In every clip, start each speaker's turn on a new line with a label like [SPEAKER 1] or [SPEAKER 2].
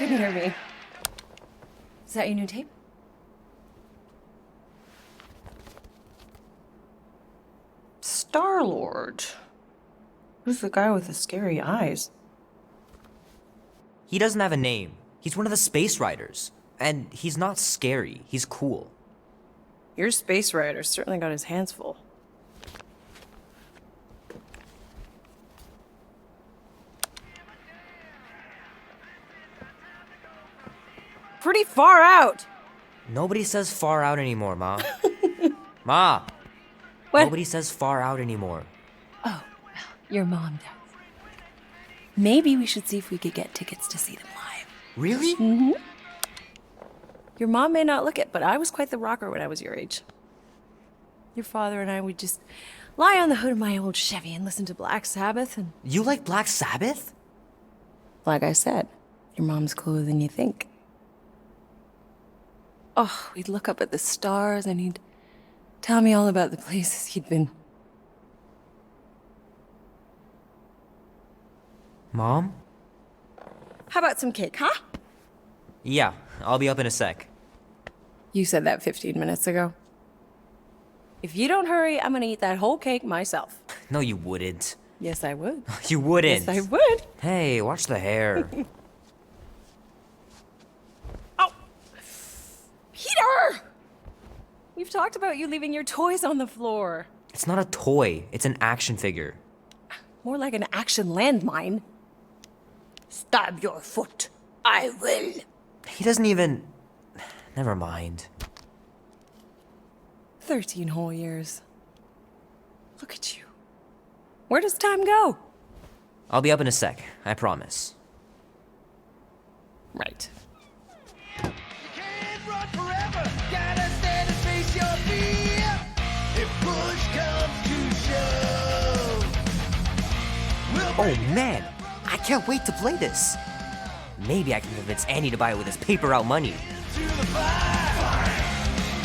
[SPEAKER 1] couldn't hear me. Is that your new tape? Star-Lord. Who's the guy with the scary eyes?
[SPEAKER 2] He doesn't have a name. He's one of the Space Riders. And he's not scary. He's cool.
[SPEAKER 1] Your Space Rider certainly got his hands full. Pretty far out!
[SPEAKER 2] Nobody says far out anymore, Ma. Ma!
[SPEAKER 1] What?
[SPEAKER 2] Nobody says far out anymore.
[SPEAKER 1] Oh, well, your mom does. Maybe we should see if we could get tickets to see them live.
[SPEAKER 2] Really?
[SPEAKER 1] Mm-hmm. Your mom may not look it, but I was quite the rocker when I was your age. Your father and I would just lie on the hood of my old Chevy and listen to Black Sabbath and...
[SPEAKER 2] You like Black Sabbath?
[SPEAKER 1] Like I said, your mom's cooler than you think. Oh, we'd look up at the stars and he'd tell me all about the places he'd been.
[SPEAKER 2] Mom?
[SPEAKER 1] How about some cake, huh?
[SPEAKER 2] Yeah, I'll be up in a sec.
[SPEAKER 1] You said that 15 minutes ago. If you don't hurry, I'm gonna eat that whole cake myself.
[SPEAKER 2] No, you wouldn't.
[SPEAKER 1] Yes, I would.
[SPEAKER 2] You wouldn't.
[SPEAKER 1] Yes, I would.
[SPEAKER 2] Hey, watch the hair.
[SPEAKER 1] Oh! Peter! We've talked about you leaving your toys on the floor.
[SPEAKER 2] It's not a toy. It's an action figure.
[SPEAKER 1] More like an action landmine. Stab your foot. I will.
[SPEAKER 2] He doesn't even... Never mind.
[SPEAKER 1] 13 whole years. Look at you. Where does time go?
[SPEAKER 2] I'll be up in a sec. I promise.
[SPEAKER 1] Right.
[SPEAKER 3] Can't run forever. Gotta stand and face your fear. If push comes to shove,
[SPEAKER 2] Oh man, I can't wait to play this. Maybe I can convince Annie to buy it with his paper out money.
[SPEAKER 3] to the fire.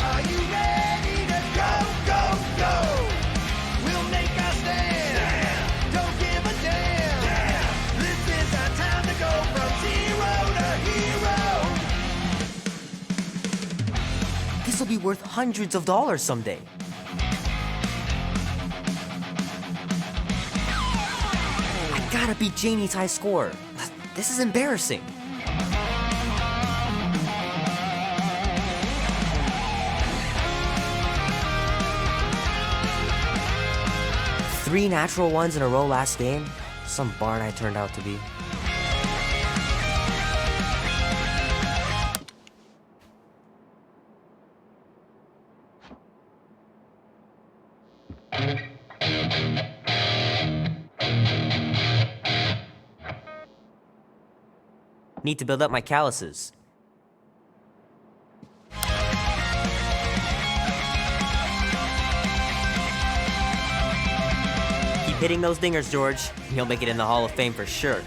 [SPEAKER 3] Are you ready to go, go, go? We'll make our stand. Don't give a damn. This is our time to go from zero to hero.
[SPEAKER 2] This will be worth hundreds of dollars someday. I gotta beat Janie's high score. This is embarrassing. Three natural ones in a row last game. Some barn I turned out to be. Need to build up my calluses. Keep hitting those dingers, George. You'll make it in the Hall of Fame for sure.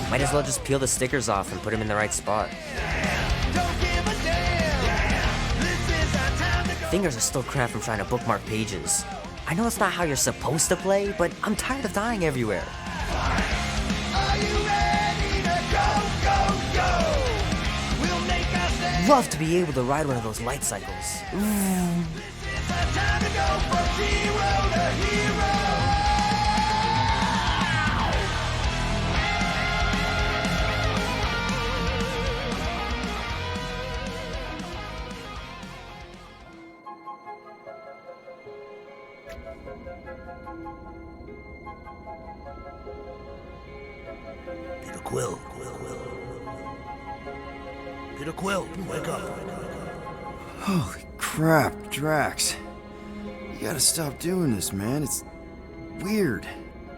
[SPEAKER 2] Might as well just peel the stickers off and put them in the right spot. Fingers are still cramped from trying to bookmark pages. I know it's not how you're supposed to play, but I'm tired of dying everywhere. Love to be able to ride one of those light cycles.
[SPEAKER 4] Peter Quill. Peter Quill, wake up.
[SPEAKER 5] Holy crap, Drax. You gotta stop doing this, man. It's weird.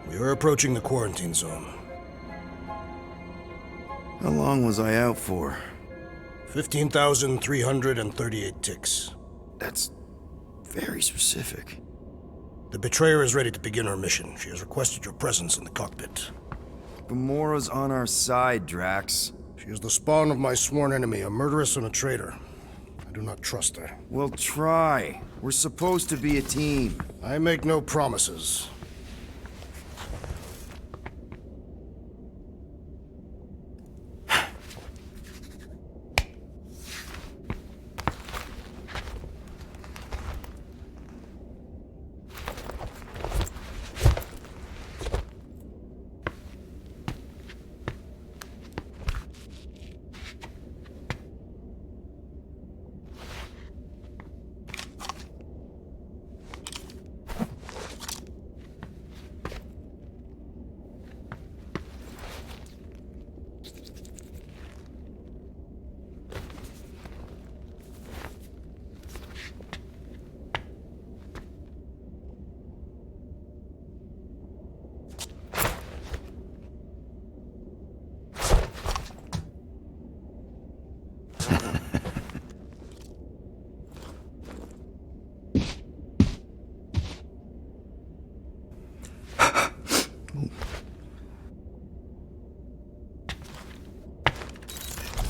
[SPEAKER 4] We are approaching the quarantine zone.
[SPEAKER 5] How long was I out for?
[SPEAKER 4] 15,338 ticks.
[SPEAKER 5] That's very specific.
[SPEAKER 4] The betrayer is ready to begin her mission. She has requested your presence in the cockpit.
[SPEAKER 5] Gamora's on our side, Drax.
[SPEAKER 4] She is the spawn of my sworn enemy, a murderess and a traitor. I do not trust her.
[SPEAKER 5] We'll try. We're supposed to be a team.
[SPEAKER 4] I make no promises.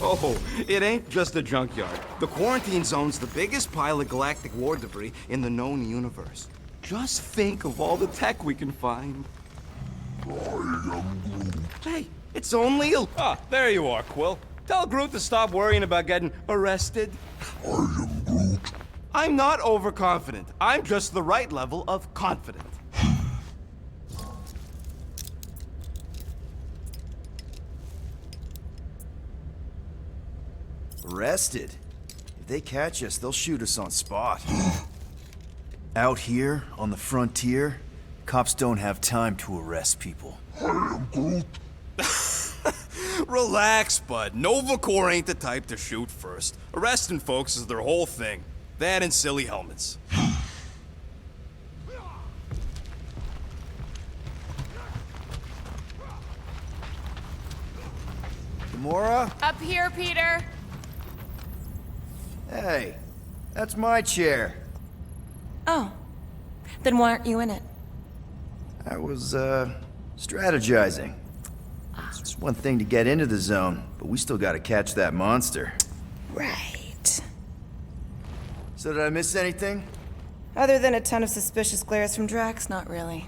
[SPEAKER 6] Oh, it ain't just a junkyard. The quarantine zone's the biggest pile of galactic war debris in the known universe. Just think of all the tech we can find. Hey, it's only a... Ah, there you are, Quill. Tell Groot to stop worrying about getting arrested. I am Groot. I'm not overconfident. I'm just the right level of confident.
[SPEAKER 5] Arrested? If they catch us, they'll shoot us on spot. Out here, on the frontier, cops don't have time to arrest people.
[SPEAKER 6] Relax, bud. Nova Corps ain't the type to shoot first. Arresting folks is their whole thing. That and silly helmets.
[SPEAKER 5] Gamora?
[SPEAKER 7] Up here, Peter.
[SPEAKER 5] Hey, that's my chair.
[SPEAKER 7] Oh. Then why aren't you in it?
[SPEAKER 5] I was, strategizing. It's one thing to get into the zone, but we still gotta catch that monster.
[SPEAKER 7] Right.
[SPEAKER 5] So did I miss anything?
[SPEAKER 7] Other than a ton of suspicious glares from Drax, not really.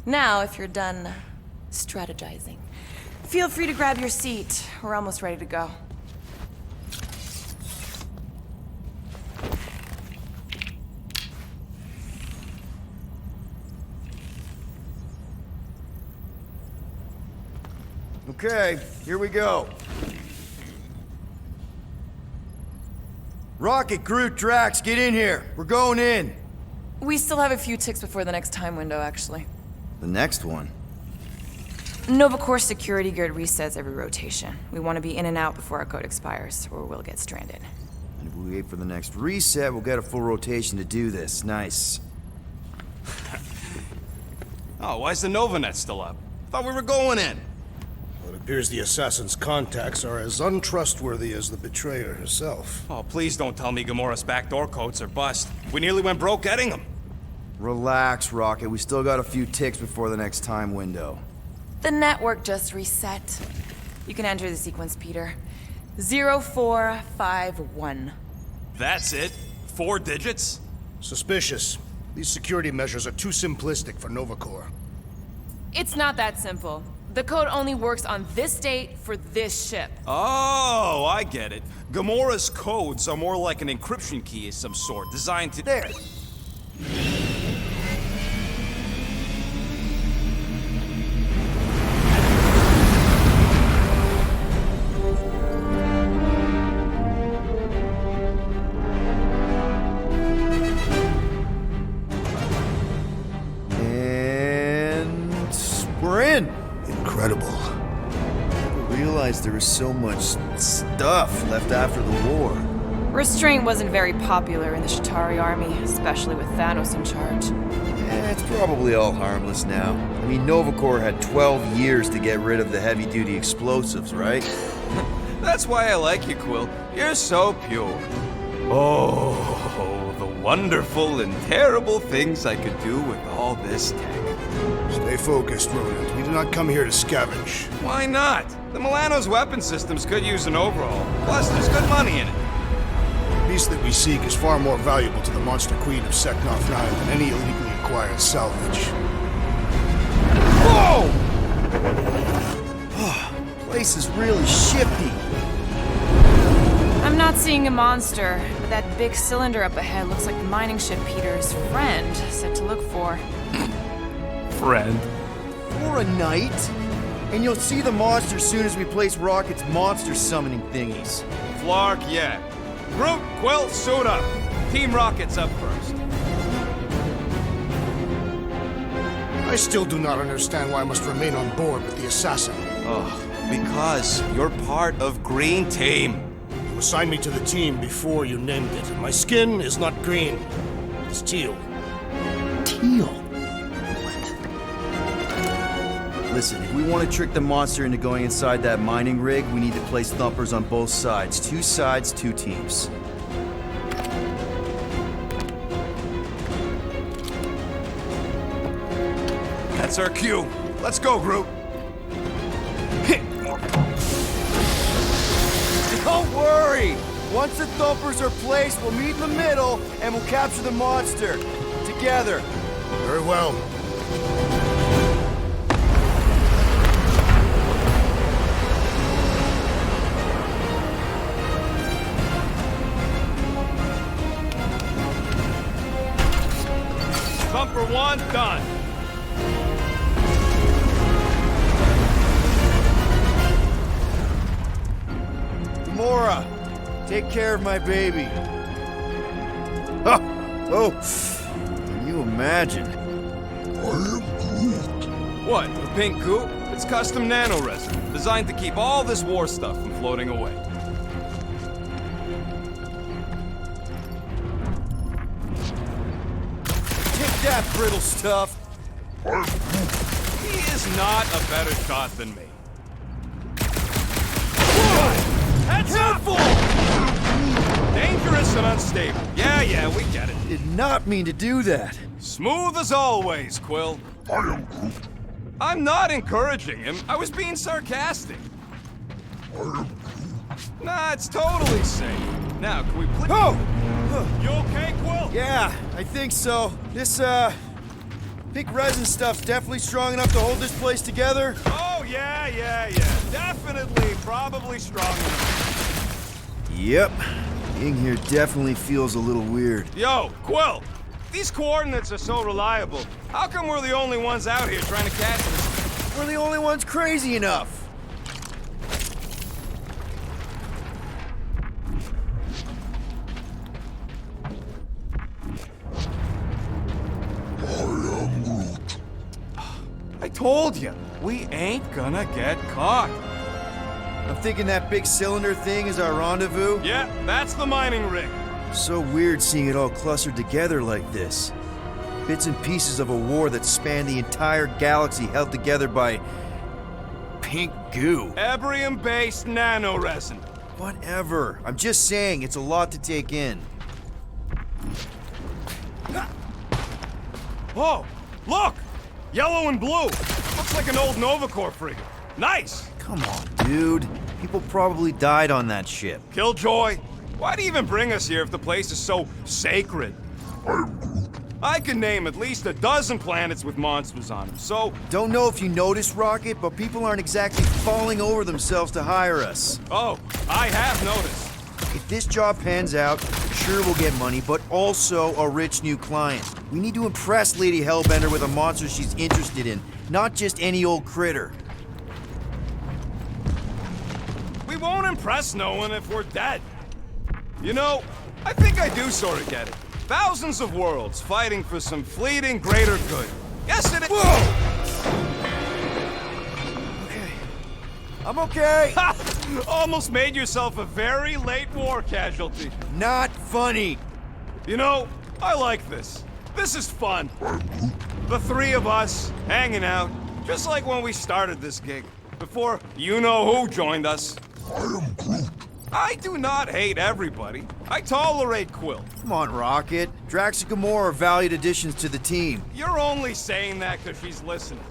[SPEAKER 7] Now, if you're done strategizing, feel free to grab your seat. We're almost ready to go.
[SPEAKER 5] Okay, here we go. Rocket, Groot, Drax, get in here. We're going in.
[SPEAKER 7] We still have a few ticks before the next time window, actually.
[SPEAKER 5] The next one?
[SPEAKER 7] Nova Corps security guard resets every rotation. We want to be in and out before our code expires, or we'll get stranded.
[SPEAKER 5] And if we wait for the next reset, we'll get a full rotation to do this. Nice.
[SPEAKER 6] Oh, why's the Novanet still up? Thought we were going in.
[SPEAKER 4] Well, it appears the assassin's contacts are as untrustworthy as the betrayer herself.
[SPEAKER 6] Oh, please don't tell me Gamora's backdoor codes are bust. We nearly went broke getting them.
[SPEAKER 5] Relax, Rocket. We still got a few ticks before the next time window.
[SPEAKER 7] The network just reset. You can enter the sequence, Peter. 0451.
[SPEAKER 6] That's it? 4 digits?
[SPEAKER 4] Suspicious. These security measures are too simplistic for Nova Corps.
[SPEAKER 7] It's not that simple. The code only works on this date for this ship.
[SPEAKER 6] Oh, I get it. Gamora's codes are more like an encryption key of some sort, designed to...
[SPEAKER 5] There! And... we're in!
[SPEAKER 4] Incredible.
[SPEAKER 5] I realized there was so much stuff left after the war.
[SPEAKER 7] Restraint wasn't very popular in the Shatari army, especially with Thanos in charge.
[SPEAKER 5] It's probably all harmless now. I mean, Nova Corps had 12 years to get rid of the heavy-duty explosives, right?
[SPEAKER 6] That's why I like you, Quill. You're so pure. Oh, the wonderful and terrible things I could do with all this tech.
[SPEAKER 4] Stay focused, Rodent. We do not come here to scavenge.
[SPEAKER 6] Why not? The Milano's weapon systems could use an overhaul. Plus, there's good money in it.
[SPEAKER 4] The beast that we seek is far more valuable to the Monster Queen of Seknov 9 than any illegally acquired salvage.
[SPEAKER 5] Whoa! Place is really shifty.
[SPEAKER 7] I'm not seeing a monster, but that big cylinder up ahead looks like the mining ship Peter's friend said to look for.
[SPEAKER 6] Friend.
[SPEAKER 5] For a night? And you'll see the monster soon as we place Rocket's monster summoning thingies.
[SPEAKER 6] Flark, yeah. Groot, Quill, suit up. Team Rocket's up first.
[SPEAKER 4] I still do not understand why I must remain on board with the assassin.
[SPEAKER 6] Oh, because you're part of Green Team.
[SPEAKER 4] You assigned me to the team before you named it, and my skin is not green. It's teal.
[SPEAKER 5] Teal? Listen, if we want to trick the monster into going inside that mining rig, we need to place thumpers on both sides. 2 sides, 2 teams.
[SPEAKER 6] That's our cue. Let's go, Groot.
[SPEAKER 5] worry! Once the thumpers are placed, we'll meet in the middle, and we'll capture the monster. Together.
[SPEAKER 4] Very well.
[SPEAKER 6] Thumper 1, done.
[SPEAKER 5] Gamora, take care of my baby. Huh. Oh, can you imagine?
[SPEAKER 6] What, the pink coupe? It's custom nano-resin, designed to keep all this war stuff from floating away.
[SPEAKER 5] Take that, brittle stuff.
[SPEAKER 6] He is not a better shot than me. Heads up! Dangerous and unstable. Yeah, we get it.
[SPEAKER 5] Did not mean to do that.
[SPEAKER 6] Smooth as always, Quill. I'm not encouraging him. I was being sarcastic. Nah, it's totally safe. Now, can we please...
[SPEAKER 5] Oh!
[SPEAKER 6] You okay, Quill?
[SPEAKER 5] Yeah, I think so. This, pink resin stuff's definitely strong enough to hold this place together.
[SPEAKER 6] Oh, yeah. Definitely, probably strong enough.
[SPEAKER 5] Yep. Being here definitely feels a little weird.
[SPEAKER 6] Yo, Quill! These coordinates are so reliable. How come we're the only ones out here trying to catch this?
[SPEAKER 5] We're the only ones crazy enough.
[SPEAKER 6] I told you, we ain't gonna get caught.
[SPEAKER 5] I'm thinking that big cylinder thing is our rendezvous.
[SPEAKER 6] Yeah, that's the mining rig.
[SPEAKER 5] So weird seeing it all clustered together like this. Bits and pieces of a war that spanned the entire galaxy held together by... pink goo.
[SPEAKER 6] Ebrium-based nanoresin.
[SPEAKER 5] Whatever. I'm just saying, it's a lot to take in.
[SPEAKER 6] Oh, look! Yellow and blue. Looks like an old Nova Corps frigate. Nice!
[SPEAKER 5] Come on, dude. People probably died on that ship.
[SPEAKER 6] Killjoy, why do you even bring us here if the place is so sacred? I can name at least a dozen planets with monsters on them, so...
[SPEAKER 5] Don't know if you noticed, Rocket, but people aren't exactly falling over themselves to hire us.
[SPEAKER 6] Oh, I have noticed.
[SPEAKER 5] If this job pans out, sure we'll get money, but also a rich new client. We need to impress Lady Hellbender with a monster she's interested in, not just any old critter.
[SPEAKER 6] We won't impress no one if we're dead. You know, I think I do sort of get it. Thousands of worlds fighting for some fleeting greater good. Yes, it is.
[SPEAKER 5] Whoa! Okay. I'm okay.
[SPEAKER 6] Ha! Almost made yourself a very late war casualty.
[SPEAKER 5] Not funny.
[SPEAKER 6] You know, I like this. This is fun. The three of us, hanging out, just like when we started this gig. Before you-know-who joined us. I do not hate everybody. I tolerate Quill.
[SPEAKER 5] Come on, Rocket. Drax and Gamora are valued additions to the team.
[SPEAKER 6] You're only saying that because she's listening.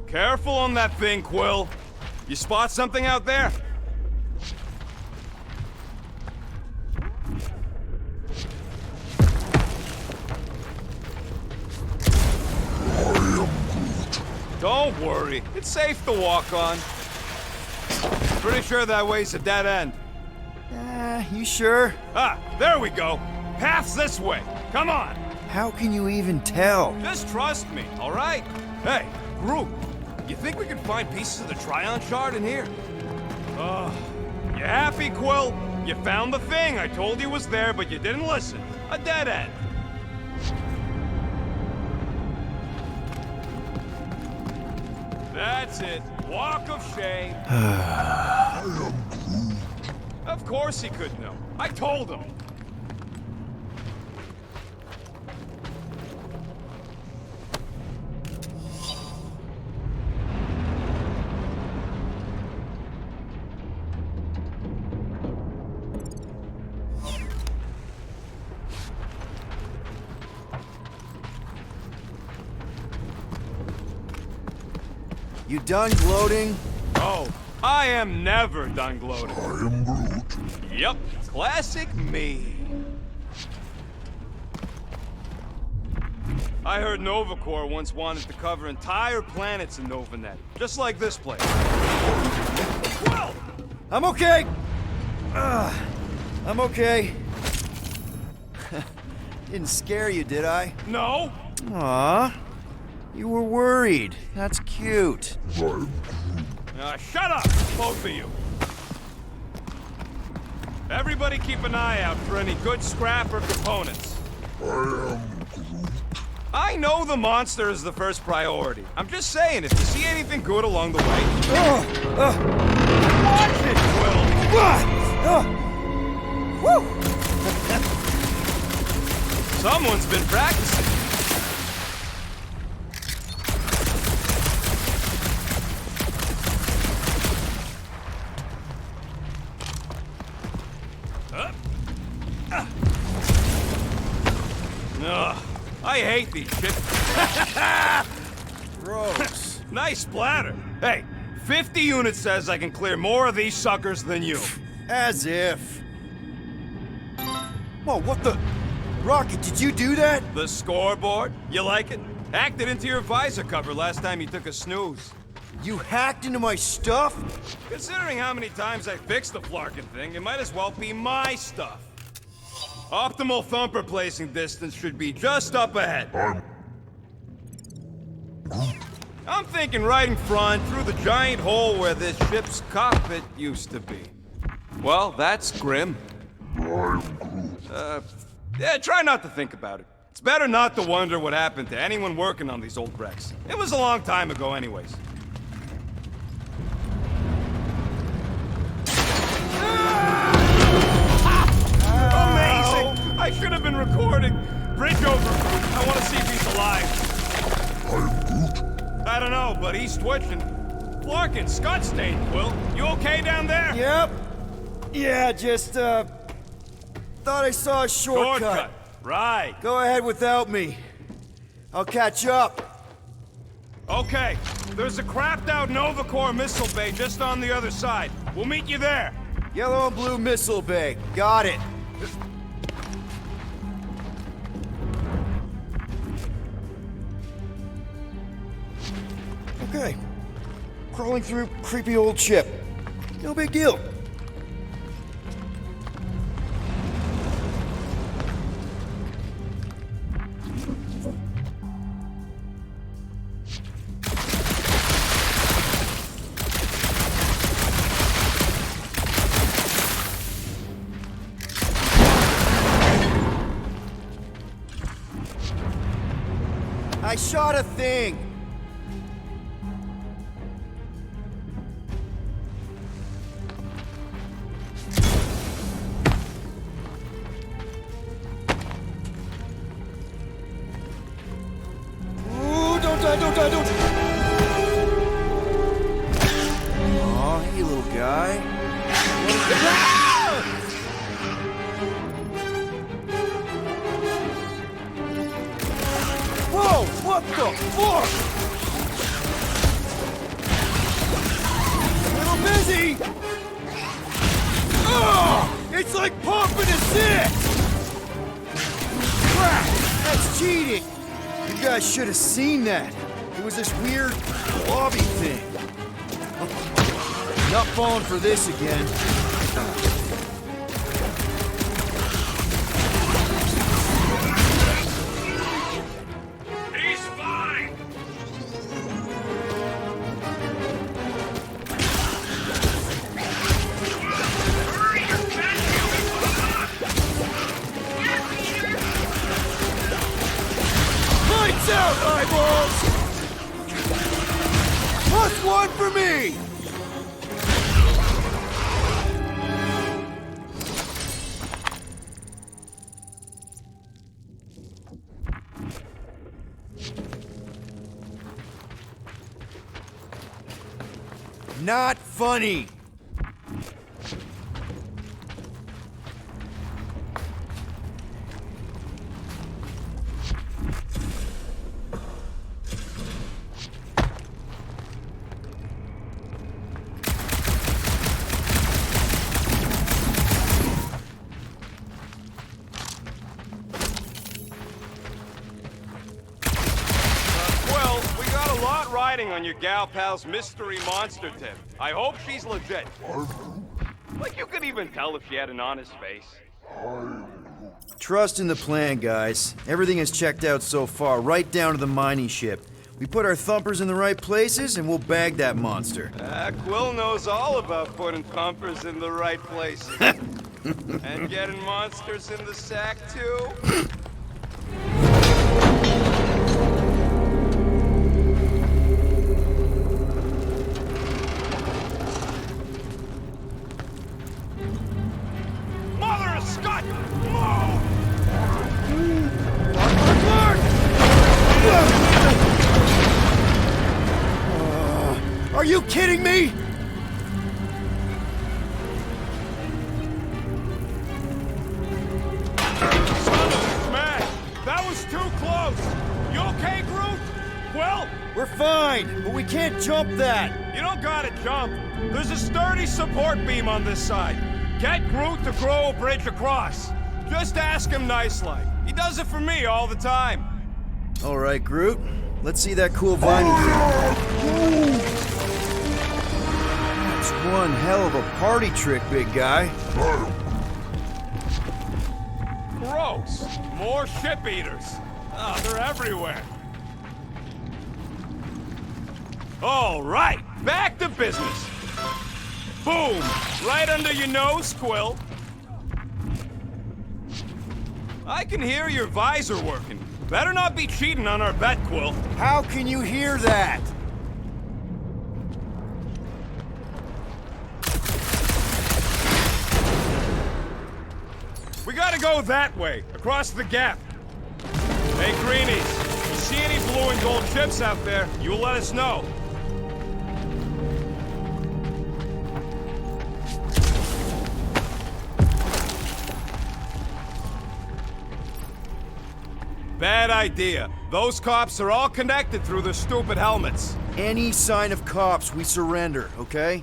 [SPEAKER 6] Careful on that thing, Quill. You spot something out there? Don't worry. It's safe to walk on. Pretty sure that way's a dead end.
[SPEAKER 5] You sure?
[SPEAKER 6] Ah, there we go. Path's this way. Come on.
[SPEAKER 5] How can you even tell?
[SPEAKER 6] Just trust me, all right? Hey, group. You think we can find pieces of the Tryon shard in here? You happy, Quill? You found the thing I told you was there, but you didn't listen. A dead end. That's it. Walk of shame. Of course he could know. I told him.
[SPEAKER 5] You done gloating?
[SPEAKER 6] Oh, I am never done gloating. I am Groot. Yep, classic me. I heard Nova Corps once wanted to cover entire planets in NovaNet, just like this place. Well,
[SPEAKER 5] I'm okay. I'm okay. Didn't scare you, did I?
[SPEAKER 6] no.
[SPEAKER 5] Aw. You were worried. That's cute.
[SPEAKER 6] Shut up, both of you. Everybody keep an eye out for any good scrap or components. I know the monster is the first priority. I'm just saying, if you see anything good along the way... Watch it, Will! Someone's been practicing. Ugh, I hate these shit.
[SPEAKER 5] Gross.
[SPEAKER 6] Nice splatter. Hey, 50 units says I can clear more of these suckers than you.
[SPEAKER 5] As if. Whoa, what the? Rocket, did you do that?
[SPEAKER 6] The scoreboard? You like it? Hacked it into your visor cover last time you took a snooze.
[SPEAKER 5] You hacked into my stuff?
[SPEAKER 6] Considering how many times I fixed the flarkin' thing, it might as well be my stuff. Optimal thumper placing distance should be just up ahead. I'm thinking right in front, through the giant hole where this ship's cockpit used to be. Well, that's grim. Yeah, try not to think about it. It's better not to wonder what happened to anyone working on these old wrecks. It was a long time ago anyways. Amazing! I should have been recording. Bridge over. I want to see if he's alive. I don't know, but he's twitching. Flarkin, Scott stayed, Quill. You okay down there?
[SPEAKER 5] Yep. Yeah, just, thought I saw a shortcut.
[SPEAKER 6] Right.
[SPEAKER 5] Go ahead without me. I'll catch up.
[SPEAKER 6] Okay. There's a crapped out Nova Corps missile bay just on the other side. We'll meet you there.
[SPEAKER 5] Yellow and blue missile bay. Got it. Okay. Crawling through creepy old ship. No big deal. I shot a thing. Ooh, don't die, don't die, don't die. Aw, hey, little guy. Whoa, what the fuck? A little busy. Oh, it's like pumping a six. Crap, that's cheating. You guys should have seen that. It was this weird lobby thing. Not falling for this again.
[SPEAKER 6] He's fine.
[SPEAKER 5] Lights out, eyeballs! +1 for me! Not funny!
[SPEAKER 6] riding on your gal pal's mystery monster tip. I hope she's legit. Like you could even tell if she had an honest face.
[SPEAKER 5] Trust in the plan, guys. Everything is checked out so far, right down to the mining ship. We put our thumpers in the right places, and we'll bag that monster.
[SPEAKER 6] Quill knows all about putting thumpers in the right places. And getting monsters in the sack, too. Mother of Scott!
[SPEAKER 5] Are you kidding me?
[SPEAKER 6] Smash! That was too close! You okay, Groot? Well,
[SPEAKER 5] We're fine, but we can't jump that.
[SPEAKER 6] you don't gotta jump. There's a sturdy support beam on this side. Get Groot to grow a bridge across. Just ask him nice-like. He does it for me all the time.
[SPEAKER 5] All right, Groot. Let's see that cool vine you did. That's one hell of a party trick, big guy.
[SPEAKER 6] Gross. More ship eaters. Oh, they're everywhere. All right, back to business. Boom! Right under your nose, Quill. I can hear your visor working. Better not be cheating on our bet, Quill.
[SPEAKER 5] How can you hear that?
[SPEAKER 6] We gotta go that way, across the gap. Hey, Greenies, you see any blue and gold chips out there, you let us know. Bad idea. Those cops are all connected through their stupid helmets.
[SPEAKER 5] Any sign of cops, we surrender, okay?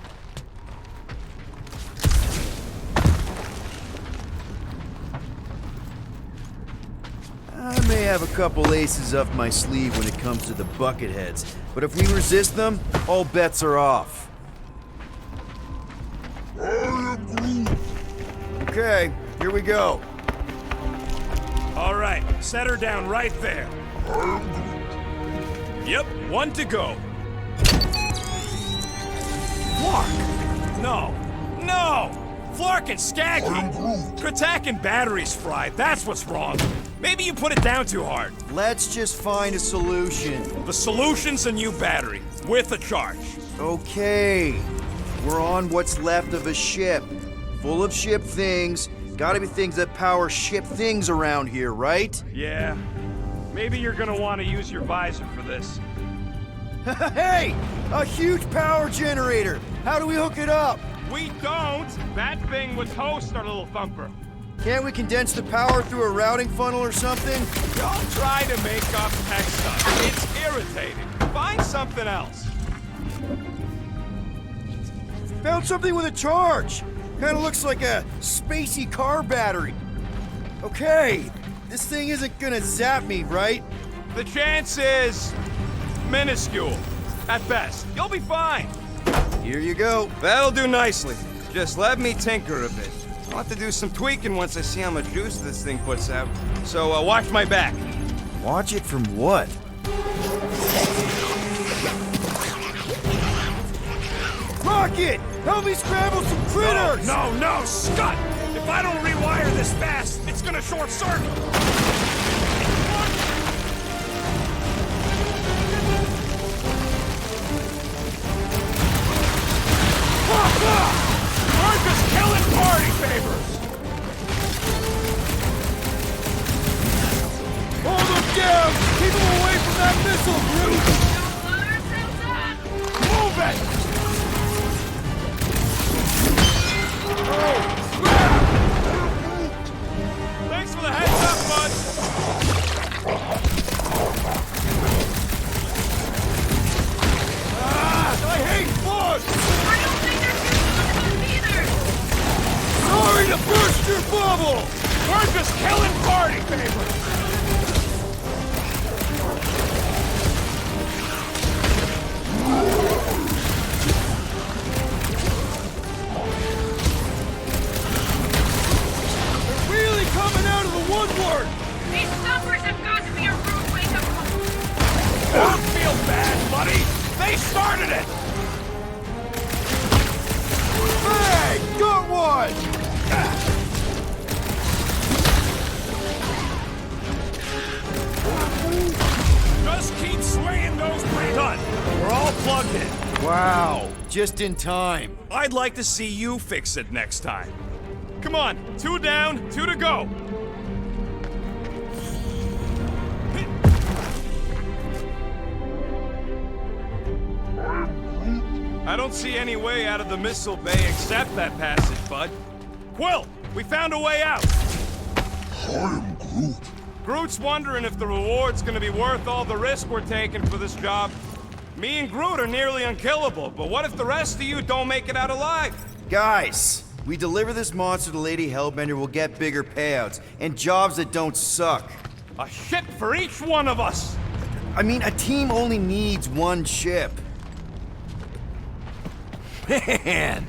[SPEAKER 5] I may have a couple aces up my sleeve when it comes to the bucketheads, but if we resist them, all bets are off. Okay, here we go.
[SPEAKER 6] All right, set her down right there. Yep, one to go. Flark! No, no! Flark and Skaggy! Kratak and batteries fried, that's what's wrong. Maybe you put it down too hard.
[SPEAKER 5] Let's just find a solution.
[SPEAKER 6] The solution's a new battery, with a charge.
[SPEAKER 5] Okay, we're on what's left of a ship. Full of ship things. Gotta be things that power ship things around here, right?
[SPEAKER 6] Yeah, maybe you're gonna want to use your visor for this.
[SPEAKER 5] Hey! A huge power generator! How do we hook it up?
[SPEAKER 6] We don't! That thing would toast our little thumper.
[SPEAKER 5] Can't we condense the power through a routing funnel or something?
[SPEAKER 6] Don't try to make up tech stuff. It's irritating. Find something else.
[SPEAKER 5] Found something with a charge! Kinda looks like a spacey car battery. Okay, this thing isn't gonna zap me, right?
[SPEAKER 6] The chance is minuscule. At best. You'll be fine.
[SPEAKER 5] Here you go.
[SPEAKER 6] That'll do nicely. Just let me tinker a bit. I'll have to do some tweaking once I see how much juice this thing puts out. So watch my back.
[SPEAKER 5] Watch it from what? Rocket! Help me scramble some critters!
[SPEAKER 6] No, Scott! If I don't rewire this fast, it's gonna short circuit. We're just killing party favors!
[SPEAKER 5] Hold them down! Keep them away from that missile, Groot!
[SPEAKER 6] Move it! Thanks for the heads up, bud!
[SPEAKER 5] I hate bugs!
[SPEAKER 8] I don't think they're too either!
[SPEAKER 5] Sorry to burst your bubble!
[SPEAKER 6] We're just killing party favors! plugged it.
[SPEAKER 5] Wow, just in time.
[SPEAKER 6] I'd like to see you fix it next time. Come on, 2 down, 2 to go. I don't see any way out of the missile bay except that passage, bud. Quill, we found a way out.
[SPEAKER 9] I am Groot.
[SPEAKER 6] Groot's wondering if the reward's gonna be worth all the risk we're taking for this job. Me and Groot are nearly unkillable, but what if the rest of you don't make it out alive?
[SPEAKER 5] Guys, we deliver this monster to Lady Hellbender, we'll get bigger payouts and jobs that don't suck.
[SPEAKER 6] A ship for each one of us!
[SPEAKER 5] I mean, a team only needs one ship. Man,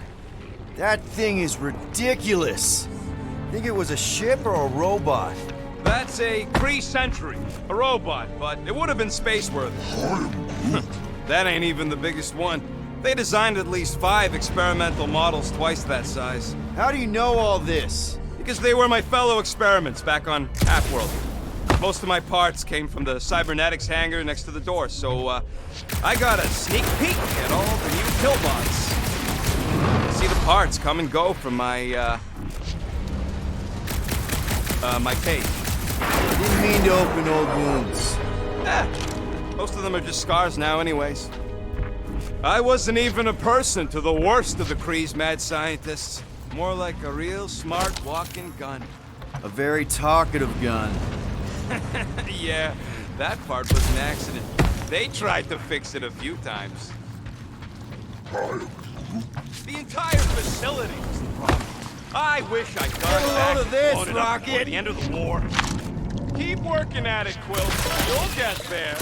[SPEAKER 5] that thing is ridiculous. Think it was a ship or a robot?
[SPEAKER 6] That's a Kree Sentry, a robot, but it would have been space-worthy. That ain't even the biggest one. They designed at least 5 experimental models twice that size.
[SPEAKER 5] How do you know all this?
[SPEAKER 6] Because they were my fellow experiments back on Half-World. Most of my parts came from the cybernetics hangar next to the door, so I got a sneak peek at all the new killbots. See the parts come and go from my my cage.
[SPEAKER 5] Didn't mean to open old wounds.
[SPEAKER 6] Most of them are just scars now anyways. I wasn't even a person to the worst of the Kree's mad scientists. More like a real smart walking gun.
[SPEAKER 5] A very talkative gun.
[SPEAKER 6] Yeah, that part was an accident. They tried to fix it a few times. The entire facility was the problem. I wish I'd gone back
[SPEAKER 5] of
[SPEAKER 6] and
[SPEAKER 5] this,
[SPEAKER 6] blown it up before
[SPEAKER 5] Rocket.
[SPEAKER 6] the end of the war. Keep working at it, Quill. You'll get there.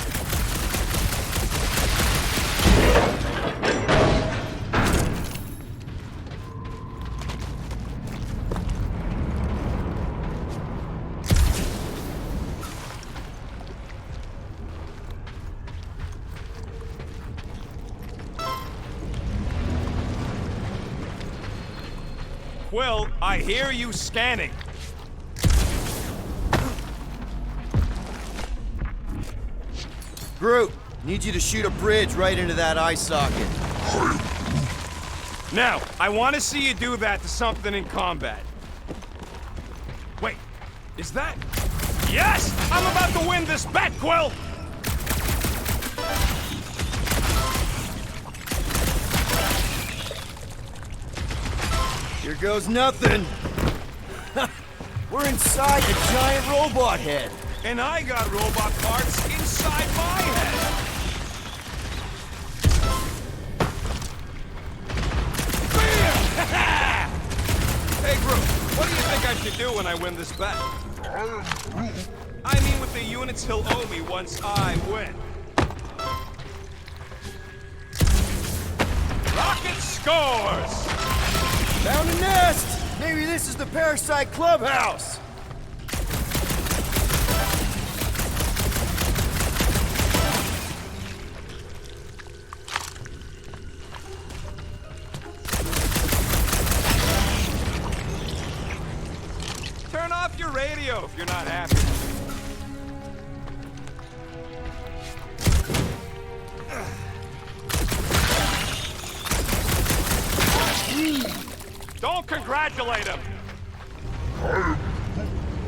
[SPEAKER 6] Quill, I hear you scanning.
[SPEAKER 5] Groot, need you to shoot a bridge right into that eye socket.
[SPEAKER 6] Now, I want to see you do that to something in combat. Wait, is that... Yes! I'm about to win this bet, Quill!
[SPEAKER 5] Here goes nothing. We're inside a giant robot head.
[SPEAKER 6] And I got robot parts inside my head! Bam! Hey, Groot, what do you think I should do when I win this bet? I mean with the units he'll owe me once I win. Rocket scores!
[SPEAKER 5] Found a nest! Maybe this is the Parasite Clubhouse!
[SPEAKER 6] Turn off your radio if you're not happy. Don't congratulate him!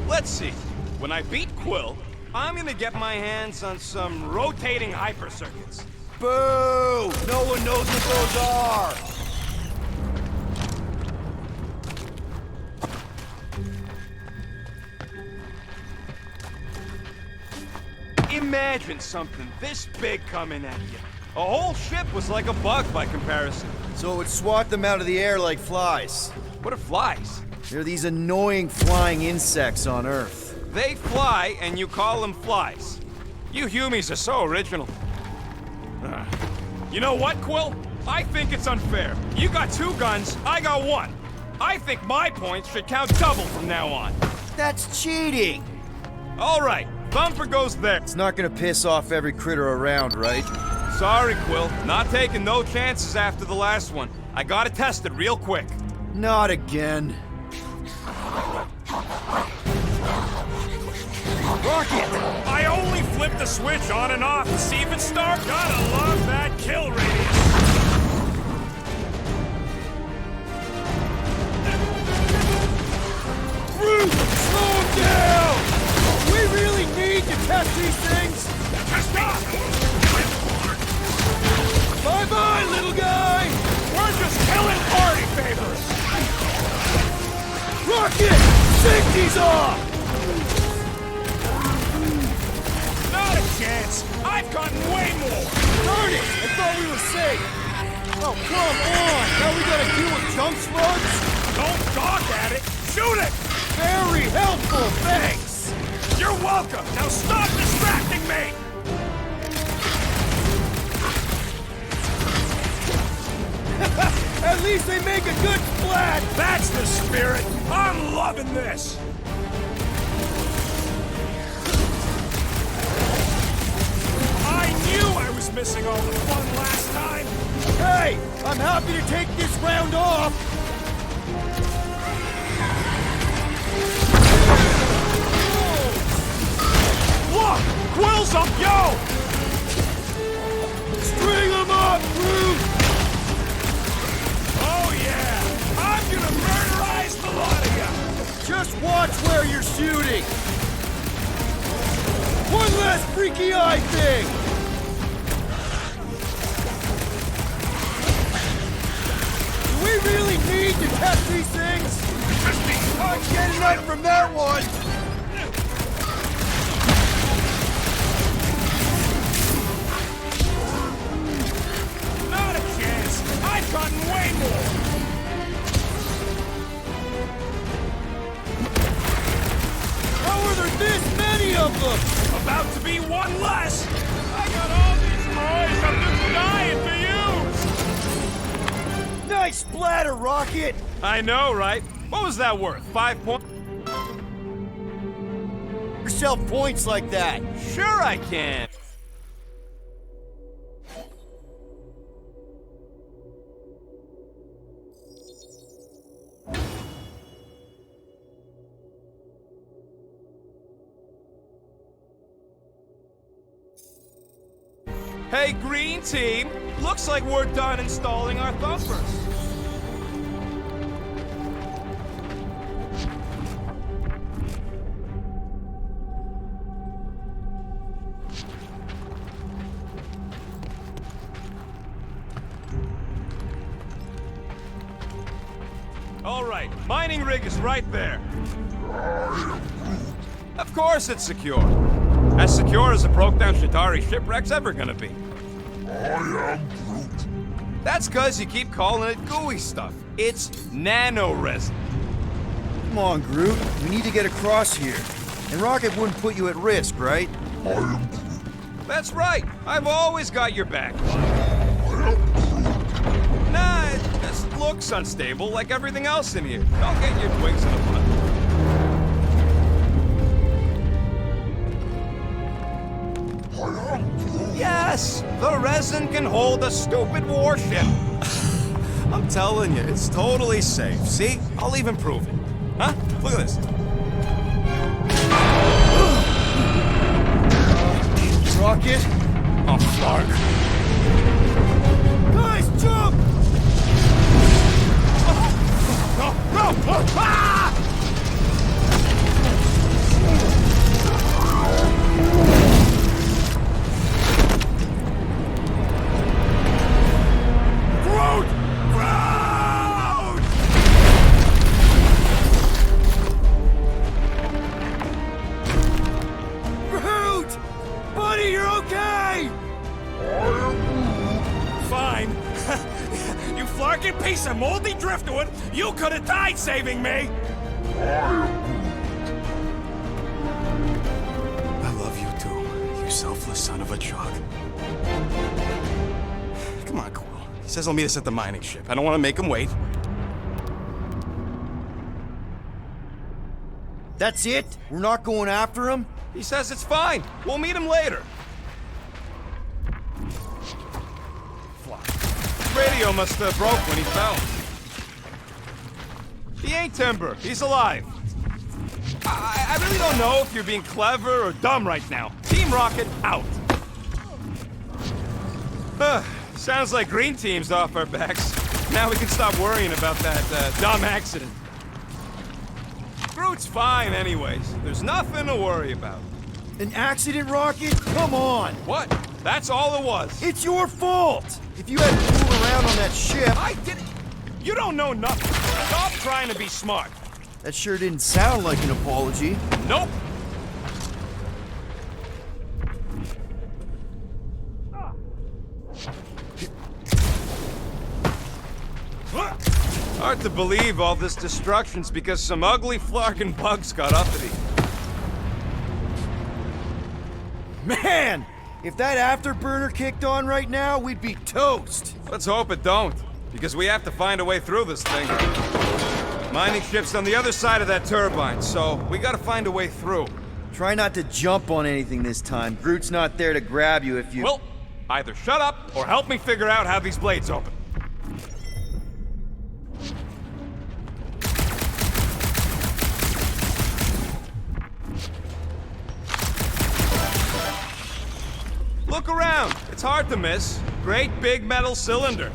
[SPEAKER 6] Let's see. When I beat Quill, I'm gonna get my hands on some rotating hypercircuits.
[SPEAKER 5] Boo! No one knows what those are!
[SPEAKER 6] Imagine something this big coming at you. A whole ship was like a bug by comparison.
[SPEAKER 5] So it would swat them out of the air like flies.
[SPEAKER 6] What are flies?
[SPEAKER 5] They're these annoying flying insects on Earth.
[SPEAKER 6] They fly, and you call them flies. You humies are so original. You know what, Quill? I think it's unfair. You got 2 guns, I got 1. I think my points should count double from now on.
[SPEAKER 5] That's cheating!
[SPEAKER 6] All right, Thumper goes there.
[SPEAKER 5] It's not gonna piss off every critter around, right?
[SPEAKER 6] Sorry, Quill. Not taking no chances after the last one. I gotta test it real quick.
[SPEAKER 5] Not again. Rocket!
[SPEAKER 10] I only flip the switch on and off to see if it starts. Gotta love that kill radius.
[SPEAKER 5] Groot, slow him down! We really need to test these things!
[SPEAKER 10] Stop!
[SPEAKER 5] Bye-bye, little guy!
[SPEAKER 10] We're just killing party favors!
[SPEAKER 5] Rocket! Safety's off!
[SPEAKER 10] Not a chance! I've gotten way more!
[SPEAKER 5] Darn it! I thought we were safe! Oh, come on! Now we gotta deal with junk slugs?
[SPEAKER 10] Don't gawk at it! Shoot it!
[SPEAKER 5] Very helpful, thanks!
[SPEAKER 10] You're welcome! Now stop distracting me!
[SPEAKER 5] At least they make a good splat!
[SPEAKER 10] That's the spirit! I'm loving this! I knew I was missing all the fun last time!
[SPEAKER 5] Hey! I'm happy to take this round off!
[SPEAKER 10] Look! Quill's up, yo!
[SPEAKER 5] String them up, Groot!
[SPEAKER 10] Oh yeah! I'm gonna murderize the lot of you!
[SPEAKER 5] Just watch where you're shooting! One last freaky eye thing! Do we really need to test these things? I'm getting up from that one!
[SPEAKER 10] Not a chance! I've gotten way more!
[SPEAKER 5] How are there this many of them?
[SPEAKER 10] About to be one less! I got all these toys I'm just dying to use!
[SPEAKER 5] Nice splatter, Rocket!
[SPEAKER 10] I know, right? What was that worth? 5 points?
[SPEAKER 5] Yourself points like that!
[SPEAKER 6] Sure I can. Hey, green team! Looks like we're done installing our thumpers. All right, mining rig is right there. Of course it's secure. As secure as a broke-down Chitauri shipwreck's ever gonna be.
[SPEAKER 9] I am Groot.
[SPEAKER 6] That's cause you keep calling it gooey stuff. It's nano-resin.
[SPEAKER 5] Come on, Groot. We need to get across here. And Rocket wouldn't put you at risk, right?
[SPEAKER 9] I am Groot.
[SPEAKER 6] That's right. I've always got your back.
[SPEAKER 9] I am Groot.
[SPEAKER 6] Nah, it just looks unstable like everything else in here. Don't get your twigs in the butt. Yes, the resin can hold a stupid warship. I'm telling you, it's totally safe. See? I'll even prove it. Huh? Look at this.
[SPEAKER 5] Rocket?
[SPEAKER 6] Oh, Clark.
[SPEAKER 5] Guys, jump!
[SPEAKER 6] No! Ah! Groot! Groot!
[SPEAKER 5] Groot! Buddy, you're okay!
[SPEAKER 10] Fine. You flarkin' piece of moldy driftwood! You could have died saving me!
[SPEAKER 6] I love you too, you selfless son of a truck. Come on, Quill. He says he'll meet us at the mining ship. I don't want to make him wait.
[SPEAKER 5] That's it? We're not going after him?
[SPEAKER 6] He says it's fine. We'll meet him later. Radio must have broke when he fell. He ain't Timber. He's alive. I really don't know if you're being clever or dumb right now. Team Rocket, out. Sounds like Green Team's off our backs. Now we can stop worrying about that dumb accident. Groot's fine anyways. There's nothing to worry about.
[SPEAKER 5] An accident, Rocket? Come on!
[SPEAKER 6] What? That's all it was.
[SPEAKER 5] It's your fault! If you hadn't fooled around on that ship...
[SPEAKER 6] I didn't... You don't know nothing. Stop trying to be smart.
[SPEAKER 5] That sure didn't sound like an apology.
[SPEAKER 6] Nope. Hard to believe all this destruction's because some ugly flarkin' bugs got uppity.
[SPEAKER 5] Man! If that afterburner kicked on right now, we'd be toast!
[SPEAKER 6] Let's hope it don't, because we have to find a way through this thing. Mining ship's on the other side of that turbine, so we gotta find a way through.
[SPEAKER 5] Try not to jump on anything this time. Groot's not there to grab you if you...
[SPEAKER 6] Well, either shut up or help me figure out how these blades open. Look around. It's hard to miss. Great big metal cylinder.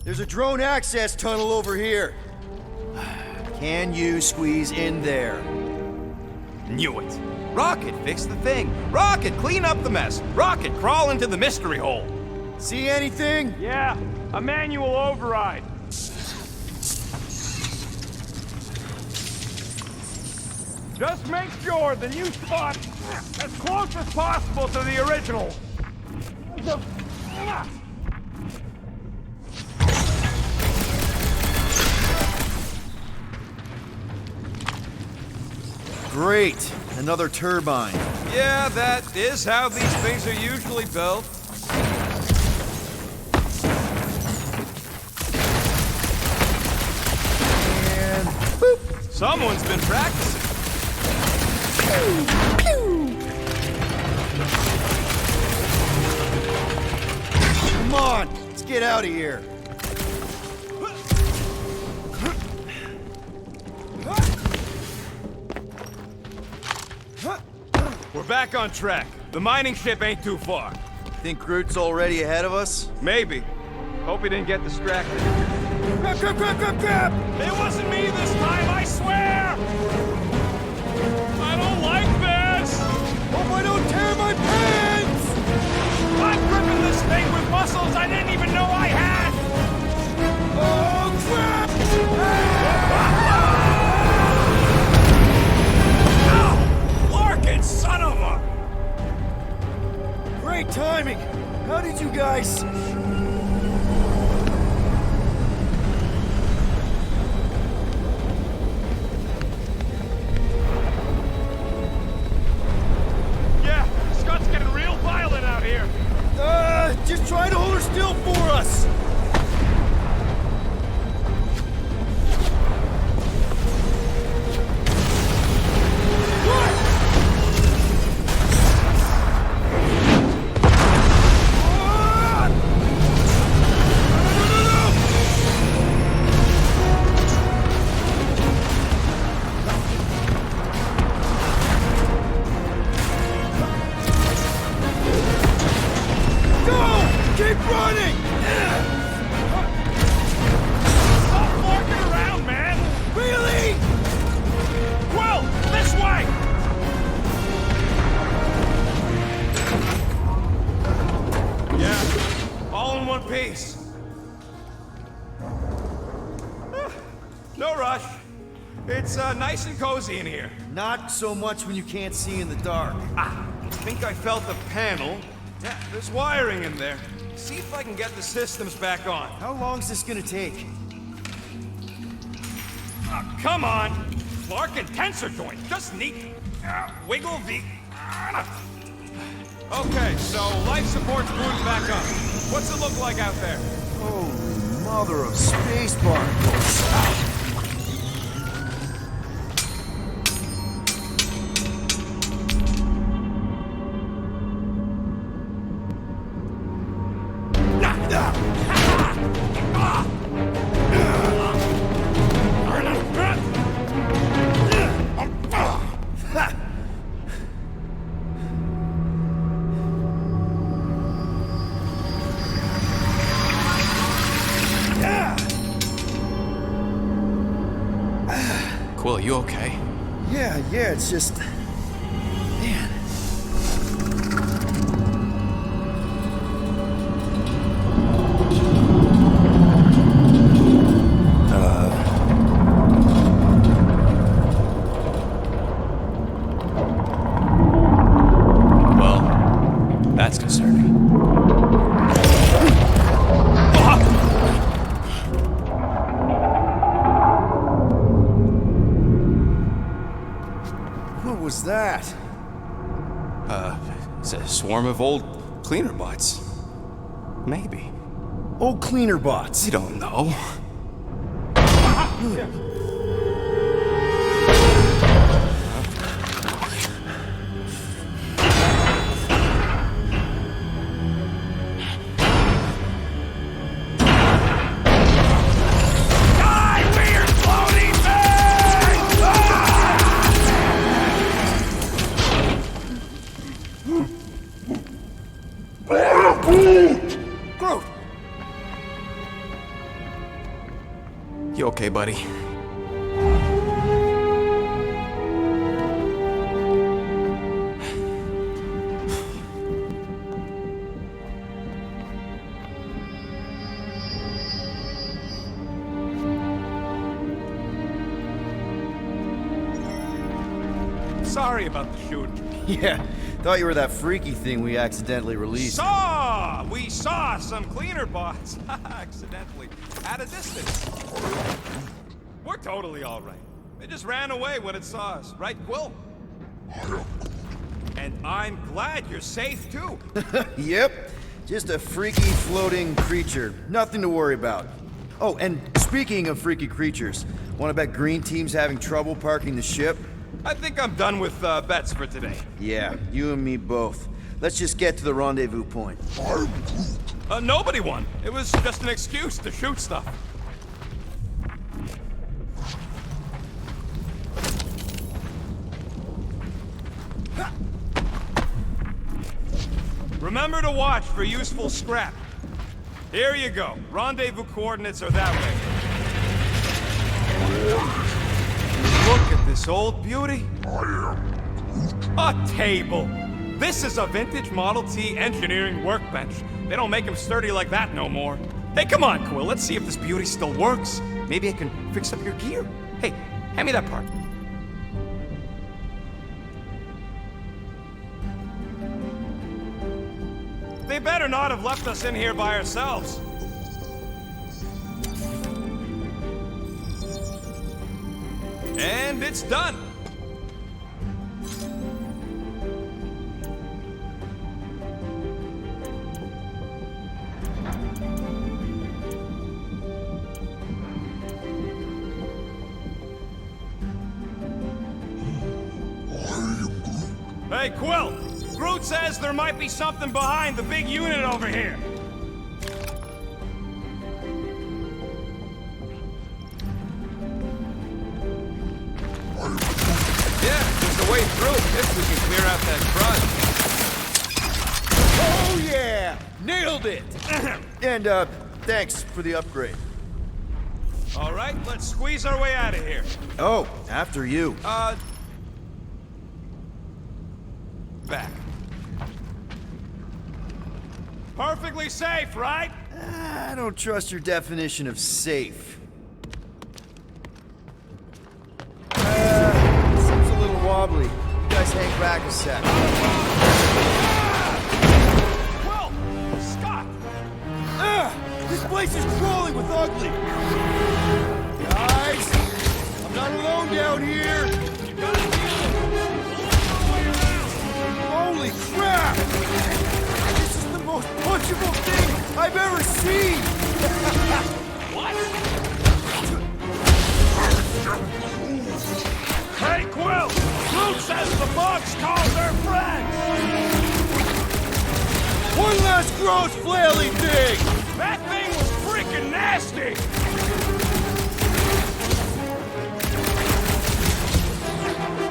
[SPEAKER 5] There's a drone access tunnel over here. Can you squeeze in there?
[SPEAKER 6] Knew it. Rocket, fix the thing. Rocket, clean up the mess. Rocket, crawl into the mystery hole.
[SPEAKER 5] See anything?
[SPEAKER 10] Yeah, a manual override. Just make sure the new spot as close as possible to the original.
[SPEAKER 5] Great. Another turbine.
[SPEAKER 6] Yeah, that is how these things are usually built.
[SPEAKER 5] And... boop!
[SPEAKER 6] Someone's been practicing.
[SPEAKER 5] Come on, let's get out of here.
[SPEAKER 6] We're back on track. The mining ship ain't too far.
[SPEAKER 5] Think Groot's already ahead of us?
[SPEAKER 6] Maybe. Hope he didn't get distracted.
[SPEAKER 5] Grab, grab, grab, grab, grab!
[SPEAKER 10] It wasn't me this time, I swear! I don't like this!
[SPEAKER 5] Hope I don't tear my pants!
[SPEAKER 10] I'm gripping this thing with muscles I didn't even know I had!
[SPEAKER 5] Oh, crap!
[SPEAKER 10] Ow! Larkin, son of a...
[SPEAKER 5] Great timing! How did you guys... just try to hold her still for us! Keep running!
[SPEAKER 10] Stop walking around, man!
[SPEAKER 5] Really?
[SPEAKER 10] Quill, this way!
[SPEAKER 6] Yeah, all in one piece. No rush. It's nice and cozy in here.
[SPEAKER 5] Not so much when you can't see in the dark.
[SPEAKER 6] I think I felt the panel. Yeah, there's wiring in there. See if I can get the systems back on.
[SPEAKER 5] How long's this gonna take?
[SPEAKER 6] Oh, come on! Larkin tensor joint, just neat. Wiggle the... Okay, so life support's booted back up. What's it look like out there?
[SPEAKER 5] Holy mother of space barnacles.
[SPEAKER 10] Quill, you okay?
[SPEAKER 5] Yeah, it's just... Man.
[SPEAKER 10] Well, that's concerning.
[SPEAKER 5] What was that?
[SPEAKER 10] It's a swarm of old cleaner bots. Maybe.
[SPEAKER 5] Oh, cleaner bots.
[SPEAKER 10] You don't know.
[SPEAKER 9] Groot!
[SPEAKER 10] You okay, buddy?
[SPEAKER 6] Sorry about the shooting.
[SPEAKER 5] Yeah, thought you were that freaky thing we accidentally released.
[SPEAKER 6] We saw some cleaner bots accidentally at a distance. We're totally all right. They just ran away when it saw us, right, Quill? And I'm glad you're safe too.
[SPEAKER 5] Yep, just a freaky floating creature. Nothing to worry about. Oh, and speaking of freaky creatures, wanna bet Green Team's having trouble parking the ship?
[SPEAKER 6] I think I'm done with bets for today.
[SPEAKER 5] Yeah, you and me both. Let's just get to the rendezvous point.
[SPEAKER 6] Nobody won. It was just an excuse to shoot stuff. Remember to watch for useful scrap. Here you go. Rendezvous coordinates are that way. Look at this old beauty. A table. This is a vintage Model T engineering workbench. They don't make them sturdy like that no more. Hey, come on, Quill. Let's see if this beauty still works. Maybe I can fix up your gear. Hey, hand me that part. They better not have left us in here by ourselves. And it's done. Hey, Quill! Groot says there might be something behind the big unit over here. Yeah, there's a way through if we can clear out that crud.
[SPEAKER 5] Oh yeah! Nailed it! And, thanks for the upgrade.
[SPEAKER 6] All right, let's squeeze our way out of here.
[SPEAKER 5] Oh, after you.
[SPEAKER 6] Back. Perfectly safe, right?
[SPEAKER 5] I don't trust your definition of safe. Seems a little wobbly. You guys hang back a sec.
[SPEAKER 6] Well, Scott!
[SPEAKER 5] This place is crawling with ugly! Guys! I'm not alone down here!
[SPEAKER 6] You gotta deal
[SPEAKER 5] Holy crap! This is the most punchable thing I've ever seen!
[SPEAKER 6] What? Hey, Quill! Groot says the bugs call their friends!
[SPEAKER 5] One last gross flaily thing!
[SPEAKER 10] That thing was freaking nasty!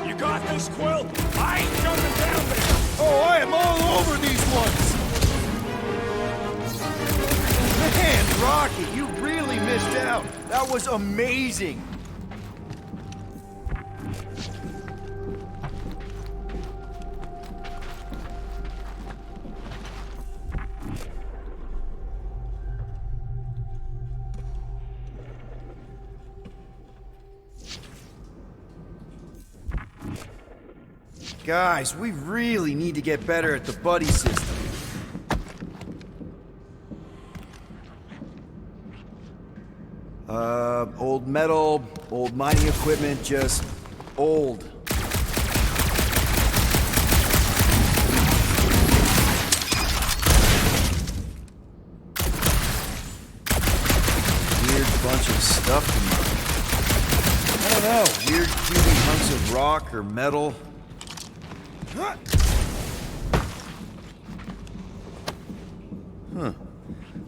[SPEAKER 10] You got this, Quill? I ain't jumping down there!
[SPEAKER 5] Oh, I am all over these ones! Man, Rocky, you really missed out. That was amazing. Guys, we really need to get better at the buddy system. Old metal, old mining equipment, just old. Weird bunch of stuff to mine. I don't know, weird cubey hunks of rock or metal. Huh.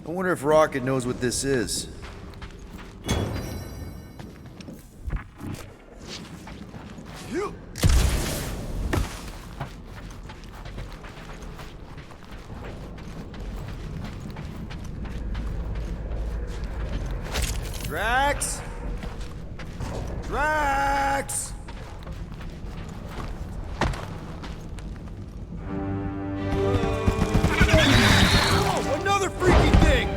[SPEAKER 5] I wonder if Rocket knows what this is. Drax? Drax! Oh, another freaky thing!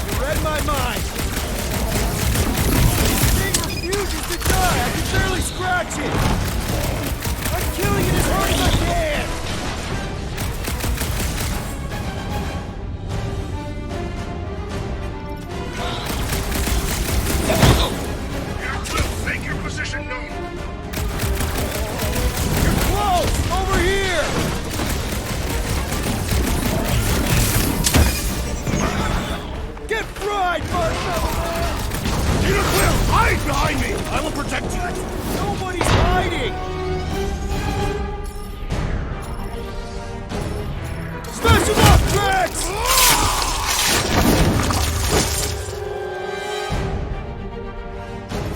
[SPEAKER 5] You read my mind. This thing refuses to die. I can barely scratch it. I'm killing it as hard as I can.
[SPEAKER 9] Make your position known.
[SPEAKER 5] You're close! Over here! Get fried, Marshmallow Man!
[SPEAKER 9] Peter Quill, hide behind me! I will protect you.
[SPEAKER 5] Nobody's hiding! Smash him up, Drax!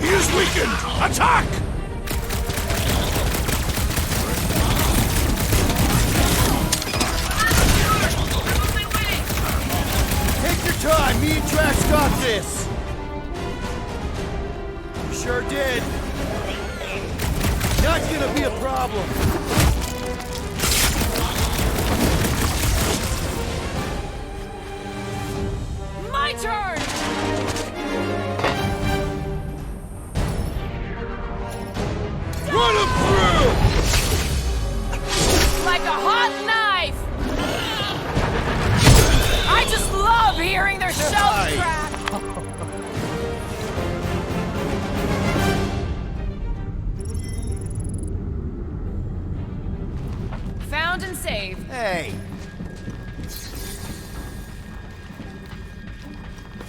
[SPEAKER 9] He is weakened! Attack!
[SPEAKER 5] Take your time, me and Drax got this! You sure did. Not gonna be a problem.
[SPEAKER 1] My turn!
[SPEAKER 5] Run him through!
[SPEAKER 1] Like a hot knife! I just love hearing their shells crack! Found and saved.
[SPEAKER 5] Hey,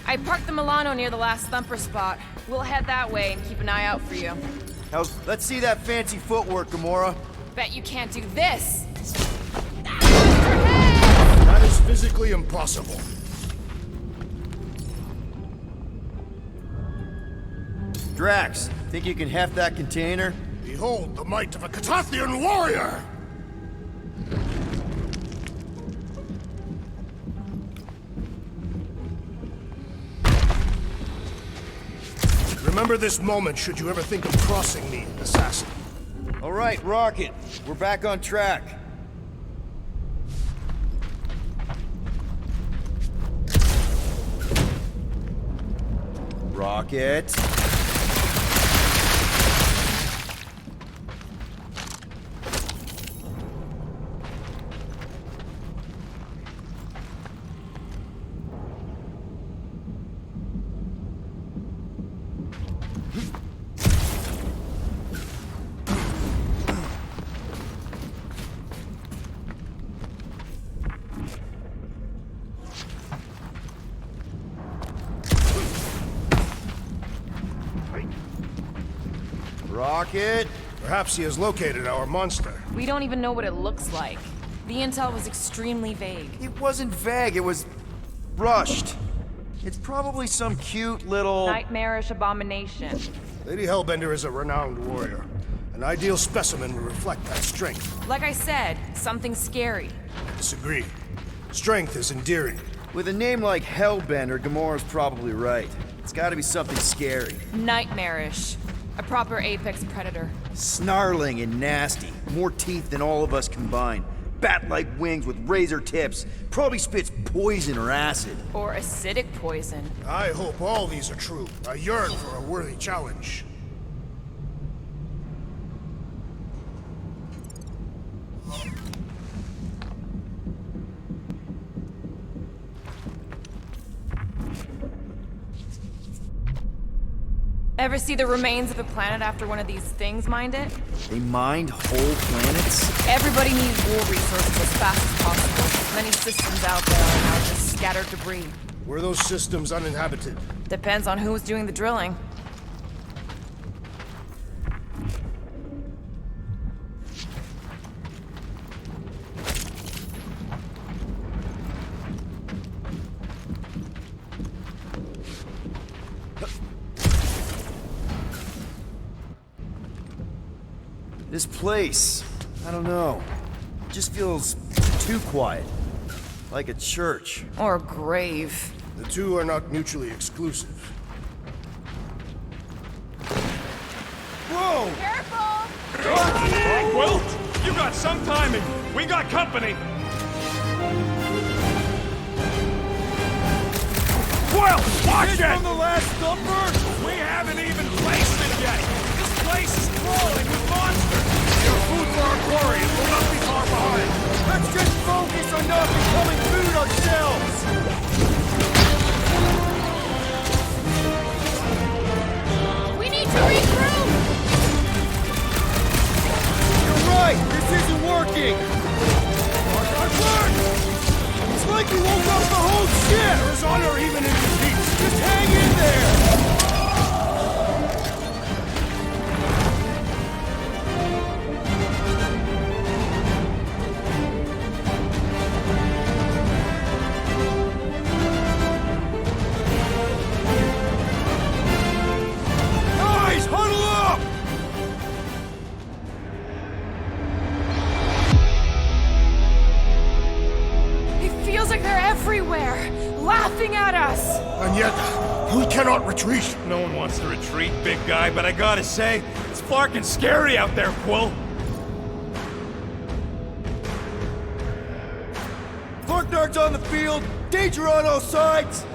[SPEAKER 7] I parked the Milano near the last thumper spot. We'll head that way and keep an eye out for you.
[SPEAKER 5] let's see that fancy footwork, Gamora.
[SPEAKER 7] Bet you can't do this!
[SPEAKER 4] That is physically impossible.
[SPEAKER 5] Drax, think you can heft that container?
[SPEAKER 4] Behold the might of a Catathian warrior! Remember this moment should you ever think of crossing me, assassin.
[SPEAKER 5] All right, Rocket, we're back on track. Rocket. Rocket!
[SPEAKER 4] Perhaps he has located our monster.
[SPEAKER 7] We don't even know what it looks like. The intel was extremely vague.
[SPEAKER 5] It wasn't vague, it was rushed. It's probably some cute little...
[SPEAKER 11] Nightmarish abomination.
[SPEAKER 4] Lady Hellbender is a renowned warrior. An ideal specimen would reflect that strength.
[SPEAKER 11] Like I said, something scary.
[SPEAKER 4] Disagree. Strength is endearing.
[SPEAKER 5] With a name like Hellbender, Gamora's probably right. It's gotta be something scary.
[SPEAKER 11] Nightmarish. A proper apex predator.
[SPEAKER 5] Snarling and nasty. More teeth than all of us combined. Bat-like wings with razor tips. Probably spits poison or acid.
[SPEAKER 11] Or acidic poison.
[SPEAKER 4] I hope all these are true. I yearn for a worthy challenge.
[SPEAKER 11] Ever see the remains of a planet after one of these things mined it?
[SPEAKER 5] They mined whole planets?
[SPEAKER 11] Everybody needs war resources as fast as possible. Many systems out there are now just scattered debris.
[SPEAKER 4] Were those systems uninhabited?
[SPEAKER 11] Depends on who was doing the drilling.
[SPEAKER 5] This place, I don't know. It just feels too quiet. Like a church.
[SPEAKER 11] Or a grave.
[SPEAKER 4] The two are not mutually exclusive.
[SPEAKER 5] Whoa!
[SPEAKER 10] Careful! Will, you got some timing. We got company. Well, watch it! From the last dumper? We haven't even placed it yet. This place is crawling with monsters. Your food for our quarry and we'll not be far behind.
[SPEAKER 5] Let's just focus on not becoming food ourselves!
[SPEAKER 8] We need to regroup!
[SPEAKER 5] You're right! This isn't working! It's like you woke up the whole ship!
[SPEAKER 4] There's honor even in defeat.
[SPEAKER 5] Just hang in there!
[SPEAKER 4] Guys, huddle up!
[SPEAKER 11] It feels like they're everywhere, laughing at us.
[SPEAKER 4] And yet, we cannot retreat.
[SPEAKER 10] No one wants to retreat, big guy, but I gotta say, it's fucking scary out there, Quill.
[SPEAKER 5] Darknard's on the field, danger on all sides.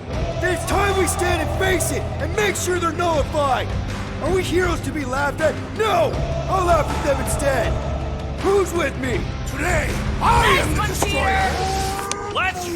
[SPEAKER 5] Then it's time we stand and face it, and make sure they're nullified. Are we heroes to be laughed at? No! I'll laugh at them instead. Who's with me?
[SPEAKER 4] Today, I am the destroyer.
[SPEAKER 10] Let's...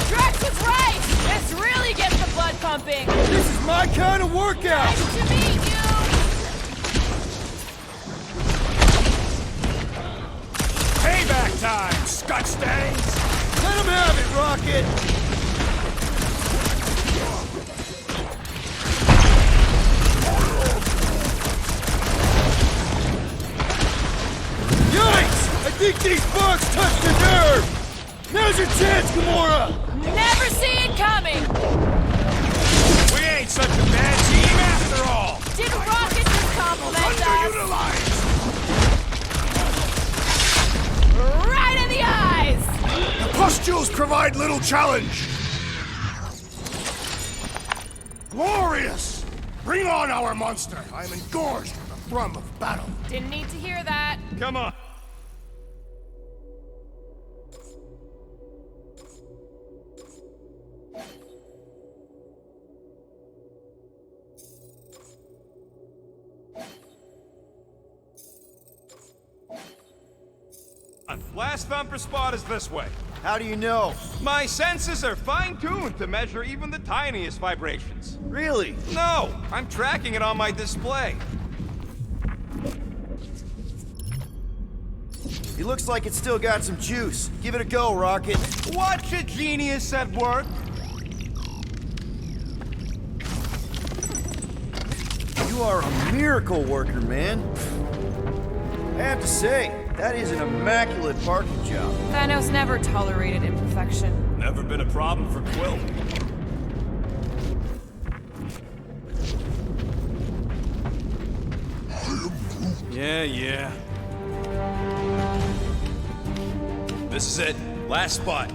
[SPEAKER 11] Drax was right! This really gets the blood pumping!
[SPEAKER 5] This is my kind of workout!
[SPEAKER 11] Nice to meet you!
[SPEAKER 10] Payback time, scut stains!
[SPEAKER 5] Let him have it, Rocket! Yikes! I think these bugs touched a nerve! Now's your chance, Gamora!
[SPEAKER 11] Never see it coming!
[SPEAKER 10] We ain't such a bad team after all!
[SPEAKER 11] Did Rocket just compliment us? Right in the eyes!
[SPEAKER 4] The pustules provide little challenge. Glorious! Bring on our monster. I am engorged with the thrum of battle.
[SPEAKER 11] Didn't need to hear that.
[SPEAKER 10] Come on. Last thumper spot is this way.
[SPEAKER 5] How do you know?
[SPEAKER 10] My senses are fine-tuned to measure even the tiniest vibrations.
[SPEAKER 5] Really?
[SPEAKER 10] No, I'm tracking it on my display.
[SPEAKER 5] He looks like it's still got some juice. Give it a go, Rocket.
[SPEAKER 6] Watch a genius at work.
[SPEAKER 5] You are a miracle worker, man. I have to say, that is an immaculate parking job.
[SPEAKER 11] Thanos never tolerated imperfection.
[SPEAKER 10] Never been a problem for Quill. Yeah. This is it. Last spot.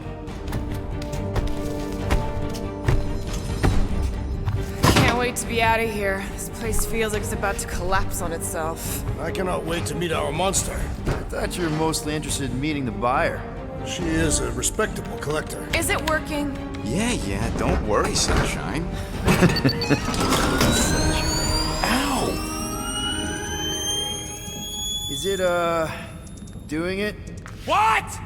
[SPEAKER 11] Can't wait to be out of here. This place feels like it's about to collapse on itself.
[SPEAKER 4] I cannot wait to meet our monster.
[SPEAKER 5] I thought you were mostly interested in meeting the buyer.
[SPEAKER 4] She is a respectable collector.
[SPEAKER 11] Is it working?
[SPEAKER 9] Yeah, don't worry, Sunshine. Ow!
[SPEAKER 5] Is it, doing it?
[SPEAKER 10] What?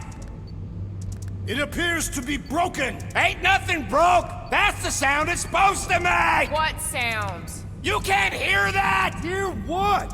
[SPEAKER 10] It appears to be broken. Ain't nothing broke. That's the sound it's supposed to make.
[SPEAKER 11] What sound?
[SPEAKER 10] You can't hear that.
[SPEAKER 5] Hear what?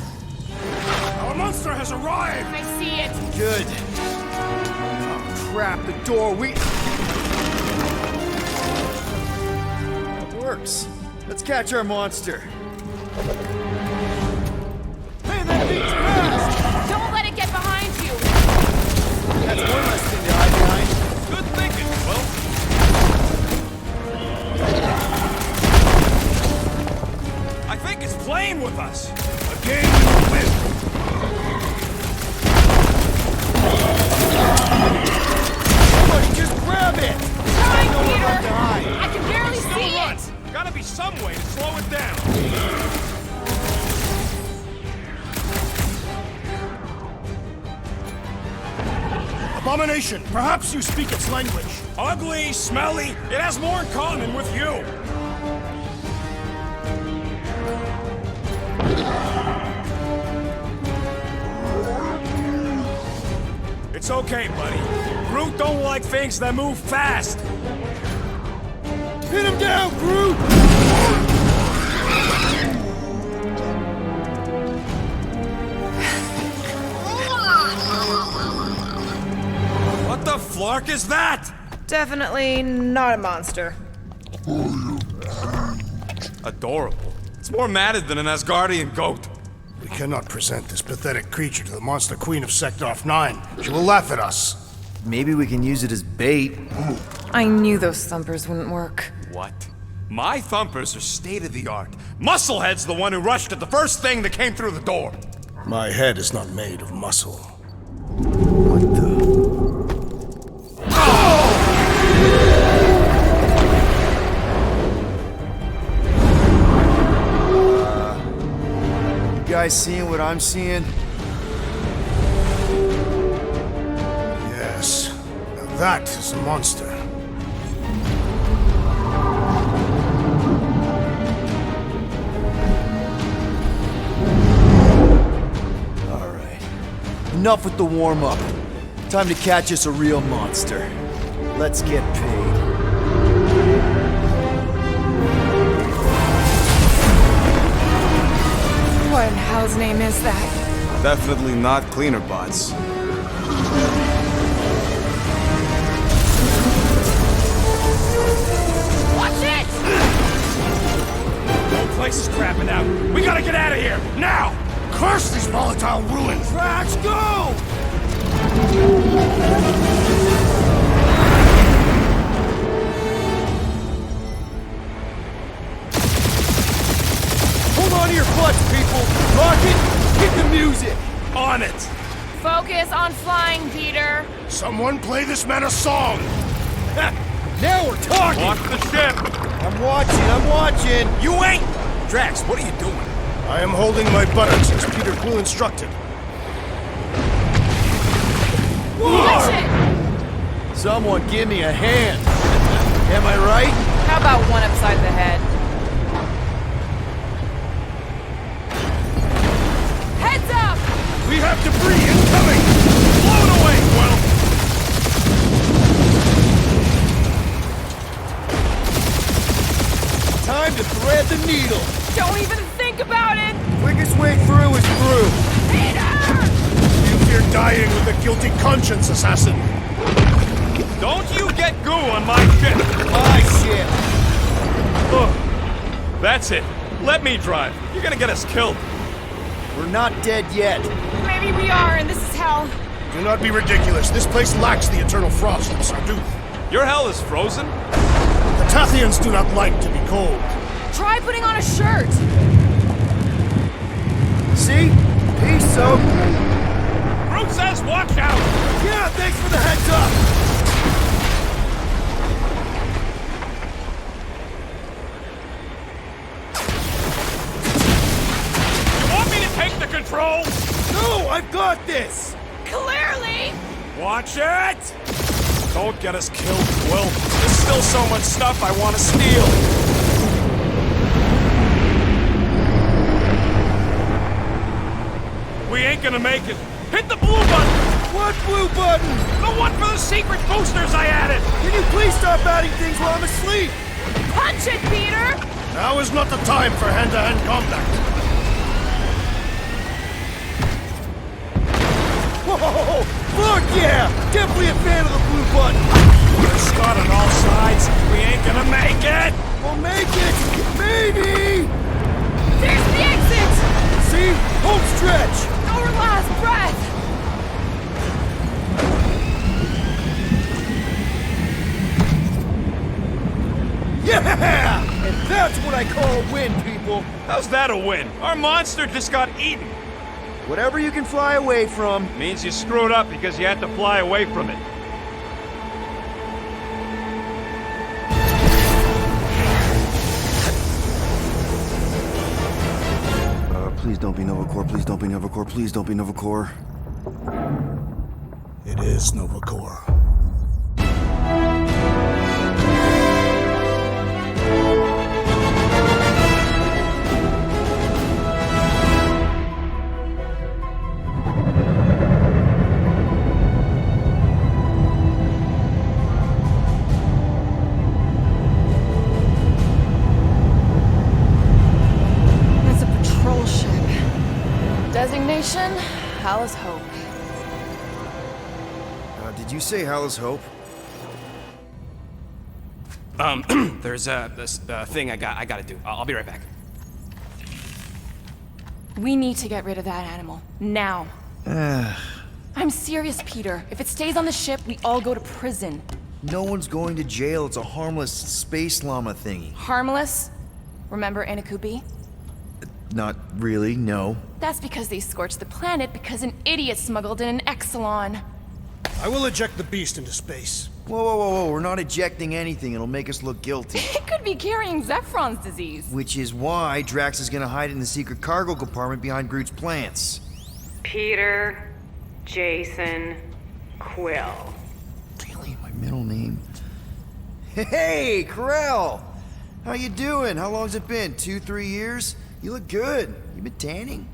[SPEAKER 10] Our monster has arrived.
[SPEAKER 11] I see it.
[SPEAKER 5] Good. Oh, crap, the door, That works. Let's catch our monster. Hey, that thing's fast!
[SPEAKER 11] Don't let it get behind you.
[SPEAKER 5] That's one less thing to hide behind.
[SPEAKER 10] Good thinking, Quill. I think it's playing with us. A game we will win.
[SPEAKER 5] Somebody just grab it!
[SPEAKER 11] Trying,
[SPEAKER 5] No one
[SPEAKER 11] Peter.
[SPEAKER 5] left behind.
[SPEAKER 11] I can barely
[SPEAKER 10] Still
[SPEAKER 11] see
[SPEAKER 10] run.
[SPEAKER 11] it.
[SPEAKER 10] Gotta be some way to slow it down.
[SPEAKER 9] Abomination, perhaps you speak its language.
[SPEAKER 10] Ugly, smelly, it has more in common with you. It's okay, buddy. Groot don't like things that move fast.
[SPEAKER 5] Pin him down, Groot!
[SPEAKER 10] What the flark is that?
[SPEAKER 11] Definitely not a monster.
[SPEAKER 10] Adorable. It's more matted than an Asgardian goat.
[SPEAKER 4] We cannot present this pathetic creature to the Monster Queen of Sector 9. She will laugh at us.
[SPEAKER 5] Maybe we can use it as bait.
[SPEAKER 11] I knew those thumpers wouldn't work.
[SPEAKER 10] What? My thumpers are state-of-the-art. Musclehead's the one who rushed at the first thing that came through the door.
[SPEAKER 4] My head is not made of muscle.
[SPEAKER 5] What the? You guys seeing what I'm seeing?
[SPEAKER 4] Yes. Now that is a monster.
[SPEAKER 5] Alright. Enough with the warm-up. Time to catch us a real monster. Let's get paid.
[SPEAKER 11] What in hell's name is that?
[SPEAKER 6] Definitely not cleaner bots.
[SPEAKER 11] Watch it!
[SPEAKER 10] The whole place is crapping out. We gotta get out of here, now!
[SPEAKER 9] Curse these volatile ruins!
[SPEAKER 5] Drax, go! Hold on to your butts, people! Rocket, hit the music!
[SPEAKER 10] On it!
[SPEAKER 11] Focus on flying, Peter.
[SPEAKER 9] Someone play this man a song!
[SPEAKER 5] Now we're talking!
[SPEAKER 10] Watch the ship!
[SPEAKER 5] I'm watching!
[SPEAKER 10] You ain't! Drax, what are you doing?
[SPEAKER 4] I am holding my buttocks as Peter Quill instructed.
[SPEAKER 11] Watch it!
[SPEAKER 5] Someone give me a hand! Am I right?
[SPEAKER 11] How about one upside the head?
[SPEAKER 5] Time to thread the needle!
[SPEAKER 11] Don't even think about it!
[SPEAKER 5] Quickest way through is through!
[SPEAKER 9] You fear dying with a guilty conscience, assassin.
[SPEAKER 10] Don't you get goo on my ship!
[SPEAKER 5] My ship!
[SPEAKER 10] Oh, that's it. Let me drive. You're gonna get us killed.
[SPEAKER 5] We're not dead yet.
[SPEAKER 11] Maybe we are, and this is hell.
[SPEAKER 9] Do not be ridiculous. This place lacks the eternal frost of Sarduth.
[SPEAKER 10] Your hell is frozen?
[SPEAKER 9] The Tathians do not like to be cold.
[SPEAKER 11] Try putting on a shirt.
[SPEAKER 5] See? Peace, so.
[SPEAKER 10] Groot says watch out!
[SPEAKER 5] Yeah, thanks for the heads up!
[SPEAKER 10] You want me to take the control?
[SPEAKER 5] No, I've got this!
[SPEAKER 11] Clearly!
[SPEAKER 10] Watch it! Don't get us killed, Quill. There's still so much stuff I want to steal. We ain't gonna make it. Hit the blue button!
[SPEAKER 5] What blue button?
[SPEAKER 10] The one for the secret boosters I added!
[SPEAKER 5] Can you please stop adding things while I'm asleep?
[SPEAKER 11] Punch it, Peter!
[SPEAKER 9] Now is not the time for hand-to-hand combat.
[SPEAKER 5] Whoa! Fuck yeah! Definitely a fan of the blue button!
[SPEAKER 10] We're shot on all sides. We ain't gonna make it!
[SPEAKER 5] We'll make it! Maybe!
[SPEAKER 11] There's the exit!
[SPEAKER 5] See? Home stretch!
[SPEAKER 11] Our last breath!
[SPEAKER 5] Yeah! And that's what I call a win, people!
[SPEAKER 10] How's that a win? Our monster just got eaten.
[SPEAKER 5] Whatever you can fly away from.
[SPEAKER 10] Means you screwed up because you had to fly away from it.
[SPEAKER 5] Please don't be Novacore, please don't be Novacore, please don't be Novacore.
[SPEAKER 9] It is Novacore.
[SPEAKER 11] It's a patrol ship. Designation, Hal's Hope.
[SPEAKER 5] Did you say Hal's Hope?
[SPEAKER 6] There's this thing I gotta do. I'll be right back.
[SPEAKER 11] We need to get rid of that animal. Now. I'm serious, Peter. If it stays on the ship, we all go to prison.
[SPEAKER 5] No one's going to jail. It's a harmless space llama thingy.
[SPEAKER 11] Harmless? Remember Enix?
[SPEAKER 5] Not really, no.
[SPEAKER 11] That's because they scorched the planet because an idiot smuggled in an Exelon.
[SPEAKER 9] I will eject the beast into space.
[SPEAKER 5] Whoa, whoa, whoa, whoa. We're not ejecting anything. It'll make us look guilty.
[SPEAKER 11] It could be carrying Zephron's disease.
[SPEAKER 5] Which is why Drax is gonna hide in the secret cargo compartment behind Groot's plants.
[SPEAKER 8] Peter, Jason, Quill.
[SPEAKER 5] Really? My middle name? Hey, Corell! How you doing? How long's it been? 2-3 years? You look good. You been tanning?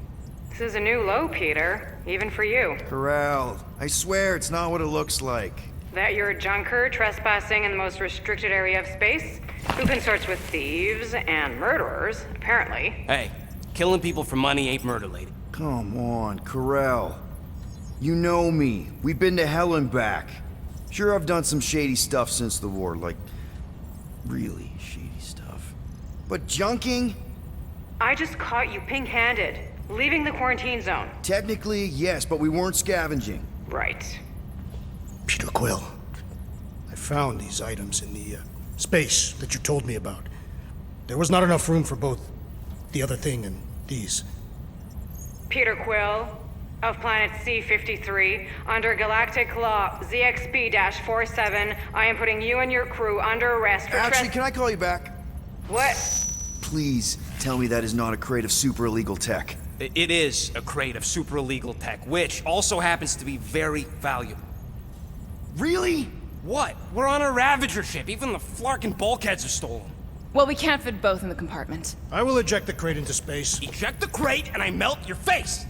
[SPEAKER 8] This is a new low, Peter. Even for you.
[SPEAKER 5] Corral, I swear it's not what it looks like.
[SPEAKER 8] That you're a junker trespassing in the most restricted area of space? Who consorts with thieves and murderers, apparently.
[SPEAKER 6] Hey, killing people for money ain't murder, lady.
[SPEAKER 5] Come on, Corral. You know me. We've been to hell and back. Sure, I've done some shady stuff since the war, like, really shady stuff. But junking?
[SPEAKER 8] I just caught you pink-handed, leaving the quarantine zone.
[SPEAKER 5] Technically, yes, but we weren't scavenging.
[SPEAKER 8] Right.
[SPEAKER 9] Peter Quill, I found these items in the space that you told me about. There was not enough room for both the other thing and these.
[SPEAKER 8] Peter Quill, of planet C-53, under galactic law ZXP-47, I am putting you and your crew under arrest for
[SPEAKER 5] Actually, can I call you back?
[SPEAKER 8] What?
[SPEAKER 5] Please tell me that is not a crate of super illegal tech.
[SPEAKER 6] It is a crate of super illegal tech, which also happens to be very valuable.
[SPEAKER 5] Really?
[SPEAKER 6] What? We're on a Ravager ship. Even the flarkin' bulkheads are stolen.
[SPEAKER 11] Well, we can't fit both in the compartment.
[SPEAKER 9] I will eject the crate into space.
[SPEAKER 6] Eject the crate and I melt your face!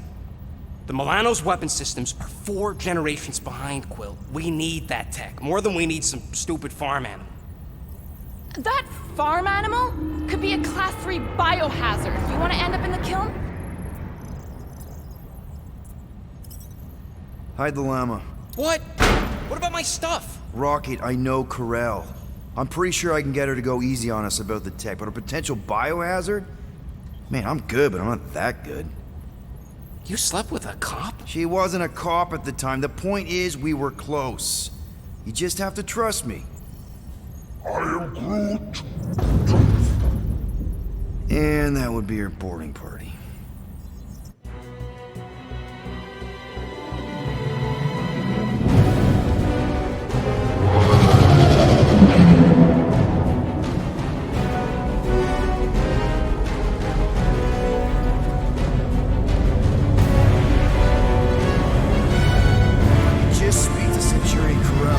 [SPEAKER 6] The Milano's weapon systems are 4 generations behind, Quill. We need that tech, more than we need some stupid farm animal.
[SPEAKER 11] That farm animal? Could be a Class 3 biohazard. You want to end up in the kiln?
[SPEAKER 5] Hide the llama.
[SPEAKER 2] What? What about my stuff?
[SPEAKER 5] Rocket, I know Corel. I'm pretty sure I can get her to go easy on us about the tech, but a potential biohazard? Man, I'm good, but I'm not that good.
[SPEAKER 2] You slept with a cop?
[SPEAKER 5] She wasn't a cop at the time. The point is, we were close. You just have to trust me. I am Groot. And that would be her boarding party.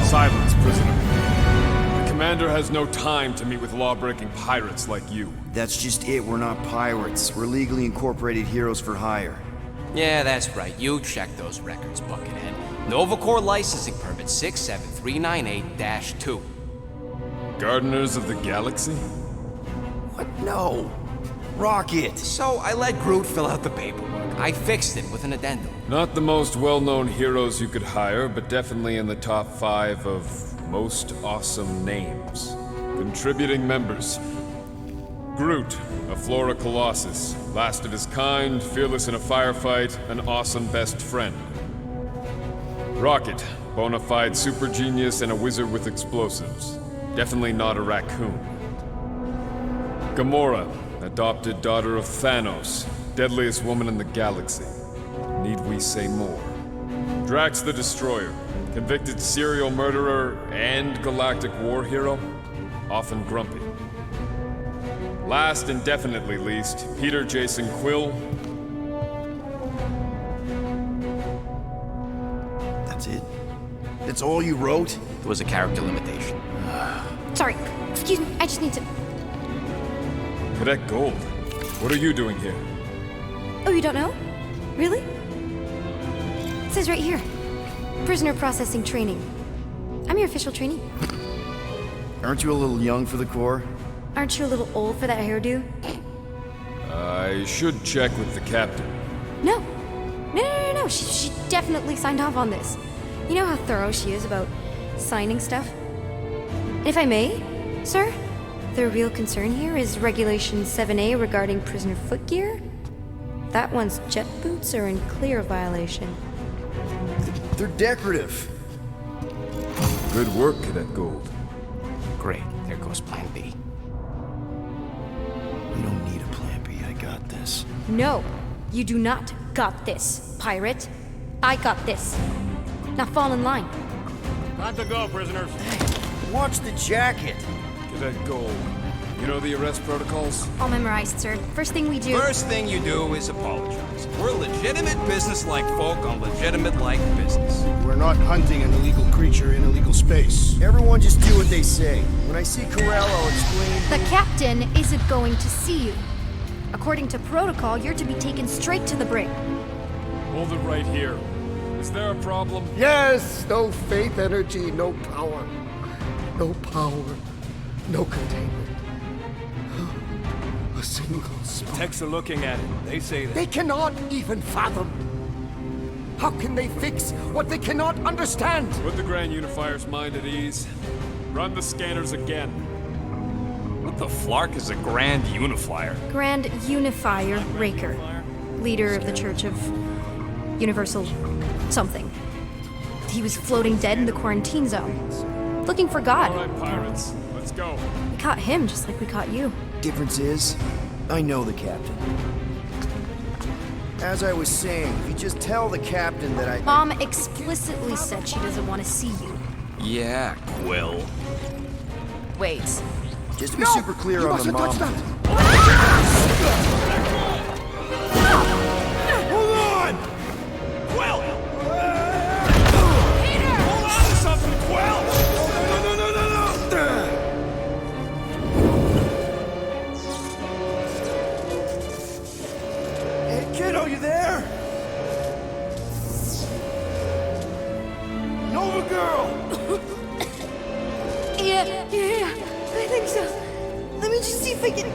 [SPEAKER 10] Silence, prisoner. The commander has no time to meet with law-breaking pirates like you.
[SPEAKER 5] That's just it. We're not pirates. We're legally incorporated heroes for hire.
[SPEAKER 2] Yeah, that's right. You check those records, Buckethead. Novacore licensing permit 67398-2.
[SPEAKER 10] Gardeners of the Galaxy?
[SPEAKER 5] What? No. Rocket!
[SPEAKER 2] So I let Groot fill out the paperwork. I fixed it with an addendum.
[SPEAKER 10] Not the most well-known heroes you could hire, but definitely in the top 5 of most awesome names. Contributing members. Groot, a Flora Colossus, last of his kind, fearless in a firefight, an awesome best friend. Rocket, bona fide super genius and a wizard with explosives. Definitely not a raccoon. Gamora, adopted daughter of Thanos, deadliest woman in the galaxy. Need we say more? Drax the Destroyer, convicted serial murderer and galactic war hero, often grumpy. Last and definitely least, Peter Jason Quill.
[SPEAKER 5] That's it? That's all you wrote?
[SPEAKER 2] It was a character limitation.
[SPEAKER 12] Sorry, excuse me, I just need to...
[SPEAKER 10] Cadet Gold, what are you doing here?
[SPEAKER 12] Oh, you don't know? Really? It says right here. Prisoner processing training. I'm your official trainee.
[SPEAKER 5] Aren't you a little young for the Corps?
[SPEAKER 12] Aren't you a little old for that hairdo?
[SPEAKER 10] I should check with the captain.
[SPEAKER 12] No. No. She definitely signed off on this. You know how thorough she is about signing stuff? If I may, sir, the real concern here is Regulation 7A regarding prisoner footgear. That one's jet boots are in clear violation.
[SPEAKER 5] They're decorative.
[SPEAKER 10] Good work, Cadet Gold.
[SPEAKER 2] Great, there goes Plan B.
[SPEAKER 5] We don't need a plan B, I got this.
[SPEAKER 12] No, you do not got this, pirate. I got this. Now fall in line.
[SPEAKER 10] Time to go, prisoners.
[SPEAKER 5] Watch the jacket.
[SPEAKER 10] Cadet Gold, you know the arrest protocols?
[SPEAKER 12] All memorized, sir. First thing we do...
[SPEAKER 6] First thing you do is apologize. We're legitimate business-like folk on legitimate-like business.
[SPEAKER 4] We're not hunting an illegal creature in illegal space.
[SPEAKER 5] Everyone just do what they say. When I see Corel, I'll explain...
[SPEAKER 12] The captain isn't going to see you. According to protocol, you're to be taken straight to the brig.
[SPEAKER 10] Hold it right here. Is there a problem?
[SPEAKER 9] Yes, no faith energy, no power. No power, no containment. A single spark.
[SPEAKER 10] Techs are looking at it. They say that.
[SPEAKER 9] They cannot even fathom. How can they fix what they cannot understand?
[SPEAKER 10] Put the Grand Unifier's mind at ease. Run the scanners again.
[SPEAKER 6] What the flark is a Grand Unifier?
[SPEAKER 12] Grand Unifier Raker, leader of the Church of Universal something. He was floating dead in the quarantine zone, looking for God.
[SPEAKER 10] All right, pirates. Let's go.
[SPEAKER 12] We caught him just like we caught you.
[SPEAKER 5] Difference is, I know the captain. As I was saying, if you just tell the captain that I...
[SPEAKER 12] Mom explicitly said she doesn't want to see you.
[SPEAKER 6] Yeah, Quill.
[SPEAKER 12] Wait.
[SPEAKER 5] Just to be super clear on the mom...
[SPEAKER 10] Hold on! Quill! Peter! Hold on to something, Quill! No!
[SPEAKER 5] Hey, kiddo, you there? Nova girl!
[SPEAKER 12] Yeah, I think so. Let me just see if I can...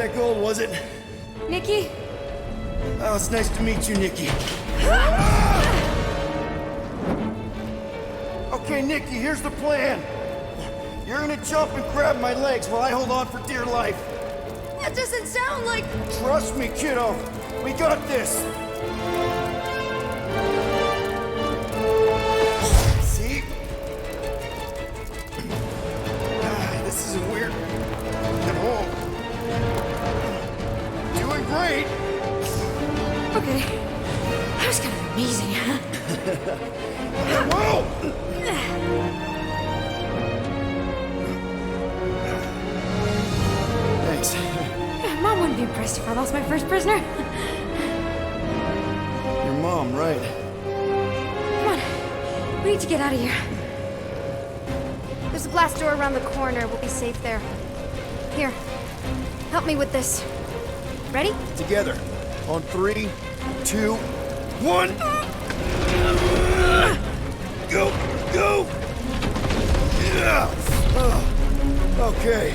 [SPEAKER 5] that gold, was it?
[SPEAKER 12] Nikki?
[SPEAKER 5] Oh, it's nice to meet you, Nikki. Okay, Nikki, here's the plan. You're gonna jump and grab my legs while I hold on for dear life.
[SPEAKER 12] That doesn't sound like...
[SPEAKER 5] Trust me, kiddo. We got this. See? This isn't weird at all. Doing great.
[SPEAKER 12] Okay. That was kind of amazing.
[SPEAKER 5] Whoa! Thanks.
[SPEAKER 12] Mom wouldn't be impressed if I lost my first prisoner.
[SPEAKER 5] Your mom, right?
[SPEAKER 12] Come on. We need to get out of here. There's a glass door around the corner. We'll be safe there. Here. Help me with this. Ready?
[SPEAKER 5] Together. On 3, 2, 1. Go! Go! Yeah. Okay.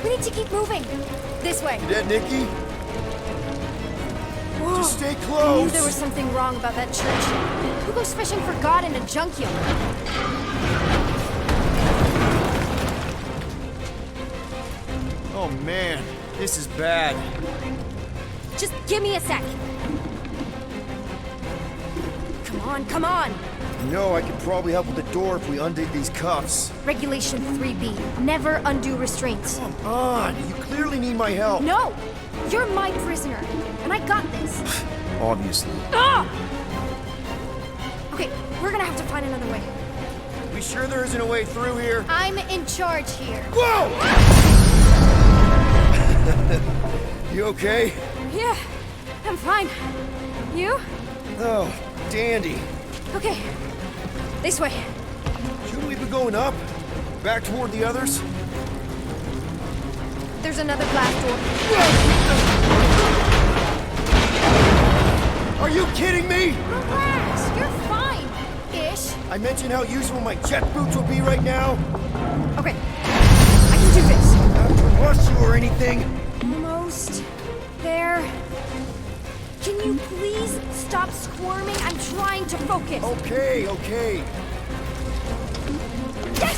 [SPEAKER 12] We need to keep moving. This way.
[SPEAKER 5] You dead, Nikki?
[SPEAKER 12] Whoa.
[SPEAKER 5] Just stay
[SPEAKER 12] I
[SPEAKER 5] close.
[SPEAKER 12] knew there was something wrong about that church. Who goes fishing for God in a junkyard?
[SPEAKER 5] Oh man, this is bad.
[SPEAKER 12] Just give me a sec. Come on, come on.
[SPEAKER 5] You know, I could probably help with the door if we undid these cuffs.
[SPEAKER 12] Regulation 3B. Never undo restraints.
[SPEAKER 5] Come on, you clearly need my help.
[SPEAKER 12] No! You're my prisoner, and I got this.
[SPEAKER 5] Obviously.
[SPEAKER 12] Ah! Okay, we're gonna have to find another way.
[SPEAKER 5] We sure there isn't a way through here?
[SPEAKER 12] I'm in charge here.
[SPEAKER 5] Whoa! You okay?
[SPEAKER 12] Yeah, I'm fine. You?
[SPEAKER 5] Oh, dandy.
[SPEAKER 12] Okay, this way.
[SPEAKER 5] Shouldn't we be going up? Back toward the others?
[SPEAKER 12] There's another glass door.
[SPEAKER 5] Are you kidding me?
[SPEAKER 12] Relax, you're fine. Ish.
[SPEAKER 5] I mentioned how useful my jet boots will be right now.
[SPEAKER 12] Okay, I can do this.
[SPEAKER 5] Not to rush you or anything.
[SPEAKER 12] Almost there. Can you please stop squirming? I'm trying to focus.
[SPEAKER 5] Okay, okay.
[SPEAKER 12] Yes!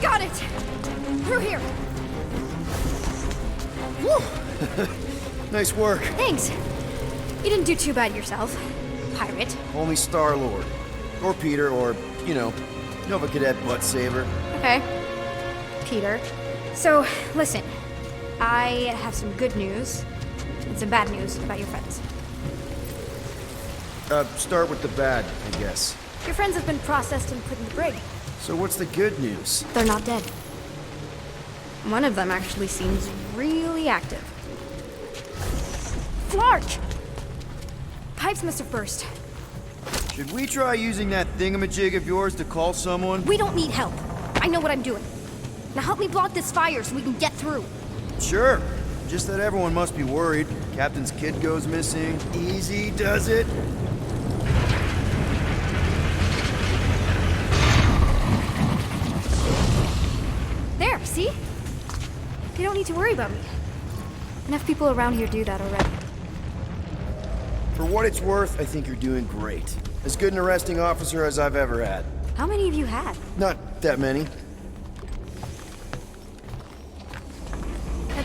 [SPEAKER 12] Got it! Through here.
[SPEAKER 5] Whew. Nice work.
[SPEAKER 12] Thanks. You didn't do too bad yourself, pirate.
[SPEAKER 5] Only Star-Lord. Or Peter, or, you know, Nova Cadet Butt Saver.
[SPEAKER 12] Okay. Peter. So, listen. I have some good news and some bad news about your friends.
[SPEAKER 5] Start with the bad, I guess.
[SPEAKER 12] Your friends have been processed and put in the brig.
[SPEAKER 5] So what's the good news?
[SPEAKER 12] They're not dead. One of them actually seems really active. Flark! Pipes must have burst.
[SPEAKER 5] Should we try using that thingamajig of yours to call someone?
[SPEAKER 12] We don't need help. I know what I'm doing. Now help me block this fire so we can get through.
[SPEAKER 5] Sure. Just that everyone must be worried. Captain's kid goes missing. Easy does it.
[SPEAKER 12] There, see? You don't need to worry about me. Enough people around here do that already.
[SPEAKER 5] For what it's worth, I think you're doing great. As good an arresting officer as I've ever had.
[SPEAKER 12] How many of you had?
[SPEAKER 5] Not that many.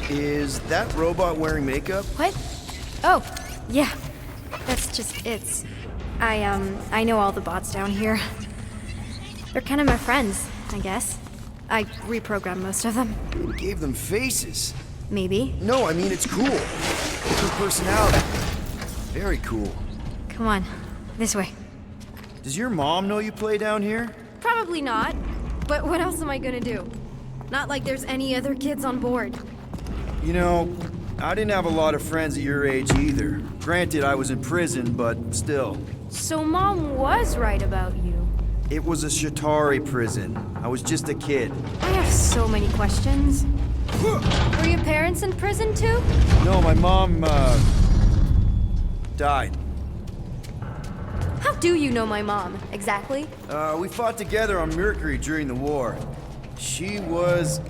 [SPEAKER 5] Is that robot wearing makeup?
[SPEAKER 12] What? Oh, yeah. That's just, I know all the bots down here. They're kind of my friends, I guess. I reprogrammed most of them.
[SPEAKER 5] You gave them faces.
[SPEAKER 12] Maybe.
[SPEAKER 5] No, I mean, it's cool. Different personality. Very cool.
[SPEAKER 12] Come on, this way.
[SPEAKER 5] Does your mom know you play down here?
[SPEAKER 12] Probably not. But what else am I gonna do? Not like there's any other kids on board.
[SPEAKER 5] You know, I didn't have a lot of friends at your age either. Granted, I was in prison, but still.
[SPEAKER 12] So Mom was right about you.
[SPEAKER 5] It was a Shatari prison. I was just a kid.
[SPEAKER 12] I have so many questions. Were your parents in prison too?
[SPEAKER 5] No, my mom, died.
[SPEAKER 12] How do you know my mom, exactly?
[SPEAKER 5] We fought together on Mercury during the war. She was,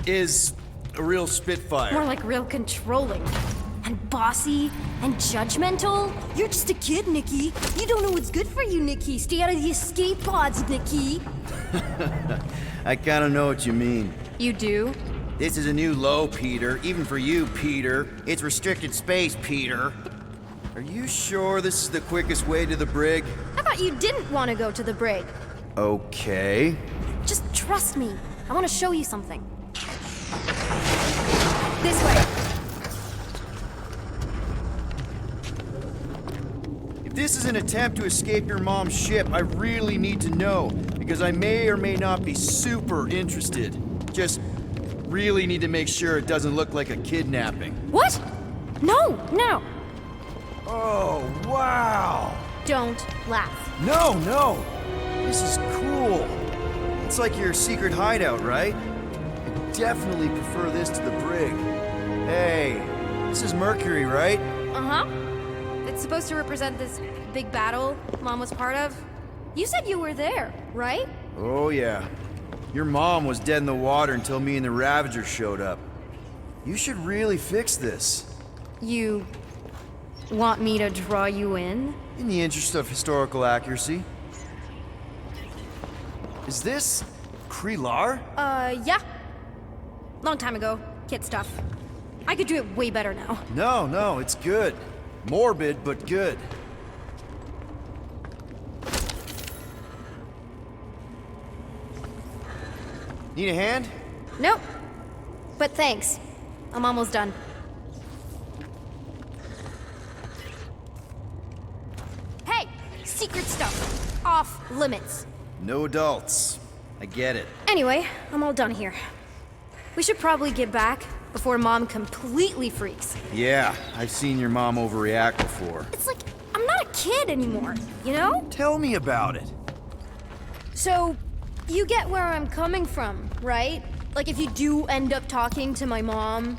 [SPEAKER 5] is a real spitfire.
[SPEAKER 12] More like real controlling. And bossy and judgmental. You're just a kid, Nikki. You don't know what's good for you, Nikki. Stay out of the escape pods, Nikki.
[SPEAKER 5] I kinda know what you mean.
[SPEAKER 12] You do?
[SPEAKER 5] This is a new low, Peter. Even for you, Peter. It's restricted space, Peter. Are you sure this is the quickest way to the brig?
[SPEAKER 12] I thought you didn't want to go to the brig.
[SPEAKER 5] Okay.
[SPEAKER 12] Just trust me. I want to show you something. This way.
[SPEAKER 5] If this is an attempt to escape your mom's ship, I really need to know, because I may or may not be super interested. Just really need to make sure it doesn't look like a kidnapping.
[SPEAKER 12] What? No, no.
[SPEAKER 5] Oh, wow!
[SPEAKER 12] Don't laugh.
[SPEAKER 5] No, no! This is cool. It's like your secret hideout, right? I definitely prefer this to the brig. Hey, this is Mercury, right?
[SPEAKER 12] Uh-huh. It's supposed to represent this big battle Mom was part of. You said you were there, right?
[SPEAKER 5] Oh, yeah. Your mom was dead in the water until me and the Ravager showed up. You should really fix this.
[SPEAKER 12] You want me to draw you in?
[SPEAKER 5] In the interest of historical accuracy. Is this Krelar?
[SPEAKER 12] Yeah. Long time ago. Kid stuff. I could do it way better now.
[SPEAKER 5] No, no, it's good. Morbid, but good. Need a hand?
[SPEAKER 12] Nope. But thanks. I'm almost done. Hey! Secret stuff. Off limits.
[SPEAKER 5] No adults. I get it.
[SPEAKER 12] Anyway, I'm all done here. We should probably get back before Mom completely freaks.
[SPEAKER 5] Yeah, I've seen your mom overreact before.
[SPEAKER 12] It's like, I'm not a kid anymore, you know?
[SPEAKER 5] Tell me about it.
[SPEAKER 12] So, you get where I'm coming from, right? Like if you do end up talking to my mom,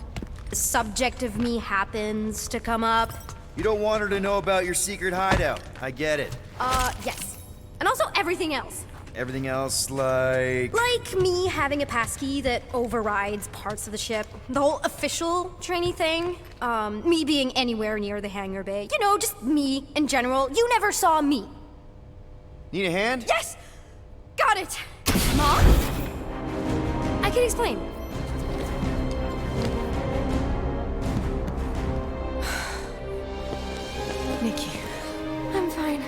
[SPEAKER 12] the subject of me happens to come up.
[SPEAKER 5] You don't want her to know about your secret hideout. I get it.
[SPEAKER 12] Yes. And also everything else.
[SPEAKER 5] Everything else, like...
[SPEAKER 12] Like me having a passkey that overrides parts of the ship. The whole official trainee thing. Me being anywhere near the hangar bay. You know, just me in general. You never saw me.
[SPEAKER 5] Need a hand?
[SPEAKER 12] Yes! Got it! Mom? I can explain.
[SPEAKER 1] Nikki.
[SPEAKER 12] I'm fine.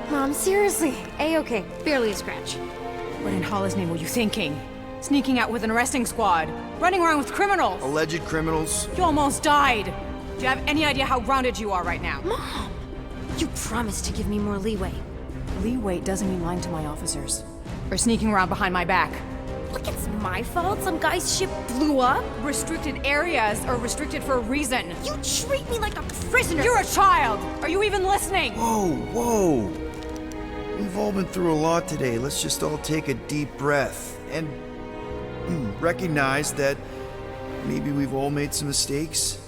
[SPEAKER 12] Mom, seriously. A-okay. Barely a scratch.
[SPEAKER 1] What in Hollis' name were you thinking? Sneaking out with an arresting squad? Running around with criminals?
[SPEAKER 5] Alleged criminals?
[SPEAKER 1] You almost died! Do you have any idea how grounded you are right now?
[SPEAKER 12] Mom! You promised to give me more leeway.
[SPEAKER 1] Leeway doesn't mean lying to my officers. Or sneaking around behind my back.
[SPEAKER 12] Look, it's my fault some guy's ship blew up.
[SPEAKER 1] Restricted areas are restricted for a reason.
[SPEAKER 12] You treat me like a prisoner.
[SPEAKER 1] You're a child! Are you even listening?
[SPEAKER 5] Whoa, whoa. We've all been through a lot today. Let's just all take a deep breath and recognize that maybe we've all made some mistakes.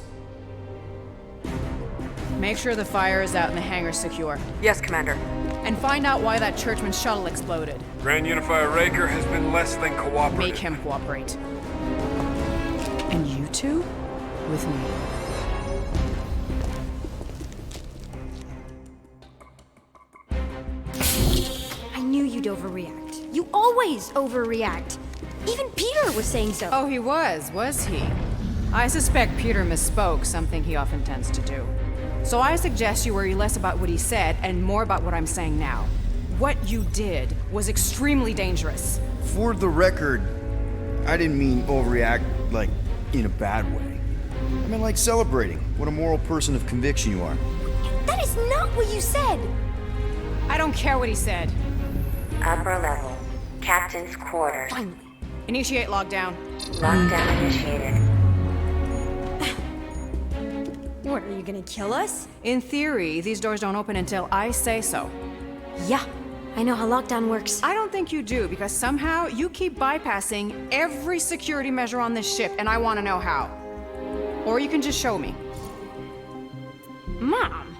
[SPEAKER 1] Make sure the fire is out and the hangar's secure.
[SPEAKER 8] Yes, Commander.
[SPEAKER 1] And find out why that churchman's shuttle exploded.
[SPEAKER 10] Grand Unifier Raker has been less than cooperative.
[SPEAKER 1] Make him cooperate. And you two? With me.
[SPEAKER 12] I knew you'd overreact. You always overreact. Even Peter was saying so.
[SPEAKER 1] Oh, he was he? I suspect Peter misspoke, something he often tends to do. So I suggest you worry less about what he said and more about what I'm saying now. What you did was extremely dangerous.
[SPEAKER 5] For the record, I didn't mean overreact, like, in a bad way. I meant like celebrating what a moral person of conviction you are.
[SPEAKER 12] That is not what you said.
[SPEAKER 1] I don't care what he said.
[SPEAKER 13] Upper level. Captain's quarters.
[SPEAKER 12] Finally.
[SPEAKER 1] Initiate lockdown.
[SPEAKER 13] Lockdown initiated.
[SPEAKER 12] What, are you gonna kill us?
[SPEAKER 1] In theory, these doors don't open until I say so.
[SPEAKER 12] Yeah, I know how lockdown works.
[SPEAKER 1] I don't think you do, because somehow you keep bypassing every security measure on this ship, and I want to know how. Or you can just show me.
[SPEAKER 12] Mom!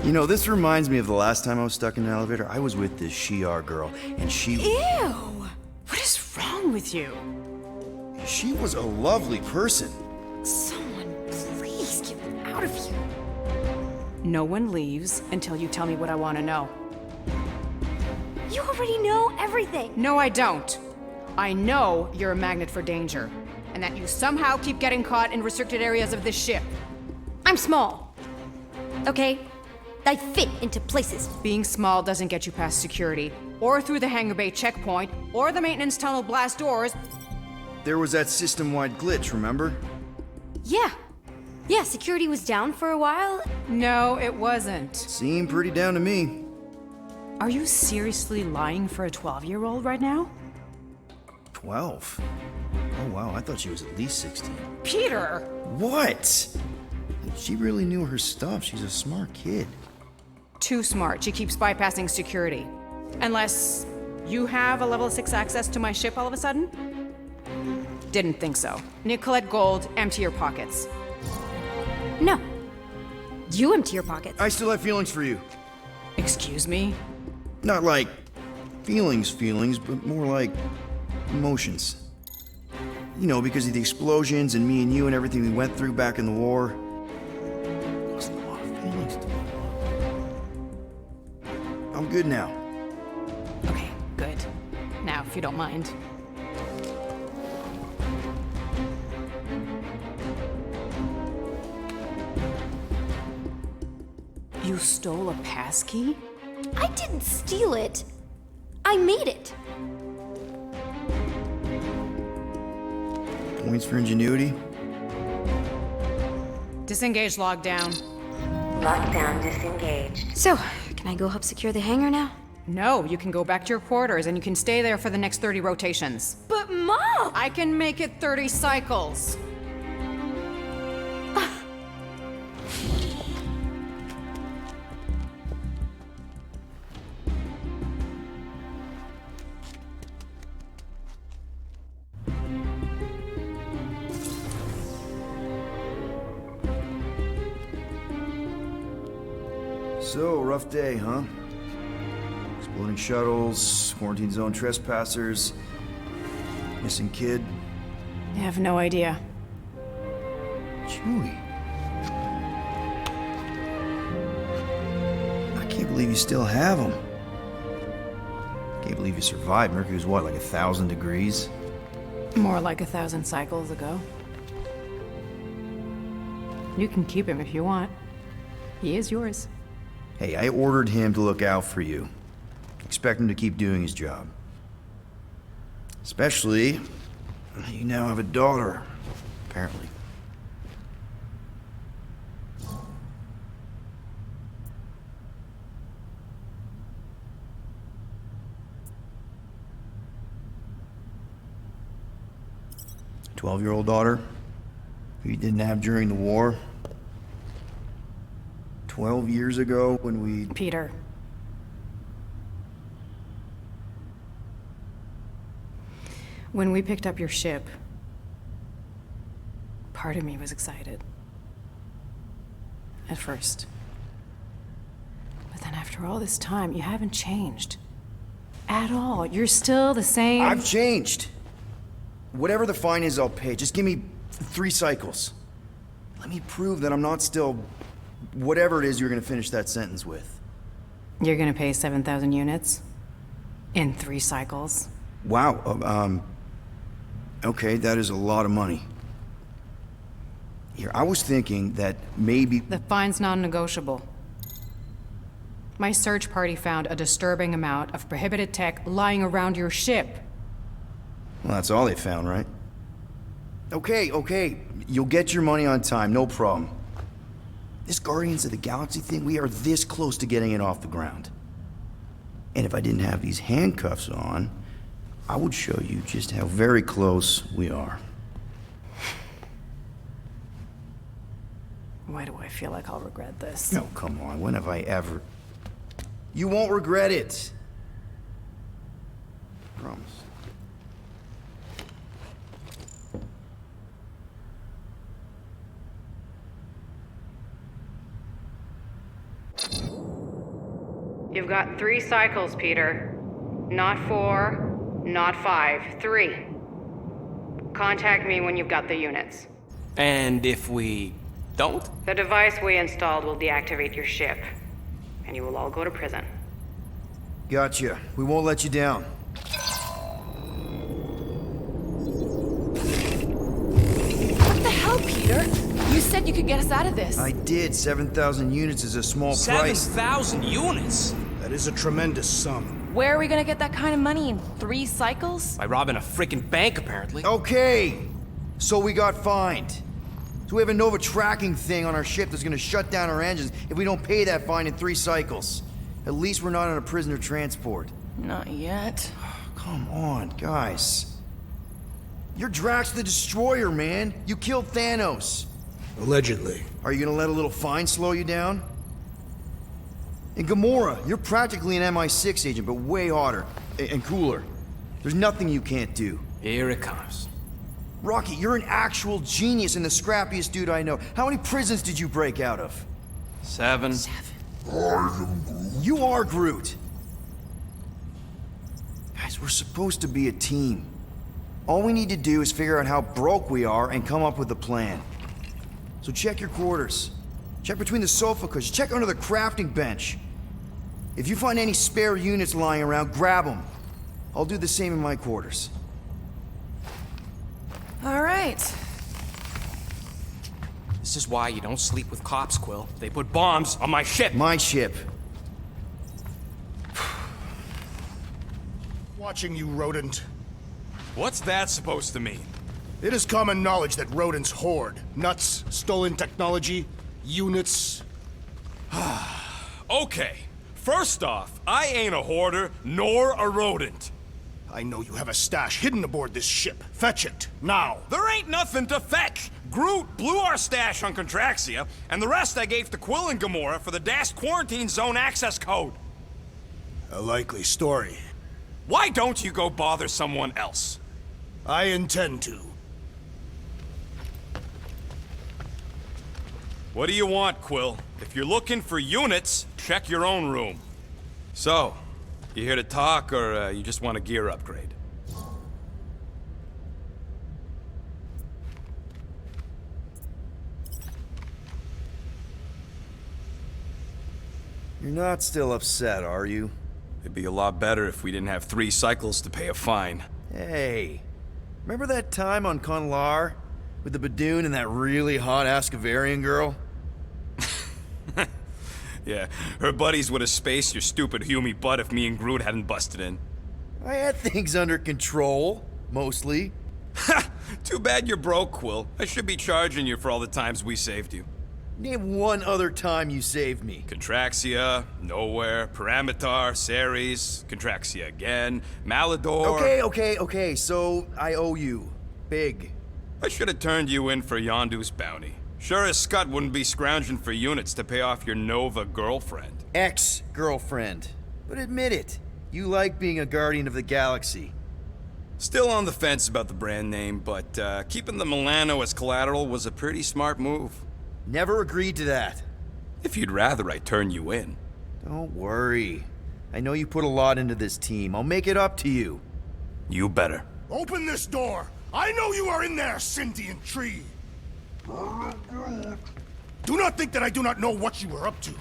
[SPEAKER 5] You know, this reminds me of the last time I was stuck in an elevator. I was with this Shi'ar girl, and she...
[SPEAKER 1] Ew! What is wrong with you?
[SPEAKER 5] She was a lovely person.
[SPEAKER 12] Someone, please get me out of here.
[SPEAKER 1] No one leaves until you tell me what I want to know.
[SPEAKER 12] You already know everything.
[SPEAKER 1] No, I don't. I know you're a magnet for danger, and that you somehow keep getting caught in restricted areas of this ship.
[SPEAKER 12] I'm small. Okay? I fit into places.
[SPEAKER 1] Being small doesn't get you past security, or through the hangar bay checkpoint, or the maintenance tunnel blast doors.
[SPEAKER 5] There was that system-wide glitch, remember?
[SPEAKER 12] Yeah. Yeah, security was down for a while.
[SPEAKER 1] No, it wasn't.
[SPEAKER 5] Seemed pretty down to me.
[SPEAKER 1] Are you seriously lying for a 12-year-old right now?
[SPEAKER 5] 12? Oh wow, I thought she was at least 16.
[SPEAKER 1] Peter!
[SPEAKER 5] What? She really knew her stuff. She's a smart kid.
[SPEAKER 1] Too smart. She keeps bypassing security. Unless you have a level 6 access to my ship all of a sudden? Didn't think so. Nicolette Gold, empty your pockets.
[SPEAKER 12] No. You empty your pockets.
[SPEAKER 5] I still have feelings for you.
[SPEAKER 1] Excuse me?
[SPEAKER 5] Not like feelings, but more like emotions. You know, because of the explosions and me and you and everything we went through back in the war. There's a lot of feelings to it. I'm good now.
[SPEAKER 1] Okay, good. Now, if you don't mind. You stole a passkey?
[SPEAKER 12] I didn't steal it. I made it.
[SPEAKER 5] Points for ingenuity?
[SPEAKER 1] Disengage lockdown.
[SPEAKER 13] Lockdown disengaged.
[SPEAKER 12] So, can I go help secure the hangar now?
[SPEAKER 1] No, you can go back to your quarters and you can stay there for the next 30 rotations.
[SPEAKER 12] But Mom!
[SPEAKER 1] I can make it 30 cycles.
[SPEAKER 5] So, rough day, huh? Exploding shuttles, quarantine zone trespassers, missing kid.
[SPEAKER 1] I have no idea.
[SPEAKER 5] Chewie. I can't believe you still have him. Can't believe you survived. Mercury was what, like 1,000 degrees?
[SPEAKER 1] More like 1,000 cycles ago. You can keep him if you want. He is yours.
[SPEAKER 5] Hey, I ordered him to look out for you. Expect him to keep doing his job. Especially, you now have a daughter, apparently. A 12-year-old daughter who you didn't have during the war. 12 years ago when we...
[SPEAKER 1] Peter. When we picked up your ship, part of me was excited. At first. But then after all this time, you haven't changed. At all. You're still the same...
[SPEAKER 5] I've changed. Whatever the fine is, I'll pay. Just give me 3 cycles. Let me prove that I'm not still... whatever it is you're gonna finish that sentence with.
[SPEAKER 1] You're gonna pay 7,000 units? In 3 cycles?
[SPEAKER 5] Wow, okay, that is a lot of money. Here, I was thinking that maybe...
[SPEAKER 1] The fine's non-negotiable. My search party found a disturbing amount of prohibited tech lying around your ship.
[SPEAKER 5] Well, that's all they found, right? Okay, you'll get your money on time, no problem. This Guardians of the Galaxy thing, we are this close to getting it off the ground. And if I didn't have these handcuffs on, I would show you just how very close we are.
[SPEAKER 1] Why do I feel like I'll regret this?
[SPEAKER 5] No, come on, when have I ever... You won't regret it. Promise.
[SPEAKER 8] You've got 3 cycles, Peter. Not 4, not 5, 3. Contact me when you've got the units.
[SPEAKER 6] And if we don't?
[SPEAKER 8] The device we installed will deactivate your ship, and you will all go to prison.
[SPEAKER 5] Gotcha. We won't let you down.
[SPEAKER 11] What the hell, Peter? You said you could get us out of this.
[SPEAKER 5] I did. 7,000 units is a small price.
[SPEAKER 6] 7,000 units?
[SPEAKER 9] That is a tremendous sum.
[SPEAKER 11] Where are we gonna get that kind of money in 3 cycles?
[SPEAKER 6] By robbing a freaking bank, apparently.
[SPEAKER 5] Okay! So we got fined. So we have a Nova tracking thing on our ship that's gonna shut down our engines if we don't pay that fine in 3 cycles. At least we're not on a prisoner transport.
[SPEAKER 11] Not yet.
[SPEAKER 5] Come on, guys. You're Drax the Destroyer, man. You killed Thanos.
[SPEAKER 9] Allegedly.
[SPEAKER 5] Are you gonna let a little fine slow you down? And Gamora, you're practically an MI6 agent, but way hotter and cooler. There's nothing you can't do.
[SPEAKER 6] Here it comes.
[SPEAKER 5] Rocky, you're an actual genius and the scrappiest dude I know. How many prisons did you break out of?
[SPEAKER 6] 7.
[SPEAKER 5] You are Groot. Guys, we're supposed to be a team. All we need to do is figure out how broke we are and come up with a plan. So check your quarters. Check between the sofa cushions. Check under the crafting bench. If you find any spare units lying around, grab them. I'll do the same in my quarters.
[SPEAKER 7] All right.
[SPEAKER 6] This is why you don't sleep with cops, Quill. They put bombs on my ship.
[SPEAKER 5] My ship.
[SPEAKER 4] Watching you, rodent.
[SPEAKER 6] What's that supposed to mean?
[SPEAKER 4] It is common knowledge that rodents hoard nuts, stolen technology, units.
[SPEAKER 10] Okay. First off, I ain't a hoarder nor a rodent.
[SPEAKER 4] I know you have a stash hidden aboard this ship. Fetch it, now.
[SPEAKER 10] There ain't nothing to fetch. Groot blew our stash on Contraxia, and the rest I gave to Quill and Gamora for the DAS quarantine zone access code.
[SPEAKER 4] A likely story.
[SPEAKER 10] Why don't you go bother someone else?
[SPEAKER 4] I intend to.
[SPEAKER 10] What do you want, Quill? If you're looking for units, check your own room. So, you here to talk, or you just want a gear upgrade?
[SPEAKER 5] You're not still upset, are you?
[SPEAKER 10] It'd be a lot better if we didn't have 3 cycles to pay a fine.
[SPEAKER 5] Hey, remember that time on Conlar? With the Badoon and that really hot Ascavarian girl?
[SPEAKER 10] Yeah, her buddies would have spaced your stupid Humy butt if me and Groot hadn't busted in.
[SPEAKER 5] I had things under control, mostly.
[SPEAKER 10] Ha! Too bad you're broke, Quill. I should be charging you for all the times we saved you.
[SPEAKER 5] Name one other time you saved me.
[SPEAKER 10] Contraxia, Nowhere, Paramitar, Ceres, Contraxia again, Malador...
[SPEAKER 5] Okay, so I owe you. Big.
[SPEAKER 10] I should have turned you in for Yondu's bounty. Sure as Scott wouldn't be scrounging for units to pay off your Nova girlfriend.
[SPEAKER 5] Ex-girlfriend. But admit it, you like being a Guardian of the Galaxy.
[SPEAKER 10] Still on the fence about the brand name, but keeping the Milano as collateral was a pretty smart move.
[SPEAKER 5] Never agreed to that.
[SPEAKER 10] If you'd rather I turn you in.
[SPEAKER 5] Don't worry. I know you put a lot into this team. I'll make it up to you.
[SPEAKER 10] You better.
[SPEAKER 4] Open this door! I know you are in there, sentient tree! Do not think that I do not know what you are up to.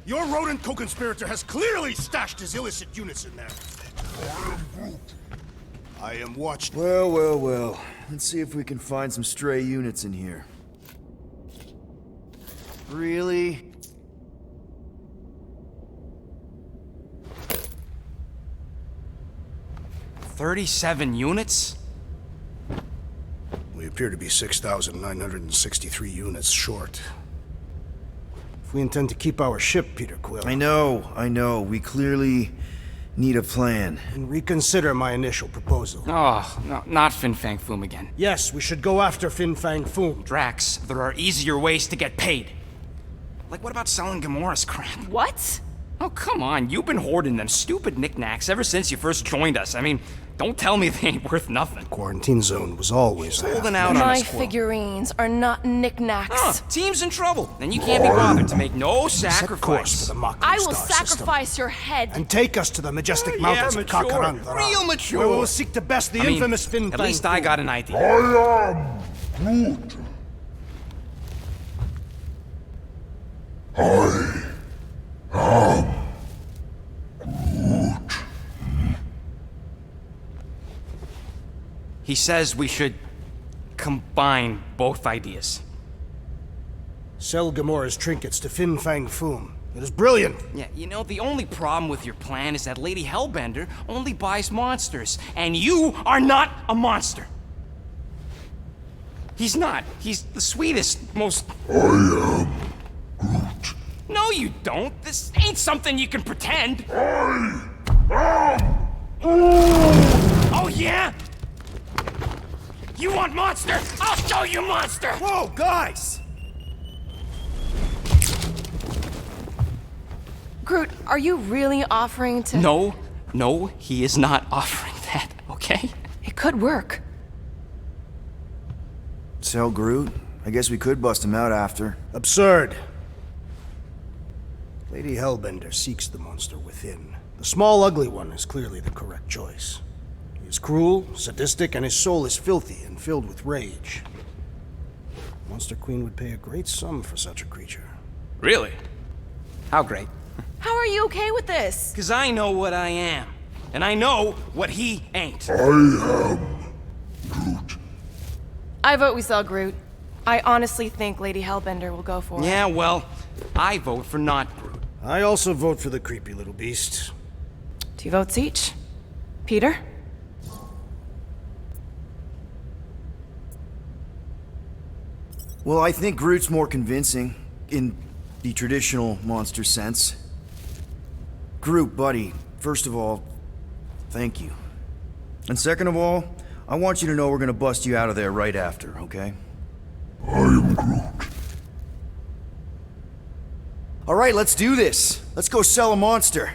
[SPEAKER 4] Your rodent co-conspirator has clearly stashed his illicit units in there. I am watched.
[SPEAKER 5] Well. Let's see if we can find some stray units in here. Really?
[SPEAKER 6] $37 units?
[SPEAKER 4] We appear to be 6,963 units short. If we intend to keep our ship, Peter Quill...
[SPEAKER 5] I know. We clearly need a plan.
[SPEAKER 4] And reconsider my initial proposal.
[SPEAKER 6] Oh, no, not Fin Fang Foom again.
[SPEAKER 4] Yes, we should go after Fin Fang Foom.
[SPEAKER 6] Drax, there are easier ways to get paid. Like, what about selling Gamora's crap?
[SPEAKER 11] What?
[SPEAKER 14] Oh, come on. You've been hoarding them stupid knickknacks ever since you first joined us. I mean, don't tell me they ain't worth nothing.
[SPEAKER 4] Quarantine zone was always
[SPEAKER 14] holding out on
[SPEAKER 7] My
[SPEAKER 14] us, Quill.
[SPEAKER 7] figurines are not knickknacks.
[SPEAKER 14] Team's in trouble, and you can't be bothered to make no sacrifice.
[SPEAKER 4] For the Mako
[SPEAKER 7] I will
[SPEAKER 4] star
[SPEAKER 7] sacrifice
[SPEAKER 4] system.
[SPEAKER 7] your head.
[SPEAKER 4] And take us to the majestic mountains of
[SPEAKER 14] mature.
[SPEAKER 4] Kakarandara.
[SPEAKER 14] Real mature.
[SPEAKER 4] Where we will seek to best the infamous Finn.
[SPEAKER 14] At least I got an idea.
[SPEAKER 15] I am Groot.
[SPEAKER 14] He says we should combine both ideas.
[SPEAKER 4] Sell Gamora's trinkets to Fin Fang Foom. It is brilliant.
[SPEAKER 14] Yeah, you know, the only problem with your plan is that Lady Hellbender only buys monsters, and you are not a monster. He's not. He's the sweetest, most...
[SPEAKER 15] I am Groot.
[SPEAKER 14] No, you don't. This ain't something you can pretend.
[SPEAKER 15] I am
[SPEAKER 14] Oh, yeah? You want monster? I'll show you monster!
[SPEAKER 5] Whoa, guys!
[SPEAKER 7] Groot, are you really offering to...
[SPEAKER 14] No, he is not offering that, okay?
[SPEAKER 7] It could work.
[SPEAKER 16] Sell Groot? I guess we could bust him out after.
[SPEAKER 4] Absurd. Lady Hellbender seeks the monster within. The small, ugly one is clearly the correct choice. He is cruel, sadistic, and his soul is filthy and filled with rage. Monster Queen would pay a great sum for such a creature.
[SPEAKER 14] Really? How great?
[SPEAKER 7] How are you okay with this?
[SPEAKER 14] Because I know what I am. And I know what he ain't.
[SPEAKER 15] I am Groot.
[SPEAKER 7] I vote we sell Groot. I honestly think Lady Hellbender will go for it.
[SPEAKER 14] Yeah, well, I vote for not Groot.
[SPEAKER 4] I also vote for the creepy little beast.
[SPEAKER 7] 2 votes each. Peter?
[SPEAKER 16] Well, I think Groot's more convincing, in the traditional monster sense. Groot, buddy, first of all, thank you. And second of all, I want you to know we're gonna bust you out of there right after, okay?
[SPEAKER 15] I am Groot.
[SPEAKER 16] All right, let's do this. Let's go sell a monster.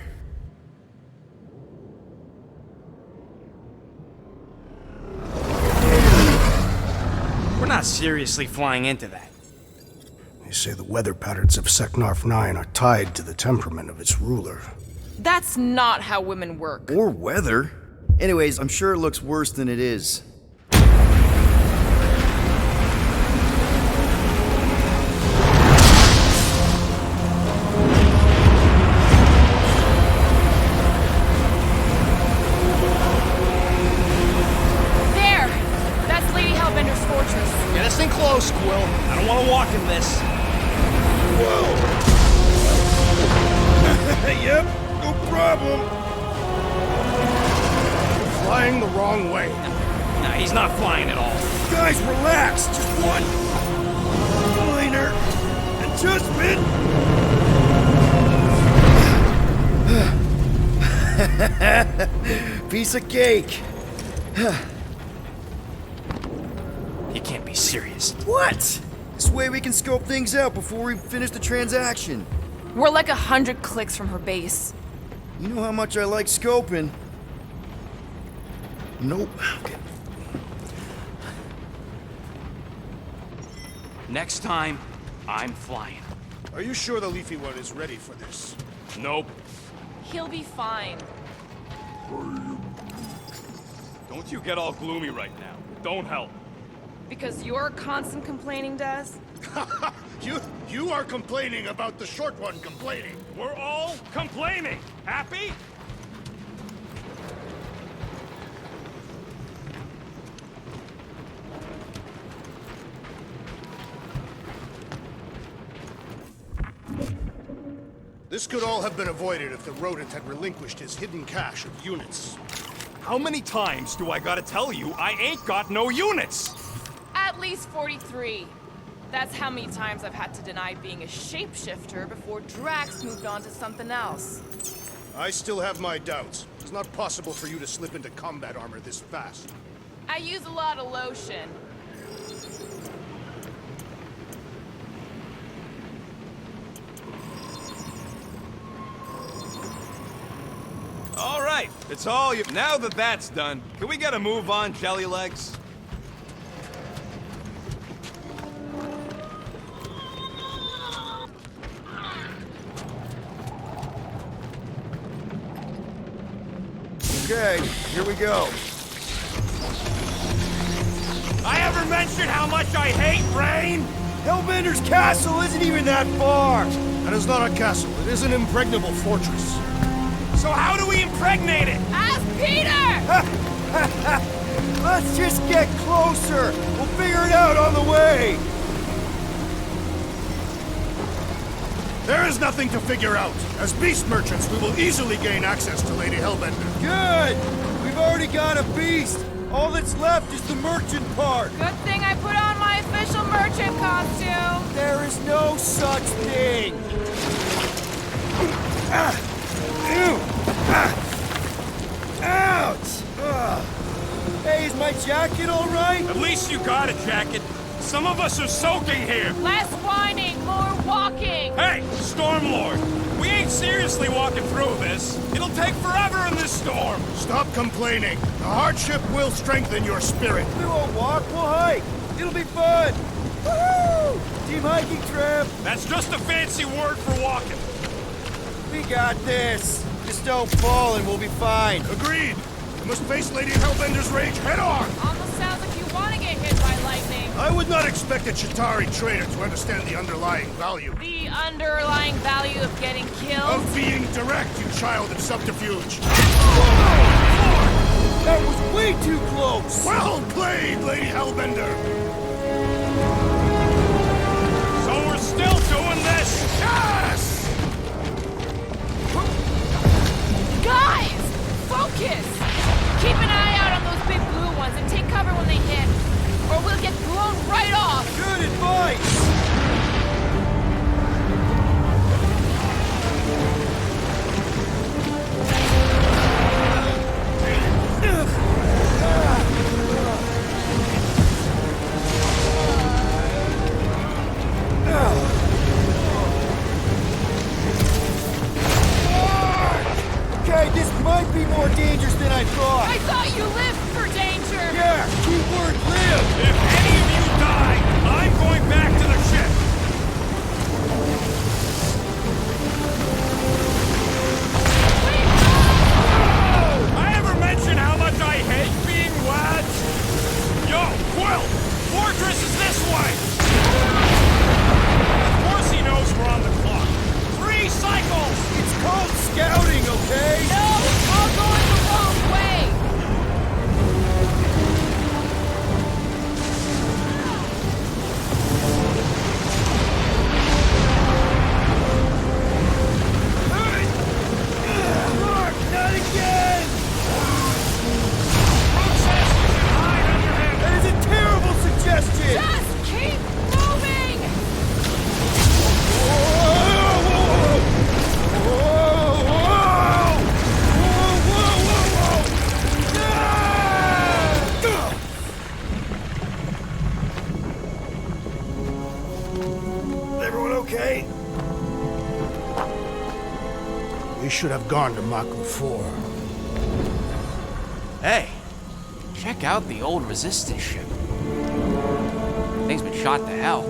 [SPEAKER 14] We're not seriously flying into that.
[SPEAKER 4] They say the weather patterns of Seknarf 9 are tied to the temperament of its ruler.
[SPEAKER 7] That's not how women work.
[SPEAKER 16] Or weather. Anyways, I'm sure it looks worse than it is.
[SPEAKER 7] There! That's Lady Hellbender's fortress.
[SPEAKER 14] Get us in close, Quill. I don't want to walk in this.
[SPEAKER 4] Yep, no problem. You're flying the wrong way.
[SPEAKER 14] Nah, he's not flying at all.
[SPEAKER 5] Guys, relax! Just one minor adjustment!
[SPEAKER 16] Piece of cake.
[SPEAKER 14] You can't be serious.
[SPEAKER 16] What? This way we can scope things out before we finish the transaction.
[SPEAKER 7] We're like 100 clicks from her base.
[SPEAKER 16] You know how much I like scoping. Nope. Okay.
[SPEAKER 14] Next time, I'm flying.
[SPEAKER 4] Are you sure the Leafy One is ready for this?
[SPEAKER 14] Nope.
[SPEAKER 7] He'll be fine.
[SPEAKER 10] Don't you get all gloomy right now. Don't help.
[SPEAKER 7] Because your constant complaining does?
[SPEAKER 4] You are complaining about the short one complaining.
[SPEAKER 10] We're all complaining. Happy?
[SPEAKER 4] This could all have been avoided if the rodent had relinquished his hidden cache of units.
[SPEAKER 10] How many times do I gotta tell you I ain't got no units?
[SPEAKER 7] At least 43. That's how many times I've had to deny being a shapeshifter before Drax moved on to something else.
[SPEAKER 4] I still have my doubts. It's not possible for you to slip into combat armor this fast.
[SPEAKER 7] I use a lot of lotion.
[SPEAKER 6] It's all you. Now that that's done, can we get a move on, Jelly Legs?
[SPEAKER 5] Okay, here we go.
[SPEAKER 6] I ever mentioned how much I hate rain?
[SPEAKER 5] Hellbender's castle isn't even that far!
[SPEAKER 9] That is not a castle. It is an impregnable fortress.
[SPEAKER 6] So how do we impregnate it?
[SPEAKER 11] Ask Peter!
[SPEAKER 5] Let's just get closer! We'll figure it out on the way!
[SPEAKER 9] There is nothing to figure out. As beast merchants, we will easily gain access to Lady Hellbender.
[SPEAKER 5] Good! We've already got a beast! All that's left is the merchant part!
[SPEAKER 11] Good thing I put on my official merchant costume!
[SPEAKER 5] There is no such thing! Ouch! Hey, is my jacket all right?
[SPEAKER 6] At least you got a jacket. Some of us are soaking here.
[SPEAKER 11] Less whining, more walking!
[SPEAKER 6] Hey, Stormlord! We ain't seriously walking through this. It'll take forever in this storm.
[SPEAKER 9] Stop complaining. The hardship will strengthen your spirit.
[SPEAKER 5] We won't walk, we'll hike! It'll be fun! Woohoo! Team hiking trip!
[SPEAKER 6] That's just a fancy word for walking.
[SPEAKER 5] We got this! Just don't fall and we'll be fine.
[SPEAKER 9] Agreed. You must face Lady Hellbender's rage head on.
[SPEAKER 11] Almost sounds like you want to get hit by lightning.
[SPEAKER 9] I would not expect a Chitauri trader to understand the underlying value.
[SPEAKER 11] The underlying value of getting killed?
[SPEAKER 9] Of being direct, you child of subterfuge.
[SPEAKER 5] That was way too close!
[SPEAKER 9] Well played, Lady Hellbender!
[SPEAKER 6] So we're still doing this?
[SPEAKER 9] Yes!
[SPEAKER 11] Guys! Focus! Keep an eye out on those big blue ones and take cover when they hit, or we'll get blown right off!
[SPEAKER 5] Good advice! Okay, this might be more dangerous than I thought.
[SPEAKER 11] I thought you lived for danger!
[SPEAKER 5] Yeah, keyword live!
[SPEAKER 6] If any of you die, I'm going back to the ship. I ever mention how much I hate being wet? Yo, Quill! Fortress is this way! Of course he knows we're on the clock. 3 cycles!
[SPEAKER 5] It's called scouting, okay?
[SPEAKER 11] No! All going the wrong way!
[SPEAKER 5] Mark, not again! That is a terrible suggestion!
[SPEAKER 11] Just keep moving!
[SPEAKER 5] Everyone okay?
[SPEAKER 9] We should have gone to Mach 4.
[SPEAKER 14] Hey, check out the old Resistance ship. Thing's been shot to hell.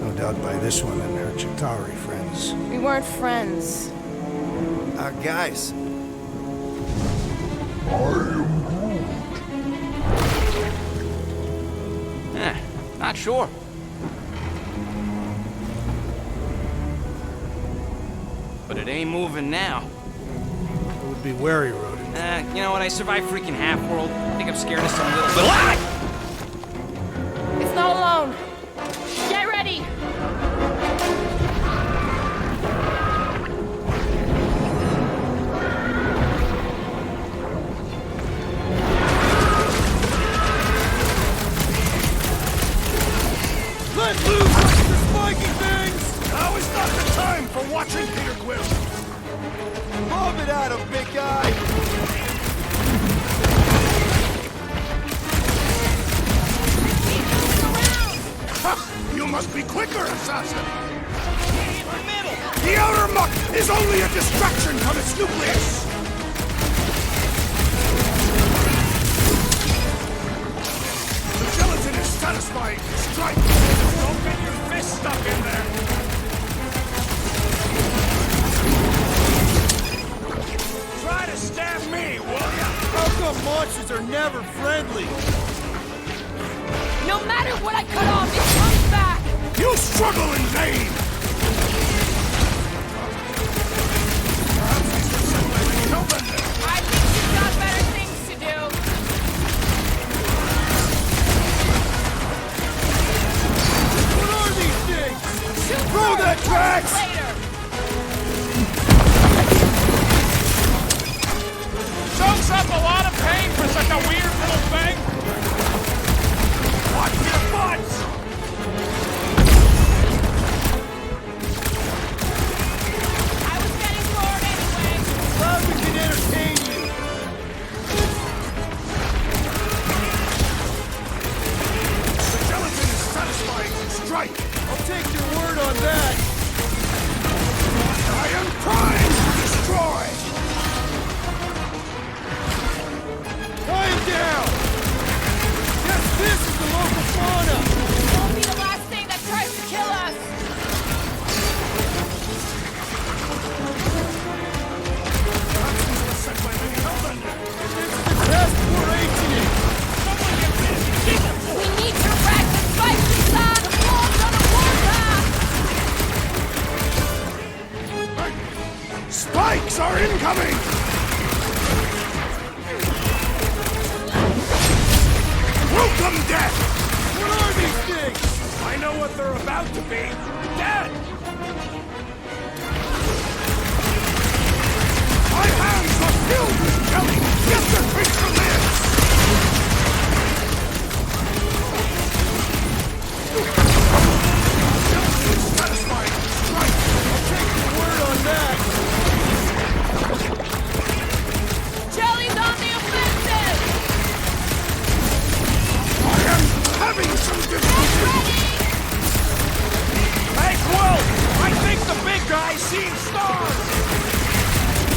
[SPEAKER 4] No doubt by this one and her Chitauri friends.
[SPEAKER 7] We weren't friends.
[SPEAKER 16] Guys.
[SPEAKER 14] Not sure. But it ain't moving now.
[SPEAKER 4] It would be wary, Rodin.
[SPEAKER 14] You know what? I survived freaking Half-World. I think I'm scared of some little...
[SPEAKER 11] It's not alone. Get ready!
[SPEAKER 5] Let loose! The spiky things!
[SPEAKER 9] Now is not the time for watching, Peter Quill.
[SPEAKER 5] Lob it at him, big guy!
[SPEAKER 9] Ha! You must be quicker, assassin! The outer muck is only a distraction from its nucleus!
[SPEAKER 5] monsters are never friendly.
[SPEAKER 11] No matter what I cut off, it comes back!
[SPEAKER 15] You struggle in vain!
[SPEAKER 11] I think you've got better things to do.
[SPEAKER 5] What are these things?
[SPEAKER 11] Shoot
[SPEAKER 5] Throw
[SPEAKER 11] first,
[SPEAKER 5] that Drax!
[SPEAKER 11] later!
[SPEAKER 17] Soaks up a lot of pain for such a weird little thing. Watch your butts!
[SPEAKER 11] I was getting bored anyway.
[SPEAKER 5] Glad we can entertain you.
[SPEAKER 15] The gelatin is satisfying. Strike!
[SPEAKER 5] I'll take your word on that.
[SPEAKER 15] I am primed to destroy!
[SPEAKER 5] Tie him down. Yes, this is the local fauna.
[SPEAKER 11] Won't be the last thing that tries to kill us.
[SPEAKER 15] Sent by Lady Hellbender!
[SPEAKER 5] This is the test we're aging.
[SPEAKER 11] We need to wreck the spikes inside the walls on a warpath!
[SPEAKER 15] Spikes are incoming! Welcome, death!
[SPEAKER 5] What are these things?
[SPEAKER 17] I know what they're about to be. Dead!
[SPEAKER 15] My hands are filled with jelly! Get the creature lives! Satisfying! Strike!
[SPEAKER 5] I'll take your word on that.
[SPEAKER 11] Jelly's on the offensive!
[SPEAKER 15] I am having some difficulty!
[SPEAKER 17] Hey, Quill! I think the big guy's seen stars!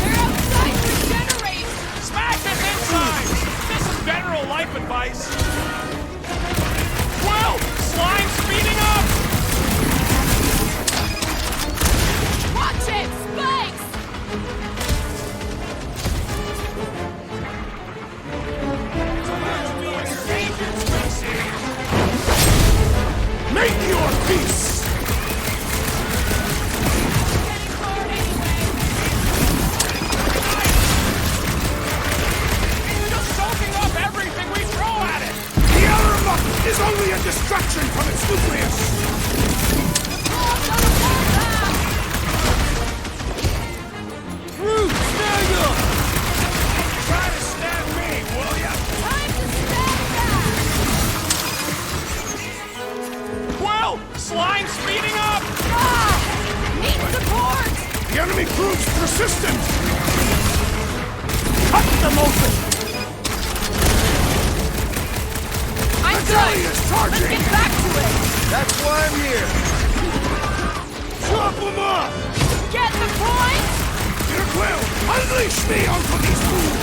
[SPEAKER 11] They're outside to regenerate!
[SPEAKER 17] Smash his insides! This is general life advice. Quill! Slime speeding up!
[SPEAKER 11] Watch it! Spikes!
[SPEAKER 15] Make your peace!
[SPEAKER 11] Getting bored anyway.
[SPEAKER 17] It's just soaking up everything we throw at it!
[SPEAKER 15] The outer muck is only a distraction from its nucleus!
[SPEAKER 11] Walls on a warpath!
[SPEAKER 5] Groot, snag him.
[SPEAKER 17] Try to stab me, will ya?
[SPEAKER 11] Time to stand back!
[SPEAKER 17] Quill! Slime speeding up!
[SPEAKER 11] Ah! Need support!
[SPEAKER 15] The enemy proves persistent!
[SPEAKER 17] Cut them open!
[SPEAKER 11] I'm
[SPEAKER 15] The
[SPEAKER 11] good!
[SPEAKER 15] jelly is
[SPEAKER 11] Let's
[SPEAKER 15] charging!
[SPEAKER 11] get back to it!
[SPEAKER 5] That's why I'm here. Chop him up.
[SPEAKER 11] Get the point?
[SPEAKER 15] Dear Quill, unleash me onto these fools!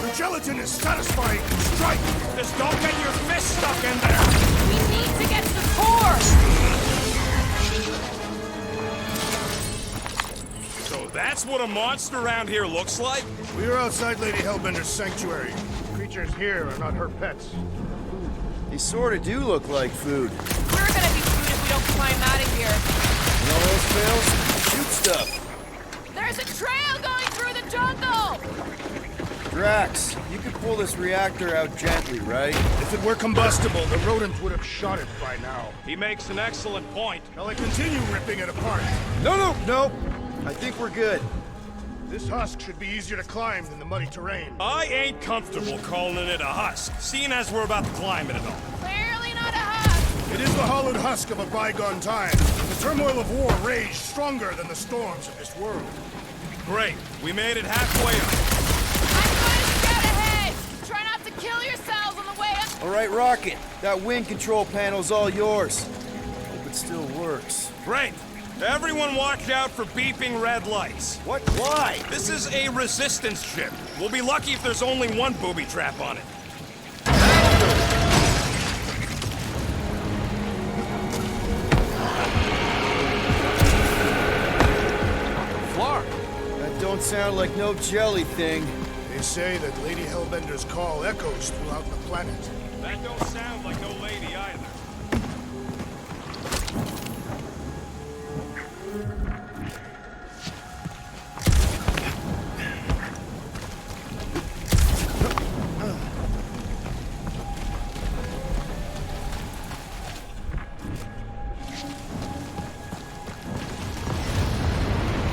[SPEAKER 15] The gelatin is satisfying. Strike!
[SPEAKER 17] Just don't get your fist stuck in there!
[SPEAKER 11] We need to get to the core!
[SPEAKER 17] So that's what a monster around here looks like?
[SPEAKER 9] We are outside Lady Hellbender's sanctuary. Creatures here are not her pets.
[SPEAKER 5] They sort of do look like food.
[SPEAKER 11] We're gonna be food if we don't climb out of here.
[SPEAKER 5] When all else fails, shoot stuff.
[SPEAKER 11] There's a trail going through the jungle!
[SPEAKER 5] Drax, you could pull this reactor out gently, right?
[SPEAKER 9] If it were combustible, the rodent would have shot it by now.
[SPEAKER 17] He makes an excellent point.
[SPEAKER 9] Shall I continue ripping it apart?
[SPEAKER 5] No. I think we're good.
[SPEAKER 9] This husk should be easier to climb than the muddy terrain.
[SPEAKER 17] I ain't comfortable calling it a husk, seeing as we're about to climb it at all.
[SPEAKER 11] Clearly not a husk!
[SPEAKER 9] It is the hollowed husk of a bygone time. The turmoil of war raged stronger than the storms of this world.
[SPEAKER 17] Great, we made it halfway up.
[SPEAKER 11] I'm going to scout ahead! Try not to kill yourselves on the way up!
[SPEAKER 5] All right, Rocket. That wind control panel's all yours. Hope it still works.
[SPEAKER 17] Great. Everyone watch out for beeping red lights.
[SPEAKER 5] What? Why?
[SPEAKER 17] This is a resistance ship. We'll be lucky if there's only one booby trap on it.
[SPEAKER 5] don't sound like no jelly thing.
[SPEAKER 9] They say that Lady Hellbender's call echoes throughout the planet.
[SPEAKER 17] That don't sound like no lady either.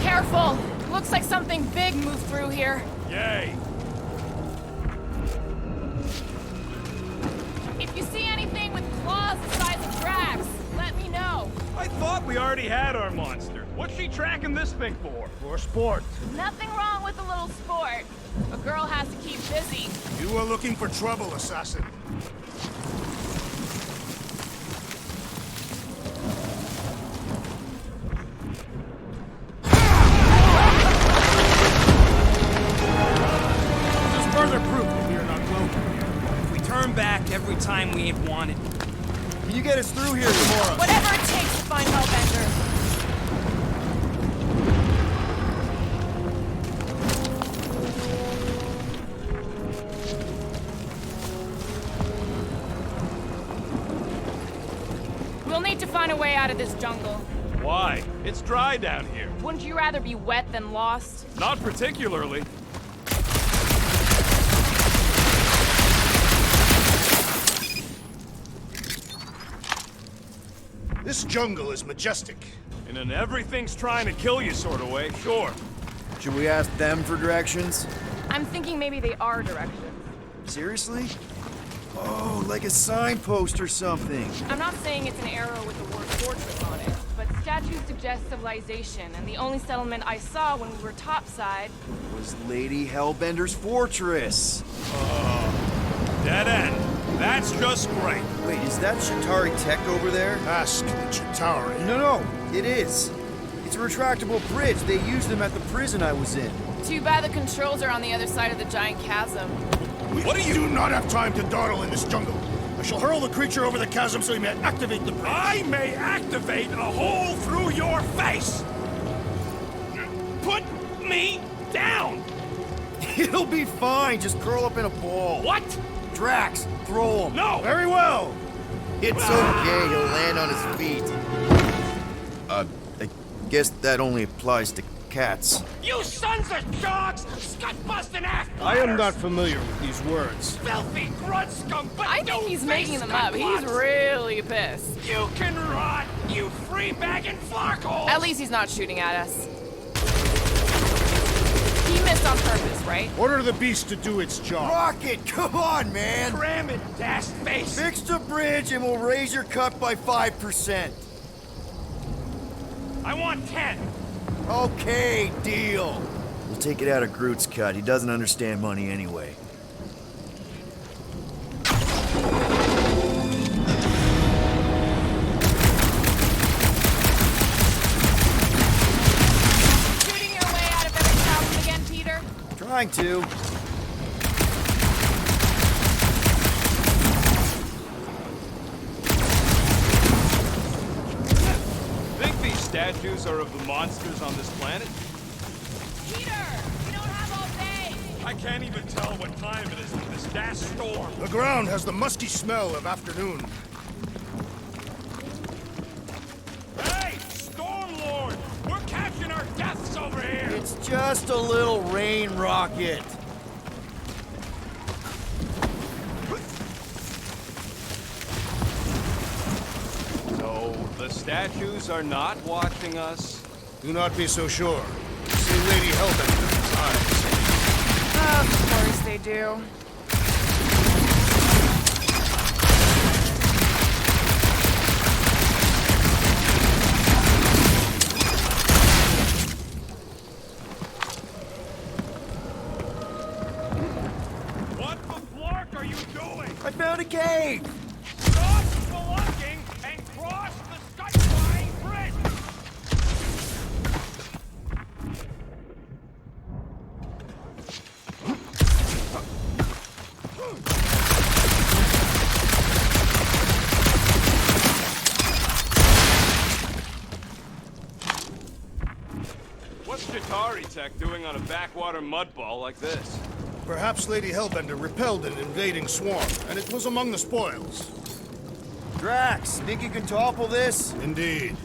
[SPEAKER 11] Careful! Looks like something big moved through here.
[SPEAKER 17] Yay!
[SPEAKER 11] If you see anything with claws the size of Drax, let me know.
[SPEAKER 17] I thought we already had our monster. What's she tracking this thing for?
[SPEAKER 9] For sport.
[SPEAKER 11] Nothing wrong with a little sport. A girl has to keep busy.
[SPEAKER 9] You are looking for trouble, assassin.
[SPEAKER 17] This is further proof that we are not welcome here.
[SPEAKER 14] If we turn back every time we ain't wanted.
[SPEAKER 5] Can you get us through here tomorrow?
[SPEAKER 11] Whatever it takes to find Hellbender. We'll need to find a way out of this jungle.
[SPEAKER 17] Why? It's dry down here.
[SPEAKER 11] Wouldn't you rather be wet than lost?
[SPEAKER 17] Not particularly.
[SPEAKER 9] This jungle is majestic.
[SPEAKER 17] In an everything's trying to kill you sort of way, sure.
[SPEAKER 5] Should we ask them for directions?
[SPEAKER 11] I'm thinking maybe they are directions.
[SPEAKER 5] Seriously? Oh, like a signpost or something.
[SPEAKER 11] I'm not saying it's an arrow with the word fortress on it, but statues suggest civilization, and the only settlement I saw when we were topside
[SPEAKER 5] Was Lady Hellbender's fortress.
[SPEAKER 17] Dead end. That's just great.
[SPEAKER 5] Wait, is that Shatari tech over there?
[SPEAKER 9] Ask the Chitauri.
[SPEAKER 5] No, it is. It's a retractable bridge. They used them at the prison I was in.
[SPEAKER 11] Too bad the controls are on the other side of the giant chasm.
[SPEAKER 9] What do not have time to dawdle in this jungle. I shall hurl the creature over the chasm so he may activate the bridge.
[SPEAKER 17] I may activate a hole through your face. Put me down.
[SPEAKER 5] It'll be fine. Just curl up in a ball.
[SPEAKER 17] What?
[SPEAKER 5] Drax, throw him.
[SPEAKER 17] No.
[SPEAKER 9] Very well.
[SPEAKER 5] It's okay. He'll land on his feet. I guess that only applies to cats.
[SPEAKER 17] You sons of dogs! Scut-busting ass!
[SPEAKER 9] I am not familiar with these words.
[SPEAKER 17] Filthy grunt scum! But
[SPEAKER 11] I think he's making them up. He's really pissed.
[SPEAKER 17] You can rot, you free-bagging flarkhole!
[SPEAKER 11] At least he's not shooting at us. He missed on purpose, right?
[SPEAKER 9] Order the beast to do its job.
[SPEAKER 5] Rocket, come on, man.
[SPEAKER 17] Cram it, dash face!
[SPEAKER 5] Fix the bridge and we'll raise your cut by 5%.
[SPEAKER 17] I want 10!
[SPEAKER 5] Okay, deal. We'll take it out of Groot's cut. He doesn't understand money anyway.
[SPEAKER 11] Shooting your way out of every problem again, Peter?
[SPEAKER 5] Trying to.
[SPEAKER 17] Think these statues are of the monsters on this planet?
[SPEAKER 11] Peter! We don't have all day!
[SPEAKER 17] I can't even tell what time it is with this gas storm.
[SPEAKER 9] The ground has the musky smell of afternoon.
[SPEAKER 17] Hey, Stormlord! We're catching our deaths over here!
[SPEAKER 5] It's just a little rain rocket.
[SPEAKER 17] So, the statues are not watching us?
[SPEAKER 9] Do not be so sure. See Lady Hellbender's eyes.
[SPEAKER 11] Of course they do.
[SPEAKER 17] What the flark are you doing?
[SPEAKER 5] I found a cave.
[SPEAKER 17] Stop spelunking and cross the sky-flying bridge!
[SPEAKER 6] What's Jatari Tech doing on a backwater mudball like this?
[SPEAKER 9] Perhaps Lady Hellbender repelled an invading swarm, and it was among the spoils.
[SPEAKER 16] Drax, think you can topple this?
[SPEAKER 9] Indeed.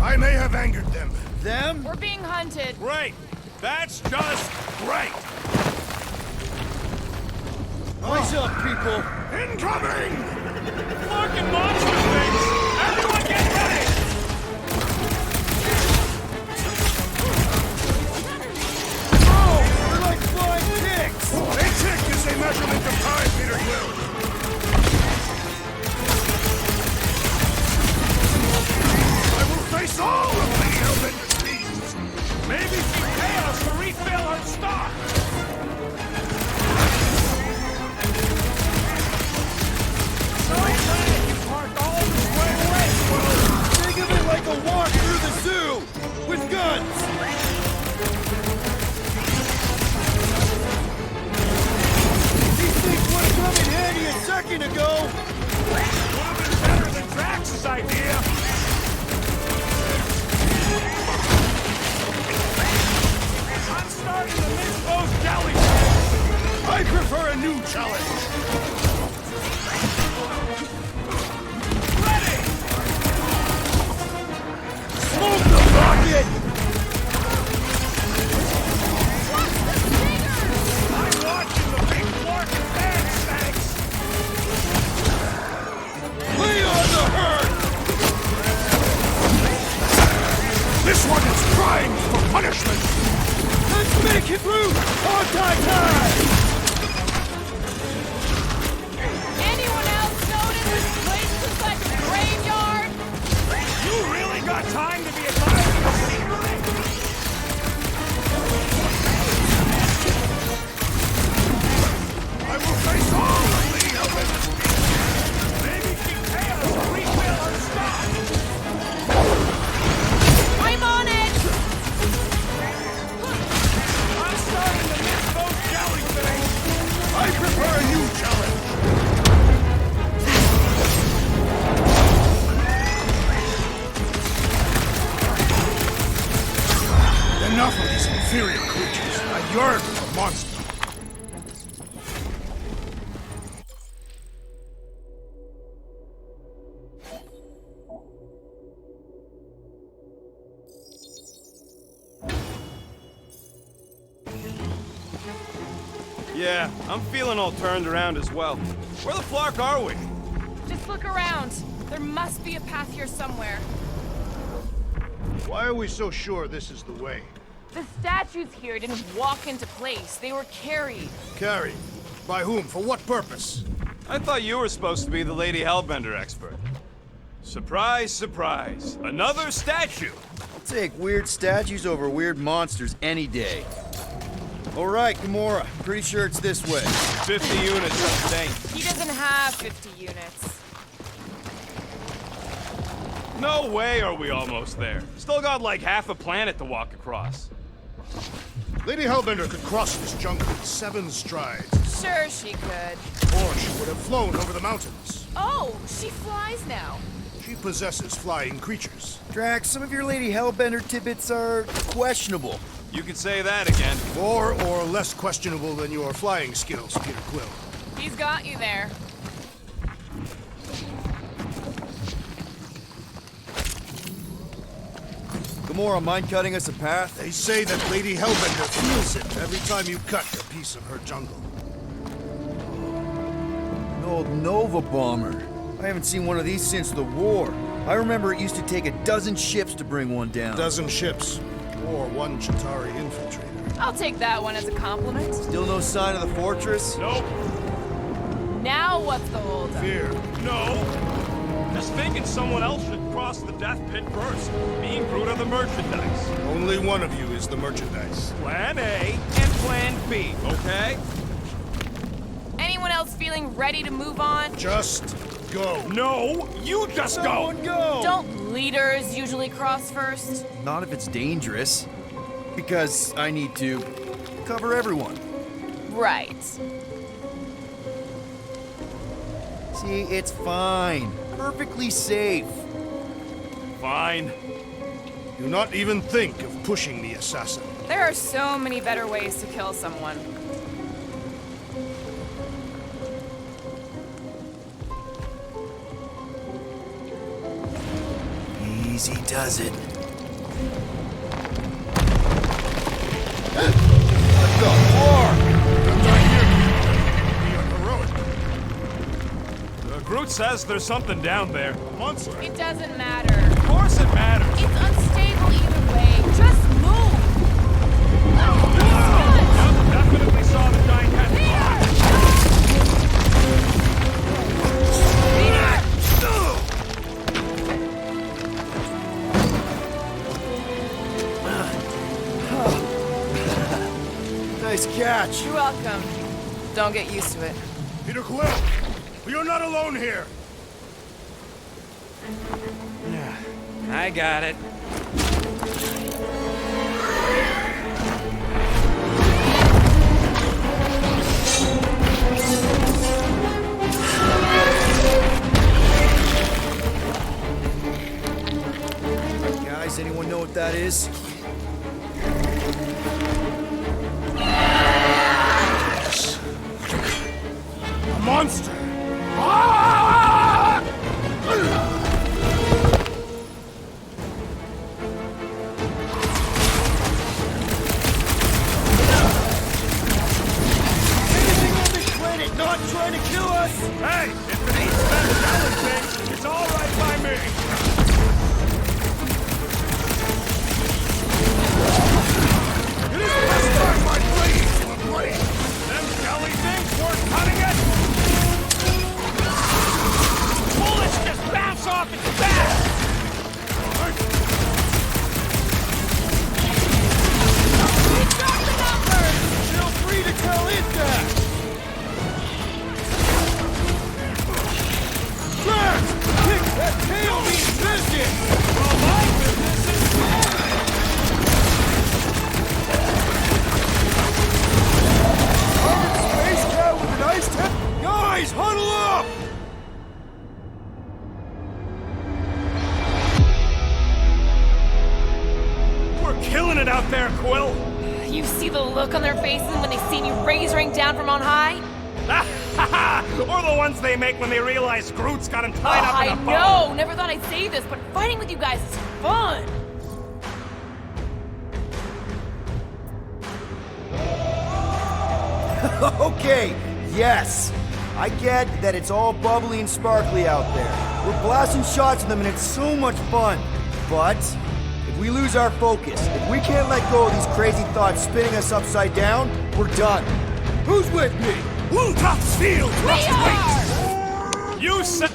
[SPEAKER 9] I may have angered them.
[SPEAKER 16] Them?
[SPEAKER 11] We're being hunted.
[SPEAKER 17] Great. That's just great.
[SPEAKER 5] Eyes up, people!
[SPEAKER 17] Incoming! Fucking monster things! Everyone get ready!
[SPEAKER 5] Oh, they're like flying ticks!
[SPEAKER 9] A tick is a measurement of time, Peter Quill. I will face all of Lady Hellbender's needs.
[SPEAKER 17] Maybe she pay us to refill her stock! So glad you parked all the square away, Quill!
[SPEAKER 5] Think of it like a walk through the zoo! With guns! These things would have come in handy a second ago!
[SPEAKER 17] Would have been better than Drax's idea! I'm starting to miss those jellyfish!
[SPEAKER 9] I prefer a new challenge.
[SPEAKER 17] Ready!
[SPEAKER 5] Smoke the rocket!
[SPEAKER 17] I'm watching the big fork and pan snakes!
[SPEAKER 5] Lay on the herd!
[SPEAKER 9] This one is crying for punishment.
[SPEAKER 5] Let's make it through! Time!
[SPEAKER 11] Anyone else notice this place looks like a graveyard?
[SPEAKER 17] You really got time to be admiring the scenery?
[SPEAKER 9] I will face all of Lady Hellbender's needs.
[SPEAKER 17] Maybe she pay us to refill her stock!
[SPEAKER 11] I'm on it!
[SPEAKER 17] I'm starting to miss those jellyfish!
[SPEAKER 9] I prefer a new challenge. Enough of these inferior creatures. I yearn for monsters.
[SPEAKER 6] Yeah, I'm feeling all turned around as well. Where the flark are we?
[SPEAKER 11] Just look around. There must be a path here somewhere.
[SPEAKER 9] Why are we so sure this is the way?
[SPEAKER 11] The statues here didn't walk into place. They were carried.
[SPEAKER 9] Carried? By whom? For what purpose?
[SPEAKER 6] I thought you were supposed to be the Lady Hellbender expert. Surprise, surprise. Another statue!
[SPEAKER 16] I'll take weird statues over weird monsters any day. All right, Gamora. Pretty sure it's this way.
[SPEAKER 6] 50 units up to date.
[SPEAKER 11] He doesn't have 50 units.
[SPEAKER 6] No way are we almost there. Still got like half a planet to walk across.
[SPEAKER 9] Lady Hellbender could cross this jungle in 7 strides.
[SPEAKER 11] Sure she could.
[SPEAKER 9] Or she would have flown over the mountains.
[SPEAKER 11] Oh, she flies now.
[SPEAKER 9] She possesses flying creatures.
[SPEAKER 16] Drax, some of your Lady Hellbender tidbits are questionable.
[SPEAKER 6] You could say that again.
[SPEAKER 9] Or less questionable than your flying skills, Peter Quill.
[SPEAKER 11] He's got you there.
[SPEAKER 16] Gamora, mind cutting us a path?
[SPEAKER 9] They say that Lady Hellbender feels it every time you cut a piece of her jungle.
[SPEAKER 16] An old Nova bomber. I haven't seen one of these since the war. I remember it used to take a dozen ships to bring one down.
[SPEAKER 9] A dozen ships. Or one Chitauri infiltrator.
[SPEAKER 11] I'll take that one as a compliment.
[SPEAKER 16] Still no sign of the fortress?
[SPEAKER 6] Nope.
[SPEAKER 11] Now what's the holdup?
[SPEAKER 9] Fear.
[SPEAKER 6] No. Just thinking someone else should cross the death pit first. Me and Groot are the merchandise.
[SPEAKER 9] Only one of you is the merchandise.
[SPEAKER 6] Plan A and Plan B, okay?
[SPEAKER 11] Anyone else feeling ready to move on?
[SPEAKER 9] Just go.
[SPEAKER 17] No, you just
[SPEAKER 5] Someone go!
[SPEAKER 11] Don't leaders usually cross first?
[SPEAKER 16] Not if it's dangerous. Because I need to cover everyone.
[SPEAKER 11] Right.
[SPEAKER 16] See, it's fine. Perfectly safe.
[SPEAKER 17] Fine.
[SPEAKER 9] Do not even think of pushing the assassin.
[SPEAKER 11] There are so many better ways to kill someone.
[SPEAKER 16] Easy does it.
[SPEAKER 5] What the fuck?
[SPEAKER 17] Groot says there's something down there. A monster.
[SPEAKER 11] It doesn't matter.
[SPEAKER 17] Of course it matters.
[SPEAKER 11] It's unstable either way. Just move!
[SPEAKER 17] Definitely saw the giant cat.
[SPEAKER 5] Nice catch.
[SPEAKER 7] You're welcome. Don't get used to it.
[SPEAKER 9] Peter Quill, you're not alone here.
[SPEAKER 14] I got it.
[SPEAKER 16] Guys, anyone know what that is?
[SPEAKER 9] A monster.
[SPEAKER 5] Not trying to kill us!
[SPEAKER 17] Hey, if it eats that salad thing, it's all right by me.
[SPEAKER 5] It is the best time, my blade!
[SPEAKER 17] Them jelly things worth cutting it? Bullets just bounce off its back!
[SPEAKER 11] We got the numbers!
[SPEAKER 5] Feel free to tell it that! Kick that tail means business!
[SPEAKER 17] Well, my business is
[SPEAKER 5] Armored space cat with an ice tap? Guys, huddle up!
[SPEAKER 17] We're killing it out there, Quill!
[SPEAKER 11] You see the look on their faces when they see me razoring down from on high?
[SPEAKER 17] Or the ones they make when they realize Groot's got him tied up in a bow.
[SPEAKER 11] I know! Never thought I'd say this, but fighting with you guys is fun!
[SPEAKER 16] Okay, yes. I get that it's all bubbly and sparkly out there. We're blasting shots at them and it's so much fun. But if we lose our focus, if we can't let go of these crazy thoughts spinning us upside down, we're done. Who's with me?
[SPEAKER 17] Wolf's field!
[SPEAKER 11] We are!
[SPEAKER 17] You said...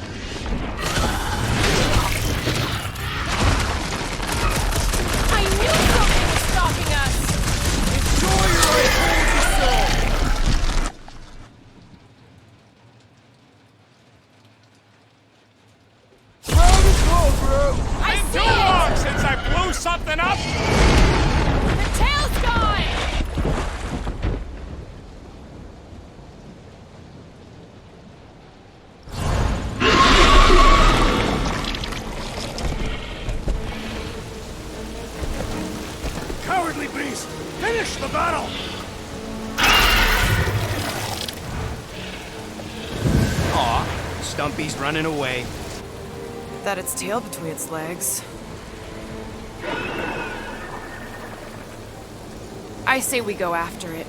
[SPEAKER 11] I knew something was stalking us!
[SPEAKER 5] Enjoy your I told you so! Round and go, bro!
[SPEAKER 11] I
[SPEAKER 17] Been
[SPEAKER 11] see
[SPEAKER 17] too long
[SPEAKER 11] it!
[SPEAKER 17] since I blew something up!
[SPEAKER 11] The tail's gone!
[SPEAKER 17] Cowardly beast! Finish the battle!
[SPEAKER 14] Aw, Stumpy's running away.
[SPEAKER 7] That its tail between its legs.
[SPEAKER 11] I say we go after it.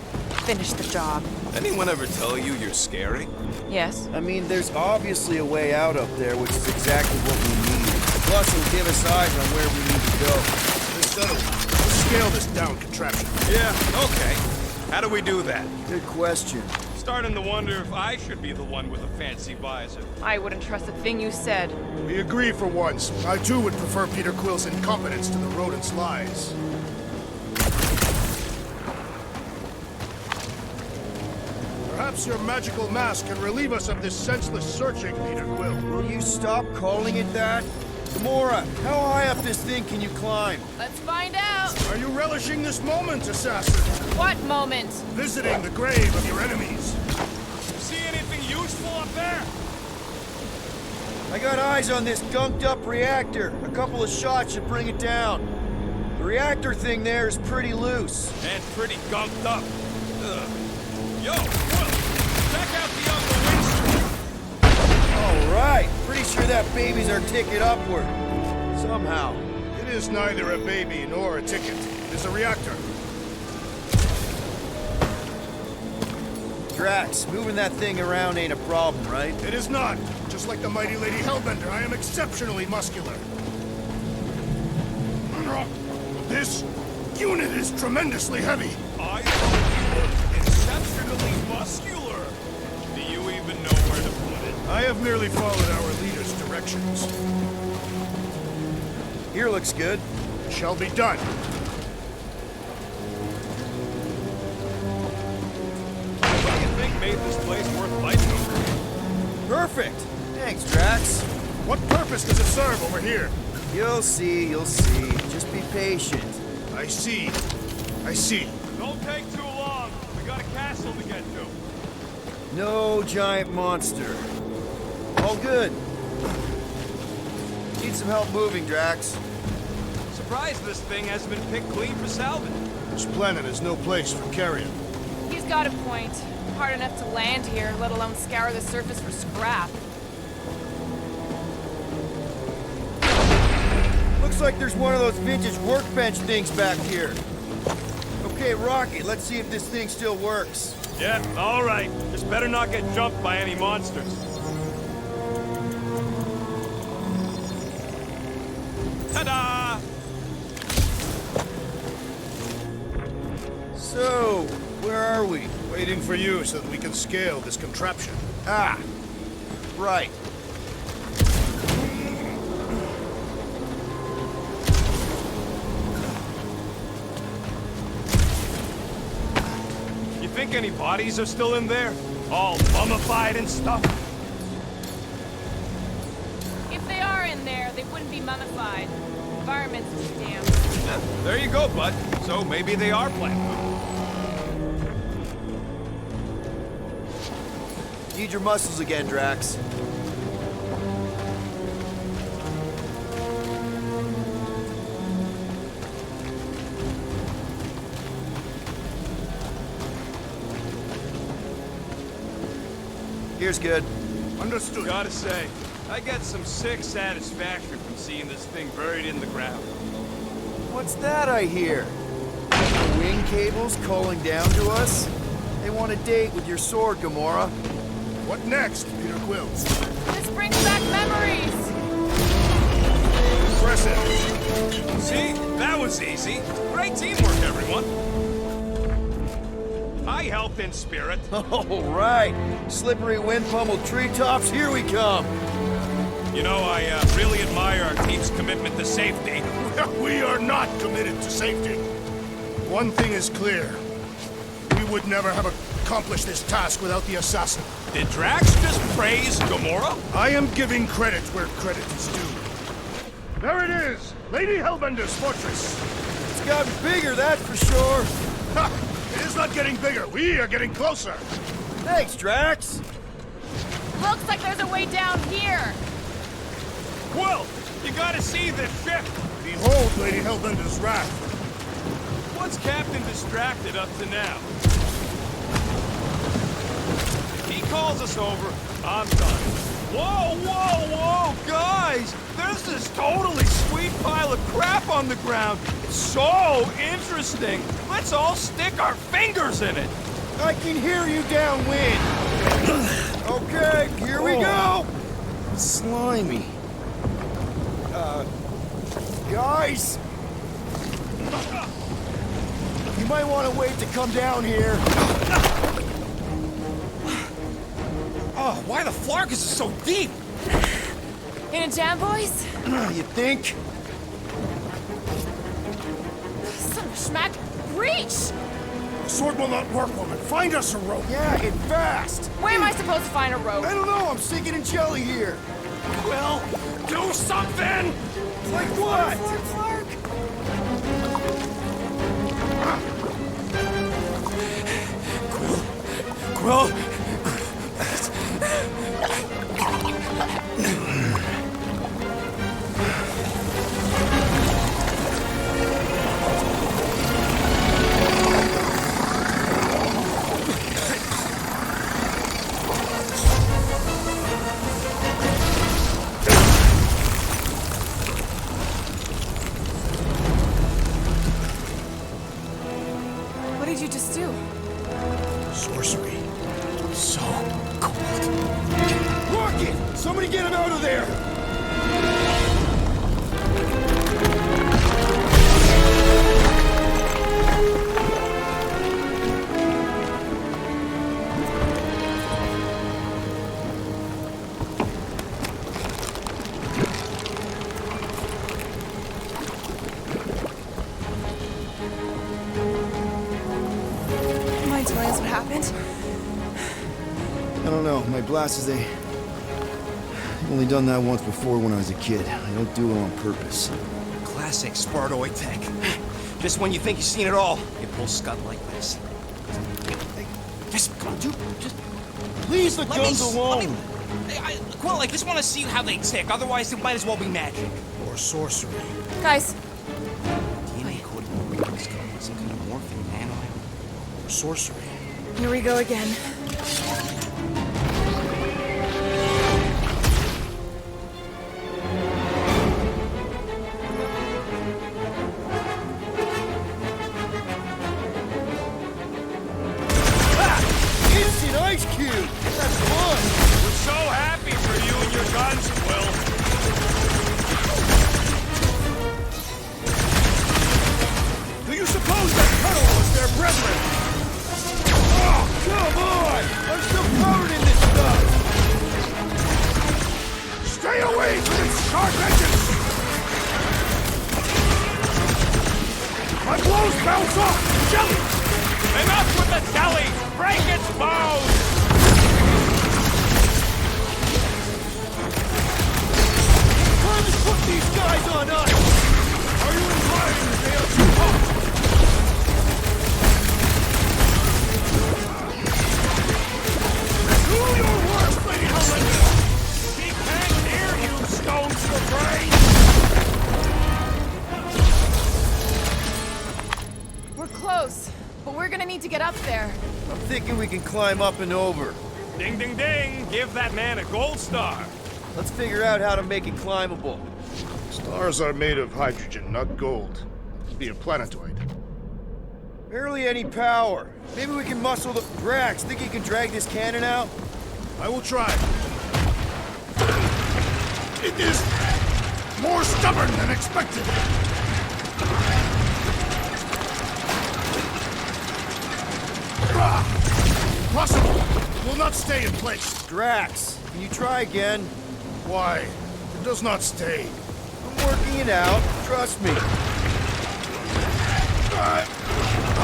[SPEAKER 11] Finish the job.
[SPEAKER 18] Anyone ever tell you you're scary?
[SPEAKER 11] Yes?
[SPEAKER 16] I mean, there's obviously a way out up there, which is exactly what we need. Plus, it'll give us eyes on where we need to go.
[SPEAKER 9] Let's scale this down contraption.
[SPEAKER 18] Yeah, okay. How do we do that?
[SPEAKER 16] Good question.
[SPEAKER 17] Starting to wonder if I should be the one with a fancy visor.
[SPEAKER 11] I wouldn't trust a thing you said.
[SPEAKER 9] We agree for once. I too would prefer Peter Quill's incompetence to the rodent's lies. Perhaps your magical mask can relieve us of this senseless searching, Peter Quill.
[SPEAKER 16] Will you stop calling it that? Gamora, how high up this thing can you climb?
[SPEAKER 11] Let's find out!
[SPEAKER 9] Are you relishing this moment, assassin?
[SPEAKER 11] What moment?
[SPEAKER 9] Visiting the grave of your enemies.
[SPEAKER 17] See anything useful up there?
[SPEAKER 5] I got eyes on this gunked up reactor. A couple of shots should bring it down. The reactor thing there is pretty loose.
[SPEAKER 17] And pretty gunked up. Ugh. Yo, Will, check out the upper wing stream.
[SPEAKER 5] All right. Pretty sure that baby's our ticket upward. Somehow.
[SPEAKER 9] It is neither a baby nor a ticket. It is a reactor.
[SPEAKER 5] Drax, moving that thing around ain't a problem, right?
[SPEAKER 9] It is not. Just like the mighty Lady Hellbender, I am exceptionally muscular. This unit is tremendously heavy.
[SPEAKER 17] I thought you were exceptionally muscular. Do you even know where to put it?
[SPEAKER 9] I have merely followed our leader's directions.
[SPEAKER 5] Here looks good.
[SPEAKER 9] Shall be done.
[SPEAKER 17] What do you think made this place worth fighting over?
[SPEAKER 5] Perfect. Thanks, Drax.
[SPEAKER 9] What purpose does it serve over here?
[SPEAKER 5] You'll see, you'll see. Just be patient.
[SPEAKER 9] I see. I see.
[SPEAKER 17] Don't take too long. We got a castle to get to.
[SPEAKER 5] No giant monster. All good. Need some help moving, Drax.
[SPEAKER 17] Surprised this thing hasn't been picked clean for salvage.
[SPEAKER 9] This planet is no place for carrion.
[SPEAKER 11] He's got a point. Hard enough to land here, let alone scour the surface for scrap.
[SPEAKER 5] Looks like there's one of those vintage workbench things back here. Okay, Rocky, let's see if this thing still works.
[SPEAKER 17] Yeah, all right. Just better not get jumped by any monsters. Ta-da!
[SPEAKER 5] So, where are we?
[SPEAKER 9] Waiting for you so that we can scale this contraption.
[SPEAKER 5] Ah, right.
[SPEAKER 17] You think any bodies are still in there? All mummified and stuff?
[SPEAKER 11] If they are in there, they wouldn't be mummified. Environment's too damp.
[SPEAKER 17] There you go, bud. So maybe they are plant food.
[SPEAKER 5] Need your muscles again, Drax. Here's good.
[SPEAKER 9] Understood.
[SPEAKER 17] Gotta say, I get some sick satisfaction from seeing this thing buried in the ground.
[SPEAKER 5] What's that I hear? The wing cables calling down to us? They want a date with your sword, Gamora.
[SPEAKER 9] What next, Peter Quill?
[SPEAKER 11] This brings back memories!
[SPEAKER 9] Impressive.
[SPEAKER 17] See? That was easy. Great teamwork, everyone. I helped in spirit.
[SPEAKER 5] All right. Slippery wind-pummeled treetops, here we come.
[SPEAKER 17] You know, I really admire our team's commitment to safety.
[SPEAKER 9] We are not committed to safety. One thing is clear. We would never have accomplished this task without the assassin.
[SPEAKER 17] Did Drax just praise Gamora?
[SPEAKER 9] I am giving credit where credit is due. There it is! Lady Hellbender's fortress!
[SPEAKER 5] It's gotten bigger, that's for sure.
[SPEAKER 9] Ha! It is not getting bigger. We are getting closer.
[SPEAKER 5] Thanks, Drax.
[SPEAKER 11] Looks like there's a way down here!
[SPEAKER 17] Quill, you gotta see this ship!
[SPEAKER 9] Behold Lady Hellbender's wrath.
[SPEAKER 17] What's Captain Distracted up to now? If he calls us over, I'm done. Whoa, whoa, whoa, guys! There's this totally sweet pile of crap on the ground. It's so interesting. Let's all stick our fingers in it.
[SPEAKER 5] I can hear you downwind. Okay, here we go. Slimy. Guys. You might want to wait to come down here.
[SPEAKER 17] Oh, why the Flarkus is so deep?
[SPEAKER 11] In a jam, boys?
[SPEAKER 5] You think?
[SPEAKER 11] Son of a schmack, reach!
[SPEAKER 9] The sword will not work, woman. Find us a rope.
[SPEAKER 5] Yeah, and fast.
[SPEAKER 11] Where am I supposed to find a rope?
[SPEAKER 5] I don't know. I'm sinking in jelly here.
[SPEAKER 17] Well, do something!
[SPEAKER 5] Like what?
[SPEAKER 17] Quill?
[SPEAKER 5] Rocket! Somebody get him out of there!
[SPEAKER 7] Mind telling us what happened?
[SPEAKER 16] I don't know. My blast is I've only done that once before when I was a kid. I don't do it on purpose.
[SPEAKER 6] Classic Spartoid tech. Just when you think you've seen it all, you pull scud like this. Just come on, dude. Just
[SPEAKER 5] Leave the guns alone!
[SPEAKER 6] Quill, I just want to see how they tick. Otherwise, it might as well be magic.
[SPEAKER 9] Or sorcery.
[SPEAKER 7] Guys,
[SPEAKER 6] DNA coding remarks come with some kind of morphing nanoiron.
[SPEAKER 9] Or sorcery.
[SPEAKER 7] here we go again.
[SPEAKER 5] Instant ice cube! That's fun!
[SPEAKER 17] We're so happy for you and your guns, Quill.
[SPEAKER 5] Do you suppose that Tuttle was their brethren? Oh, come on! I'm still covered in this stuff!
[SPEAKER 17] Stay away from its sharp edges! My blows bounce off! Jelly! Enough with the jelly! Break its bones!
[SPEAKER 5] Time to put these guys on us!
[SPEAKER 17] Are you implying that they are too hot? Do your worst, Lady Hellbender! He can't hear you, stones for brains!
[SPEAKER 7] We're close, but we're gonna need to get up there.
[SPEAKER 5] I'm thinking we can climb up and over.
[SPEAKER 17] Ding, ding, ding! Give that man a gold star!
[SPEAKER 5] Let's figure out how to make it climbable.
[SPEAKER 9] Stars are made of hydrogen, not gold. Be a planetoid.
[SPEAKER 5] Barely any power. Maybe we can muscle the Drax. Think he can drag this cannon out?
[SPEAKER 9] I will try. It is more stubborn than expected. Possible. Will not stay in place.
[SPEAKER 5] Drax, can you try again?
[SPEAKER 9] Why? It does not stay.
[SPEAKER 5] I'm working it out. Trust me.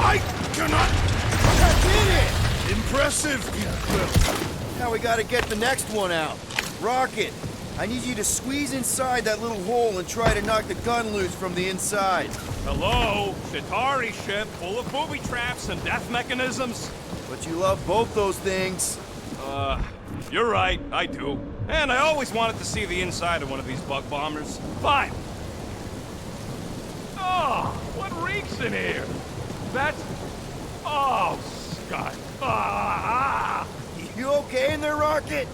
[SPEAKER 9] I cannot.
[SPEAKER 5] I did it!
[SPEAKER 9] Impressive, Peter Quill.
[SPEAKER 5] Now we gotta get the next one out. Rocket, I need you to squeeze inside that little hole and try to knock the gun loose from the inside.
[SPEAKER 17] Hello? Chitauri ship full of booby traps and death mechanisms?
[SPEAKER 5] But you love both those things.
[SPEAKER 17] You're right, I do. And I always wanted to see the inside of one of these bug bombers. Fine. Oh, what reeks in here? That's... Oh, Scott.
[SPEAKER 5] You okay in there, Rocket?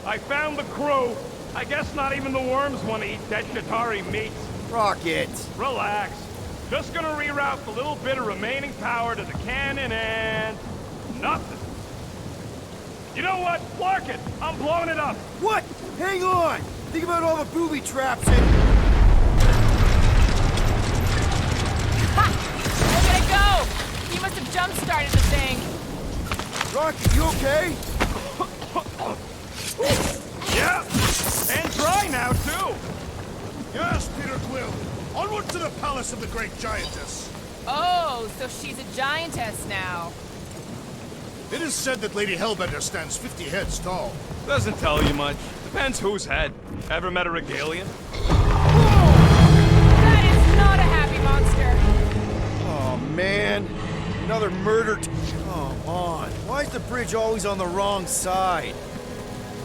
[SPEAKER 17] I found the crew. I guess not even the worms want to eat dead Chitauri meat.
[SPEAKER 5] Rocket.
[SPEAKER 17] Relax. Just gonna reroute the little bit of remaining power to the cannon and... nothing. You know what? Clark it! I'm blowing it up!
[SPEAKER 5] What? Hang on! Think about all the booby traps and...
[SPEAKER 11] Ha! Look at it go! He must have jump-started the thing.
[SPEAKER 5] Rocket, you okay?
[SPEAKER 17] Yeah! And dry now, too!
[SPEAKER 9] Yes, Peter Quill. Onward to the palace of the great giantess.
[SPEAKER 11] Oh, so she's a giantess now.
[SPEAKER 9] It is said that Lady Hellbender stands 50 heads tall.
[SPEAKER 17] Doesn't tell you much. Depends whose head. Ever met a regalian?
[SPEAKER 11] That is not a happy monster.
[SPEAKER 5] Oh, man. Another murder... Come on. Why is the bridge always on the wrong side?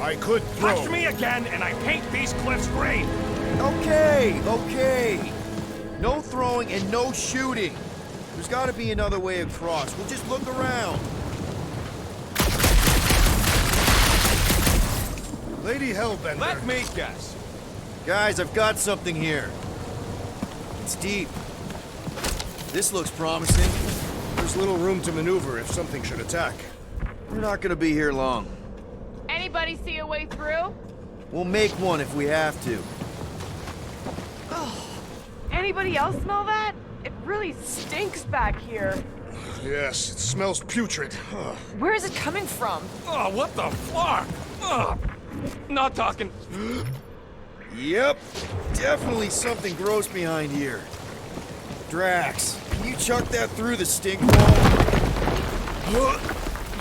[SPEAKER 9] I could throw...
[SPEAKER 17] Touch me again, and I paint these cliffs green!
[SPEAKER 5] Okay, okay. No throwing and no shooting. There's gotta be another way across. We'll just look around.
[SPEAKER 9] Lady Hellbender...
[SPEAKER 17] Let me guess.
[SPEAKER 5] Guys, I've got something here. It's deep. This looks promising.
[SPEAKER 9] There's little room to maneuver if something should attack.
[SPEAKER 5] We're not gonna be here long.
[SPEAKER 11] Anybody see a way through?
[SPEAKER 16] We'll make one if we have to.
[SPEAKER 7] Anybody else smell that? It really stinks back here.
[SPEAKER 9] Yes, it smells putrid.
[SPEAKER 7] Where is it coming from?
[SPEAKER 17] Oh, what the fuck? Not talking.
[SPEAKER 16] Yep, definitely something gross behind here. Drax, can you chuck that through the stink wall?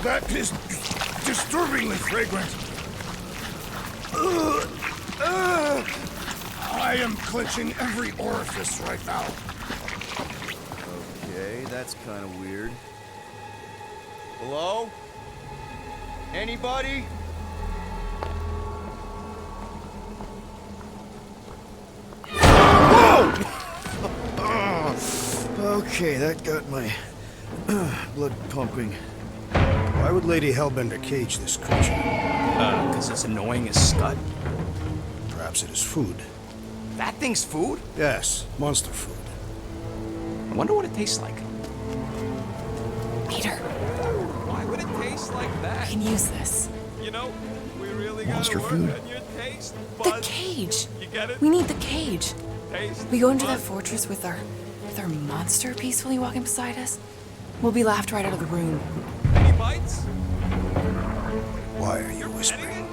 [SPEAKER 9] That is disturbingly fragrant. I am clenching every orifice right now.
[SPEAKER 16] Okay, that's kind of weird. Hello? Anybody? Whoa! Okay, that got my blood pumping.
[SPEAKER 4] Why would Lady Hellbender cage this creature?
[SPEAKER 6] 'Cause it's annoying as scud.
[SPEAKER 4] Perhaps it is food.
[SPEAKER 6] That thing's food?
[SPEAKER 4] Yes, monster food.
[SPEAKER 6] I wonder what it tastes like.
[SPEAKER 7] Peter,
[SPEAKER 18] Why would it taste like that?
[SPEAKER 7] we can use this.
[SPEAKER 18] You know, we really
[SPEAKER 16] Monster
[SPEAKER 18] gotta work
[SPEAKER 16] food.
[SPEAKER 18] on your taste
[SPEAKER 7] The
[SPEAKER 18] buds.
[SPEAKER 7] cage.
[SPEAKER 18] You get it?
[SPEAKER 7] We need the cage.
[SPEAKER 18] Taste
[SPEAKER 7] We go into that
[SPEAKER 18] buds.
[SPEAKER 7] fortress with our monster peacefully walking beside us. We'll be laughed right out of the room.
[SPEAKER 18] Any bites?
[SPEAKER 4] Why are you whispering?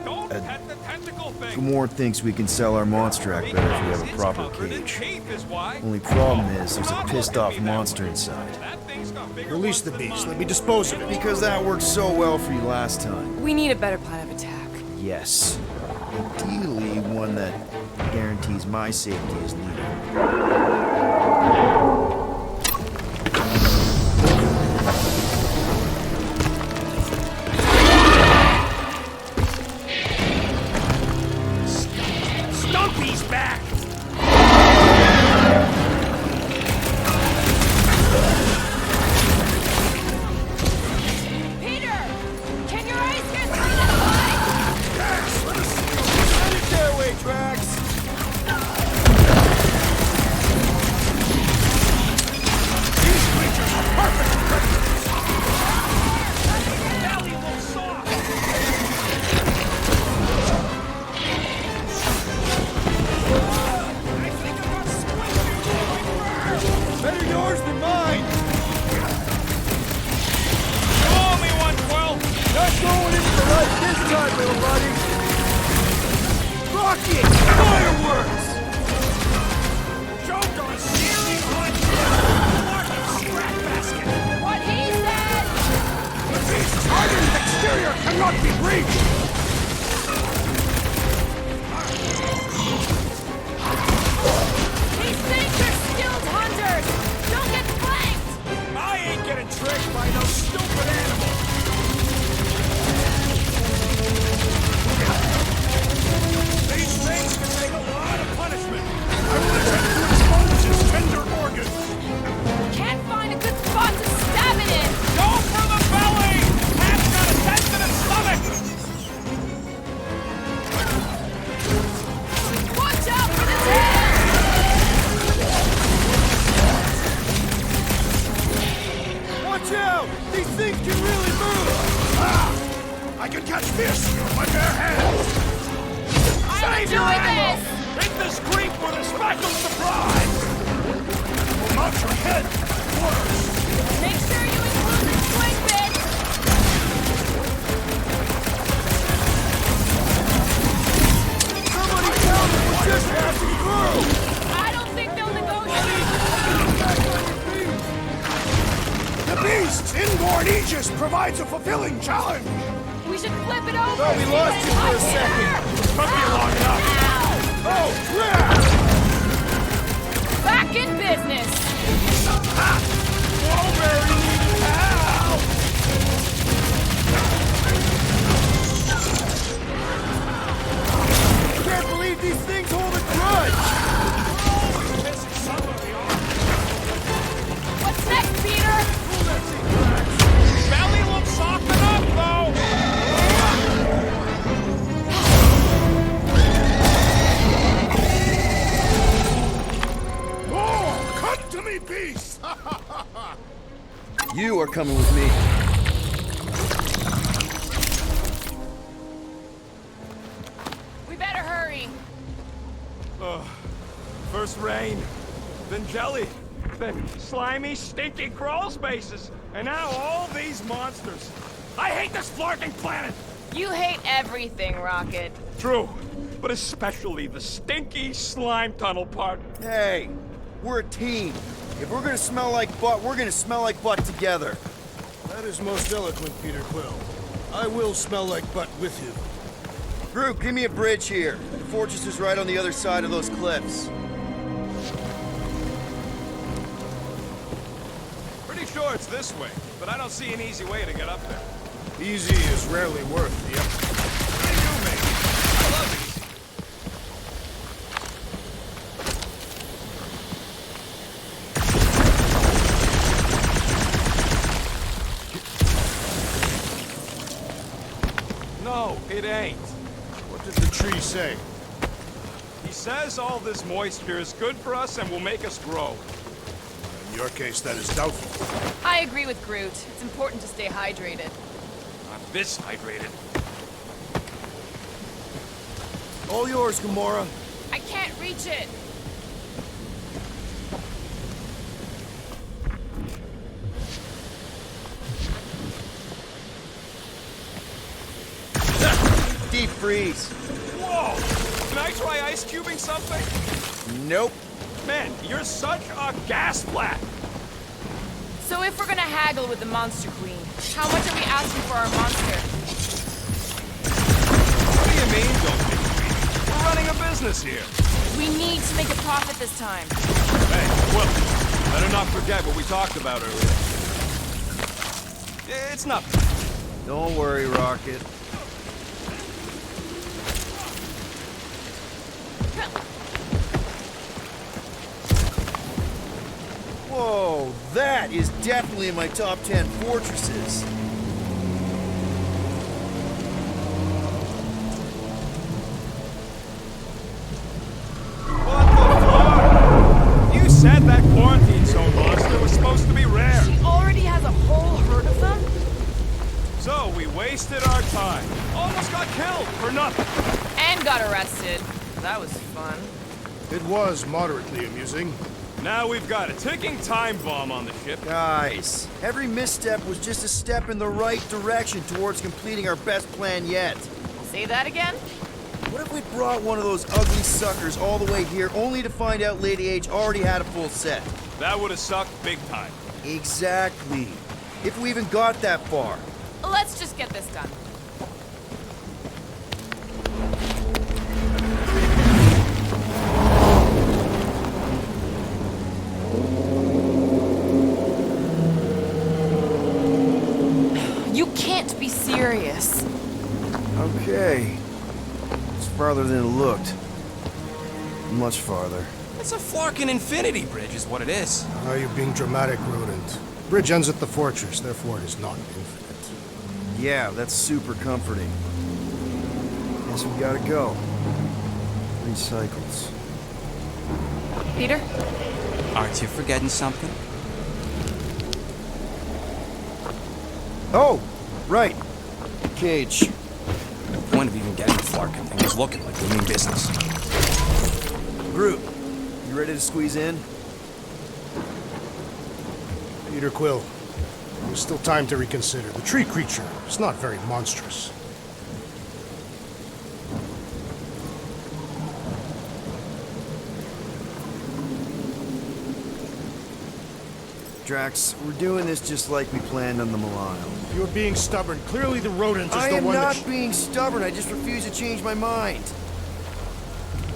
[SPEAKER 18] Don't pet the tentacle thing.
[SPEAKER 16] Gamorrean thinks we can sell our monster act better if we have a
[SPEAKER 18] It's
[SPEAKER 16] proper
[SPEAKER 18] covered in
[SPEAKER 16] cage.
[SPEAKER 18] teeth is why.
[SPEAKER 16] Only problem is there's a pissed off monster inside.
[SPEAKER 18] That thing's got bigger
[SPEAKER 4] Release the beast. Let me dispose of it.
[SPEAKER 16] Because that worked so well for you last time.
[SPEAKER 7] We need a better plan of attack.
[SPEAKER 16] Yes. Ideally, one that guarantees my safety as leader.
[SPEAKER 17] Stumpy's back!
[SPEAKER 11] Peter! Can your eyes get through that light?
[SPEAKER 5] Send it their way, Drax!
[SPEAKER 17] These creatures are perfect predators! Valuable sauce! I think I got squishy.
[SPEAKER 5] Better yours than mine!
[SPEAKER 17] Call me one, Quill!
[SPEAKER 5] Not going into the light this time, little buddy! Rockets! Fireworks!
[SPEAKER 17] Joke on stealing one! Market scrap basket!
[SPEAKER 11] What he said!
[SPEAKER 17] The beast's hardened exterior cannot be breached!
[SPEAKER 11] These things are skilled hunters! Don't get flanked!
[SPEAKER 17] I ain't getting tricked by no stupid animal! These things can take a lot of punishment! I will attempt to expose his tender organs!
[SPEAKER 11] Can't find a good spot to stab it in!
[SPEAKER 17] Go for the belly! Cat's got a sensitive stomach!
[SPEAKER 11] Watch out for the tail!
[SPEAKER 5] Watch out! These things can really move!
[SPEAKER 17] I can catch this with my bare hands!
[SPEAKER 11] I'm
[SPEAKER 17] Save your
[SPEAKER 11] doing
[SPEAKER 17] ammo!
[SPEAKER 11] this!
[SPEAKER 17] Hit this creep with a special surprise! Not your head! Worse!
[SPEAKER 11] Make sure you include the swing bit!
[SPEAKER 5] Somebody tell them we're just passing through!
[SPEAKER 11] I don't think they'll negotiate!
[SPEAKER 17] The beast's inborn aegis provides a fulfilling challenge!
[SPEAKER 11] We should flip it over!
[SPEAKER 5] Thought we lost you for a second!
[SPEAKER 17] Took me long enough!
[SPEAKER 5] Oh, crap!
[SPEAKER 11] Back in business!
[SPEAKER 17] Strawberry needed help!
[SPEAKER 5] Can't believe these things hold a grudge!
[SPEAKER 17] Missing some of the arm.
[SPEAKER 11] What's next, Peter?
[SPEAKER 17] Belly will soften up, though! Oh, come to me, beast!
[SPEAKER 16] You are coming with me.
[SPEAKER 11] hurry.
[SPEAKER 17] First rain, then jelly, then slimy, stinky crawl spaces, and now all these monsters. I hate this flarking planet!
[SPEAKER 11] You hate everything, Rocket.
[SPEAKER 17] True, but especially the stinky slime tunnel part.
[SPEAKER 16] Hey, we're a team. If we're gonna smell like butt, we're gonna smell like butt together.
[SPEAKER 4] That is most eloquent, Peter Quill. I will smell like butt with you.
[SPEAKER 16] Group, give me a bridge here. The fortress is right on the other side of those cliffs.
[SPEAKER 17] Pretty sure it's this way, but I don't see an easy way to get up there.
[SPEAKER 4] Easy is rarely worth the effort.
[SPEAKER 17] I do, mate. I love easy. No, it ain't.
[SPEAKER 4] What did the tree say?
[SPEAKER 17] He says all this moisture is good for us and will make us grow.
[SPEAKER 4] In your case, that is doubtful.
[SPEAKER 11] I agree with Groot. It's important to stay hydrated.
[SPEAKER 17] Not this hydrated.
[SPEAKER 16] All yours, Gamora.
[SPEAKER 11] I can't reach it.
[SPEAKER 16] Deep freeze.
[SPEAKER 17] Whoa! Can I try ice cubing something?
[SPEAKER 16] Nope.
[SPEAKER 17] Man, you're such a gas flat.
[SPEAKER 11] So if we're gonna haggle with the Monster Queen, how much are we asking for our monster?
[SPEAKER 17] What do you mean, don't be greedy? We're running a business here.
[SPEAKER 11] We need to make a profit this time.
[SPEAKER 17] Hey, well, better not forget what we talked about earlier. It's nothing.
[SPEAKER 16] Don't worry, Rocket. Whoa, that is definitely in my top 10 fortresses.
[SPEAKER 17] What the fuck? You said that quarantine zone monster was supposed to be rare.
[SPEAKER 11] She already has a whole herd of them?
[SPEAKER 17] So we wasted our time. Almost got killed for nothing.
[SPEAKER 11] And got arrested. That was fun.
[SPEAKER 4] It was moderately amusing.
[SPEAKER 17] Now we've got a ticking time bomb on the ship.
[SPEAKER 16] Guys, every misstep was just a step in the right direction towards completing our best plan yet.
[SPEAKER 11] Say that again?
[SPEAKER 16] What if we brought one of those ugly suckers all the way here only to find out Lady H already had a full set?
[SPEAKER 17] That would have sucked big time.
[SPEAKER 16] Exactly. If we even got that far.
[SPEAKER 11] Let's just get this done. You can't be serious.
[SPEAKER 16] Okay. It's farther than it looked. Much farther.
[SPEAKER 14] It's a flarkin' infinity bridge is what it is.
[SPEAKER 4] Are you being dramatic, Rodent? Bridge ends at the fortress, therefore it is not infinite.
[SPEAKER 16] Yeah, that's super comforting. Guess we gotta go. 3 cycles.
[SPEAKER 11] Peter?
[SPEAKER 14] Aren't you forgetting something?
[SPEAKER 16] Oh, right. Cage.
[SPEAKER 14] The point of even getting the flarkin' thing is looking like we mean business.
[SPEAKER 16] Groot, you ready to squeeze in?
[SPEAKER 4] Peter Quill, there's still time to reconsider. The tree creature is not very monstrous.
[SPEAKER 16] Drax, we're doing this just like we planned on the Milano.
[SPEAKER 4] You're being stubborn. Clearly the rodent is
[SPEAKER 16] I
[SPEAKER 4] the
[SPEAKER 16] am
[SPEAKER 4] one
[SPEAKER 16] not
[SPEAKER 4] that...
[SPEAKER 16] being stubborn, I just refuse to change my mind.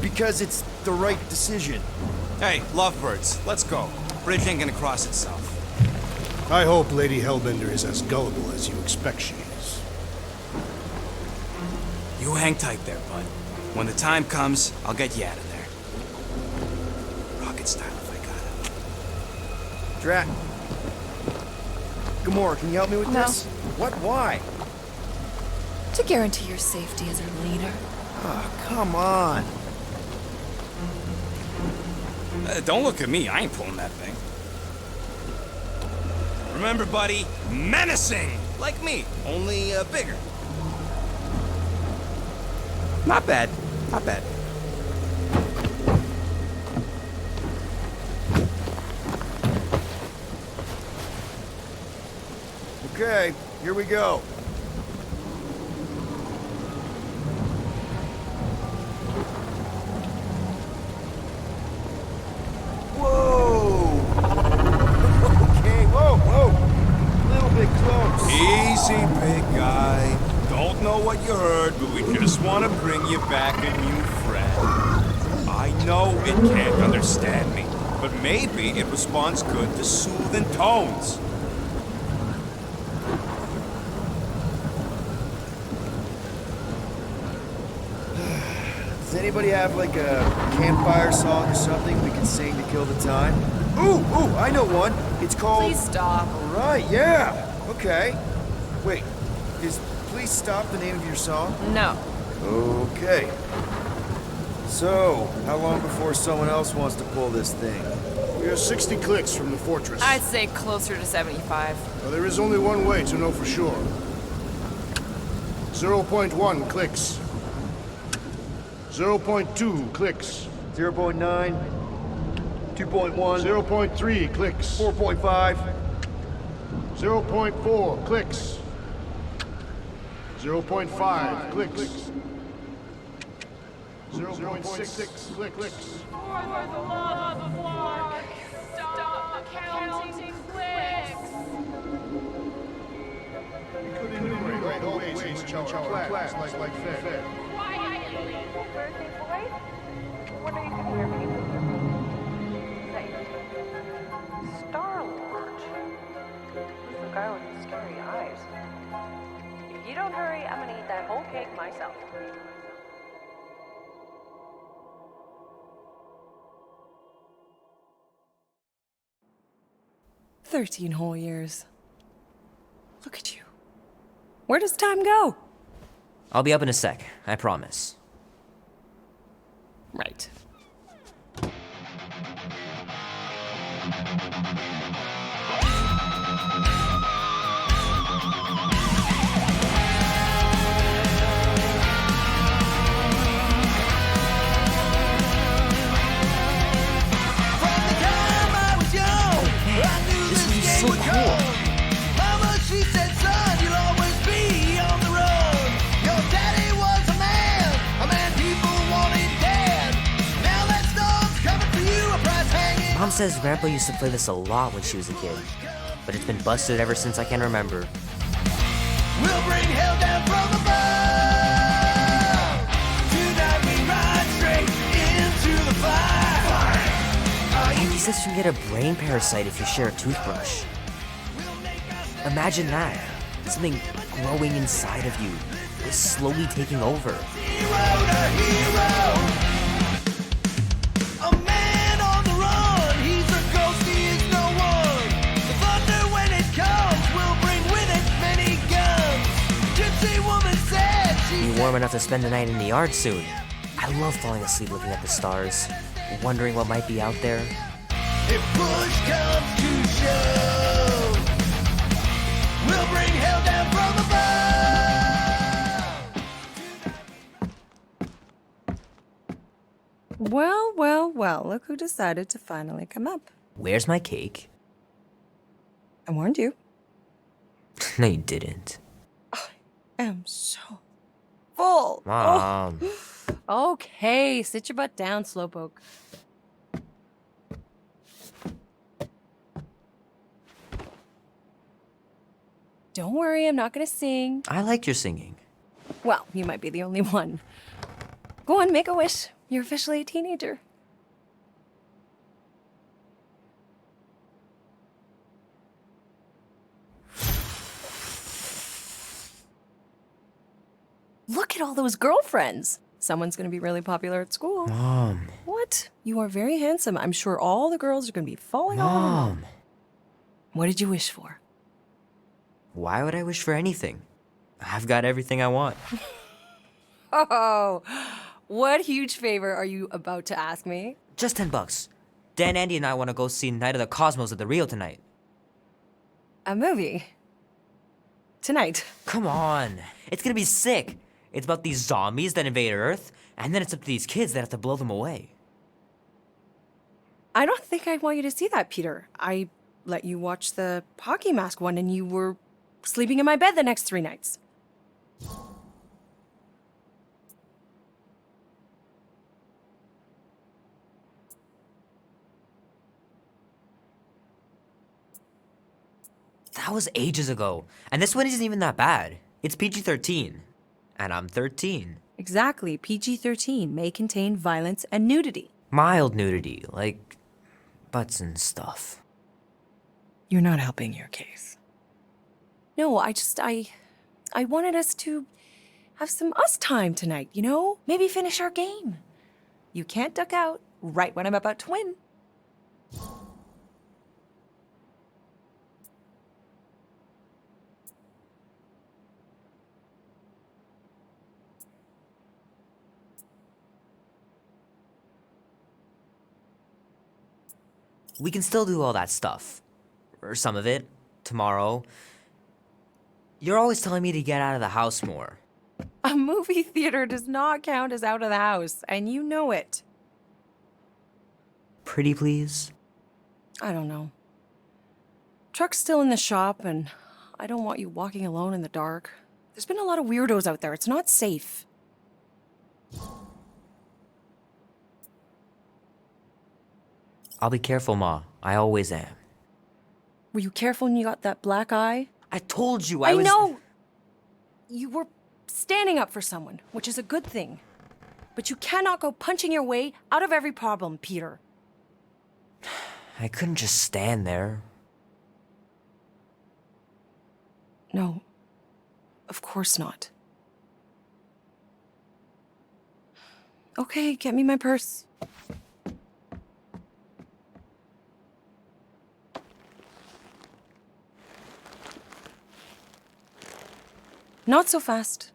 [SPEAKER 16] Because it's the right decision.
[SPEAKER 14] Hey, lovebirds, let's go. Bridge ain't gonna cross itself.
[SPEAKER 4] I hope Lady Hellbender is as gullible as you expect she is.
[SPEAKER 14] You hang tight there, bud. When the time comes, I'll get you out of there. Rocket style if I got it.
[SPEAKER 16] Drax. Gamora, can you help me with
[SPEAKER 7] No.
[SPEAKER 16] this? What? Why?
[SPEAKER 7] To guarantee your safety as our leader.
[SPEAKER 16] Oh, come on.
[SPEAKER 14] Don't look at me, I ain't pulling that thing. Remember, buddy, menacing! Like me, only bigger. Not bad, not bad.
[SPEAKER 16] Okay, here we go. Whoa! Okay, whoa! A little bit close.
[SPEAKER 17] Easy, big guy. Don't know what you heard, but we just want to bring you back a new friend. I know it can't understand me, but maybe it responds good to soothing tones.
[SPEAKER 16] Does anybody have like a campfire song or something we can sing to kill the time? Ooh, I know one. It's called...
[SPEAKER 7] Please stop.
[SPEAKER 16] All right, yeah. Okay. Wait, is Please Stop the name of your song?
[SPEAKER 7] No.
[SPEAKER 16] Okay. So, how long before someone else wants to pull this thing?
[SPEAKER 9] We are 60 clicks from the fortress.
[SPEAKER 7] I'd say closer to 75.
[SPEAKER 9] Well, there is only one way to know for sure. 0.1 clicks. 0.2 clicks.
[SPEAKER 16] 0.9. 2.1.
[SPEAKER 9] 0.3 clicks.
[SPEAKER 16] 4.5.
[SPEAKER 9] 0.4 clicks. 0.5 clicks. 0.6 clicks.
[SPEAKER 11] For the love of God, stop counting clicks.
[SPEAKER 9] We could enumerate all ways in which our class like fair.
[SPEAKER 11] Quietly.
[SPEAKER 8] Birthday boy? What are you doing here, baby? Is that your Star-Lord? Who's the guy with the scary eyes? If you don't hurry, I'm gonna eat that whole cake myself.
[SPEAKER 7] "13 whole years. Look at you. Where does time go?"
[SPEAKER 2] I'll be up in a sec, I promise.
[SPEAKER 7] Right.
[SPEAKER 2] This would be so cool.
[SPEAKER 3] Mama, she said, son, you'll always be on the road. Your daddy was a man people wanted dead. Now that storm's coming for you, a price hanging.
[SPEAKER 2] Mom says Grandpa used to play this a lot when she was a kid, but it's been busted ever since I can remember.
[SPEAKER 3] We'll bring hell down from above. Tonight we ride straight into the fire.
[SPEAKER 2] And he says you can get a brain parasite if you share a toothbrush. Imagine that. Something growing inside of you, slowly taking over.
[SPEAKER 3] Hero to hero. A man on the run. He's a ghost, he is no one. The thunder when it comes will bring with it many guns. Gypsy woman said she
[SPEAKER 2] Be warm enough to spend the night in the yard soon. I love falling asleep looking at the stars, wondering what might be out there.
[SPEAKER 3] if push comes to shove, we'll bring hell down from above.
[SPEAKER 7] Well, look who decided to finally come up.
[SPEAKER 2] Where's my cake?
[SPEAKER 7] I warned you.
[SPEAKER 2] No, you didn't.
[SPEAKER 7] I am so full.
[SPEAKER 2] Mom.
[SPEAKER 7] Oh. Okay, sit your butt down, Slowpoke. Don't worry, I'm not gonna sing.
[SPEAKER 2] I like your singing.
[SPEAKER 7] Well, you might be the only one. Go on, make a wish. You're officially a teenager. Look at all those girlfriends. Someone's gonna be really popular at school.
[SPEAKER 2] Mom.
[SPEAKER 7] What? You are very handsome. I'm sure all the girls are gonna be falling all over you.
[SPEAKER 2] Mom.
[SPEAKER 7] What did you wish for?
[SPEAKER 2] Why would I wish for anything? I've got everything I want.
[SPEAKER 7] Oh, what huge favor are you about to ask me?
[SPEAKER 2] Just $10. Dan, Andy, and I want to go see Night of the Cosmos at the Rio tonight.
[SPEAKER 7] A movie? Tonight?
[SPEAKER 2] Come on. It's gonna be sick. It's about these zombies that invade Earth, and then it's up to these kids that have to blow them away.
[SPEAKER 7] I don't think I want you to see that, Peter. I let you watch the hockey mask one and you were
[SPEAKER 19] Sleeping in my bed the next 3 nights.
[SPEAKER 2] That was ages ago. And this one isn't even that bad. It's PG-13. And I'm 13.
[SPEAKER 19] Exactly. PG-13 may contain violence and nudity.
[SPEAKER 2] Mild nudity, like butts and stuff.
[SPEAKER 19] You're not helping your case. No, I wanted us to have some us time tonight, you know? Maybe finish our game. You can't duck out right when I'm about to win.
[SPEAKER 2] We can still do all that stuff. Or some of it. Tomorrow. You're always telling me to get out of the house more.
[SPEAKER 19] A movie theater does not count as out of the house, and you know it.
[SPEAKER 2] Pretty please?
[SPEAKER 19] I don't know. Truck's still in the shop, and I don't want you walking alone in the dark. There's been a lot of weirdos out there. It's not safe.
[SPEAKER 2] I'll be careful, Ma. I always am.
[SPEAKER 19] Were you careful when you got that black eye?
[SPEAKER 2] I told you
[SPEAKER 19] I know! You were standing up for someone, which is a good thing. But you cannot go punching your way out of every problem, Peter.
[SPEAKER 2] I couldn't just stand there.
[SPEAKER 19] No. Of course not. Okay, get me my purse. Not so fast.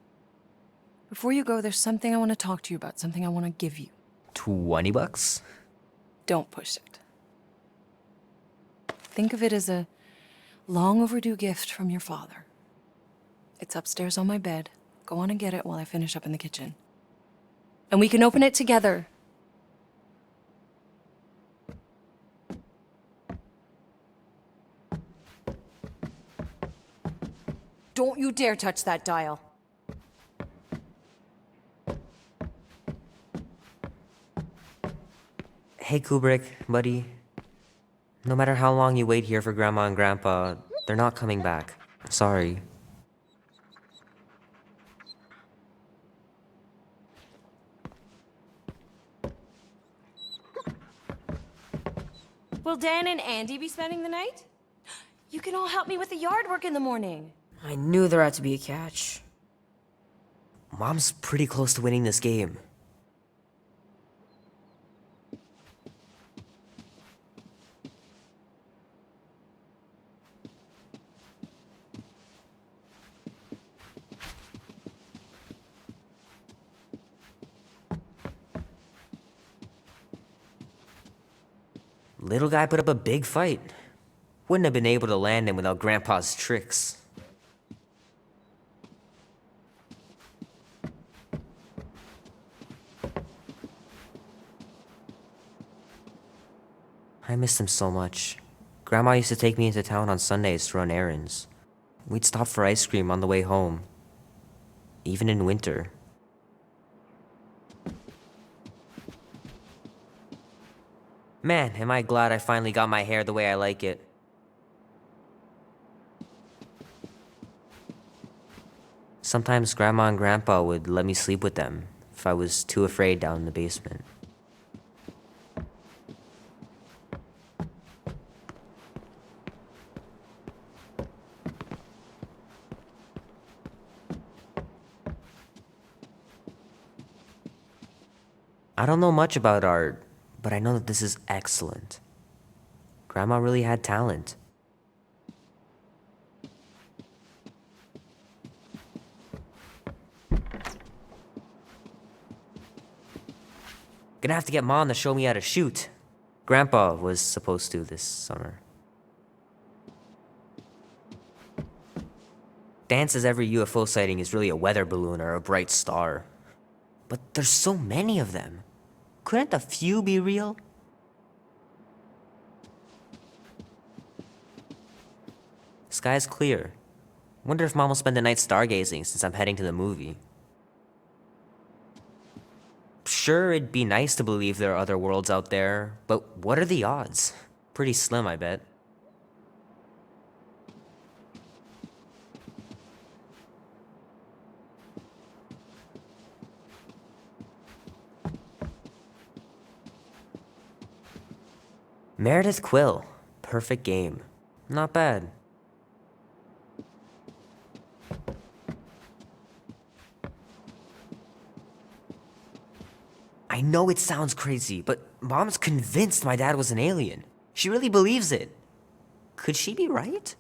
[SPEAKER 19] Before you go, there's something I want to talk to you about, something I want to give you.
[SPEAKER 2] $20?
[SPEAKER 19] Don't push it. Think of it as a long overdue gift from your father. It's upstairs on my bed. Go on and get it while I finish up in the kitchen. And we can open it together. Don't you dare touch that dial.
[SPEAKER 2] Hey, Kubrick, buddy. No matter how long you wait here for Grandma and Grandpa, they're not coming back. Sorry.
[SPEAKER 19] Will Dan and Andy be spending the night? You can all help me with the yard work in the morning.
[SPEAKER 2] I knew there had to be a catch. Mom's pretty close to winning this game. Little guy put up a big fight. Wouldn't have been able to land him without Grandpa's tricks. I missed him so much. Grandma used to take me into town on Sundays to run errands. We'd stop for ice cream on the way home. Even in winter. Man, am I glad I finally got my hair the way I like it. Sometimes Grandma and Grandpa would let me sleep with them if I was too afraid down in the basement. I don't know much about art, but I know that this is excellent. Grandma really had talent. Gonna have to get Mom to show me how to shoot. Grandpa was supposed to this summer. Dan says every UFO sighting is really a weather balloon or a bright star. But there's so many of them. Couldn't a few be real? Sky's clear. Wonder if Mom will spend the night stargazing since I'm heading to the movie. Sure, it'd be nice to believe there are other worlds out there, but what are the odds? Pretty slim, I bet. Meredith Quill. Perfect game. Not bad. I know it sounds crazy, but Mom's convinced my dad was an alien. She really believes it. Could she be right?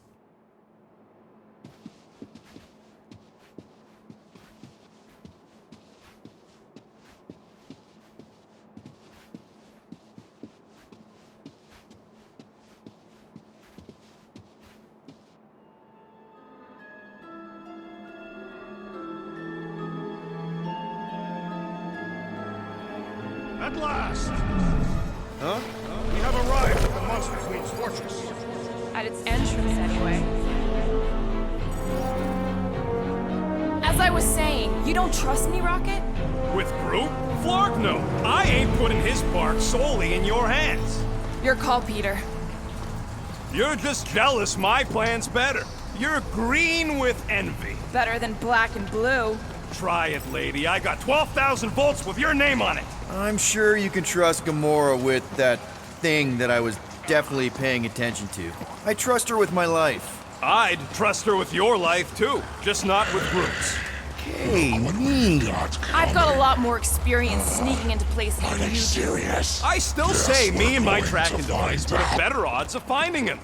[SPEAKER 5] At last! Huh? We have arrived at the Monster Queen's fortress.
[SPEAKER 11] At its entrance, anyway. As I was saying, you don't trust me, Rocket?
[SPEAKER 17] With Groot? Flark no. I ain't putting his bark solely in your hands.
[SPEAKER 11] Your call, Peter.
[SPEAKER 17] You're just jealous my plan's better. You're green with envy.
[SPEAKER 11] Better than black and blue.
[SPEAKER 17] Try it, lady. I got 12,000 volts with your name on it.
[SPEAKER 16] I'm sure you can trust Gamora with that thing that I was definitely paying attention to. I trust her with my life.
[SPEAKER 17] I'd trust her with your life, too. Just not with Groot's.
[SPEAKER 16] Hey, me!
[SPEAKER 11] I've got a lot more experience sneaking into places than you do.
[SPEAKER 17] Serious? I still say me and my tracking device would have better odds of finding him.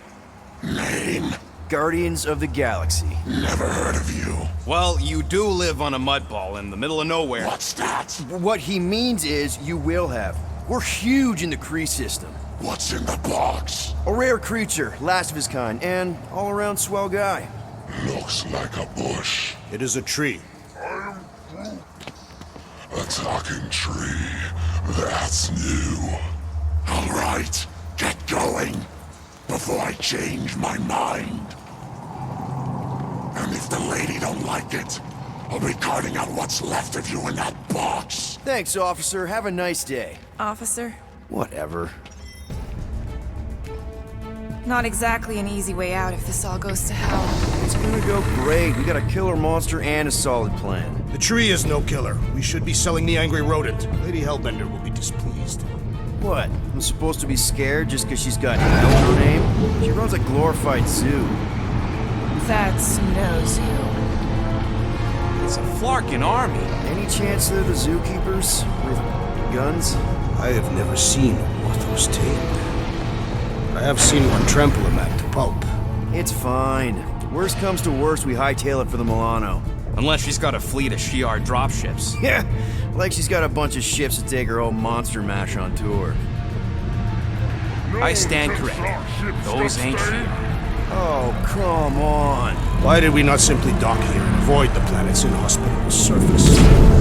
[SPEAKER 16] Name? Guardians of the Galaxy.
[SPEAKER 17] Never heard of you. Well, you do live on a mud ball in the middle of nowhere.
[SPEAKER 16] What's that? What he means is you will have. We're huge in the Kree system.
[SPEAKER 20] What's in the box?
[SPEAKER 16] A rare creature, last of his kind, and all-around swell guy.
[SPEAKER 20] Looks like a bush.
[SPEAKER 4] It is a tree.
[SPEAKER 20] A talking tree. That's new. All right, get going before I change my mind. And if the lady don't like it, I'll be carting out what's left of you in that box.
[SPEAKER 16] Thanks, officer. Have a nice day.
[SPEAKER 7] Officer?
[SPEAKER 16] Whatever.
[SPEAKER 7] Not exactly an easy way out if this all goes to hell.
[SPEAKER 16] It's gonna go great. We got a killer monster and a solid plan.
[SPEAKER 4] The tree is no killer. We should be selling the angry rodent. Lady Hellbender will be displeased.
[SPEAKER 16] What? I'm supposed to be scared just because she's got hell in her name? She runs a glorified zoo.
[SPEAKER 7] That's no zoo.
[SPEAKER 14] It's a Flarkin army.
[SPEAKER 16] Any chance they're the zookeepers? With guns?
[SPEAKER 4] I have never seen a Morthos tamed. I have seen one trample a man to pulp.
[SPEAKER 16] It's fine. Worst comes to worst, we hightail it for the Milano.
[SPEAKER 14] Unless she's got a fleet of Shi'ar dropships.
[SPEAKER 16] Yeah, like she's got a bunch of ships to take her old monster mash on tour.
[SPEAKER 14] I stand corrected. Those ain't Shi'ar.
[SPEAKER 16] Oh, come on.
[SPEAKER 4] Why did we not simply dock here and avoid the planet's inhospitable surface?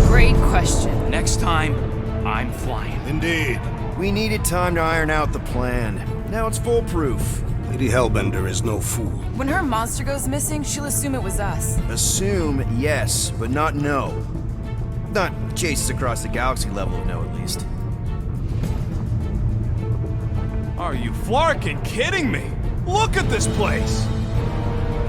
[SPEAKER 11] Great question.
[SPEAKER 14] Next time, I'm flying.
[SPEAKER 4] Indeed.
[SPEAKER 16] We needed time to iron out the plan. Now it's foolproof.
[SPEAKER 4] Lady Hellbender is no fool.
[SPEAKER 7] When her monster goes missing, she'll assume it was us.
[SPEAKER 16] Assume, yes, but not no. Not chases across the galaxy level of no, at least.
[SPEAKER 17] Are you Flarkin kidding me? Look at this place!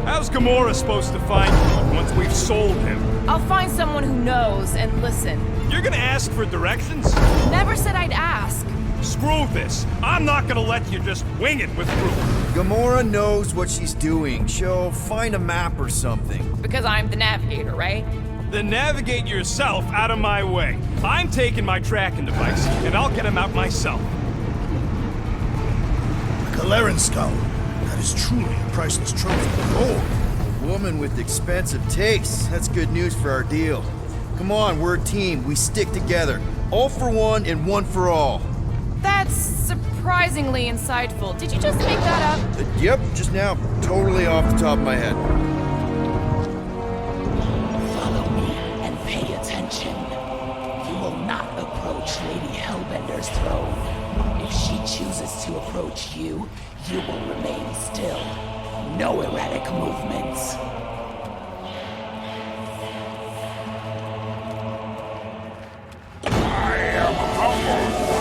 [SPEAKER 17] How's Gamora supposed to find you once we've sold him?
[SPEAKER 11] I'll find someone who knows and listen.
[SPEAKER 17] You're gonna ask for directions?
[SPEAKER 11] Never said I'd ask.
[SPEAKER 17] Screw this. I'm not gonna let you just wing it with Groot.
[SPEAKER 16] Gamora knows what she's doing. She'll find a map or something.
[SPEAKER 11] Because I'm the navigator, right?
[SPEAKER 17] Then navigate yourself out of my way. I'm taking my tracking device, and I'll get him out myself.
[SPEAKER 4] A Galeran skull. That is truly a priceless trophy. Oh!
[SPEAKER 16] A woman with expensive tastes. That's good news for our deal. Come on, we're a team. We stick together. All for one and one for all.
[SPEAKER 11] That's surprisingly insightful. Did you just make that up?
[SPEAKER 16] Yep, just now. Totally off the top of my head.
[SPEAKER 21] Follow me and pay attention. You will not approach Lady Hellbender's throne. If she chooses to approach you, you will remain still. No erratic movements.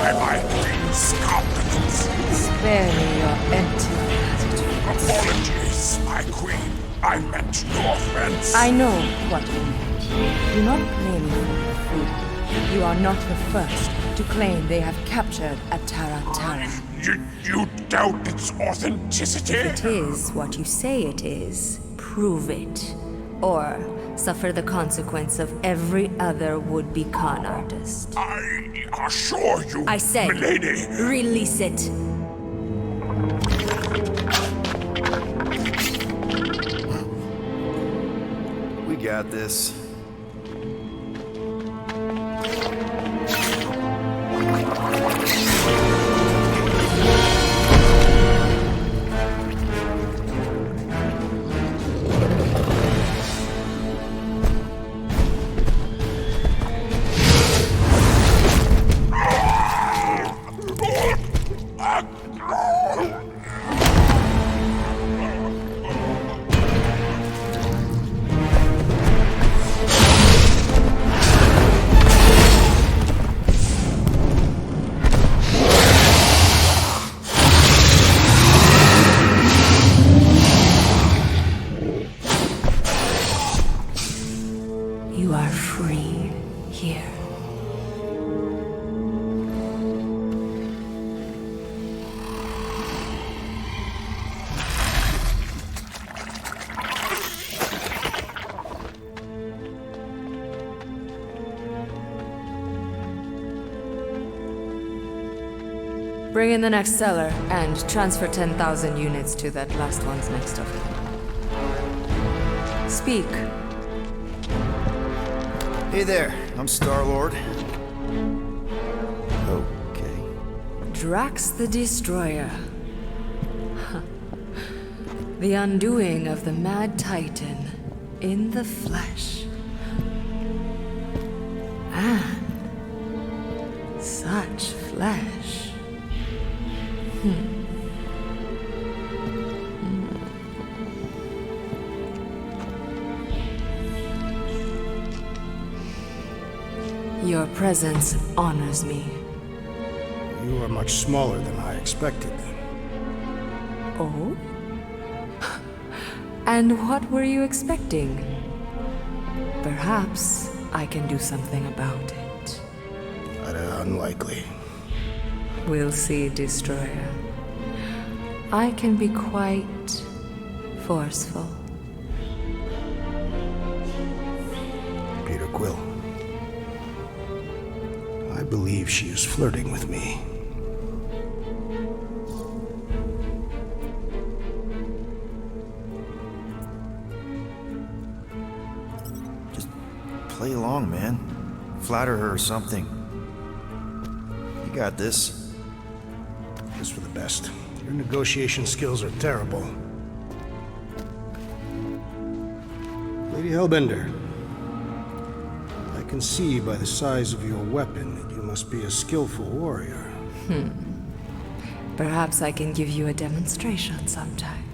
[SPEAKER 20] by my queen's competence.
[SPEAKER 13] Spare me your empty attitude.
[SPEAKER 20] Apologies, my queen. I meant no offense.
[SPEAKER 13] I know what you meant. Do not blame me for your freedom. You are not the first to claim they have captured a Tara.
[SPEAKER 20] You doubt its authenticity?
[SPEAKER 13] If it is what you say it is, prove it. Or suffer the consequence of every other would-be con artist.
[SPEAKER 20] I assure you,
[SPEAKER 13] I said,
[SPEAKER 20] milady.
[SPEAKER 13] Release it.
[SPEAKER 16] We got this.
[SPEAKER 13] You are free here. Bring in the next seller and transfer 10,000 units to that last one's next of kin. Speak.
[SPEAKER 16] Hey there, I'm Star-Lord. Okay.
[SPEAKER 13] Drax the Destroyer. The undoing of the Mad Titan in the flesh. And such flesh. Your presence honors me.
[SPEAKER 4] You are much smaller than I expected.
[SPEAKER 13] Oh? And what were you expecting? Perhaps I can do something about it.
[SPEAKER 4] Unlikely.
[SPEAKER 13] We'll see, Destroyer. I can be quite forceful.
[SPEAKER 4] Peter Quill. I believe she is flirting with me.
[SPEAKER 16] Just play along, man. Flatter her or something. You got this.
[SPEAKER 4] Just for the best. Your negotiation skills are terrible. Lady Hellbender, I can see by the size of your weapon that you must be a skillful warrior.
[SPEAKER 13] Perhaps I can give you a demonstration sometime.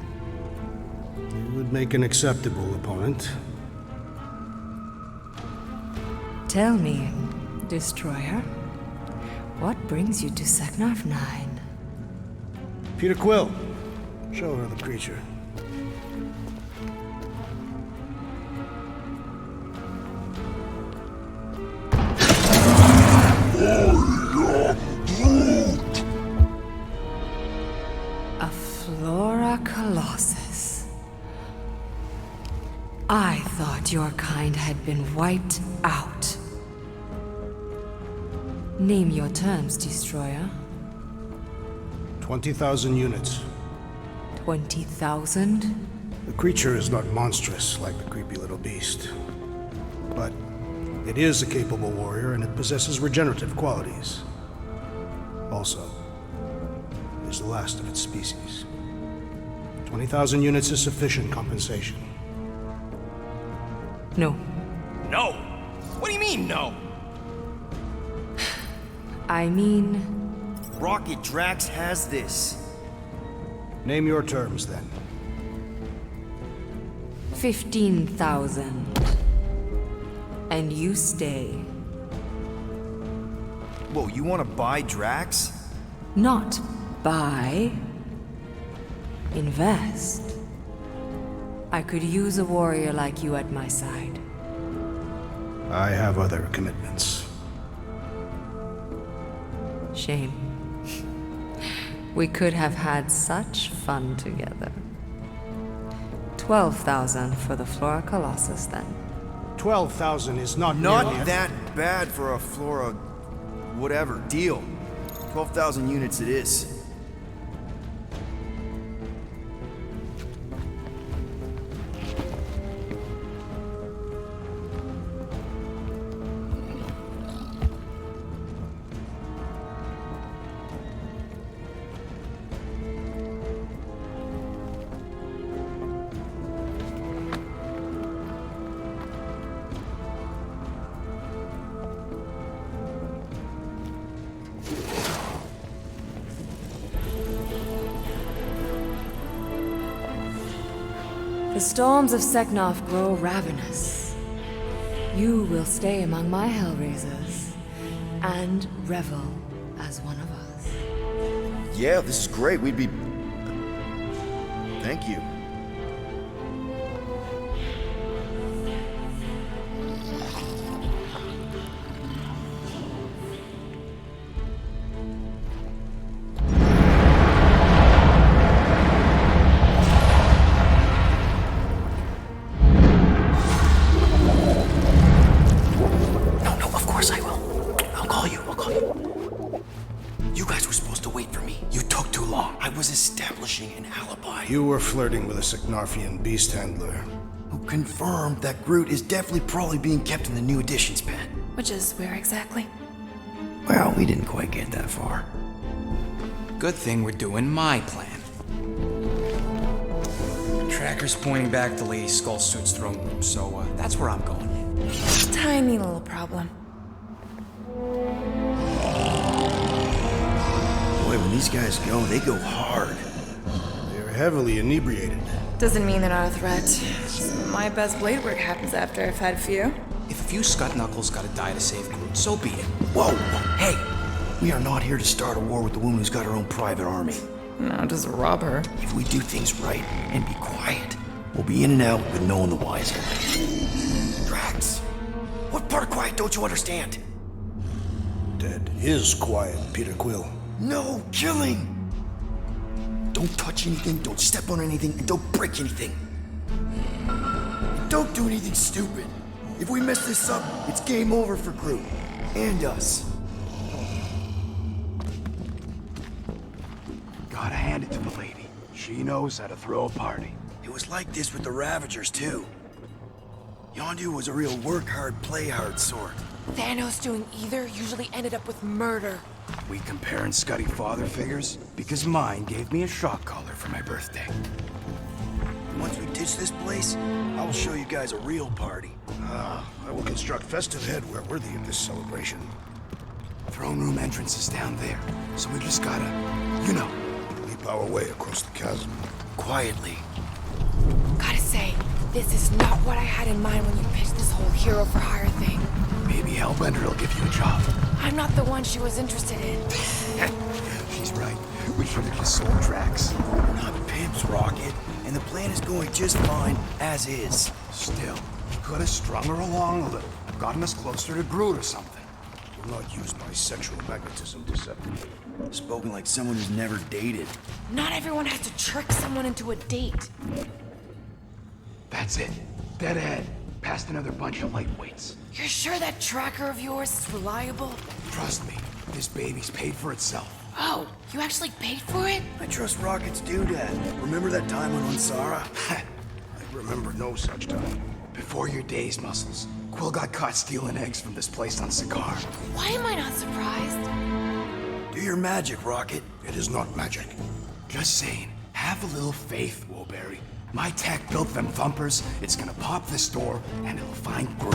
[SPEAKER 4] You would make an acceptable opponent.
[SPEAKER 13] Tell me, Destroyer, what brings you to Seknarf 9?
[SPEAKER 4] Peter Quill, show her the creature.
[SPEAKER 13] A Flora Colossus. I thought your kind had been wiped out. Name your terms, Destroyer.
[SPEAKER 4] 20,000 units.
[SPEAKER 13] 20,000?
[SPEAKER 4] The creature is not monstrous like the creepy little beast. But it is a capable warrior and it possesses regenerative qualities. Also, it is the last of its species. 20,000 units is sufficient compensation.
[SPEAKER 13] No.
[SPEAKER 6] No! What do you mean, no?
[SPEAKER 13] I mean...
[SPEAKER 16] Rocket Drax has this.
[SPEAKER 4] Name your terms, then.
[SPEAKER 13] 15,000. And you stay.
[SPEAKER 16] Whoa, you want to buy Drax?
[SPEAKER 13] Not buy. Invest. I could use a warrior like you at my side.
[SPEAKER 4] I have other commitments.
[SPEAKER 13] Shame. We could have had such fun together. 12,000 for the Flora Colossus, then.
[SPEAKER 4] 12,000 is not
[SPEAKER 16] Not
[SPEAKER 4] nearly
[SPEAKER 16] that bad for a Flora... whatever. Deal. 12,000 units it is.
[SPEAKER 13] The storms of Seknov grow ravenous. You will stay among my Hellraisers and revel as one of us.
[SPEAKER 16] Yeah, this is great. We'd be... Thank you.
[SPEAKER 4] You were flirting with a Seknarfian beast handler.
[SPEAKER 16] Who confirmed that Groot is definitely probably being kept in the new additions pen.
[SPEAKER 7] Which is where exactly?
[SPEAKER 16] Well, we didn't quite get that far.
[SPEAKER 14] Good thing we're doing my plan. Tracker's pointing back to Lady Skullsuit's throne room, so that's where I'm going.
[SPEAKER 7] Tiny little problem.
[SPEAKER 16] Boy, when these guys go, they go hard.
[SPEAKER 4] Heavily inebriated.
[SPEAKER 7] Doesn't mean they're not a threat. My best blade work happens after I've had a few.
[SPEAKER 14] If a few Scut Knuckles gotta die to save Groot, so be it.
[SPEAKER 16] Whoa! Hey! We are not here to start a war with the woman who's got her own private army.
[SPEAKER 7] No, just rob her.
[SPEAKER 16] If we do things right and be quiet, we'll be in and out with no one the wiser. Drax! What part of quiet don't you understand?
[SPEAKER 4] Dead is quiet, Peter Quill.
[SPEAKER 16] No killing! Don't touch anything, don't step on anything, and don't break anything. Don't do anything stupid. If we mess this up, it's game over for Groot. And us.
[SPEAKER 5] Gotta hand it to the lady. She knows how to throw a party.
[SPEAKER 16] It was like this with the Ravagers, too. Yondu was a real work hard, play hard sort.
[SPEAKER 7] Thanos doing either usually ended up with murder.
[SPEAKER 5] We comparing Scuddy father figures? Because mine gave me a shock collar for my birthday.
[SPEAKER 16] Once we ditch this place, I will show you guys a real party.
[SPEAKER 4] I will construct festive headwear worthy of this celebration.
[SPEAKER 5] Throne room entrance is down there, so we just gotta,
[SPEAKER 4] leap our way across the chasm.
[SPEAKER 16] Quietly.
[SPEAKER 7] Gotta say, this is not what I had in mind when you pitched this whole hero for hire thing.
[SPEAKER 5] Maybe Hellbender will give you a job.
[SPEAKER 7] I'm not the one she was interested in.
[SPEAKER 5] She's right. We should have just sold Drax.
[SPEAKER 16] We're not pimps, Rocket, and the plan is going just fine as is.
[SPEAKER 5] Still, you could have strung her along a little, gotten us closer to Groot or something.
[SPEAKER 4] Will not use my sexual magnetism deceptively.
[SPEAKER 16] Spoken like someone who's never dated.
[SPEAKER 7] Not everyone has to trick someone into a date.
[SPEAKER 5] That's it. Dead ahead. Past another bunch of lightweights.
[SPEAKER 7] You're sure that tracker of yours is reliable?
[SPEAKER 5] Trust me, this baby's paid for itself.
[SPEAKER 7] Oh, you actually paid for it?
[SPEAKER 16] I trust Rocket's doodad. Remember that time on Unsara?
[SPEAKER 4] I remember no such time.
[SPEAKER 5] Before your days, Muscles, Quill got caught stealing eggs from this place on Cigar.
[SPEAKER 7] Why am I not surprised?
[SPEAKER 16] Do your magic, Rocket.
[SPEAKER 4] It is not magic.
[SPEAKER 5] Just saying, have a little faith, Woolberry. My tech built them thumpers. It's gonna pop this door, and it'll find Groot.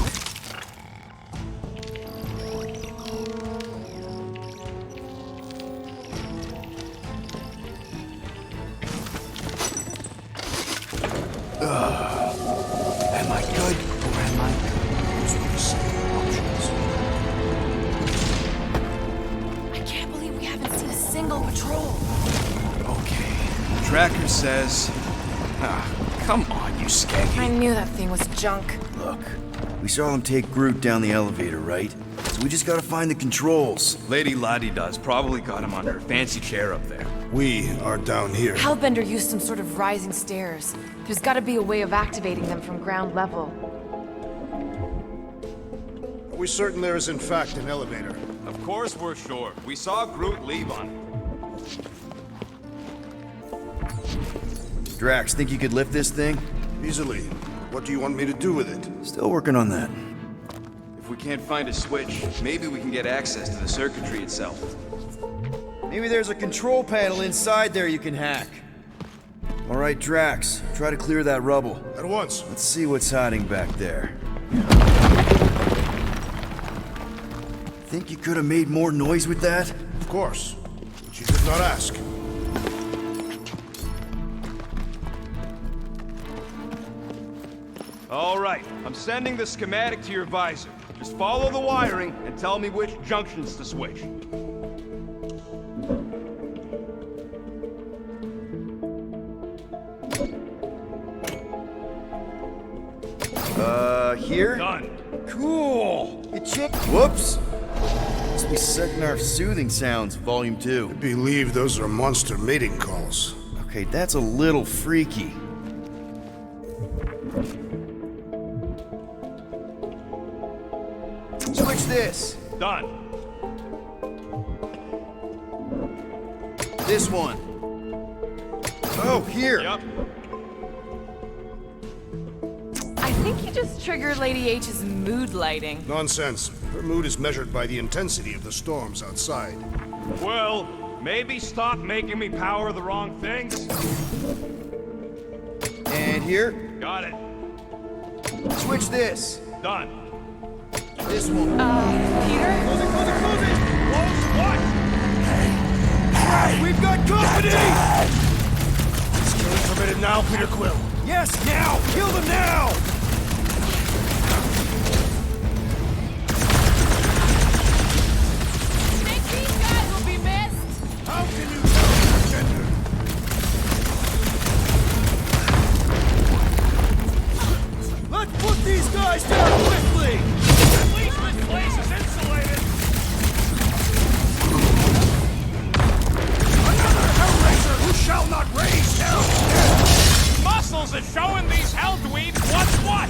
[SPEAKER 5] Am I good or am I?
[SPEAKER 4] Those were the same options.
[SPEAKER 14] patrol. Okay. Tracker says... come on, you skaggy.
[SPEAKER 7] I knew that thing was junk.
[SPEAKER 16] Look, we saw them take Groot down the elevator, right? So we just gotta find the controls.
[SPEAKER 14] Lady Ladi-Da's probably got him on her fancy chair up there.
[SPEAKER 4] We are down here.
[SPEAKER 7] Hellbender used some sort of rising stairs. There's gotta be a way of activating them from ground level.
[SPEAKER 4] Are we certain there is in fact an elevator?
[SPEAKER 6] Of course we're sure. We saw Groot leave on it.
[SPEAKER 16] Drax, think you could lift this thing?
[SPEAKER 4] Easily. What do you want me to do with it?
[SPEAKER 16] Still working on that.
[SPEAKER 6] If we can't find a switch, maybe we can get access to the circuitry itself.
[SPEAKER 16] Maybe there's a control panel inside there you can hack. All right, Drax, try to clear that rubble.
[SPEAKER 4] At once.
[SPEAKER 16] Let's see what's hiding back there. Think you could have made more noise with that?
[SPEAKER 4] Of course. But you did not ask.
[SPEAKER 6] All right, I'm sending the schematic to your visor. Just follow the wiring and tell me which junctions to switch.
[SPEAKER 16] Here?
[SPEAKER 6] Done.
[SPEAKER 16] Cool! It chick. Whoops! Must be Seknarf soothing sounds, volume 2.
[SPEAKER 4] I believe those are monster mating calls.
[SPEAKER 16] Okay, that's a little freaky. Switch this.
[SPEAKER 6] Done.
[SPEAKER 16] This one. Oh, here.
[SPEAKER 6] Yep.
[SPEAKER 7] I think you just triggered Lady H's mood lighting.
[SPEAKER 4] Nonsense. Her mood is measured by the intensity of the storms outside.
[SPEAKER 6] Well, maybe stop making me power the wrong things.
[SPEAKER 16] And here.
[SPEAKER 6] Got it.
[SPEAKER 16] Switch this.
[SPEAKER 6] Done.
[SPEAKER 16] This one.
[SPEAKER 7] Peter?
[SPEAKER 5] Close it, close it, close it!
[SPEAKER 6] Close what?
[SPEAKER 5] We've got company!
[SPEAKER 4] Is killing permitted now, Peter Quill?
[SPEAKER 5] Yes, now! Kill them now!
[SPEAKER 11] Think these guys will be missed?
[SPEAKER 5] How can you tell, Gender? Let's put these guys down quickly!
[SPEAKER 18] At least this place is insulated.
[SPEAKER 5] Another Hellraiser who shall not raise hell!
[SPEAKER 18] Muscles are showing these hell dweebs what's what.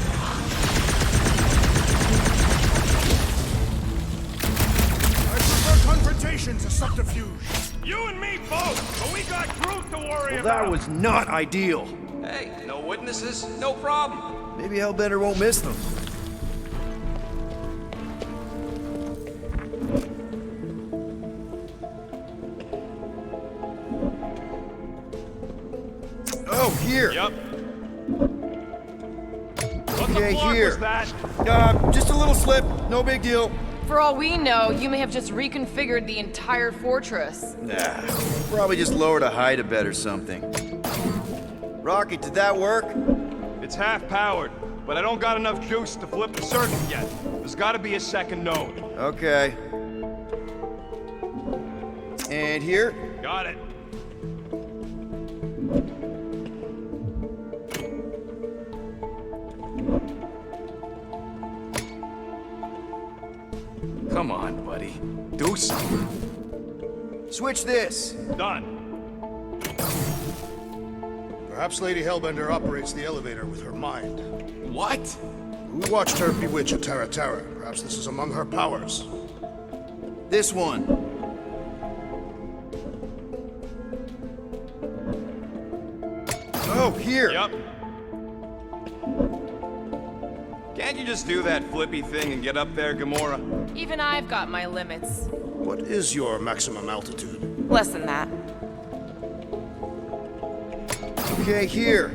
[SPEAKER 5] I prefer confrontation to subterfuge.
[SPEAKER 18] You and me both, but we got Groot to worry
[SPEAKER 16] Well,
[SPEAKER 18] about.
[SPEAKER 16] that was not ideal.
[SPEAKER 6] Hey, no witnesses, no problem.
[SPEAKER 16] Maybe Hellbender won't miss them. Oh, here.
[SPEAKER 6] Yep.
[SPEAKER 18] What
[SPEAKER 16] Okay,
[SPEAKER 18] the fuck
[SPEAKER 16] here.
[SPEAKER 18] was that?
[SPEAKER 16] Just a little slip. No big deal.
[SPEAKER 7] For all we know, you may have just reconfigured the entire fortress.
[SPEAKER 16] Nah, probably just lowered a hide a bed or something. Rocket, did that work?
[SPEAKER 6] It's half powered, but I don't got enough juice to flip the circuit yet. There's gotta be a second node.
[SPEAKER 16] Okay. And here?
[SPEAKER 6] Got it.
[SPEAKER 14] Come on, buddy. Do something.
[SPEAKER 16] Switch this.
[SPEAKER 6] Done.
[SPEAKER 4] Perhaps Lady Hellbender operates the elevator with her mind.
[SPEAKER 14] What?
[SPEAKER 4] We watched her bewitch a Tara Tara. Perhaps this is among her powers.
[SPEAKER 16] This one. Oh, here.
[SPEAKER 6] Yep. Can't you just do that flippy thing and get up there, Gamora?
[SPEAKER 7] Even I've got my limits.
[SPEAKER 4] What is your maximum altitude?
[SPEAKER 7] Less than that.
[SPEAKER 16] Okay, here.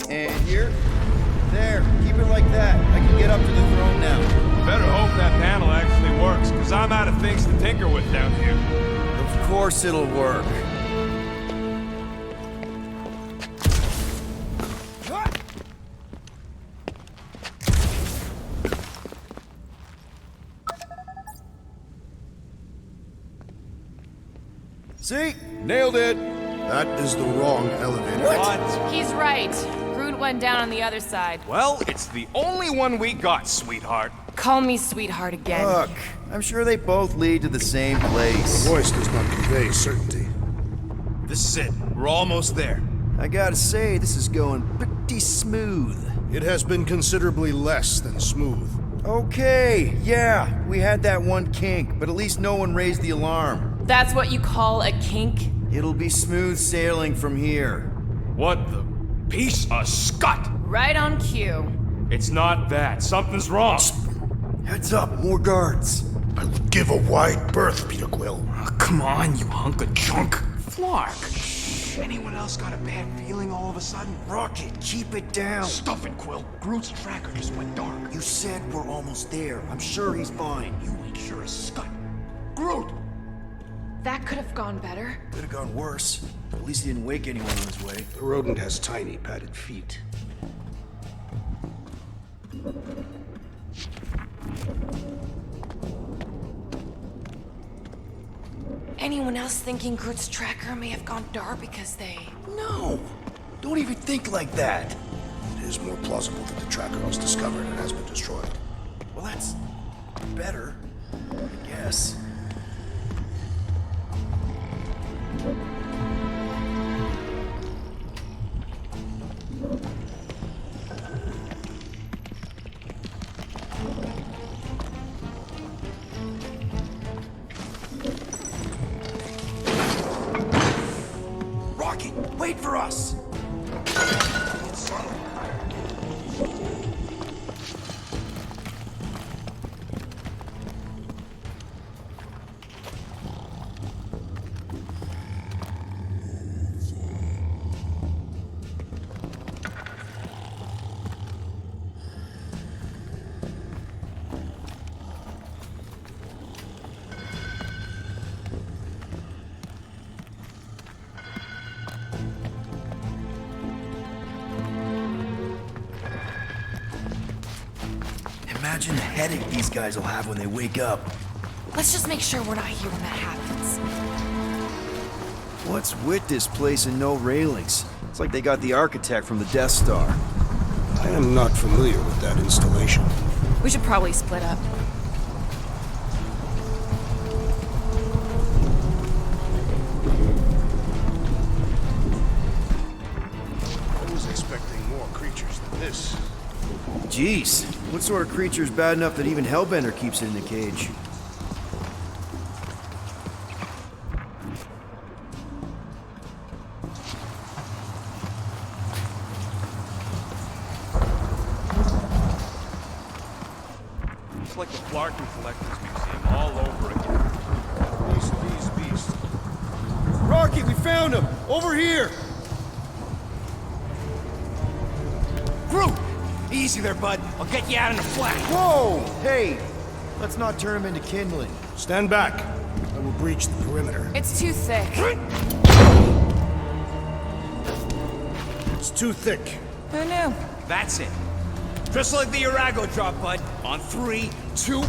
[SPEAKER 16] And here. There. Keep it like that. I can get up to the throne now.
[SPEAKER 6] Better hope that panel actually works, because I'm out of things to tinker with down here.
[SPEAKER 16] Of course it'll work. See?
[SPEAKER 4] Nailed it! That is the wrong elevator.
[SPEAKER 6] What?
[SPEAKER 11] He's right. Groot went down on the other side.
[SPEAKER 6] Well, it's the only one we got, sweetheart.
[SPEAKER 7] Call me sweetheart again.
[SPEAKER 16] Look, I'm sure they both lead to the same place.
[SPEAKER 4] The voice does not convey certainty.
[SPEAKER 6] This is it. We're almost there.
[SPEAKER 16] I gotta say, this is going pretty smooth.
[SPEAKER 4] It has been considerably less than smooth.
[SPEAKER 16] Okay, yeah, we had that one kink, but at least no one raised the alarm.
[SPEAKER 7] That's what you call a kink?
[SPEAKER 16] It'll be smooth sailing from here.
[SPEAKER 17] What the piece of scut?
[SPEAKER 7] Right on cue.
[SPEAKER 17] It's not that. Something's wrong.
[SPEAKER 16] Heads up, more guards.
[SPEAKER 9] I would give a wide berth, Peter Quill.
[SPEAKER 6] Oh, come on, you hunk of junk. Flark. Anyone else got a bad feeling all of a sudden?
[SPEAKER 16] Rocket, keep it down.
[SPEAKER 17] Stuff it, Quill. Groot's tracker just went dark.
[SPEAKER 16] You said we're almost there. I'm sure he's fine.
[SPEAKER 17] You ain't sure as scut. Groot!
[SPEAKER 7] That could have gone better.
[SPEAKER 16] Could have gone worse. At least he didn't wake anyone on his way.
[SPEAKER 4] The rodent has tiny padded feet.
[SPEAKER 7] Anyone else thinking Groot's tracker may have gone dark because they...
[SPEAKER 16] No! Don't even think like that.
[SPEAKER 4] It is more plausible that the tracker was discovered and has been destroyed.
[SPEAKER 16] Well, that's better, I guess. Rocket, wait for us! Imagine the headache these guys will have when they wake up.
[SPEAKER 7] Let's just make sure we're not here when that happens.
[SPEAKER 16] What's with this place and no railings? It's like they got the architect from the Death Star.
[SPEAKER 4] I am not familiar with that installation.
[SPEAKER 7] We should probably split up.
[SPEAKER 4] I was expecting more creatures than this.
[SPEAKER 16] Jeez, what sort of creature's bad enough that even Hellbender keeps it in a cage?
[SPEAKER 17] It's like the Flarkin Collector's Museum all over again.
[SPEAKER 5] Beast. Rocket, we found him! Over here!
[SPEAKER 6] Groot! Easy there, bud. I'll get you out in a flash.
[SPEAKER 16] Whoa! Hey! Let's not turn him into kindling.
[SPEAKER 4] Stand back. I will breach the perimeter.
[SPEAKER 7] It's too thick.
[SPEAKER 4] It's too thick.
[SPEAKER 7] Who knew?
[SPEAKER 6] That's it. Just like the Arago drop, bud. On 3, 2...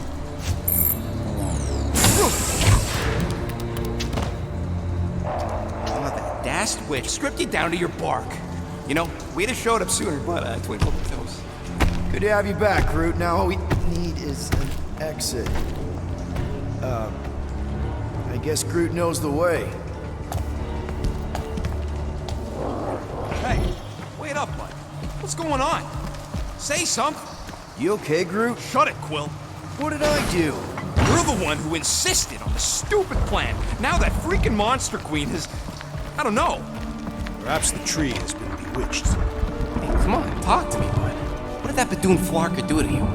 [SPEAKER 6] Oh, that dashed witch stripped you down to your bark. You know, we'd have showed up sooner, but twinkled the toes.
[SPEAKER 16] Good to have you back, Groot. Now all we need is an exit. I guess Groot knows the way.
[SPEAKER 6] Hey, wait up, bud. What's going on? Say something.
[SPEAKER 16] You okay, Groot?
[SPEAKER 6] Shut it, Quill.
[SPEAKER 16] What did I do?
[SPEAKER 6] You're the one who insisted on the stupid plan. Now that freaking Monster Queen has... I don't know.
[SPEAKER 4] Perhaps the tree has been bewitched.
[SPEAKER 6] Hey, come on, talk to me, bud. What did that Badoon Flarker do to you?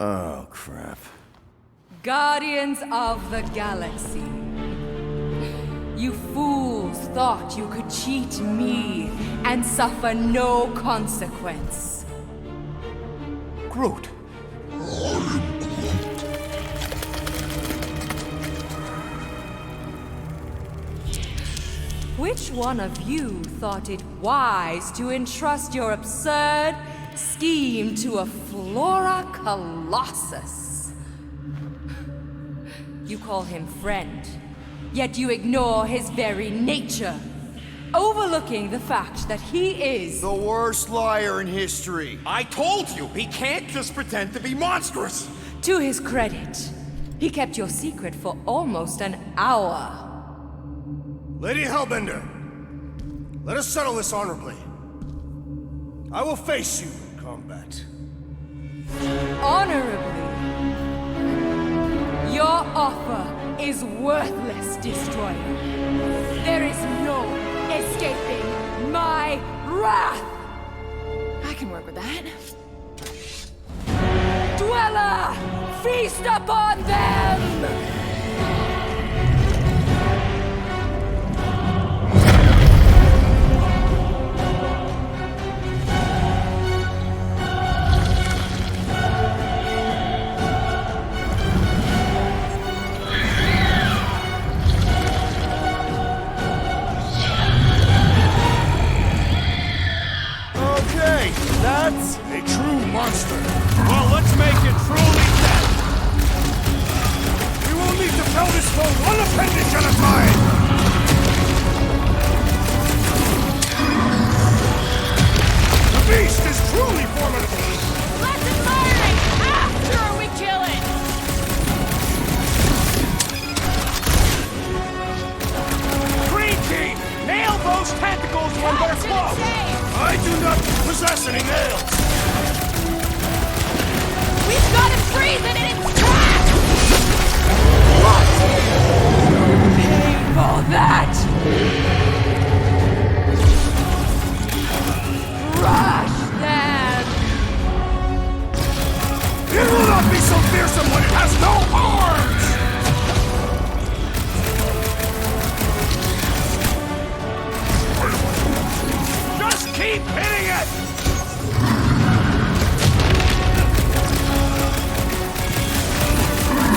[SPEAKER 16] Oh, crap.
[SPEAKER 13] Guardians of the Galaxy. You fools thought you could cheat me and suffer no consequence.
[SPEAKER 6] Groot.
[SPEAKER 13] Which one of you thought it wise to entrust your absurd scheme to a Flora Colossus? You call him friend, yet you ignore his very nature, overlooking the fact that he is
[SPEAKER 5] the worst liar in history.
[SPEAKER 17] I told you, he can't just pretend to be monstrous.
[SPEAKER 13] To his credit, he kept your secret for almost an hour.
[SPEAKER 9] Lady Hellbender, let us settle this honorably. I will face you in combat.
[SPEAKER 13] Honorably? Your offer is worthless, Destroyer. There is no escaping my wrath!
[SPEAKER 7] I can work with that.
[SPEAKER 13] Dweller! Feast upon them!
[SPEAKER 5] That's a true monster.
[SPEAKER 17] Well, let's make it truly dead.
[SPEAKER 5] We will need to fell this foe one appendage at a time. The beast is truly formidable.
[SPEAKER 11] Let's admire it after we kill it.
[SPEAKER 17] Green team, nail those tentacles when they're close.
[SPEAKER 5] I do not possess any nails!
[SPEAKER 11] We've got to freeze it in its tracks!
[SPEAKER 13] What? Pay for that! Crush them!
[SPEAKER 5] It will not be so fearsome when it has no arms!
[SPEAKER 17] Keep hitting it!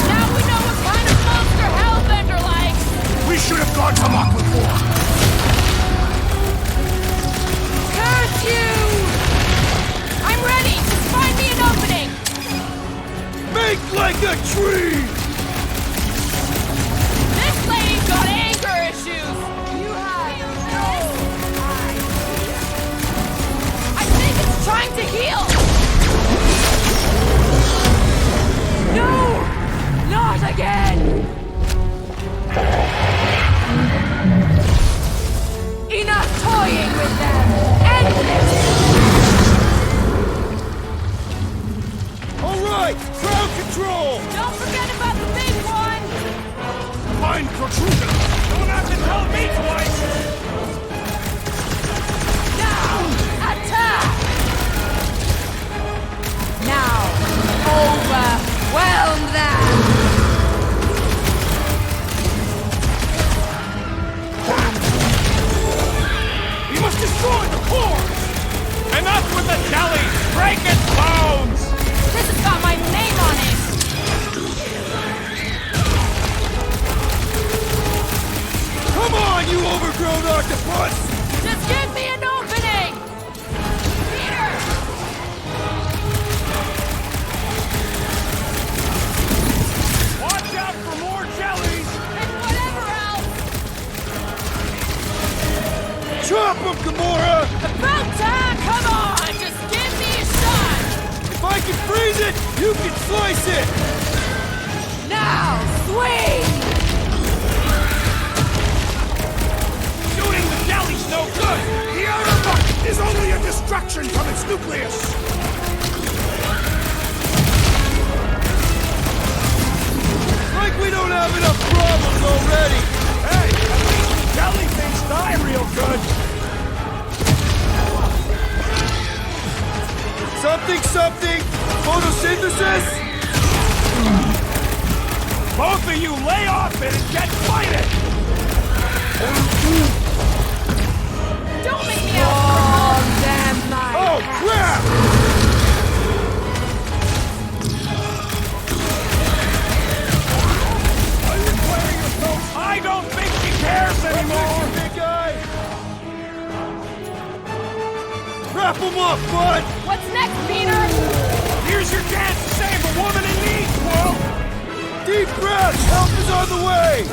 [SPEAKER 11] Now we know what kind of monster Hellbender likes!
[SPEAKER 5] We should have gone to mock before!
[SPEAKER 11] Curse you! I'm ready! Just find me an opening!
[SPEAKER 5] Make like a tree!
[SPEAKER 11] This lady's got anger issues! You have no trying to heal!
[SPEAKER 13] No! Not again! Enough toying with them! End this!
[SPEAKER 5] Alright! Crowd control!
[SPEAKER 11] Don't forget about the big one!
[SPEAKER 5] Mind protrusion!
[SPEAKER 17] Don't have to tell me twice!
[SPEAKER 11] Now! Attack!
[SPEAKER 13] Now, overwhelm them!
[SPEAKER 17] We must destroy the core! Enough with the jelly! Break its bones!
[SPEAKER 11] This has got my name on it!
[SPEAKER 5] Come on, you overgrown octopus!
[SPEAKER 11] Just give me an opening! Peter!
[SPEAKER 17] Watch out for more jellies!
[SPEAKER 11] And whatever else!
[SPEAKER 5] Chop him, Gamora!
[SPEAKER 11] About time! Come on! Just give me a shot!
[SPEAKER 5] If I can freeze it, you can slice it!
[SPEAKER 13] Now, swing!
[SPEAKER 17] Shooting the jelly's no good!
[SPEAKER 5] The outer bucket is only a distraction from its nucleus! Like we don't have enough problems already!
[SPEAKER 17] Hey, at least the jelly things die real good!
[SPEAKER 5] Something! Photosynthesis?
[SPEAKER 17] Both of you lay off it and get fighting!
[SPEAKER 11] Don't make me out!
[SPEAKER 5] Oh, crap!
[SPEAKER 17] Are you clearing your throat? I don't think he cares anymore!
[SPEAKER 5] Big guy! Wrap him up, bud!
[SPEAKER 11] What's next, Peter?
[SPEAKER 17] Here's your chance to save a woman in need, Quill!
[SPEAKER 5] Deep breath! Help the on the way!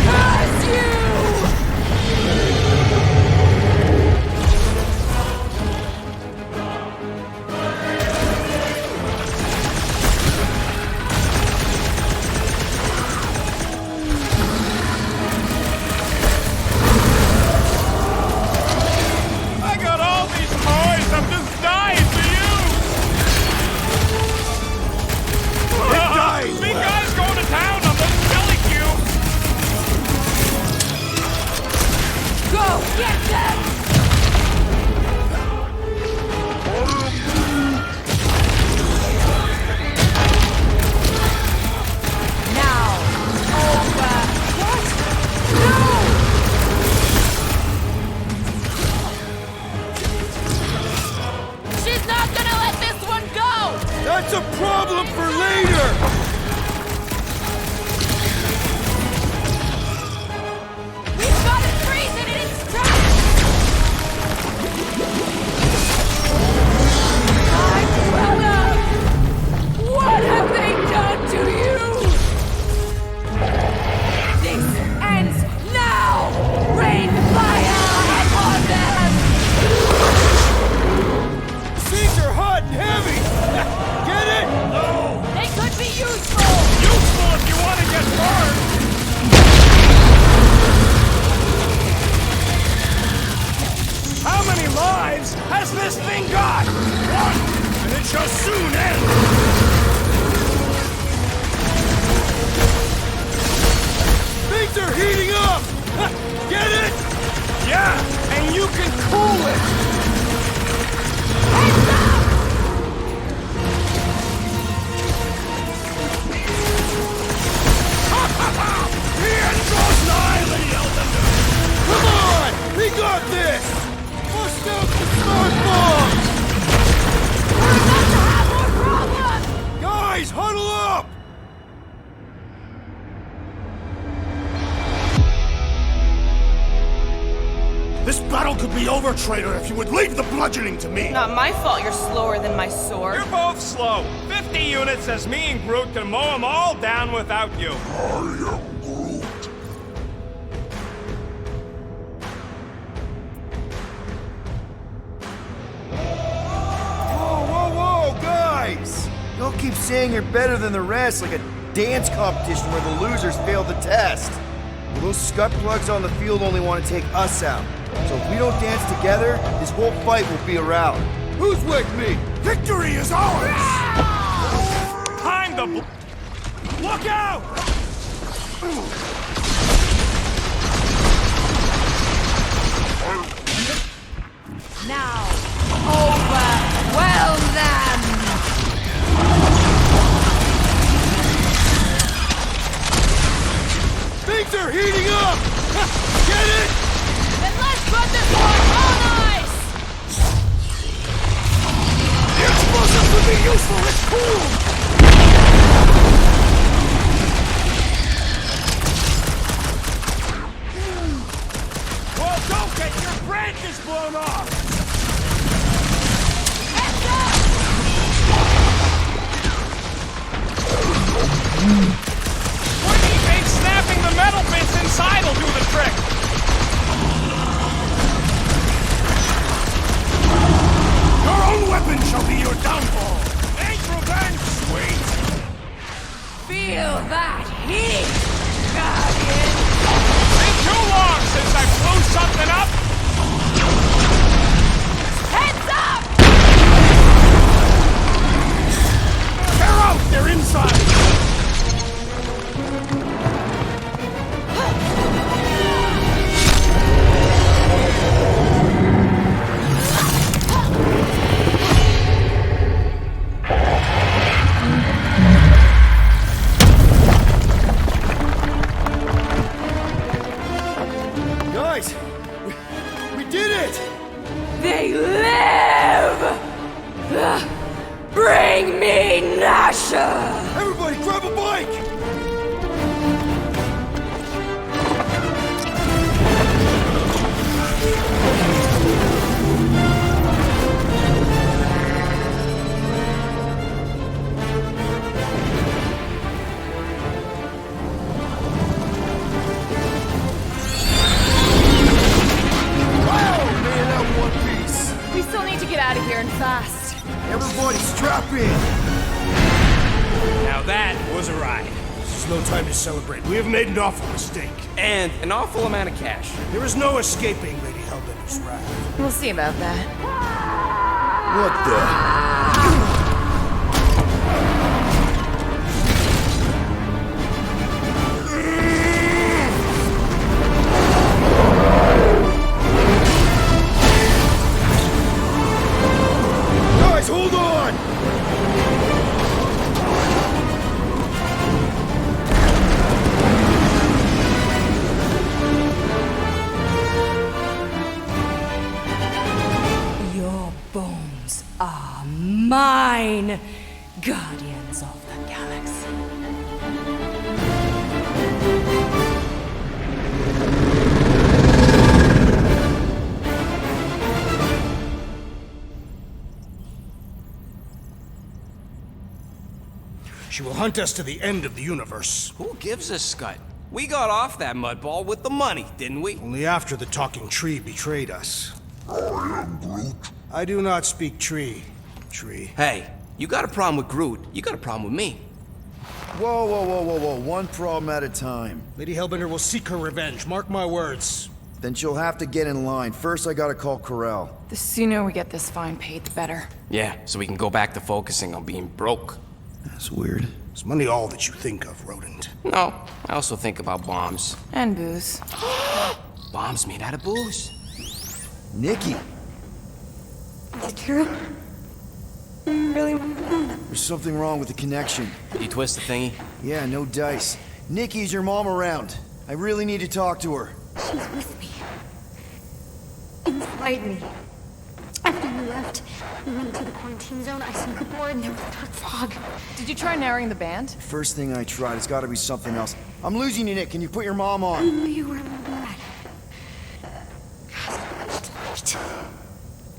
[SPEAKER 11] Curse you!
[SPEAKER 18] I got all these toys. I'm just dying for you. Big guy's going to town on those belly cubes.
[SPEAKER 11] Go, get them! Now, over. What? No! She's not gonna let this one go!
[SPEAKER 5] That's a problem for later!
[SPEAKER 11] We've got to freeze it in its tracks! My brother! What have they done to you? This ends now! Rain fire upon them!
[SPEAKER 5] Seeds are hot and heavy! Get it?
[SPEAKER 18] No.
[SPEAKER 11] They could be useful!
[SPEAKER 18] Useful if you want to get burned.
[SPEAKER 5] How many lives has this thing got? One! And it shall soon end! Things are heating up! Get it? Yeah, and you can cool it!
[SPEAKER 11] Heads up!
[SPEAKER 5] The end draws nigh, Lady Elbender! Come on! We got this! Bust out the smart bomb!
[SPEAKER 11] We're about to have more problems!
[SPEAKER 5] Guys, huddle up! This battle could be over, traitor, if you would leave the bludgeoning to me!
[SPEAKER 7] Not my fault you're slower than my sword.
[SPEAKER 18] You're both slow. 50 units says me and Groot can mow them all down without you.
[SPEAKER 5] Whoa, guys!
[SPEAKER 16] Y'all keep saying you're better than the rest, like a dance competition where the losers failed the test. Well, those scut plugs on the field only want to take us out. So if we don't dance together, this whole fight will be a rout.
[SPEAKER 5] Who's with me? Victory is ours!
[SPEAKER 18] Time to look out!
[SPEAKER 11] Now, overwhelm them!
[SPEAKER 5] Things are heating up! Get it?
[SPEAKER 11] Then let's put this one on ice!
[SPEAKER 5] The explosive could be useful, it's cool! Well, don't get your branches blown off!
[SPEAKER 11] Heads up!
[SPEAKER 18] What do you think snapping the metal bits inside will do the trick?
[SPEAKER 5] Your own weapon shall be your downfall! Ain't revenge sweet?
[SPEAKER 11] Feel that heat, Guardian!
[SPEAKER 18] Been too long since I blew something up!
[SPEAKER 11] Heads up!
[SPEAKER 5] They're out! They're inside! Guys! We did it!
[SPEAKER 11] They live! Bring me Nasha!
[SPEAKER 5] Everybody grab a bike!
[SPEAKER 11] will need to get out of here and fast.
[SPEAKER 16] Everybody strap in!
[SPEAKER 14] Now that was a ride.
[SPEAKER 9] This is no time to celebrate. We have made an awful mistake.
[SPEAKER 14] And an awful amount of cash.
[SPEAKER 9] There is no escaping Lady Hellbender's wrath.
[SPEAKER 7] We'll see about that.
[SPEAKER 16] What the?
[SPEAKER 5] Guys, hold on!
[SPEAKER 13] Your bones are mine, guardians of the galaxy.
[SPEAKER 9] She will hunt us to the end of the universe.
[SPEAKER 14] Who gives a scut? We got off that mudball with the money, didn't we?
[SPEAKER 9] Only after the talking tree betrayed us.
[SPEAKER 20] I am Groot.
[SPEAKER 9] I do not speak tree. Tree.
[SPEAKER 14] Hey, you got a problem with Groot, you got a problem with me.
[SPEAKER 16] Whoa, whoa, whoa, whoa, whoa. One problem at a time.
[SPEAKER 9] Lady Hellbender will seek her revenge. Mark my words.
[SPEAKER 16] Then she'll have to get in line. First, I gotta call Corel.
[SPEAKER 7] The sooner we get this fine paid, the better.
[SPEAKER 14] Yeah, so we can go back to focusing on being broke.
[SPEAKER 16] That's weird.
[SPEAKER 9] Is money all that you think of, rodent?
[SPEAKER 14] No, I also think about bombs.
[SPEAKER 7] And booze.
[SPEAKER 14] Bombs made out of booze.
[SPEAKER 16] Nikki!
[SPEAKER 13] Is it true? Really?
[SPEAKER 16] There's something wrong with the connection.
[SPEAKER 14] Did you twist the thingy?
[SPEAKER 16] Yeah, no dice. Nikki, is your mom around? I really need to talk to her.
[SPEAKER 13] She's with me. Inside me. After you left, we went to the quarantine zone, I snuck aboard, and there was a dark fog.
[SPEAKER 7] Did you try narrowing the band?
[SPEAKER 16] First thing I tried, it's gotta be something else. I'm losing you, Nick. Can you put your mom
[SPEAKER 13] I
[SPEAKER 16] on?
[SPEAKER 13] knew you were bad.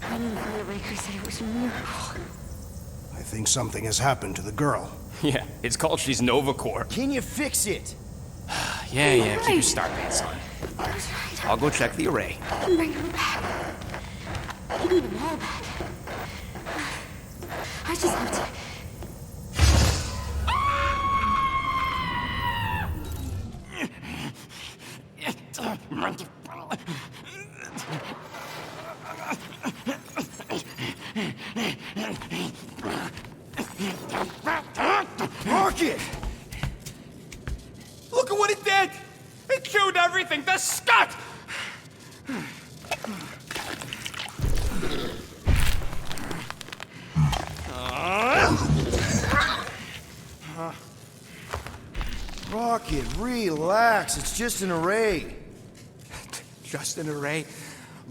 [SPEAKER 13] I didn't know the Raker said it was a miracle.
[SPEAKER 9] I think something has happened to the girl.
[SPEAKER 14] Yeah, it's called she's Nova Corps.
[SPEAKER 16] Can you fix it?
[SPEAKER 14] Yeah, keep your star pants on. I'll go check the array.
[SPEAKER 13] I can bring her back. I need them all back. I just have to...
[SPEAKER 5] Rocket!
[SPEAKER 17] Look at what it did! It chewed everything! The scut!
[SPEAKER 16] Rocket, relax. It's just an array.
[SPEAKER 14] Just an array?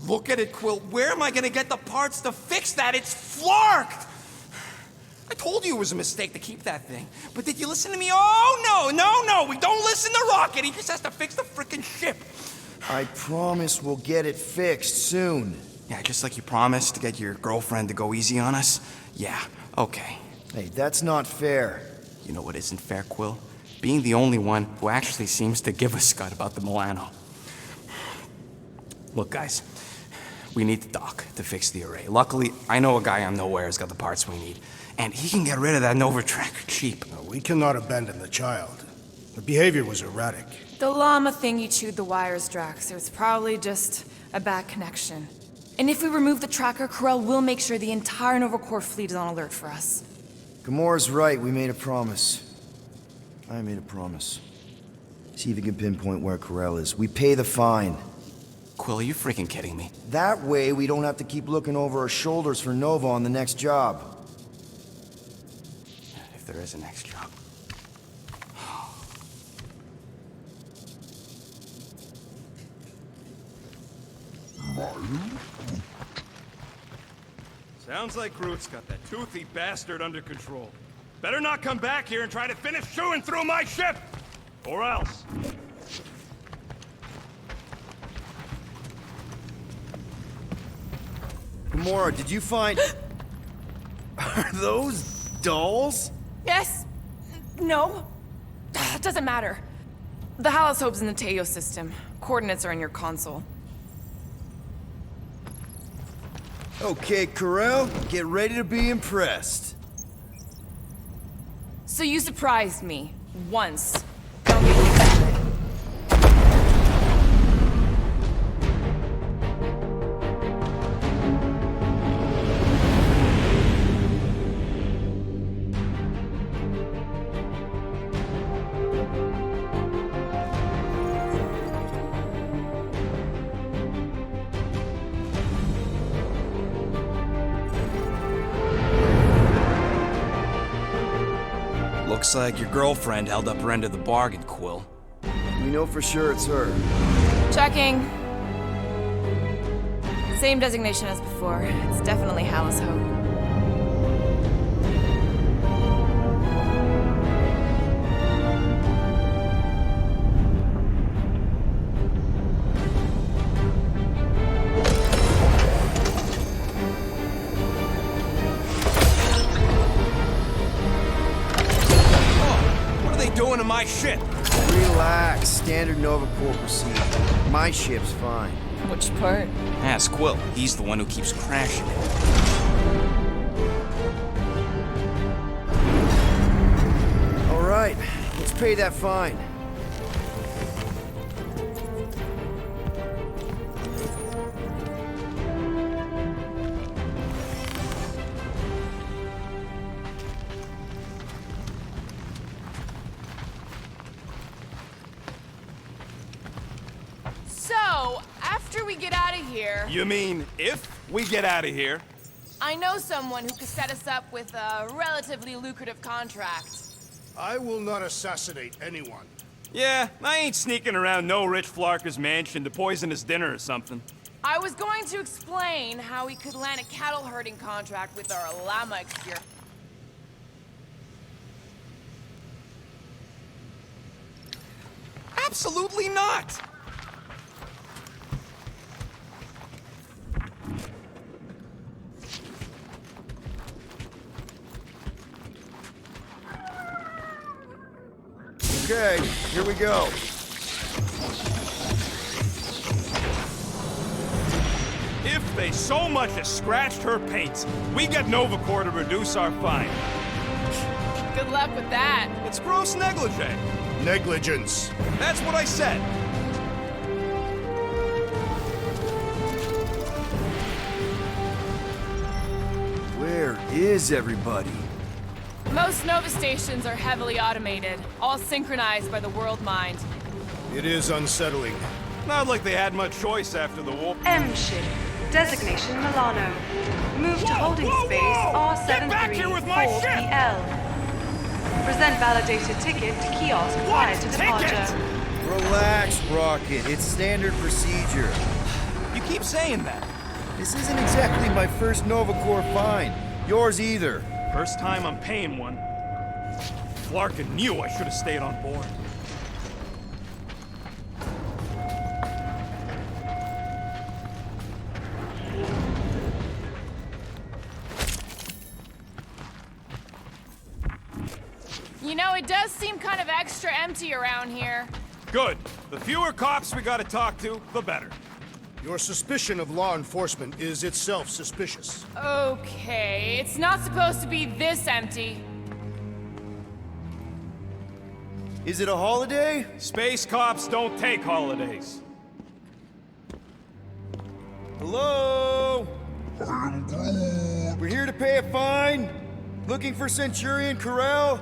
[SPEAKER 14] Look at it, Quill. Where am I gonna get the parts to fix that? It's flarked! I told you it was a mistake to keep that thing. But did you listen to me? Oh, no! We don't listen to Rocket. He just has to fix the frickin' ship.
[SPEAKER 16] I promise we'll get it fixed soon.
[SPEAKER 14] Yeah, just like you promised to get your girlfriend to go easy on us? Yeah, okay.
[SPEAKER 16] Hey, that's not fair.
[SPEAKER 14] You know what isn't fair, Quill? Being the only one who actually seems to give a scut about the Milano. Look, guys, we need the dock to fix the array. Luckily, I know a guy on Nowhere's got the parts we need. And he can get rid of that Nova tracker cheap.
[SPEAKER 9] No, we cannot abandon the child. Her behavior was erratic.
[SPEAKER 7] The llama thingy chewed the wires, Drax. It was probably just a bad connection. And if we remove the tracker, Corel will make sure the entire Nova Corps fleet is on alert for us.
[SPEAKER 16] Gamora's right. We made a promise. I made a promise. See if you can pinpoint where Corel is. We pay the fine.
[SPEAKER 14] Quill, are you freaking kidding me?
[SPEAKER 16] That way, we don't have to keep looking over our shoulders for Nova on the next job.
[SPEAKER 14] If there is a next job.
[SPEAKER 17] Sounds like Groot's got that toothy bastard under control. Better not come back here and try to finish chewing through my ship! Or else.
[SPEAKER 16] Gamora, did you find... Are those dolls?
[SPEAKER 7] Yes. No. It doesn't matter. The Haloshope's in the Teo system. Coordinates are in your console.
[SPEAKER 16] Okay, Corel, get ready to be impressed.
[SPEAKER 7] So you surprised me. Once. Don't get used to it.
[SPEAKER 6] Looks like your girlfriend held up her end of the bargain, Quill.
[SPEAKER 16] We know for sure it's her.
[SPEAKER 7] Checking. Same designation as before. It's definitely Hallis Hope.
[SPEAKER 6] Doing to my ship?
[SPEAKER 16] Relax. Standard Nova Corps procedure. My ship's fine.
[SPEAKER 7] Which part?
[SPEAKER 6] Ask Quill. He's the one who keeps crashing it.
[SPEAKER 16] All right. Let's pay that fine.
[SPEAKER 11] After we get out of here...
[SPEAKER 6] You mean if we get out of here?
[SPEAKER 11] I know someone who could set us up with a relatively lucrative contract.
[SPEAKER 9] I will not assassinate anyone.
[SPEAKER 17] Yeah, I ain't sneaking around no rich flarker's mansion to poison his dinner or something.
[SPEAKER 11] I was going to explain how we could land a cattle herding contract with our llama experience.
[SPEAKER 6] Absolutely not!
[SPEAKER 16] Okay, here we go.
[SPEAKER 17] If they so much as scratched her paints, we get Nova Corps to reduce our fine.
[SPEAKER 11] Good luck with that.
[SPEAKER 17] It's gross negligee.
[SPEAKER 9] Negligence.
[SPEAKER 17] That's what I said.
[SPEAKER 16] Where is everybody?
[SPEAKER 11] Most Nova stations are heavily automated, all synchronized by the world mind.
[SPEAKER 9] It is unsettling.
[SPEAKER 17] Not like they had much choice after the war.
[SPEAKER 8] M ship. Designation Milano. Move to holding space R734PL. Present validated ticket to kiosk prior to departure.
[SPEAKER 16] Relax, Rocket. It's standard procedure.
[SPEAKER 6] You keep saying that.
[SPEAKER 16] This isn't exactly my first Nova Corps fine. Yours either.
[SPEAKER 17] First time I'm paying one. Flarkin knew I should have stayed on board.
[SPEAKER 11] You know, it does seem kind of extra empty around here.
[SPEAKER 17] Good. The fewer cops we gotta talk to, the better.
[SPEAKER 9] Your suspicion of law enforcement is itself suspicious.
[SPEAKER 11] Okay, it's not supposed to be this empty.
[SPEAKER 16] Is it a holiday?
[SPEAKER 17] Space cops don't take holidays.
[SPEAKER 16] Hello? We're here to pay a fine. Looking for Centurion Corel?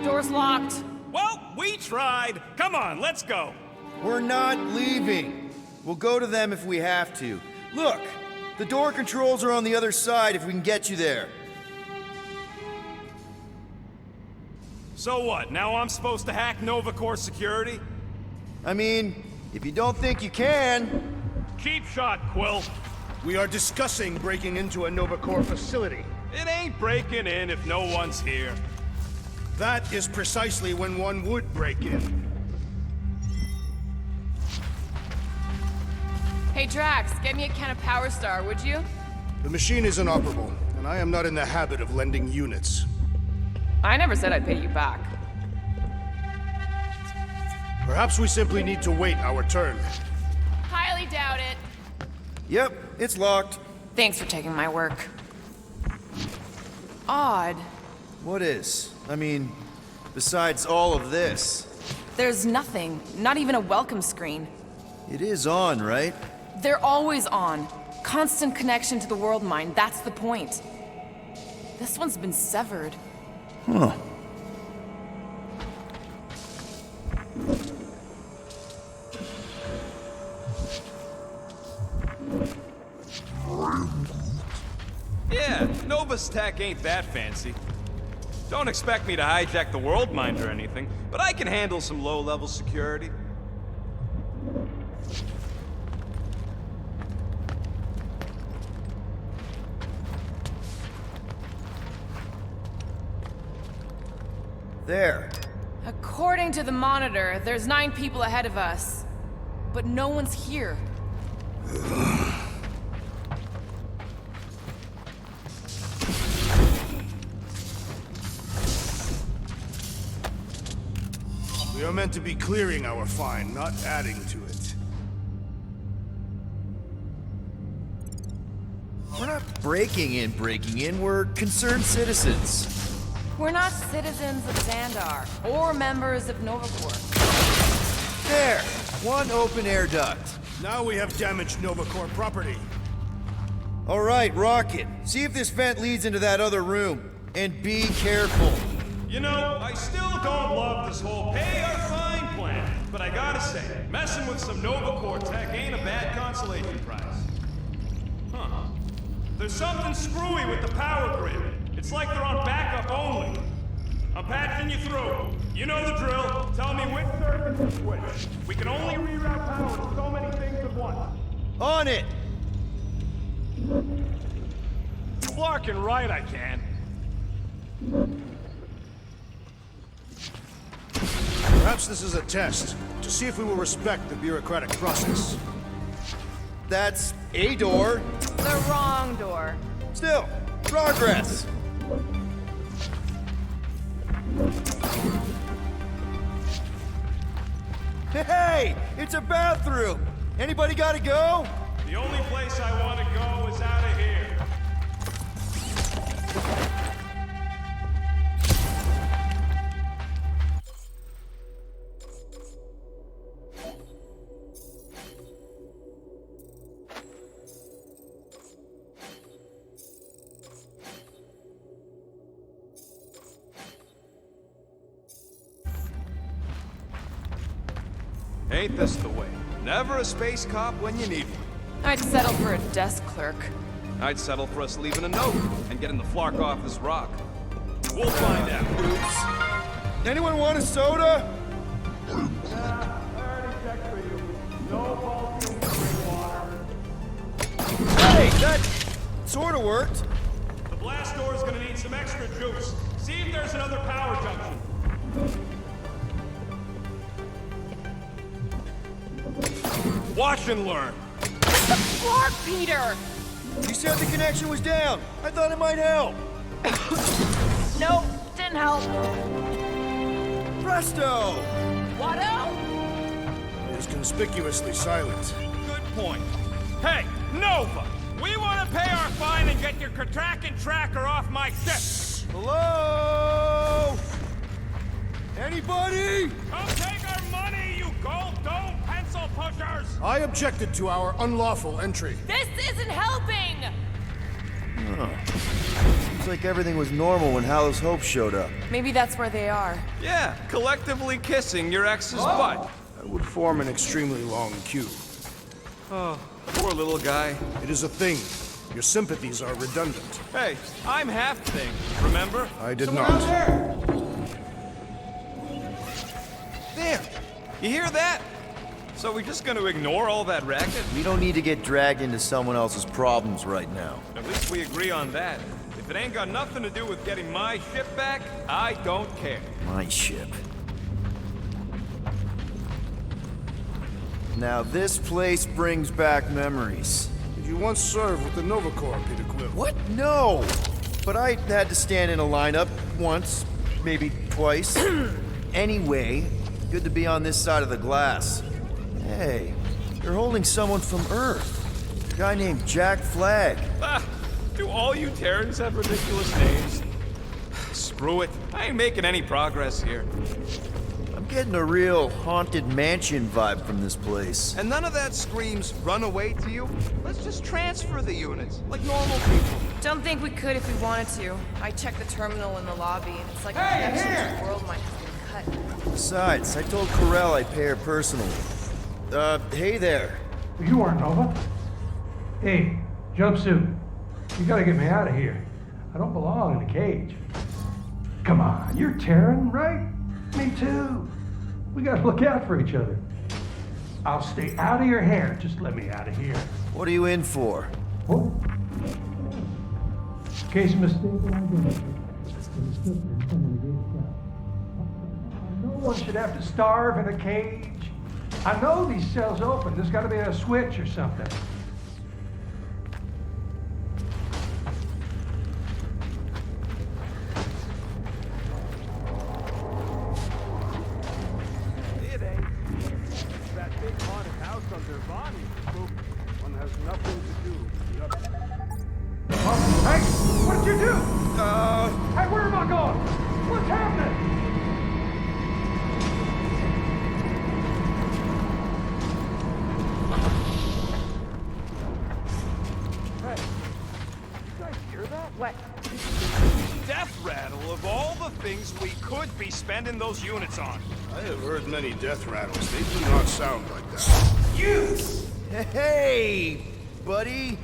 [SPEAKER 11] Door's locked.
[SPEAKER 17] Well, we tried. Come on, let's go.
[SPEAKER 16] We're not leaving. We'll go to them if we have to. Look, the door controls are on the other side if we can get you there.
[SPEAKER 17] So what, now I'm supposed to hack Nova Corps security?
[SPEAKER 16] I mean, if you don't think you can...
[SPEAKER 17] Cheap shot, Quill.
[SPEAKER 9] We are discussing breaking into a Nova Corps facility.
[SPEAKER 17] It ain't breaking in if no one's here.
[SPEAKER 9] That is precisely when one would break in.
[SPEAKER 11] Hey Drax, get me a can of Power Star, would you?
[SPEAKER 9] The machine is inoperable, and I am not in the habit of lending units.
[SPEAKER 11] I never said I'd pay you back.
[SPEAKER 9] Perhaps we simply need to wait our turn.
[SPEAKER 11] Highly doubt it.
[SPEAKER 16] Yep, It's locked.
[SPEAKER 7] Thanks for taking my work. Odd.
[SPEAKER 16] What is? I mean, besides all of this.
[SPEAKER 7] There's nothing. Not even a welcome screen.
[SPEAKER 16] It is on, right?
[SPEAKER 7] They're always on. Constant connection to the world mind. That's the point. This one's been severed.
[SPEAKER 16] Huh.
[SPEAKER 17] Yeah, Nova's tech ain't that fancy. Don't expect me to hijack the world mind or anything, but I can handle some low-level security.
[SPEAKER 16] There.
[SPEAKER 7] According to the monitor, there's 9 people ahead of us. But no one's here.
[SPEAKER 9] We are meant to be clearing our find, not adding to it.
[SPEAKER 16] We're not breaking in, we're concerned citizens.
[SPEAKER 7] We're not citizens of Xandar, or members of Novacorp.
[SPEAKER 16] There! One open air duct.
[SPEAKER 9] Now we have damaged Novacorp property.
[SPEAKER 16] Alright, Rocket. See if this vent leads into that other room. And be careful.
[SPEAKER 17] You know, I still don't love this whole pay or fine plan, but I gotta say, messing with some Novacorp tech ain't a bad consolation prize. Huh. There's something screwy with the power grid. It's like they're on backup only. I'm patching you through. You know the drill. Tell me which circuit to switch. We can only reroute power to so many things at once.
[SPEAKER 16] On it!
[SPEAKER 17] Flarkin' right, I can.
[SPEAKER 9] Perhaps this is a test, to see if we will respect the bureaucratic process.
[SPEAKER 16] That's a door.
[SPEAKER 7] The wrong door.
[SPEAKER 16] Still, progress. Hey, it's a bathroom. Anybody gotta go?
[SPEAKER 17] The only place I want to go is out of here. Ain't this the way? Never a space cop when you need one.
[SPEAKER 7] I'd settle for a desk clerk.
[SPEAKER 17] I'd settle for us leaving a note and getting the flark off this rock. We'll find out.
[SPEAKER 16] Oops. Anyone want a soda?
[SPEAKER 17] I already checked for you. No vaulting spring water.
[SPEAKER 16] Hey, that sort of worked.
[SPEAKER 17] The blast door's gonna need some extra juice. See if there's another power junction. Watch and learn.
[SPEAKER 7] Flark, Peter!
[SPEAKER 16] You said the connection was down. I thought it might help.
[SPEAKER 7] Nope, didn't help.
[SPEAKER 16] Presto!
[SPEAKER 7] Watto?
[SPEAKER 9] It is conspicuously silent.
[SPEAKER 17] Good point. Hey, Nova! We want to pay our fine and get your Kraken tracker off my ship!
[SPEAKER 16] Hello? Anybody?
[SPEAKER 17] Come take our money, you gold dome pencil pushers!
[SPEAKER 9] I objected to our unlawful entry.
[SPEAKER 11] This isn't helping!
[SPEAKER 16] Seems like everything was normal when Hallow's Hope showed up.
[SPEAKER 7] Maybe that's where they are.
[SPEAKER 17] Yeah, collectively kissing your ex's butt.
[SPEAKER 9] That would form an extremely long queue.
[SPEAKER 17] Oh, poor little guy.
[SPEAKER 9] It is a thing. Your sympathies are redundant.
[SPEAKER 17] Hey, I'm half thing, remember?
[SPEAKER 9] I did
[SPEAKER 17] Someone
[SPEAKER 9] not.
[SPEAKER 17] out there, you hear that? So we're just gonna ignore all that racket?
[SPEAKER 16] We don't need to get dragged into someone else's problems right now.
[SPEAKER 17] At least we agree on that. If it ain't got nothing to do with getting my ship back, I don't care.
[SPEAKER 16] My ship. Now this place brings back memories.
[SPEAKER 9] Did you once serve with the Novacorp, Peter Quill?
[SPEAKER 16] What? No! But I had to stand in a lineup once, maybe twice. Anyway, good to be on this side of the glass. Hey, you're holding someone from Earth. Guy named Jack Flag.
[SPEAKER 17] Ah, do all you Terrans have ridiculous names? Screw it. I ain't making any progress here.
[SPEAKER 16] I'm getting a real haunted mansion vibe from this place.
[SPEAKER 6] And none of that screams run away to you? Let's just transfer the units, like normal people.
[SPEAKER 7] Don't think we could if we wanted to. I checked the terminal in the lobby, and it's like a
[SPEAKER 5] Hey,
[SPEAKER 7] connection
[SPEAKER 5] here!
[SPEAKER 7] to the world might have been cut.
[SPEAKER 16] Besides, I told Corell I'd pay her personally. Hey there.
[SPEAKER 12] You aren't Nova. Hey, jumpsuit. You gotta get me out of here. I don't belong in a cage. Come on, you're Terran, right? Me too. We gotta look out for each other. I'll stay out of your hair. Just let me out of here.
[SPEAKER 16] What are you in for?
[SPEAKER 12] Oh. Case of mistaken identity. No one should have to starve in a cage. I know these cells open. There's got to be a switch or something.
[SPEAKER 5] It ain't. That big haunted house on their body. One has nothing to do with the other.
[SPEAKER 12] Hey, what did you do? Hey, where am I going? What's happening?
[SPEAKER 8] What?
[SPEAKER 17] Death rattle of all the things we could be spending those units on.
[SPEAKER 4] I have heard many death rattles. They do not sound like that.
[SPEAKER 5] You!
[SPEAKER 16] Hey, buddy.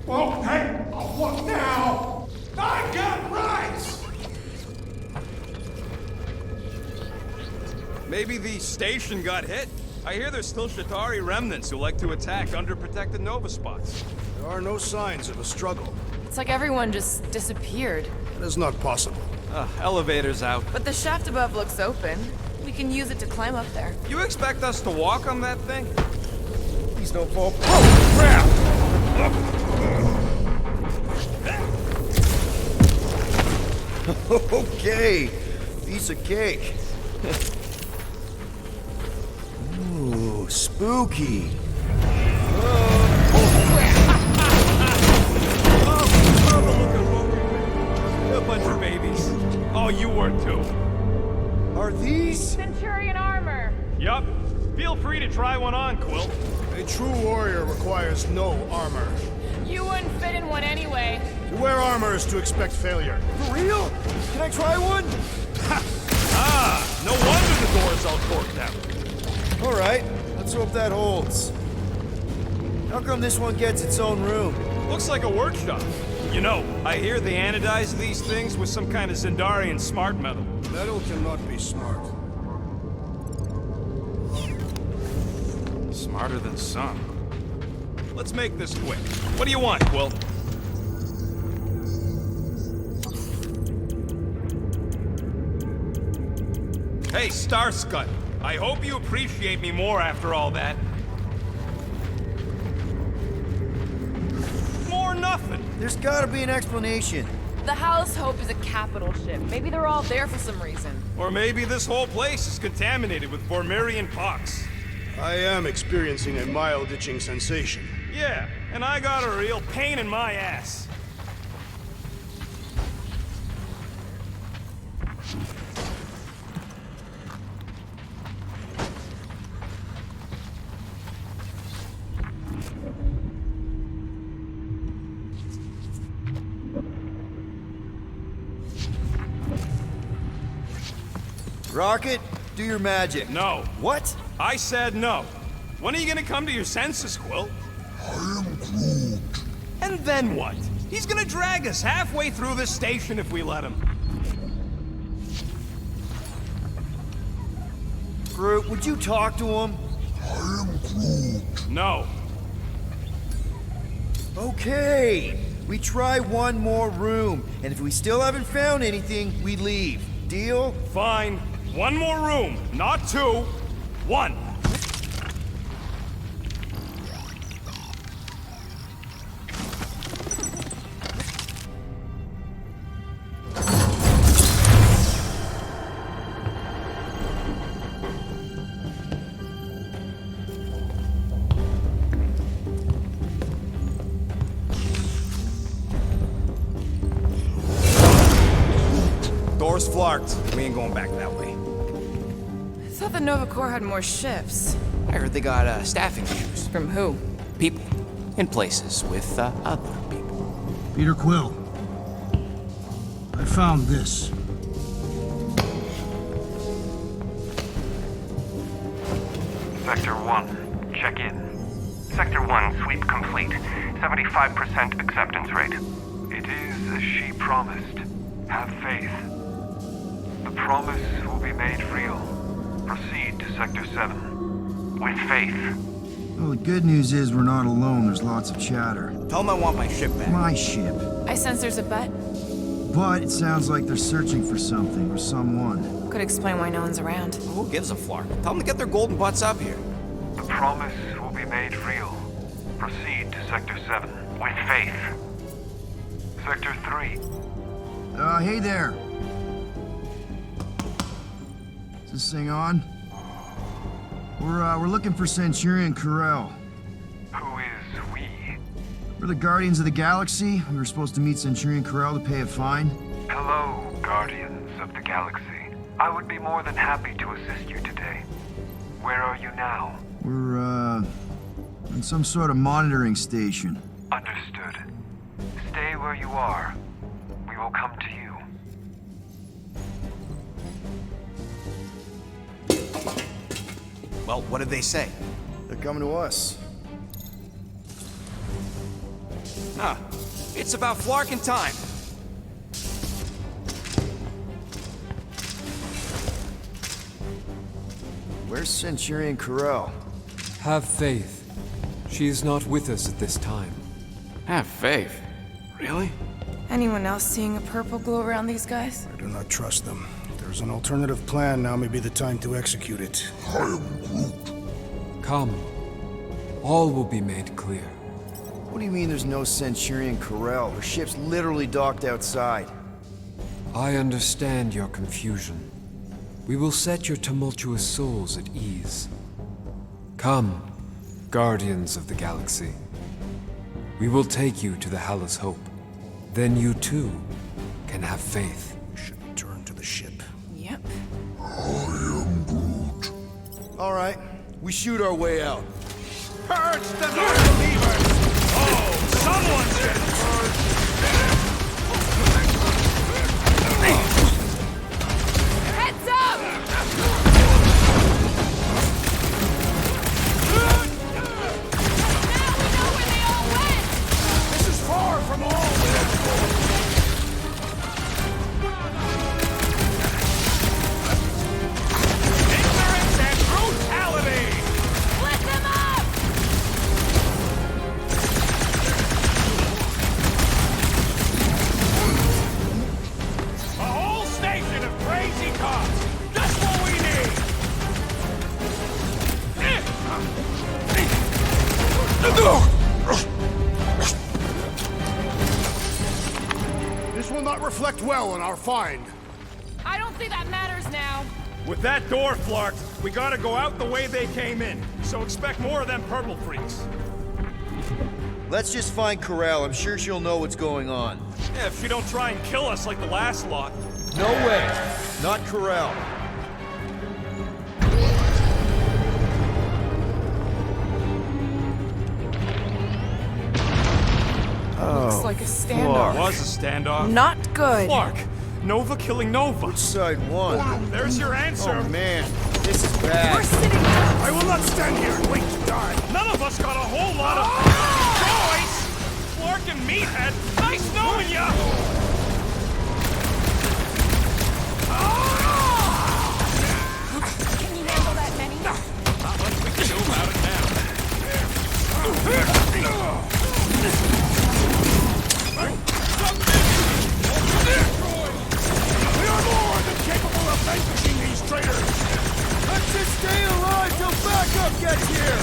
[SPEAKER 5] Well, hey, what now? I got rights!
[SPEAKER 17] Maybe the station got hit. I hear there's still Shatari remnants who like to attack underprotected Nova spots.
[SPEAKER 4] There are no signs of a struggle.
[SPEAKER 7] It's like everyone just disappeared.
[SPEAKER 4] That is not possible.
[SPEAKER 17] Elevator's out.
[SPEAKER 7] But the shaft above looks open. We can use it to climb up there.
[SPEAKER 17] You expect us to walk on that thing?
[SPEAKER 16] Please don't fall.
[SPEAKER 17] Oh, crap!
[SPEAKER 16] Okay, piece of cake. Ooh, spooky.
[SPEAKER 17] A bunch of babies. Oh, you were too.
[SPEAKER 16] Are these?
[SPEAKER 11] Centurion armor.
[SPEAKER 17] Yup. Feel free to try one on, Quill.
[SPEAKER 4] A true warrior requires no armor.
[SPEAKER 11] You wouldn't fit in one anyway.
[SPEAKER 4] To wear armor is to expect failure.
[SPEAKER 16] For real? Can I try one?
[SPEAKER 17] No wonder the door's all corked out.
[SPEAKER 16] All right, let's hope that holds. How come this one gets its own room?
[SPEAKER 17] Looks like a workshop. You know, I hear they anodize these things with some kind of Zendarian smart metal.
[SPEAKER 4] Metal cannot be smart.
[SPEAKER 17] Smarter than some. Let's make this quick. What do you want, Quill? Hey, Starscut. I hope you appreciate me more after all that. More nothing.
[SPEAKER 16] There's gotta be an explanation.
[SPEAKER 7] The House Hope is a capital ship. Maybe they're all there for some reason.
[SPEAKER 17] Or maybe this whole place is contaminated with Vormirian pox.
[SPEAKER 4] I am experiencing a mild itching sensation.
[SPEAKER 17] Yeah, and I got a real pain in my ass.
[SPEAKER 16] Rocket, do your magic.
[SPEAKER 17] No.
[SPEAKER 16] What?
[SPEAKER 17] I said no. When are you gonna come to your senses, Quill?
[SPEAKER 20] I am Groot.
[SPEAKER 17] And then what? He's gonna drag us halfway through this station if we let him.
[SPEAKER 16] Groot, would you talk to him?
[SPEAKER 20] I am Groot.
[SPEAKER 17] No.
[SPEAKER 16] Okay. We try one more room, and if we still haven't found anything, we leave. Deal?
[SPEAKER 17] Fine. One more room. Not two. One.
[SPEAKER 6] Core's flarked. We ain't going back that way.
[SPEAKER 7] I thought the Nova Corps had more ships.
[SPEAKER 14] I heard they got staffing issues.
[SPEAKER 7] From who?
[SPEAKER 14] People. In places with other people.
[SPEAKER 9] Peter Quill. I found this.
[SPEAKER 1] Sector 1, check in. Sector 1, sweep complete. 75% acceptance rate.
[SPEAKER 22] It is as she promised. Have faith. The promise will be made real. Proceed to Sector 7.
[SPEAKER 1] With faith.
[SPEAKER 16] Well, the good news is we're not alone. There's lots of chatter.
[SPEAKER 6] Tell them I want my ship back.
[SPEAKER 16] My ship.
[SPEAKER 7] I sense there's a bet.
[SPEAKER 16] But it sounds like they're searching for something or someone.
[SPEAKER 7] Could explain why no one's around.
[SPEAKER 6] Who gives a flark? Tell them to get their golden butts up here.
[SPEAKER 22] The promise will be made real. Proceed to Sector 7.
[SPEAKER 1] With faith.
[SPEAKER 22] Sector 3.
[SPEAKER 16] Hey there. Is this thing on? We're looking for Centurion Corel.
[SPEAKER 22] Who is we?
[SPEAKER 16] We're the Guardians of the Galaxy. We were supposed to meet Centurion Corel to pay a fine.
[SPEAKER 22] Hello, Guardians of the Galaxy. I would be more than happy to assist you today. Where are you now?
[SPEAKER 16] We're, in some sort of monitoring station.
[SPEAKER 22] Understood. Stay where you are. We will come to you.
[SPEAKER 6] Well, what did they say?
[SPEAKER 16] They're coming to us.
[SPEAKER 6] Ah, it's about flarking time.
[SPEAKER 16] Where's Centurion Corel?
[SPEAKER 10] Have faith. She is not with us at this time.
[SPEAKER 14] Have faith. Really?
[SPEAKER 7] Anyone else seeing a purple glow around these guys?
[SPEAKER 4] I do not trust them. If there's an alternative plan, now may be the time to execute it.
[SPEAKER 10] Come. All will be made clear.
[SPEAKER 16] What do you mean there's no Centurion Corel? Her ship's literally docked outside.
[SPEAKER 10] I understand your confusion. We will set your tumultuous souls at ease. Come, Guardians of the Galaxy. We will take you to the Hallis Hope. Then you too can have faith.
[SPEAKER 4] Should return to the ship.
[SPEAKER 7] Yep.
[SPEAKER 5] All right, we shoot our way out.
[SPEAKER 17] Purge the non-believers! Oh, someone's getting
[SPEAKER 11] Heads up! Now we know where they all went!
[SPEAKER 17] This is far from all ignorance and brutality!
[SPEAKER 11] Split them up!
[SPEAKER 17] A whole station of crazy cops! Just what we need!
[SPEAKER 5] This will not reflect well on our find.
[SPEAKER 11] I don't think that matters now.
[SPEAKER 17] With that door flarked, we gotta go out the way they came in. So expect more of them purple freaks.
[SPEAKER 5] Let's just find Corel. I'm sure she'll know what's going on.
[SPEAKER 17] Yeah, if she don't try and kill us like the last lot.
[SPEAKER 5] No way. Not Corel.
[SPEAKER 7] Looks like a standoff.
[SPEAKER 17] Was a standoff.
[SPEAKER 7] Not good.
[SPEAKER 17] Clark, Nova killing Nova.
[SPEAKER 5] Which side won?
[SPEAKER 17] There's your answer.
[SPEAKER 5] Oh man, this is bad.
[SPEAKER 7] We're sitting
[SPEAKER 5] I will not stand here and wait to die.
[SPEAKER 17] None of us got a whole lot of choice. Clark and Meathead, nice knowing ya.
[SPEAKER 11] Can you handle that many?
[SPEAKER 17] Not much we can do about it now.
[SPEAKER 5] We are more than capable of vanquishing these traitors. Let's just stay alive till backup gets here.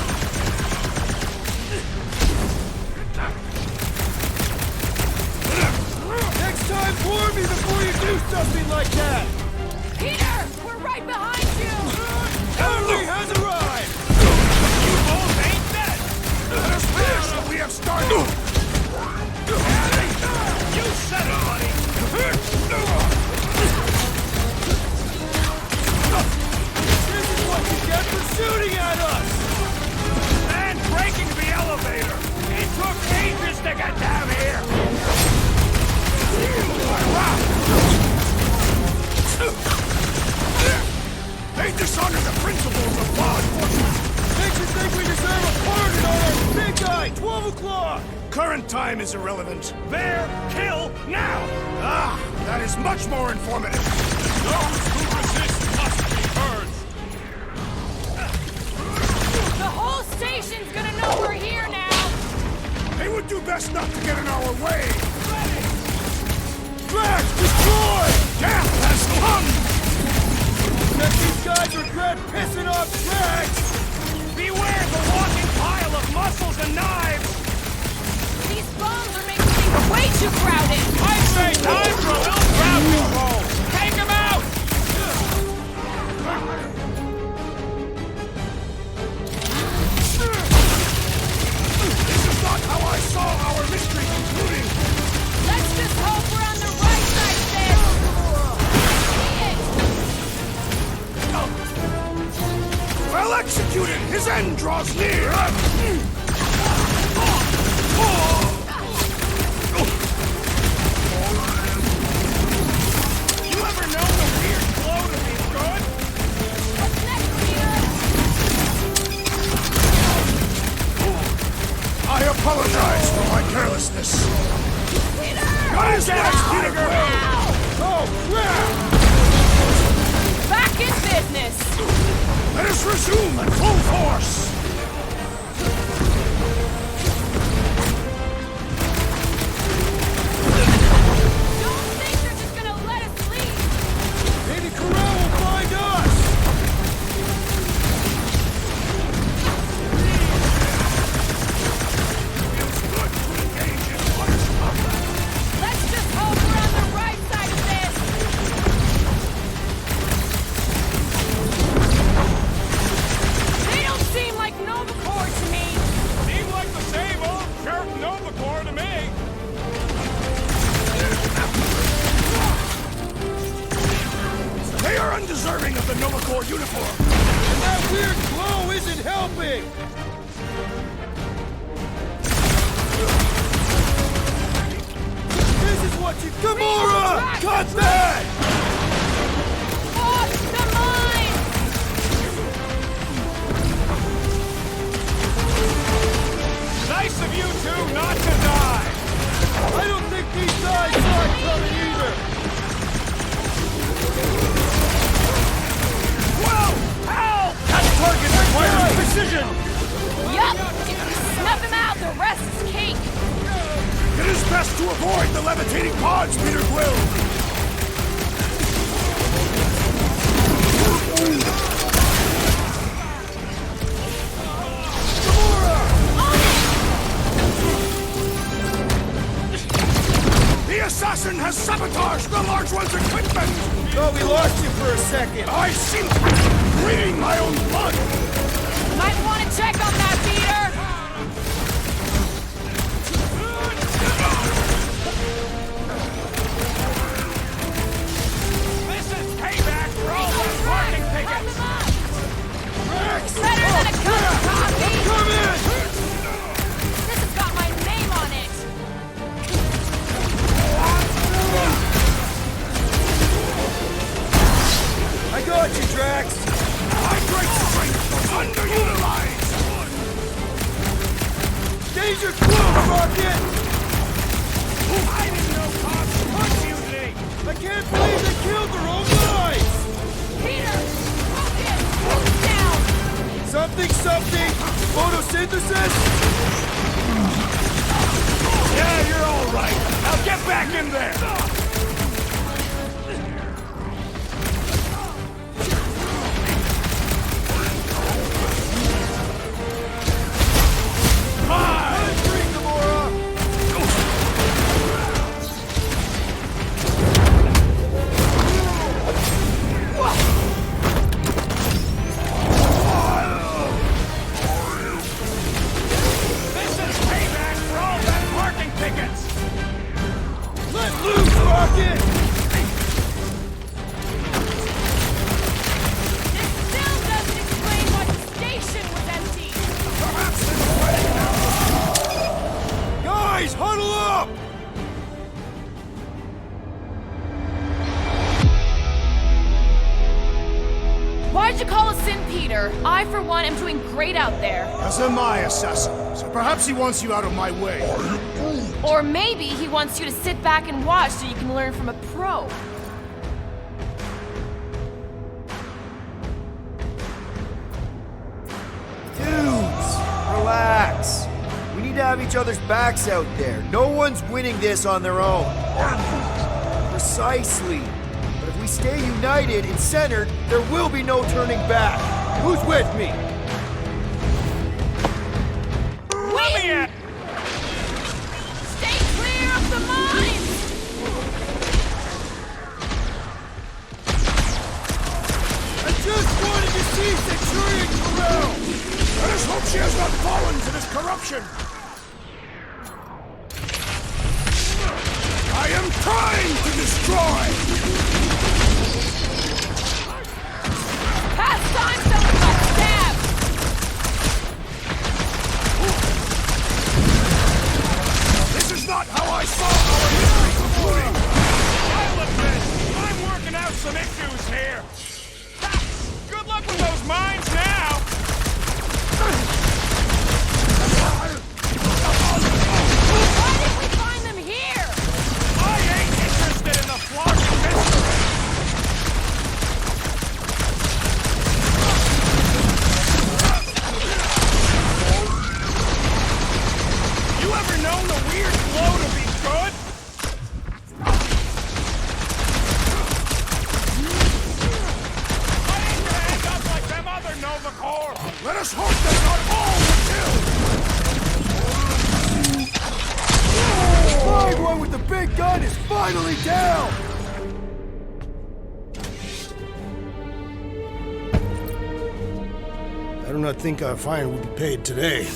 [SPEAKER 5] Next time, warn me before you do something like that.
[SPEAKER 11] Peter, we're right behind you!
[SPEAKER 5] Cavalry has arrived.
[SPEAKER 17] You both ain't dead.
[SPEAKER 5] Let us finish what we have started.
[SPEAKER 17] You said it, buddy.
[SPEAKER 9] is irrelevant.
[SPEAKER 17] Bear, kill, now!
[SPEAKER 9] Ah, that is much more informative.
[SPEAKER 17] Those who resist must be purged.
[SPEAKER 11] The whole station's gonna know we're here now!
[SPEAKER 9] They would do best not to get in our way.
[SPEAKER 5] Drax, destroy!
[SPEAKER 9] Death has come!
[SPEAKER 5] Let these guys regret pissing off Drax!
[SPEAKER 17] Beware the walking pile of muscles and knives!
[SPEAKER 11] These bombs are making things way too crowded!
[SPEAKER 17] I say time for a little crowd control! Take him out!
[SPEAKER 9] This is not how I saw our mystery concluding!
[SPEAKER 11] Let's just hope we're on the right side of this!
[SPEAKER 9] Well executed! His end draws near!
[SPEAKER 17] You ever known a weird glow to be good?
[SPEAKER 11] What's next, Peter?
[SPEAKER 9] I apologize for my carelessness. What is next, Peter?
[SPEAKER 5] Oh, crap!
[SPEAKER 11] Back in business!
[SPEAKER 9] Let us resume at full force!
[SPEAKER 11] Don't think they're just gonna let us leave!
[SPEAKER 5] Maybe Corral will find us!
[SPEAKER 11] Let's just hope we're on the right side of this! They don't seem like Novacore to me!
[SPEAKER 17] Seem like the same old jerk Novacore to me!
[SPEAKER 9] They are undeserving of the Novacore uniform!
[SPEAKER 5] And that weird glow isn't helping! This is what you... Gamora! Cut that!
[SPEAKER 11] Off the mine!
[SPEAKER 17] Nice of you two not to die!
[SPEAKER 5] I don't think these guys saw it coming either!
[SPEAKER 17] Whoa! Help!
[SPEAKER 5] That target requires precision!
[SPEAKER 11] Yup! If we snuff him out, the rest is cake!
[SPEAKER 9] It is best to avoid the levitating pods, Peter Quill! The assassin has sabotaged the large one's equipment!
[SPEAKER 5] Thought we lost you for a second.
[SPEAKER 9] I seem to be bleeding my own blood!
[SPEAKER 11] Might want to check on that, Peter!
[SPEAKER 17] This is payback for all those parking tickets!
[SPEAKER 11] Better than a cup of coffee!
[SPEAKER 5] Come in!
[SPEAKER 11] This has got my name on it!
[SPEAKER 5] I got you, Drax!
[SPEAKER 9] My great strength was underutilized!
[SPEAKER 5] Danger close, Rocket!
[SPEAKER 17] I didn't know cops punch you today!
[SPEAKER 5] I can't believe they killed their own guys!
[SPEAKER 11] Peter! Focus! Move down!
[SPEAKER 5] Something, something! Photosynthesis?
[SPEAKER 17] Yeah, you're all right. Now get back in there! This is payback for all that parking tickets!
[SPEAKER 5] Let loose, Rocket!
[SPEAKER 11] This still doesn't explain why the station was empty!
[SPEAKER 9] Perhaps it's ready now!
[SPEAKER 5] Guys, huddle up!
[SPEAKER 11] Why'd you call us Listen, Peter. I, for one, am doing great out there.
[SPEAKER 9] As am I, assassin. So perhaps he wants you out of my way.
[SPEAKER 11] Or maybe he wants you to sit back and watch so you can learn from a pro.
[SPEAKER 16] Dudes, relax. We need to have each other's backs out there. No one's winning this on their own. Precisely. But if we stay united and centered, there will be no turning back. Who's with me?
[SPEAKER 11] Stay clear of the mines!
[SPEAKER 5] I just wanted to see Centurion Corral!
[SPEAKER 9] Let us hope she has not fallen to this corruption! I am trying to destroy!
[SPEAKER 11] Pastime don't let stab!
[SPEAKER 9] This is not how I saw our history concluding!
[SPEAKER 18] I'll admit, I'm working out some issues here. Good luck with those mines now!
[SPEAKER 11] Why did we find them here?
[SPEAKER 18] I ain't interested in the flogging mystery! You ever known the weird glow to be good? I ain't gonna end up like them other Nova Corps!
[SPEAKER 9] Let us hope that not all were killed!
[SPEAKER 5] Find one with the big gun is finally down!
[SPEAKER 4] I do not think our fine will be paid today.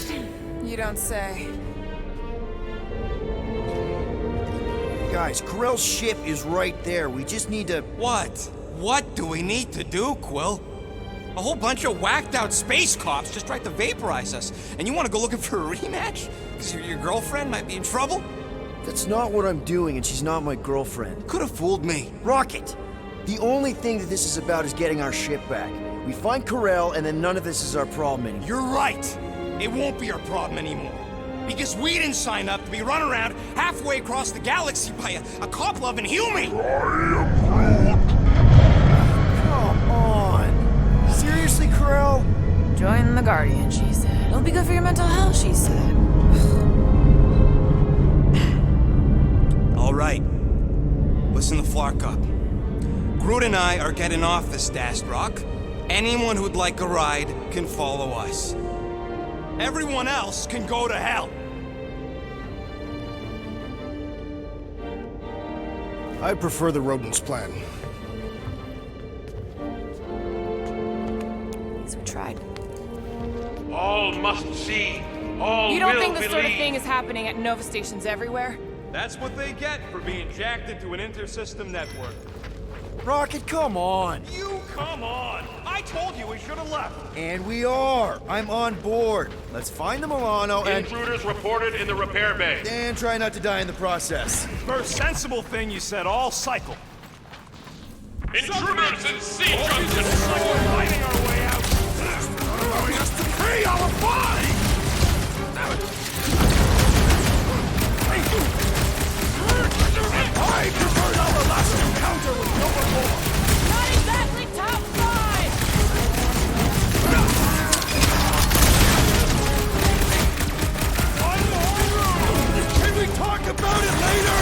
[SPEAKER 7] You don't say.
[SPEAKER 16] Guys, Corell's ship is right there. We just need to...
[SPEAKER 14] What? What do we need to do, Quill? A whole bunch of whacked out space cops just tried to vaporize us. And you want to go looking for a rematch? Because your girlfriend might be in trouble?
[SPEAKER 16] That's not what I'm doing, and she's not my girlfriend.
[SPEAKER 14] Could have fooled me.
[SPEAKER 16] Rocket! The only thing that this is about is getting our ship back. We find Corell, and then none of this is our problem anymore.
[SPEAKER 14] You're right. It won't be our problem anymore. Because we didn't sign up to be run around halfway across the galaxy by a cop-loving human!
[SPEAKER 16] Come on! Seriously, Corell?
[SPEAKER 7] Join the Guardian, she said. It'll be good for your mental health, she said.
[SPEAKER 14] All right. Listen to Flark up. Groot and I are getting off this dashed rock. Anyone who'd like a ride can follow us. Everyone else can go to hell.
[SPEAKER 4] I prefer the rodents plan.
[SPEAKER 7] These were tried.
[SPEAKER 18] All must see. All
[SPEAKER 11] You don't
[SPEAKER 18] will
[SPEAKER 11] think this sort of
[SPEAKER 18] believe.
[SPEAKER 11] thing is happening at Nova stations everywhere?
[SPEAKER 18] That's what they get for being jacked into an intersystem network.
[SPEAKER 16] Rocket, come on!
[SPEAKER 18] You come on! I told you we should have left.
[SPEAKER 16] And we are! I'm on board. Let's find the Milano and...
[SPEAKER 18] Intruders reported in the repair bay.
[SPEAKER 16] And try not to die in the process.
[SPEAKER 18] First sensible thing you said all cycle.
[SPEAKER 20] Intruders in C junction!
[SPEAKER 18] It's like we're fighting our way out.
[SPEAKER 9] Not allowing us to free our body! I preferred our last encounter with Nova Corps!
[SPEAKER 11] Not exactly top 5!
[SPEAKER 5] Can we talk about it later?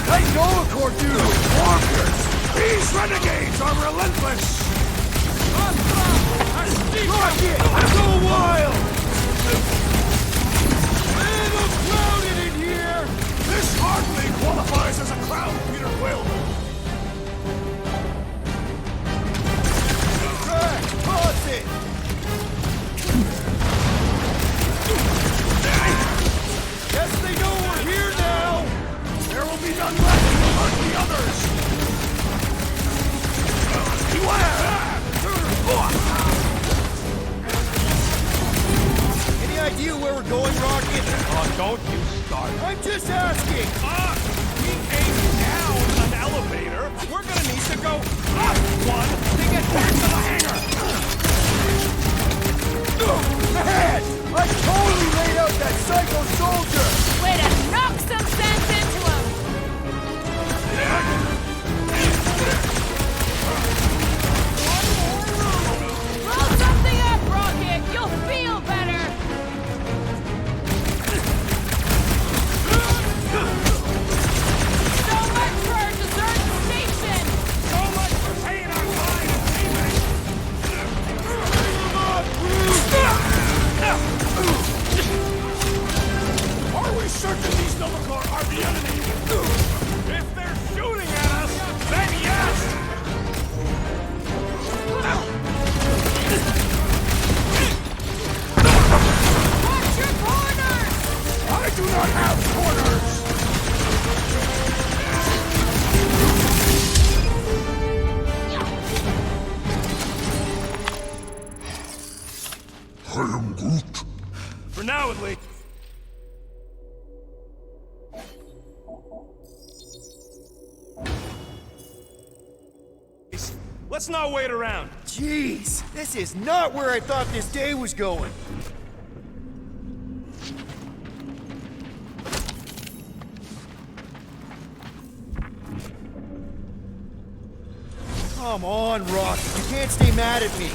[SPEAKER 9] Hey, Nova Corps dude! Walkers! These renegades are relentless!
[SPEAKER 5] Rocket! Go wild! Man, I'm crowded in here!
[SPEAKER 9] This hardly qualifies as a crowd, Peter Quill!
[SPEAKER 5] Crack! Toss it! Guess they know we're here now!
[SPEAKER 9] There will be none left to hurt the others!
[SPEAKER 16] Any idea where we're going, Rocket?
[SPEAKER 18] Oh, don't you start.
[SPEAKER 5] I'm just asking!
[SPEAKER 18] We came down an elevator. We're gonna need go up one to get back to the hangar!
[SPEAKER 5] Ahead! I totally laid out that psycho soldier!
[SPEAKER 11] Way to knock some sense into him! Roll something up, Rocket! You'll feel better! So much for our deserted station!
[SPEAKER 18] So much for paying our fine and payment! Are we certain these Novacore are the enemy? If they're shooting at us, then yes!
[SPEAKER 11] Watch your corners!
[SPEAKER 18] I do not have corners!
[SPEAKER 20] I am Groot.
[SPEAKER 18] For now, at least. Let's not wait around.
[SPEAKER 5] Jeez, this is not where I thought this day was going. Come on, Rock. You can't stay mad at me.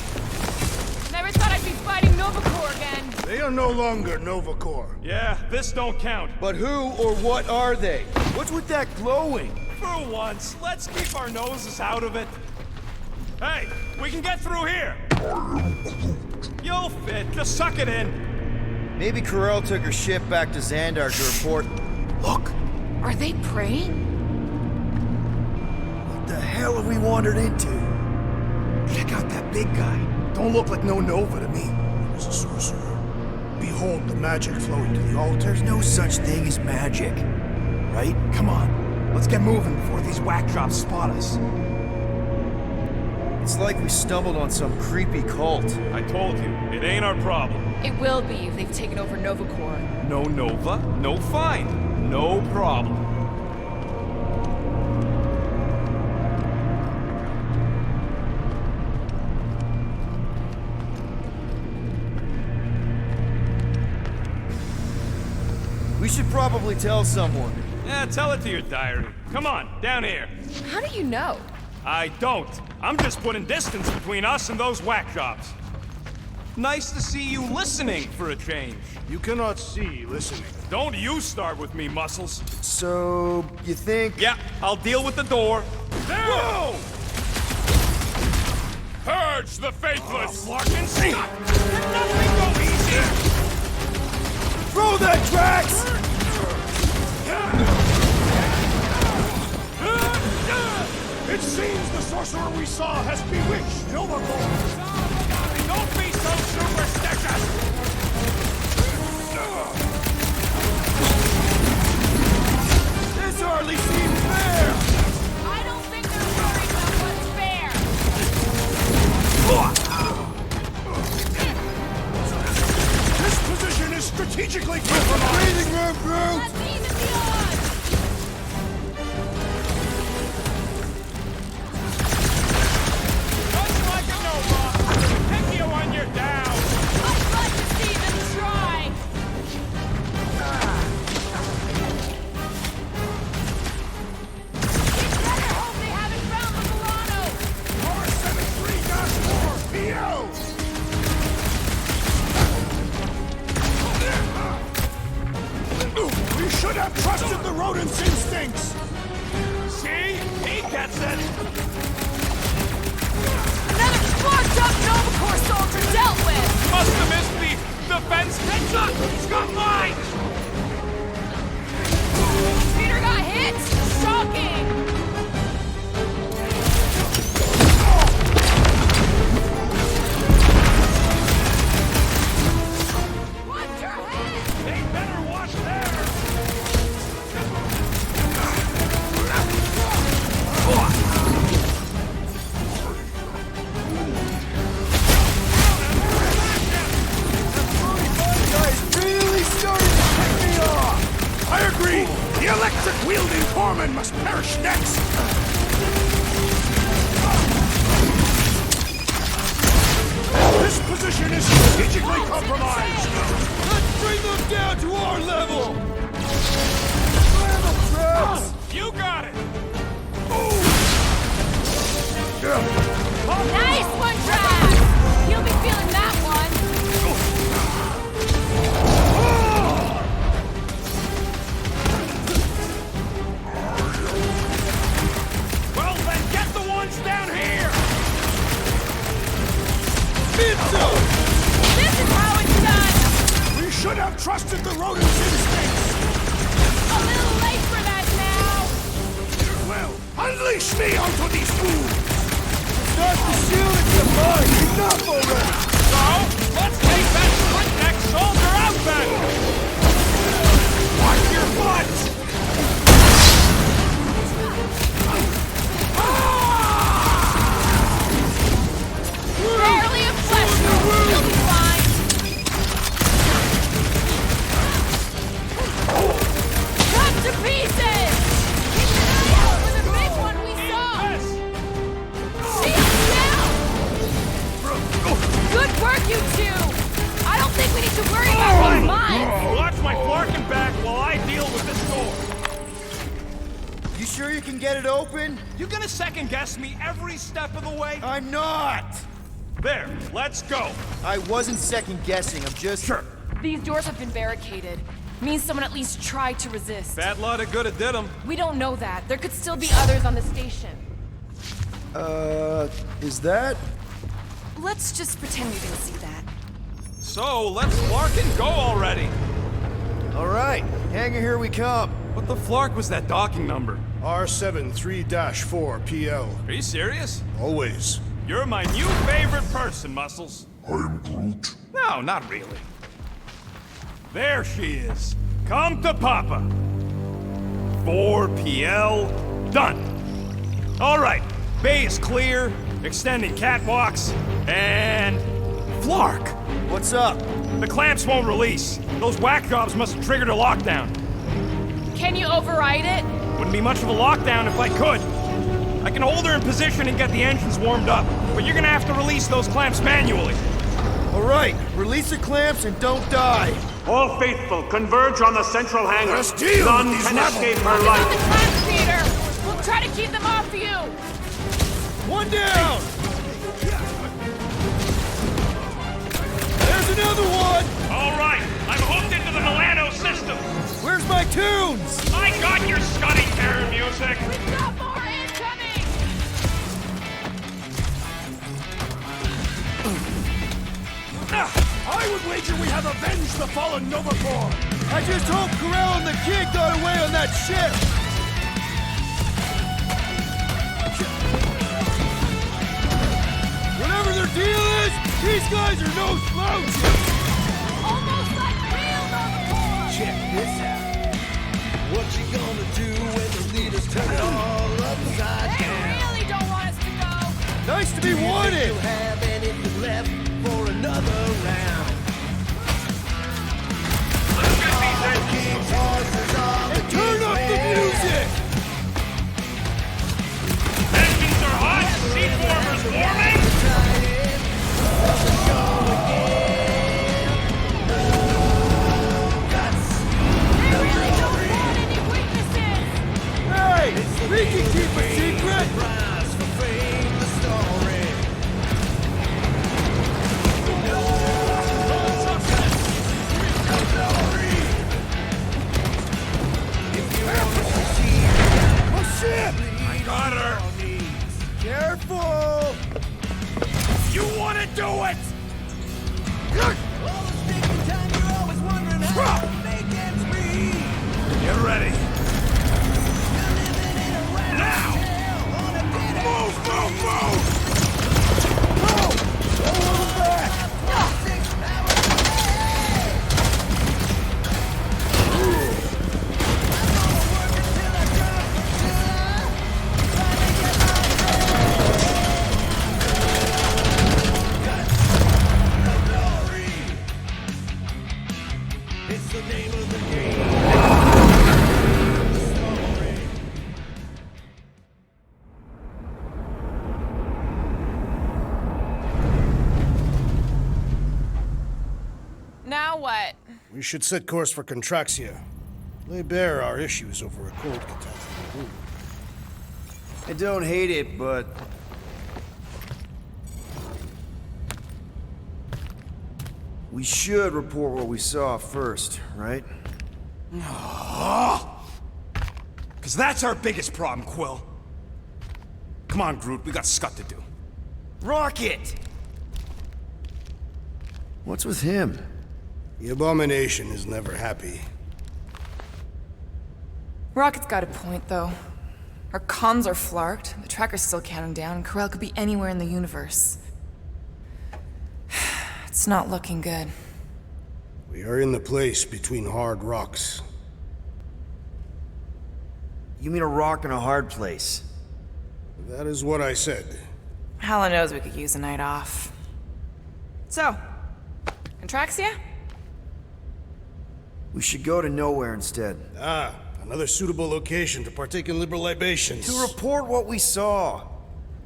[SPEAKER 11] Never thought I'd be fighting Novacore again.
[SPEAKER 9] They are no longer Novacore.
[SPEAKER 18] Yeah, this don't count.
[SPEAKER 5] But who or what are they? What's with that glowing?
[SPEAKER 18] For once, let's keep our noses out of it. Hey, we can get through here. You'll fit. Just suck it in.
[SPEAKER 5] Maybe Corel took her ship back to Xandar to report. Look!
[SPEAKER 11] Are they praying?
[SPEAKER 5] What the hell have we wandered into? Check out that big guy. Don't look like no Nova to me.
[SPEAKER 9] He is a sorcerer. Behold the magic flowing to the altar.
[SPEAKER 5] There's no such thing as magic. Right? Come on. Let's get moving before these whack drops spot us. It's like we stumbled on some creepy cult.
[SPEAKER 18] I told you, it ain't our problem.
[SPEAKER 11] It will be if they've taken over Novacore.
[SPEAKER 18] No Nova, no fine. No problem.
[SPEAKER 5] We should probably tell someone.
[SPEAKER 18] Yeah, tell it to your diary. Come on, down here.
[SPEAKER 11] How do you know?
[SPEAKER 18] I don't. I'm just putting distance between us and those whack jobs. Nice to see you listening for a change.
[SPEAKER 9] You cannot see listening.
[SPEAKER 18] Don't you start with me, Muscles.
[SPEAKER 5] So, you think...
[SPEAKER 18] Yeah, I'll deal with the door. There! Whoa!
[SPEAKER 17] Purge the faithless!
[SPEAKER 18] Larkin, stop! Can nothing go easy?
[SPEAKER 5] Throw that, Drax!
[SPEAKER 17] It seems the sorcerer we saw has bewitched Novacore.
[SPEAKER 18] Don't be so superstitious!
[SPEAKER 5] This hardly seems fair!
[SPEAKER 11] I don't think they're worried about what's fair.
[SPEAKER 17] This position is strategically compromised.
[SPEAKER 5] Breathing room, Groot!
[SPEAKER 11] Let's even the odds.
[SPEAKER 18] Just like a Nova. Pick you when you're down.
[SPEAKER 11] I'd like to see them try. We'd better hope they haven't found the Milano.
[SPEAKER 17] R73-4 PO! We should have trusted the rodent's instincts!
[SPEAKER 18] See? He gets it.
[SPEAKER 11] Another sparked up Novacore soldier dealt with.
[SPEAKER 18] Must have missed the defense headshot. He's got mine.
[SPEAKER 11] Peter got hit. Shocking. Watch your head.
[SPEAKER 18] They better watch theirs.
[SPEAKER 5] Really starting to pick me off!
[SPEAKER 17] I agree! The electric-wielding foreman must perish next!
[SPEAKER 5] position is strategically compromised! Let's bring them down to our level! Slam them, traps!
[SPEAKER 18] You got it!
[SPEAKER 11] Nice one, Trav! You'll be feeling that one.
[SPEAKER 18] Well, then get the ones down here!
[SPEAKER 11] This is how it's done!
[SPEAKER 5] We should have trusted the rodent's instincts!
[SPEAKER 11] A little late for that now!
[SPEAKER 5] Well, unleash me onto these fools! Start the shield at your mind! Enough already!
[SPEAKER 18] So, let's take that split-neck soldier out then! Watch your butts!
[SPEAKER 11] Barely a flesh wound. You'll be fine. Cut to pieces! Keep an eye out for the big one we saw! Shield down! Good work, you two! I don't think we need to worry about these mines!
[SPEAKER 18] Watch my flarkin' back while I deal with this door.
[SPEAKER 5] You sure you can get it open?
[SPEAKER 18] You gonna second-guess me every step of the way?
[SPEAKER 5] I'm not!
[SPEAKER 18] There, let's go.
[SPEAKER 5] I wasn't second-guessing, I'm just...
[SPEAKER 18] Sure.
[SPEAKER 11] These doors have been barricaded. Means someone at least tried to resist.
[SPEAKER 18] Bad lot of good it did them.
[SPEAKER 11] We don't know that. There could still be others on the station.
[SPEAKER 5] Is that?
[SPEAKER 11] Let's just pretend we didn't see that.
[SPEAKER 18] So, let's flarkin' go already.
[SPEAKER 5] Alright, hangar, here we come.
[SPEAKER 18] What the flark was that docking number?
[SPEAKER 9] R73-4 PL.
[SPEAKER 18] Are you serious?
[SPEAKER 9] Always.
[SPEAKER 18] You're my new favorite person, Muscles.
[SPEAKER 20] I'm Groot.
[SPEAKER 18] No, not really. There she is. Come to Papa. 4PL, done. All right, bay is clear, extending catwalks, and... Flark!
[SPEAKER 5] What's up?
[SPEAKER 18] The clamps won't release. Those whack jobs must have triggered a lockdown.
[SPEAKER 11] Can you override it?
[SPEAKER 18] Wouldn't be much of a lockdown if I could. I can hold her in position and get the engines warmed up, but you're gonna have to release those clamps manually.
[SPEAKER 5] Alright, release the clamps and don't die.
[SPEAKER 3] All faithful, converge on the central hangar.
[SPEAKER 5] Let's deal
[SPEAKER 3] None
[SPEAKER 5] with these
[SPEAKER 3] can
[SPEAKER 5] rebels.
[SPEAKER 3] escape her
[SPEAKER 11] On the
[SPEAKER 3] life.
[SPEAKER 11] clamps, Peter! We'll try to keep them off you!
[SPEAKER 5] One down! There's another one!
[SPEAKER 18] All right, I'm hooked into the Milano system.
[SPEAKER 5] Where's my tunes?
[SPEAKER 18] I got your Scuddy Terror music.
[SPEAKER 11] We've got more incoming!
[SPEAKER 5] I would wager we have avenged the fallen Nova Corps! I just hope Corral and the kid got away on that ship! Whatever their deal is, these guys are no slouches!
[SPEAKER 11] Almost like real Nova Corps!
[SPEAKER 5] Check this out. What you gonna do when the leaders turn it all upside
[SPEAKER 11] They
[SPEAKER 5] down?
[SPEAKER 11] really don't want us to go!
[SPEAKER 5] Nice to be wanted! You have anything left for another round?
[SPEAKER 18] Let's get these
[SPEAKER 5] King's horses on the turn up the music!
[SPEAKER 18] engines are hot. Seat warmers warming.
[SPEAKER 11] They really don't want any weaknesses!
[SPEAKER 5] Hey! We can keep a secret! Rise for fame, the story. Oh shit!
[SPEAKER 18] I got her.
[SPEAKER 5] Careful!
[SPEAKER 18] You want to do it? Get ready. Now! Move, move, move!
[SPEAKER 5] It's the name of the game.
[SPEAKER 4] We should set course for Contraxia. Lay bare our issues over a cold catastrophe.
[SPEAKER 16] I don't hate it, but... we should report what we saw first, right?
[SPEAKER 6] Because that's our biggest problem, Quill. Come on, Groot, we got scut to do.
[SPEAKER 16] Rocket! What's with him?
[SPEAKER 4] The Abomination is never happy.
[SPEAKER 7] Rocket's got a point, though. Our comms are flarked, the tracker's still counting down, and Corel could be anywhere in the universe. It's not looking good.
[SPEAKER 4] We are in the place between hard rocks.
[SPEAKER 16] You mean a rock in a hard place?
[SPEAKER 4] That is what I said.
[SPEAKER 7] Hella knows we could use a night off. So, Contraxia?
[SPEAKER 16] We should go to nowhere instead.
[SPEAKER 4] Ah, another suitable location to partake in liberal libations.
[SPEAKER 16] To report what we saw.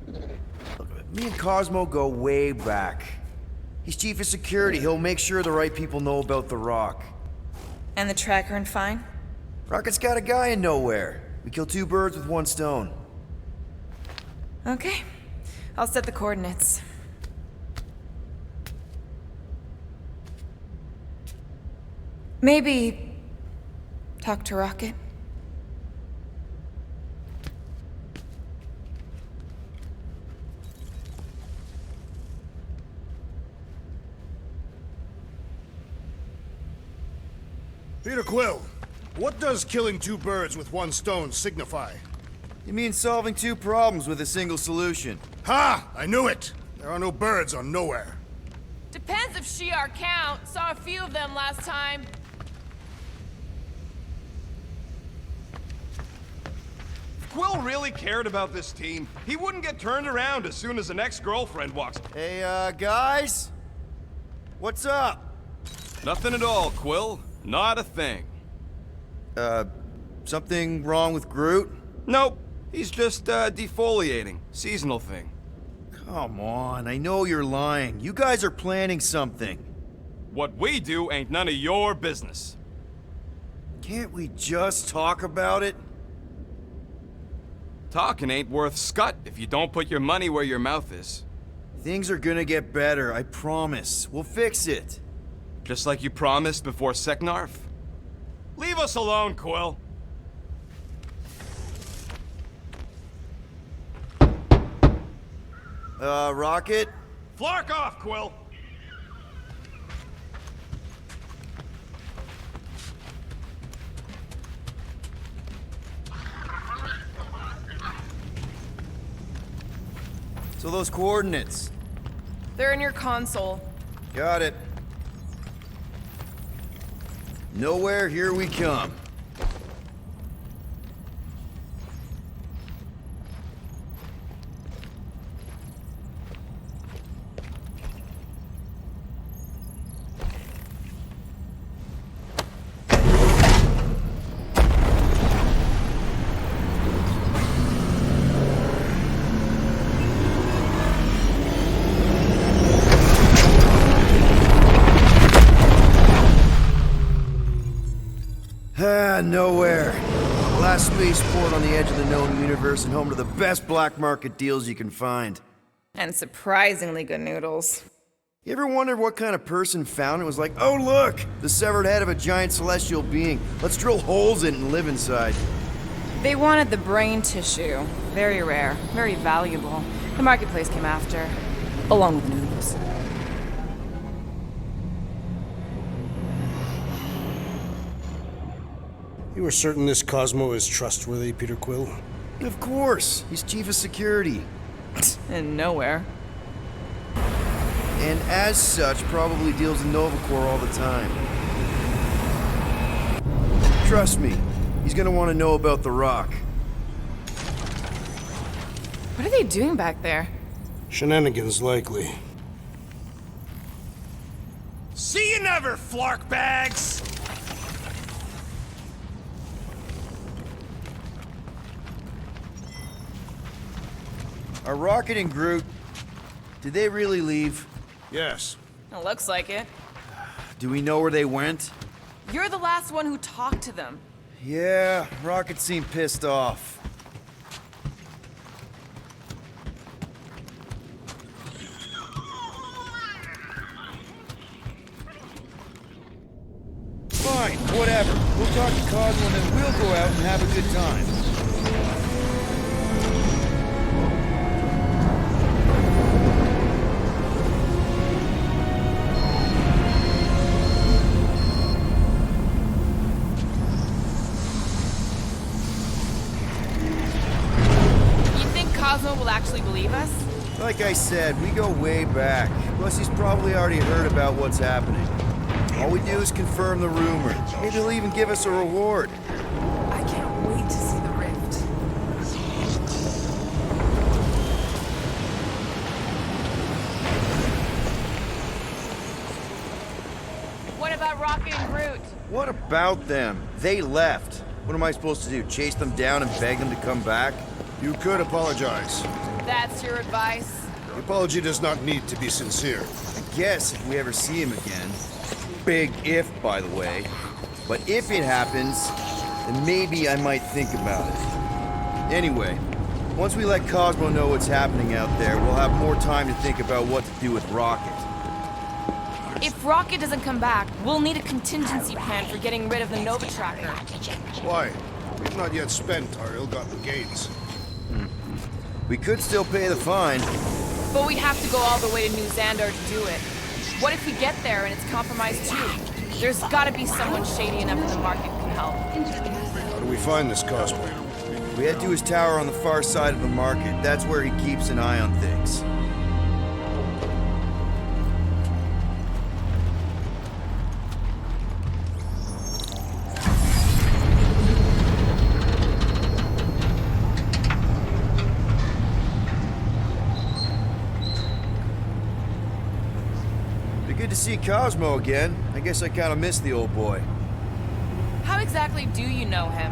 [SPEAKER 16] Look, me and Cosmo go way back. He's chief of security. He'll make sure the right people know about the rock.
[SPEAKER 7] And the tracker and fine?
[SPEAKER 16] Rocket's got a guy in nowhere. We kill two birds with one stone.
[SPEAKER 7] Okay. I'll set the coordinates. Maybe talk to Rocket.
[SPEAKER 4] Peter Quill, what does killing two birds with one stone signify?
[SPEAKER 16] You mean solving two problems with a single solution?
[SPEAKER 4] Ha! I knew it! There are no birds on Nowhere.
[SPEAKER 11] Depends if Shi'ar count. Saw a few of them last time.
[SPEAKER 17] If Quill really cared about this team, he wouldn't get turned around as soon as an ex-girlfriend walks.
[SPEAKER 16] Hey, guys? What's up?
[SPEAKER 17] Nothing at all, Quill. Not a thing.
[SPEAKER 16] Something wrong with Groot?
[SPEAKER 17] Nope. He's just, defoliating. Seasonal thing.
[SPEAKER 16] Come on, I know you're lying. You guys are planning something.
[SPEAKER 17] What we do ain't none of your business.
[SPEAKER 16] Can't we just talk about it?
[SPEAKER 17] Talking ain't worth scut if you don't put your money where your mouth is.
[SPEAKER 16] Things are gonna get better, I promise. We'll fix it.
[SPEAKER 17] Just like you promised before Seknarf? Leave us alone, Quill.
[SPEAKER 16] Rocket?
[SPEAKER 17] Flark off, Quill!
[SPEAKER 16] So those coordinates?
[SPEAKER 7] They're in your console.
[SPEAKER 16] Got it. Nowhere, here we come. Nowhere. Last spaceport on the edge of the known universe and home to the best black market deals you can find.
[SPEAKER 7] And surprisingly good noodles.
[SPEAKER 16] You ever wondered what kind of person found it was like, oh look, the severed head of a giant celestial being. Let's drill holes in it and live inside.
[SPEAKER 7] They wanted the brain tissue. Very rare, very valuable. The marketplace came after, along with the noodles.
[SPEAKER 4] You are certain this Cosmo is trustworthy, Peter Quill?
[SPEAKER 16] Of course. He's chief of security.
[SPEAKER 7] And Nowhere.
[SPEAKER 16] And as such, probably deals in Novacore all the time. Trust me, he's gonna want to know about the rock.
[SPEAKER 7] What are they doing back there?
[SPEAKER 4] Shenanigans, likely.
[SPEAKER 6] See you never, flark bags!
[SPEAKER 16] Are Rocket and Groot... did they really leave?
[SPEAKER 4] Yes.
[SPEAKER 7] It looks like it.
[SPEAKER 16] Do we know where they went?
[SPEAKER 7] You're the last one who talked to them.
[SPEAKER 16] Yeah, Rocket seemed pissed off. Fine, whatever. We'll talk to Cosmo and then we'll go out and have a good time.
[SPEAKER 7] You think Cosmo will actually believe us?
[SPEAKER 16] Like I said, we go way back. Plus, he's probably already heard about what's happening. All we do is confirm the rumor. Maybe he'll even give us a reward.
[SPEAKER 11] I can't wait to see the rift.
[SPEAKER 7] What about Rocket and Groot?
[SPEAKER 16] What about them? They left. What am I supposed to do? Chase them down and beg them to come back?
[SPEAKER 4] You could apologize.
[SPEAKER 7] That's your advice?
[SPEAKER 4] The apology does not need to be sincere.
[SPEAKER 16] I guess if we ever see him again. Big if, by the way. But if it happens, then maybe I might think about it. Anyway, once we let Cosmo know what's happening out there, we'll have more time to think about what to do with Rocket.
[SPEAKER 7] If Rocket doesn't come back, we'll need a contingency plan for getting rid of the Nova Tracker.
[SPEAKER 4] Why? We've not yet spent our ill-gotten gains.
[SPEAKER 16] We could still pay the fine.
[SPEAKER 7] But we'd have to go all the way to New Xandar to do it. What if we get there and it's compromised too? There's gotta be someone shady enough in the market who can help.
[SPEAKER 4] How do we find this Cosmo?
[SPEAKER 16] We head to his tower on the far side of the market. That's where he keeps an eye on things. Good to see Cosmo again. I guess I kind of missed the old boy.
[SPEAKER 7] How exactly do you know him?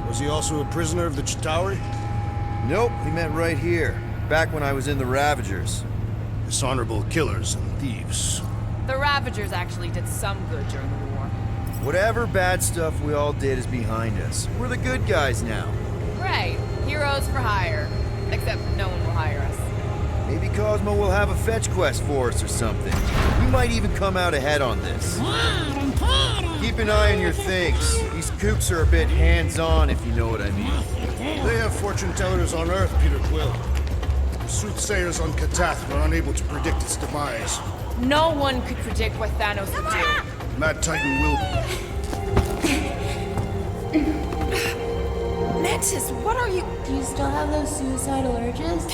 [SPEAKER 4] Was he also a prisoner of the Chitauri?
[SPEAKER 16] Nope, we met right here. Back when I was in the Ravagers.
[SPEAKER 4] Dishonorable killers and thieves.
[SPEAKER 7] The Ravagers actually did some good during the war.
[SPEAKER 16] Whatever bad stuff we all did is behind us. We're the good guys now.
[SPEAKER 7] Right. Heroes for hire. Except no one will hire us.
[SPEAKER 16] Maybe Cosmo will have a fetch quest for us or something. We might even come out ahead on this. Keep an eye on your things. These kooks are a bit hands-on, if you know what I mean.
[SPEAKER 4] They have fortune tellers on Earth, Peter Quill. The soothsayers on Katath were unable to predict its demise.
[SPEAKER 7] No one could predict what Thanos would do.
[SPEAKER 4] Mad Titan will be.
[SPEAKER 7] Mantis, what are you...
[SPEAKER 15] Do you still have those suicidal urges?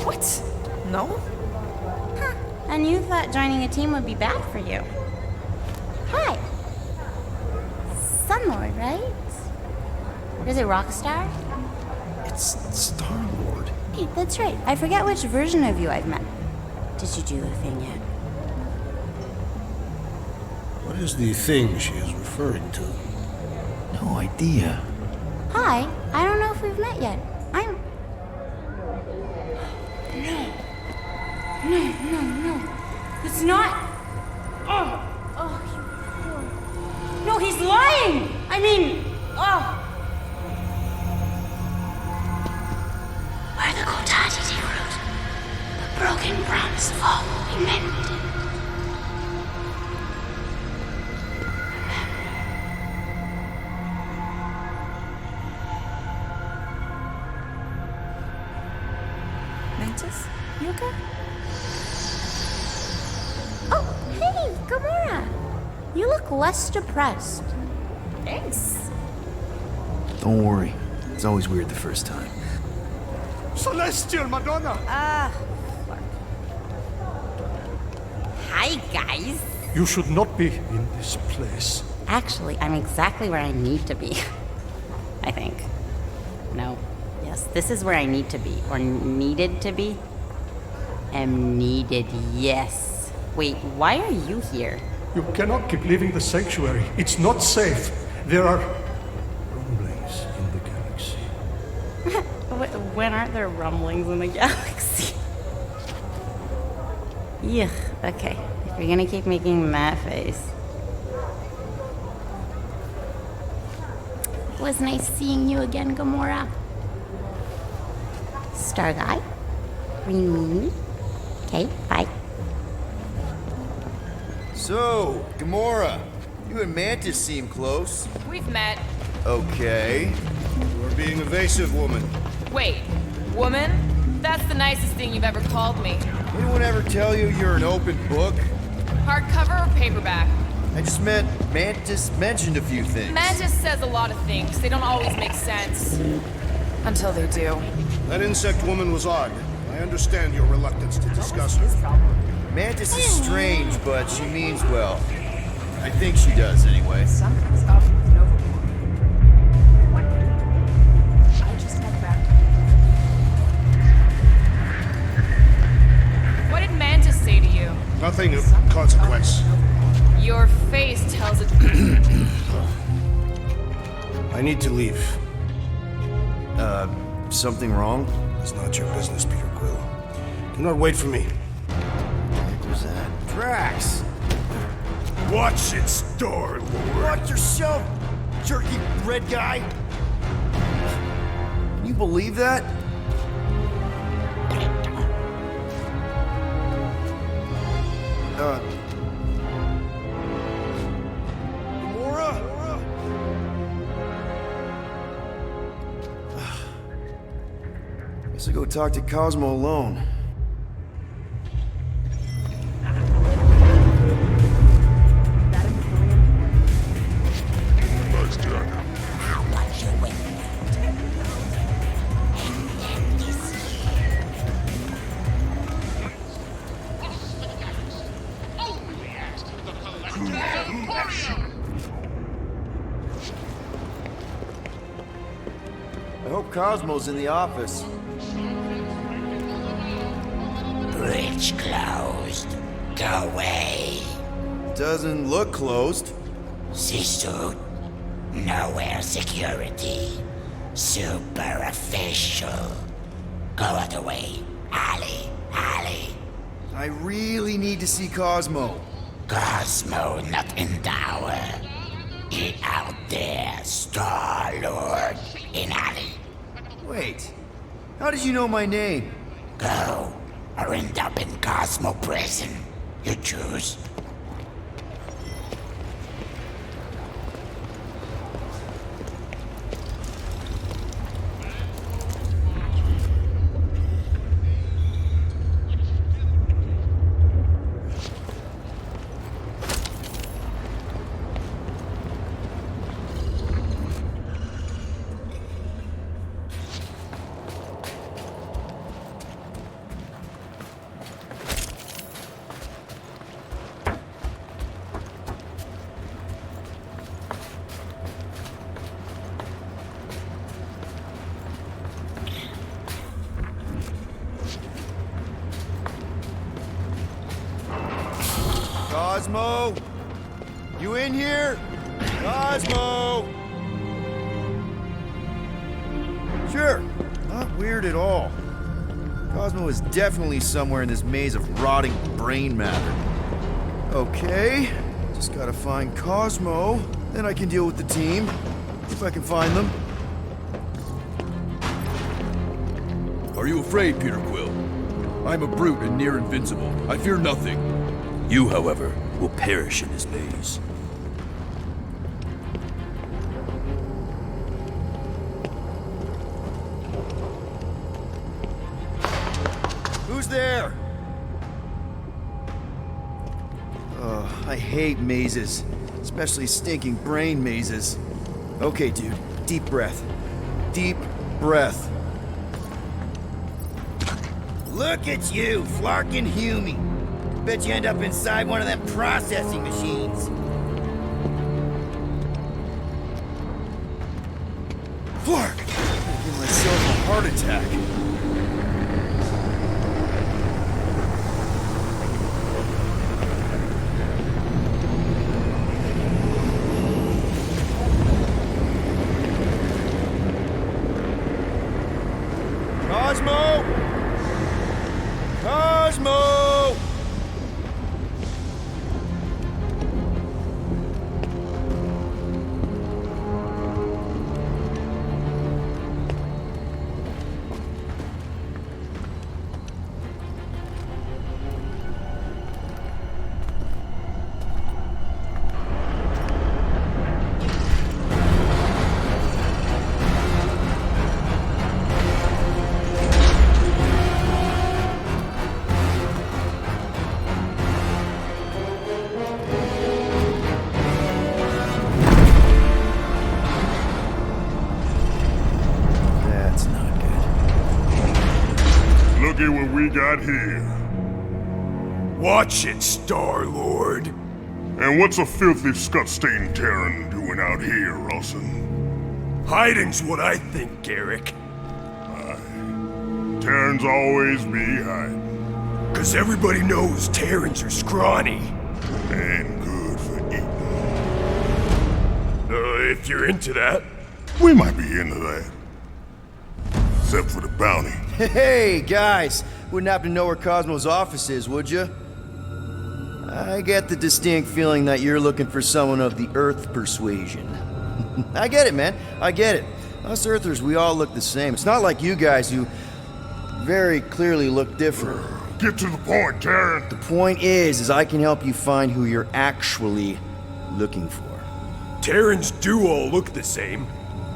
[SPEAKER 7] What? No?
[SPEAKER 15] Huh. And you thought joining a team would be bad for you. Hi. Sunlord, right? Or is it Rockstar?
[SPEAKER 4] It's Star-Lord.
[SPEAKER 15] Hey, that's right. I forget which version of you I've met. Did you do the thing yet?
[SPEAKER 4] What is the thing she is referring to?
[SPEAKER 16] No idea.
[SPEAKER 15] Hi. I don't know if we've met yet. I'm... No. It's not... No, he's lying! I mean... Where the Kotati take root, the broken promise of all will be mended.
[SPEAKER 7] Mantis, you okay?
[SPEAKER 15] Oh, hey, Gamora! You look less depressed.
[SPEAKER 7] Thanks.
[SPEAKER 16] Don't worry. It's always weird the first time.
[SPEAKER 3] Celestial Madonna!
[SPEAKER 15] Hi, guys.
[SPEAKER 12] You should not be in this place.
[SPEAKER 15] Actually, I'm exactly where I need to be. I think. No. Yes, this is where I need to be. Or needed to be. Am needed, yes. Wait, why are you here?
[SPEAKER 12] You cannot keep leaving the sanctuary. It's not safe. There are rumblings in the galaxy.
[SPEAKER 15] When aren't there rumblings in the galaxy? Yuck, okay. If you're gonna keep making that face. was nice seeing you again, Gamora. Star Guy? Ring. Okay, bye.
[SPEAKER 16] So, Gamora, you and Mantis seem close.
[SPEAKER 11] We've met.
[SPEAKER 16] Okay.
[SPEAKER 4] You're being evasive, woman.
[SPEAKER 11] Wait, woman? That's the nicest thing you've ever called me.
[SPEAKER 16] Anyone ever tell you you're an open book?
[SPEAKER 11] Hardcover or paperback?
[SPEAKER 16] I just meant Mantis mentioned a few things.
[SPEAKER 11] Mantis says a lot of things. They don't always make sense. Until they do.
[SPEAKER 4] That insect woman was odd. I understand your reluctance to discuss her.
[SPEAKER 16] Mantis is strange, but she means well. I think she does, anyway.
[SPEAKER 8] Something's up with Nova Corps. What? I just head back.
[SPEAKER 11] What did Mantis say to you?
[SPEAKER 4] Nothing of consequence.
[SPEAKER 11] Your face tells it.
[SPEAKER 4] I need to leave.
[SPEAKER 16] Something wrong?
[SPEAKER 4] It's not your business, Peter Quill. Do not wait for me.
[SPEAKER 16] What was that? Drax!
[SPEAKER 3] Watch it, Star-Lord.
[SPEAKER 16] Watch yourself, jerky red guy! Can you believe that? Gamora? Guess I'll go talk to Cosmo alone. I hope Cosmo's in the office.
[SPEAKER 21] Bridge closed. Go away.
[SPEAKER 16] Doesn't look closed.
[SPEAKER 21] C-suit. Nowhere security. Super official. Go out the way. Alley.
[SPEAKER 16] I really need to see Cosmo.
[SPEAKER 21] Cosmo not in tower. He out there, Star-Lord. In alley.
[SPEAKER 16] Wait. How did you know my name?
[SPEAKER 21] Go. Or end up in Cosmo prison. You choose.
[SPEAKER 16] Cosmo? You in here? Cosmo! Sure, not weird at all. Cosmo is definitely somewhere in this maze of rotting brain matter. Okay, just gotta find Cosmo, then I can deal with the team, if I can find them.
[SPEAKER 2] Are you afraid, Peter Quill? I'm a brute and near invincible. I fear nothing. You, however, will perish in this maze.
[SPEAKER 16] Who's there? I hate mazes, especially stinking brain mazes. Okay, dude, deep breath. Deep breath.
[SPEAKER 19] Look at you, flarkin' Humy. Bet you end up inside one of them processing machines.
[SPEAKER 16] Flark! I'm gonna give myself a heart attack. Cosmo! Cosmo!
[SPEAKER 3] we got here?
[SPEAKER 5] Watch it, Star-Lord.
[SPEAKER 3] And what's a filthy, scut-stained Terran doing out here, Rawson?
[SPEAKER 5] Hiding's what I think, Garrick.
[SPEAKER 3] Terrans always be hiding.
[SPEAKER 5] 'Cause everybody knows Terrans are scrawny.
[SPEAKER 3] And good for eating.
[SPEAKER 5] If you're into that.
[SPEAKER 3] We might be into that. Except for the bounty.
[SPEAKER 16] Hey, guys! Wouldn't happen to know where Cosmo's office is, would you? I get the distinct feeling that you're looking for someone of the Earth persuasion. I get it, man. I get it. Us Earthers, we all look the same. It's not like you guys who very clearly look different.
[SPEAKER 3] Get to the point, Terran.
[SPEAKER 16] The point is I can help you find who you're actually looking for.
[SPEAKER 5] Terrans do all look the same.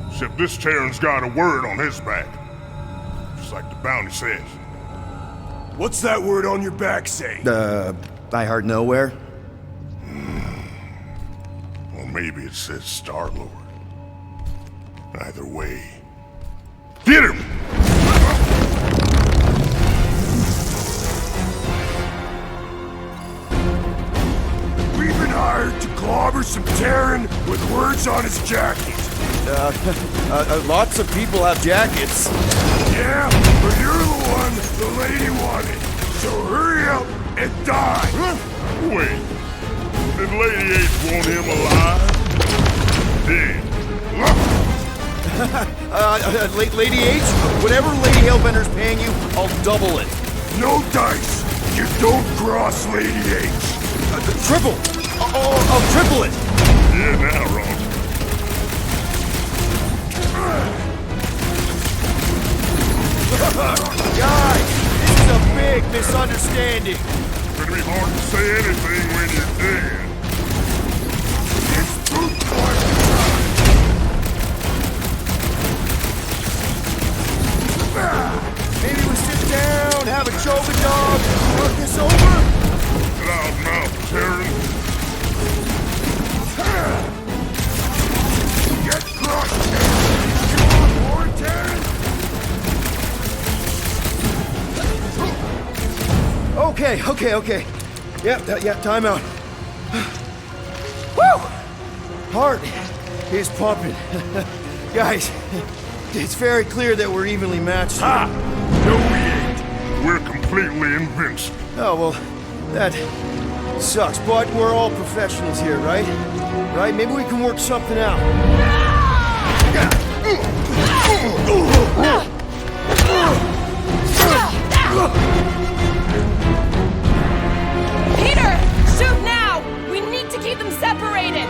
[SPEAKER 3] Except this Terran's got a word on his back. Just like the bounty says.
[SPEAKER 5] What's that word on your back say?
[SPEAKER 16] I heart nowhere?
[SPEAKER 3] Or maybe it says Star-Lord. Either way. Get him!
[SPEAKER 5] We've been hired to clobber some Terran with words on his jacket.
[SPEAKER 16] Lots of people have jackets.
[SPEAKER 5] Yeah, but you're the one the lady wanted. So hurry up and die.
[SPEAKER 3] Wait. Did Lady H want him alive? Dead.
[SPEAKER 16] Lady H, whatever Lady Hellbender's paying you, I'll double it.
[SPEAKER 5] No dice. You don't cross Lady H.
[SPEAKER 16] Triple. I'll triple it.
[SPEAKER 3] Yeah, now, Ron.
[SPEAKER 16] Guys, this is a big misunderstanding.
[SPEAKER 3] It's gonna be hard to say anything when you're dead.
[SPEAKER 5] It's brute force.
[SPEAKER 16] Maybe we sit down, have a choking dog, talk this over?
[SPEAKER 3] Loudmouth, Terran.
[SPEAKER 5] Get crushed, Terran. You on board, Terran?
[SPEAKER 16] Okay. Yeah, time out. Woo! Heart is pumping. Guys, it's very clear that we're evenly matched.
[SPEAKER 3] Ha! No, we ain't. We're completely invincible.
[SPEAKER 16] Oh, well, that sucks, but we're all professionals here, right? Right? Maybe we can work something out.
[SPEAKER 11] Peter! Shoot now! We need to keep them separated!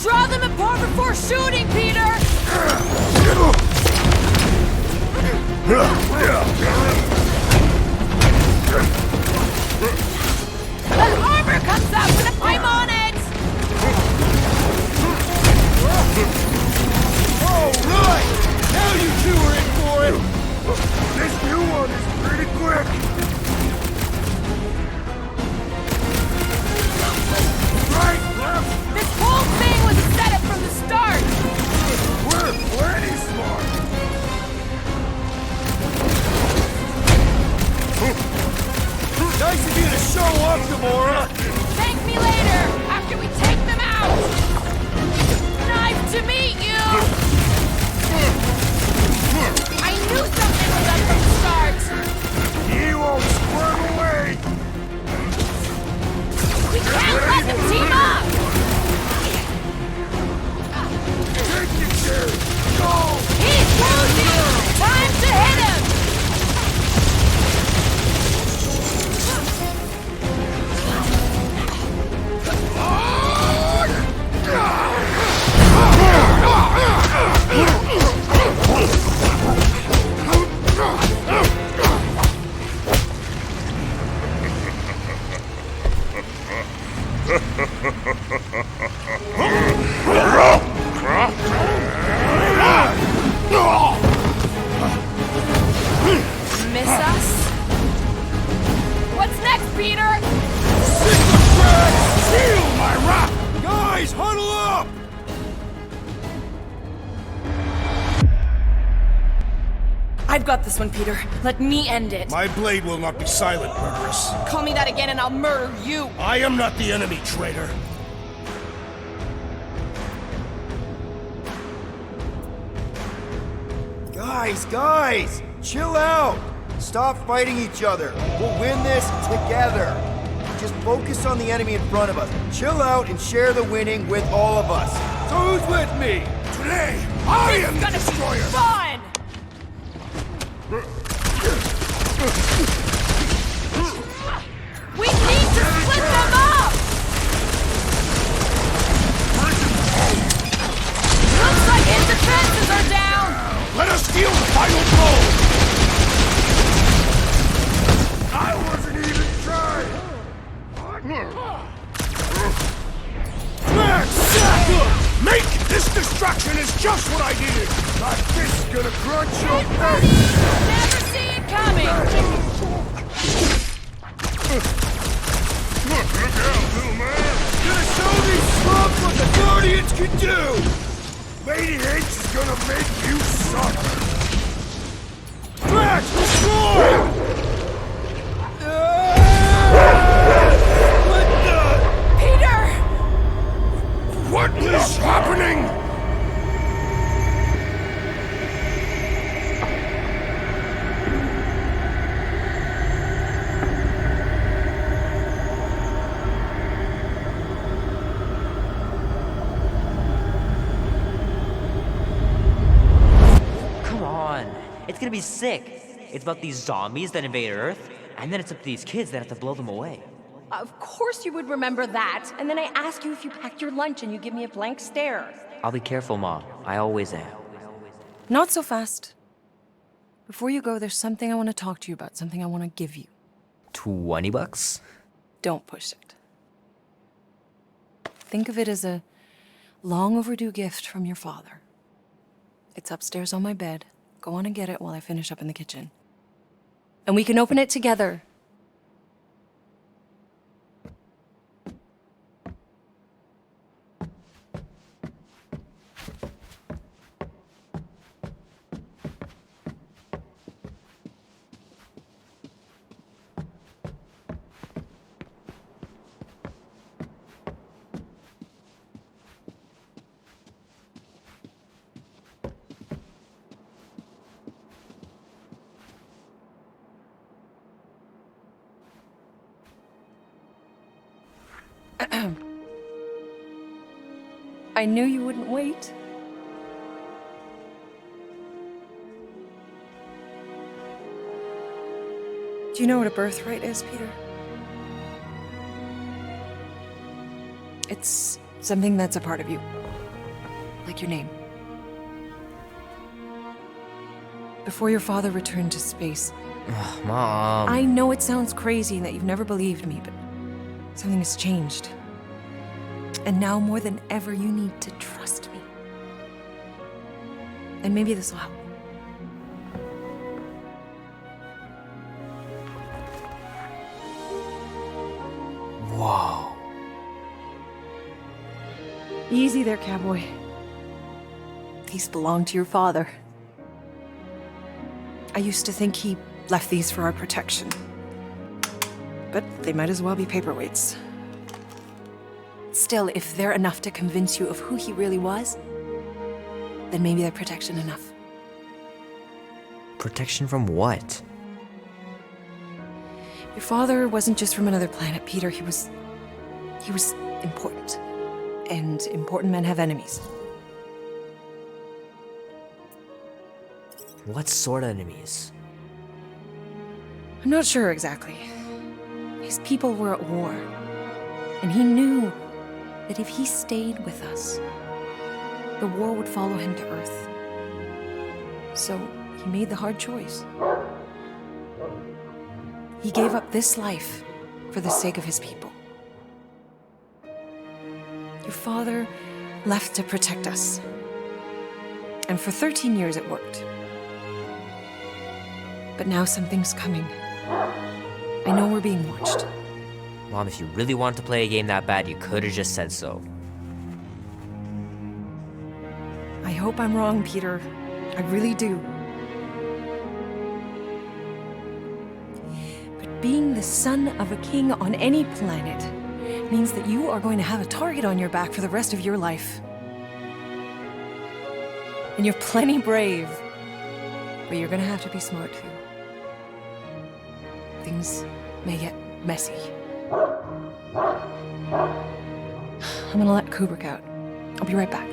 [SPEAKER 11] Draw them apart before shooting, Peter! The armor comes up! I'm on it!
[SPEAKER 5] All right! Now you two are in for it! This new one is pretty quick! Right, left!
[SPEAKER 11] This whole thing was a setup from the start!
[SPEAKER 5] We're plenty smart! Nice of you to show up, Gamora!
[SPEAKER 11] Thank me later, after we take them out! Nice to meet you! I knew something was up from the start!
[SPEAKER 5] You won't squirm away!
[SPEAKER 11] We can't let them team up!
[SPEAKER 5] Take your share! Go!
[SPEAKER 11] He's losing! Time to hit him! Miss us? What's next, Peter?
[SPEAKER 5] Seal my rock! Guys, huddle up!
[SPEAKER 7] I've got this one, Peter. Let me end it.
[SPEAKER 9] My blade will not be silent, murderess.
[SPEAKER 7] Call me that again and I'll murder you.
[SPEAKER 9] I am not the enemy, traitor.
[SPEAKER 5] Guys, chill out. Stop fighting each other. We'll win this together. Just focus on the enemy in front of us. Chill out and share the winning with all of us. So who's with me?
[SPEAKER 9] Today, I am the destroyer.
[SPEAKER 11] Fun! We need to split them up! Looks like his defenses are down!
[SPEAKER 9] Let us deal the final blow!
[SPEAKER 3] I wasn't even trying!
[SPEAKER 9] Max! Make! This distraction is just what I needed!
[SPEAKER 3] My fist is gonna crunch your face!
[SPEAKER 11] Never see it coming!
[SPEAKER 3] Look out, little man!
[SPEAKER 5] Gonna show these slums what the Guardians can do!
[SPEAKER 3] Lady H is gonna make you suffer!
[SPEAKER 5] Drax, destroy!
[SPEAKER 11] Peter!
[SPEAKER 3] What is happening?
[SPEAKER 1] Come on. It's gonna be sick. It's about these zombies that invade Earth, and then it's up to these kids that have to blow them away.
[SPEAKER 13] Of course you would remember that. And then I ask you if you packed your lunch and you give me a blank stare.
[SPEAKER 1] I'll be careful, Mom. I always am.
[SPEAKER 23] Not so fast. Before you go, there's something I want to talk to you about, something I want to give you.
[SPEAKER 1] $20?
[SPEAKER 23] Don't push it. Think of it as a long overdue gift from your father. It's upstairs on my bed. Go on and get it while I finish up in the kitchen. And we can open it together. I knew you wouldn't wait. Do you know what a birthright is, Peter? It's something that's a part of you. Like your name. Before your father returned to space.
[SPEAKER 1] Ugh, Mom.
[SPEAKER 23] I know it sounds crazy and that you've never believed me, but something has changed. And now more than ever, you need to trust me. And maybe this will help.
[SPEAKER 1] Whoa.
[SPEAKER 23] Easy there, cowboy. These belong to your father. I used to think he left these for our protection. But they might as well be paperweights. Still, if they're enough to convince you of who he really was, then maybe they're protection enough.
[SPEAKER 1] Protection from what?
[SPEAKER 23] Your father wasn't just from another planet, Peter. He was important. And important men have enemies.
[SPEAKER 1] What sort of enemies?
[SPEAKER 23] I'm not sure exactly. His people were at war. And he knew that if he stayed with us, the war would follow him to Earth. So he made the hard choice. He gave up this life for the sake of his people. Your father left to protect us. And for 13 years it worked. But now something's coming. I know we're being watched.
[SPEAKER 1] Mom, if you really wanted to play a game that bad, you could have just said so.
[SPEAKER 23] I hope I'm wrong, Peter. I really do. being the son of a king on any planet means that you are going to have a target on your back for the rest of your life. And you're plenty brave, but you're gonna have to be smart too. Things may get messy. I'm gonna let Kubrick out. I'll be right back.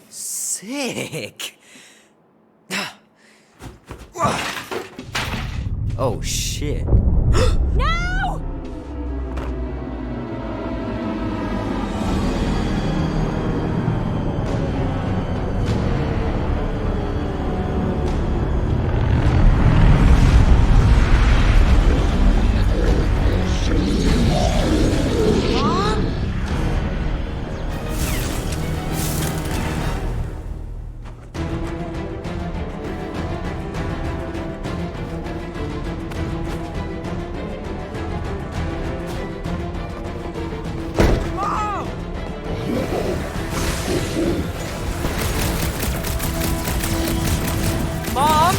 [SPEAKER 1] Sick. Oh shit.
[SPEAKER 11] No!
[SPEAKER 1] Mom!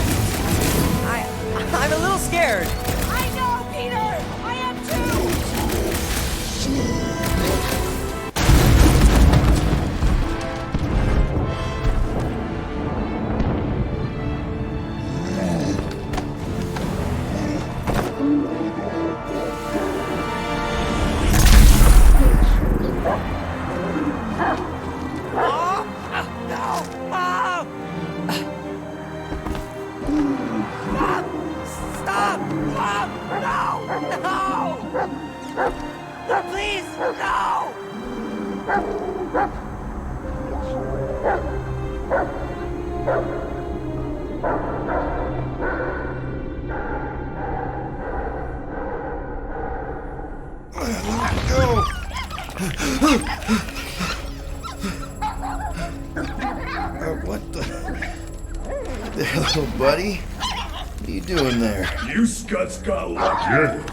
[SPEAKER 1] I'm a little scared.
[SPEAKER 11] I know, Peter! I am too!
[SPEAKER 1] Mom! No! Mom! Stop! Mom! No! No! Please, no!
[SPEAKER 16] What the hell, buddy? What are you doing there?
[SPEAKER 3] You scuts got lucky.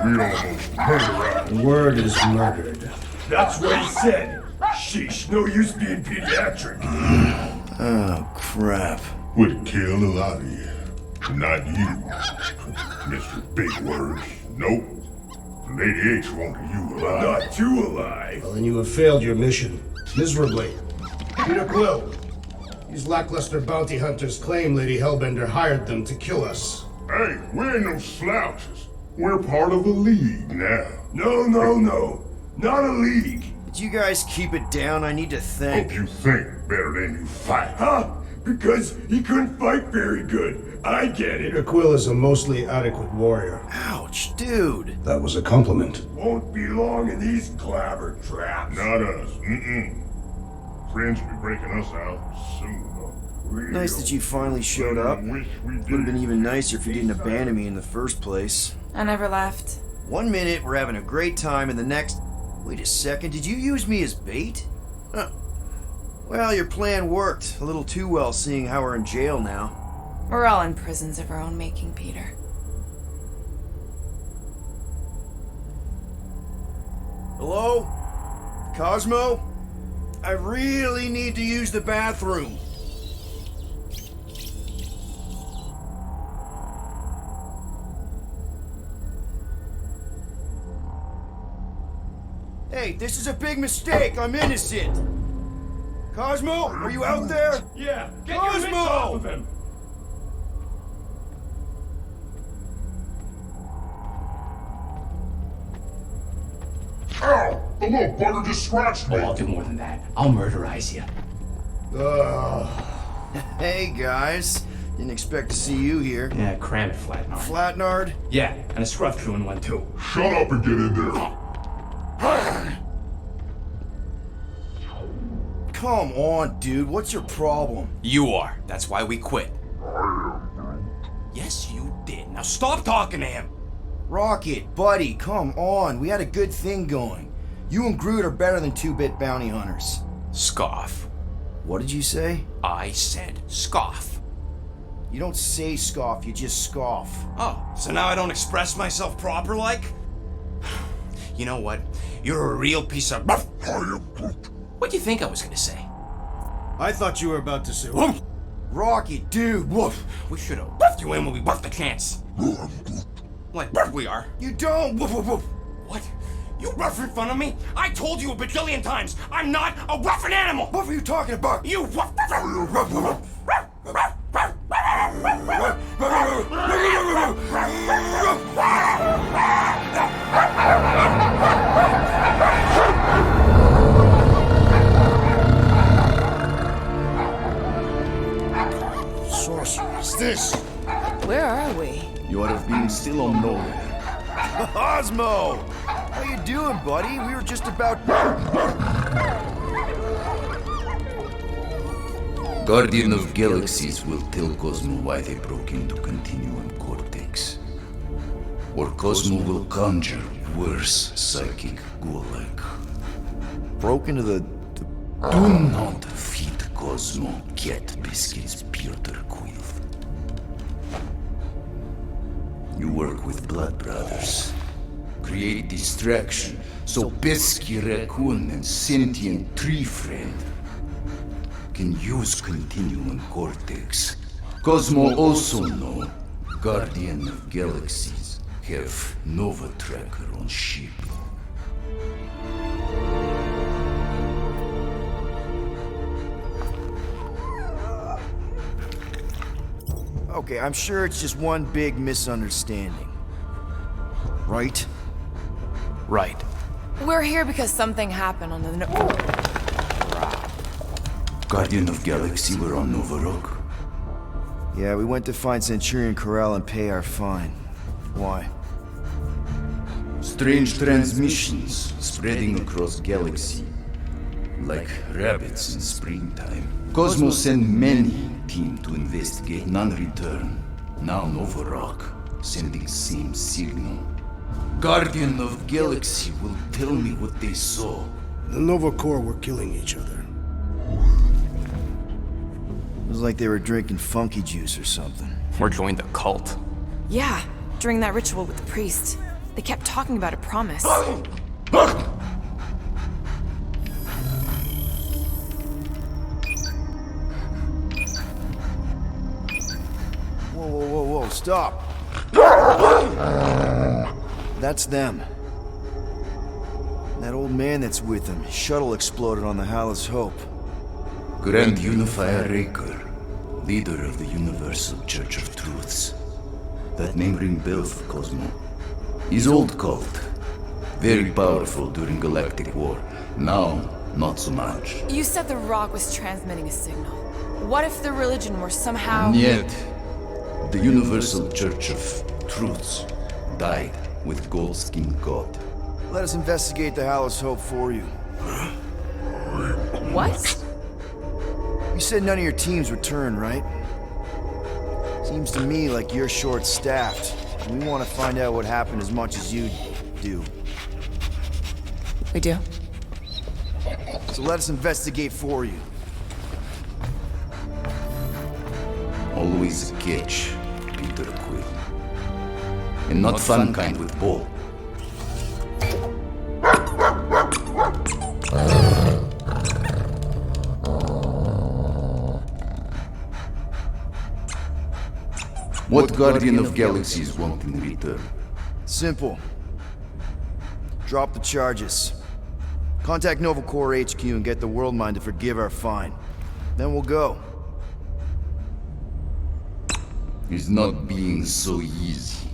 [SPEAKER 3] We almost murdered him.
[SPEAKER 4] Word is murdered.
[SPEAKER 3] That's what he said. Sheesh, no use being pediatric.
[SPEAKER 16] Oh, crap.
[SPEAKER 3] Would kill a lot of you. Not you. Mr. Big Words. Nope. Lady H wanted you alive. Not too alive.
[SPEAKER 4] Well, then you have failed your mission. Miserably. Peter Quill. These lackluster bounty hunters claim Lady Hellbender hired them to kill us.
[SPEAKER 3] Hey, we ain't no slouches. We're part of a league now. No. Not a league.
[SPEAKER 16] Did you guys keep it down? I need to think.
[SPEAKER 3] Hope you think better than you fight. Huh? Because he couldn't fight very good. I get it.
[SPEAKER 4] Peter Quill is a mostly adequate warrior.
[SPEAKER 16] Ouch, dude.
[SPEAKER 4] That was a compliment.
[SPEAKER 3] Won't be long in these clabber traps. Not us. Friends will be breaking us out soon.
[SPEAKER 16] Nice that you finally showed up. Would have been even nicer if you didn't abandon me in the first place.
[SPEAKER 7] I never left.
[SPEAKER 16] 1 minute, we're having a great time, and the next... Wait a second, did you use me as bait? Huh. Well, your plan worked. A little too well, seeing how we're in jail now.
[SPEAKER 7] We're all in prisons of our own making, Peter.
[SPEAKER 16] Hello? Cosmo? I really need to use the bathroom. Hey, this is a big mistake. I'm innocent. Cosmo, are you out there?
[SPEAKER 18] Yeah, get
[SPEAKER 16] Cosmo!
[SPEAKER 18] your mitts off of him!
[SPEAKER 3] Ow! The little bugger just scratched me.
[SPEAKER 10] Oh, I'll do more than that. I'll murderize you.
[SPEAKER 16] Hey, guys. Didn't expect to see you here.
[SPEAKER 10] Yeah, cram it, Flatnard.
[SPEAKER 16] Flatnard?
[SPEAKER 10] Yeah, and a scruff crew in one too.
[SPEAKER 3] Shut up and get in there.
[SPEAKER 16] Come on, dude. What's your problem?
[SPEAKER 6] You are. That's why we quit. Yes, you did. Now stop talking to him.
[SPEAKER 16] Rocket, buddy, come on. We had a good thing going. You and Groot are better than 2-bit bounty hunters.
[SPEAKER 6] Scoff.
[SPEAKER 16] What did you say?
[SPEAKER 6] I said scoff.
[SPEAKER 16] You don't say scoff, you just scoff.
[SPEAKER 6] Oh, so now I don't express myself proper like? You know what? You're a real piece of... What do you think I was gonna say?
[SPEAKER 4] I thought you were about to say, woof!
[SPEAKER 16] Rocky, dude, woof!
[SPEAKER 6] We should have buffed you in when we buffed the chance. Like we are.
[SPEAKER 16] You don't! Woof, woof, woof.
[SPEAKER 6] What? You rough in front of me? I told you a bajillion times, I'm not a roughing animal!
[SPEAKER 16] What were you talking about?
[SPEAKER 6] You rough...
[SPEAKER 4] Sorceress, this!
[SPEAKER 7] Where are we?
[SPEAKER 2] You have been still on nowhere.
[SPEAKER 16] Osmo! How you doing, buddy? We were just about...
[SPEAKER 2] Guardian of Galaxies will tell Cosmo why they broke into Continuum Cortex. Or Cosmo will conjure worse psychic gulag.
[SPEAKER 16] Broke into the...
[SPEAKER 2] Do not feed Cosmo cat biscuits, Peter Quill. You work with Blood Brothers. Create distraction so Pesky Raccoon and Sentient Tree Friend can use Continuum Cortex. Cosmo also know Guardian of Galaxies have Nova Tracker on ship.
[SPEAKER 16] Okay, I'm sure it's just one big misunderstanding. Right?
[SPEAKER 6] Right.
[SPEAKER 7] We're here because something happened on the...
[SPEAKER 2] Guardian of Galaxy were on Nova Rock.
[SPEAKER 16] Yeah, we went to find Centurion Corral and pay our fine. Why?
[SPEAKER 2] Strange transmissions spreading across galaxy. Like rabbits in springtime. Cosmo sent many team to investigate, none return. Now Nova Rock, sending same signal. Guardian of Galaxy will tell me what they saw.
[SPEAKER 4] The Nova Corps were killing each other.
[SPEAKER 16] It was like they were drinking funky juice or something.
[SPEAKER 6] Or joined the cult.
[SPEAKER 7] Yeah, during that ritual with the priest. They kept talking about a promise.
[SPEAKER 16] Whoa, whoa, whoa, whoa, stop! That's them. That old man that's with them. His shuttle exploded on the Hallis Hope.
[SPEAKER 2] Grand Unifier Raker, leader of the Universal Church of Truths. That name ring bell for Cosmo. His old cult. Very powerful during Galactic War. Now, not so much.
[SPEAKER 7] You said the rock was transmitting a signal. What if the religion were somehow...
[SPEAKER 2] Yet, the Universal Church of Truths died with Goldskin God.
[SPEAKER 16] Let us investigate the Hallis Hope for you.
[SPEAKER 7] What?
[SPEAKER 16] You said none of your teams returned, right? Seems to me like you're short-staffed. We want to find out what happened as much as you do.
[SPEAKER 7] We do.
[SPEAKER 16] So let us investigate for you.
[SPEAKER 2] Always a catch, Peter Quill. And not fun kind with ball. What Guardian of Galaxies want in return?
[SPEAKER 16] Simple. Drop the charges. Contact Nova Corps HQ and get the World Mind to forgive our fine. Then we'll go.
[SPEAKER 2] It's not being so easy.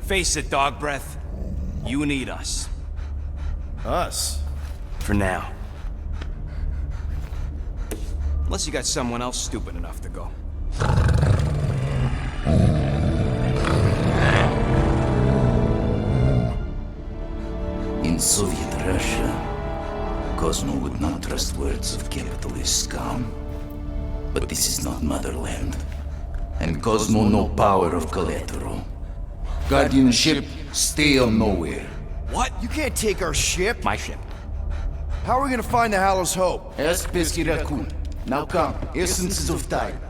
[SPEAKER 6] Face it, dog breath. You need us.
[SPEAKER 16] Us?
[SPEAKER 6] For now. Unless you got someone else stupid enough to go.
[SPEAKER 2] In Soviet Russia, Cosmo would not trust words of capitalist scum. But this is not motherland. And Cosmo no power of collateral. Guardianship, stay on nowhere.
[SPEAKER 16] What? You can't take our ship?
[SPEAKER 6] My ship.
[SPEAKER 16] How are we gonna find the Hallis Hope?
[SPEAKER 2] Ask Pesky Raccoon. Now come, essences of time.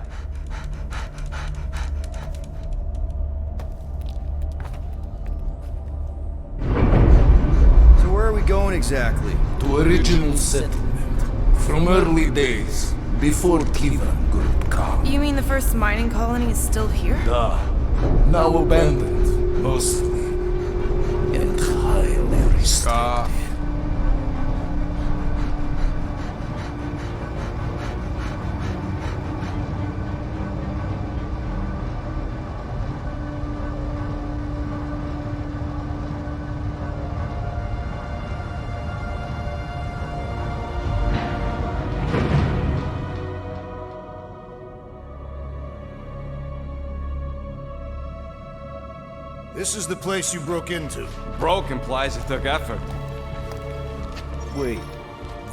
[SPEAKER 16] So where are we going exactly?
[SPEAKER 2] To original settlement. From early days, before Kivan Group come.
[SPEAKER 7] You mean the first mining colony is still here?
[SPEAKER 2] Now abandoned, mostly. And highly restricted.
[SPEAKER 4] This is the place you broke into.
[SPEAKER 6] Broke implies it took effort.
[SPEAKER 16] Wait,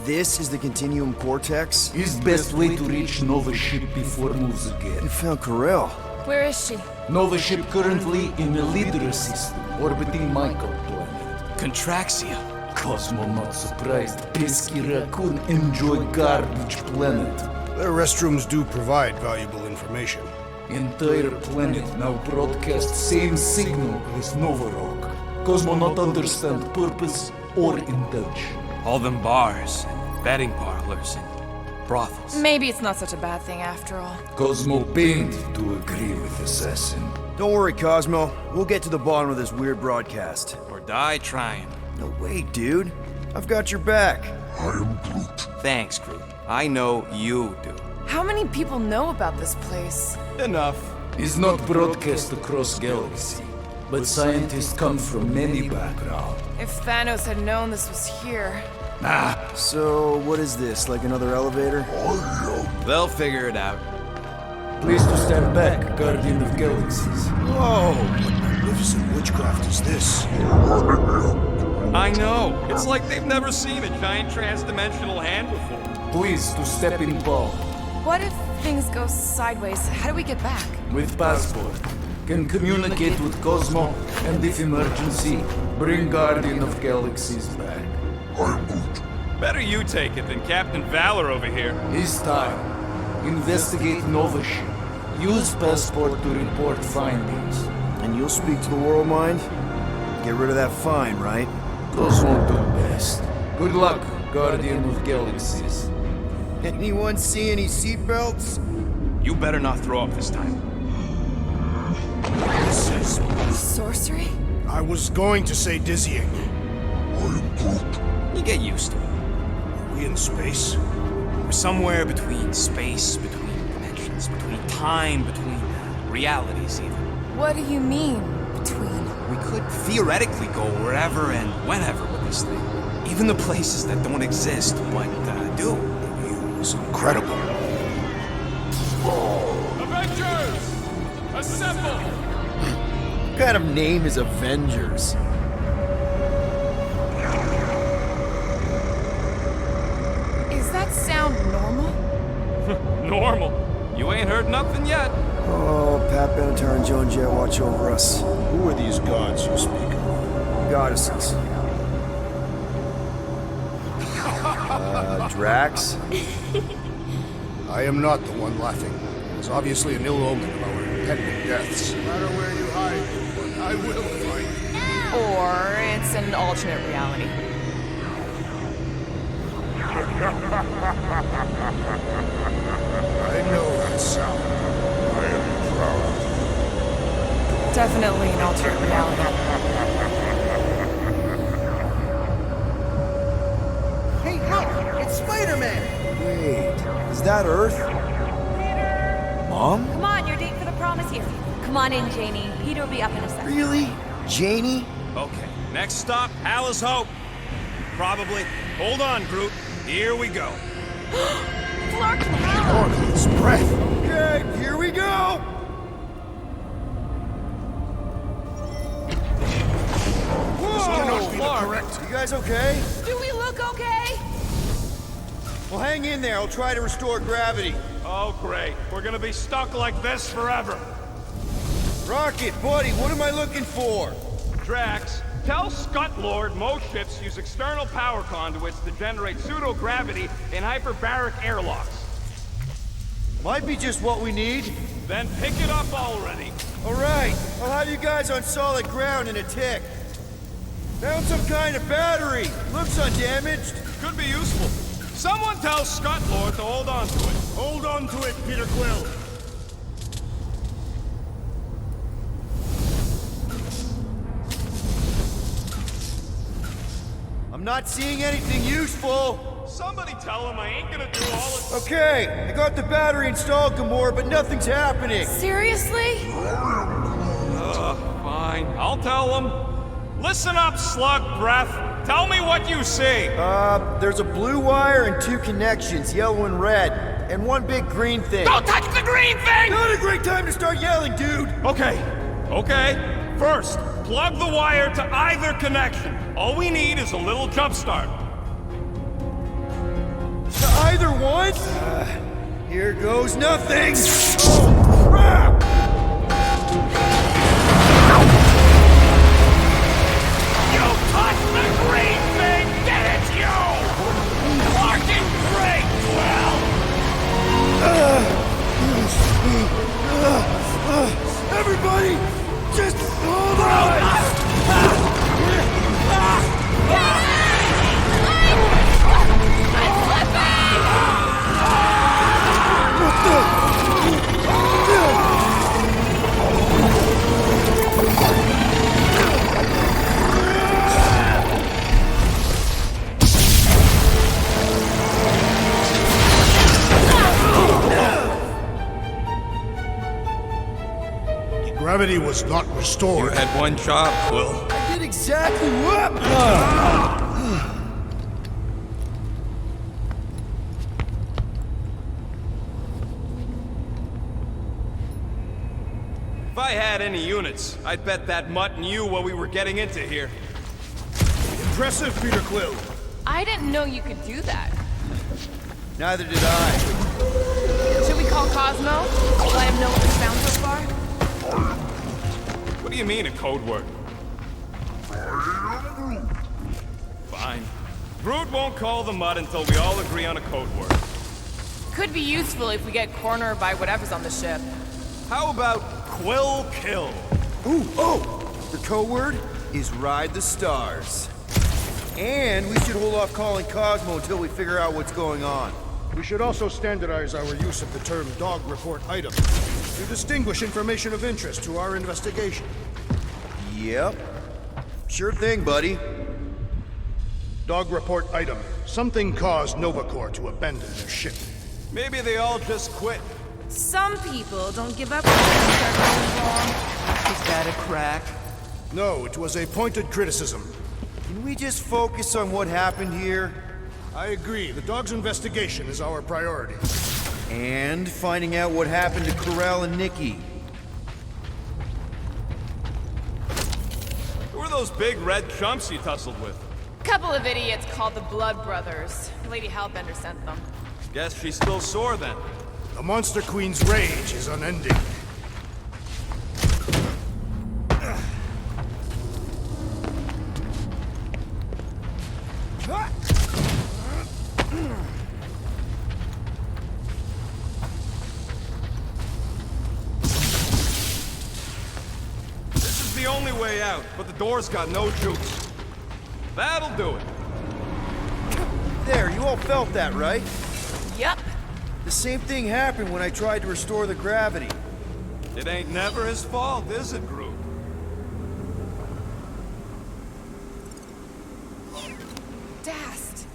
[SPEAKER 16] this is the Continuum Cortex?
[SPEAKER 2] Is best way to reach Nova ship before moves again.
[SPEAKER 16] You found Corel.
[SPEAKER 7] Where is she?
[SPEAKER 2] Nova ship currently in the Lydra system, orbiting Michael planet.
[SPEAKER 6] Contraxia.
[SPEAKER 2] Cosmo not surprised. Pesky raccoon enjoy garbage planet.
[SPEAKER 4] Their restrooms do provide valuable information.
[SPEAKER 2] Entire planet now broadcast same signal with Nova Rock. Cosmo not understand purpose or indulge.
[SPEAKER 6] All them bars, and betting parlors, and brothels.
[SPEAKER 7] Maybe it's not such a bad thing after all.
[SPEAKER 2] Cosmo pained to agree with Assassin.
[SPEAKER 16] Don't worry, Cosmo. We'll get to the bottom of this weird broadcast.
[SPEAKER 6] Or die trying.
[SPEAKER 16] No, wait, dude. I've got your back.
[SPEAKER 3] I am Groot.
[SPEAKER 6] Thanks, Groot. I know you do.
[SPEAKER 7] How many people know about this place?
[SPEAKER 6] Enough.
[SPEAKER 2] Is not broadcast across galaxy, but scientists come from many backgrounds.
[SPEAKER 7] If Thanos had known this was here.
[SPEAKER 16] So, what is this? Like another elevator?
[SPEAKER 6] They'll figure it out.
[SPEAKER 2] Please to stand back, Guardian of Galaxies.
[SPEAKER 4] Whoa! What magnificent witchcraft is this?
[SPEAKER 6] I know. It's like they've never seen a giant trans-dimensional hand before.
[SPEAKER 2] Please to step in ball.
[SPEAKER 7] What if things go sideways? How do we get back?
[SPEAKER 2] With passport. Can communicate with Cosmo, and if emergency, bring Guardian of Galaxies back.
[SPEAKER 3] I'm Groot.
[SPEAKER 18] Better you take it than Captain Valor over here.
[SPEAKER 2] It's time. Investigate Nova ship. Use passport to report findings.
[SPEAKER 16] And you'll speak to the World Mind? Get rid of that fine, right?
[SPEAKER 2] Cosmo do best. Good luck, Guardian of Galaxies.
[SPEAKER 19] Anyone see any seatbelts?
[SPEAKER 18] You better not throw up this time.
[SPEAKER 7] Sorcery?
[SPEAKER 4] I was going to say dizzying.
[SPEAKER 6] You get used to it.
[SPEAKER 4] Are we in space?
[SPEAKER 6] We're somewhere between space, between dimensions, between time, between realities even.
[SPEAKER 7] What do you mean, between?
[SPEAKER 6] We could theoretically go wherever and whenever with this thing. Even the places that don't exist, but do.
[SPEAKER 4] It's incredible.
[SPEAKER 18] Avengers! Assemble!
[SPEAKER 16] What kind of name is Avengers?
[SPEAKER 7] Is that sound normal?
[SPEAKER 18] Normal. You ain't heard nothing yet.
[SPEAKER 16] Oh, Pat Benatar and Joan Jett watch over us.
[SPEAKER 4] Who are these gods you speak of?
[SPEAKER 16] Goddesses. Drax?
[SPEAKER 4] I am not the one laughing. It's obviously an ill omen of our impending deaths. No matter where you hide, I will find you.
[SPEAKER 7] Or it's an alternate reality.
[SPEAKER 4] I know that sound. I am proud.
[SPEAKER 7] Definitely an alternate reality.
[SPEAKER 5] Hey, look! It's Spider-Man!
[SPEAKER 16] Wait, is that Earth? Mom?
[SPEAKER 14] Come on, your date for the prom is here. Come on in, Janie. Peter will be up in a second.
[SPEAKER 16] Really? Janie?
[SPEAKER 18] Okay, next stop, Alice Hope. Probably. Hold on, Groot. Here we go.
[SPEAKER 14] Clark and Hal!
[SPEAKER 4] Lord, his breath.
[SPEAKER 5] Okay, here we go! Whoa!
[SPEAKER 4] Correct.
[SPEAKER 5] You guys okay?
[SPEAKER 7] Do we look okay?
[SPEAKER 5] Well, hang in there. I'll try to restore gravity.
[SPEAKER 18] Oh, great. We're gonna be stuck like this forever.
[SPEAKER 5] Rocket, buddy, what am I looking for?
[SPEAKER 18] Drax, tell Scut Lord most ships use external power conduits to generate pseudo-gravity in hyperbaric airlocks.
[SPEAKER 5] Might be just what we need.
[SPEAKER 18] Then pick it up already.
[SPEAKER 5] All right, I'll have you guys on solid ground in a tick. Found some kind of battery. Looks undamaged.
[SPEAKER 18] Could be useful. Someone tell Scott Lord to hold on to it.
[SPEAKER 5] Hold on to it, Peter Quill. I'm not seeing anything useful.
[SPEAKER 18] Somebody tell him I ain't gonna do all this.
[SPEAKER 5] Okay, I got the battery installed, Gamora, but nothing's happening.
[SPEAKER 7] Seriously?
[SPEAKER 18] Fine. I'll tell him. Listen up, slug breath. Tell me what you see.
[SPEAKER 5] There's a blue wire and 2 connections, yellow and red, and 1 big green thing.
[SPEAKER 18] Don't touch the green thing!
[SPEAKER 5] Not a great time to start yelling, dude!
[SPEAKER 18] Okay. First, plug the wire to either connection. All we need is a little jump start.
[SPEAKER 5] To either one? Here goes nothing! Oh, crap!
[SPEAKER 18] You touched the green thing! Get it, you! Fucking great, Quill!
[SPEAKER 5] Everybody, just hold on!
[SPEAKER 9] Gravity was not restored.
[SPEAKER 18] You had one job, Quill.
[SPEAKER 5] I did exactly what?
[SPEAKER 18] If I had any units, I'd bet that mutt knew what we were getting into here.
[SPEAKER 9] Impressive, Peter Quill.
[SPEAKER 11] I didn't know you could do that.
[SPEAKER 5] Neither did I.
[SPEAKER 11] Should we call Cosmo? Let him know what we found so far?
[SPEAKER 18] What do you mean, a code word? Fine. Groot won't call the mud until we all agree on a code word.
[SPEAKER 11] Could be useful if we get cornered by whatever's on the ship.
[SPEAKER 18] How about Quill Kill?
[SPEAKER 5] Ooh, oh! The code word is Ride the Stars. And we should hold off calling Cosmo until we figure out what's going on.
[SPEAKER 9] We should also standardize our use of the term dog report item to distinguish information of interest to our investigation.
[SPEAKER 5] Yep. Sure thing, buddy.
[SPEAKER 9] Dog report item. Something caused Nova Corps to abandon their ship.
[SPEAKER 18] Maybe they all just quit.
[SPEAKER 7] Some people don't give up when things start going wrong.
[SPEAKER 5] Is that a crack?
[SPEAKER 9] No, it was a pointed criticism.
[SPEAKER 5] Can we just focus on what happened here?
[SPEAKER 9] I agree. The dog's investigation is our priority.
[SPEAKER 5] And finding out what happened to Corell and Nikki.
[SPEAKER 18] Who are those big red chumps you tussled with?
[SPEAKER 11] Couple of idiots called the Blood Brothers. Lady Hellbender sent them.
[SPEAKER 18] Guess she's still sore then.
[SPEAKER 9] The Monster Queen's rage is unending.
[SPEAKER 18] This is the only way out, but the door's got no juice. That'll do it.
[SPEAKER 5] There, you all felt that, right?
[SPEAKER 11] Yep.
[SPEAKER 5] The same thing happened when I tried to restore the gravity.
[SPEAKER 18] It ain't never his fault, is it, Groot?
[SPEAKER 7] Dast.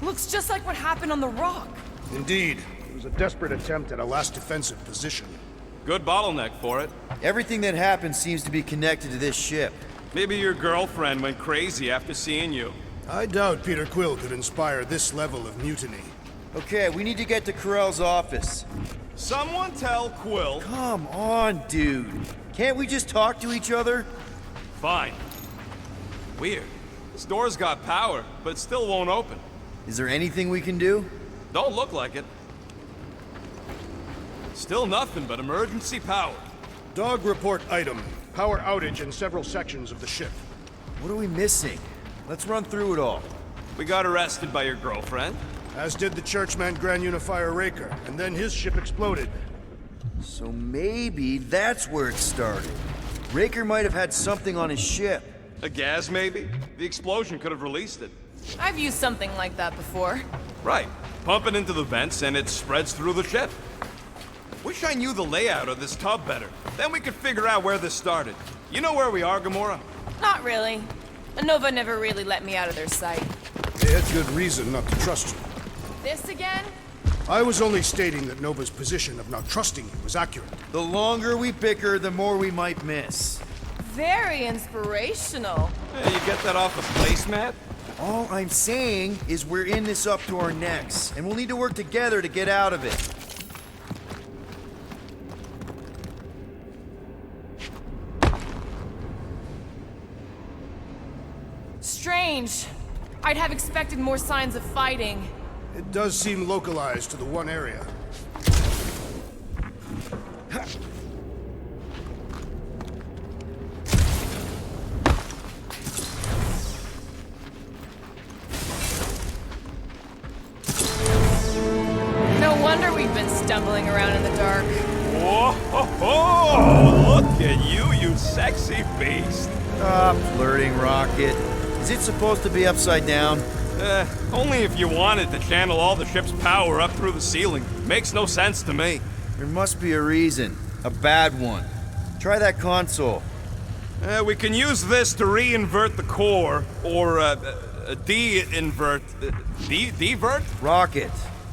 [SPEAKER 7] Looks just like what happened on the rock.
[SPEAKER 9] Indeed. It was a desperate attempt at a last defensive position.
[SPEAKER 18] Good bottleneck for it.
[SPEAKER 5] Everything that happened seems to be connected to this ship.
[SPEAKER 18] Maybe your girlfriend went crazy after seeing you.
[SPEAKER 9] I doubt Peter Quill could inspire this level of mutiny.
[SPEAKER 5] Okay, we need to get to Corell's office.
[SPEAKER 18] Someone tell Quill.
[SPEAKER 5] Come on, dude. Can't we just talk to each other?
[SPEAKER 18] Fine. Weird. This door's got power, but it still won't open.
[SPEAKER 5] Is there anything we can do?
[SPEAKER 18] Don't look like it. Still nothing but emergency power.
[SPEAKER 9] Dog report item. Power outage in several sections of the ship.
[SPEAKER 5] What are we missing? Let's run through it all.
[SPEAKER 18] We got arrested by your girlfriend.
[SPEAKER 4] As did the churchman Grand Unifier Raker, and then his ship exploded.
[SPEAKER 16] So maybe that's where it started. Raker might have had something on his ship.
[SPEAKER 18] A gas, maybe? The explosion could have released it.
[SPEAKER 7] I've used something like that before.
[SPEAKER 18] Right. Pump it into the vents and it spreads through the ship. Wish I knew the layout of this tub better. Then we could figure out where this started. You know where we are, Gamora?
[SPEAKER 7] Not really. Nova never really let me out of their sight.
[SPEAKER 4] They had good reason not to trust you.
[SPEAKER 7] This again?
[SPEAKER 4] I was only stating that Nova's position of not trusting you was accurate.
[SPEAKER 16] The longer we bicker, the more we might miss.
[SPEAKER 7] Very inspirational.
[SPEAKER 18] Hey, you get that off a placemat?
[SPEAKER 16] All I'm saying is we're in this up to our necks, and we'll need to work together to get out of it.
[SPEAKER 7] Strange. I'd have expected more signs of fighting.
[SPEAKER 4] It does seem localized to the one area.
[SPEAKER 7] No wonder we've been stumbling around in the dark.
[SPEAKER 18] Whoa, ho, ho! Look at you, you sexy beast.
[SPEAKER 16] Stop flirting, Rocket. Is it supposed to be upside down?
[SPEAKER 18] Only if you wanted to channel all the ship's power up through the ceiling. Makes no sense to me.
[SPEAKER 16] There must be a reason. A bad one. Try that console.
[SPEAKER 18] We can use this to re-invert the core, or de-invert... Divert?
[SPEAKER 16] Rocket.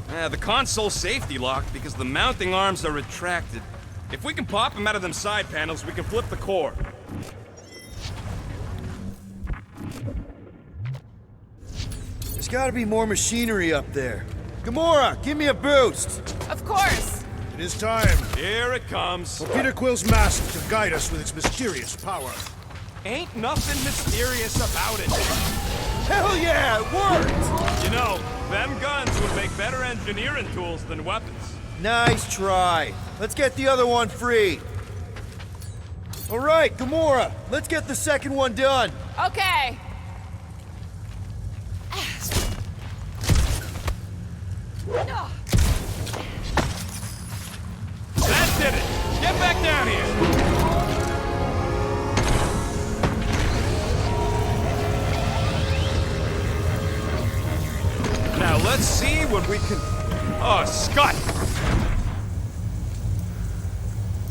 [SPEAKER 18] The console's safety locked because the mounting arms are retracted. If we can pop them out of them side panels, we can flip the core.
[SPEAKER 16] There's gotta be more machinery up there. Gamora, give me a boost!
[SPEAKER 7] Of course!
[SPEAKER 4] It is time.
[SPEAKER 18] Here it comes.
[SPEAKER 4] For Peter Quill's mask to guide us with its mysterious power.
[SPEAKER 18] Ain't nothing mysterious about it.
[SPEAKER 5] Hell yeah, it worked!
[SPEAKER 18] You know, them guns would make better engineering tools than weapons.
[SPEAKER 16] Nice try. Let's get the other one free. All right, Gamora, let's get the second one done.
[SPEAKER 7] Okay.
[SPEAKER 18] That did it! Get back down here! Now let's see what we can... Oh, Scott!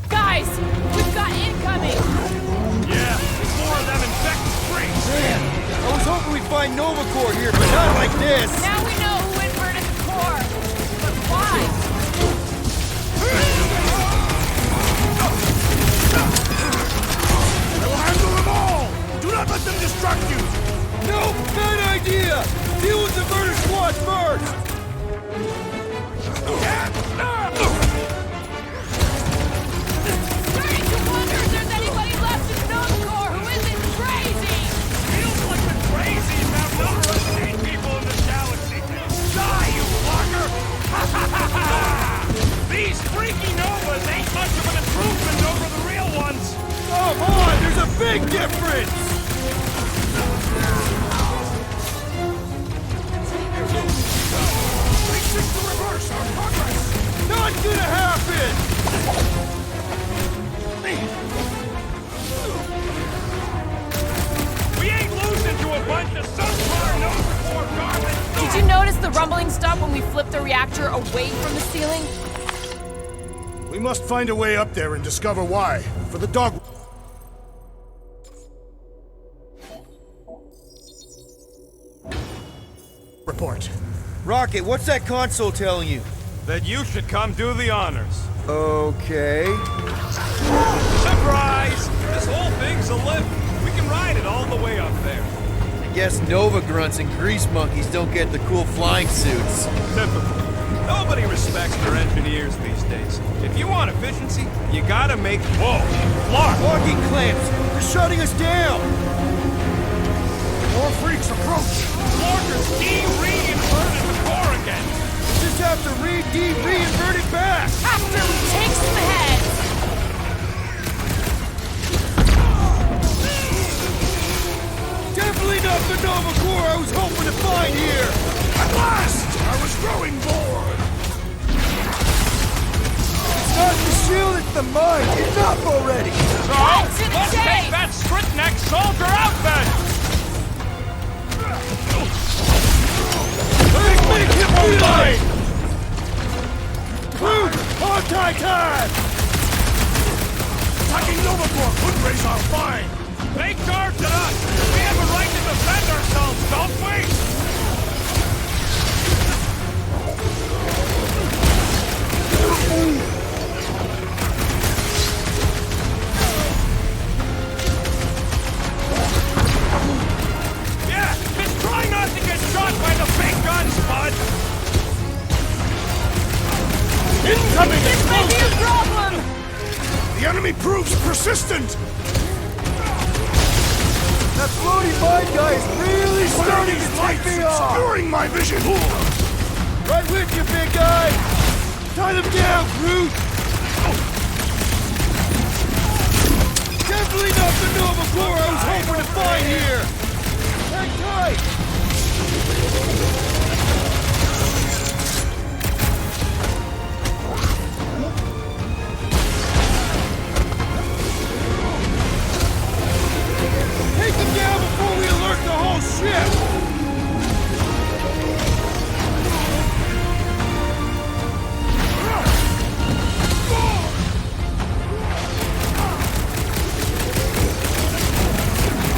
[SPEAKER 11] Guys! We've got incoming!
[SPEAKER 18] Yeah, more of them infected freaks!
[SPEAKER 16] Man, I was hoping we'd find Nova Corps here, but not like this!
[SPEAKER 11] Now we know who inverted the core! But why?
[SPEAKER 5] I will handle them all! Do not let them distract you!
[SPEAKER 16] No, bad idea! Deal with the murder squad first!
[SPEAKER 11] Starting to wonder if there's anybody left in Nova Corps who isn't crazy!
[SPEAKER 18] Feels like the crazies outnumber us sane people in this galaxy! Die, you fucker! These freaky Novas ain't much of an improvement over the real ones!
[SPEAKER 5] Come on, there's a big difference!
[SPEAKER 16] Not gonna happen!
[SPEAKER 18] We ain't losing to a bunch of subpar Nova Corps garbage!
[SPEAKER 7] Did you notice the rumbling stopped when we flipped the reactor away from the ceiling?
[SPEAKER 4] We must find a way up there and discover why. For the dog... Report.
[SPEAKER 16] Rocket, what's that console telling you?
[SPEAKER 18] That you should come do the honors.
[SPEAKER 16] Okay.
[SPEAKER 18] Surprise! This whole thing's a lift. We can ride it all the way up there.
[SPEAKER 16] I guess Nova grunts and grease monkeys don't get the cool flying suits.
[SPEAKER 18] Typical. Nobody respects their engineers these days. If you want efficiency, you gotta make... Whoa! Clark!
[SPEAKER 16] Locking clamps! They're shutting us down!
[SPEAKER 5] More freaks approach!
[SPEAKER 18] Clarkers de-re-inverted the core again!
[SPEAKER 16] Just have to re-invert it back!
[SPEAKER 11] After we take some heads!
[SPEAKER 16] Definitely not the Nova Corps I was hoping to find here!
[SPEAKER 5] At last! I was growing bored! It's not the shield, it's the mind! Enough already!
[SPEAKER 18] So, let's take that Spritneck soldier out then!
[SPEAKER 5] Make him mine! Groot! Anti-time! Attacking Nova Corps could raise our fine!
[SPEAKER 18] They charged at us! We have a right to defend ourselves, don't we? Yeah, just try not to get shot by the big guns, bud!
[SPEAKER 5] Incoming
[SPEAKER 11] This might be a
[SPEAKER 5] explosion!
[SPEAKER 11] problem!
[SPEAKER 5] The enemy proves persistent! That floaty mine guy is really starting to take me off! Obscuring my vision! Right with you, big guy! Tie them down, Groot! Definitely not the Nova Corps I was hoping to find here! Hang tight! Take them down before we alert the whole ship!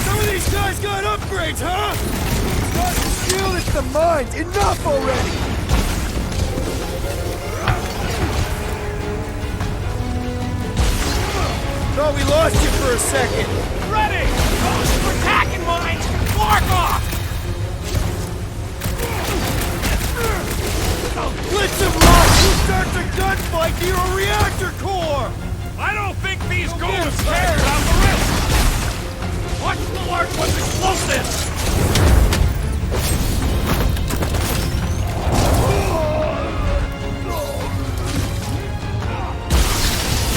[SPEAKER 5] Some of these guys got upgrades, huh? It's not the shield, it's the mind! Enough already! Thought we lost you for a second!
[SPEAKER 18] Ready! Those attacking mines can bark off!
[SPEAKER 5] Blitz them lost! Who starts a gunfight near a reactor core?
[SPEAKER 18] I don't think these goons care about the risk! Watch the large one's explosives!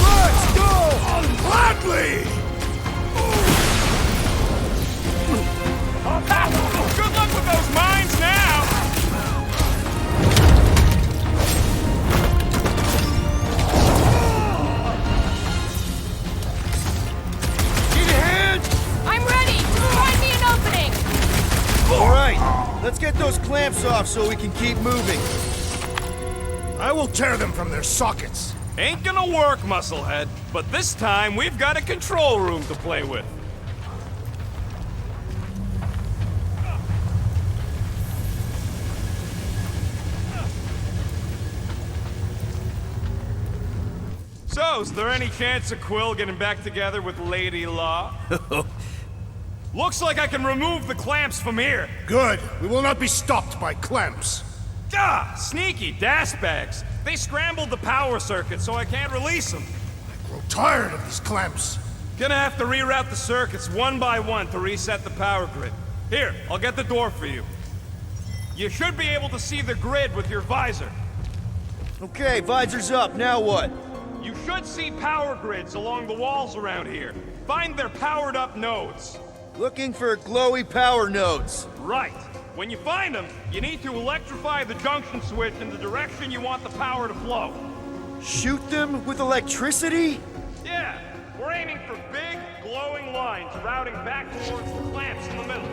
[SPEAKER 5] Let's go! Gladly!
[SPEAKER 18] Good luck with those mines now!
[SPEAKER 5] Need a hand?
[SPEAKER 11] I'm ready! Find me an opening!
[SPEAKER 5] Alright, let's get those clamps off so we can keep moving.
[SPEAKER 9] I will tear them from their sockets.
[SPEAKER 18] Ain't gonna work, Musclehead. But this time, we've got a control room to play with. So, is there any chance of Quill getting back together with Lady Law? Looks like I can remove the clamps from here.
[SPEAKER 9] Good. We will not be stopped by clamps.
[SPEAKER 18] Ah, sneaky bags. They scrambled the power circuit, so I can't release them.
[SPEAKER 9] I grow tired of these clamps.
[SPEAKER 18] Gonna have to reroute the circuits one by one to reset the power grid. Here, I'll get the door for you. You should be able to see the grid with your visor.
[SPEAKER 5] Okay, visor's up, now what?
[SPEAKER 18] You should see power grids along the walls around here. Find their powered up nodes.
[SPEAKER 5] Looking for glowy power nodes.
[SPEAKER 18] Right. When you find them, you need to electrify the junction switch in the direction you want the power to flow.
[SPEAKER 5] Shoot them with electricity?
[SPEAKER 18] Yeah, we're aiming for big, glowing lines routing back towards the clamps in the middle.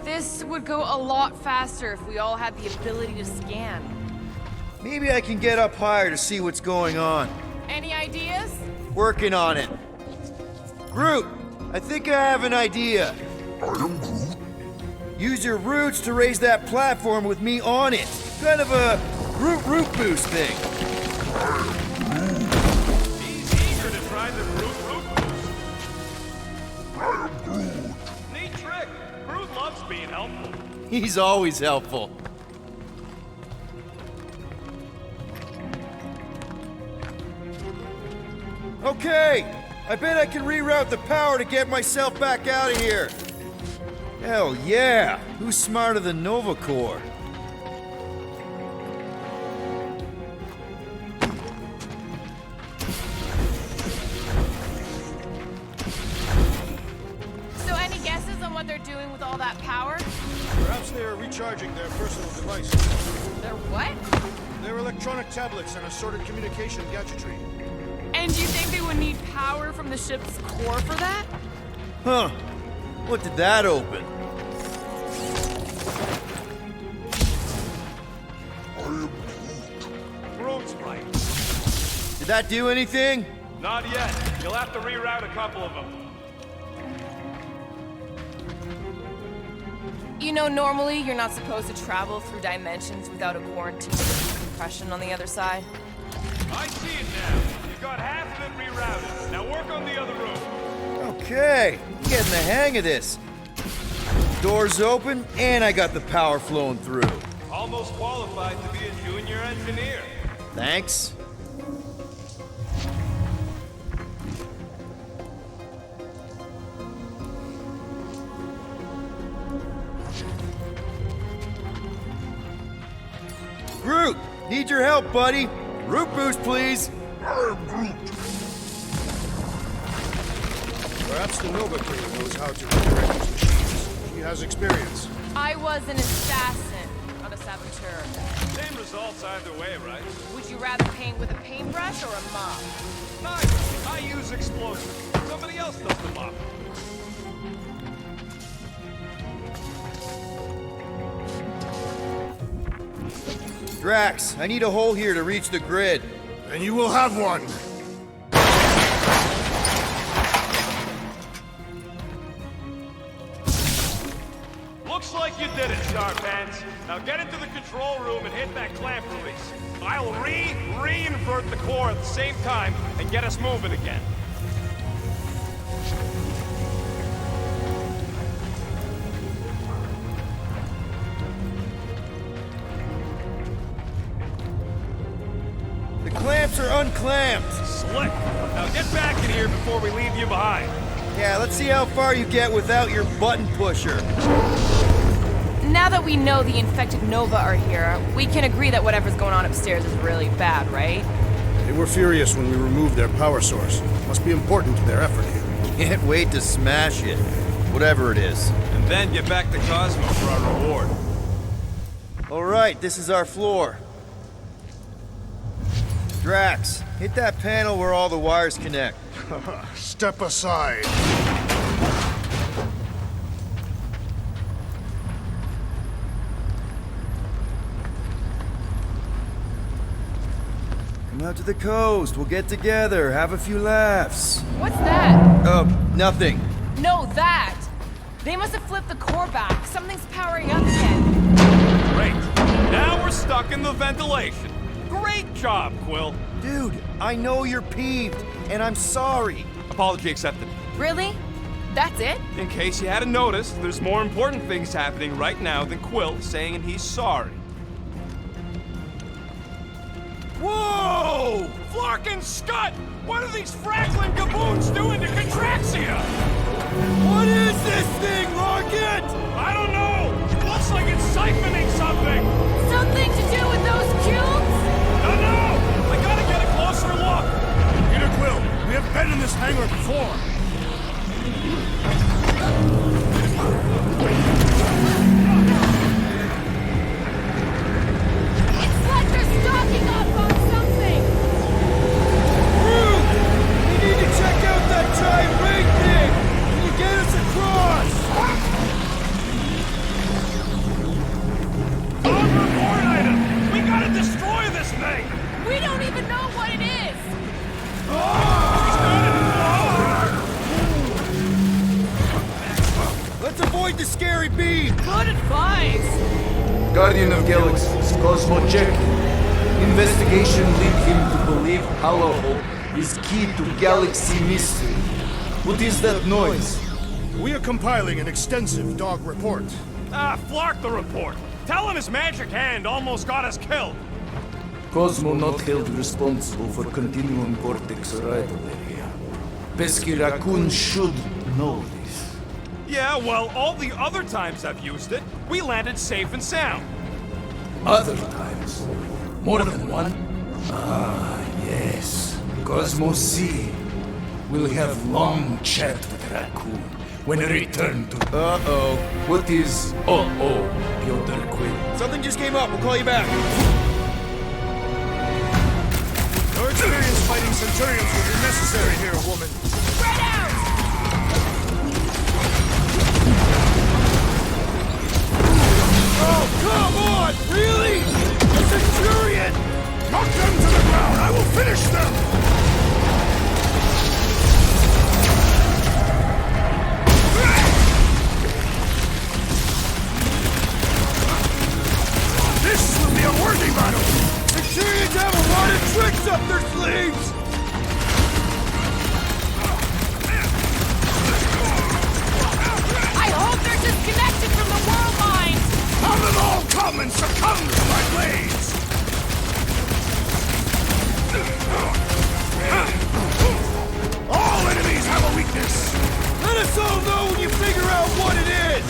[SPEAKER 11] This would go a lot faster if we all had the ability to scan.
[SPEAKER 5] Maybe I can get up higher to see what's going on.
[SPEAKER 11] Any ideas?
[SPEAKER 5] Working on it. Groot, I think I have an idea.
[SPEAKER 3] I am Groot.
[SPEAKER 5] Use your roots to raise that platform with me on it. Kind of a root boost thing.
[SPEAKER 18] He's eager to try the root boost.
[SPEAKER 3] I am Groot.
[SPEAKER 18] Neat trick. Groot loves being helpful.
[SPEAKER 5] He's always helpful. Okay, I bet I can reroute the power to get myself back out of here. Hell yeah! Who's smarter than Nova Corps?
[SPEAKER 11] So any guesses on what they're doing with all that power?
[SPEAKER 4] Perhaps they are recharging their personal devices.
[SPEAKER 11] Their what?
[SPEAKER 4] Their electronic tablets and assorted communication gadgetry.
[SPEAKER 11] And do you think they would need power from the ship's core for that?
[SPEAKER 16] Huh. What did that open?
[SPEAKER 18] Groot's right.
[SPEAKER 16] Did that do anything?
[SPEAKER 18] Not yet. You'll have to reroute a couple of them.
[SPEAKER 7] You know, normally you're not supposed to travel through dimensions without a quarantine decompression on the other side.
[SPEAKER 18] I see it now. You got half of it rerouted. Now work on the other room.
[SPEAKER 16] Okay, getting the hang of this. Doors open, and I got the power flowing through.
[SPEAKER 18] Almost qualified to be a junior engineer.
[SPEAKER 16] Thanks. Groot! Need your help, buddy! Root boost, please!
[SPEAKER 3] I am Groot.
[SPEAKER 4] Perhaps the Nova Queen knows how to redirect these machines. She has experience.
[SPEAKER 7] I was an assassin, not a saboteur.
[SPEAKER 18] Same results either way, right?
[SPEAKER 7] Would you rather paint with a paintbrush or a mop?
[SPEAKER 18] Nice. I use explosives. Somebody else does the mop.
[SPEAKER 16] Drax, I need a hole here to reach the grid.
[SPEAKER 4] And you will have one!
[SPEAKER 18] Looks like you did it, Starpants. Now get into the control room and hit that clamp release. I'll re-invert the core at the same time and get us moving again.
[SPEAKER 16] The clamps are unclamped.
[SPEAKER 18] Slick. Now get back in here before we leave you behind.
[SPEAKER 16] Yeah, let's see how far you get without your button pusher.
[SPEAKER 7] Now that we know the infected Nova are here, we can agree that whatever's going on upstairs is really bad, right?
[SPEAKER 4] They were furious when we removed their power source. Must be important to their effort here.
[SPEAKER 16] Can't wait to smash it. Whatever it is.
[SPEAKER 18] And then get back to Cosmo for our reward.
[SPEAKER 16] Alright, this is our floor. Drax, hit that panel where all the wires connect.
[SPEAKER 4] Step aside.
[SPEAKER 16] Come out to the coast. We'll get together, have a few laughs.
[SPEAKER 7] What's that?
[SPEAKER 16] Nothing.
[SPEAKER 7] No, that! They must have flipped the core back. Something's powering up again.
[SPEAKER 18] Great. Now we're stuck in the ventilation. Great job, Quill.
[SPEAKER 16] Dude, I know you're peeved, and I'm sorry.
[SPEAKER 18] Apology accepted.
[SPEAKER 7] Really? That's it?
[SPEAKER 18] In case you hadn't noticed, there's more important things happening right now than Quill saying he's sorry. Whoa! Flark and Scud! What are these Franklin gaboons doing to Contraxia?
[SPEAKER 5] What is this thing, Rocket?
[SPEAKER 18] I don't know! Looks like it's siphoning something!
[SPEAKER 11] Something to do with those cubes?
[SPEAKER 18] No! I gotta get a closer look!
[SPEAKER 4] Peter Quill, we have been in this hangar before.
[SPEAKER 11] It's like they're stocking up on something!
[SPEAKER 5] Groot! We need to check out that giant ray thing! Can you get us across?
[SPEAKER 18] On report item! We gotta destroy this thing!
[SPEAKER 11] We don't even know what it is!
[SPEAKER 16] Let's avoid the scary beam!
[SPEAKER 11] Good advice!
[SPEAKER 2] Guardian of Galaxies, Cosmo check. Investigation lead him to believe Holohope is key to galaxy mystery. What is that noise?
[SPEAKER 4] We are compiling an extensive dog report.
[SPEAKER 18] Flark the report! Tell him his magic hand almost got us killed!
[SPEAKER 2] Cosmo not held responsible for Continuum Cortex arrival area. Pesky Raccoon should know this.
[SPEAKER 18] Yeah, well, all the other times I've used it, we landed safe and sound.
[SPEAKER 2] Other times? More than one? Ah, yes. Cosmo C. We'll have long chat with Raccoon when I return to... Uh-oh. What is uh-oh, Piotr Quill?
[SPEAKER 5] Something just came up. We'll call you back.
[SPEAKER 9] Your experience fighting Centurions will be necessary here, woman.
[SPEAKER 11] Spread out!
[SPEAKER 5] Oh, come on! Really? A Centurion!
[SPEAKER 9] Knock them to the ground! I will finish them! This will be a worthy battle!
[SPEAKER 5] Centurions have a lot of tricks up their sleeves!
[SPEAKER 11] I hope they're disconnected from the world lines!
[SPEAKER 9] Have them all come and succumb to my blades! All enemies have a weakness!
[SPEAKER 5] Let us all know when you figure out what it is!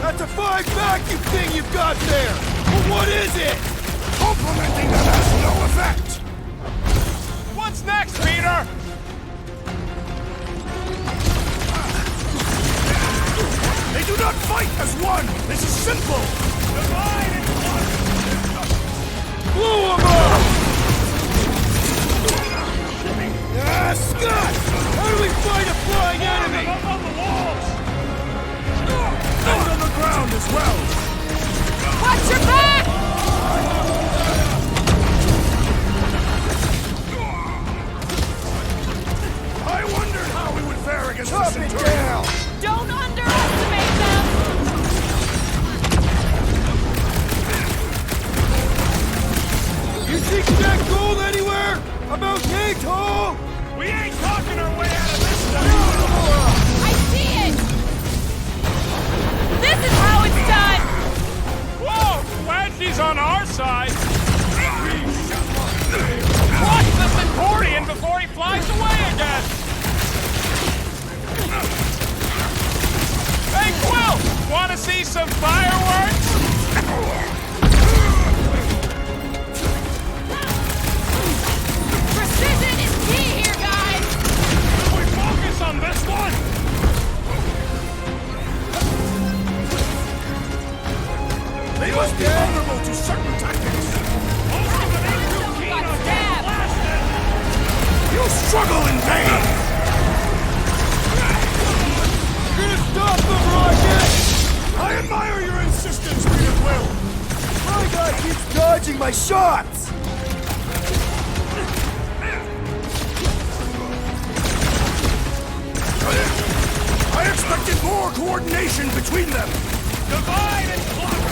[SPEAKER 5] That's a fine vacuum thing you've got there! But what is it?
[SPEAKER 9] Complimenting them has no effect!
[SPEAKER 18] What's next, Peter?
[SPEAKER 9] They do not fight as one! This is simple!
[SPEAKER 18] Divide and conquer!
[SPEAKER 5] Blow them up! Ah, Scott! How do we fight a flying enemy?
[SPEAKER 18] Up on the walls!
[SPEAKER 9] And on the ground as well!
[SPEAKER 11] Watch your back!
[SPEAKER 9] I wondered how we would fare against the
[SPEAKER 5] Chop it
[SPEAKER 9] Centurion!
[SPEAKER 5] down!
[SPEAKER 11] Don't underestimate them!
[SPEAKER 5] You see that gold anywhere? About yay tall?
[SPEAKER 18] We ain't talking our way out of this stuff!
[SPEAKER 11] I see it! This is how it's done!
[SPEAKER 18] Whoa! Glad she's on our side! Watch the Centurion before he flies away again! Hey, Quill! Wanna see some fireworks?
[SPEAKER 11] Precision is key here, guys!
[SPEAKER 18] Should we focus on this one?
[SPEAKER 9] They must be vulnerable to certain tactics!
[SPEAKER 18] Most of them ain't too keen on getting blasted!
[SPEAKER 9] You struggle in vain!
[SPEAKER 5] You're gonna stop them, Rocket!
[SPEAKER 9] I admire your insistence, Peter Quill!
[SPEAKER 5] My guy keeps dodging my shots!
[SPEAKER 9] I expected more coordination between them!
[SPEAKER 18] Divide and conquer!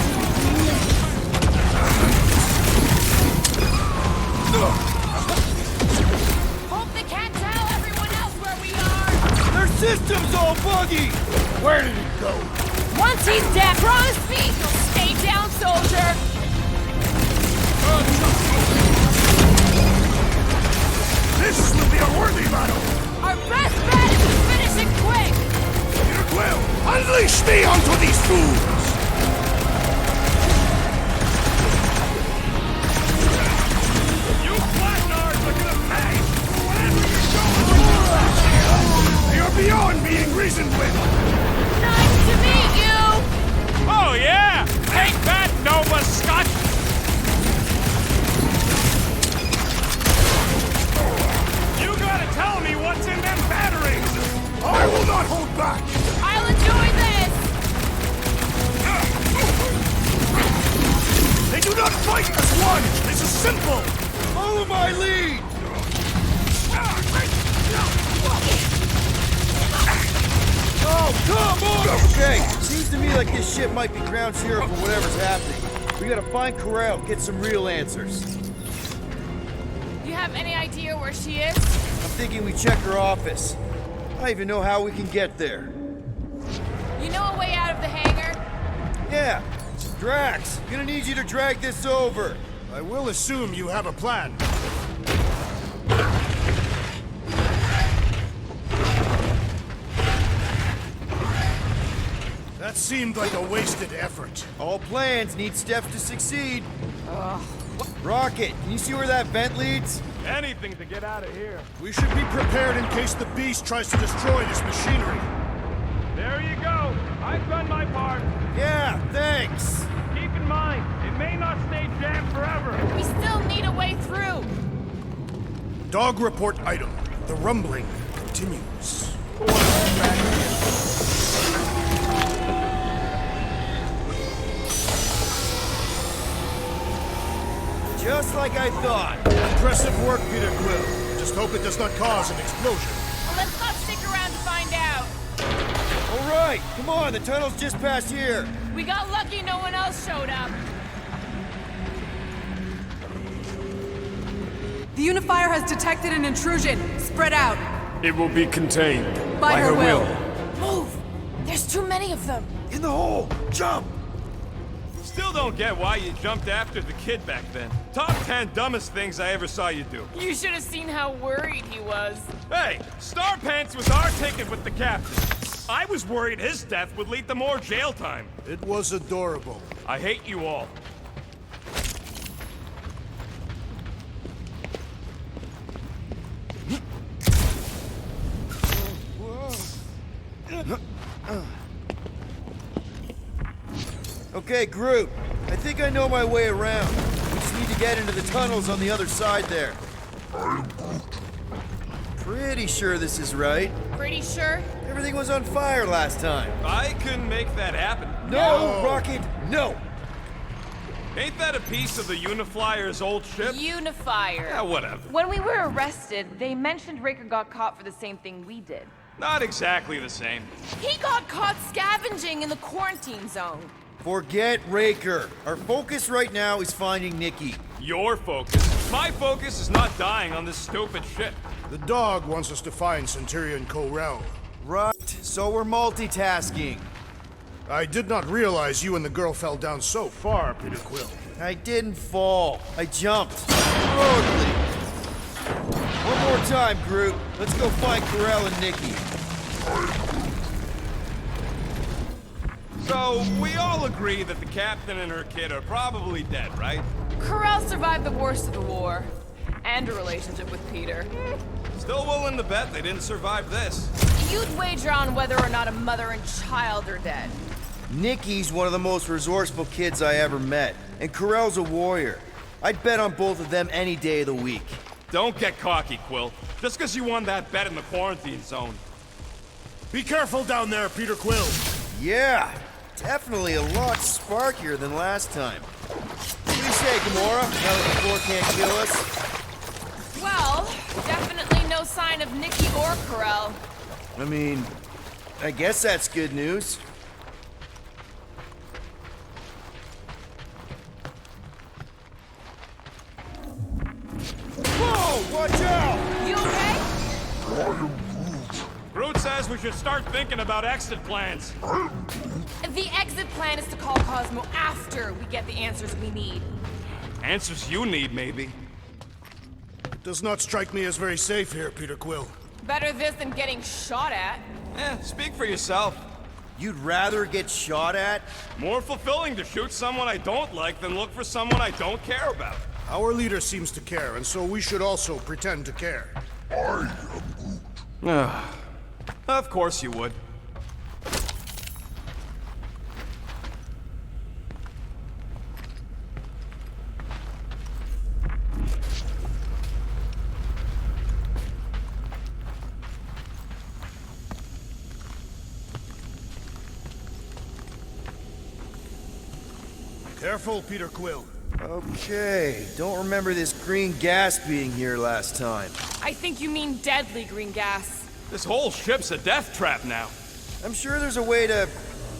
[SPEAKER 11] Hope they can't tell everyone else where we are!
[SPEAKER 5] Their system's all buggy! Where did it go?
[SPEAKER 11] Once he's dead, promise me you'll stay down, soldier!
[SPEAKER 9] This will be a worthy battle!
[SPEAKER 11] Our best bet is to finish it quick!
[SPEAKER 9] Peter Quill, unleash me onto these fools!
[SPEAKER 18] You flatnards are gonna pay for whatever you show!
[SPEAKER 9] They are beyond being reasoned with!
[SPEAKER 11] Nice to meet you!
[SPEAKER 18] Oh yeah! Take that, Nova Scott! You gotta tell me what's in them batteries!
[SPEAKER 9] I will not hold back!
[SPEAKER 11] I'll enjoy this!
[SPEAKER 9] They do not fight as one! This is simple!
[SPEAKER 5] Follow my lead! Oh, come on! Okay, seems to me like this ship might be ground zero for whatever's happening. We gotta find Corral, get some real answers.
[SPEAKER 11] You have any idea where she is?
[SPEAKER 5] I'm thinking we check her office. I don't even know how we can get there.
[SPEAKER 11] You know a way out of the hangar?
[SPEAKER 5] Yeah, Drax, gonna need you to drag this over.
[SPEAKER 9] I will assume you have a plan. That seemed like a wasted effort.
[SPEAKER 5] All plans need Steph to succeed.
[SPEAKER 11] Ugh.
[SPEAKER 5] Rocket, can you see where that vent leads?
[SPEAKER 18] Anything to get out of here.
[SPEAKER 9] We should be prepared in case the beast tries to destroy this machinery.
[SPEAKER 18] There you go. I've done my part.
[SPEAKER 5] Yeah, thanks.
[SPEAKER 18] Keep in mind, it may not stay jammed forever.
[SPEAKER 11] We still need a way through.
[SPEAKER 9] Dog report item. The rumbling continues.
[SPEAKER 5] Just like I thought.
[SPEAKER 9] Impressive work, Peter Quill. Just hope it does not cause an explosion.
[SPEAKER 11] Well, let's not stick around to find out.
[SPEAKER 5] All right, come on, the tunnel's just past here.
[SPEAKER 11] We got lucky no one else showed up.
[SPEAKER 17] The Unifier has detected an intrusion. Spread out.
[SPEAKER 20] It will be contained.
[SPEAKER 17] By her will.
[SPEAKER 11] Move! There's too many of them.
[SPEAKER 5] In the hole! Jump!
[SPEAKER 18] Still don't get why you jumped after the kid back then. Top 10 dumbest things I ever saw you do.
[SPEAKER 11] You should have seen how worried he was.
[SPEAKER 18] Hey, Starpants was our ticket with the captain. I was worried his death would lead to more jail time.
[SPEAKER 9] It was adorable.
[SPEAKER 18] I hate you all.
[SPEAKER 5] Okay, Groot. I think I know my way around. We just need to get into the tunnels on the other side there. Pretty sure this is right.
[SPEAKER 11] Pretty sure?
[SPEAKER 5] Everything was on fire last time.
[SPEAKER 18] I couldn't make that happen.
[SPEAKER 5] No, Rocket, no!
[SPEAKER 18] Ain't that a piece of the Uniflyer's old ship?
[SPEAKER 11] Unifier.
[SPEAKER 18] Yeah, whatever.
[SPEAKER 7] When we were arrested, they mentioned Raker got caught for the same thing we did.
[SPEAKER 18] Not exactly the same.
[SPEAKER 11] He got caught scavenging in the quarantine zone.
[SPEAKER 5] Forget Raker. Our focus right now is finding Nikki.
[SPEAKER 18] Your focus. My focus is not dying on this stupid ship.
[SPEAKER 9] The dog wants us to find Centurion Ko-Rel.
[SPEAKER 5] Right, so we're multitasking.
[SPEAKER 9] I did not realize you and the girl fell down so far, Peter Quill.
[SPEAKER 5] I didn't fall. I jumped. Totally. One more time, Groot. Let's go find Ko-Rel and Nikki.
[SPEAKER 18] So, we all agree that the captain and her kid are probably dead, right?
[SPEAKER 11] Ko-Rel survived the worst of the war. And a relationship with Peter.
[SPEAKER 18] Still willing to bet they didn't survive this.
[SPEAKER 11] You'd wager on whether or not a mother and child are dead.
[SPEAKER 5] Nikki's one of the most resourceful kids I ever met. And Ko-Rel's a warrior. I'd bet on both of them any day of the week.
[SPEAKER 18] Don't get cocky, Quill. Just because you won that bet in the quarantine zone.
[SPEAKER 9] Be careful down there, Peter Quill.
[SPEAKER 5] Yeah, definitely a lot sparkier than last time. What do you say, Gamora? Now that the floor can't kill us?
[SPEAKER 11] Well, definitely no sign of Nikki or Ko-Rel.
[SPEAKER 5] I mean, I guess that's good news. Whoa! Watch out!
[SPEAKER 11] You okay?
[SPEAKER 18] Groot says we should start thinking about exit plans.
[SPEAKER 11] The exit plan is to call Cosmo after we get the answers we need.
[SPEAKER 18] Answers you need, maybe.
[SPEAKER 9] It does not strike me as very safe here, Peter Quill.
[SPEAKER 11] Better this than getting shot at.
[SPEAKER 18] Speak for yourself.
[SPEAKER 5] You'd rather get shot at?
[SPEAKER 18] More fulfilling to shoot someone I don't like than look for someone I don't care about.
[SPEAKER 9] Our leader seems to care, and so we should also pretend to care.
[SPEAKER 3] I am Groot.
[SPEAKER 18] Of course you would.
[SPEAKER 9] Careful, Peter Quill.
[SPEAKER 5] Okay, don't remember this green gas being here last time.
[SPEAKER 11] I think you mean deadly green gas.
[SPEAKER 18] This whole ship's a death trap now.
[SPEAKER 5] I'm sure there's a way to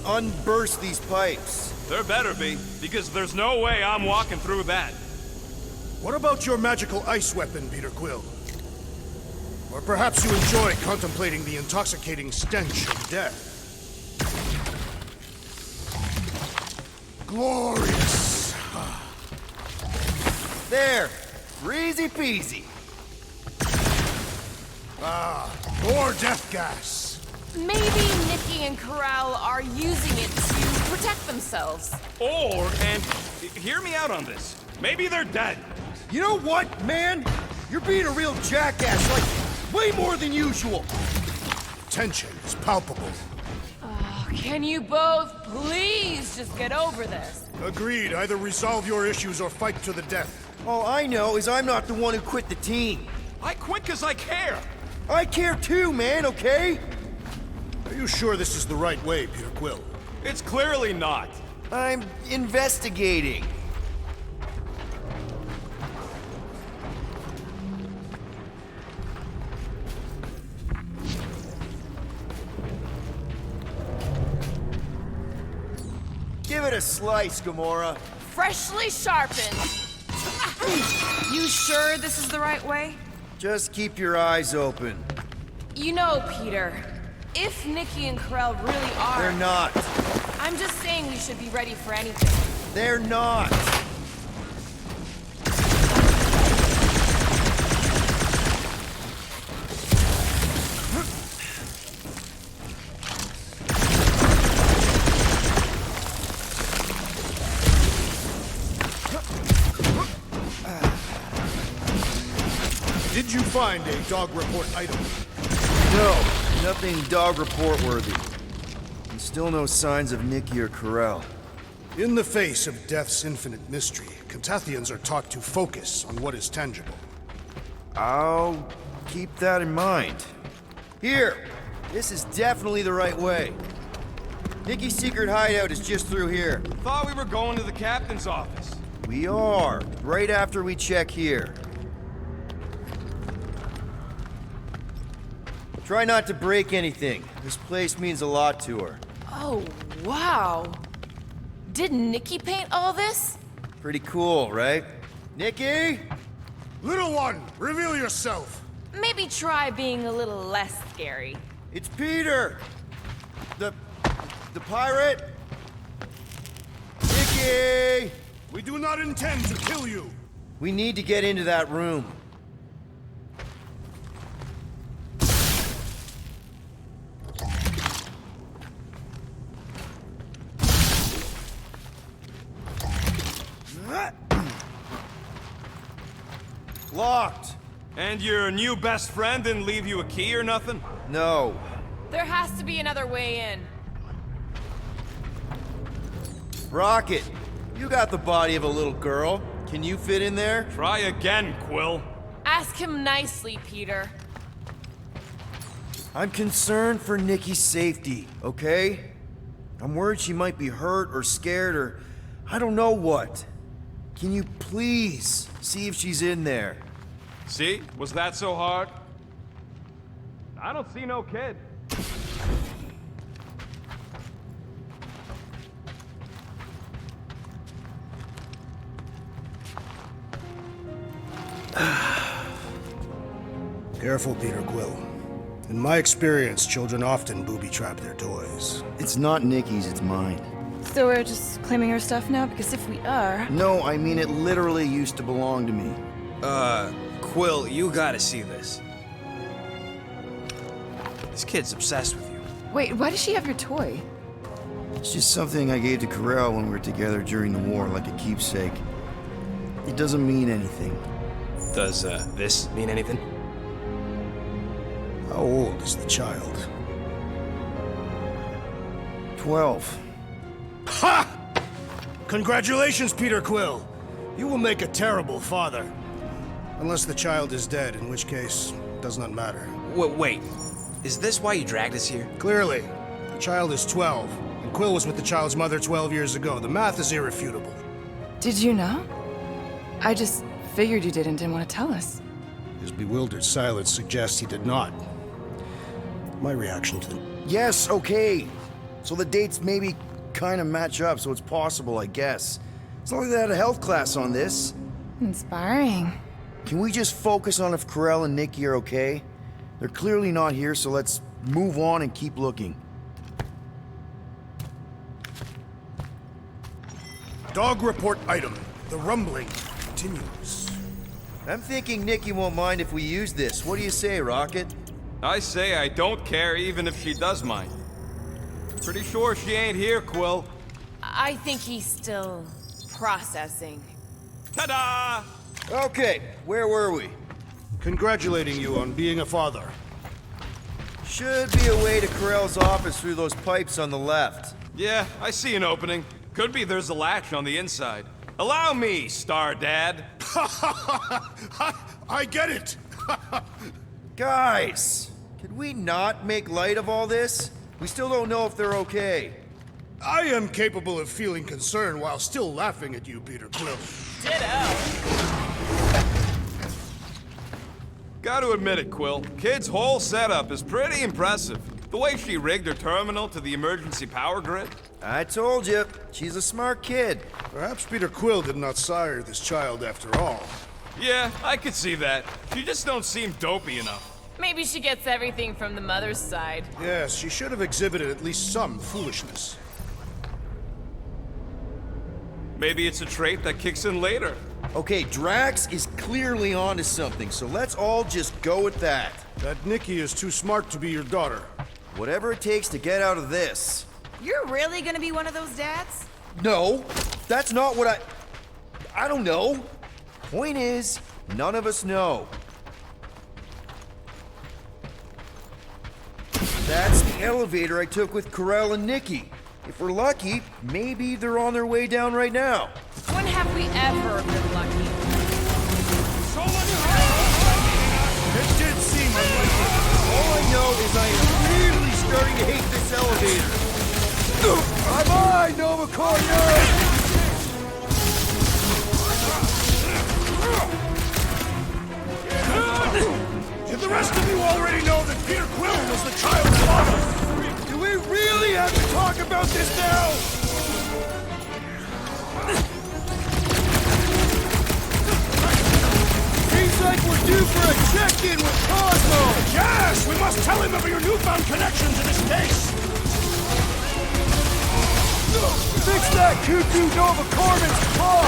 [SPEAKER 5] unburst these pipes.
[SPEAKER 18] There better be, because there's no way I'm walking through that.
[SPEAKER 9] What about your magical ice weapon, Peter Quill? Or perhaps you enjoy contemplating the intoxicating stench of death. Glorious!
[SPEAKER 5] There! Easy peasy!
[SPEAKER 9] Ah, more death gas!
[SPEAKER 11] Maybe Nikki and Ko-Rel are using it to protect themselves.
[SPEAKER 18] And hear me out on this. Maybe they're dead.
[SPEAKER 5] You know what, man? You're being a real jackass, like, way more than usual.
[SPEAKER 9] Tension is palpable.
[SPEAKER 11] Oh, can you both please just get over this?
[SPEAKER 9] Agreed. Either resolve your issues or fight to the death.
[SPEAKER 5] All I know is I'm not the one who quit the team.
[SPEAKER 18] I quit because I care.
[SPEAKER 5] I care too, man, okay?
[SPEAKER 9] Are you sure this is the right way, Peter Quill?
[SPEAKER 18] It's clearly not.
[SPEAKER 5] I'm investigating. Give it a slice, Gamora.
[SPEAKER 11] Freshly sharpened.
[SPEAKER 7] You sure this is the right way?
[SPEAKER 5] Just keep your eyes open.
[SPEAKER 11] You know, Peter, if Nikki and Karel really are...
[SPEAKER 5] They're not.
[SPEAKER 11] I'm just saying we should be ready for anything.
[SPEAKER 5] They're not.
[SPEAKER 9] Did you find a dog report item?
[SPEAKER 5] No, nothing dog report worthy. And still no signs of Nikki or Karel.
[SPEAKER 9] In the face of death's infinite mystery, Kentathians are taught to focus on what is tangible.
[SPEAKER 5] I'll keep that in mind. Here! This is definitely the right way. Nikki's secret hideout is just through here.
[SPEAKER 18] Thought we were going to the captain's office.
[SPEAKER 5] We are, right after we check here. Try not to break anything. This place means a lot to her.
[SPEAKER 11] Oh, wow. Did Nikki paint all this?
[SPEAKER 5] Pretty cool, right? Nikki?
[SPEAKER 9] Little one, reveal yourself.
[SPEAKER 11] Maybe try being a little less scary.
[SPEAKER 5] It's Peter! The pirate? Nikki!
[SPEAKER 9] We do not intend to kill you.
[SPEAKER 5] We need to get into that room. Locked.
[SPEAKER 18] And your new best friend didn't leave you a key or nothing?
[SPEAKER 5] No.
[SPEAKER 11] There has to be another way in.
[SPEAKER 5] Rocket, you got the body of a little girl. Can you fit in there?
[SPEAKER 18] Try again, Quill.
[SPEAKER 11] Ask him nicely, Peter.
[SPEAKER 5] I'm concerned for Nikki's safety, okay? I'm worried she might be hurt or scared or I don't know what. Can you please see if she's in there?
[SPEAKER 18] See? Was that so hard? I don't see no kid.
[SPEAKER 4] Careful, Peter Quill. In my experience, children often booby-trap their toys.
[SPEAKER 5] It's not Nikki's, it's mine.
[SPEAKER 7] So we're just claiming her stuff now? Because if we are...
[SPEAKER 5] No, I mean it literally used to belong to me.
[SPEAKER 6] Quill, you gotta see this. This kid's obsessed with you.
[SPEAKER 7] Wait, why does she have your toy?
[SPEAKER 5] It's just something I gave to Karel when we were together during the war, like a keepsake. It doesn't mean anything.
[SPEAKER 6] Does, this mean anything?
[SPEAKER 4] How old is the child?
[SPEAKER 5] 12.
[SPEAKER 4] Ha! Congratulations, Peter Quill. You will make a terrible father. Unless the child is dead, in which case, it does not matter.
[SPEAKER 6] Wait. Is this why you dragged us here?
[SPEAKER 4] Clearly. The child is 12, and Quill was with the child's mother 12 years ago. The math is irrefutable.
[SPEAKER 7] Did you know? I just figured you didn't want to tell us.
[SPEAKER 4] His bewildered silence suggests he did not. My reaction to the...
[SPEAKER 5] Yes, okay. So the dates maybe kind of match up, so it's possible, I guess. It's not like they had a health class on this.
[SPEAKER 7] Inspiring.
[SPEAKER 5] Can we just focus on if Karel and Nikki are okay? They're clearly not here, so let's move on and keep looking.
[SPEAKER 9] Dog report item. The rumbling continues.
[SPEAKER 5] I'm thinking Nikki won't mind if we use this. What do you say, Rocket?
[SPEAKER 18] I say I don't care even if she does mind. Pretty sure she ain't here, Quill.
[SPEAKER 11] I think he's still processing.
[SPEAKER 6] Ta-da!
[SPEAKER 16] Okay, where were we?
[SPEAKER 4] Congratulating you on being a father.
[SPEAKER 16] Should be a way to Corell's office through those pipes on the left.
[SPEAKER 18] Yeah, I see an opening. Could be there's a latch on the inside. Allow me, Star Dad.
[SPEAKER 9] I get it!
[SPEAKER 16] Guys, could we not make light of all this? We still don't know if they're okay.
[SPEAKER 9] I am capable of feeling concern while still laughing at you, Peter Quill.
[SPEAKER 18] Gotta admit it, Quill. Kid's whole setup is pretty impressive. The way she rigged her terminal to the emergency power grid.
[SPEAKER 16] I told you, she's a smart kid.
[SPEAKER 9] Perhaps Peter Quill did not sire this child after all.
[SPEAKER 18] Yeah, I could see that. She just don't seem dopey enough.
[SPEAKER 11] Maybe she gets everything from the mother's side.
[SPEAKER 9] Yes, she should have exhibited at least some foolishness.
[SPEAKER 18] Maybe it's a trait that kicks in later.
[SPEAKER 16] Okay, Drax is clearly onto something, so let's all just go with that.
[SPEAKER 9] That Nikki is too smart to be your daughter.
[SPEAKER 16] Whatever it takes to get out of this.
[SPEAKER 7] You're really gonna be one of those dads?
[SPEAKER 16] No, that's not what I don't know. Point is, none of us know. That's the elevator I took with Corell and Nikki. If we're lucky, maybe they're on their way down right now.
[SPEAKER 11] When have we ever been lucky?
[SPEAKER 9] It did seem unlikely.
[SPEAKER 16] All I know is I am really starting to hate this elevator.
[SPEAKER 5] Bye-bye, Nova Corner!
[SPEAKER 9] Did the rest of you already know that Peter Quill was the child's father?
[SPEAKER 5] Do we really have to talk about this now? Seems like we're due for a check-in with Cosmo!
[SPEAKER 9] Yes! We must tell him of your newfound connection to this case!
[SPEAKER 5] Fix that cuckoo Nova Corman's talk!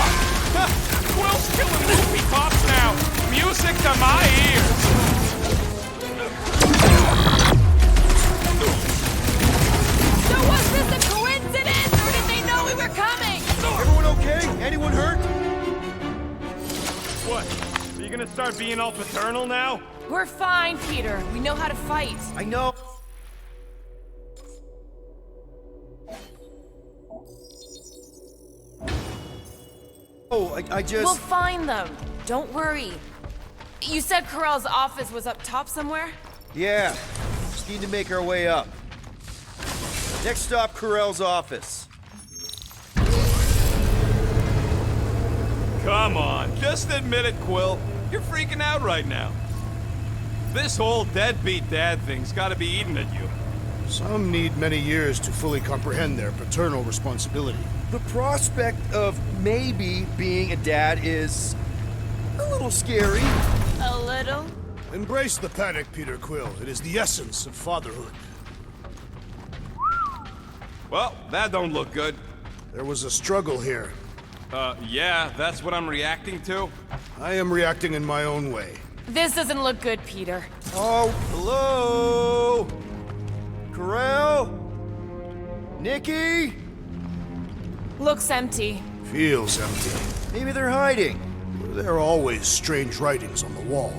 [SPEAKER 18] Quill's killing movie pops now. Music to my ears.
[SPEAKER 11] So was this a coincidence, or did they know we were coming?
[SPEAKER 5] Everyone okay? Anyone hurt?
[SPEAKER 18] What? Are you gonna start being all paternal now?
[SPEAKER 11] We're fine, Peter. We know how to fight.
[SPEAKER 16] I know. Oh, I just...
[SPEAKER 11] We'll find them. Don't worry. You said Corell's office was up top somewhere?
[SPEAKER 16] Yeah. Just need to make our way up. Next stop, Corell's office.
[SPEAKER 18] Come on, just admit it, Quill. You're freaking out right now. This whole deadbeat dad thing's gotta be eating at you.
[SPEAKER 9] Some need many years to fully comprehend their paternal responsibility.
[SPEAKER 16] The prospect of maybe being a dad is a little scary.
[SPEAKER 11] A little?
[SPEAKER 9] Embrace the panic, Peter Quill. It is the essence of fatherhood.
[SPEAKER 18] Well, that don't look good.
[SPEAKER 9] There was a struggle here.
[SPEAKER 18] Yeah, that's what I'm reacting to.
[SPEAKER 9] I am reacting in my own way.
[SPEAKER 11] This doesn't look good, Peter.
[SPEAKER 16] Oh, hello? Corell? Nikki?
[SPEAKER 11] Looks empty.
[SPEAKER 9] Feels empty.
[SPEAKER 16] Maybe they're hiding.
[SPEAKER 9] There are always strange writings on the wall.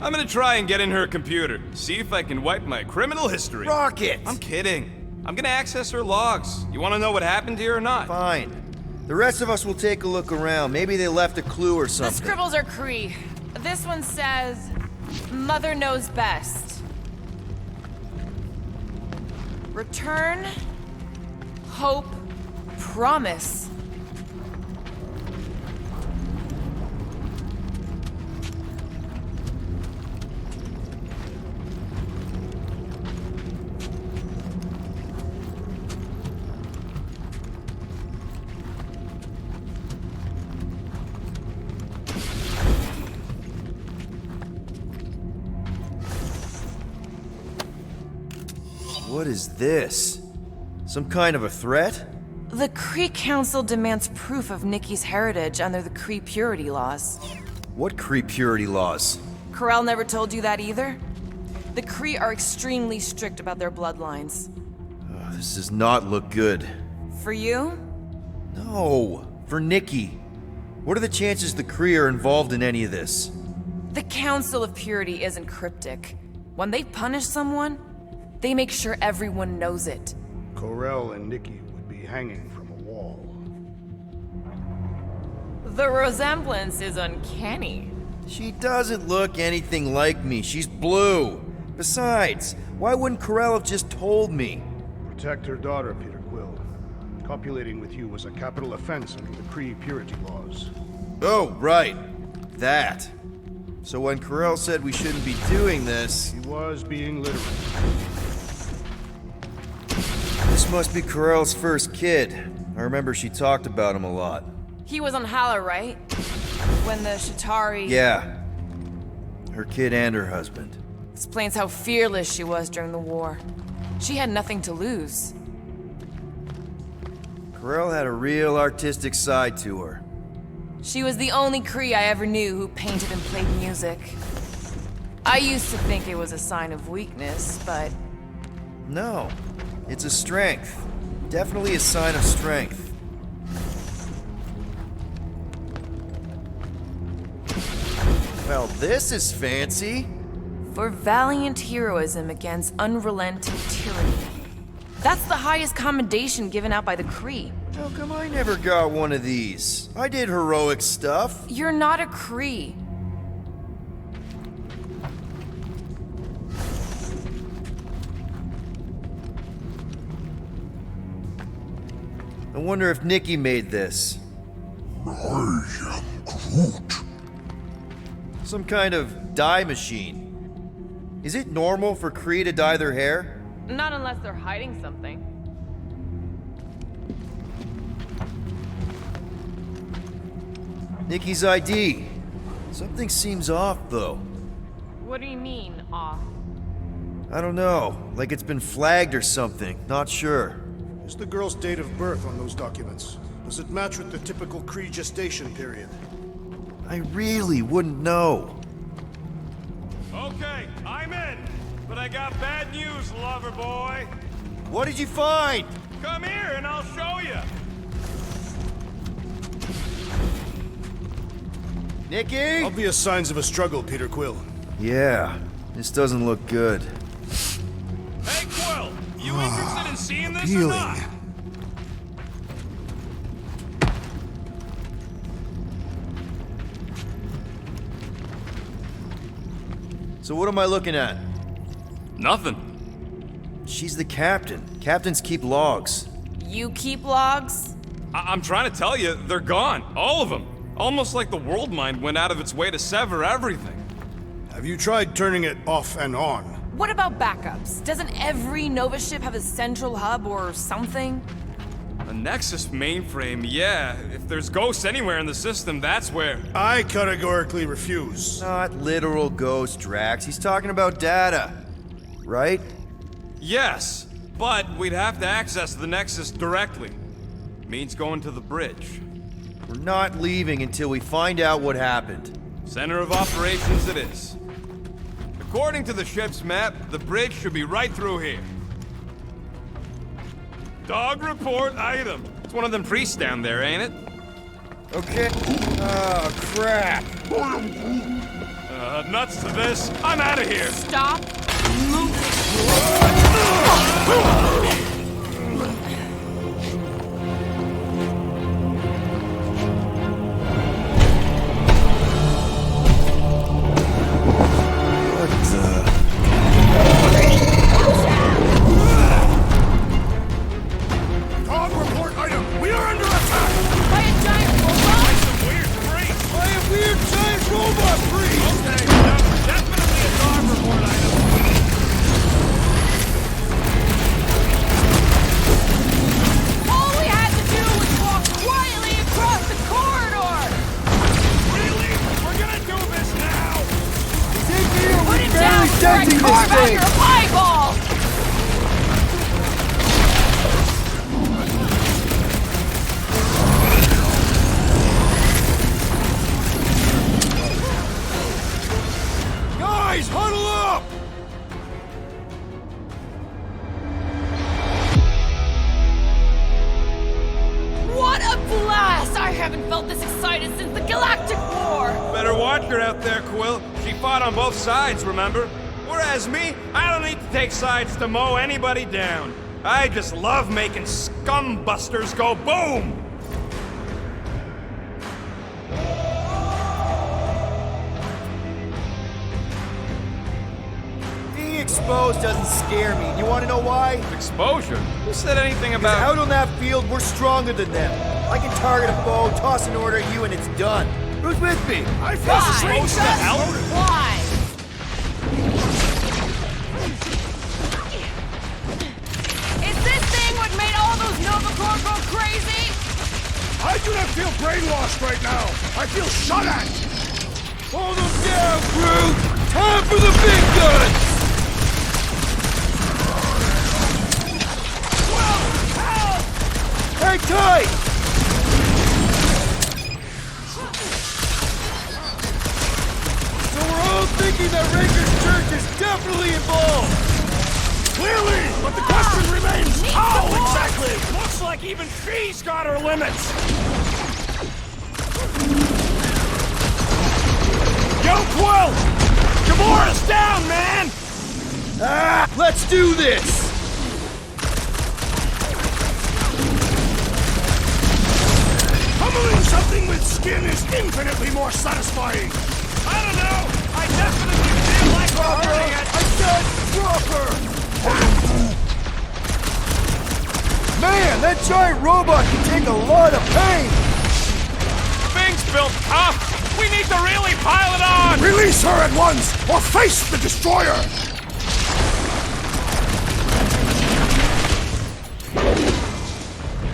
[SPEAKER 18] I'm gonna try and get in her computer, see if I can wipe my criminal history.
[SPEAKER 16] Rocket!
[SPEAKER 18] I'm kidding. I'm gonna access her logs. You wanna know what happened here or not?
[SPEAKER 16] Fine. The rest of us will take a look around. Maybe they left a clue or something.
[SPEAKER 11] The scribbles are Cree. This one says, Mother knows best. Return, hope, promise.
[SPEAKER 16] What is this? Some kind of a threat?
[SPEAKER 7] The Cree Council demands proof of Nikki's heritage under the Cree purity laws.
[SPEAKER 16] What Cree purity laws?
[SPEAKER 7] Corell never told you that either? The Cree are extremely strict about their bloodlines.
[SPEAKER 16] Oh, this does not look good.
[SPEAKER 7] For you?
[SPEAKER 16] No, for Nikki. What are the chances the Kree are involved in any of this?
[SPEAKER 7] The Council of Purity isn't cryptic. When they punish someone, they make sure everyone knows it.
[SPEAKER 4] Corell and Nikki would be hanging from a wall.
[SPEAKER 7] The resemblance is uncanny.
[SPEAKER 16] She doesn't look anything like me. She's blue. Besides, why wouldn't Corell have just told me?
[SPEAKER 4] Protect her daughter, Peter Quill. Copulating with you was a capital offense under the Kree purity laws.
[SPEAKER 16] Oh, right. That. So when Corell said we shouldn't be doing this...
[SPEAKER 4] He was being literal.
[SPEAKER 16] This must be Corell's first kid. I remember she talked about him a lot.
[SPEAKER 7] He was on Hala, right? When the Shatari...
[SPEAKER 16] Yeah. Her kid and her husband.
[SPEAKER 7] Explains how fearless she was during the war. She had nothing to lose.
[SPEAKER 16] Corell had a real artistic side to her.
[SPEAKER 7] She was the only Kree I ever knew who painted and played music. I used to think it was a sign of weakness, but...
[SPEAKER 16] No. It's a strength. Definitely a sign of strength. Well, this is fancy.
[SPEAKER 7] For valiant heroism against unrelenting tyranny. That's the highest commendation given out by the Kree.
[SPEAKER 16] How come I never got one of these? I did heroic stuff.
[SPEAKER 7] You're not a Kree.
[SPEAKER 16] I wonder if Nikki made this.
[SPEAKER 3] I am Groot.
[SPEAKER 16] Some kind of dye machine. Is it normal for Kree to dye their hair?
[SPEAKER 7] Not unless they're hiding something.
[SPEAKER 16] Nikki's ID. Something seems off, though.
[SPEAKER 7] What do you mean, off?
[SPEAKER 16] I don't know. Like it's been flagged or something. Not sure.
[SPEAKER 4] Is the girl's date of birth on those documents? Does it match with the typical Kree gestation period?
[SPEAKER 16] I really wouldn't know.
[SPEAKER 18] Okay, I'm in. But I got bad news, lover boy.
[SPEAKER 16] What did you find?
[SPEAKER 18] Come here and I'll show you.
[SPEAKER 16] Nikki?
[SPEAKER 4] Obvious signs of a struggle, Peter Quill.
[SPEAKER 16] Yeah, this doesn't look good.
[SPEAKER 18] Hey, Quill, you interested in seeing this or not?
[SPEAKER 16] So what am I looking at?
[SPEAKER 18] Nothing.
[SPEAKER 16] She's the captain. Captains keep logs.
[SPEAKER 7] You keep logs?
[SPEAKER 18] I'm trying to tell you, they're gone. All of them. Almost like the world mind went out of its way to sever everything.
[SPEAKER 4] Have you tried turning it off and on?
[SPEAKER 7] What about backups? Doesn't every Nova ship have a central hub or something?
[SPEAKER 18] A Nexus mainframe, yeah. If there's ghosts anywhere in the system, that's where...
[SPEAKER 4] I categorically refuse.
[SPEAKER 16] Not literal ghost, Drax. He's talking about data. Right?
[SPEAKER 18] Yes, but we'd have to access the Nexus directly. Means going to the bridge.
[SPEAKER 16] We're not leaving until we find out what happened.
[SPEAKER 18] Center of operations it is. According to the ship's map, the bridge should be right through here. Dog report item. It's one of them priests down there, ain't it?
[SPEAKER 16] Okay. Oh, crap.
[SPEAKER 18] Nuts to this. I'm out of here.
[SPEAKER 11] Stop.
[SPEAKER 4] Dog report item! We are under attack!
[SPEAKER 11] By a giant robot?
[SPEAKER 18] Some weird freak.
[SPEAKER 4] By a weird giant robot priest!
[SPEAKER 18] Okay, that's definitely a dog report item.
[SPEAKER 11] All we had to do was walk quietly across the corridor!
[SPEAKER 18] Really? We're gonna do this now?
[SPEAKER 11] Put it down before I carve out your eyeball!
[SPEAKER 4] Guys, huddle up!
[SPEAKER 11] What a blast! I haven't felt this excited since the galactic war!
[SPEAKER 18] Better watch her out there, Quill. She fought on both sides, remember? Whereas me, I don't need to take sides to mow anybody down. I just love making scumbusters go boom!
[SPEAKER 5] Being exposed doesn't scare me. You want to know why?
[SPEAKER 18] Exposure? Who said anything
[SPEAKER 5] Because
[SPEAKER 18] about...
[SPEAKER 5] out on that field, we're stronger than them. I can target a foe, toss an order at you, and it's done. Who's with me?
[SPEAKER 18] I feel
[SPEAKER 11] Why?
[SPEAKER 18] so hell.
[SPEAKER 11] Why? Is this thing what made all those Nova Corps go crazy?
[SPEAKER 9] I do not feel brainwashed right now. I feel shot at.
[SPEAKER 5] Hold them down, Groot! Time for the big guns! Hang tight! So we're all thinking that Ranger's Church is definitely involved!
[SPEAKER 20] Clearly, but the question remains, how exactly?
[SPEAKER 18] Looks like even she's got her limits! Yo, Quill! Gamora's down, man!
[SPEAKER 5] Ah! Let's do this!
[SPEAKER 20] Pummeling something with skin is infinitely more satisfying.
[SPEAKER 18] I don't know! I definitely feel like we're hurting it!
[SPEAKER 5] I said drop her! Man, that giant robot can take a lot of pain!
[SPEAKER 18] Thing's built tough! We need to really pile it on!
[SPEAKER 20] Release her at once, or face the destroyer!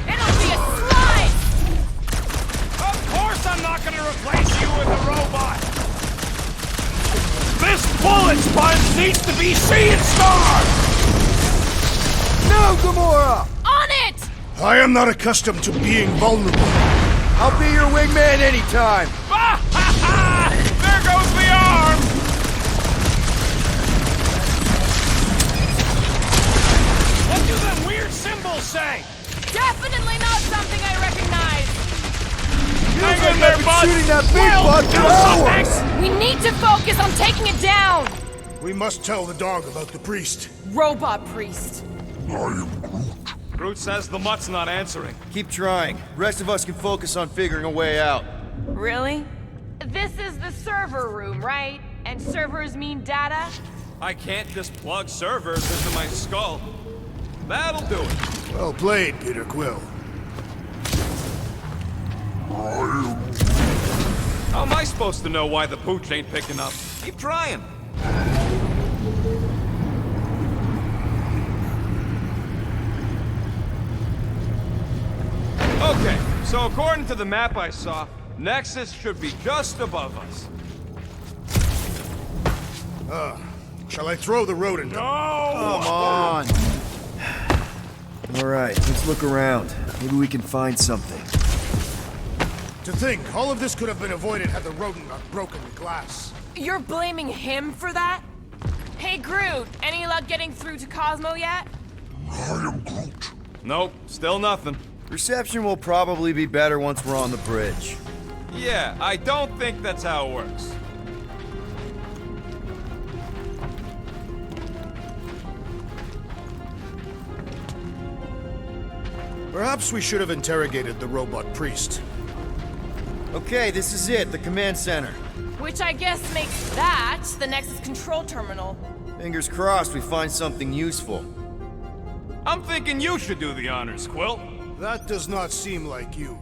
[SPEAKER 11] It'll be a slide!
[SPEAKER 18] Of course I'm not gonna replace you with a robot! This bullet sponge needs to be seeing stars!
[SPEAKER 5] No, Gamora!
[SPEAKER 11] On it!
[SPEAKER 9] I am not accustomed to being vulnerable.
[SPEAKER 5] I'll be your wingman anytime!
[SPEAKER 18] There goes the arm! What do them weird symbols say?
[SPEAKER 11] Definitely not something I recognize!
[SPEAKER 5] Feels like I've been shooting that big bug for hours!
[SPEAKER 11] We need to focus on taking it down!
[SPEAKER 9] We must tell the dog about the priest.
[SPEAKER 11] Robot priest.
[SPEAKER 18] Groot says the mutt's not answering.
[SPEAKER 5] Keep trying. Rest of us can focus on figuring a way out.
[SPEAKER 11] Really? This is the server room, right? And servers mean data?
[SPEAKER 18] I can't just plug servers into my skull. That'll do it.
[SPEAKER 9] Well played, Peter Quill.
[SPEAKER 18] How am I supposed to know why the pooch ain't picking up? Keep trying. Okay, so according to the map I saw, Nexus should be just above us.
[SPEAKER 9] Shall I throw the rodent?
[SPEAKER 18] No!
[SPEAKER 5] Come on! Alright, let's look around. Maybe we can find something.
[SPEAKER 9] To think, all of this could have been avoided had the rodent not broken the glass.
[SPEAKER 11] You're blaming him for that? Hey Groot, any luck getting through to Cosmo yet?
[SPEAKER 18] Nope, still nothing.
[SPEAKER 5] Reception will probably be better once we're on the bridge.
[SPEAKER 18] Yeah, I don't think that's how it works.
[SPEAKER 9] Perhaps we should have interrogated the robot priest.
[SPEAKER 5] Okay, this is it, the command center.
[SPEAKER 11] Which I guess makes that the Nexus control terminal.
[SPEAKER 5] Fingers crossed we find something useful.
[SPEAKER 18] I'm thinking you should do the honors, Quill.
[SPEAKER 9] That does not seem like you.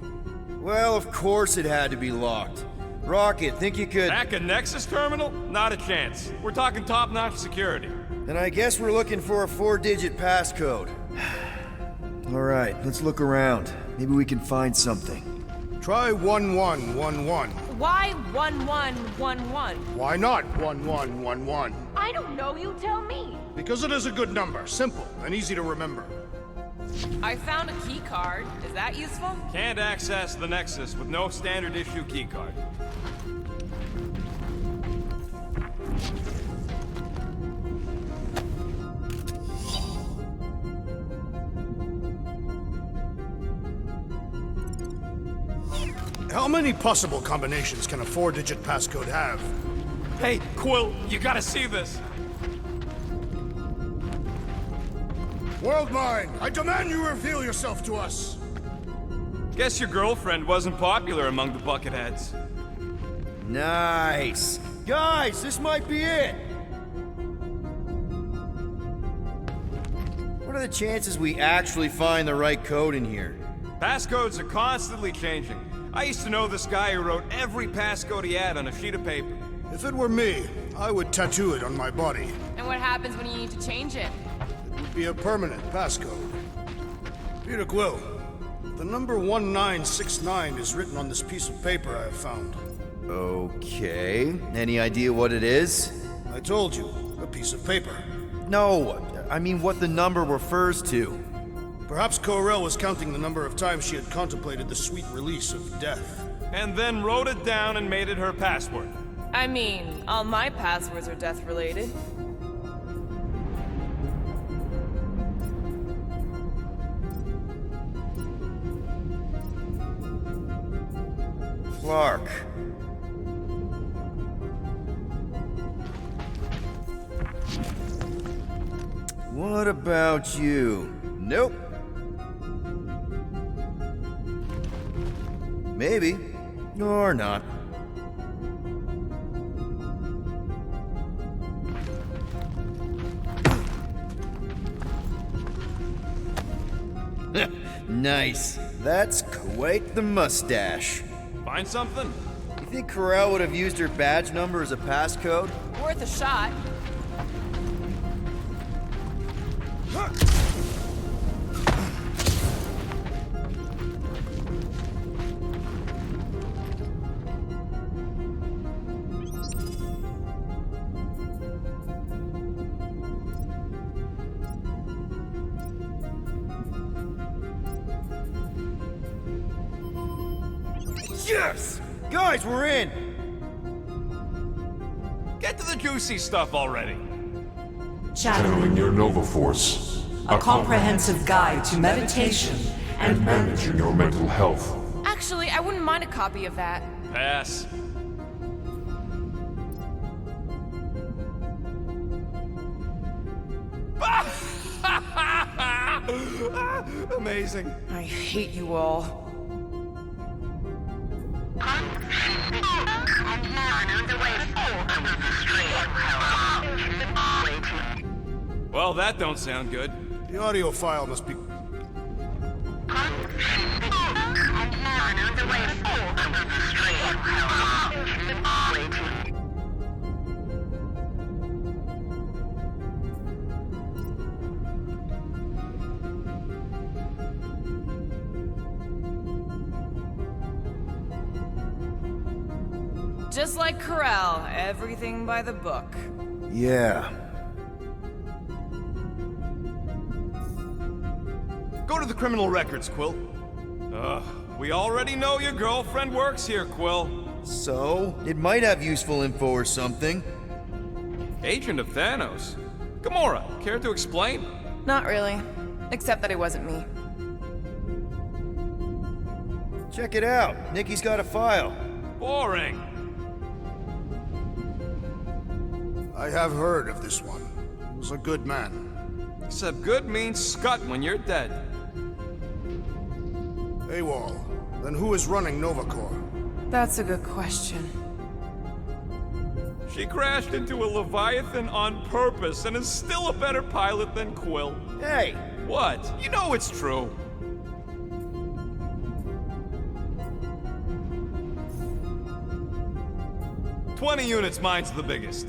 [SPEAKER 5] Well, of course it had to be locked. Rocket, think you could...
[SPEAKER 18] Hack a Nexus terminal? Not a chance. We're talking top-notch security.
[SPEAKER 5] Then I guess we're looking for a 4-digit passcode. Alright, let's look around. Maybe we can find something.
[SPEAKER 9] Try 1111.
[SPEAKER 11] Why 1111?
[SPEAKER 9] Why not 1111?
[SPEAKER 11] I don't know, you tell me.
[SPEAKER 9] Because it is a good number, simple and easy to remember.
[SPEAKER 11] I found a key card. Is that useful?
[SPEAKER 18] Can't access the Nexus with no standard issue keycard.
[SPEAKER 9] How many possible combinations can a 4-digit passcode have?
[SPEAKER 18] Hey, Quill, you gotta see this.
[SPEAKER 20] Worldmind, I demand you reveal yourself to us.
[SPEAKER 18] Guess your girlfriend wasn't popular among the bucketheads.
[SPEAKER 16] Nice. Guys, this might be it. What are the chances we actually find the right code in here?
[SPEAKER 18] Passcodes are constantly changing. I used to know this guy who wrote every passcode he had on a sheet of paper.
[SPEAKER 9] If it were me, I would tattoo it on my body.
[SPEAKER 11] And what happens when you need to change it?
[SPEAKER 9] It would be a permanent passcode. Peter Quill, the number 1969 is written on this piece of paper I have found.
[SPEAKER 16] Okay. Any idea what it is?
[SPEAKER 9] I told you, a piece of paper.
[SPEAKER 16] No, I mean what the number refers to.
[SPEAKER 9] Perhaps Corel was counting the number of times she had contemplated the sweet release of death.
[SPEAKER 18] And then wrote it down and made it her password.
[SPEAKER 7] I mean, all my passwords are death-related.
[SPEAKER 16] Clark. What about you? Nope. Maybe. Or not. Nice. That's quite the mustache.
[SPEAKER 18] Find something?
[SPEAKER 16] You think Corel would have used her badge number as a passcode?
[SPEAKER 7] Worth a shot.
[SPEAKER 16] Yes! Guys, we're in!
[SPEAKER 18] Get to the juicy stuff already.
[SPEAKER 3] Channeling your Nova Force.
[SPEAKER 12] A comprehensive guide to meditation
[SPEAKER 3] and managing your mental health.
[SPEAKER 11] Actually, I wouldn't mind a copy of that.
[SPEAKER 18] Pass. Amazing.
[SPEAKER 7] I hate you all.
[SPEAKER 18] Well, that don't sound good.
[SPEAKER 9] The audio file must be...
[SPEAKER 7] Just like Corel, everything by the book.
[SPEAKER 16] Yeah.
[SPEAKER 18] Go to the criminal records, Quill. We already know your girlfriend works here, Quill.
[SPEAKER 16] So? It might have useful info or something.
[SPEAKER 18] Agent of Thanos? Gamora, care to explain?
[SPEAKER 7] Not really. Except that it wasn't me.
[SPEAKER 16] Check it out. Nikki's got a file.
[SPEAKER 18] Boring.
[SPEAKER 9] I have heard of this one. He was a good man.
[SPEAKER 18] Except good means scut when you're dead.
[SPEAKER 9] AWOL. Then who is running Nova Corps?
[SPEAKER 7] That's a good question.
[SPEAKER 18] She crashed into a Leviathan on purpose and is still a better pilot than Quill.
[SPEAKER 16] Hey!
[SPEAKER 18] What? You know it's true. "20 units, mine's the biggest.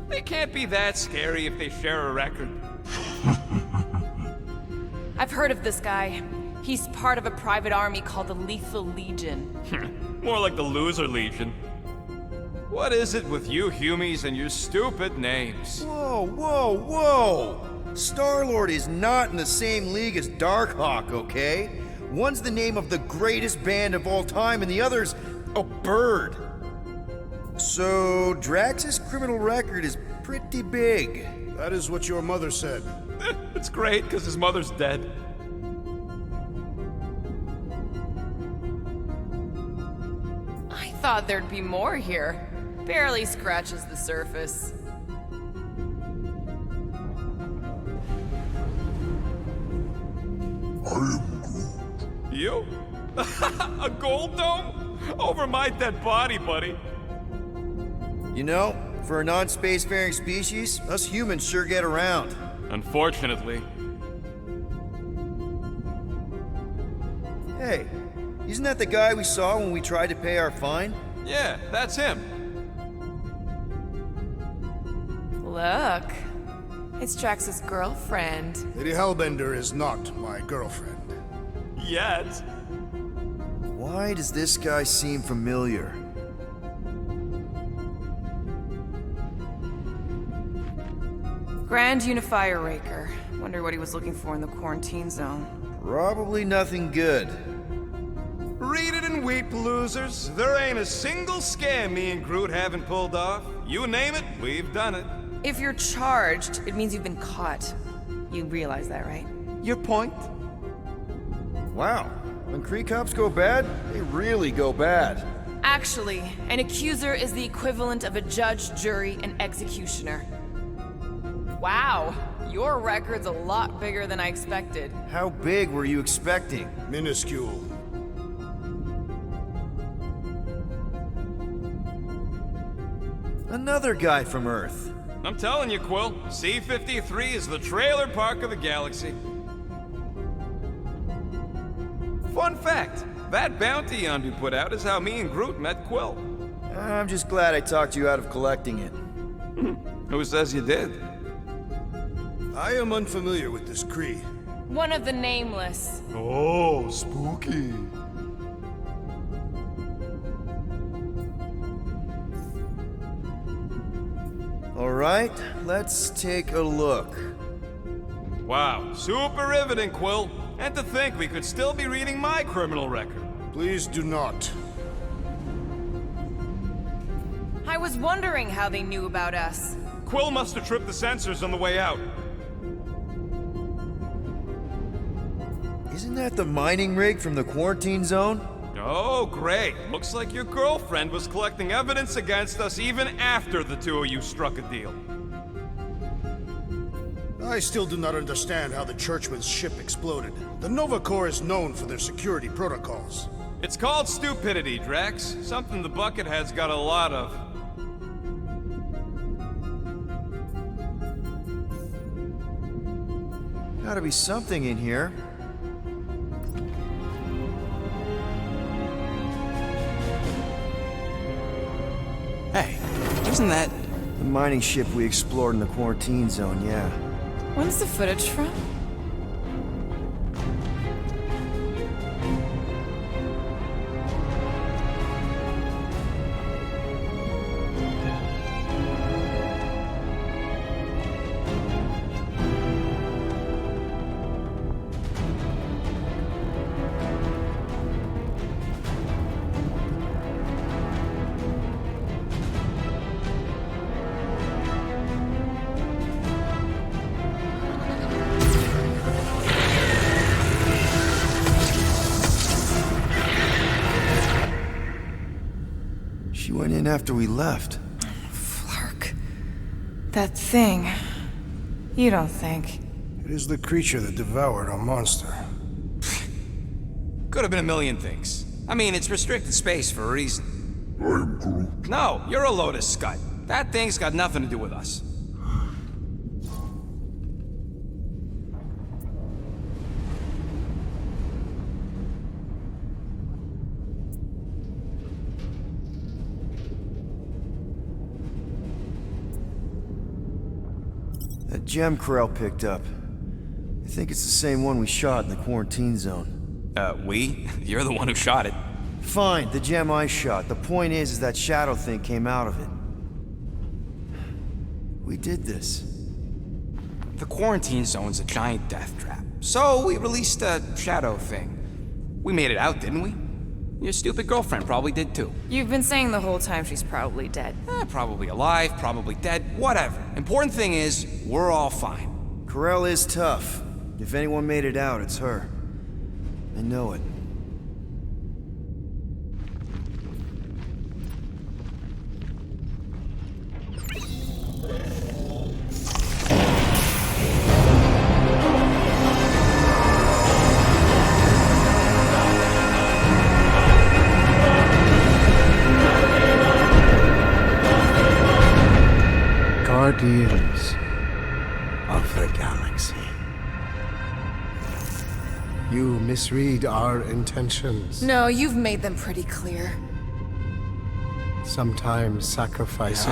[SPEAKER 18] They can't be that scary if they share a record.
[SPEAKER 7] I've heard of this guy. He's part of a private army called the Lethal Legion.
[SPEAKER 18] More like the Loser Legion. What is it with you Humies and your stupid names?
[SPEAKER 16] Whoa, whoa, whoa! Star-Lord is not in the same league as Darkhawk, okay? One's the name of the greatest band of all time, and the other's a bird. So, Drax's criminal record is pretty big.
[SPEAKER 9] That is what your mother said.
[SPEAKER 18] It's great, because his mother's dead.
[SPEAKER 11] thought there'd be more here. Barely scratches the surface.
[SPEAKER 18] You? A gold dome? Over my dead body, buddy.
[SPEAKER 16] You know, for a non-spacefaring species, us humans sure get around.
[SPEAKER 18] Unfortunately.
[SPEAKER 16] Hey, isn't that the guy we saw when we tried to pay our fine?
[SPEAKER 18] Yeah, that's him.
[SPEAKER 7] Look. It's Drax's girlfriend.
[SPEAKER 4] Lady Hellbender is not my girlfriend.
[SPEAKER 18] Yet.
[SPEAKER 16] Why does this guy seem familiar?
[SPEAKER 7] Grand Unifier Raker. Wonder what he was looking for in the quarantine zone.
[SPEAKER 16] Probably nothing good.
[SPEAKER 18] Read it and weep, losers. There ain't a single scam me and Groot haven't pulled off. You name it, we've done it.
[SPEAKER 7] If you're charged, it means you've been caught. You realize that, right?
[SPEAKER 18] Your point?
[SPEAKER 16] Wow. When Kree cops go bad, they really go bad.
[SPEAKER 7] Actually, an accuser is the equivalent of a judge, jury, and executioner. Wow, your record's a lot bigger than I expected.
[SPEAKER 16] How big were you expecting?
[SPEAKER 4] Minuscule.
[SPEAKER 16] Another guy from Earth.
[SPEAKER 18] I'm telling you, Quill, C-53 is the trailer park of the galaxy. Fun fact, that bounty Yondu put out is how me and Groot met Quill.
[SPEAKER 16] I'm just glad I talked you out of collecting it.
[SPEAKER 18] Who says you did?
[SPEAKER 4] I am unfamiliar with this Kree.
[SPEAKER 7] One of the Nameless.
[SPEAKER 18] Oh, spooky.
[SPEAKER 16] All right, let's take a look.
[SPEAKER 18] Wow, super riveting, Quill. And to think we could still be reading my criminal record.
[SPEAKER 4] Please do not.
[SPEAKER 7] I was wondering how they knew about us.
[SPEAKER 18] Quill must have tripped the sensors on the way out.
[SPEAKER 16] Isn't that the mining rig from the quarantine zone?
[SPEAKER 18] Oh, great. Looks like your girlfriend was collecting evidence against us even after the two of you struck a deal.
[SPEAKER 4] I still do not understand how the Churchman's ship exploded. The Nova Corps is known for their security protocols.
[SPEAKER 18] It's called stupidity, Drax. Something the Buckethead's got a lot of.
[SPEAKER 16] Gotta be something in here.
[SPEAKER 6] Hey, isn't that...
[SPEAKER 16] The mining ship we explored in the quarantine zone, yeah.
[SPEAKER 7] When's the footage from?
[SPEAKER 16] She went in after we left.
[SPEAKER 7] Flark. That thing. You don't think?
[SPEAKER 4] It is the creature that devoured our monster.
[SPEAKER 6] Could have been a million things. I mean, it's restricted space for a reason.
[SPEAKER 3] I'm Groot.
[SPEAKER 6] No, you're a Lotus Scud. That thing's got nothing to do with us.
[SPEAKER 16] That gem Corell picked up. I think it's the same one we shot in the quarantine zone.
[SPEAKER 6] We? You're the one who shot it.
[SPEAKER 16] Fine, the gem I shot. The point is that shadow thing came out of it. We did this.
[SPEAKER 6] The quarantine zone's a giant death trap. So we released a shadow thing. We made it out, didn't we? Your stupid girlfriend probably did too.
[SPEAKER 7] You've been saying the whole time she's probably dead.
[SPEAKER 6] Probably alive, probably dead, whatever. Important thing is, we're all fine.
[SPEAKER 16] Corell is tough. If anyone made it out, it's her. I know it.
[SPEAKER 8] Guardians of the Galaxy. You misread our intentions.
[SPEAKER 7] No, you've made them pretty clear.
[SPEAKER 8] Sometimes sacrifices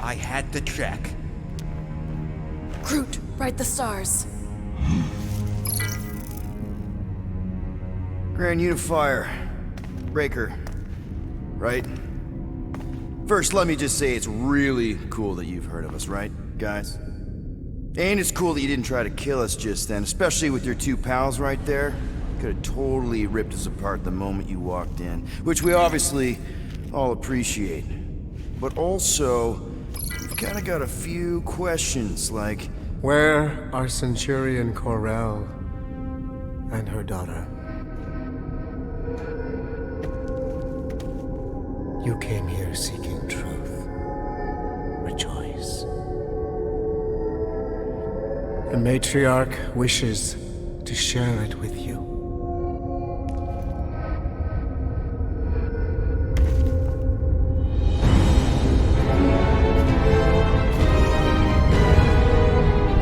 [SPEAKER 6] I had to check.
[SPEAKER 7] Groot, write the stars.
[SPEAKER 16] Grand Unifier. Breaker. Right? First, let me just say it's really cool that you've heard of us, right, guys? And it's cool that you didn't try to kill us just then, especially with your two pals right there. Could have totally ripped us apart the moment you walked in, which we obviously all appreciate. But also, we've kind of got a few questions, like...
[SPEAKER 8] Where are Centurion Corell and her daughter? You came here seeking truth. Rejoice. The matriarch wishes to share it with you.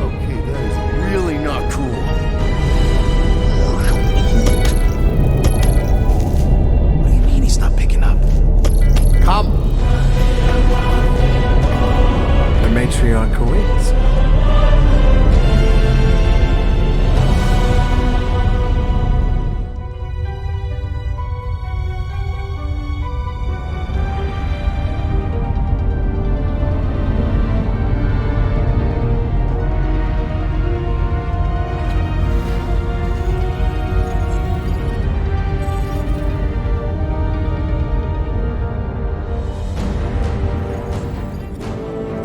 [SPEAKER 16] Okay, that is really not cool.
[SPEAKER 9] What do you mean he's not picking up?
[SPEAKER 8] Come! The matriarch awaits.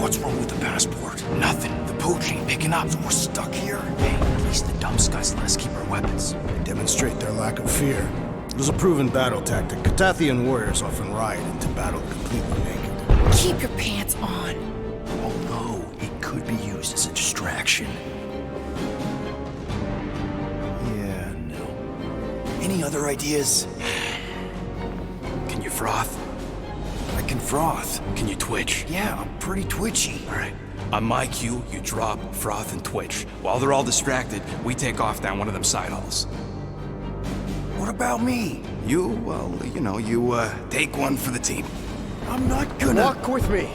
[SPEAKER 9] What's wrong with the passport? Nothing. The pooch ain't picking up, so we're stuck here. Hey, at least the dumb scuds let us keep our weapons.
[SPEAKER 4] They demonstrate their lack of fear. It was a proven battle tactic. Katathian warriors often ride into battle completely naked.
[SPEAKER 7] Keep your pants on.
[SPEAKER 9] Although it could be used as a distraction.
[SPEAKER 16] Yeah, no.
[SPEAKER 9] Any other ideas? Can you froth?
[SPEAKER 16] I can froth.
[SPEAKER 9] Can you twitch?
[SPEAKER 16] Yeah, I'm pretty twitchy.
[SPEAKER 9] All right. On my cue, you drop, froth, and twitch. While they're all distracted, we take off down one of them side halls.
[SPEAKER 16] What about me?
[SPEAKER 9] You, well, you take one for the team.
[SPEAKER 16] I'm not gonna...
[SPEAKER 8] Walk with me.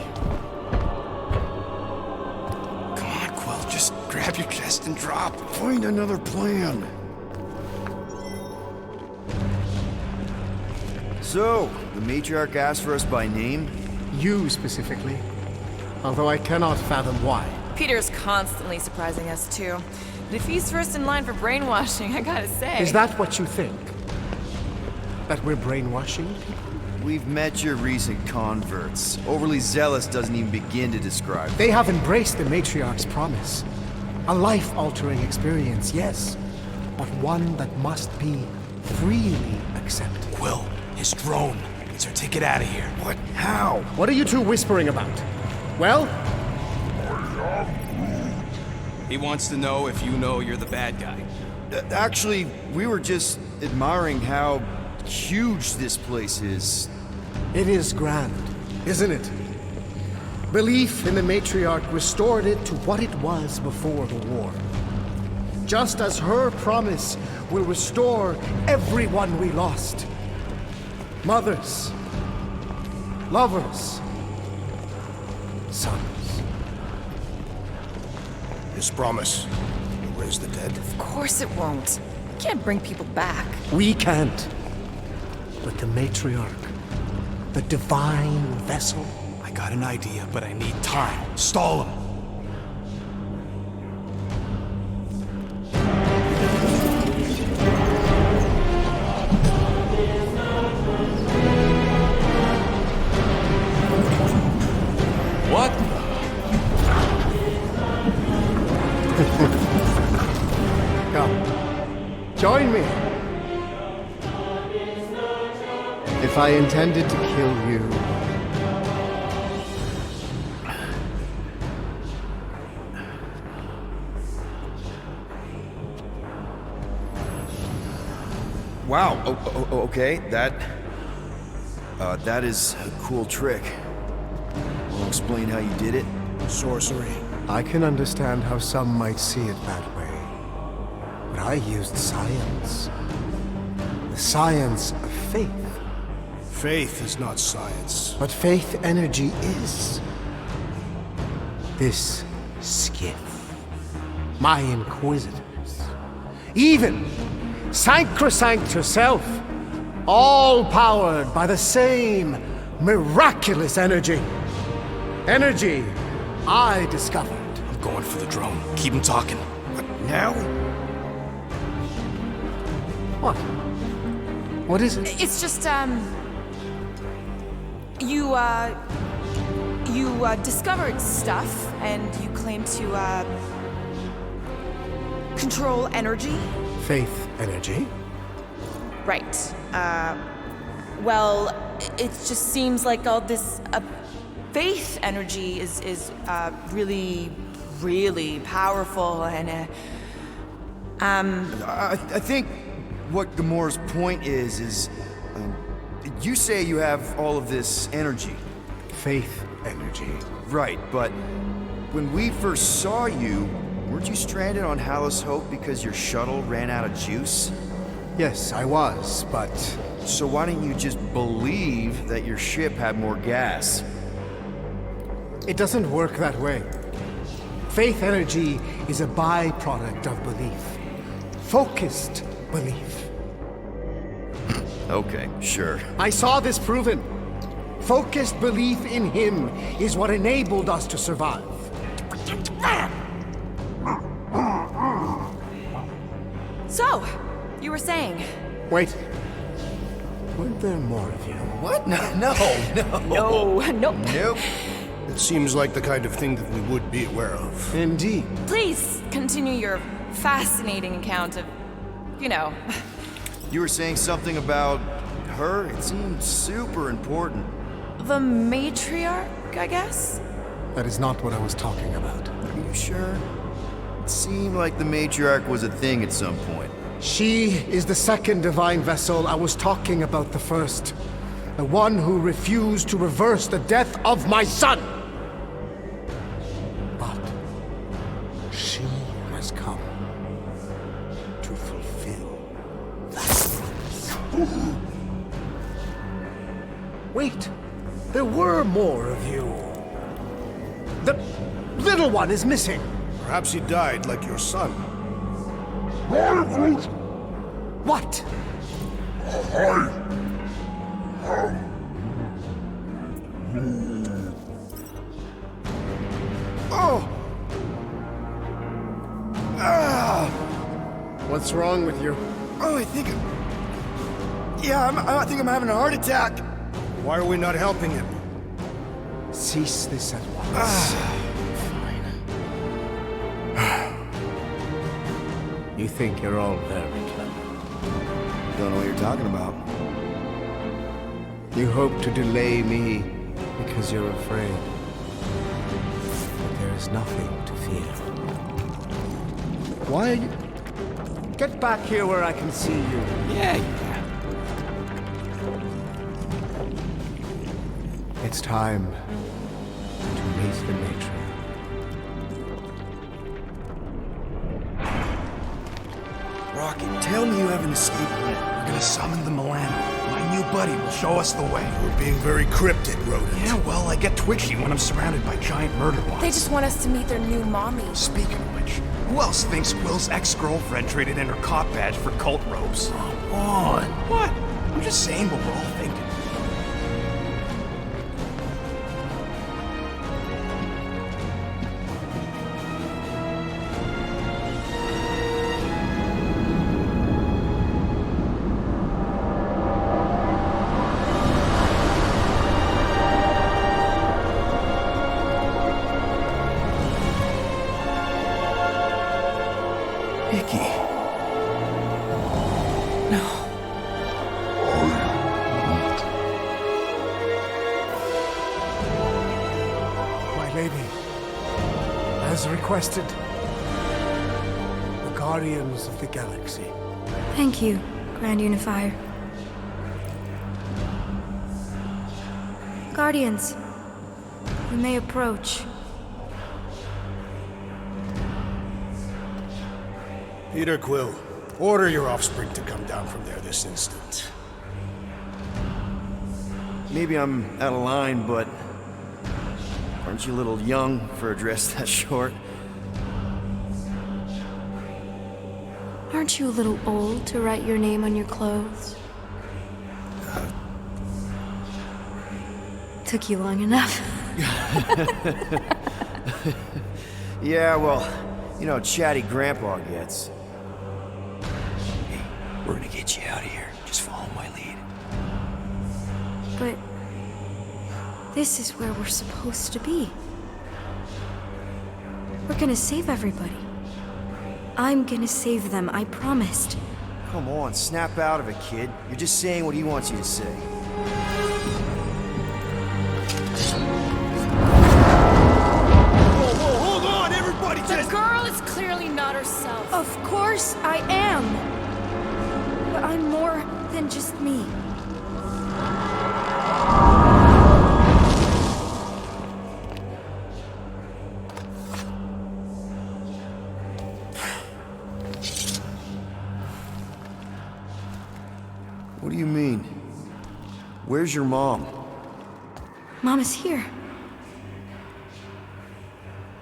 [SPEAKER 9] Come on, Quill, just grab your chest and drop.
[SPEAKER 16] Find another plan. So, the matriarch asked for us by name?
[SPEAKER 8] You specifically. Although I cannot fathom why.
[SPEAKER 7] Peter's constantly surprising us, too. But if he's first in line for brainwashing, I gotta say...
[SPEAKER 8] Is that what you think? That we're brainwashing people?
[SPEAKER 16] We've met your recent converts. Overly zealous doesn't even begin to describe them.
[SPEAKER 8] They have embraced the matriarch's promise. A life-altering experience, yes. But one that must be freely accepted.
[SPEAKER 9] Quill, his drone. It's our ticket out of here.
[SPEAKER 16] What? How?
[SPEAKER 8] What are you two whispering about? Well?
[SPEAKER 9] He wants to know if you know you're the bad guy.
[SPEAKER 16] Actually, we were just admiring how huge this place is.
[SPEAKER 8] It is grand, isn't it? Belief in the matriarch restored it to what it was before the war. Just as her promise will restore everyone we lost. Mothers, lovers, sons.
[SPEAKER 4] His promise will raise the dead.
[SPEAKER 7] Of course it won't. You can't bring people back.
[SPEAKER 8] We can't. But the matriarch, the divine vessel.
[SPEAKER 9] I got an idea, but I need time. Stall him. What?
[SPEAKER 8] Come. Join me. If I intended to kill you,
[SPEAKER 16] Wow, okay, that... That is a cool trick. Wanna explain how you did it?
[SPEAKER 4] Sorcery.
[SPEAKER 8] I can understand how some might see it that way. But I used science. The science of faith.
[SPEAKER 4] Faith is not science.
[SPEAKER 8] But faith energy is. This skiff. My inquisitors. Even Sacrosanct herself. All powered by the same miraculous energy. Energy I discovered.
[SPEAKER 4] I'm going for the drone. Keep him talking. Now?
[SPEAKER 8] What? What is it?
[SPEAKER 7] It's just, you discovered stuff, and you claim to, control energy?
[SPEAKER 8] Faith energy?
[SPEAKER 7] Right. Well, it just seems like all this, faith energy is really, really powerful, and,
[SPEAKER 16] I think what Gamora's point is, you say you have all of this energy.
[SPEAKER 8] Faith energy.
[SPEAKER 16] Right, but when we first saw you, weren't you stranded on Hallis Hope because your shuttle ran out of juice?
[SPEAKER 8] Yes, I was, but...
[SPEAKER 16] So why didn't you just believe that your ship had more gas?
[SPEAKER 8] It doesn't work that way. Faith energy is a byproduct of belief. Focused belief.
[SPEAKER 16] Okay, sure.
[SPEAKER 8] I saw this proven. Focused belief in him is what enabled us to survive.
[SPEAKER 7] So, you were saying?
[SPEAKER 8] Wait. Weren't there more of you?
[SPEAKER 16] What? No.
[SPEAKER 7] Nope.
[SPEAKER 4] It seems like the kind of thing that we would be aware of.
[SPEAKER 8] Indeed.
[SPEAKER 7] Please continue your fascinating account of, you know.
[SPEAKER 16] You were saying something about her? It seemed super important.
[SPEAKER 7] The matriarch, I guess?
[SPEAKER 8] That is not what I was talking about.
[SPEAKER 16] Are you sure? It seemed like the matriarch was a thing at some point.
[SPEAKER 8] She is the second divine vessel. I was talking about the first. The one who refused to reverse the death of my son. But she has come to fulfill that promise. Wait, there were more of you. The little one is missing.
[SPEAKER 4] Perhaps he died like your son.
[SPEAKER 8] What?
[SPEAKER 16] Oh!
[SPEAKER 8] What's wrong with you?
[SPEAKER 5] Oh, I think I'm having a heart attack.
[SPEAKER 4] Why are we not helping him?
[SPEAKER 8] Cease this at once. You think you're all very clever.
[SPEAKER 16] Don't know what you're talking about.
[SPEAKER 8] You hope to delay me because you're afraid. But there is nothing to fear. Why are you... Get back here where I can see you.
[SPEAKER 10] Yeah.
[SPEAKER 8] It's time to raise the matriarch.
[SPEAKER 5] Rocket, tell me you have an escape plan.
[SPEAKER 20] We're gonna summon the Milano. My new buddy will show us the way.
[SPEAKER 4] We're being very cryptic, Rodent.
[SPEAKER 20] Yeah, well, I get twitchy when I'm surrounded by giant murder ones.
[SPEAKER 7] They just want us to meet their new mommy.
[SPEAKER 20] Speaking of which, who else thinks Quill's ex-girlfriend traded in her cop badge for cult robes? Come on. What? I'm just saying what we're all thinking.
[SPEAKER 8] Requested. The Guardians of the Galaxy.
[SPEAKER 15] Thank you, Grand Unifier. Guardians, you may approach.
[SPEAKER 4] Peter Quill, order your offspring to come down from there this instant.
[SPEAKER 16] Maybe I'm out of line, but aren't you a little young for a dress that short?
[SPEAKER 15] Aren't you a little old to write your name on your clothes? Took you long enough.
[SPEAKER 16] Yeah, well, you know how chatty Grandpa gets. Hey, we're gonna get you out of here. Just follow my lead.
[SPEAKER 15] But this is where we're supposed to be. We're gonna save everybody. I'm gonna save them, I promised.
[SPEAKER 16] Come on, snap out of it, kid. You're just saying what he wants you to say.
[SPEAKER 5] Whoa, hold on, everybody
[SPEAKER 7] The girl is clearly not herself.
[SPEAKER 15] Of course I am. But I'm more than just me.
[SPEAKER 16] What do you mean? Where's your mom?
[SPEAKER 15] Mama's here.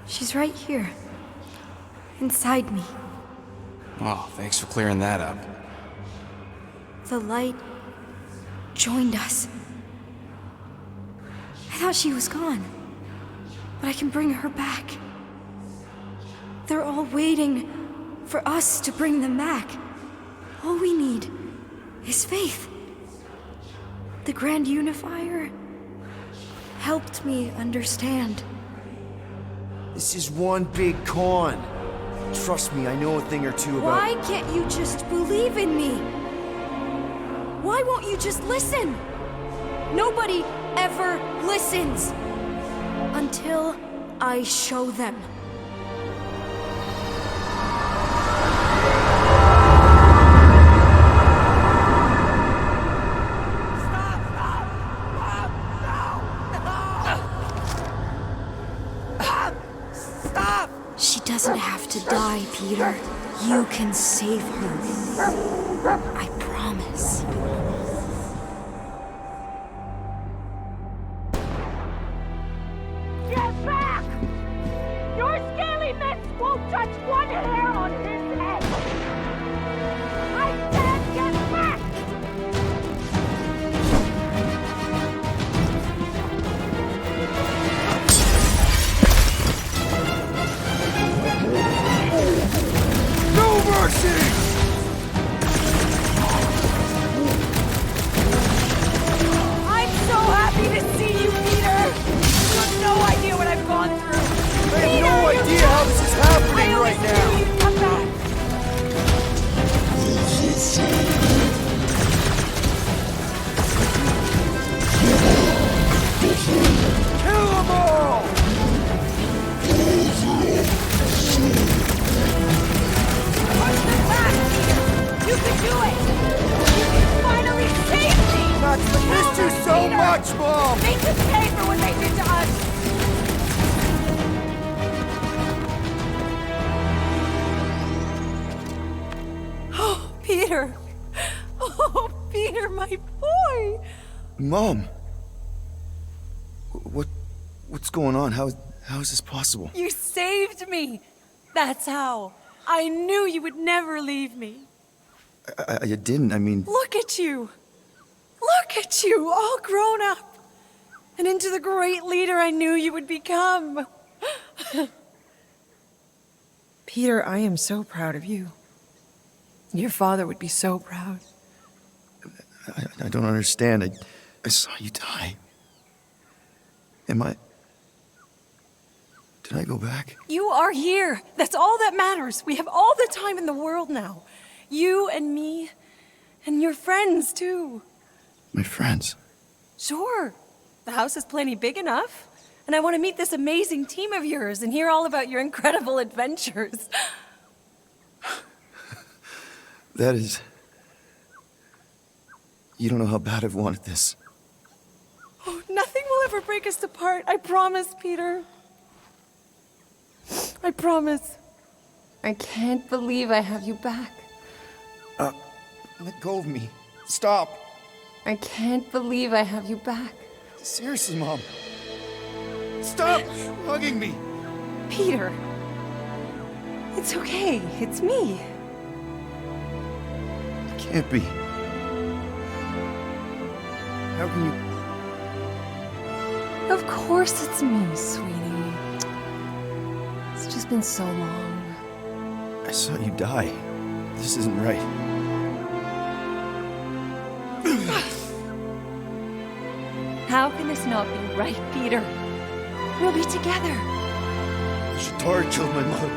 [SPEAKER 15] She's right here. Inside me.
[SPEAKER 20] Oh, thanks for clearing that up.
[SPEAKER 15] The light joined us. I thought she was gone. But I can bring her back. They're all waiting for us to bring them back. All we need is faith. The Grand Unifier helped me understand.
[SPEAKER 16] This is one big con. Trust me, I know a thing or two about—
[SPEAKER 15] Why can't you just believe in me? Why won't you just listen? Nobody ever listens until I show them. She doesn't have to die, Peter. You can save her. I promise.
[SPEAKER 11] Get back! Your scaly mitts won't touch one hair on his head! I said get back!
[SPEAKER 5] No mercy!
[SPEAKER 11] I'm so happy to see you, Peter! You have no idea what I've gone through!
[SPEAKER 5] I have no idea how this is happening right now!
[SPEAKER 11] Please come back!
[SPEAKER 5] Kill them all!
[SPEAKER 11] Push them back, Peter! You can do it! You can finally save me!
[SPEAKER 5] Max, I missed you so
[SPEAKER 11] Peter!
[SPEAKER 5] much, Mom!
[SPEAKER 11] They can pay for what they did to us!
[SPEAKER 17] Oh, Peter! Oh, Peter, my boy!
[SPEAKER 16] Mom! What's going on? How is this possible?
[SPEAKER 17] You saved me! That's how. I knew you would never leave me.
[SPEAKER 16] I didn't, I mean—
[SPEAKER 17] Look at you! Look at you, all grown up! And into the great leader I knew you would become. Peter, I am so proud of you. Your father would be so proud.
[SPEAKER 16] I don't understand. I saw you die. Did I go back?
[SPEAKER 17] You are here. That's all that matters. We have all the time in the world now. You and me, and your friends, too.
[SPEAKER 16] My friends?
[SPEAKER 17] Sure. The house is plenty big enough. And I want to meet this amazing team of yours and hear all about your incredible adventures.
[SPEAKER 16] That is... You don't know how bad I've wanted this.
[SPEAKER 17] Oh, nothing will ever break us apart. I promise, Peter. I promise. I can't believe I have you back.
[SPEAKER 16] Let go of me. Stop.
[SPEAKER 17] I can't believe I have you back.
[SPEAKER 16] Seriously, Mom. Stop hugging me.
[SPEAKER 17] Peter. It's okay. It's me.
[SPEAKER 16] It can't be. How can you...
[SPEAKER 17] Of course it's me, sweetie. It's just been so long.
[SPEAKER 16] I saw you die. This isn't right.
[SPEAKER 14] How can this not be right, Peter? We'll be together.
[SPEAKER 16] Shatari killed my mother.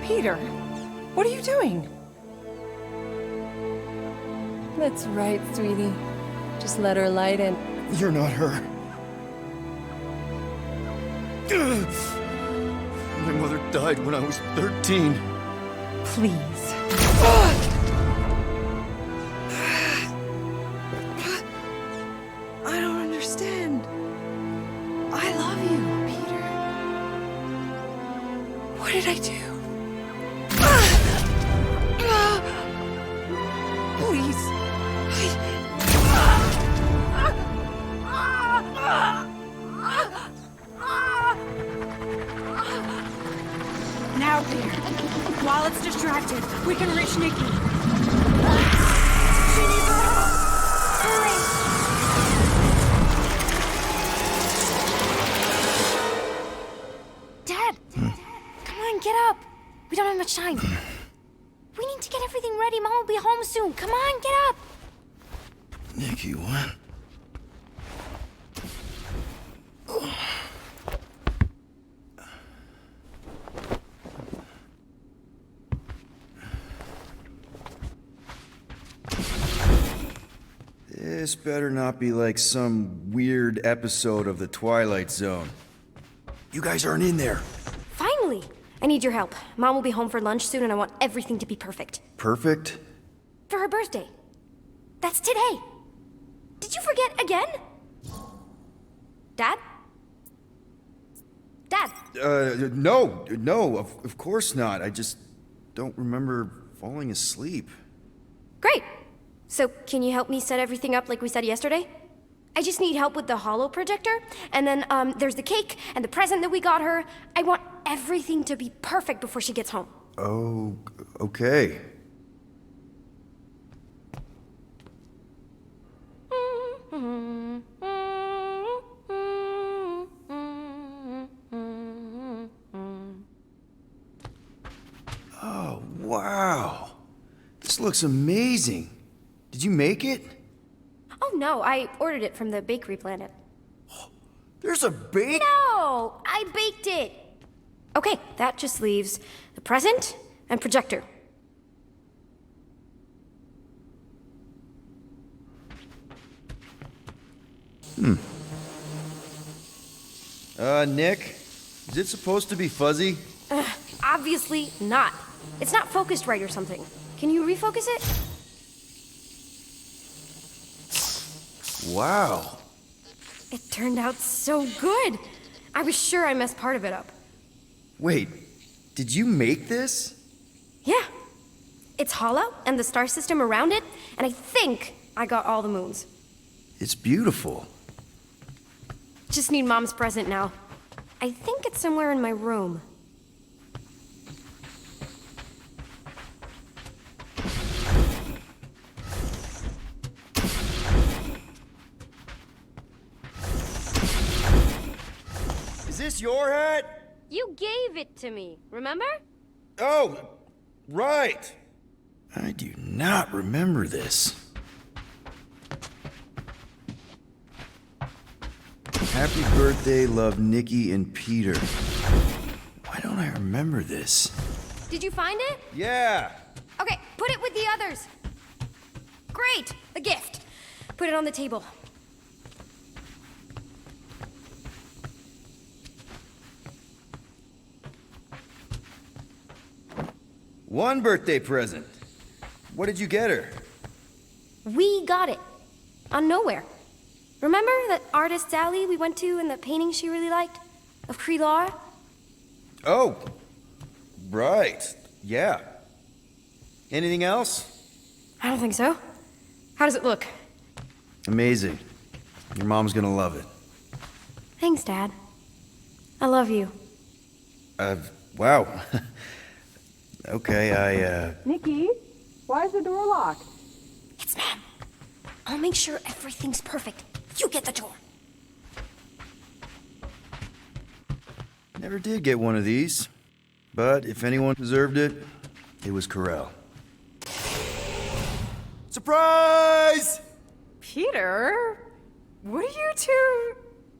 [SPEAKER 17] Peter, what are you doing? That's right, sweetie. Just let her light in.
[SPEAKER 16] You're not her. My mother died when I was 13.
[SPEAKER 17] Please. I don't understand. I love you, Peter. What did I do? Please.
[SPEAKER 15] Now, Peter. While it's distracted, we can reach Nikki. She needs our help. Hurry!
[SPEAKER 14] Dad! Come on, get up! We don't have much time. We need to get everything ready. Mom will be home soon. Come on, get up!
[SPEAKER 16] Nikki, what? This better not be like some weird episode of The Twilight Zone. You guys aren't in there.
[SPEAKER 15] Finally! I need your help. Mom will be home for lunch soon and I want everything to be perfect.
[SPEAKER 16] Perfect?
[SPEAKER 15] For her birthday. That's today. Did you forget again? Dad? Dad?
[SPEAKER 16] No, of course not. I just don't remember falling asleep.
[SPEAKER 15] Great. So, can you help me set everything up like we said yesterday? I just need help with the holo projector, and then there's the cake and the present that we got her. I want everything to be perfect before she gets home.
[SPEAKER 16] Oh, okay. Oh, wow. This looks amazing. Did you make it?
[SPEAKER 15] Oh no, I ordered it from the bakery planet.
[SPEAKER 16] There's a bake?
[SPEAKER 15] No, I baked it. Okay, that just leaves the present and projector.
[SPEAKER 16] Nick, is it supposed to be fuzzy?
[SPEAKER 15] Obviously not. It's not focused right or something. Can you refocus it?
[SPEAKER 16] Wow.
[SPEAKER 15] It turned out so good. I was sure I messed part of it up.
[SPEAKER 16] Wait, did you make this?
[SPEAKER 15] Yeah. It's hollow, and the star system around it, and I think I got all the moons.
[SPEAKER 16] It's beautiful.
[SPEAKER 15] Just need Mom's present now. I think it's somewhere in my room.
[SPEAKER 16] Is this your hat?
[SPEAKER 15] You gave it to me, remember?
[SPEAKER 16] Oh, right. I do not remember this. Happy birthday, love Nikki and Peter. Why don't I remember this?
[SPEAKER 15] Did you find it?
[SPEAKER 16] Yeah.
[SPEAKER 15] Okay, put it with the others. Great, the gift. Put it on the table.
[SPEAKER 16] One birthday present. What did you get her?
[SPEAKER 15] We got it. On Nowhere.
[SPEAKER 14] Remember that artist's alley we went to and the painting she really liked? Of Krelar?
[SPEAKER 16] Oh, right. Yeah. Anything else?
[SPEAKER 23] I don't think so. How does it look?
[SPEAKER 16] Amazing. Your mom's gonna love it.
[SPEAKER 14] Thanks, Dad. I love you.
[SPEAKER 16] Wow. Okay,
[SPEAKER 17] Nikki, why is the door locked?
[SPEAKER 14] It's Mom. I'll make sure everything's perfect. You get the door.
[SPEAKER 16] Never did get one of these. But if anyone deserved it, it was Corel.
[SPEAKER 5] Surprise!
[SPEAKER 11] Peter? What are you two...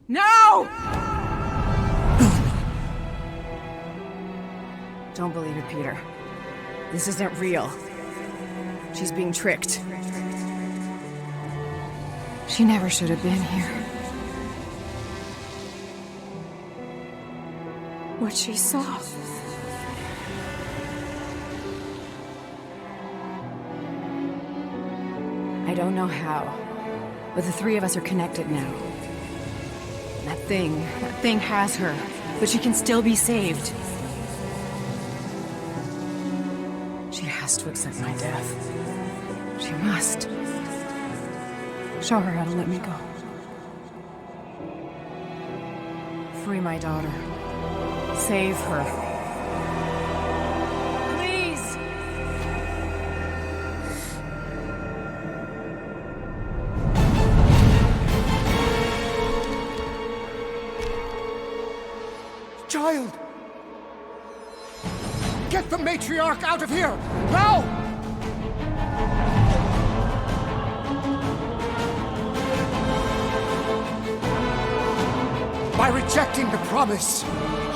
[SPEAKER 11] No!
[SPEAKER 23] Don't believe it, Peter. This isn't real. She's being tricked. She never should have been here. What she saw. I don't know how, but the three of us are connected now. That thing has her, but she can still be saved. She has to accept my death. She must. Show her how to let me go. Free my daughter. Save her. Please!
[SPEAKER 8] Child! Get the matriarch out of here! Now! By rejecting the promise,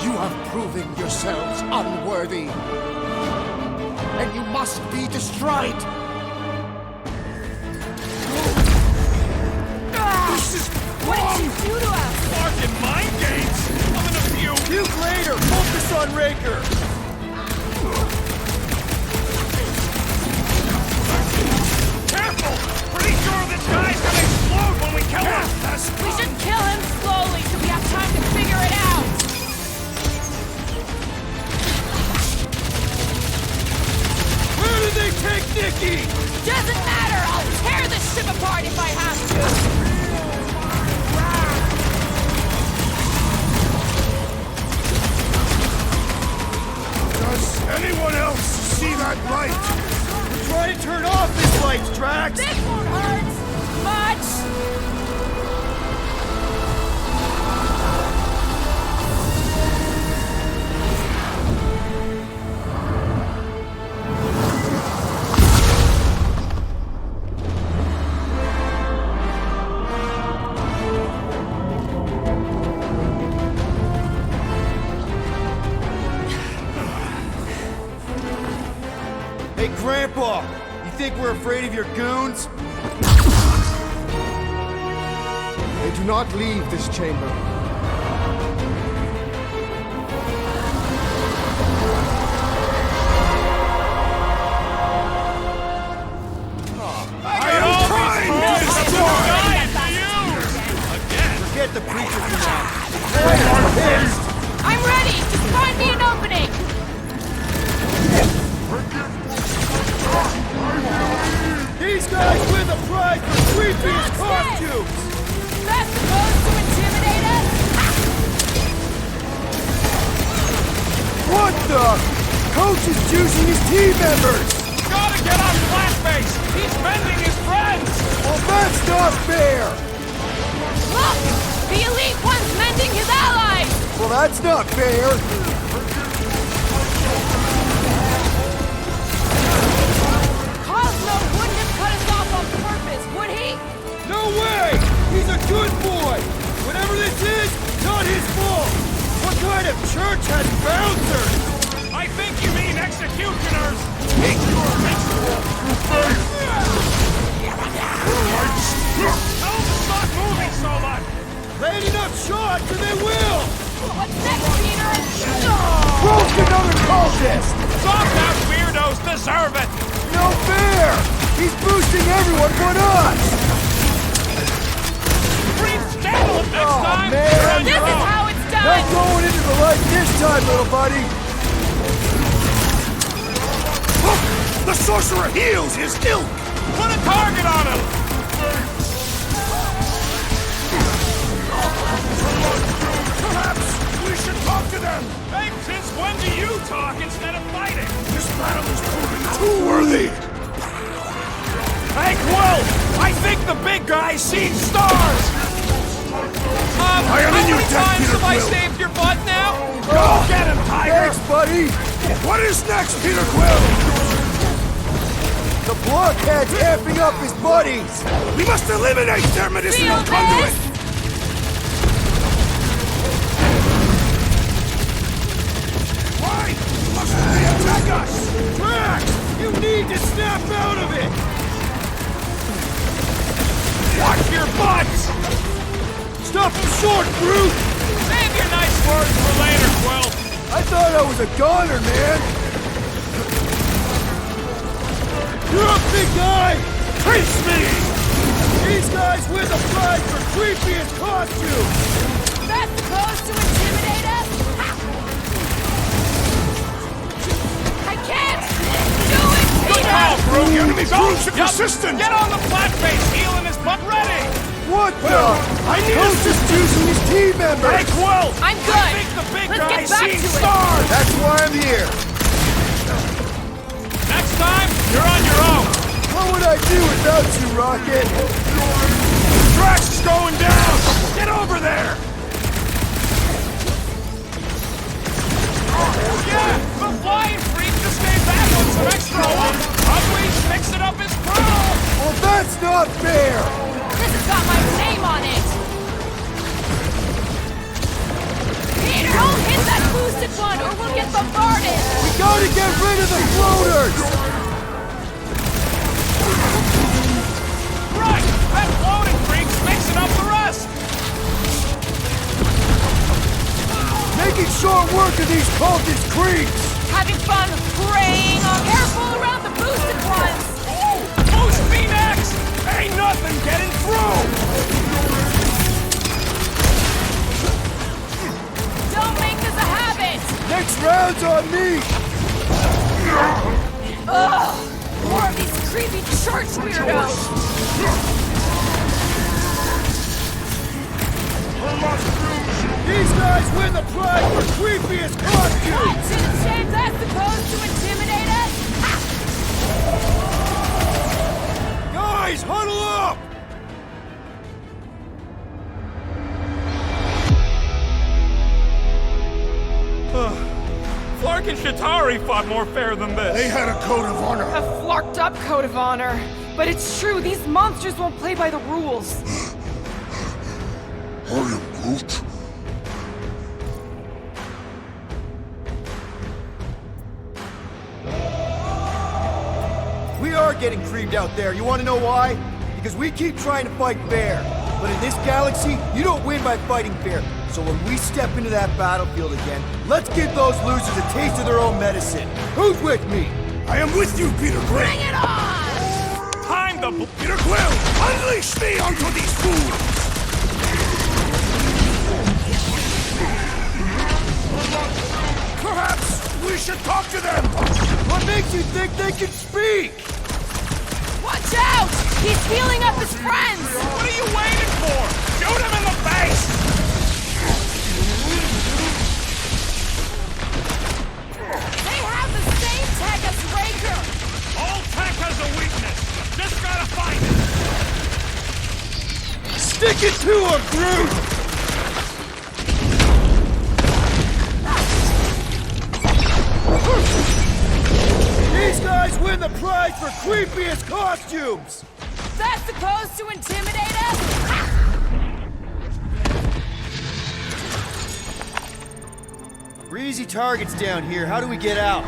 [SPEAKER 8] you are proving yourselves unworthy. And you must be destroyed!
[SPEAKER 18] This is
[SPEAKER 11] What did you do to us?
[SPEAKER 18] fucking mind games! I'm in a few!
[SPEAKER 5] Puke later! Focus on Raker!
[SPEAKER 18] Careful! Pretty sure this guy's gonna explode when we kill him!
[SPEAKER 11] We should kill him slowly so we have time to figure it out!
[SPEAKER 5] Where did they take Nikki?
[SPEAKER 11] Doesn't matter! I'll tear this ship apart if I have to!
[SPEAKER 5] Does anyone else see that light? We're trying to turn off this light, Drax!
[SPEAKER 11] This won't hurt much!
[SPEAKER 5] Hey, Grandpa! You think we're afraid of your goons?
[SPEAKER 8] They do not leave this chamber.
[SPEAKER 5] Forget the preacher for now. Hey, I'm pissed!
[SPEAKER 11] I'm ready! Just find me an opening!
[SPEAKER 5] These guys win the prize for creepiest costumes!
[SPEAKER 11] That's supposed to intimidate us?
[SPEAKER 5] What the? Coach is juicing his team members!
[SPEAKER 18] Gotta get on Flatface! He's bending his friends!
[SPEAKER 5] Well, that's not fair!
[SPEAKER 11] Look! The elite one's mending his allies!
[SPEAKER 5] Well, that's not fair!
[SPEAKER 11] Cosmo wouldn't have cut us off on purpose, would he?
[SPEAKER 5] No way! He's a good boy! Whatever this is, not his fault! What kind of church has bouncers?
[SPEAKER 18] I think you mean executioners! Tell them to stop moving so much!
[SPEAKER 5] Land enough shots and they will!
[SPEAKER 11] What's next, Peter?
[SPEAKER 5] Broke another cultist!
[SPEAKER 18] Soft-house weirdos deserve it!
[SPEAKER 5] No fair! He's boosting everyone but us!
[SPEAKER 18] scream scandal next time!
[SPEAKER 5] man.
[SPEAKER 18] You're on
[SPEAKER 11] This
[SPEAKER 18] your
[SPEAKER 11] is
[SPEAKER 18] own.
[SPEAKER 11] how it's done!
[SPEAKER 5] Not going into the light this time, little buddy!
[SPEAKER 3] The sorcerer heals his ilk!
[SPEAKER 18] Put a target on him!
[SPEAKER 3] Perhaps we should talk to them!
[SPEAKER 18] Hey, since when do you talk instead of fighting?
[SPEAKER 3] This battle is proving too worthy!
[SPEAKER 18] Hey, Quill! I think the big guy's seen stars!
[SPEAKER 3] I am in your
[SPEAKER 18] how many
[SPEAKER 3] debt,
[SPEAKER 18] times
[SPEAKER 3] Peter
[SPEAKER 18] have I
[SPEAKER 3] Quill.
[SPEAKER 18] saved your butt now?
[SPEAKER 3] Go get him, Tiger!
[SPEAKER 5] Thanks, buddy!
[SPEAKER 3] What is next, Peter Quill?
[SPEAKER 5] The blockhead's amping up his buddies!
[SPEAKER 3] We must eliminate their medicinal conduit! Why must they attack us?
[SPEAKER 5] Drax! You need to snap out of it!
[SPEAKER 18] Watch your butts!
[SPEAKER 5] Stop him short, Groot!
[SPEAKER 18] Save your nice words for later, Quill!
[SPEAKER 5] I thought I was a goner, man! You're up, big guy!
[SPEAKER 3] Face me!
[SPEAKER 5] These guys win the prize for creepiest costume!
[SPEAKER 11] That's supposed to intimidate us? Ha! I can't do it,
[SPEAKER 18] Good
[SPEAKER 11] Peter!
[SPEAKER 18] call, Groot!
[SPEAKER 3] The enemy proves
[SPEAKER 18] Yup,
[SPEAKER 3] persistent!
[SPEAKER 18] Get on the flat face, healing his butt ready!
[SPEAKER 5] What the?
[SPEAKER 3] I need
[SPEAKER 5] Who's just using his team members?
[SPEAKER 18] Hey, Quill!
[SPEAKER 11] I'm good!
[SPEAKER 18] I think the big
[SPEAKER 11] Let's
[SPEAKER 18] guy's
[SPEAKER 11] get back
[SPEAKER 18] seen
[SPEAKER 11] to it.
[SPEAKER 18] stars!
[SPEAKER 5] That's why I'm here!
[SPEAKER 18] Next time, you're on your own!
[SPEAKER 5] What would I do without you, Rocket?
[SPEAKER 18] Drax is going down! Get over there! Yeah, the flying freak just gave that one some extra oomph! Ugly's fixing up his prowl!
[SPEAKER 5] Well, that's not fair!
[SPEAKER 11] This has got my name on it! Peter, don't hit that boosted one or we'll get bombarded!
[SPEAKER 5] We gotta get rid of the floaters!
[SPEAKER 18] Right! That floating freak's mixing up the rest!
[SPEAKER 5] Making short work of these cultist creeps!
[SPEAKER 11] Having fun praying on careful around the boosted ones!
[SPEAKER 18] Boost Phoenix! Ain't nothing getting through!
[SPEAKER 11] Don't make this a habit!
[SPEAKER 5] Next round's on me!
[SPEAKER 11] Ugh! More of these creepy church weirdos!
[SPEAKER 5] These guys win the prize for creepiest costume!
[SPEAKER 11] To the shame that's supposed to intimidate us?
[SPEAKER 5] Guys, huddle up!
[SPEAKER 18] Flark and Shatari fought more fair than this.
[SPEAKER 3] They had a code of honor.
[SPEAKER 17] A flarked up code of honor. But it's true, these monsters won't play by the rules.
[SPEAKER 3] I am Groot.
[SPEAKER 5] We are getting creamed out there. You want to know why? Because we keep trying to fight fair. But in this galaxy, you don't win by fighting fair. So when we step into that battlefield again, let's give those losers a taste of their own medicine. Who's with me?
[SPEAKER 3] I am with you, Peter Quill.
[SPEAKER 11] Bring it on!
[SPEAKER 18] Time to...
[SPEAKER 3] Peter Quill, unleash me onto these fools! Perhaps we should talk to them!
[SPEAKER 5] What makes you think they can speak?
[SPEAKER 11] Watch out! He's healing up his friends!
[SPEAKER 18] What are you waiting for? Shoot him in the face!
[SPEAKER 11] They have the same tech as Raker!
[SPEAKER 18] All tech has a weakness. Just gotta find it.
[SPEAKER 5] Stick it to him, Groot! These guys win the prize for creepiest costumes!
[SPEAKER 11] That's supposed to intimidate us?
[SPEAKER 5] We're easy targets down here. How do we get out?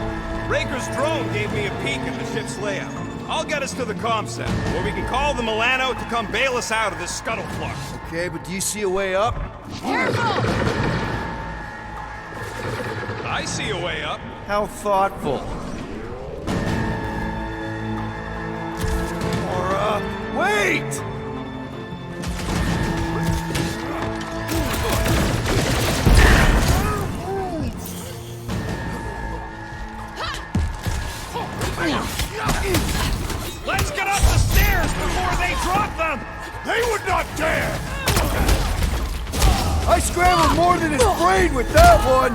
[SPEAKER 18] Raker's drone gave me a peek at the ship's layout. I'll get us to the comm center, where we can call the Milano to come bail us out of this scuttleflux.
[SPEAKER 5] Okay, but do you see a way up?
[SPEAKER 11] Careful!
[SPEAKER 18] I see a way up.
[SPEAKER 5] How thoughtful. Or, wait! I scrambled more than his brain with that one!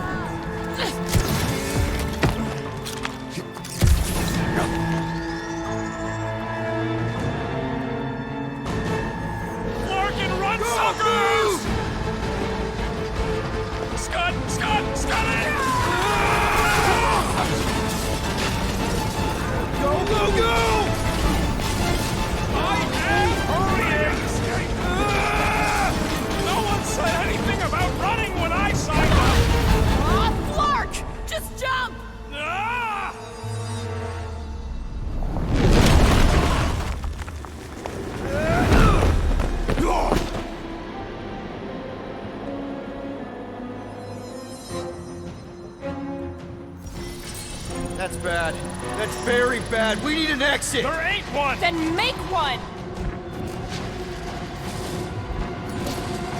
[SPEAKER 18] Larkin, run, suckers! Scud it!
[SPEAKER 5] Go, go, go!
[SPEAKER 18] I am hurrying! No one said anything about running when I signed up!
[SPEAKER 11] Aw, Flark! Just jump!
[SPEAKER 18] Ah!
[SPEAKER 5] That's bad. That's very bad. We need an exit!
[SPEAKER 18] There ain't one!
[SPEAKER 11] Then make one!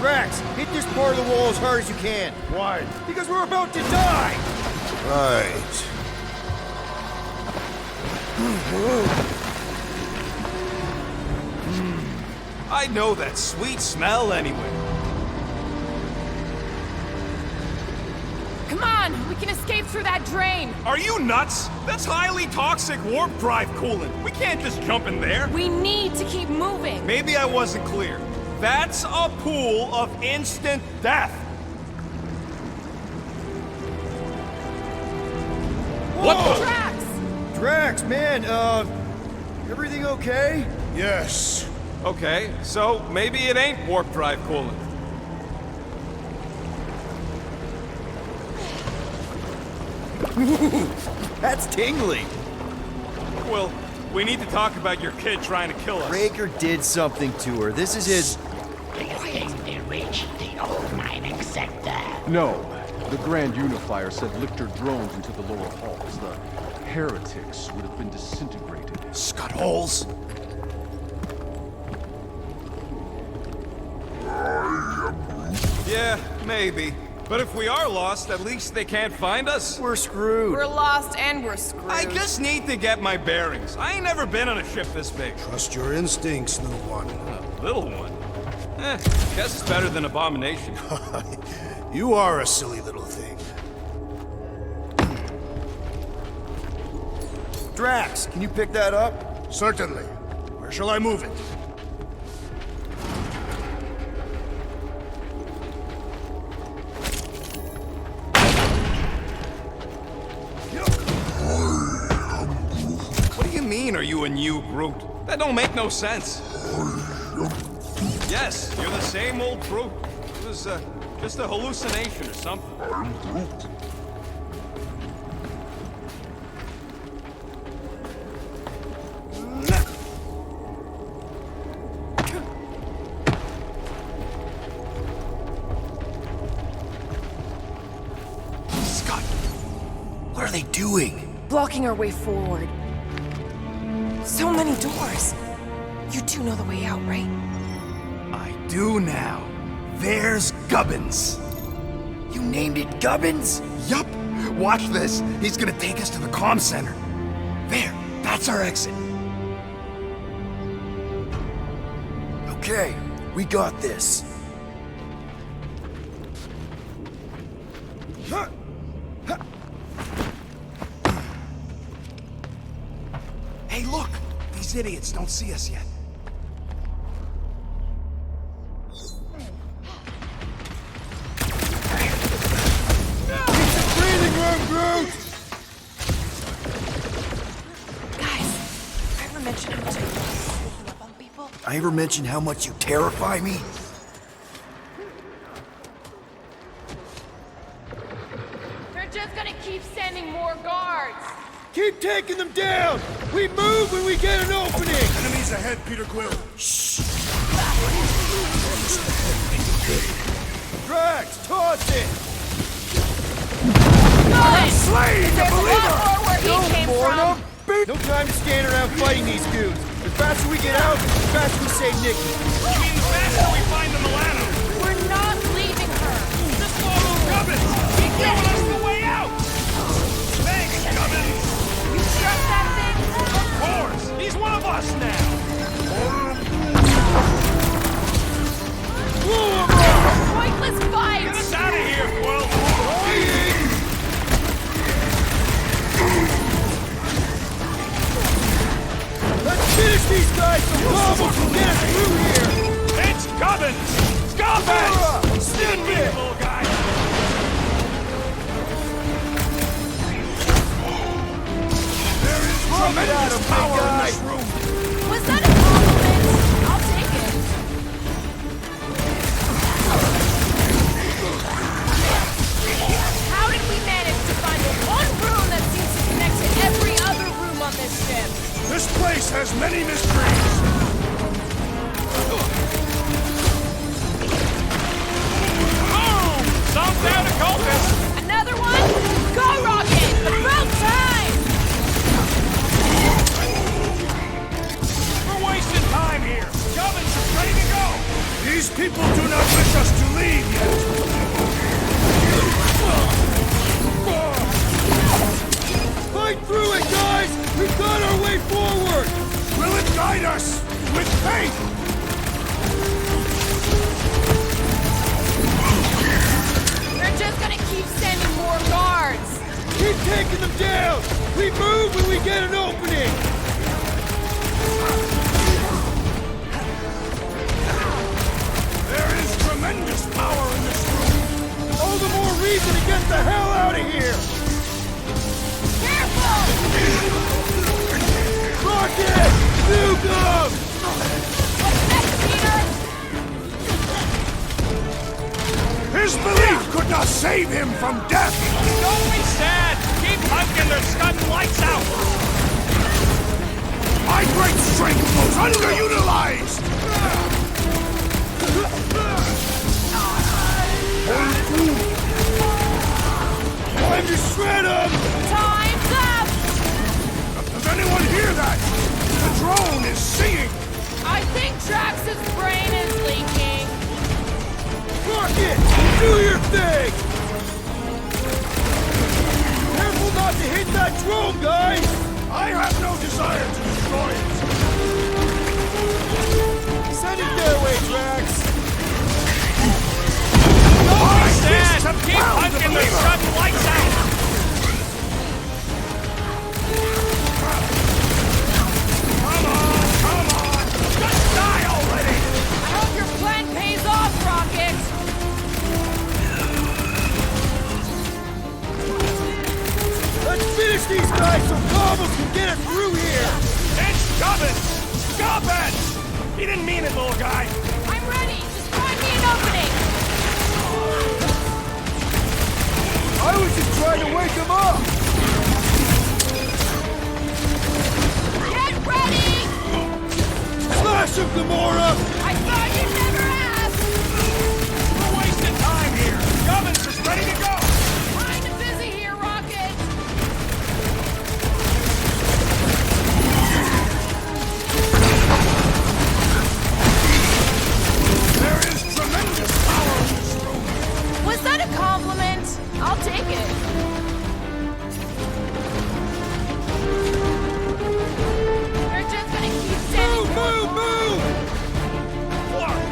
[SPEAKER 5] Drax, hit this part of the wall as hard as you can. Why? Because we're about to die! Right.
[SPEAKER 6] I know that sweet smell anyway.
[SPEAKER 11] Come on, we can escape through that drain!
[SPEAKER 18] Are you nuts? That's highly toxic warp drive coolant. We can't just jump in there.
[SPEAKER 11] We need to keep moving!
[SPEAKER 6] Maybe I wasn't clear. That's a pool of instant death.
[SPEAKER 5] What the?
[SPEAKER 11] Drax!
[SPEAKER 5] Drax, man, everything okay?
[SPEAKER 18] Yes. Okay, so maybe it ain't warp drive coolant.
[SPEAKER 5] That's tingly.
[SPEAKER 18] Well, we need to talk about your kid trying to kill us.
[SPEAKER 16] Raker did something to her. This is his...
[SPEAKER 13] Do you think they reached the old mining sector?
[SPEAKER 21] No. The Grand Unifier said Lictor drones into the lower halls. The heretics would have been disintegrated.
[SPEAKER 6] Scud holes.
[SPEAKER 18] Yeah, maybe. But if we are lost, at least they can't find us.
[SPEAKER 5] We're screwed.
[SPEAKER 7] We're lost and we're screwed.
[SPEAKER 18] I just need to get my bearings. I ain't never been on a ship this big.
[SPEAKER 9] Trust your instincts, little one.
[SPEAKER 18] Little one? Guess it's better than Abomination.
[SPEAKER 9] You are a silly little thing.
[SPEAKER 5] Drax, can you pick that up?
[SPEAKER 9] Certainly. Where shall I move it?
[SPEAKER 18] What do you mean, are you a new Groot? That don't make no sense. Yes, you're the same old Groot. It was just a hallucination or something.
[SPEAKER 3] I'm Groot.
[SPEAKER 16] Scott, what are they doing?
[SPEAKER 7] Blocking our way forward. So many doors. You do know the way out, right?
[SPEAKER 16] I do now. There's Gubbins.
[SPEAKER 6] You named it Gubbins? Yup. Watch this. He's gonna take us to the comm center. There. That's our exit.
[SPEAKER 16] Okay, we got this.
[SPEAKER 6] Hey, look! These idiots don't see us yet.
[SPEAKER 5] Breathing room, Groot!
[SPEAKER 7] Guys, I ever mentioned how much I love sneaking up on people?
[SPEAKER 16] I ever mention how much you terrify me?
[SPEAKER 11] They're just gonna keep sending more guards!
[SPEAKER 5] Keep taking them down! We move when we get an opening!
[SPEAKER 9] Enemies ahead, Peter Quill. Shh.
[SPEAKER 5] Drax, toss it!
[SPEAKER 11] Good!
[SPEAKER 5] Slain!
[SPEAKER 11] There's a lot more where he came from!
[SPEAKER 5] No time to stand around fighting these dudes. The faster we get out, the faster we save Nikki.
[SPEAKER 18] You mean the faster we find the Milano?
[SPEAKER 11] We're not leaving her!
[SPEAKER 18] Just follow Gubbins! He's giving us the way out! Thanks, Gubbins!
[SPEAKER 11] You trust that thing?
[SPEAKER 18] Of course! He's one of us now!
[SPEAKER 11] Pointless fire!
[SPEAKER 5] people do not wish us to leave yet. Fight through it, guys! We've got our way forward! Will it guide us with faith?
[SPEAKER 11] They're just gonna keep sending more guards.
[SPEAKER 5] Keep taking them down! We move when we get an opening! There is tremendous power in this room! All the more reason to get the hell out of here!
[SPEAKER 11] Careful!
[SPEAKER 5] Rocket! Nuke them!
[SPEAKER 11] What's next, Peter?
[SPEAKER 5] His belief could not save him from death!
[SPEAKER 18] Don't be sad! Keep hunking their scutting lights out!
[SPEAKER 5] My great strength was underutilized! Time to shred him!
[SPEAKER 11] Time's up!
[SPEAKER 5] Does anyone hear that? The drone is singing!
[SPEAKER 11] I think Drax's brain is leaking.
[SPEAKER 5] Rocket! Do your thing! Careful not to hit that drone, guys! I have no desire to destroy it! Send it their way, Drax!
[SPEAKER 18] Don't be sad! Keep hunking their scutting lights out!
[SPEAKER 5] Come on! Just die already!
[SPEAKER 11] I hope your plan pays off, Rocket!
[SPEAKER 5] Let's finish these guys so Cobbles can get it through here!
[SPEAKER 18] It's Gubbins! Gubbins! He didn't mean it, little guy!
[SPEAKER 11] I'm ready! Just find me an opening!
[SPEAKER 5] I was just trying to wake him up!
[SPEAKER 11] Get ready!
[SPEAKER 5] Slash him, Gamora!
[SPEAKER 11] I thought you'd never ask!
[SPEAKER 18] We're wasting time here! Gubbins is ready to go!
[SPEAKER 11] Kinda busy here, Rocket!
[SPEAKER 5] There is tremendous power in this room!
[SPEAKER 11] Was that a compliment? I'll take it. They're just gonna keep sending
[SPEAKER 5] Move, move!
[SPEAKER 18] Clark,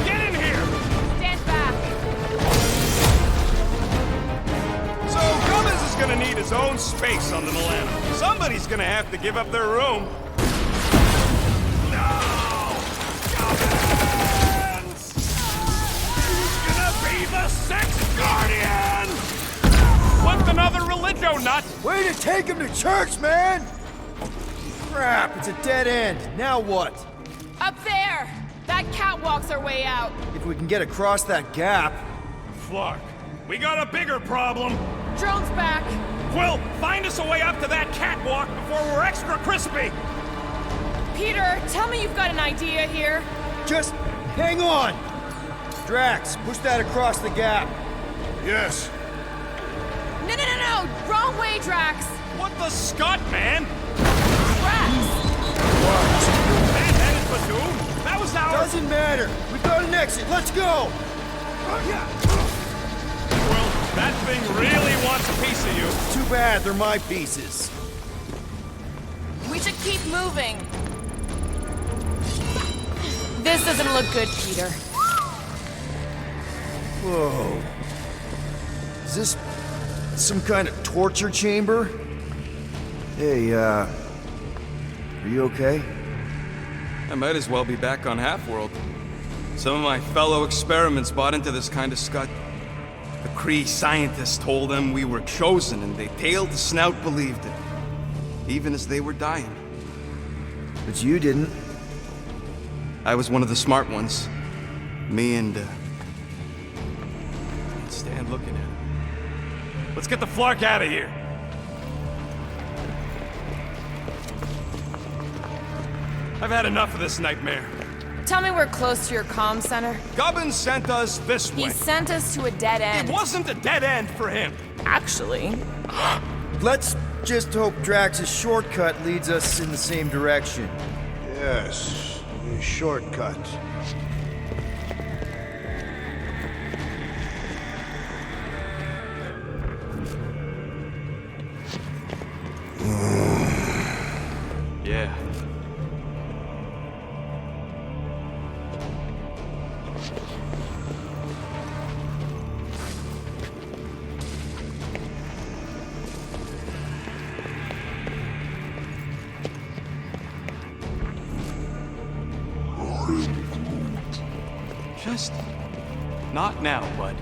[SPEAKER 18] get in here!
[SPEAKER 11] Stand back.
[SPEAKER 18] So Gubbins is gonna need his own space on the Milano. Somebody's gonna have to give up their room. No! Gubbins! He's gonna be the Sixth Guardian! What's another religio nut?
[SPEAKER 5] Way to take him to church, man! Crap, it's a dead end. Now what?
[SPEAKER 11] Up there! That catwalk's our way out.
[SPEAKER 16] If we can get across that gap.
[SPEAKER 18] Flark, we got a bigger problem.
[SPEAKER 11] Drone's back.
[SPEAKER 18] Quill, find us a way up to that catwalk before we're extra crispy!
[SPEAKER 11] Peter, tell me you've got an idea here.
[SPEAKER 5] Just hang on! Drax, push that across the gap. Yes.
[SPEAKER 11] No! Wrong way, Drax!
[SPEAKER 18] What the scut, man?
[SPEAKER 11] Drax!
[SPEAKER 18] Man-headed platoon? That was our...
[SPEAKER 5] Doesn't matter. We've got an exit. Let's go!
[SPEAKER 18] Well, that thing really wants a piece of you.
[SPEAKER 5] Too bad they're my pieces.
[SPEAKER 11] We should keep moving. This doesn't look good, Peter.
[SPEAKER 16] Whoa. Is this some kind of torture chamber? Hey, are you okay?
[SPEAKER 6] I might as well be back on Half-World. Some of my fellow experiments bought into this kind of scut. The Kree scientists told them we were chosen, and they tailed the snout believed it. Even as they were dying.
[SPEAKER 16] But you didn't.
[SPEAKER 6] I was one of the smart ones. Me and, can't stand looking at it.
[SPEAKER 18] Let's get the Flark out of here. I've had enough of this nightmare.
[SPEAKER 11] Tell me we're close to your comm center.
[SPEAKER 18] Gubbins sent us this way.
[SPEAKER 11] He sent us to a dead end.
[SPEAKER 18] It wasn't a dead end for him.
[SPEAKER 11] Actually.
[SPEAKER 16] Let's just hope Drax's shortcut leads us in the same direction.
[SPEAKER 4] Yes, a shortcut.
[SPEAKER 6] Not now, bud.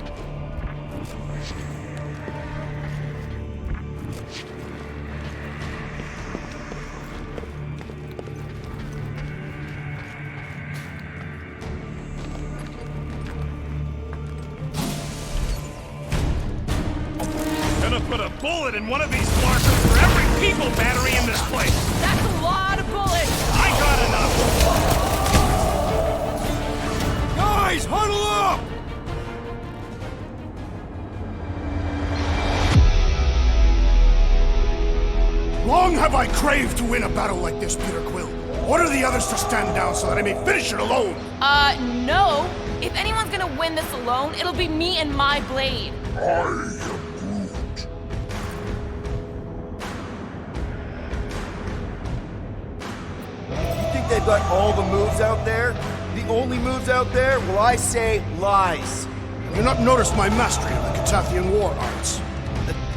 [SPEAKER 18] Gonna put a bullet in one of these markers for every people battery in this place.
[SPEAKER 11] That's a lot of bullets!
[SPEAKER 18] I got enough!
[SPEAKER 5] Guys, huddle up!
[SPEAKER 9] Long have I craved to win a battle like this, Peter Quill. Order the others to stand down so that I may finish it alone.
[SPEAKER 11] No. If anyone's gonna win this alone, it'll be me and my blade.
[SPEAKER 5] You think they've got all the moves out there? The only moves out there? Well, I say lies.
[SPEAKER 9] Have you not noticed my mastery of the Catathian war arts?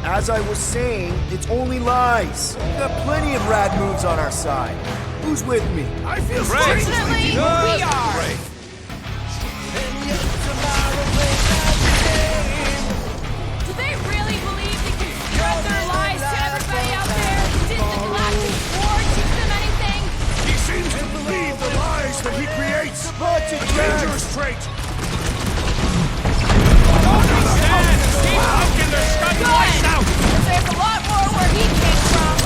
[SPEAKER 5] As I was saying, it's only lies. We've got plenty of rad moves on our side. Who's with me?
[SPEAKER 9] I feel
[SPEAKER 11] Fortunately, we are.
[SPEAKER 18] Great.
[SPEAKER 11] Do they really believe they can spread their lies to everybody out there? Did the Galactic War teach them anything?
[SPEAKER 9] He seems to believe the lies that he creates.
[SPEAKER 5] Bunch of
[SPEAKER 9] A dangerous trait.
[SPEAKER 18] Keep poking their scud lights out!
[SPEAKER 11] There's a lot more where he came from.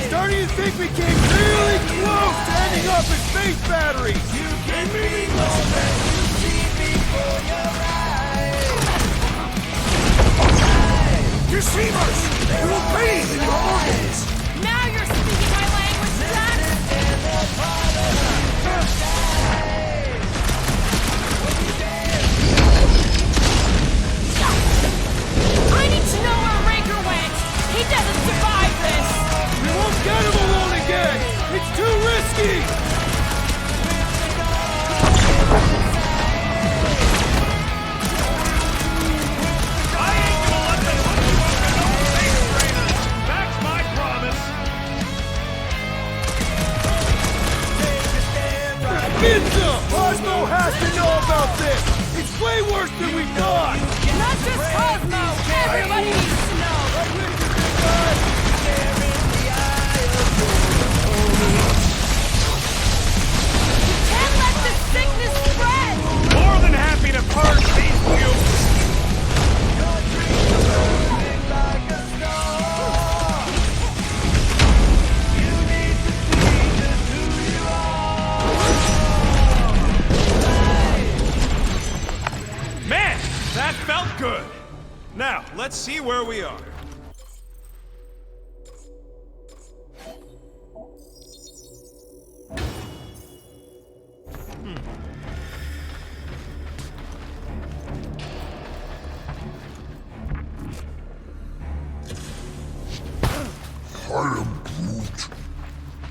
[SPEAKER 5] Starting to think we came really close to ending up as space batteries.
[SPEAKER 9] Deceivers! You will bathe in your organs!
[SPEAKER 11] Now you're speaking my language, Jack! I need to know where Raker went! He doesn't survive this!
[SPEAKER 5] We won't get him alone again! It's too risky!
[SPEAKER 18] I ain't gonna let them hook you up to no space trainers! That's my promise!
[SPEAKER 5] Pizza! Cosmo has to know about this! It's way worse than we thought!
[SPEAKER 11] Not just Cosmo! Everybody needs to know! You can't let this sickness spread!
[SPEAKER 18] More than happy to purge these fumes! Man, that felt good! Now, let's see where we are.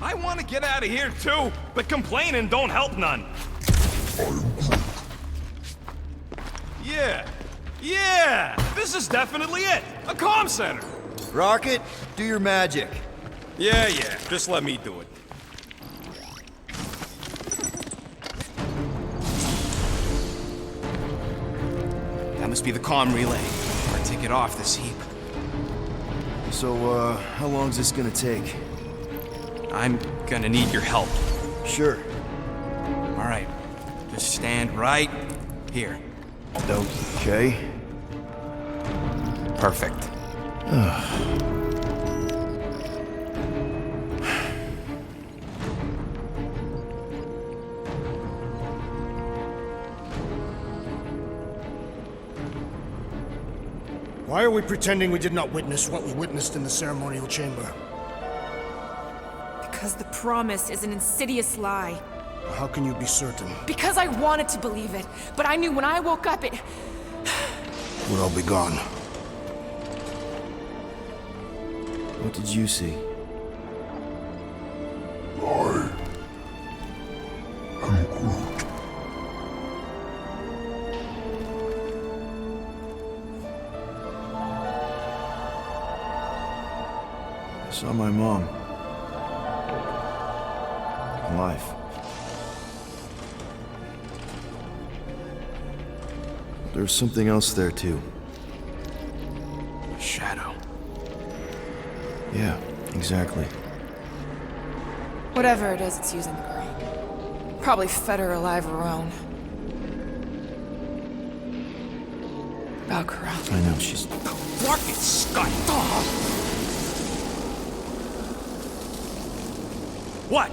[SPEAKER 18] I want to get out of here too, but complaining don't help none. Yeah, this is definitely it. A comm center.
[SPEAKER 5] Rocket, do your magic.
[SPEAKER 18] Yeah, just let me do it.
[SPEAKER 6] That must be the comm relay. Our ticket off this heap.
[SPEAKER 16] So, how long's this gonna take?
[SPEAKER 6] I'm gonna need your help.
[SPEAKER 16] Sure.
[SPEAKER 6] All right, just stand right here.
[SPEAKER 16] Okay.
[SPEAKER 6] Perfect.
[SPEAKER 9] Why are we pretending we did not witness what we witnessed in the ceremonial chamber?
[SPEAKER 17] Because the promise is an insidious lie.
[SPEAKER 9] How can you be certain?
[SPEAKER 17] Because I wanted to believe it, but I knew when I woke up it...
[SPEAKER 9] We'll all be gone.
[SPEAKER 16] What did you see?
[SPEAKER 3] I am Groot.
[SPEAKER 16] I saw my mom. Alive. there's something else there too.
[SPEAKER 20] Shadow.
[SPEAKER 16] Yeah, exactly.
[SPEAKER 7] Whatever it is, it's using the girl. Probably fed her alive her own. Valkyra.
[SPEAKER 16] I know, she's...
[SPEAKER 20] Fucking Scott! What?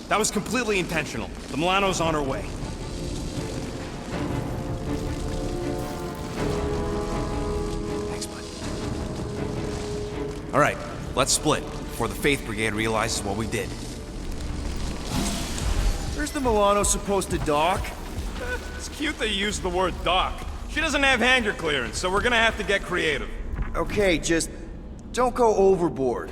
[SPEAKER 20] That was completely intentional. The Milano's on her way. Thanks, bud. All right, let's split before the Faith Brigade realizes what we did.
[SPEAKER 16] Where's the Milano supposed to dock?
[SPEAKER 18] It's cute that you used the word dock. She doesn't have hangar clearance, so we're gonna have to get creative.
[SPEAKER 16] Okay, just don't go overboard.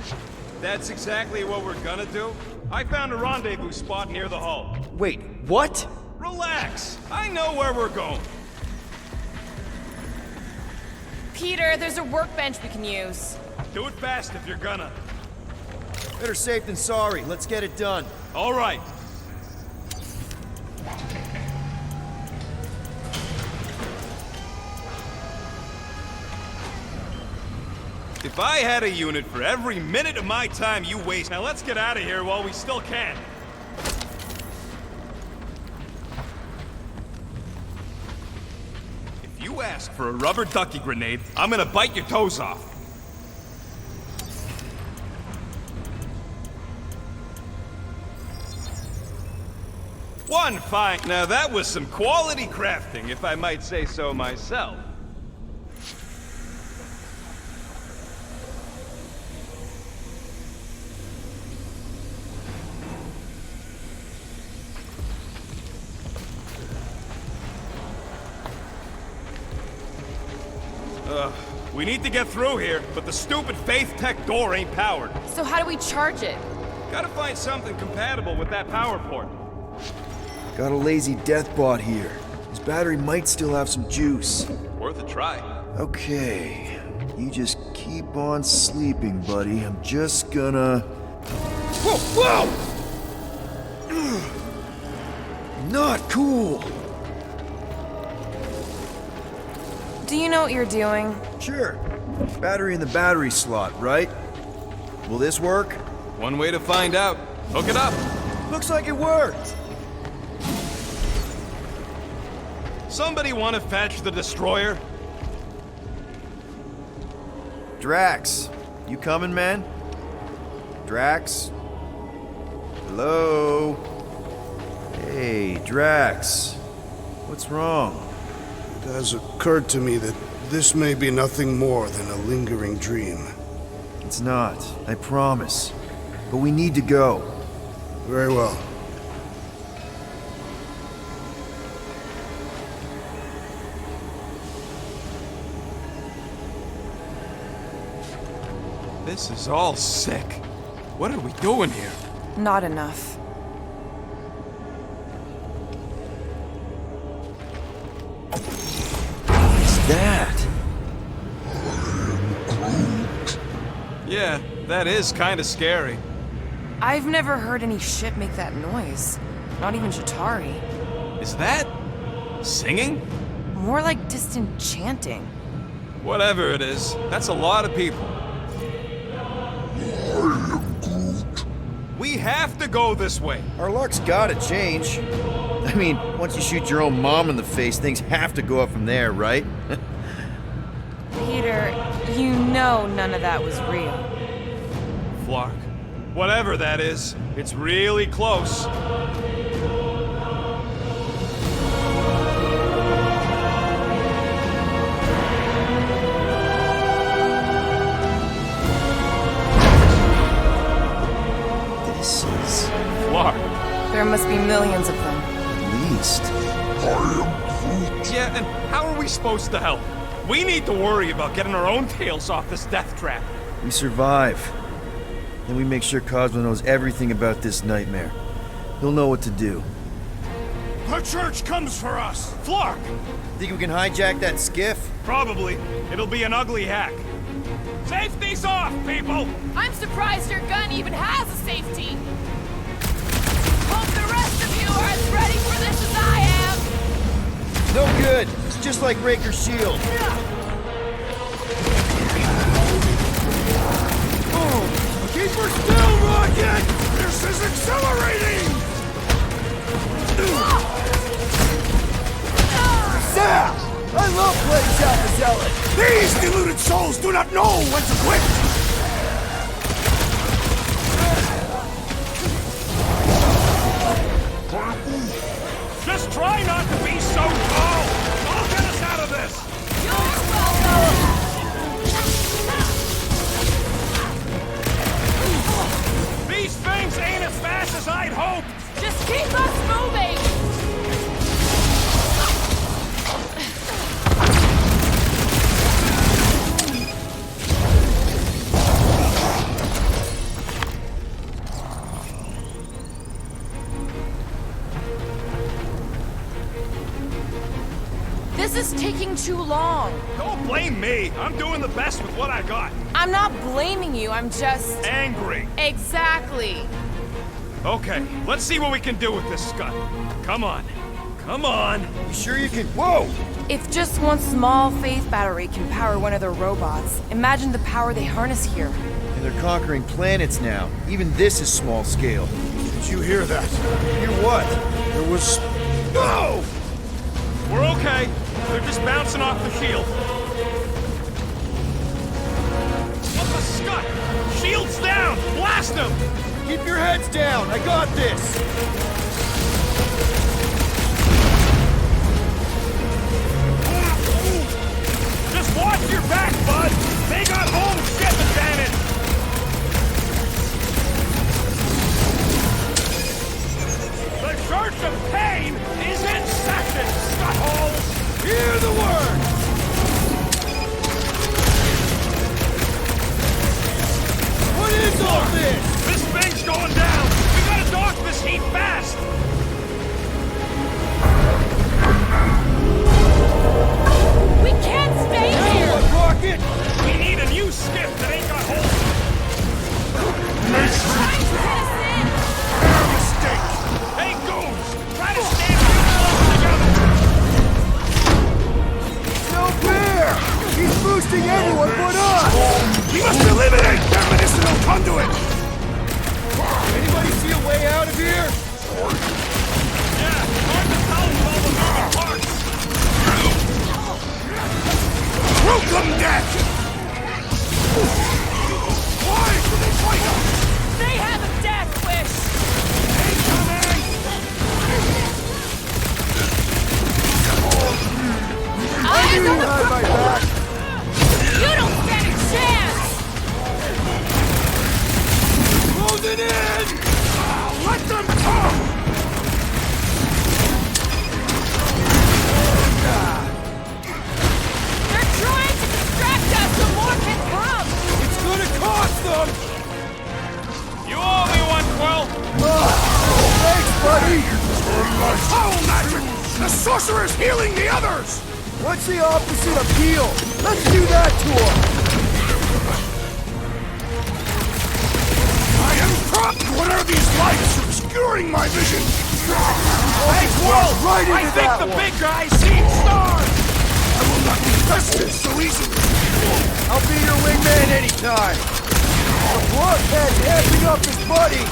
[SPEAKER 18] That's exactly what we're gonna do. I found a rendezvous spot near the hull.
[SPEAKER 16] Wait, what?
[SPEAKER 18] Relax. I know where we're going.
[SPEAKER 7] Peter, there's a workbench we can use.
[SPEAKER 18] Do it fast if you're gonna.
[SPEAKER 16] Better safe than sorry. Let's get it done.
[SPEAKER 18] All right. If I had a unit for every minute of my time you waste, now let's get out of here while we still can. If you ask for a rubber ducky grenade, I'm gonna bite your toes off. One fine. Now that was some quality crafting, if I might say so myself. We need to get through here, but the stupid Faith Tech door ain't powered.
[SPEAKER 7] So how do we charge it?
[SPEAKER 18] Gotta find something compatible with that power port.
[SPEAKER 16] Got a lazy death bot here. His battery might still have some juice.
[SPEAKER 18] Worth a try.
[SPEAKER 16] Okay, you just keep on sleeping, buddy. I'm just gonna... Whoa! Whoa! Not cool!
[SPEAKER 7] Do you know what you're doing?
[SPEAKER 16] Sure. Battery in the battery slot, right? Will this work?
[SPEAKER 18] One way to find out. Hook it up.
[SPEAKER 16] Looks like it worked.
[SPEAKER 18] Somebody want to fetch the destroyer?
[SPEAKER 16] Drax, you coming, man? Drax? Hello? Hey, Drax. What's wrong?
[SPEAKER 4] It has occurred to me that this may be nothing more than a lingering dream.
[SPEAKER 16] It's not, I promise. But we need to go.
[SPEAKER 4] Very well.
[SPEAKER 18] This is all sick. What are we doing here?
[SPEAKER 7] Not enough.
[SPEAKER 16] What's that?
[SPEAKER 18] Yeah, that is kind of scary.
[SPEAKER 7] I've never heard any ship make that noise. Not even Jatari.
[SPEAKER 18] Is that singing?
[SPEAKER 7] More like distant chanting.
[SPEAKER 18] Whatever it is, that's a lot of people. We have to go this way.
[SPEAKER 16] Our luck's gotta change. I mean, once you shoot your own mom in the face, things have to go up from there, right?
[SPEAKER 7] Peter, you know none of that was real.
[SPEAKER 18] Flark, whatever that is, it's really close.
[SPEAKER 16] This is...
[SPEAKER 18] Flark.
[SPEAKER 7] There must be millions of them.
[SPEAKER 16] At least.
[SPEAKER 18] Yeah, and how are we supposed to help? We need to worry about getting our own tails off this death trap.
[SPEAKER 16] We survive. Then we make sure Cosmo knows everything about this nightmare. He'll know what to do.
[SPEAKER 18] The church comes for us! Flark!
[SPEAKER 16] Think we can hijack that skiff?
[SPEAKER 18] Probably. It'll be an ugly hack. Safety's off, people!
[SPEAKER 11] I'm surprised your gun even has a safety. Hope the rest of you are as ready for this as I am.
[SPEAKER 16] No good!
[SPEAKER 5] just like Raker's shield. Oh, keep her still, Rocket! This is accelerating! Zap! I love playing Zap the Zealot! These deluded souls do not know when to quit!
[SPEAKER 18] Just try not to be so tall! I'll get us out of this! These things ain't as fast as I'd hoped!
[SPEAKER 11] Just keep us moving! This is taking too long.
[SPEAKER 18] Don't blame me. I'm doing the best with what I got.
[SPEAKER 11] I'm not blaming you, I'm just...
[SPEAKER 18] Angry.
[SPEAKER 11] Exactly.
[SPEAKER 18] Okay, let's see what we can do with this scut. Come on. Come on.
[SPEAKER 5] You sure you can... Whoa!
[SPEAKER 7] If just one small faith battery can power one of their robots, imagine the power they harness here.
[SPEAKER 5] And they're conquering planets now. Even this is small scale.
[SPEAKER 9] Did you hear that?
[SPEAKER 5] Hear what?
[SPEAKER 9] There was...
[SPEAKER 18] No! We're okay. They're just bouncing off the shield. What the scut? Shield's down! Blast them!
[SPEAKER 5] Keep your heads down! I got this!
[SPEAKER 18] Just watch your back, bud! They got home ship advantage! The Church of Pain is in session, scutholes!
[SPEAKER 5] Hear the word! What is all this?
[SPEAKER 18] This thing's going down! We gotta dock this heat fast!
[SPEAKER 11] We can't stay here!
[SPEAKER 5] Rocket!
[SPEAKER 18] We need a new skiff that ain't got holes!
[SPEAKER 3] Mistake!
[SPEAKER 18] Hey, goons! Try to stand together!
[SPEAKER 5] No fair! He's boosting everyone but us!
[SPEAKER 18] We must eliminate their medicinal conduit!
[SPEAKER 5] Anybody see a way out of here?
[SPEAKER 18] Yeah, hard to tell with all the moving parts! Welcome, death! Why do they fight us?
[SPEAKER 11] They have a death wish! Eyes on the
[SPEAKER 5] my back!
[SPEAKER 11] You don't stand a chance!
[SPEAKER 5] Closing in!
[SPEAKER 18] Let them come!
[SPEAKER 11] They're trying to distract us so more can come!
[SPEAKER 5] It's gonna cost them!
[SPEAKER 18] You owe me one, Quill!
[SPEAKER 5] Thanks, buddy!
[SPEAKER 18] Foul magic! The sorcerer's healing the others!
[SPEAKER 5] What's the opposite of heal? Let's do that to him!
[SPEAKER 18] I am trapped! What are these lights obscuring my vision? Hey, Quill!
[SPEAKER 5] Right into
[SPEAKER 18] I think
[SPEAKER 5] that
[SPEAKER 18] the
[SPEAKER 5] one.
[SPEAKER 18] big guy sees stars! I will not be bested so easily!
[SPEAKER 5] I'll be your wingman anytime! The blockhead's amping up his buddies!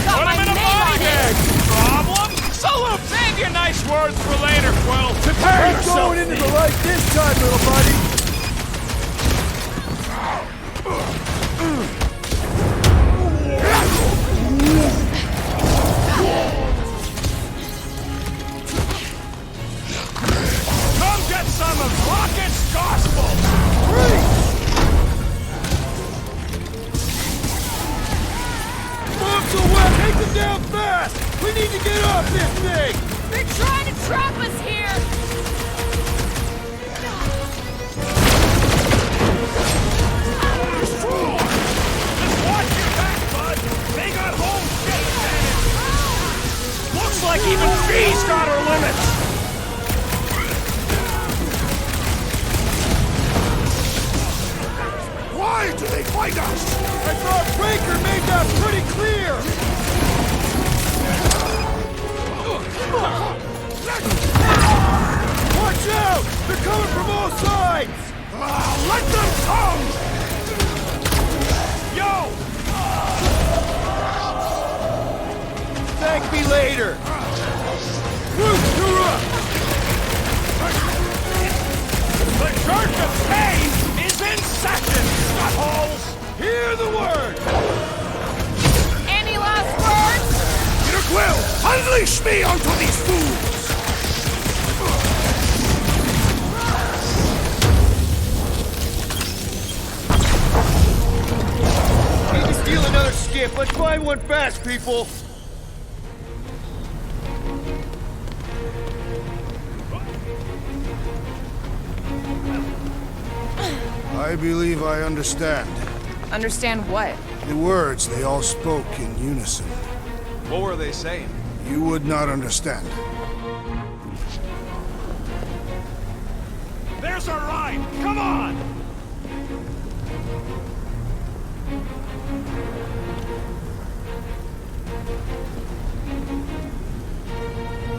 [SPEAKER 11] Got my
[SPEAKER 18] Put him in a
[SPEAKER 11] name on
[SPEAKER 18] body
[SPEAKER 11] it!
[SPEAKER 18] bag! Problem? Salute! Save your nice words for later, Quill! Prepare
[SPEAKER 5] I'm
[SPEAKER 18] yourself!
[SPEAKER 5] going into the light this time, little buddy!
[SPEAKER 18] Come get some of Rocket's gospel!
[SPEAKER 5] Bombs away! Take them down fast! We need to get off this thing!
[SPEAKER 11] They're trying to trap us here!
[SPEAKER 18] Just watch your back, bud! They got home ship advantage! Looks like even she's got her limits! Why do they fight us?
[SPEAKER 5] I thought Breaker made that pretty clear! Watch out!
[SPEAKER 18] Let them come! Yo!
[SPEAKER 5] Thank me later! Groot, you're up!
[SPEAKER 18] The Church of Pain is in session, scuttholes!
[SPEAKER 5] Hear the word!
[SPEAKER 11] Any last words?
[SPEAKER 5] Peter Quill, unleash me onto these fools! Need to steal another skip. Let's find one fast, people. I believe I understand.
[SPEAKER 7] Understand what?
[SPEAKER 4] The words they all spoke in unison.
[SPEAKER 20] What were they saying?
[SPEAKER 4] You would not understand.
[SPEAKER 18] There's our ride! Come on!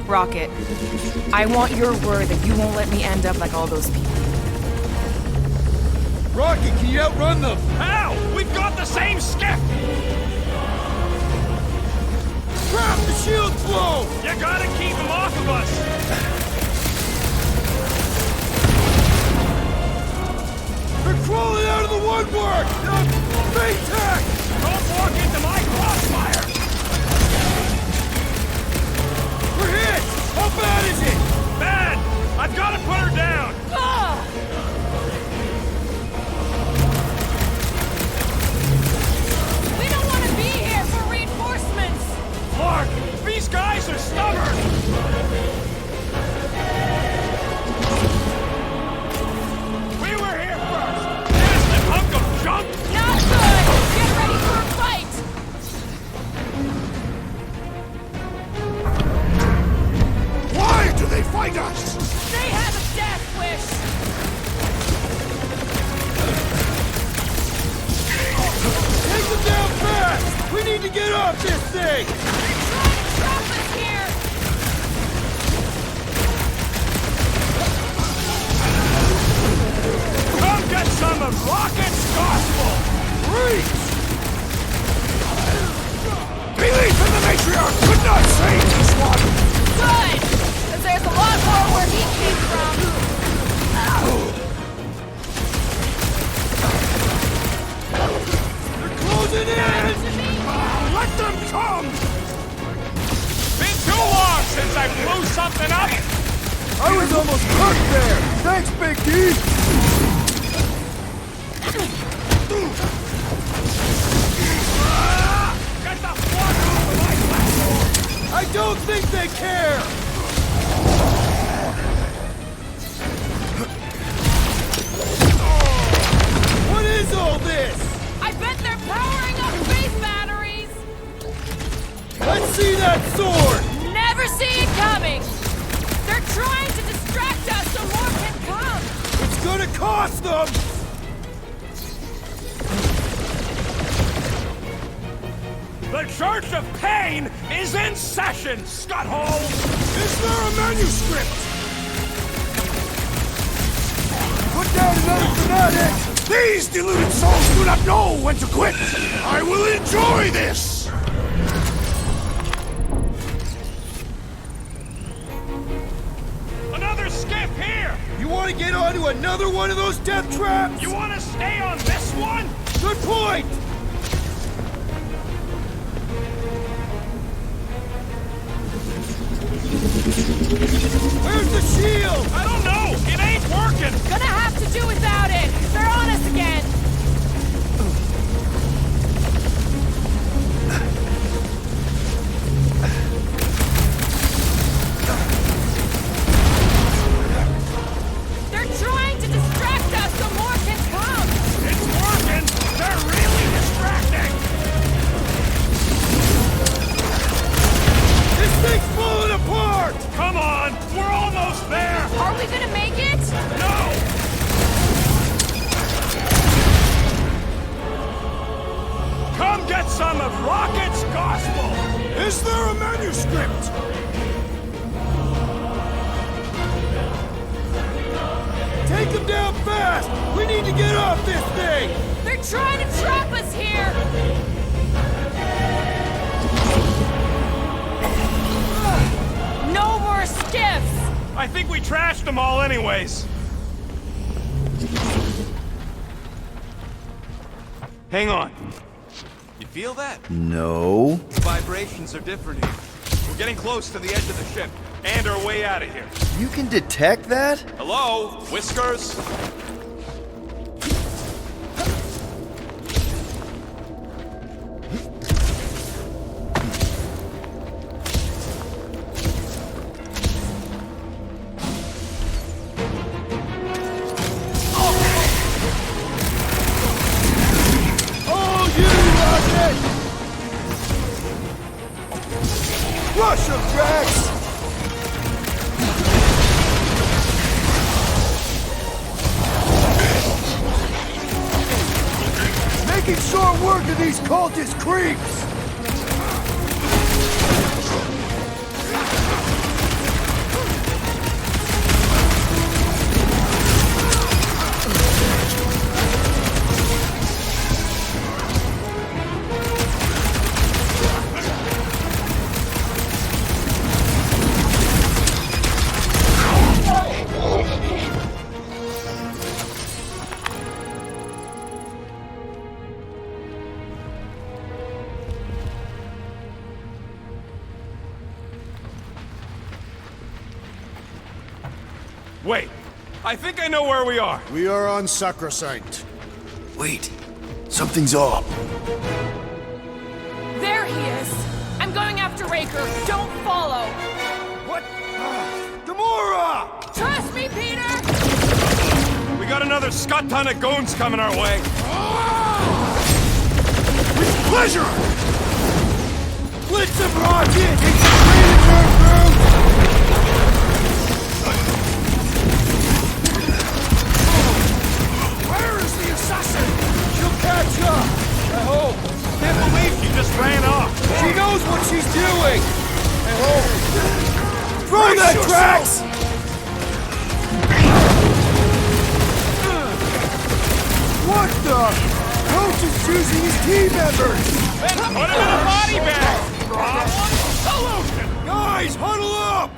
[SPEAKER 7] Rocket, I want your word that you won't let me end up like all those people.
[SPEAKER 5] Rocket, can you outrun them?
[SPEAKER 18] How? We've got the same skip!
[SPEAKER 5] Crap, the shield's blown!
[SPEAKER 18] You gotta keep them off of us!
[SPEAKER 5] They're crawling out of the woodwork! Fake tech!
[SPEAKER 18] Don't walk into my crossfire!
[SPEAKER 5] We're hit! How bad is it?
[SPEAKER 18] Bad! I've gotta put her down!
[SPEAKER 11] We don't want to be here for reinforcements!
[SPEAKER 18] Clark, these guys are stubborn! We were here first! Nasty hunk of junk!
[SPEAKER 11] Not good! Get ready for a fight!
[SPEAKER 5] Why do they fight us?
[SPEAKER 11] They have a death wish!
[SPEAKER 5] Take them down fast! We need to get off this thing!
[SPEAKER 11] Trap us here!
[SPEAKER 18] Come get some of Rocket's gospel!
[SPEAKER 5] Reach! Belief in the matriarch could not save this one!
[SPEAKER 11] Good! Because there's a lot more where he came from!
[SPEAKER 5] They're closing in! Let them come!
[SPEAKER 18] Been too long since I blew something up!
[SPEAKER 5] I was almost cooked there! Thanks, Big D!
[SPEAKER 18] Get the fuck off of my platform!
[SPEAKER 5] I don't think they care! What is all this?
[SPEAKER 11] I bet they're powering up space batteries!
[SPEAKER 5] Let's see that sword!
[SPEAKER 11] Never see it coming! They're trying to distract us so more can come!
[SPEAKER 5] It's gonna cost them!
[SPEAKER 18] The Church of Pain is in session, scuttholes!
[SPEAKER 5] Is there a manuscript? Put down another fanatic! These deluded souls do not know when to quit! I will enjoy this!
[SPEAKER 18] Another skip here!
[SPEAKER 5] You want to get onto another one of those death traps?
[SPEAKER 18] You want to stay on this one?
[SPEAKER 5] Good point! Where's the shield?
[SPEAKER 18] I don't know! It ain't working!
[SPEAKER 11] Gonna have to do without it! They're on us again! They're trying to distract us so more can come!
[SPEAKER 18] It's working! They're really distracting!
[SPEAKER 5] This thing's falling apart!
[SPEAKER 18] Come on! We're almost there!
[SPEAKER 11] Are we gonna make it?
[SPEAKER 18] No! Come get some of Rocket's gospel!
[SPEAKER 5] Is there a manuscript? Take them down fast! We need to get off this thing!
[SPEAKER 11] They're trying to trap us here! No more skiffs!
[SPEAKER 18] I think we trashed them all anyways. Hang on. You feel that?
[SPEAKER 16] No.
[SPEAKER 18] The vibrations are different here. We're getting close to the edge of the ship, and our way out of here.
[SPEAKER 16] You can detect that?
[SPEAKER 18] Hello? Whiskers?
[SPEAKER 5] Rush him, Drax! Making short work of these cultist creeps!
[SPEAKER 18] Wait, I think I know where we are.
[SPEAKER 4] We are on Sacrosanct.
[SPEAKER 16] Wait, something's up.
[SPEAKER 11] There he is! I'm going after Raker. Don't follow!
[SPEAKER 5] What? Gamora!
[SPEAKER 11] Trust me, Peter!
[SPEAKER 18] We got another scut ton of goons coming our way.
[SPEAKER 5] With pleasure! Blitz him, Rocket! It's Where is the assassin? She'll catch up! I hope.
[SPEAKER 18] Can't believe she just ran off.
[SPEAKER 5] She knows what she's doing! I hope. Throw that, Drax! What the? Coach is choosing his team members!
[SPEAKER 18] Then put him in a body bag! Problem solution!
[SPEAKER 5] Guys, huddle up!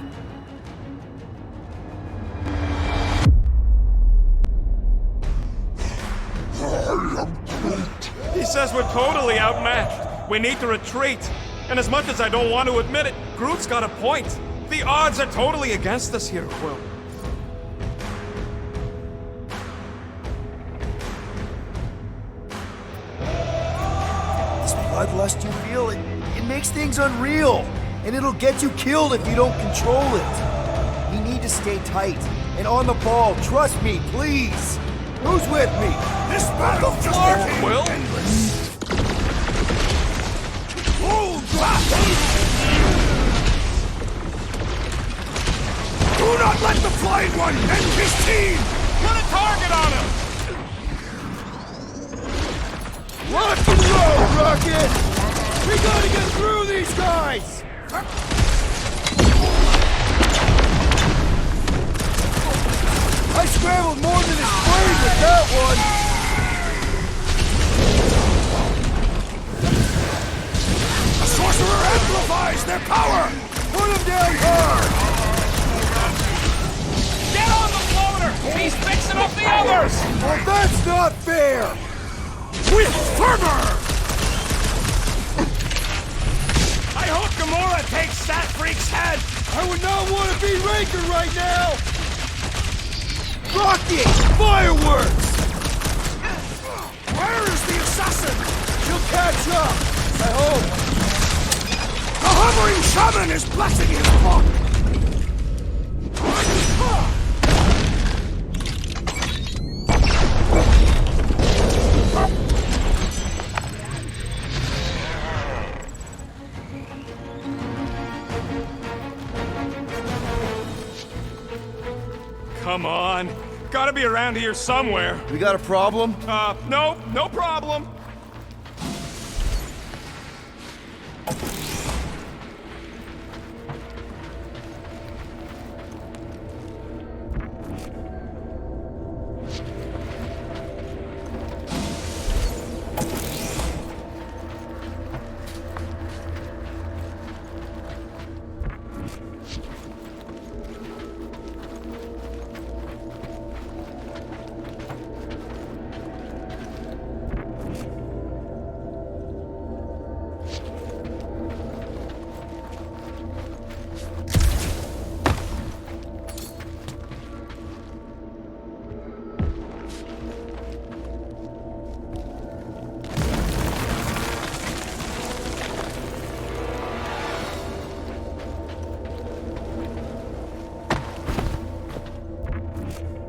[SPEAKER 18] He says we're totally outmatched. We need to retreat. And as much as I don't want to admit it, Groot's got a point. The odds are totally against us here, Quill.
[SPEAKER 16] This bloodlust you feel, it makes things unreal. And it'll get you killed if you don't control it. We need to stay tight and on the ball. Trust me, please. Who's with me?
[SPEAKER 5] This battle just became
[SPEAKER 18] Quill?
[SPEAKER 5] endless. Hold Do not let the Flying One and his team!
[SPEAKER 18] Put a target on him!
[SPEAKER 5] Rock and roll, Rocket! We gotta get through these guys! I scrambled more than his brain with that one! The sorcerer amplifies their power! Put him down hard!
[SPEAKER 18] Get on the floater! He's fixing up the others!
[SPEAKER 5] Well, that's not fair! With fervor!
[SPEAKER 18] I hope Gamora takes that freak's head!
[SPEAKER 5] I would not want to be Raker right now! Rocket! Fireworks! Where is the assassin? She'll catch up! I hope. The hovering shaman is blessing his book!
[SPEAKER 18] Come on. Gotta be around here somewhere.
[SPEAKER 16] We got a problem?
[SPEAKER 18] No problem.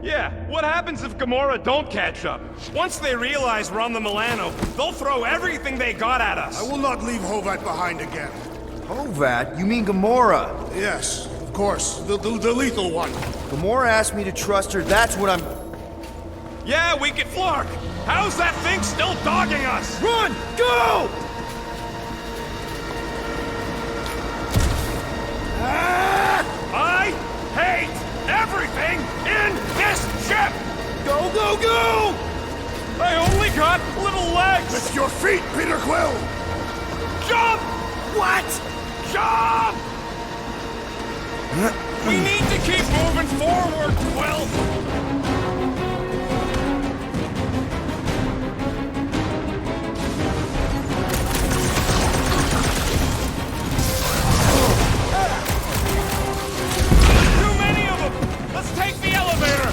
[SPEAKER 18] Yeah, what happens if Gamora don't catch up? Once they realize we're on the Milano, they'll throw everything they got at us.
[SPEAKER 9] I will not leave Hovat behind again.
[SPEAKER 16] Hovat? You mean Gamora?
[SPEAKER 9] Yes, of course. The lethal one.
[SPEAKER 16] Gamora asked me to trust her, that's what I'm...
[SPEAKER 18] Yeah, we can Flark! How's that thing still dogging us?
[SPEAKER 5] Run! Go!
[SPEAKER 18] I hate everything in this ship!
[SPEAKER 5] Go, go, go!
[SPEAKER 18] I only got little legs!
[SPEAKER 9] Lift your feet, Peter Quill!
[SPEAKER 18] Jump!
[SPEAKER 5] What?
[SPEAKER 18] Jump! We need to keep moving forward, Quill! Let's take the elevator!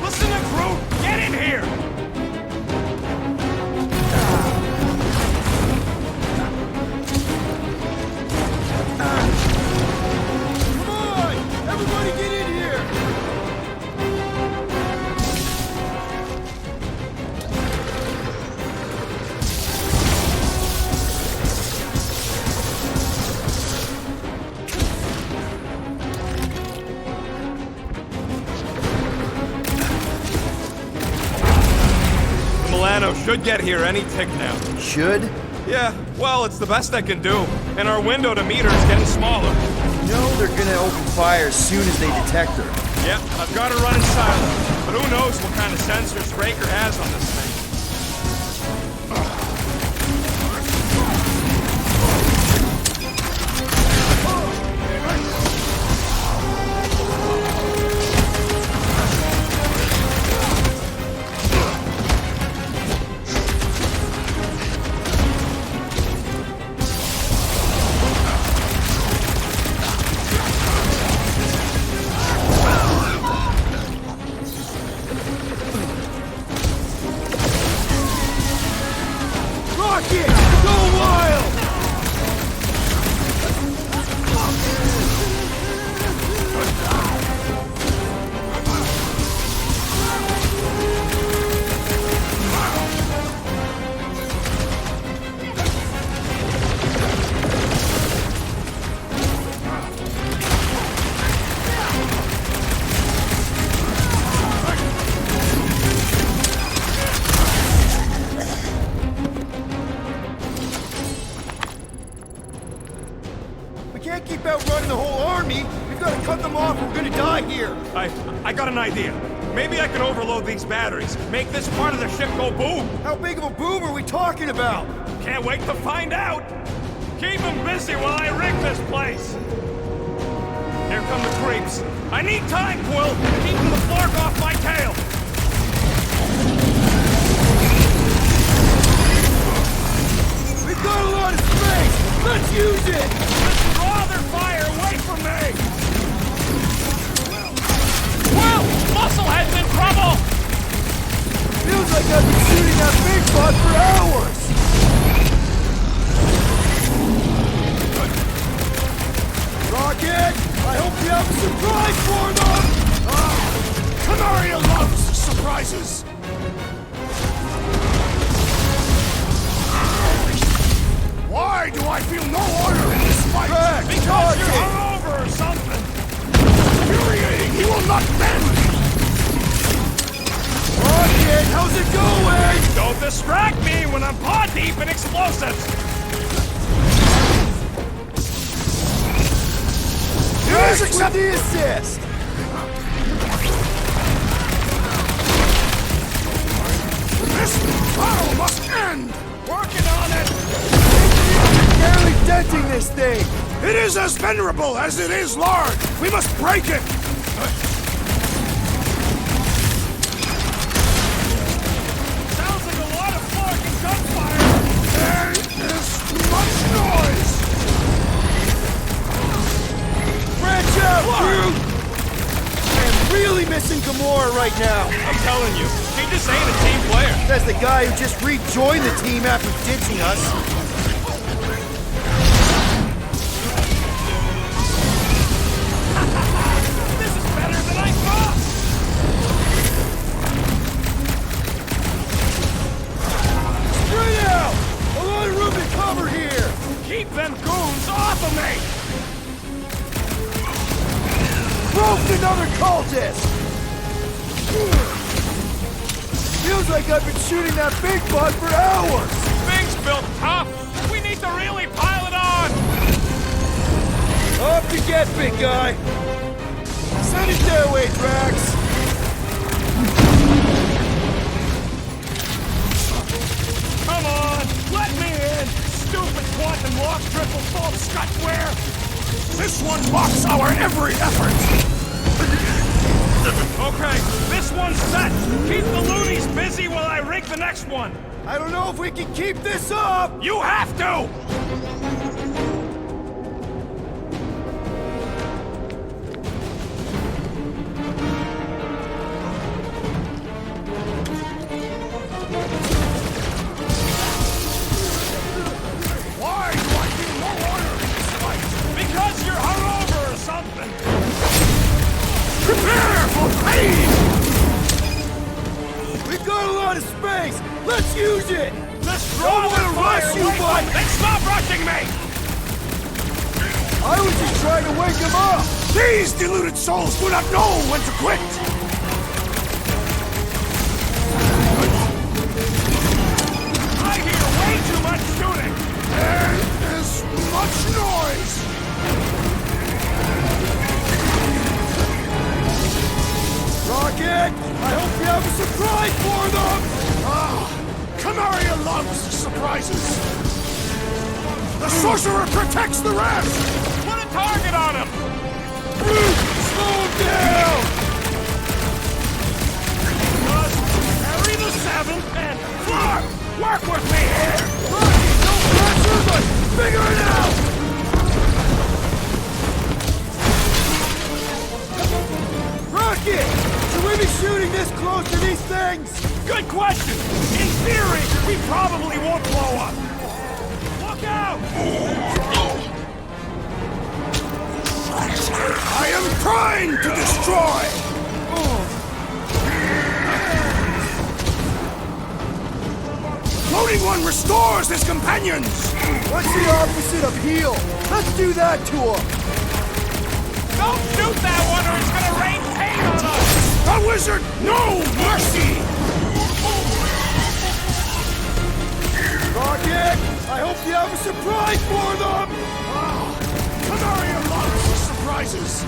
[SPEAKER 18] Listen to Groot! Get in here!
[SPEAKER 5] Come on! Everybody get in here!
[SPEAKER 18] Milano should get here any tick now.
[SPEAKER 16] Should?
[SPEAKER 18] Yeah, well, it's the best I can do. And our window to meet her is getting smaller.
[SPEAKER 16] No, they're gonna open fire as soon as they detect her.
[SPEAKER 18] Yep, I've got her running silent. But who knows what kind of sensors Raker has on this thing. I got an idea. Maybe I can overload these batteries, make this part of the ship go boom.
[SPEAKER 5] How big of a boom are we talking about?
[SPEAKER 18] Can't wait to find out. Keep them busy while I rig this place. Here come the creeps. I need time, Quill. Keeping the Flark off my tail.
[SPEAKER 5] We've got a lot of space. Let's use it.
[SPEAKER 18] Let's draw their fire away from me. Well, Musclehead's in trouble!
[SPEAKER 5] Feels like I've been shooting that big spot for hours! Rocket! I hope you have a surprise for them!
[SPEAKER 9] Canaria loves surprises! Why do I feel no order in this fight?
[SPEAKER 18] Because you're hungover or something!
[SPEAKER 9] Infuriating! He will not bend!
[SPEAKER 5] Rocket, how's it going?
[SPEAKER 18] Don't distract me when I'm paw deep in explosives!
[SPEAKER 5] Yes, accept the assist!
[SPEAKER 9] This battle must end!
[SPEAKER 18] Working on it!
[SPEAKER 5] Barely denting this thing!
[SPEAKER 9] It is as venerable as it is large! We must break it!
[SPEAKER 18] Sounds like a lot of Flark and gunfire!
[SPEAKER 9] There is too much noise!
[SPEAKER 5] Branch out, Groot! I am really missing Gamora right now!
[SPEAKER 18] I'm telling you, he just ain't a team player.
[SPEAKER 5] That's the guy who just rejoined the team after ditching us. another cultist! Feels like I've been shooting that big bug for hours!
[SPEAKER 18] Thing's built tough! We need to really pile it on!
[SPEAKER 5] Up you get, big guy! Send it their way, Drax!
[SPEAKER 18] Come on! Let me in! Stupid quantum lock triple fault scutware!
[SPEAKER 5] This one mocks our every effort!
[SPEAKER 18] Okay, this one's set! Keep the loonies busy while I rig the next one!
[SPEAKER 5] I don't know if we can keep this up!
[SPEAKER 18] You have to!
[SPEAKER 5] Why do I feel no order in this fight?
[SPEAKER 18] Because you're hungover or something!
[SPEAKER 5] Prepare for pain! We've got a lot of space! Let's use it!
[SPEAKER 18] Let's
[SPEAKER 5] Don't want to rush you, but...
[SPEAKER 18] Then stop rushing me!
[SPEAKER 5] I was just trying to wake him up! These deluded souls do not know when to quit!
[SPEAKER 18] I hear way too much shooting!
[SPEAKER 5] There is much noise! Rocket! I hope you have a surprise for them! Canaria loves surprises! The sorcerer protects the rest!
[SPEAKER 18] Put a target on him!
[SPEAKER 5] Slow him down!
[SPEAKER 18] Just carry the 7 and Clark! Work with me here!
[SPEAKER 5] No pressure, but figure it out! Rocket! Should we be shooting this close to these things?
[SPEAKER 18] Good question! In theory, we probably won't blow up! Look out!
[SPEAKER 5] I am trying to destroy! Floating one restores his companions! What's the opposite of heal? Let's do that to him!
[SPEAKER 18] Don't shoot that one or it's gonna rain pain on us!
[SPEAKER 5] The wizard, no mercy! Rocket, I hope you have a surprise for them! Canaria loves surprises!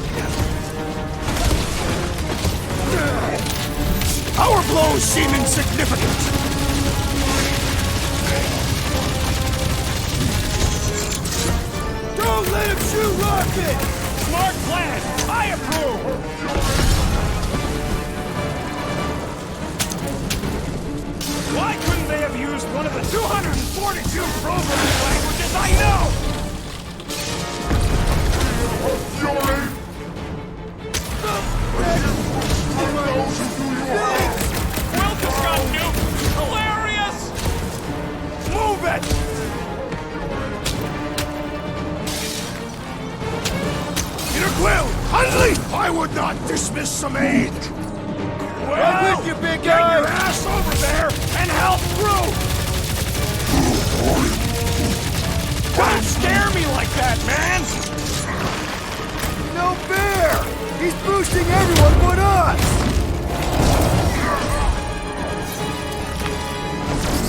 [SPEAKER 5] Our blows seem insignificant! Don't let him shoot Rocket!
[SPEAKER 18] Smart plan! I approve! Why couldn't they have used one of the 242 programming languages I know? Quill just got nuked! Hilarious!
[SPEAKER 5] Move it! Peter Quill! Huntley! I would not dismiss some aid!
[SPEAKER 18] Well,
[SPEAKER 5] I'm with you, big guy!
[SPEAKER 18] Get your ass over there and help through! Don't scare me like that, man!
[SPEAKER 5] No fair! He's boosting everyone but us!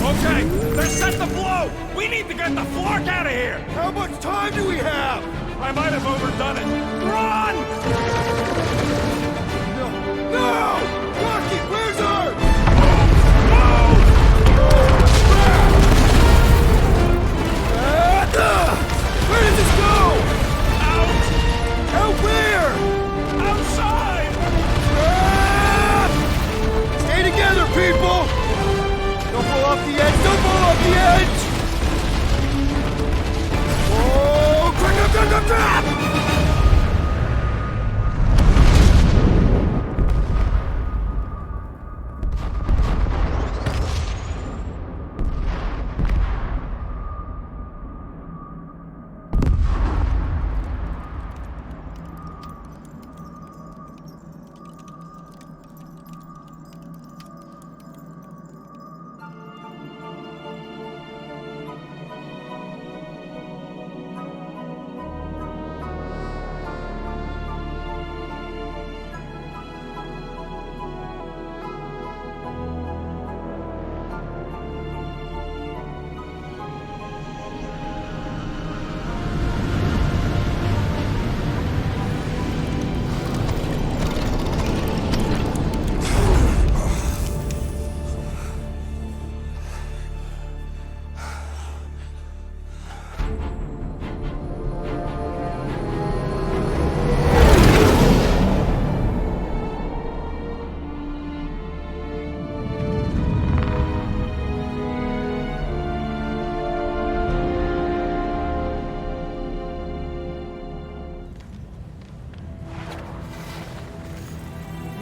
[SPEAKER 18] Okay, they're set to blow! We need to get the flark out of here!
[SPEAKER 5] How much time do we have?
[SPEAKER 18] I might have overdone it. Run!
[SPEAKER 5] No! Rocky, where's our... Where does this go?
[SPEAKER 18] Out!
[SPEAKER 5] Out where?
[SPEAKER 18] Outside!
[SPEAKER 5] Stay together, people! Don't fall off the edge! Don't fall off the edge! Whoa! Crap!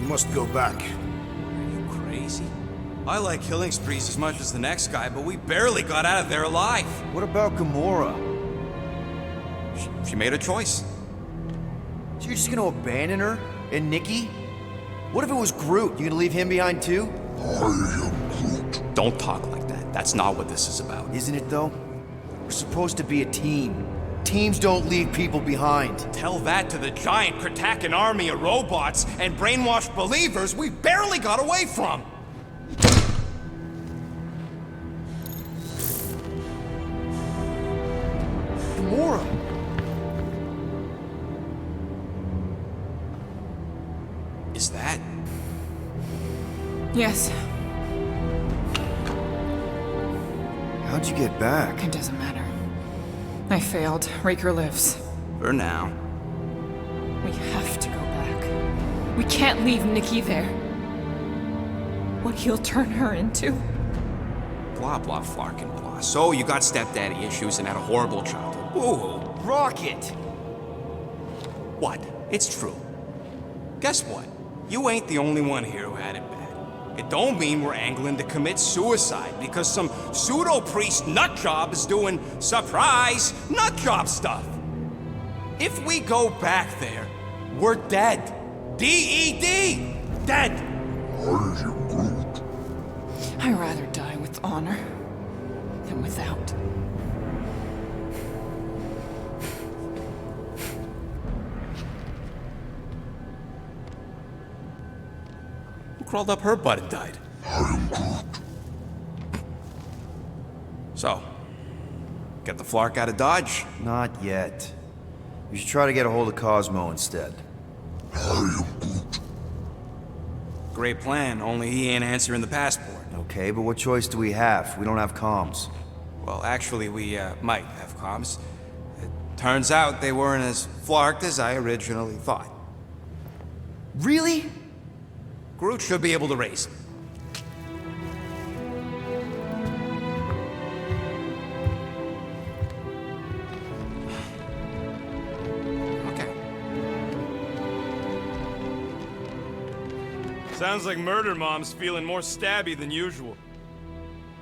[SPEAKER 4] We must go back.
[SPEAKER 6] Are you crazy? I like killing sprees as much as the next guy, but we barely got out of there alive.
[SPEAKER 16] What about Gamora?
[SPEAKER 6] She made a choice.
[SPEAKER 16] So you're just gonna abandon her? And Nikki? What if it was Groot? You gonna leave him behind too?
[SPEAKER 6] Don't talk like that. That's not what this is about.
[SPEAKER 16] Isn't it though? We're supposed to be a team. Teams don't leave people behind.
[SPEAKER 6] Tell that to the giant Kratakan army of robots and brainwashed believers we barely got away from.
[SPEAKER 16] Gamora!
[SPEAKER 6] Is that?
[SPEAKER 7] Yes.
[SPEAKER 16] How'd you get back?
[SPEAKER 7] It doesn't matter. I failed. Raker lives.
[SPEAKER 6] For now.
[SPEAKER 7] We have to go back. We can't leave Nikki there. What he'll turn her into.
[SPEAKER 6] Blah, blah, flarkin' blah. So you got stepdaddy issues and had a horrible childhood. Woo!
[SPEAKER 16] Rocket!
[SPEAKER 6] What? It's true. Guess what? You ain't the only one here who had it bad. It don't mean we're angling to commit suicide because some pseudo-priest nutjob is doing surprise nutjob stuff. If we go back there, we're dead. D-E-D! Dead!
[SPEAKER 7] I'd rather die with honor than without.
[SPEAKER 6] Who crawled up her butt and died? So, get the Flark out of Dodge?
[SPEAKER 16] Not yet. You should try to get a hold of Cosmo instead.
[SPEAKER 6] Great plan, only he ain't answering the passport.
[SPEAKER 16] Okay, but what choice do we have? We don't have comms.
[SPEAKER 6] Well, actually, we might have comms. It turns out they weren't as flarked as I originally thought.
[SPEAKER 16] Really?
[SPEAKER 6] Groot should be able to raise him.
[SPEAKER 18] Sounds like Murder Mom's feeling more stabby than usual.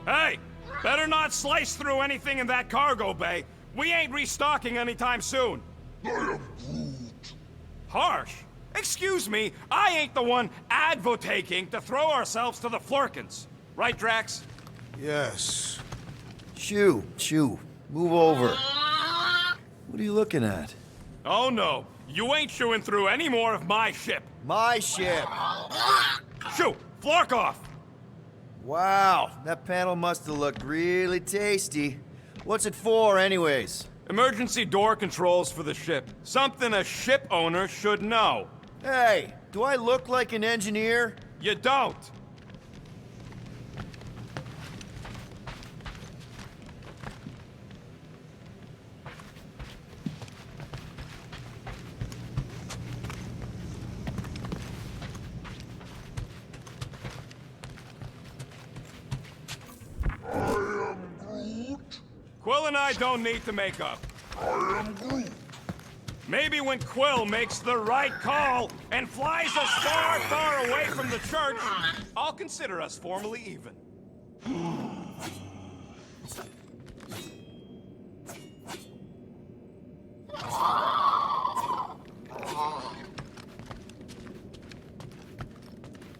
[SPEAKER 18] Hey! Better not slice through anything in that cargo bay. We ain't restocking anytime soon. Harsh? Excuse me, I ain't the one advocating to throw ourselves to the Flurkins. Right, Drax?
[SPEAKER 4] Yes.
[SPEAKER 16] Shoo, move over. What are you looking at?
[SPEAKER 18] Oh no, you ain't chewing through any more of my ship.
[SPEAKER 16] My ship!
[SPEAKER 18] Shoo! Flark off!
[SPEAKER 16] Wow, that panel must have looked really tasty. What's it for, anyways?
[SPEAKER 18] Emergency door controls for the ship. Something a ship owner should know.
[SPEAKER 16] Hey, do I look like an engineer?
[SPEAKER 18] You don't. Quill and I don't need to make up.
[SPEAKER 3] I am Groot.
[SPEAKER 18] Maybe when Quill makes the right call and flies us far, far away from the church, I'll consider us formally even.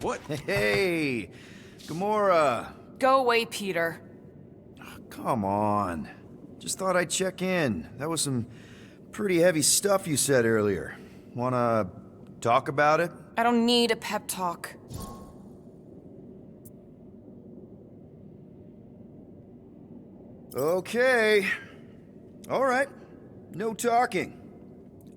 [SPEAKER 18] What?
[SPEAKER 16] Hey, Gamora.
[SPEAKER 7] Go away, Peter.
[SPEAKER 16] Come on. Just thought I'd check in. That was some pretty heavy stuff you said earlier. Wanna talk about it?
[SPEAKER 7] I don't need a pep talk.
[SPEAKER 16] Okay. All right. No talking.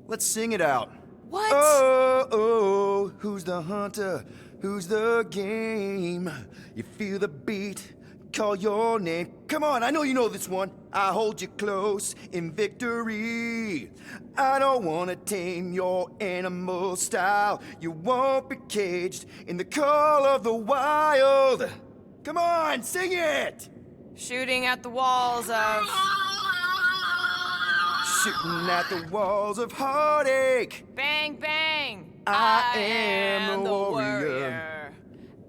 [SPEAKER 16] Let's sing it out.
[SPEAKER 7] What?
[SPEAKER 16] Oh, who's the hunter? Who's the game? You feel the beat, call your name. Come on, I know you know this one. I hold you close in victory. I don't wanna tame your animal style. You won't be caged in the call of the wild. Come on, sing it!
[SPEAKER 7] Shooting at the walls of...
[SPEAKER 16] Shooting at the walls of heartache.
[SPEAKER 7] Bang, bang!
[SPEAKER 16] I am the warrior.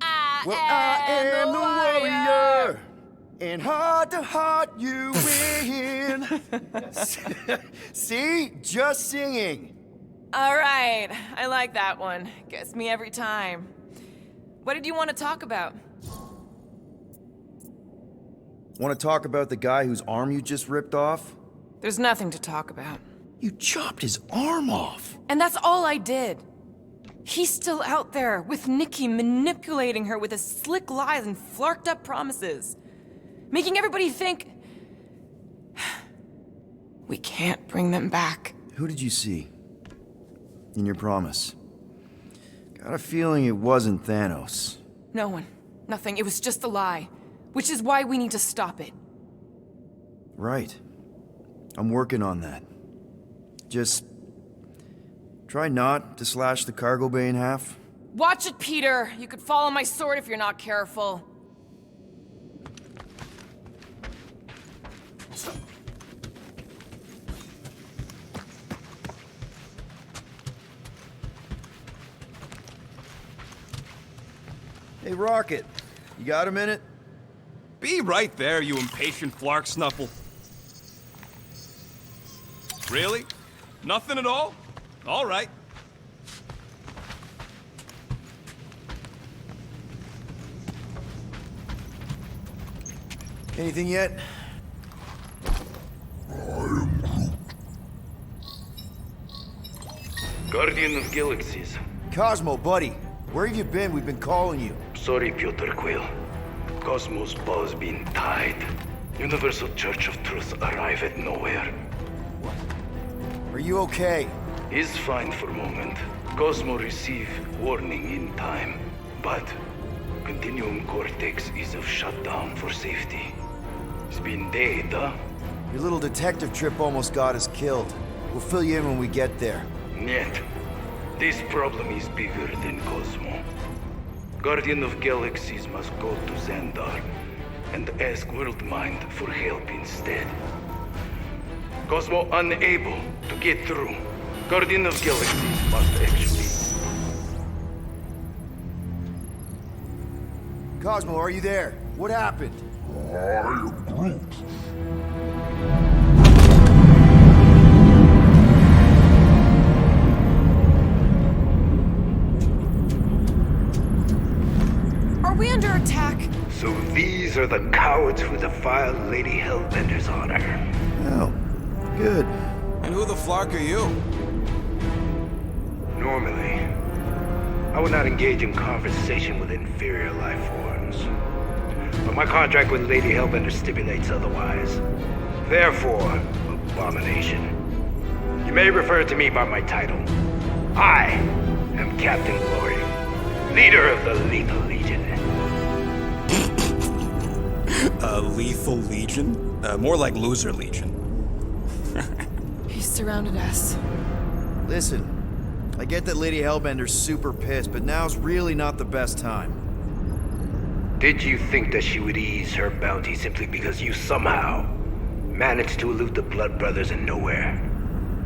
[SPEAKER 16] I am the warrior. And heart to heart, you win. See? Just singing.
[SPEAKER 7] All right, I like that one. Gets me every time. What did you want to talk about?
[SPEAKER 16] Want to talk about the guy whose arm you just ripped off?
[SPEAKER 7] There's nothing to talk about.
[SPEAKER 16] You chopped his arm off.
[SPEAKER 7] And that's all I did. He's still out there with Nikki manipulating her with his slick lies and flarked up promises. Making everybody think we can't bring them back.
[SPEAKER 16] Who did you see in your promise? Got a feeling it wasn't Thanos.
[SPEAKER 7] No one. Nothing. It was just a lie. Which is why we need to stop it.
[SPEAKER 16] Right. I'm working on that. Just try not to slash the cargo bay in half.
[SPEAKER 7] Watch it, Peter. You could fall on my sword if you're not careful.
[SPEAKER 16] Hey, Rocket. You got a minute?
[SPEAKER 18] Be right there, you impatient flark snuffle. Really? Nothing at all? All right.
[SPEAKER 16] Anything yet?
[SPEAKER 1] Guardian of Galaxies.
[SPEAKER 16] Cosmo, buddy. Where have you been? We've been calling you.
[SPEAKER 1] Sorry, Piotr Quill. Cosmos ball's been tied. Universal Church of Truth arrive at nowhere.
[SPEAKER 16] Are you okay?
[SPEAKER 1] He's fine for moment. Cosmo receive warning in time. But Continuum Cortex is of shutdown for safety. It's been dead, huh?
[SPEAKER 16] Your little detective trip almost got us killed. We'll fill you in when we get there.
[SPEAKER 1] Niet. This problem is bigger than Cosmo. Guardian of Galaxies must go to Xandar and ask Worldmind for help instead. Cosmo unable to get through. Guardian of Galaxies must actually.
[SPEAKER 16] Cosmo, are you there? What happened?
[SPEAKER 3] I am Groot.
[SPEAKER 7] Are we under attack?
[SPEAKER 1] So these are the cowards who defile Lady Hellbender's honor.
[SPEAKER 16] Oh, good.
[SPEAKER 18] And who the flark are you?
[SPEAKER 1] Normally, I would not engage in conversation with inferior life forms. But my contract with Lady Hellbender stipulates otherwise. Therefore, abomination. You may refer to me by my title. I am Captain Glory, leader of the Lethal Legion.
[SPEAKER 18] Lethal Legion? More like Loser Legion.
[SPEAKER 7] He surrounded us.
[SPEAKER 16] Listen, I get that Lady Hellbender's super pissed, but now's really not the best time.
[SPEAKER 1] Did you think that she would ease her bounty simply because you somehow managed to elude the Blood Brothers in nowhere?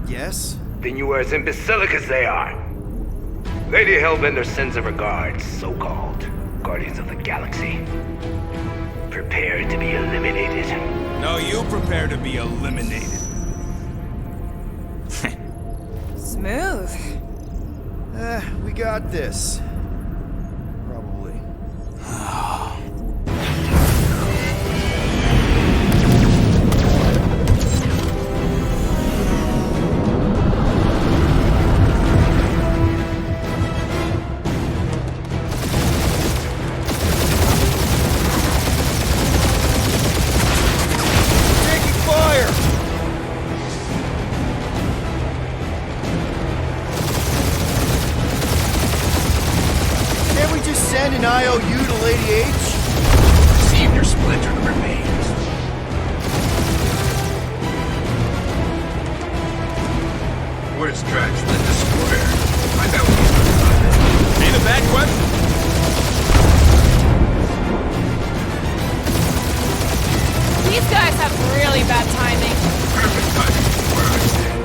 [SPEAKER 16] Yes?
[SPEAKER 1] Then you are as imbecilic as they are. Lady Hellbender sends her regards, so-called Guardians of the Galaxy. Prepare to be eliminated.
[SPEAKER 18] No, you prepare to be eliminated.
[SPEAKER 7] Smooth.
[SPEAKER 16] We got this. Probably. Send an IOU to Lady H?
[SPEAKER 1] Receive your splintered remains. Where's Drax Linda Square? Find out what he's done.
[SPEAKER 18] Ain't a bad question.
[SPEAKER 7] These guys have really bad timing.
[SPEAKER 1] Perfect timing. Where I stand.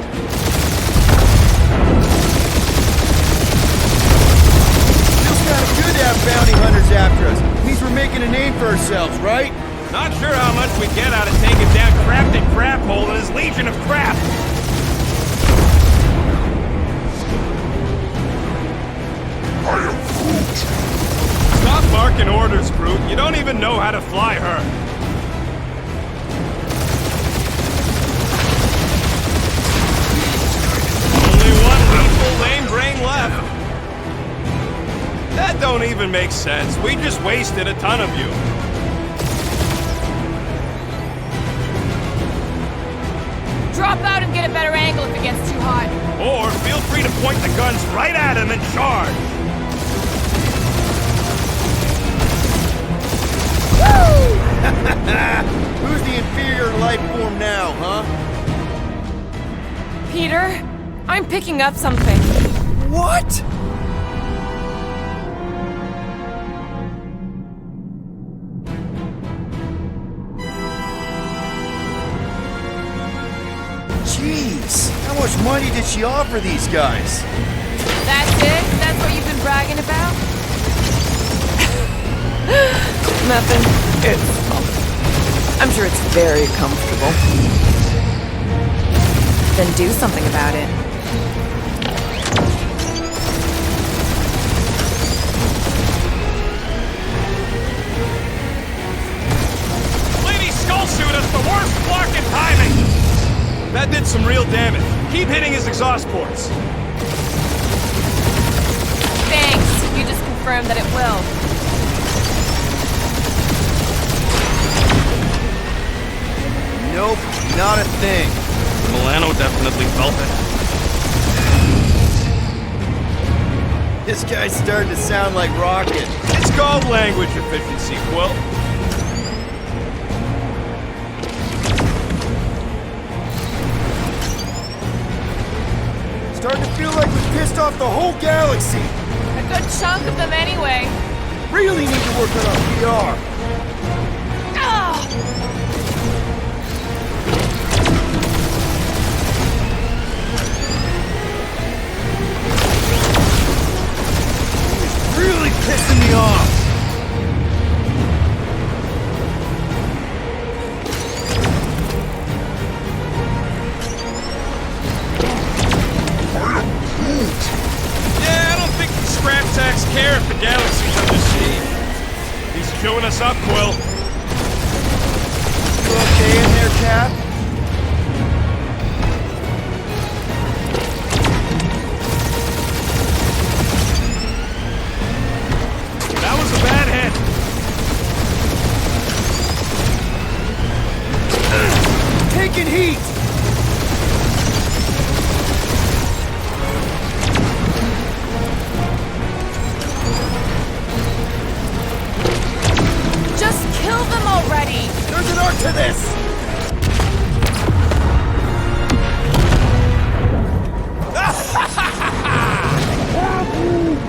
[SPEAKER 5] a name for ourselves, right?
[SPEAKER 18] Not sure how much we get out of taking down Crafted Craphole and his legion of crap. Stop barking orders, Groot. You don't even know how to fly her. Only one lethal lame brain left. That don't even make sense. We just wasted a ton of you.
[SPEAKER 11] Drop out and get a better angle if it gets too hot.
[SPEAKER 18] Or feel free to point the guns right at him and charge.
[SPEAKER 5] Who's the inferior life form now, huh?
[SPEAKER 7] Peter, I'm picking up something.
[SPEAKER 5] What? Jeez, how much money did she offer these guys?
[SPEAKER 7] That's it? That's what you've been bragging about? Nothing. I'm sure it's very comfortable. Then do something about it.
[SPEAKER 18] Lady Skull shoot us the worst blocking timing! That did some real damage. Keep hitting his exhaust ports.
[SPEAKER 7] Thanks. You just confirmed that it will.
[SPEAKER 5] Nope, not a thing.
[SPEAKER 18] Milano definitely felt it.
[SPEAKER 5] This guy's starting to sound like Rocket.
[SPEAKER 18] It's called language efficiency, Quill.
[SPEAKER 5] Starting to feel like we pissed off the whole galaxy.
[SPEAKER 7] A good chunk of them anyway.
[SPEAKER 5] Really need to work on our PR. Really pissing me off.
[SPEAKER 18] Yeah, I don't think the scrap sacks care if the galaxy's under siege. He's chewing us up, Quill.
[SPEAKER 5] You okay in there, Cap?
[SPEAKER 18] That was a bad hit.
[SPEAKER 5] Taking heat!
[SPEAKER 7] Just kill them already!
[SPEAKER 5] There's an art to this!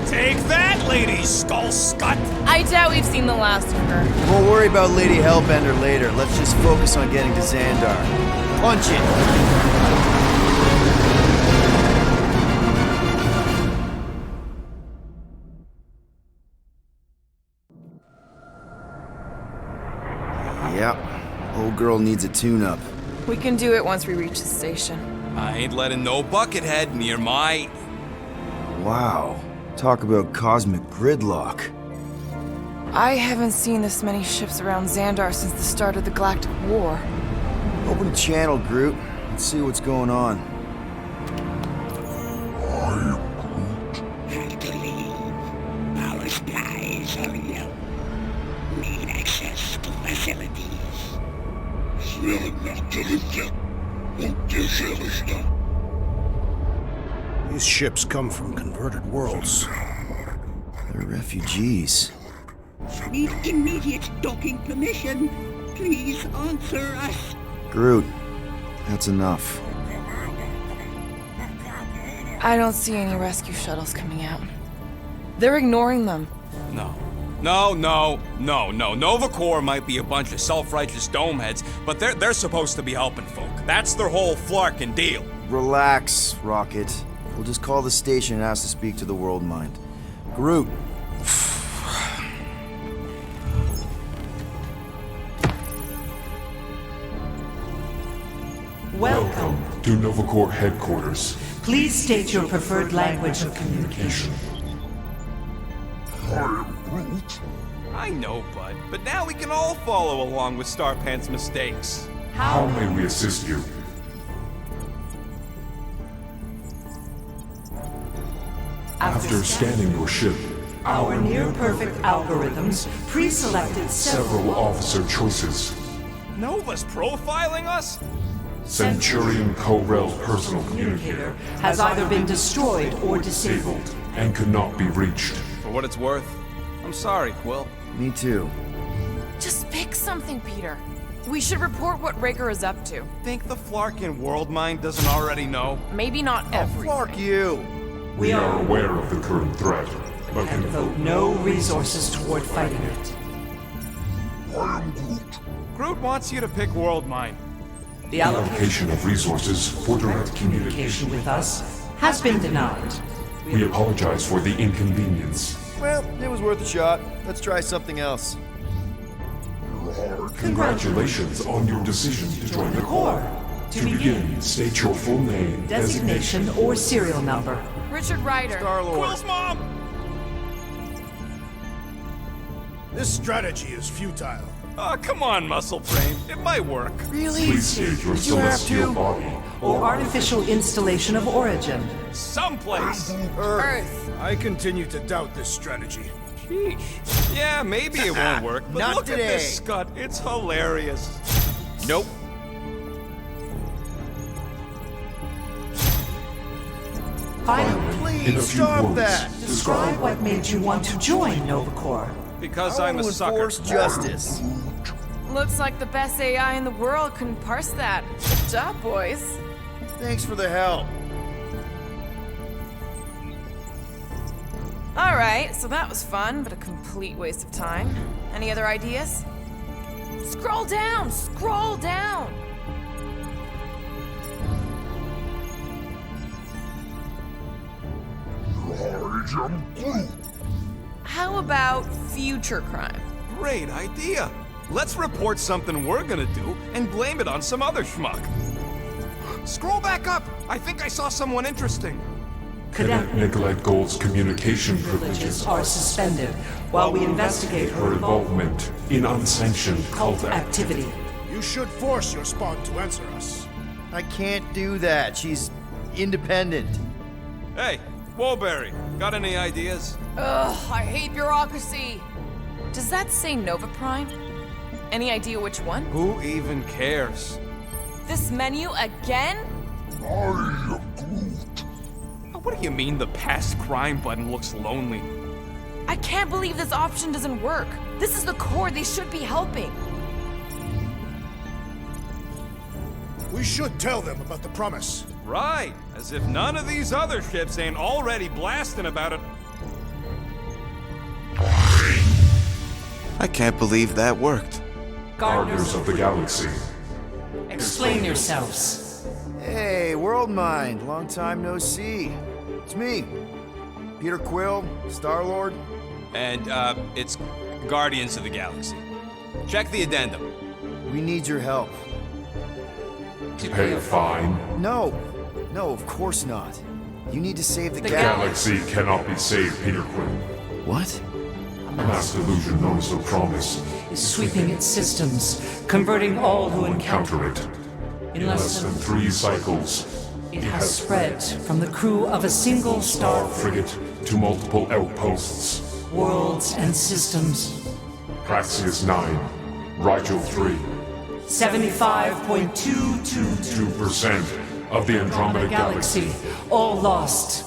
[SPEAKER 18] Take that, Lady Skull Scut!
[SPEAKER 7] I doubt we've seen the last of her.
[SPEAKER 16] We'll worry about Lady Hellbender later. Let's just focus on getting to Xandar. Punch it! Yep. Old girl needs a tune-up.
[SPEAKER 7] We can do it once we reach the station.
[SPEAKER 18] I ain't letting no buckethead near my...
[SPEAKER 16] Wow. Talk about cosmic gridlock.
[SPEAKER 7] I haven't seen this many ships around Xandar since the start of the Galactic War.
[SPEAKER 16] Open a channel, Groot. Let's see what's going on.
[SPEAKER 13] Have to leave. Power supplies are low. Need access to facilities.
[SPEAKER 4] These ships come from converted worlds.
[SPEAKER 16] They're refugees.
[SPEAKER 13] Need immediate docking permission. Please answer us.
[SPEAKER 16] Groot, that's enough.
[SPEAKER 7] I don't see any rescue shuttles coming out. They're ignoring them.
[SPEAKER 18] No. Nova Corps might be a bunch of self-righteous domeheads, but they're supposed to be helping folk. That's their whole flarkin' deal.
[SPEAKER 16] Relax, Rocket. We'll just call the station and ask to speak to the World Mind. Groot.
[SPEAKER 12] Welcome.
[SPEAKER 2] To Novacore headquarters.
[SPEAKER 12] Please state your preferred language of communication.
[SPEAKER 18] I know, bud, but now we can all follow along with Starpant's mistakes.
[SPEAKER 2] How may we assist you? After scanning your ship,
[SPEAKER 12] our near-perfect algorithms pre-selected
[SPEAKER 2] several officer choices.
[SPEAKER 18] Nova's profiling us?
[SPEAKER 2] Centurion Co-Rel's personal communicator
[SPEAKER 12] has either been destroyed or disabled
[SPEAKER 2] and could not be reached.
[SPEAKER 18] For what it's worth, I'm sorry, Quill.
[SPEAKER 16] Me too.
[SPEAKER 7] Just pick something, Peter. We should report what Rager is up to.
[SPEAKER 18] Think the Flarkin world mind doesn't already know?
[SPEAKER 7] Maybe not everything.
[SPEAKER 16] Flark you!
[SPEAKER 2] We are aware of the current threat, but
[SPEAKER 12] and devote no resources toward fighting it.
[SPEAKER 3] I am Groot.
[SPEAKER 18] Groot wants you to pick world mind.
[SPEAKER 12] The
[SPEAKER 2] allocation of resources for direct communication
[SPEAKER 12] with us has been denied.
[SPEAKER 2] We apologize for the inconvenience.
[SPEAKER 16] Well, it was worth a shot. Let's try something else.
[SPEAKER 2] Congratulations on your decision to join the Corps. To begin, state your full name,
[SPEAKER 12] designation, or serial number.
[SPEAKER 7] Richard Ryder.
[SPEAKER 16] Star-Lord.
[SPEAKER 18] Quill's mom!
[SPEAKER 9] This strategy is futile.
[SPEAKER 18] Oh, come on, Muscle Brain. It might work.
[SPEAKER 16] Really?
[SPEAKER 2] Please state your celestial body.
[SPEAKER 12] Or artificial installation of origin.
[SPEAKER 18] Someplace.
[SPEAKER 7] Earth.
[SPEAKER 9] I continue to doubt this strategy.
[SPEAKER 18] Sheesh. Yeah, maybe it won't work, but
[SPEAKER 16] Not
[SPEAKER 18] look
[SPEAKER 16] today.
[SPEAKER 18] at this scut. It's hilarious. Nope.
[SPEAKER 12] Finally,
[SPEAKER 16] Please stop that!
[SPEAKER 12] describe what made you want to join Novacore.
[SPEAKER 18] Because
[SPEAKER 16] I
[SPEAKER 18] I'm a
[SPEAKER 16] want to
[SPEAKER 18] sucker.
[SPEAKER 16] enforce justice.
[SPEAKER 7] Looks like the best AI in the world couldn't parse that. Good job, boys.
[SPEAKER 16] Thanks for the help.
[SPEAKER 7] Alright, so that was fun, but a complete waste of time. Any other ideas? Scroll down! Scroll down!
[SPEAKER 3] I am Groot.
[SPEAKER 7] How about future crime?
[SPEAKER 18] Great idea. Let's report something we're gonna do and blame it on some other schmuck. Scroll back up. I think I saw someone interesting.
[SPEAKER 2] Cadet Nicolette Gold's communication privileges
[SPEAKER 12] Are suspended while we investigate
[SPEAKER 2] her involvement in unsanctioned cult
[SPEAKER 12] activity.
[SPEAKER 9] You should force your spawn to answer us.
[SPEAKER 16] I can't do that. She's independent.
[SPEAKER 18] Hey, Woolberry, got any ideas?
[SPEAKER 7] Ugh, I hate bureaucracy. Does that say Nova Prime? Any idea which one?
[SPEAKER 18] Who even cares?
[SPEAKER 7] This menu again?
[SPEAKER 3] I am Groot.
[SPEAKER 18] What do you mean the past crime button looks lonely?
[SPEAKER 7] I can't believe this option doesn't work. This is the core. They should be helping.
[SPEAKER 9] We should tell them about the promise.
[SPEAKER 18] Right, as if none of these other ships ain't already blasting about it.
[SPEAKER 6] I can't believe that worked.
[SPEAKER 2] Gardeners of the Galaxy.
[SPEAKER 12] Explain yourselves.
[SPEAKER 16] Hey, World Mind. Long time no see. It's me. Peter Quill, Star-Lord.
[SPEAKER 18] And, it's Guardians of the Galaxy. Check the addendum.
[SPEAKER 16] We need your help.
[SPEAKER 2] To pay a fine.
[SPEAKER 16] No. No, of course not. You need to save the
[SPEAKER 2] Galaxy cannot be saved, Peter Quill.
[SPEAKER 16] What?
[SPEAKER 2] A mass delusion known as the Promise
[SPEAKER 12] Is sweeping its systems, converting all who encounter
[SPEAKER 2] it. In less than 3 cycles,
[SPEAKER 12] it has spread from the crew of a single star
[SPEAKER 2] frigate to multiple outposts,
[SPEAKER 12] worlds and systems.
[SPEAKER 2] Praxius 9, Rigel 3.
[SPEAKER 12] 75.222%
[SPEAKER 2] of the Andromeda Galaxy.
[SPEAKER 12] All lost.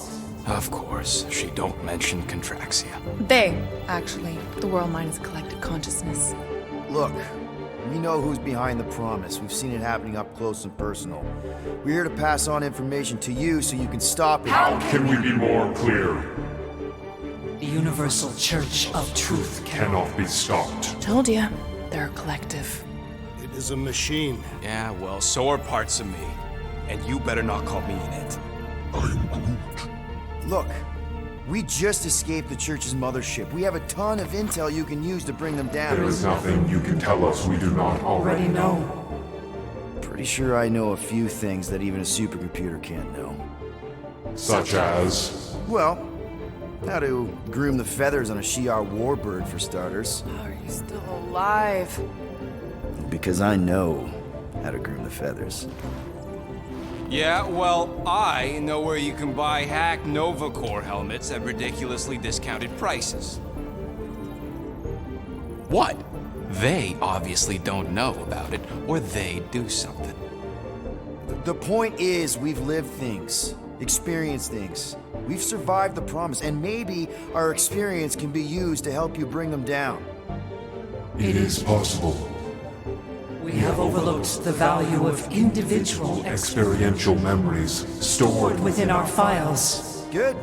[SPEAKER 20] Of course, she don't mention Contraxia.
[SPEAKER 7] They, actually. The world mind is collective consciousness.
[SPEAKER 16] Look, we know who's behind the promise. We've seen it happening up close and personal. We're here to pass on information to you so you can stop it.
[SPEAKER 2] How can we be more clear?
[SPEAKER 12] The Universal Church of Truth
[SPEAKER 2] cannot be stopped.
[SPEAKER 7] Told ya. They're a collective.
[SPEAKER 9] It is a machine.
[SPEAKER 18] Yeah, well, so are parts of me. And you better not call me in it.
[SPEAKER 3] I am Groot.
[SPEAKER 16] Look, we just escaped the Church's mothership. We have a ton of intel you can use to bring them down.
[SPEAKER 2] There is nothing you can tell us we do not already know.
[SPEAKER 16] Pretty Pretty sure I know a few things that even a supercomputer can't know.
[SPEAKER 2] Such as?
[SPEAKER 16] Well, how to groom the feathers on a Shi'ar warbird, for starters.
[SPEAKER 7] How are you still alive?
[SPEAKER 16] Because I know how to groom the feathers.
[SPEAKER 18] Yeah, well, I know where you can buy hack Nova Corps helmets at ridiculously discounted prices. What? They obviously don't know about it, or they do something.
[SPEAKER 16] The point is, we've lived things, experienced things. We've survived the promise, and maybe our experience can be used to help you bring them down.
[SPEAKER 2] It is possible.
[SPEAKER 12] We have overlooked the value of individual
[SPEAKER 2] Experiential memories stored
[SPEAKER 12] within our files.
[SPEAKER 16] Good.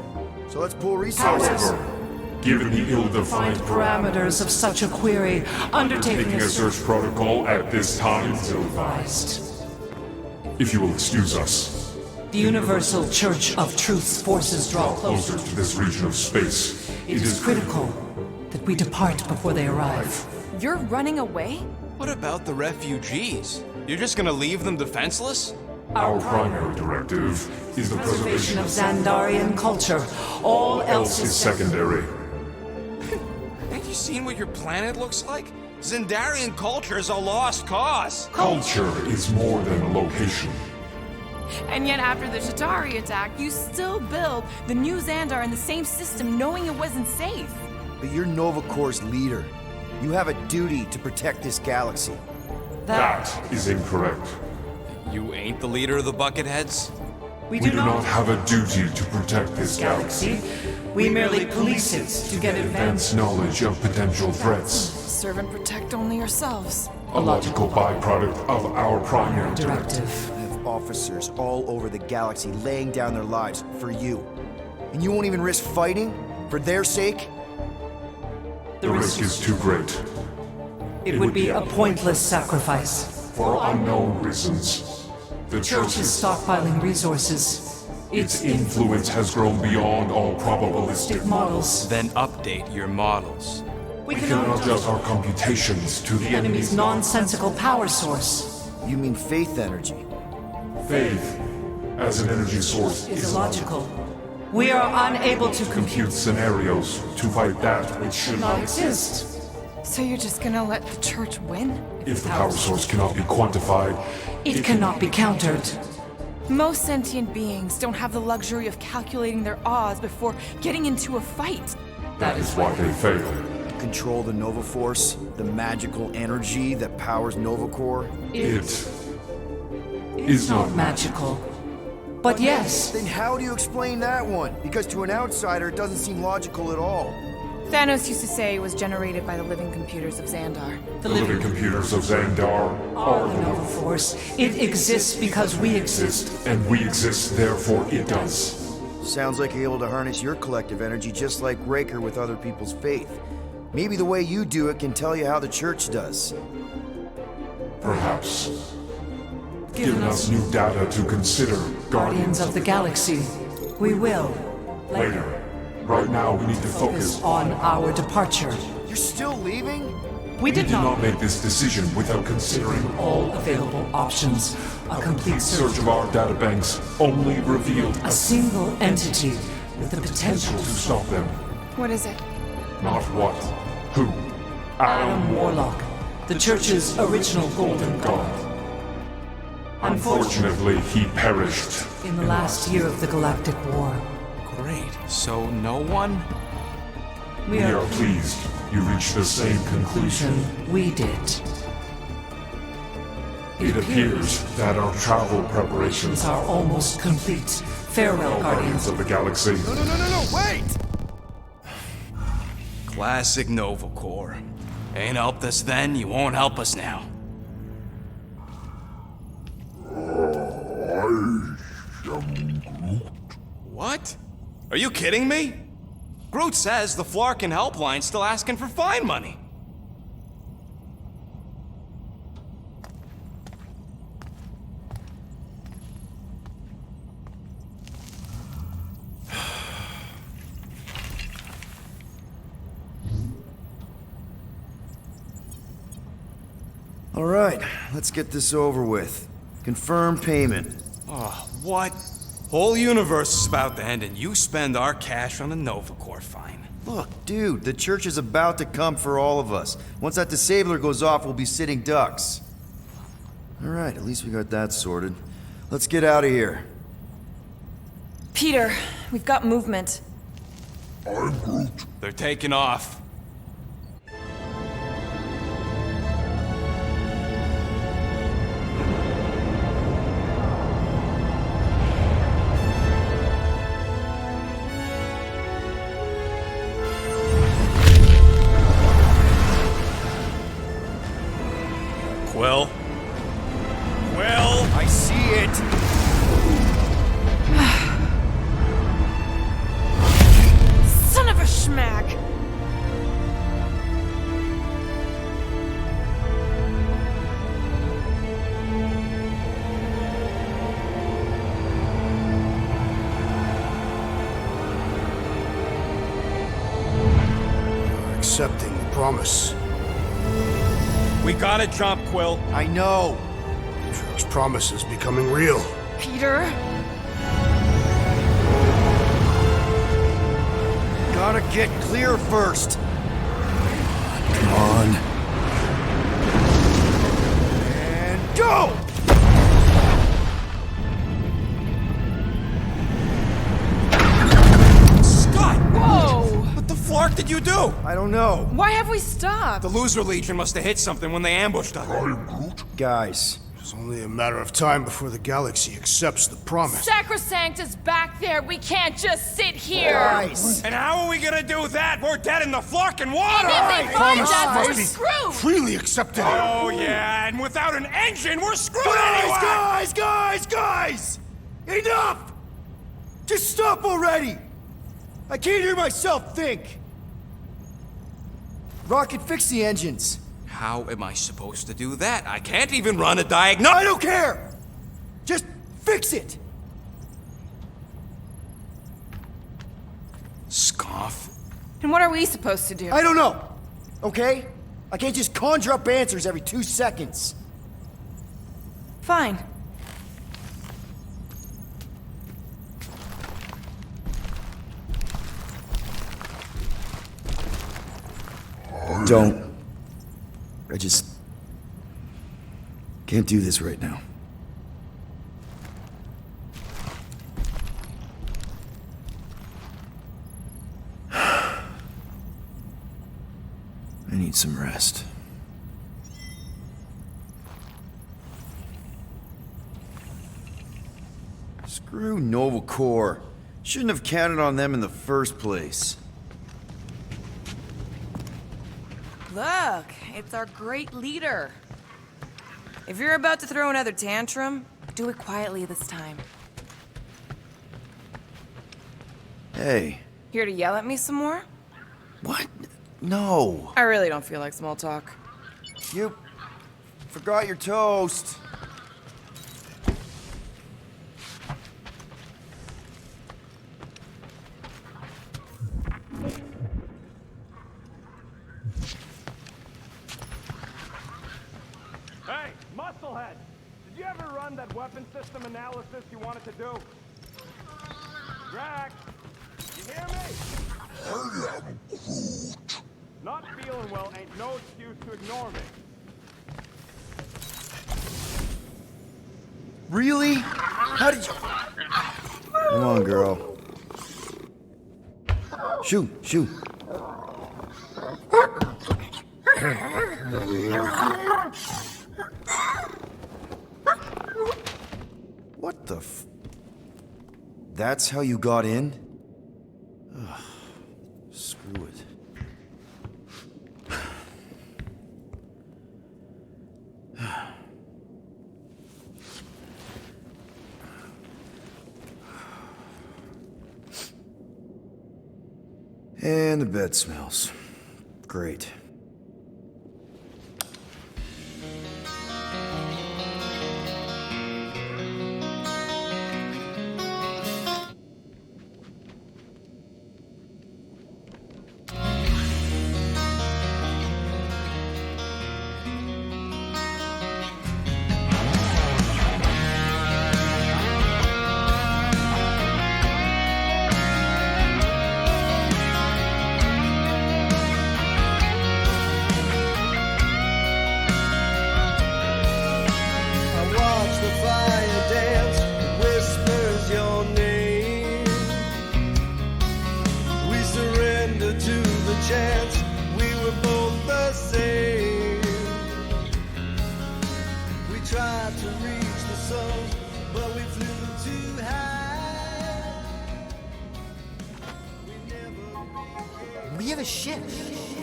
[SPEAKER 16] So let's pool resources.
[SPEAKER 2] However, given the ill-defined
[SPEAKER 12] Parameters of such a query, undertaking
[SPEAKER 2] a search protocol at this time is ill-advised. If you will excuse us.
[SPEAKER 12] The Universal Church of Truth's forces draw
[SPEAKER 2] Closer to this region of space.
[SPEAKER 12] It is critical that we depart before they arrive.
[SPEAKER 7] You're running away?
[SPEAKER 18] What about the refugees? You're just gonna leave them defenseless?
[SPEAKER 2] Our primary directive is the preservation
[SPEAKER 12] of Xandarian culture. All else is
[SPEAKER 2] secondary.
[SPEAKER 18] Have you seen what your planet looks like? Xandarian culture is a lost cause.
[SPEAKER 2] Culture is more than a location.
[SPEAKER 7] And yet after the Chitauri attack, you still build the new Xandar in the same system knowing it wasn't safe.
[SPEAKER 16] But you're Nova Corps' leader. You have a duty to protect this galaxy.
[SPEAKER 2] That is incorrect.
[SPEAKER 18] You ain't the leader of the Bucketheads?
[SPEAKER 2] We do not have a duty to protect this galaxy.
[SPEAKER 12] We merely police it to get
[SPEAKER 2] advanced knowledge of potential threats.
[SPEAKER 7] Serve and protect only yourselves.
[SPEAKER 2] A logical byproduct of our primary directive.
[SPEAKER 16] I have officers all over the galaxy laying down their lives for you. And you won't even risk fighting? For their sake?
[SPEAKER 2] The risk is too great.
[SPEAKER 12] It would be a pointless sacrifice.
[SPEAKER 2] For unknown reasons. The
[SPEAKER 12] Church is stockpiling resources.
[SPEAKER 2] Its influence has grown beyond all probabilistic
[SPEAKER 12] models.
[SPEAKER 18] Then update your models.
[SPEAKER 2] We cannot adjust our computations to the
[SPEAKER 12] enemy's nonsensical power source.
[SPEAKER 16] You mean faith energy?
[SPEAKER 2] Faith, as an energy source,
[SPEAKER 12] is illogical. We are unable to
[SPEAKER 2] compute scenarios to fight that which should
[SPEAKER 12] not exist.
[SPEAKER 7] So you're just gonna let the Church win?
[SPEAKER 2] If the power source cannot be quantified,
[SPEAKER 12] it cannot be countered.
[SPEAKER 7] Most sentient beings don't have the luxury of calculating their odds before getting into a fight.
[SPEAKER 2] That is why they fail.
[SPEAKER 16] Control the Nova Force, the magical energy that powers Nova Corps?
[SPEAKER 2] It is not
[SPEAKER 12] magical. But yes.
[SPEAKER 16] Then how do you explain that one? Because to an outsider, it doesn't seem logical at all.
[SPEAKER 7] Thanos used to say it was generated by the living computers of Xandar.
[SPEAKER 2] The living computers of Xandar
[SPEAKER 12] are the Nova Force. It exists because we exist.
[SPEAKER 2] And we exist, therefore it does.
[SPEAKER 16] Sounds like you're able to harness your collective energy just like Raker with other people's faith. Maybe the way you do it can tell you how the Church does.
[SPEAKER 2] Perhaps. Given us new data to consider,
[SPEAKER 12] Guardians of the Galaxy. We will.
[SPEAKER 2] Later. Right now, we need to focus
[SPEAKER 12] on our departure.
[SPEAKER 16] You're still leaving?
[SPEAKER 12] We did
[SPEAKER 2] not make this decision without considering
[SPEAKER 12] all available options. A complete
[SPEAKER 2] search of our databanks only revealed
[SPEAKER 12] a single entity with the potential
[SPEAKER 2] to stop them.
[SPEAKER 7] What is it?
[SPEAKER 2] Not what. Who?
[SPEAKER 12] Adam Warlock, the Church's original Golden God.
[SPEAKER 2] Unfortunately, he perished
[SPEAKER 12] in the last year of the Galactic War.
[SPEAKER 18] Great. So no one?
[SPEAKER 2] We are pleased you reached the same conclusion
[SPEAKER 12] we did.
[SPEAKER 2] It appears that our travel preparations
[SPEAKER 12] are almost complete. Farewell, Guardians
[SPEAKER 2] of the Galaxy.
[SPEAKER 5] No, wait!
[SPEAKER 18] Classic Nova Corps. Ain't helped us then, you won't help us now. What? Are you kidding me? Groot says the Flarkin helpline's still asking for fine money.
[SPEAKER 16] All right, let's get this over with. Confirm payment.
[SPEAKER 6] Oh, what? Whole universe is about to end and you spend our cash on a Nova Corps fine.
[SPEAKER 16] Look, dude, the church is about to come for all of us. Once that disabler goes off, we'll be sitting ducks. Alright, at least we got that sorted. Let's get out of here.
[SPEAKER 7] Peter, we've got movement.
[SPEAKER 3] I'm Groot.
[SPEAKER 6] They're taking off. Quill? Quill?
[SPEAKER 5] I see it!
[SPEAKER 7] Son of a schmack!
[SPEAKER 9] You're accepting the promise.
[SPEAKER 6] We gotta jump, Quill.
[SPEAKER 16] I know.
[SPEAKER 9] This promise is becoming real.
[SPEAKER 7] Peter?
[SPEAKER 16] Gotta get clear first.
[SPEAKER 9] Come on.
[SPEAKER 16] And go!
[SPEAKER 6] Scott!
[SPEAKER 7] Whoa!
[SPEAKER 6] What the flark did you do?
[SPEAKER 16] I don't know.
[SPEAKER 7] Why have we stopped?
[SPEAKER 6] The Loser Legion must have hit something when they ambushed us.
[SPEAKER 16] Guys.
[SPEAKER 9] It's only a matter of time before the galaxy accepts the promise.
[SPEAKER 11] Sacrosanct is back there. We can't just sit here.
[SPEAKER 16] Guys.
[SPEAKER 6] And how are we gonna do that? We're dead in the fucking water!
[SPEAKER 11] And if they find
[SPEAKER 9] Promise
[SPEAKER 11] us,
[SPEAKER 9] must
[SPEAKER 11] we're
[SPEAKER 9] be
[SPEAKER 11] screwed.
[SPEAKER 9] freely accepted.
[SPEAKER 6] Oh yeah, and without an engine, we're screwed anyway!
[SPEAKER 5] Guys! Enough! Just stop already! I can't hear myself think!
[SPEAKER 16] Rocket, fix the engines.
[SPEAKER 6] How am I supposed to do that? I can't even run a diagnosis.
[SPEAKER 5] I don't care! Just fix it!
[SPEAKER 6] Scoff.
[SPEAKER 7] And what are we supposed to do?
[SPEAKER 5] I don't know, okay? I can't just conjure up answers every 2 seconds.
[SPEAKER 7] Fine.
[SPEAKER 16] Don't. I just can't do this right now. I need some rest. Screw Nova Corps. Shouldn't have counted on them in the first place.
[SPEAKER 7] Look, it's our great leader. If you're about to throw another tantrum, do it quietly this time.
[SPEAKER 16] Hey.
[SPEAKER 7] Here to yell at me some more?
[SPEAKER 16] What? No.
[SPEAKER 7] I really don't feel like small talk.
[SPEAKER 16] You forgot your toast.
[SPEAKER 18] Hey, Musclehead! Did you ever run that weapon system analysis you wanted to do? Drax! You hear me?
[SPEAKER 3] I am Groot.
[SPEAKER 18] Not feeling well ain't no excuse to ignore me.
[SPEAKER 16] Really? How did you... Come on, girl. Shoot, shoot. What the f... That's how you got in? Ugh, screw it. And the bed smells. Great.
[SPEAKER 5] chance, we were both the same. We tried to reach the sun, but we flew too high.
[SPEAKER 10] We have a ship.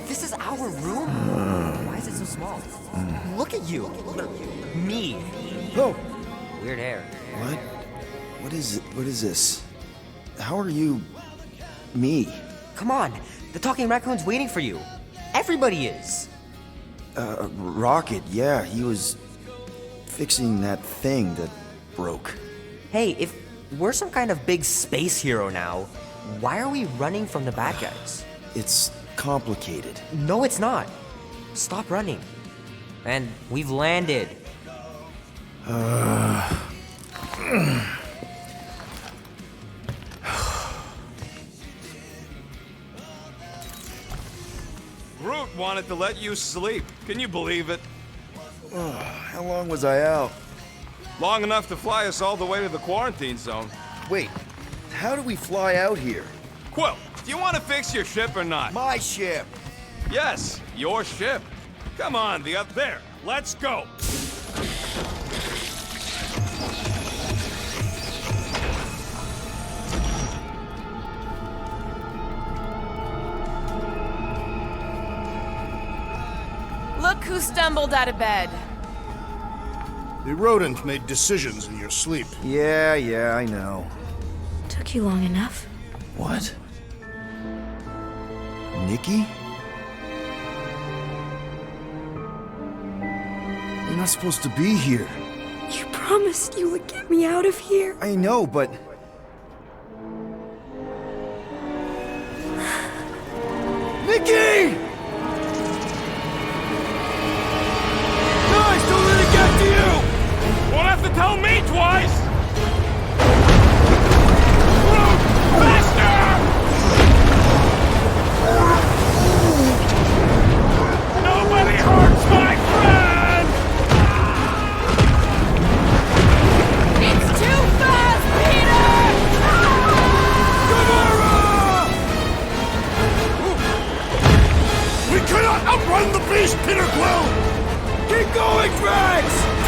[SPEAKER 10] This is our room? Why is it so small? Look at you. Me.
[SPEAKER 16] Oh.
[SPEAKER 10] Weird hair.
[SPEAKER 16] What? What is it? What is this? How are you... me?
[SPEAKER 10] Come on. The talking raccoon's waiting for you. Everybody is.
[SPEAKER 16] Rocket, yeah, he was fixing that thing that broke.
[SPEAKER 10] Hey, if we're some kind of big space hero now, why are we running from the bad guys?
[SPEAKER 16] It's complicated.
[SPEAKER 10] No, it's not. Stop running. And we've landed.
[SPEAKER 18] Groot wanted to let you sleep. Can you believe it?
[SPEAKER 16] How long was I out?
[SPEAKER 18] Long enough to fly us all the way to the quarantine zone.
[SPEAKER 16] Wait, how do we fly out here?
[SPEAKER 18] Quill, do you want to fix your ship or not?
[SPEAKER 16] My ship!
[SPEAKER 18] Yes, your ship. Come on, there, let's go!
[SPEAKER 7] Look who stumbled out of bed.
[SPEAKER 4] The rodent made decisions in your sleep.
[SPEAKER 16] Yeah, I know.
[SPEAKER 15] Took you long enough.
[SPEAKER 16] What? Nikki? You're not supposed to be here.
[SPEAKER 15] You promised you would get me out of here.
[SPEAKER 16] I know, but... Nikki!
[SPEAKER 5] Guys, don't let it get to you!
[SPEAKER 18] Won't have to tell me twice! Groot, faster! Nobody hurts my friend!
[SPEAKER 11] It's too fast, Peter!
[SPEAKER 5] Gamora! We cannot outrun the beast, Peter Quill! Keep going, Drax!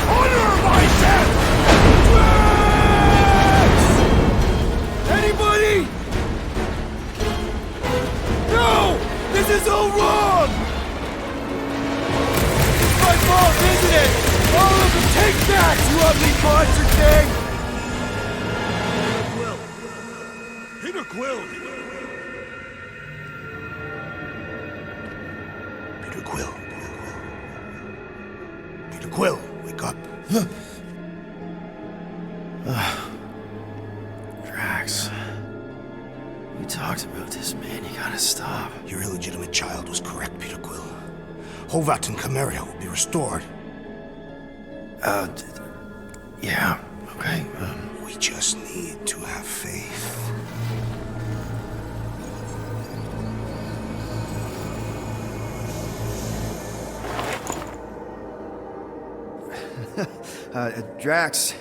[SPEAKER 5] Honor my ship! Drax! Anybody? No! This is all wrong! It's my fault, isn't it? All of them, take that, you ugly monster thing! Peter Quill!
[SPEAKER 4] Peter Quill. Peter Quill, wake up.
[SPEAKER 16] Drax. We talked about this, man. You gotta stop.
[SPEAKER 4] Your illegitimate child was correct, Peter Quill. Hovat and Camaria will be restored.
[SPEAKER 16] Yeah, okay.
[SPEAKER 4] We just need to have faith.
[SPEAKER 16] Drax,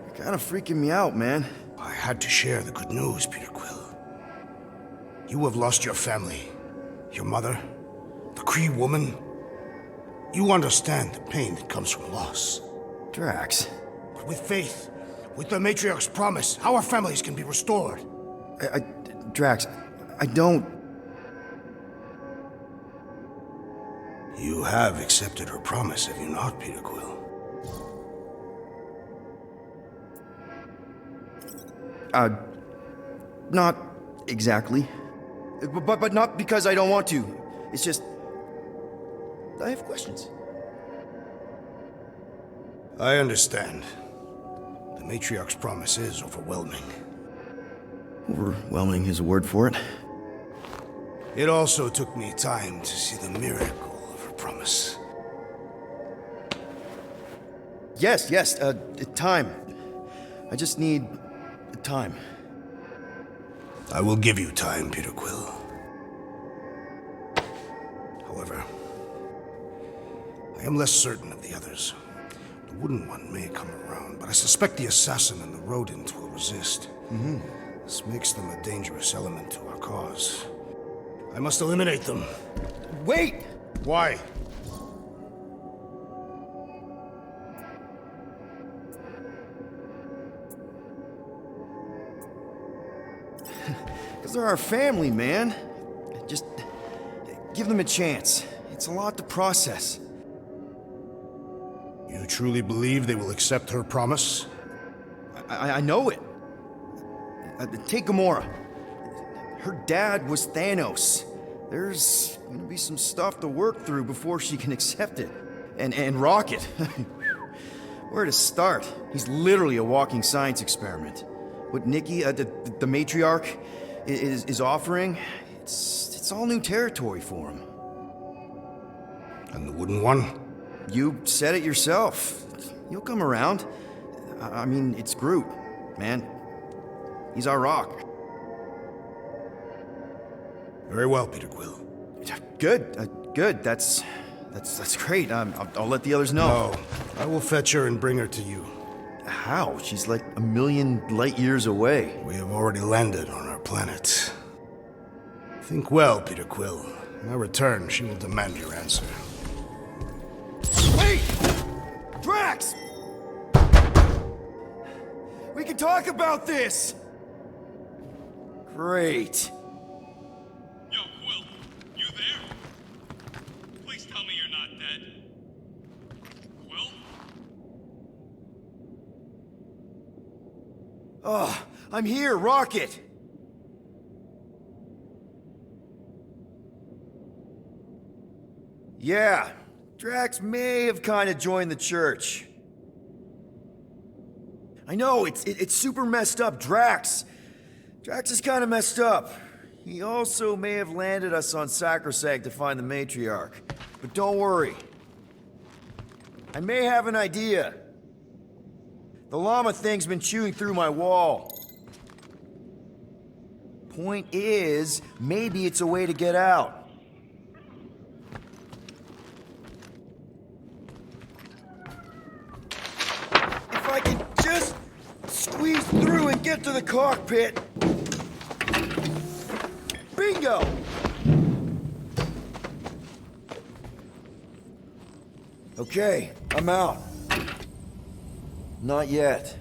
[SPEAKER 16] you're kind of freaking me out, man.
[SPEAKER 4] I had to share the good news, Peter Quill. You have lost your family, your mother, the Kree woman. You understand the pain that comes from loss.
[SPEAKER 16] Drax.
[SPEAKER 4] But with faith, with the Matriarch's promise, our families can be restored.
[SPEAKER 16] Drax, I don't...
[SPEAKER 4] You have accepted her promise, have you not, Peter Quill?
[SPEAKER 16] Not exactly. But not because I don't want to. It's just... I have questions.
[SPEAKER 4] I understand. The Matriarch's promise is overwhelming.
[SPEAKER 16] Overwhelming is a word for it.
[SPEAKER 4] It also took me time to see the miracle of her promise.
[SPEAKER 16] Yes, time. I just need... time.
[SPEAKER 4] I will give you time, Peter Quill. However, I am less certain of the others. The wooden one may come around, but I suspect the assassin and the rodent will resist. This makes them a dangerous element to our cause.
[SPEAKER 9] I must eliminate them.
[SPEAKER 5] Wait!
[SPEAKER 9] Why?
[SPEAKER 16] Because they're our family, man. Just give them a chance. It's a lot to process.
[SPEAKER 9] You truly believe they will accept her promise?
[SPEAKER 16] I know it. Take Gamora. Her dad was Thanos. There's gonna be some stuff to work through before she can accept it. And Rocket. Where to start? He's literally a walking science experiment. What Nikki, the matriarch, is offering, it's all new territory for him.
[SPEAKER 9] And the wooden one?
[SPEAKER 16] You said it yourself. You'll come around. I mean, it's Groot, man. He's our rock.
[SPEAKER 9] Very well, Peter Quill.
[SPEAKER 16] Good, good. That's great. I'll let the others know.
[SPEAKER 9] No, I will fetch her and bring her to you.
[SPEAKER 16] How? She's like a million light years away.
[SPEAKER 9] We have already landed on our planet. Think well, Peter Quill. When I return, she will demand your answer.
[SPEAKER 5] Wait! Drax! We can talk about this!
[SPEAKER 16] Great.
[SPEAKER 18] Yo, Quill, you there? Please tell me you're not dead. Quill?
[SPEAKER 16] Oh, I'm here, Rocket! Yeah, Drax may have kind of joined the church. I know, it's super messed up, Drax is kind of messed up. He also may have landed us on Sacrosanct to find the matriarch. But don't worry. I may have an idea. The llama thing's been chewing through my wall. Point is, maybe it's a way to get out. If I can just squeeze through and get to the cockpit. Bingo! Okay, I'm out. Not yet.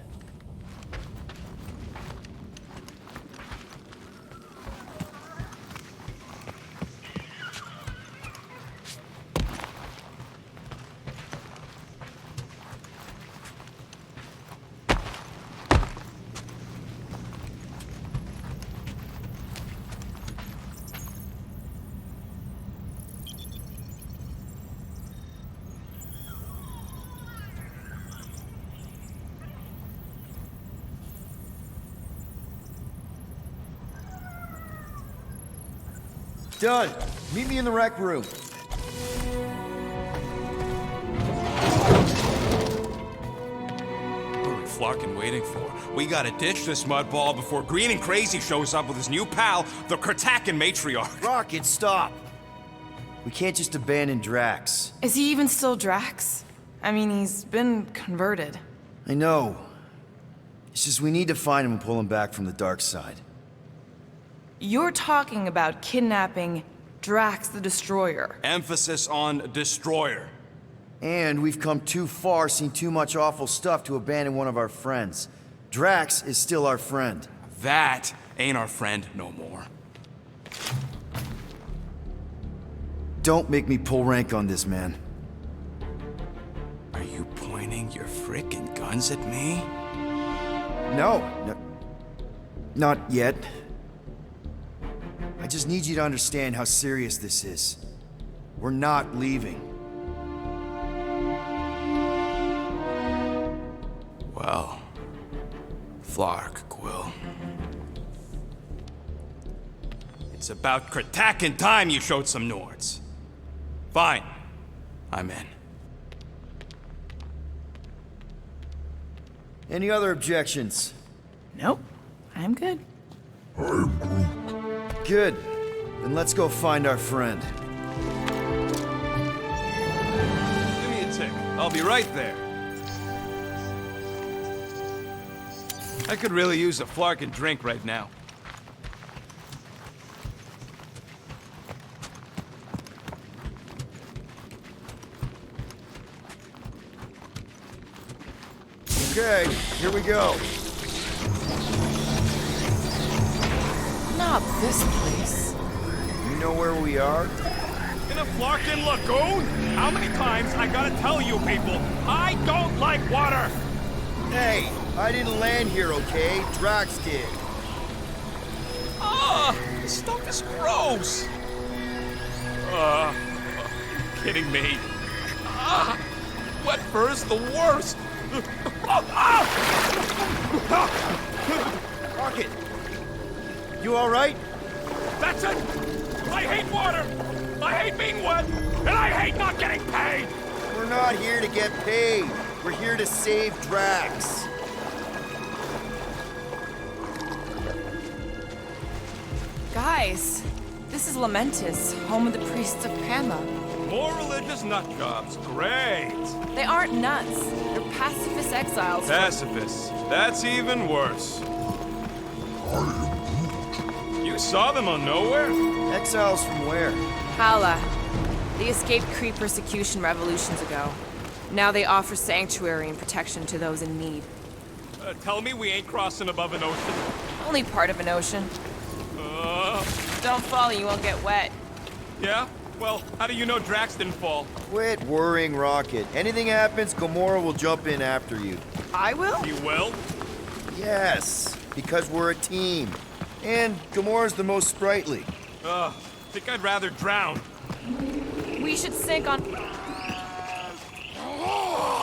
[SPEAKER 16] Done. Meet me in the rec room.
[SPEAKER 18] What are we flocking waiting for? We gotta ditch this mudball before Green and Crazy shows up with his new pal, the Kratakan matriarch.
[SPEAKER 16] Rocket, stop! We can't just abandon Drax.
[SPEAKER 7] Is he even still Drax? I mean, he's been converted.
[SPEAKER 16] I know. It's just we need to find him and pull him back from the dark side.
[SPEAKER 7] You're talking about kidnapping Drax the Destroyer.
[SPEAKER 18] Emphasis on destroyer.
[SPEAKER 16] And we've come too far, seen too much awful stuff to abandon one of our friends. Drax is still our friend.
[SPEAKER 18] That ain't our friend no more.
[SPEAKER 16] Don't make me pull rank on this, man.
[SPEAKER 18] Are you pointing your frickin' guns at me?
[SPEAKER 16] No, not yet. I just need you to understand how serious this is. We're not leaving.
[SPEAKER 18] Well, Flark, Quill. It's about Kratakan time you showed some Nords. Fine. I'm in.
[SPEAKER 16] Any other objections?
[SPEAKER 7] Nope. I'm good.
[SPEAKER 16] Good. Then let's go find our friend.
[SPEAKER 18] Give me a tick. I'll be right there. I could really use a Flarkin drink right now.
[SPEAKER 16] Okay, here we go.
[SPEAKER 7] Not this place.
[SPEAKER 16] You know where we are?
[SPEAKER 18] In a Flarkin lagoon? How many times I gotta tell you people, I don't like water!
[SPEAKER 16] Hey, I didn't land here, okay? Drax did.
[SPEAKER 18] Ah, this stuff is gross! Kidding me. Wet fur is the worst!
[SPEAKER 16] Rocket! You alright?
[SPEAKER 18] That's it! I hate water! I hate being wet! And I hate not getting paid!
[SPEAKER 16] We're not here to get paid. We're here to save Drax.
[SPEAKER 7] Guys, this is Lamentis, home of the priests of Pama.
[SPEAKER 18] More religious nutjobs. Great!
[SPEAKER 7] They aren't nuts. They're pacifist exiles.
[SPEAKER 18] Pacifists. That's even worse. You saw them on Nowhere?
[SPEAKER 16] Exiles from where?
[SPEAKER 7] Hala. They escaped Kree persecution revolutions ago. Now they offer sanctuary and protection to those in need.
[SPEAKER 18] Tell me we ain't crossing above an ocean.
[SPEAKER 7] Only part of an ocean. Don't fall, you won't get wet.
[SPEAKER 18] Yeah? Well, how do you know Drax didn't fall?
[SPEAKER 16] Quit worrying, Rocket. Anything happens, Gamora will jump in after you.
[SPEAKER 7] I will?
[SPEAKER 18] You will?
[SPEAKER 16] Yes, because we're a team. And Gamora's the most sprightly.
[SPEAKER 18] Think I'd rather drown.
[SPEAKER 7] We should sink on...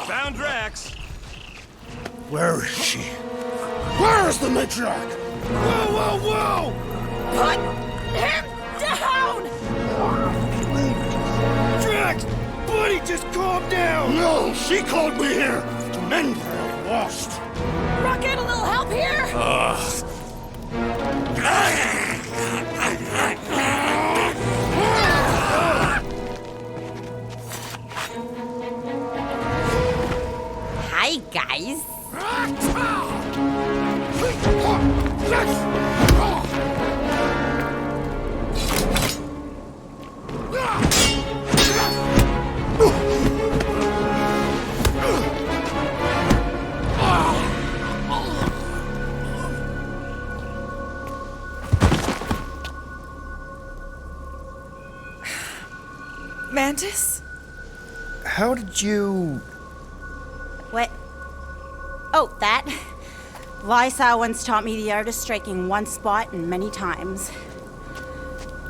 [SPEAKER 18] Found Drax.
[SPEAKER 9] Where is she? Where is the matriarch?
[SPEAKER 5] Whoa, whoa, whoa!
[SPEAKER 11] Put him down!
[SPEAKER 5] Drax! Buddy, just calm down!
[SPEAKER 9] No, she called me here to mend what I've lost.
[SPEAKER 11] Rocket, a little help here?
[SPEAKER 14] Hi, guys.
[SPEAKER 7] Mantis?
[SPEAKER 16] How did you...
[SPEAKER 14] What? Oh, that? Lysa once taught me the art of striking one spot and many times.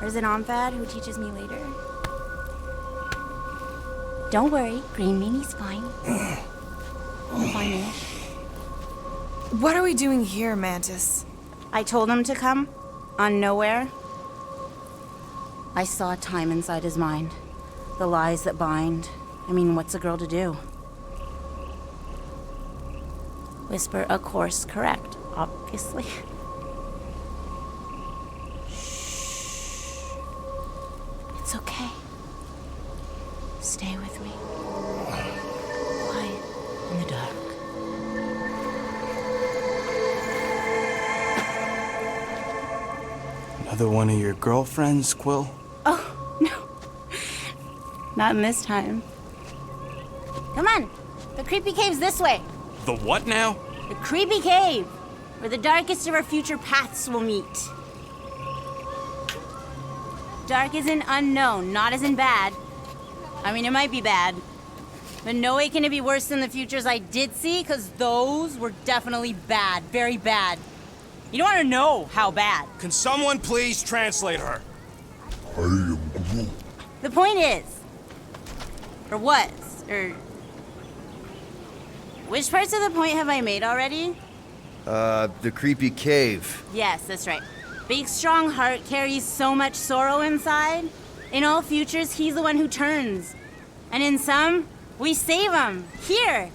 [SPEAKER 14] There's an Omphad who teaches me later. Don't worry, Green Meanie's fine. Fine-ish.
[SPEAKER 7] What are we doing here, Mantis?
[SPEAKER 14] I told him to come, on Nowhere. I saw time inside his mind. The lies that bind. I mean, what's a girl to do? Whisper a course correct, obviously. Shh. It's okay. Stay with me. Quiet in the dark.
[SPEAKER 6] Another one of your girlfriends, Quill?
[SPEAKER 14] Oh, no. Not in this time. Come on. The creepy cave's this way.
[SPEAKER 18] The what now?
[SPEAKER 14] The creepy cave, where the darkest of our future paths will meet. Dark as in unknown, not as in bad. I mean, it might be bad. But no way can it be worse than the futures I did see, because those were definitely bad. Very bad. You don't want to know how bad.
[SPEAKER 6] Can someone please translate her?
[SPEAKER 3] I am Groot.
[SPEAKER 14] The point is, or was, or... Which parts of the point have I made already?
[SPEAKER 16] The creepy cave.
[SPEAKER 14] Yes, that's right. Big, strong heart carries so much sorrow inside. In all futures, he's the one who turns. And in some, we save him. Here.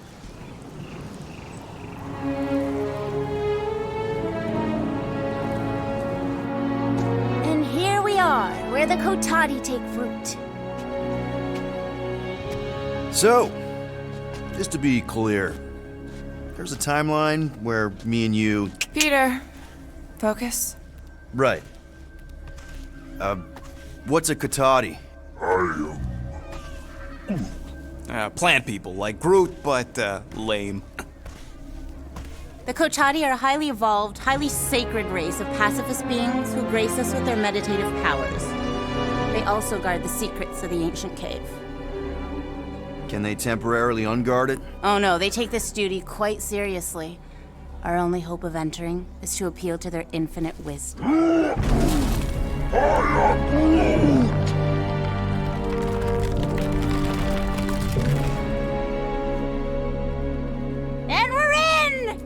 [SPEAKER 14] And here we are, where the Kotati take fruit.
[SPEAKER 16] So, just to be clear, there's a timeline where me and you...
[SPEAKER 7] Peter, focus.
[SPEAKER 16] Right. What's a Kotati?
[SPEAKER 6] Plant people, like Groot, but, lame.
[SPEAKER 14] The Kochati are a highly evolved, highly sacred race of pacifist beings who grace us with their meditative powers. They also guard the secrets of the ancient cave.
[SPEAKER 16] Can they temporarily unguard it?
[SPEAKER 14] Oh no, they take this duty quite seriously. Our only hope of entering is to appeal to their infinite wisdom. And we're in!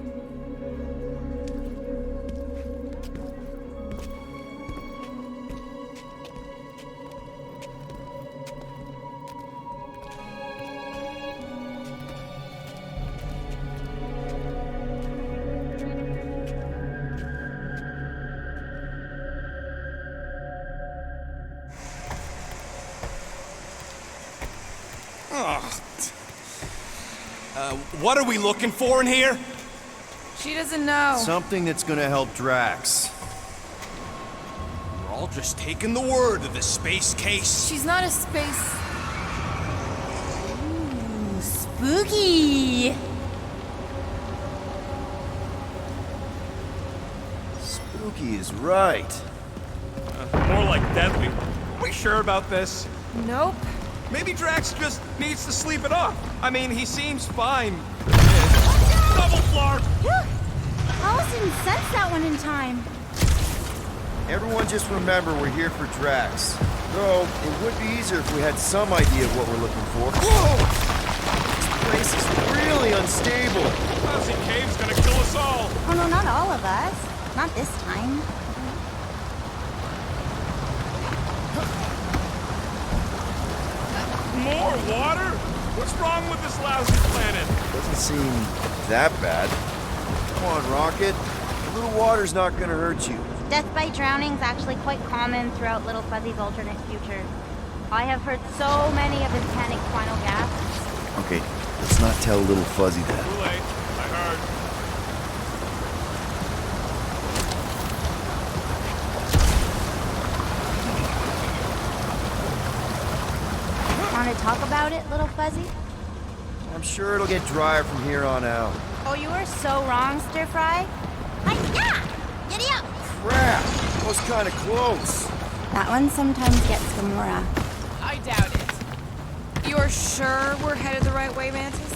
[SPEAKER 6] What are we looking for in here?
[SPEAKER 7] She doesn't know.
[SPEAKER 16] Something that's gonna help Drax.
[SPEAKER 6] We're all just taking the word of the space case.
[SPEAKER 7] She's not a space...
[SPEAKER 14] Ooh, spooky!
[SPEAKER 16] Spooky is right.
[SPEAKER 18] More like deadly. Are we sure about this?
[SPEAKER 7] Nope.
[SPEAKER 18] Maybe Drax just needs to sleep it off. I mean, he seems fine. Double floor!
[SPEAKER 14] Alice didn't sense that one in time.
[SPEAKER 16] Everyone just remember we're here for Drax. Though, it would be easier if we had some idea of what we're looking for. Whoa! This place is really unstable.
[SPEAKER 18] Lousy cave's gonna kill us all.
[SPEAKER 14] Oh no, not all of us. Not this time.
[SPEAKER 18] More water? What's wrong with this lousy planet?
[SPEAKER 16] Doesn't seem that bad. Come on, Rocket. A little water's not gonna hurt you.
[SPEAKER 14] Death by drowning is actually quite common throughout Little Fuzzy's alternate future. I have heard so many of his panicked final gasps.
[SPEAKER 16] Okay, let's not tell Little Fuzzy that.
[SPEAKER 18] Too late. I heard.
[SPEAKER 14] Want to talk about it, Little Fuzzy?
[SPEAKER 16] I'm sure it'll get drier from here on out.
[SPEAKER 14] Oh, you are so wrong, Stir Fry. Hi-ya! Giddy up!
[SPEAKER 16] Crap! That was kind of close.
[SPEAKER 14] That one sometimes gets Gamora.
[SPEAKER 7] I doubt it. You're sure we're headed the right way, Mantis?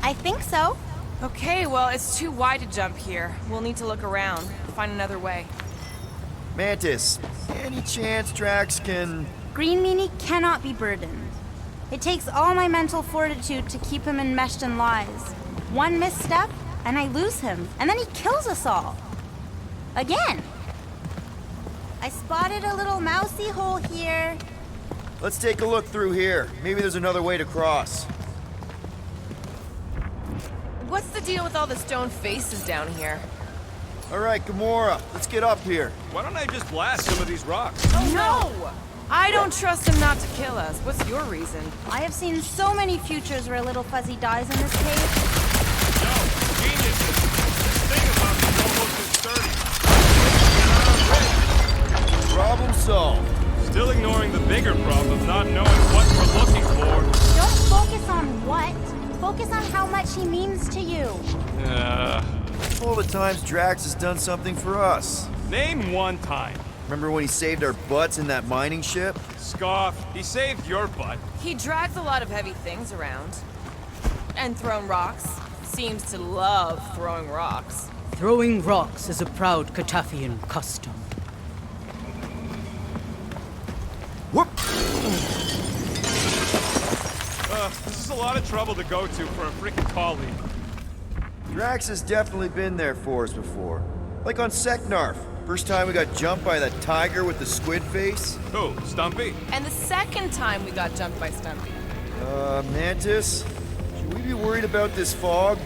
[SPEAKER 14] I think so.
[SPEAKER 7] Okay, well, it's too wide to jump here. We'll need to look around, find another way.
[SPEAKER 16] Mantis, any chance Drax can...
[SPEAKER 14] Green Meanie cannot be burdened. It takes all my mental fortitude to keep him enmeshed in lies. One misstep, and I lose him, and then he kills us all. Again. I spotted a little mousy hole here.
[SPEAKER 16] Let's take a look through here. Maybe there's another way to cross.
[SPEAKER 7] What's the deal with all the stone faces down here?
[SPEAKER 16] All right, Gamora, let's get up here.
[SPEAKER 18] Why don't I just blast some of these rocks?
[SPEAKER 7] Oh, no! I don't trust him not to kill us. What's your reason?
[SPEAKER 14] I have seen so many futures where Little Fuzzy dies in this cave.
[SPEAKER 18] No, genius. This thing about me is almost as sturdy.
[SPEAKER 16] Problem solved.
[SPEAKER 18] Still ignoring the bigger problem, not knowing what we're looking for.
[SPEAKER 14] Don't focus on what. Focus on how much he means to you.
[SPEAKER 16] All the times Drax has done something for us.
[SPEAKER 18] Name one time.
[SPEAKER 16] Remember when he saved our butts in that mining ship?
[SPEAKER 18] Scoff. He saved your butt.
[SPEAKER 7] He drags a lot of heavy things around. And thrown rocks. Seems to love throwing rocks.
[SPEAKER 12] Throwing rocks is a proud Katafian custom.
[SPEAKER 16] Whoop!
[SPEAKER 18] This is a lot of trouble to go to for a freaking colleague.
[SPEAKER 16] Drax has definitely been there for us before. Like on Seknarf. First time we got jumped by that tiger with the squid face.
[SPEAKER 18] Who, Stumpy?
[SPEAKER 7] And the second time we got jumped by Stumpy.
[SPEAKER 16] Mantis? Should we be worried about this fog?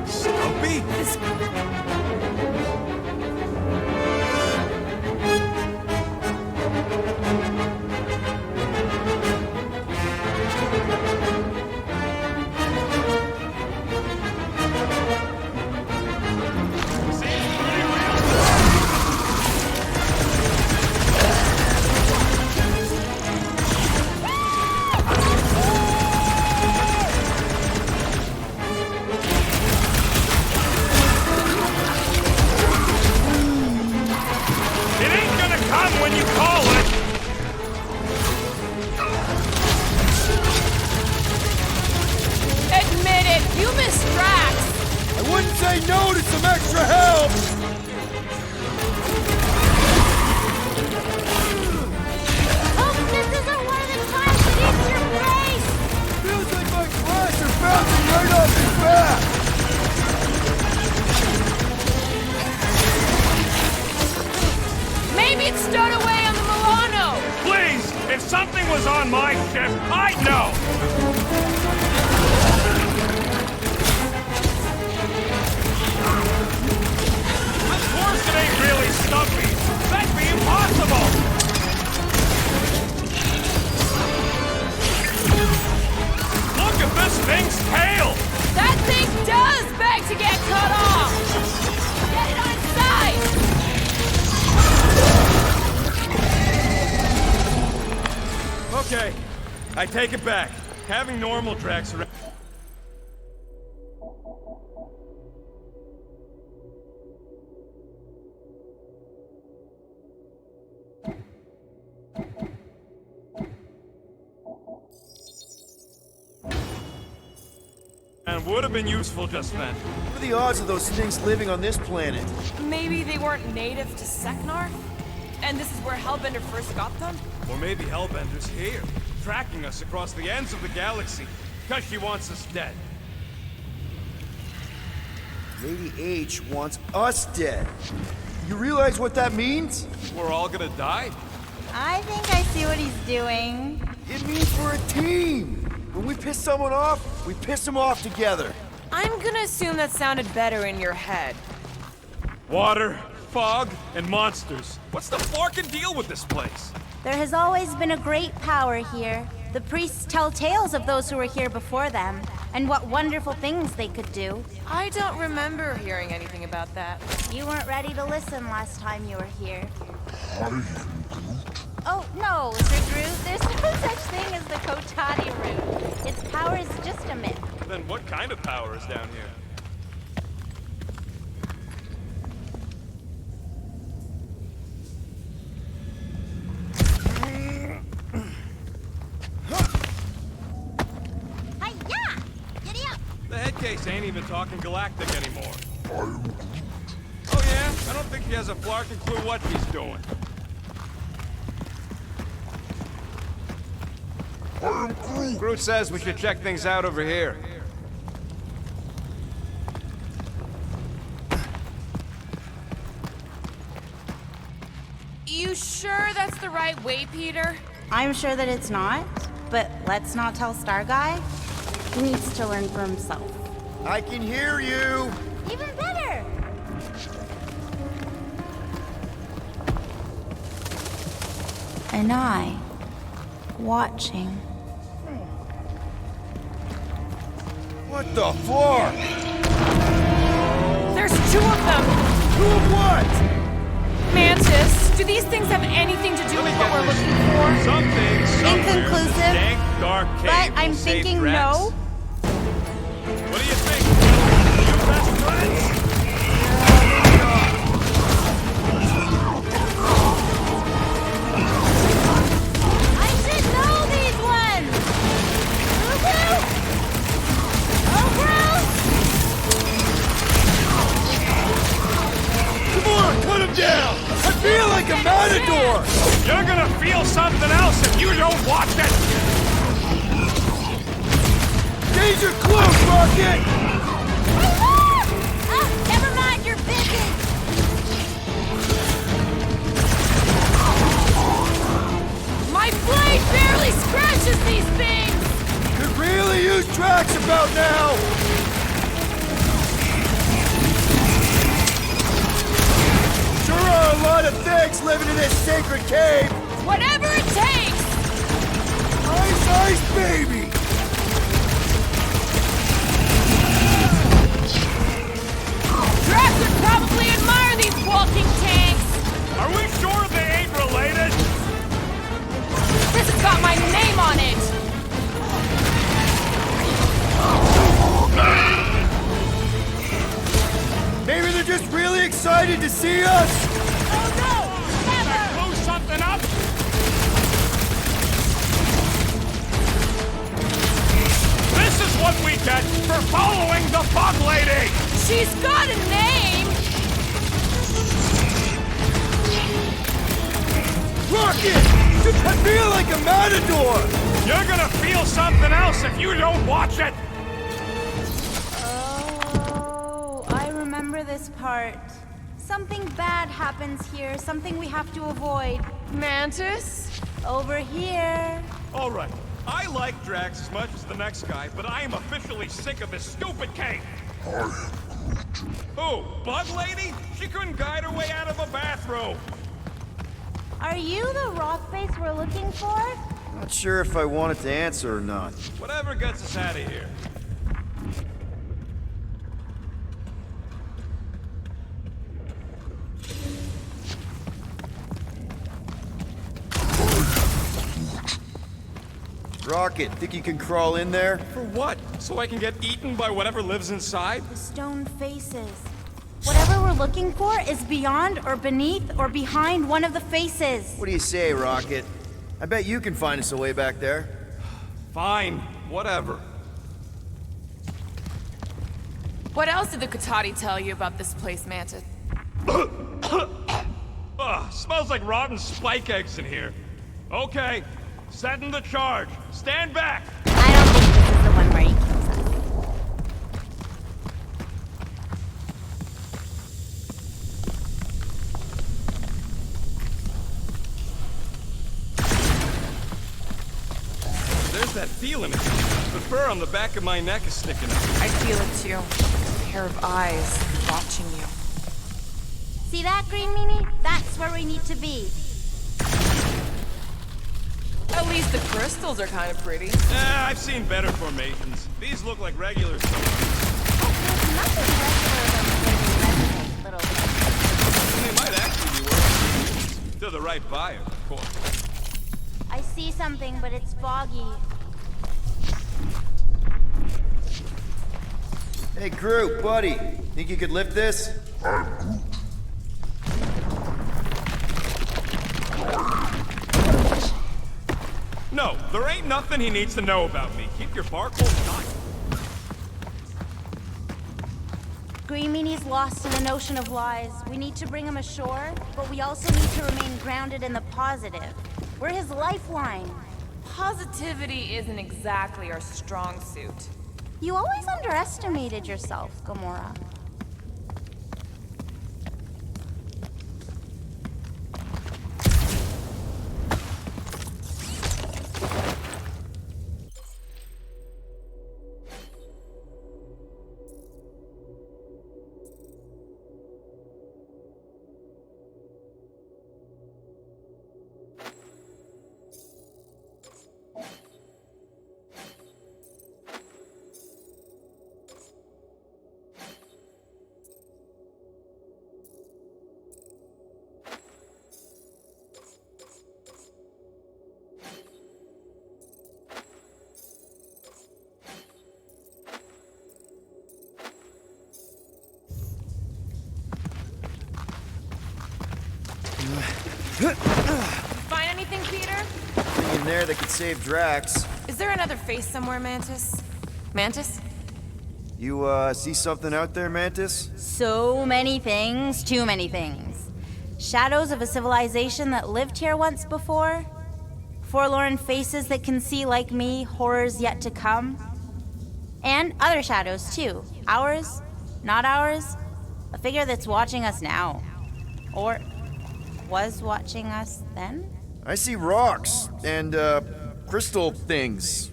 [SPEAKER 18] Stumpy?
[SPEAKER 7] This...
[SPEAKER 5] say no to some extra help!
[SPEAKER 14] Hope this isn't one of the times that eats your face!
[SPEAKER 5] Feels like my flesh are bouncing right off his back!
[SPEAKER 11] Maybe it's stowed away on the Milano!
[SPEAKER 18] Please! If something was on my ship, I'd know! Of course it ain't really stuffy! That'd be impossible! Look at this thing's tail!
[SPEAKER 11] That thing does beg to get cut off! Get it on side!
[SPEAKER 18] Okay, I take it back. Having normal tracks around... and would have been useful just then.
[SPEAKER 16] What are the odds of those things living on this planet?
[SPEAKER 7] Maybe they weren't native to Seknar? And this is where Hellbender first got them?
[SPEAKER 18] Or maybe Hellbender's here, tracking us across the ends of the galaxy, because she wants us dead.
[SPEAKER 16] Lady H wants us dead. You realize what that means?
[SPEAKER 18] We're all gonna die?
[SPEAKER 14] I think I see what he's doing.
[SPEAKER 16] It means we're a team. When we piss someone off, we piss them off together.
[SPEAKER 7] I'm gonna assume that sounded better in your head.
[SPEAKER 18] Water, fog, and monsters. What's the forkin' deal with this place?
[SPEAKER 14] There has always been a great power here. The priests tell tales of those who were here before them, and what wonderful things they could do.
[SPEAKER 7] I don't remember hearing anything about that.
[SPEAKER 14] You weren't ready to listen last time you were here. Oh, no, Sir Groot. There's no such thing as the Kotati root. Its power is just a myth.
[SPEAKER 18] Then what kind of power is down here?
[SPEAKER 14] Hi-ya! Giddy up!
[SPEAKER 18] The head case ain't even talking galactic anymore. Oh yeah? I don't think she has a flarkin' clue what she's doing. Groot says we should check things out over here.
[SPEAKER 11] You sure that's the right way, Peter?
[SPEAKER 14] I'm sure that it's not, but let's not tell Star Guy. He needs to learn for himself.
[SPEAKER 16] I can hear you!
[SPEAKER 14] Even better! And I, watching.
[SPEAKER 5] What the fuck?
[SPEAKER 11] There's two of them!
[SPEAKER 5] Two of what?
[SPEAKER 11] Mantis, do these things have anything to do with what we're looking for?
[SPEAKER 18] Something, somewhere,
[SPEAKER 14] Inconclusive,
[SPEAKER 18] dank, dark cave
[SPEAKER 14] but I'm
[SPEAKER 18] will save
[SPEAKER 14] thinking
[SPEAKER 18] Drax.
[SPEAKER 14] no.
[SPEAKER 18] What do you think? You best friends?
[SPEAKER 14] I should know these ones! Woohoo! Oh, Groot!
[SPEAKER 5] Come on, cut him down! I feel like a matador!
[SPEAKER 18] You're gonna feel something else if you don't watch it!
[SPEAKER 5] Danger close, Rocket!
[SPEAKER 14] Never mind, you're busy!
[SPEAKER 11] My blade barely scratches these things!
[SPEAKER 5] Could really use tracks about now! Sure are a lot of things living in this sacred cave!
[SPEAKER 11] Whatever it takes!
[SPEAKER 5] Ice, ice, baby!
[SPEAKER 11] Drax would probably admire these walking tanks!
[SPEAKER 18] Are we sure they ain't related?
[SPEAKER 11] This has got my name on it!
[SPEAKER 5] Maybe they're just really excited to see us!
[SPEAKER 14] Oh no! Never!
[SPEAKER 18] Blew something up? This is what we get for following the bug lady!
[SPEAKER 11] She's got a name!
[SPEAKER 5] Rocket! I feel like a matador!
[SPEAKER 18] You're gonna feel something else if you don't watch it!
[SPEAKER 14] Oh, I remember this part. Something bad happens here, something we have to avoid.
[SPEAKER 11] Mantis?
[SPEAKER 14] Over here.
[SPEAKER 18] Alright, I like Drax as much as the next guy, but I am officially sick of this stupid cave! Who? Bug Lady? She couldn't guide her way out of a bathrobe!
[SPEAKER 14] Are you the rock face we're looking for?
[SPEAKER 16] Not sure if I wanted to answer or not.
[SPEAKER 18] Whatever gets us out of here.
[SPEAKER 16] Rocket, think you can crawl in there?
[SPEAKER 18] For what? So I can get eaten by whatever lives inside?
[SPEAKER 14] The stone faces. Whatever we're looking for is beyond or beneath or behind one of the faces.
[SPEAKER 16] What do you say, Rocket? I bet you can find us a way back there.
[SPEAKER 18] Fine, whatever.
[SPEAKER 11] What else did the Katati tell you about this place, Mantis?
[SPEAKER 18] Ugh, smells like rotten spike eggs in here. Okay, setting the charge. Stand back!
[SPEAKER 14] I don't think this is the one where he kills us.
[SPEAKER 18] There's that feeling again. The fur on the back of my neck is sticking out.
[SPEAKER 11] I feel it too. A pair of eyes watching you.
[SPEAKER 14] See that, Green Meanie? That's where we need to be.
[SPEAKER 11] At least the crystals are kind of pretty.
[SPEAKER 18] I've seen better formations. These look like regular stones.
[SPEAKER 14] There's nothing regular than little.
[SPEAKER 18] They might actually be worth it. To the right buyer, of course.
[SPEAKER 14] I see something, but it's foggy.
[SPEAKER 16] Hey, Groot, buddy. Think you could lift this?
[SPEAKER 18] No, there ain't nothing he needs to know about me. Keep your barcode tight.
[SPEAKER 14] Green Meanie's lost in an ocean of lies. We need to bring him ashore, but we also need to remain grounded in the positive. We're his lifeline.
[SPEAKER 11] Positivity isn't exactly our strong suit.
[SPEAKER 14] You always underestimated yourself, Gamora.
[SPEAKER 11] Find anything, Peter?
[SPEAKER 16] Nothing in there that could save Drax.
[SPEAKER 11] Is there another face somewhere, Mantis? Mantis?
[SPEAKER 16] You, see something out there, Mantis?
[SPEAKER 14] So many things, too many things. Shadows of a civilization that lived here once before. Forlorn faces that can see, like me, horrors yet to come. And other shadows, too. Ours, not ours. A figure that's watching us now. Or was watching us then?
[SPEAKER 16] I see rocks and, crystal things.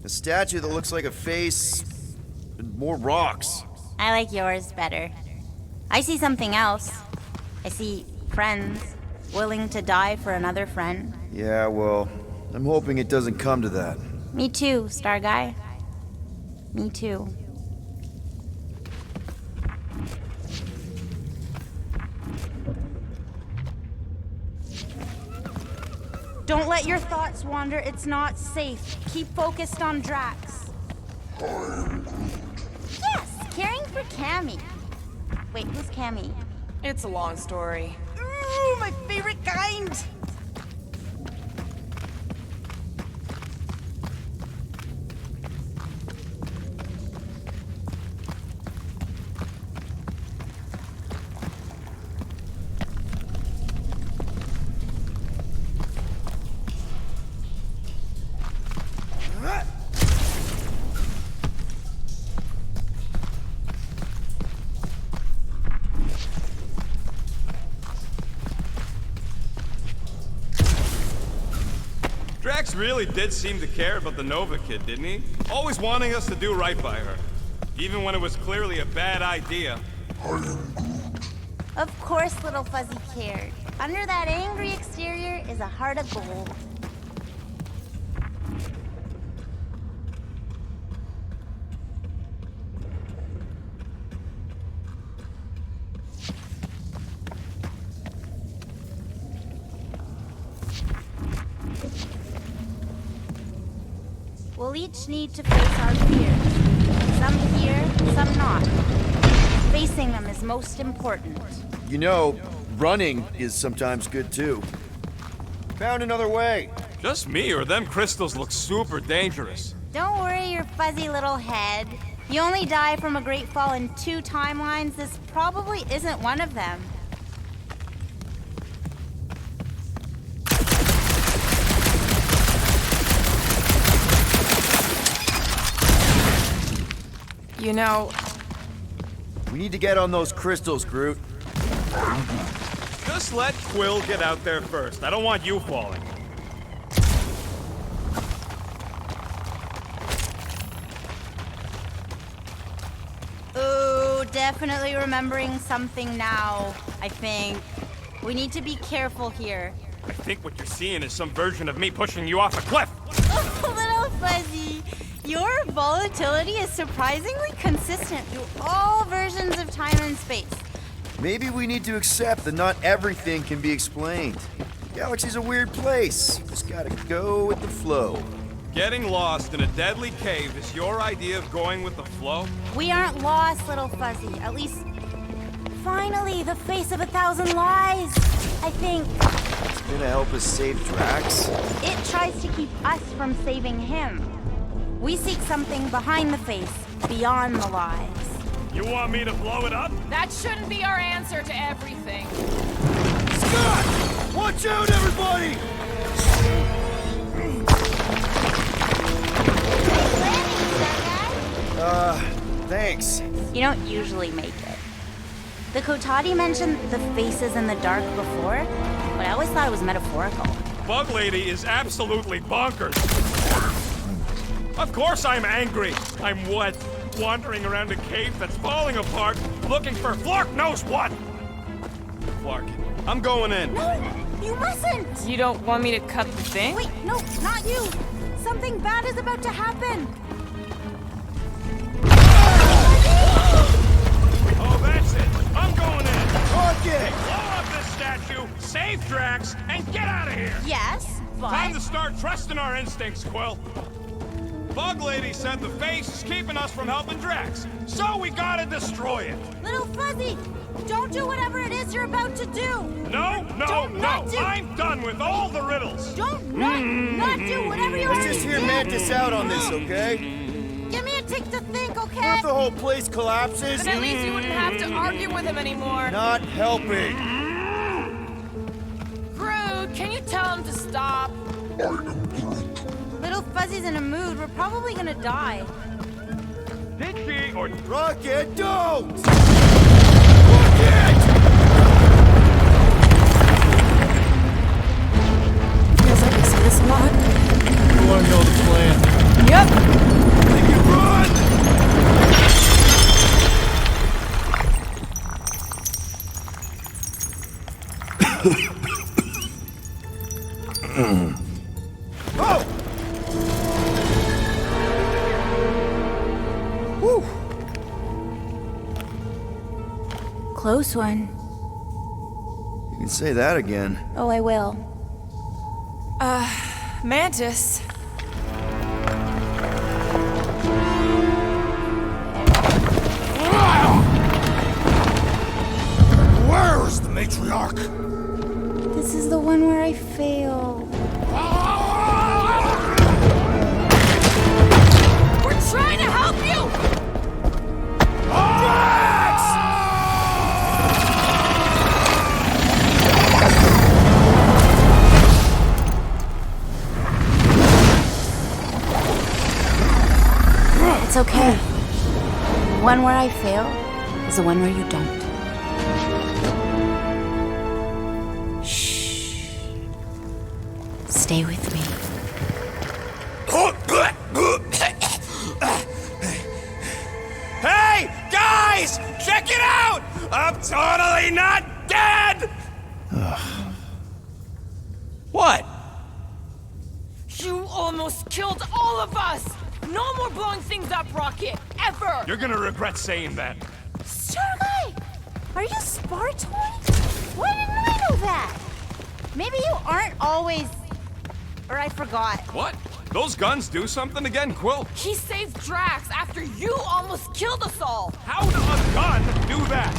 [SPEAKER 16] A statue that looks like a face, and more rocks.
[SPEAKER 14] I like yours better. I see something else. I see friends willing to die for another friend.
[SPEAKER 16] Yeah, well, I'm hoping it doesn't come to that.
[SPEAKER 14] Me too, Star Guy. Me too. Don't let your thoughts wander. It's not safe. Keep focused on Drax. Yes, caring for Cammy. Wait, who's Cammy?
[SPEAKER 11] It's a long story.
[SPEAKER 14] Ooh, my favorite kind.
[SPEAKER 18] really did seem to care about the Nova kid, didn't he? Always wanting us to do right by her. Even when it was clearly a bad idea.
[SPEAKER 14] Of course Little Fuzzy cared. Under that angry exterior is a heart of gold. We'll each need to face our fears. Some here, some not. Facing them is most important.
[SPEAKER 16] You know, running is sometimes good too. Found another way.
[SPEAKER 18] Just me, or them crystals look super dangerous.
[SPEAKER 14] Don't worry your fuzzy little head. You only die from a great fall in 2 timelines. This probably isn't one of them.
[SPEAKER 7] You know...
[SPEAKER 16] We need to get on those crystals, Groot.
[SPEAKER 18] Just let Quill get out there first. I don't want you falling.
[SPEAKER 14] Ooh, definitely remembering something now, I think. We need to be careful here.
[SPEAKER 18] I think what you're seeing is some version of me pushing you off a cliff.
[SPEAKER 14] Oh, Little Fuzzy. Your volatility is surprisingly consistent through all versions of time and space.
[SPEAKER 16] Maybe we need to accept that not everything can be explained. The galaxy's a weird place. Just gotta go with the flow.
[SPEAKER 18] Getting lost in a deadly cave is your idea of going with the flow?
[SPEAKER 14] We aren't lost, Little Fuzzy. At least, finally, the face of 1,000 lies, I think.
[SPEAKER 16] It's gonna help us save Drax.
[SPEAKER 14] It tries to keep us from saving him. We seek something behind the face, beyond the lies.
[SPEAKER 18] You want me to blow it up?
[SPEAKER 11] That shouldn't be our answer to everything.
[SPEAKER 5] Scott! Watch out, everybody!
[SPEAKER 16] Thanks.
[SPEAKER 14] You don't usually make it. The Kotati mentioned the faces in the dark before, but I always thought it was metaphorical.
[SPEAKER 18] Bug Lady is absolutely bonkers. Of course I'm angry. I'm what? Wandering around a cave that's falling apart, looking for Flark knows what! Flark, I'm going in.
[SPEAKER 14] No, you mustn't!
[SPEAKER 11] You don't want me to cut the thing?
[SPEAKER 14] Wait, no, not you! Something bad is about to happen!
[SPEAKER 18] Oh, that's it! I'm going in!
[SPEAKER 5] Rocket!
[SPEAKER 18] Blow up this statue, save Drax, and get out of here!
[SPEAKER 14] Yes, but...
[SPEAKER 18] Time to start trusting our instincts, Quill. Bug Lady said the face is keeping us from helping Drax, so we gotta destroy it.
[SPEAKER 14] Little Fuzzy, don't do whatever it is you're about to do.
[SPEAKER 18] No, I'm done with all the riddles.
[SPEAKER 14] Don't not do whatever you're
[SPEAKER 5] Let's just hear Mantis out on this, okay?
[SPEAKER 14] Give me a tick to think,
[SPEAKER 5] What
[SPEAKER 14] okay?
[SPEAKER 5] if the whole place collapses?
[SPEAKER 11] Then at least you wouldn't have to argue with him anymore.
[SPEAKER 5] Not helping.
[SPEAKER 11] Groot, can you tell him to stop?
[SPEAKER 14] Little Fuzzy's in a mood. We're probably gonna die.
[SPEAKER 18] Did she or...
[SPEAKER 5] Rocket, don't! Rocket!
[SPEAKER 17] Feels like I see this a lot.
[SPEAKER 5] You wanna know the plan?
[SPEAKER 17] Yep.
[SPEAKER 5] Make it run! Oh! Whew.
[SPEAKER 14] Close one.
[SPEAKER 16] You can say that again.
[SPEAKER 14] Oh, I will.
[SPEAKER 17] Mantis.
[SPEAKER 9] Where is the matriarch?
[SPEAKER 14] This is the one where I fail.
[SPEAKER 11] We're trying to help you!
[SPEAKER 14] It's okay. One where I fail is the one where you don't. Shh. Stay with me.
[SPEAKER 18] I'm totally not dead! What?
[SPEAKER 11] You almost killed all of us! No more blowing things up, Rocket! Ever!
[SPEAKER 18] You're gonna regret saying that.
[SPEAKER 14] Starlight! Are you Spartoid? Why didn't I know that? Maybe you aren't always... Or I forgot.
[SPEAKER 18] What? Those guns do something again, Quill?
[SPEAKER 11] He saved Drax after you almost killed us all!
[SPEAKER 18] How does a gun do that?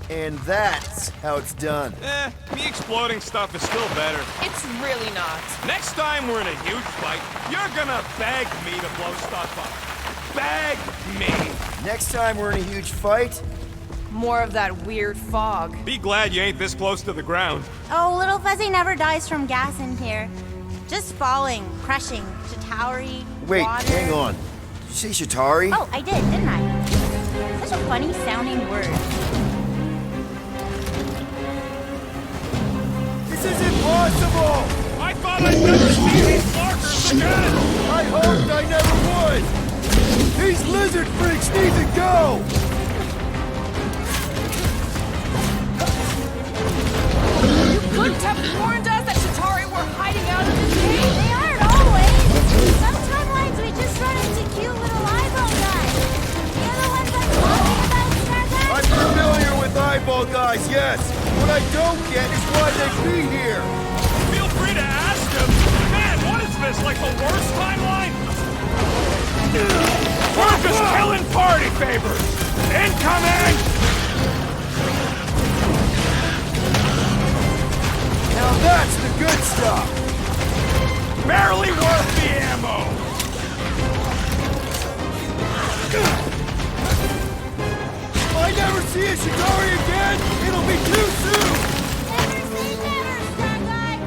[SPEAKER 16] And that's how it's done.
[SPEAKER 18] Me exploding stuff is still better.
[SPEAKER 11] It's really not.
[SPEAKER 18] Next time we're in a huge fight, you're gonna beg me to blow stuff up. Beg me!
[SPEAKER 16] Next time we're in a huge fight...
[SPEAKER 11] More of that weird fog.
[SPEAKER 18] Be glad you ain't this close to the ground.
[SPEAKER 14] Oh, Little Fuzzy never dies from gas in here. Just falling, crushing, Chitauri,
[SPEAKER 16] Wait,
[SPEAKER 14] water.
[SPEAKER 16] hang on. Did you say Chitauri?
[SPEAKER 14] Oh, I did, didn't I? Such a funny sounding word.
[SPEAKER 5] This is impossible!
[SPEAKER 18] I thought I'd never see these markers again!
[SPEAKER 5] I hoped I never would! These lizard freaks need to go!
[SPEAKER 11] Couldn't have warned us that Chitauri were hiding out in this cave?
[SPEAKER 14] They aren't always. Some timelines we just run into cute little eyeball guys. They're the ones I'm talking about, Starlight.
[SPEAKER 5] I'm familiar with eyeball guys, yes. What I don't get is why they be here.
[SPEAKER 18] Feel free to ask them. Man, what is this, like the worst timeline? We're just killing party favors! Incoming!
[SPEAKER 5] Now that's the good stuff!
[SPEAKER 18] Barely worth the ammo!
[SPEAKER 5] If I never see a Chitauri again, it'll be too soon!
[SPEAKER 14] Never say never, Starlight.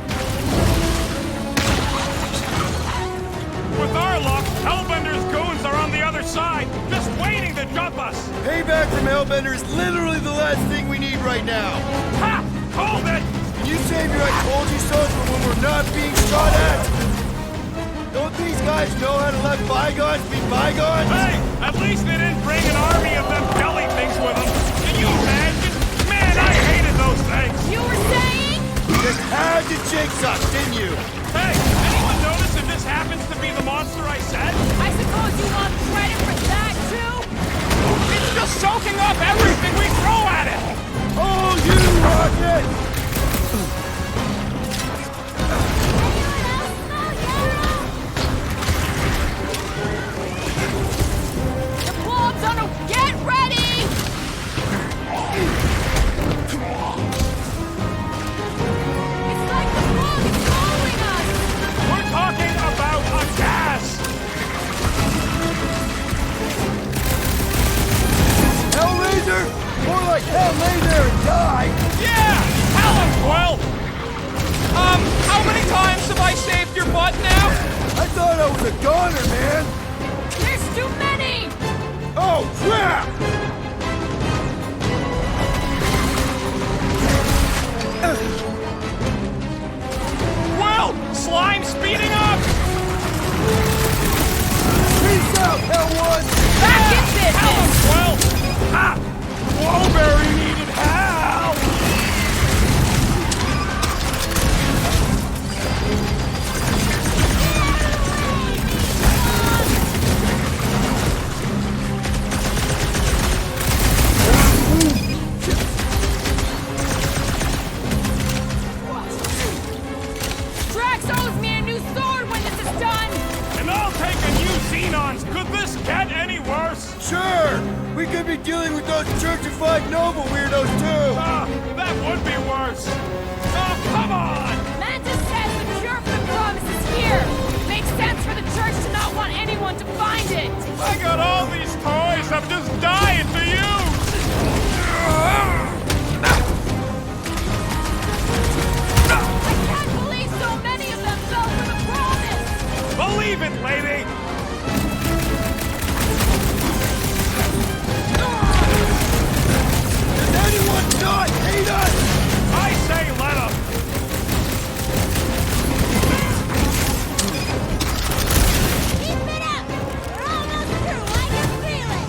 [SPEAKER 18] With our luck, Hellbender's goons are on the other side, just waiting to jump us!
[SPEAKER 5] Payback from Hellbender is literally the last thing we need right now!
[SPEAKER 18] Ha! Hold it!
[SPEAKER 5] Can you save your I told you so for when we're not being shot at? Don't these guys know how to let bygones be bygones?
[SPEAKER 18] Hey! At least they didn't bring an army of them jelly things with them! Can you imagine? Man, I hated those things!
[SPEAKER 11] You were saying?
[SPEAKER 5] You just had to jinx us, didn't you?
[SPEAKER 18] Hey! Anyone notice if this happens to be the monster I said?
[SPEAKER 11] I suppose you want credit for that, too?
[SPEAKER 18] It's just soaking up everything we throw at it!
[SPEAKER 5] Oh, you rocket!
[SPEAKER 11] The blob's on a... Get ready! It's like the blob is following us!
[SPEAKER 18] We're talking about a gas!
[SPEAKER 5] Hellraiser? More like hell lay there and die!
[SPEAKER 18] Yeah! Hell 'em, Quill! How many times have I saved your butt now?
[SPEAKER 5] I thought I was a goner, man!
[SPEAKER 11] There's too many!
[SPEAKER 5] Oh, crap!
[SPEAKER 18] Quill! Slime speeding up!
[SPEAKER 5] Peace out, Hell-One!
[SPEAKER 11] Back in business!
[SPEAKER 18] Hell 'em, Quill! Ha! Blowberry needed help!
[SPEAKER 11] Drax owes me a new sword when this is done!
[SPEAKER 18] And I'll take a new Xenons! Could this get any worse?
[SPEAKER 5] Sure! We could be dealing with those churchified noble weirdos, too!
[SPEAKER 18] That would be worse! Oh, come on!
[SPEAKER 11] Mantis says the cure for the promise is here! Makes sense for the church to not want anyone to find it!
[SPEAKER 18] I got all these toys I'm just dying to use!
[SPEAKER 11] I can't believe so many of them fell for the promise!
[SPEAKER 18] Believe it, lady!
[SPEAKER 5] Does anyone not hate us?
[SPEAKER 18] I say let 'em!
[SPEAKER 14] Keep it up! We're almost through, I can feel it!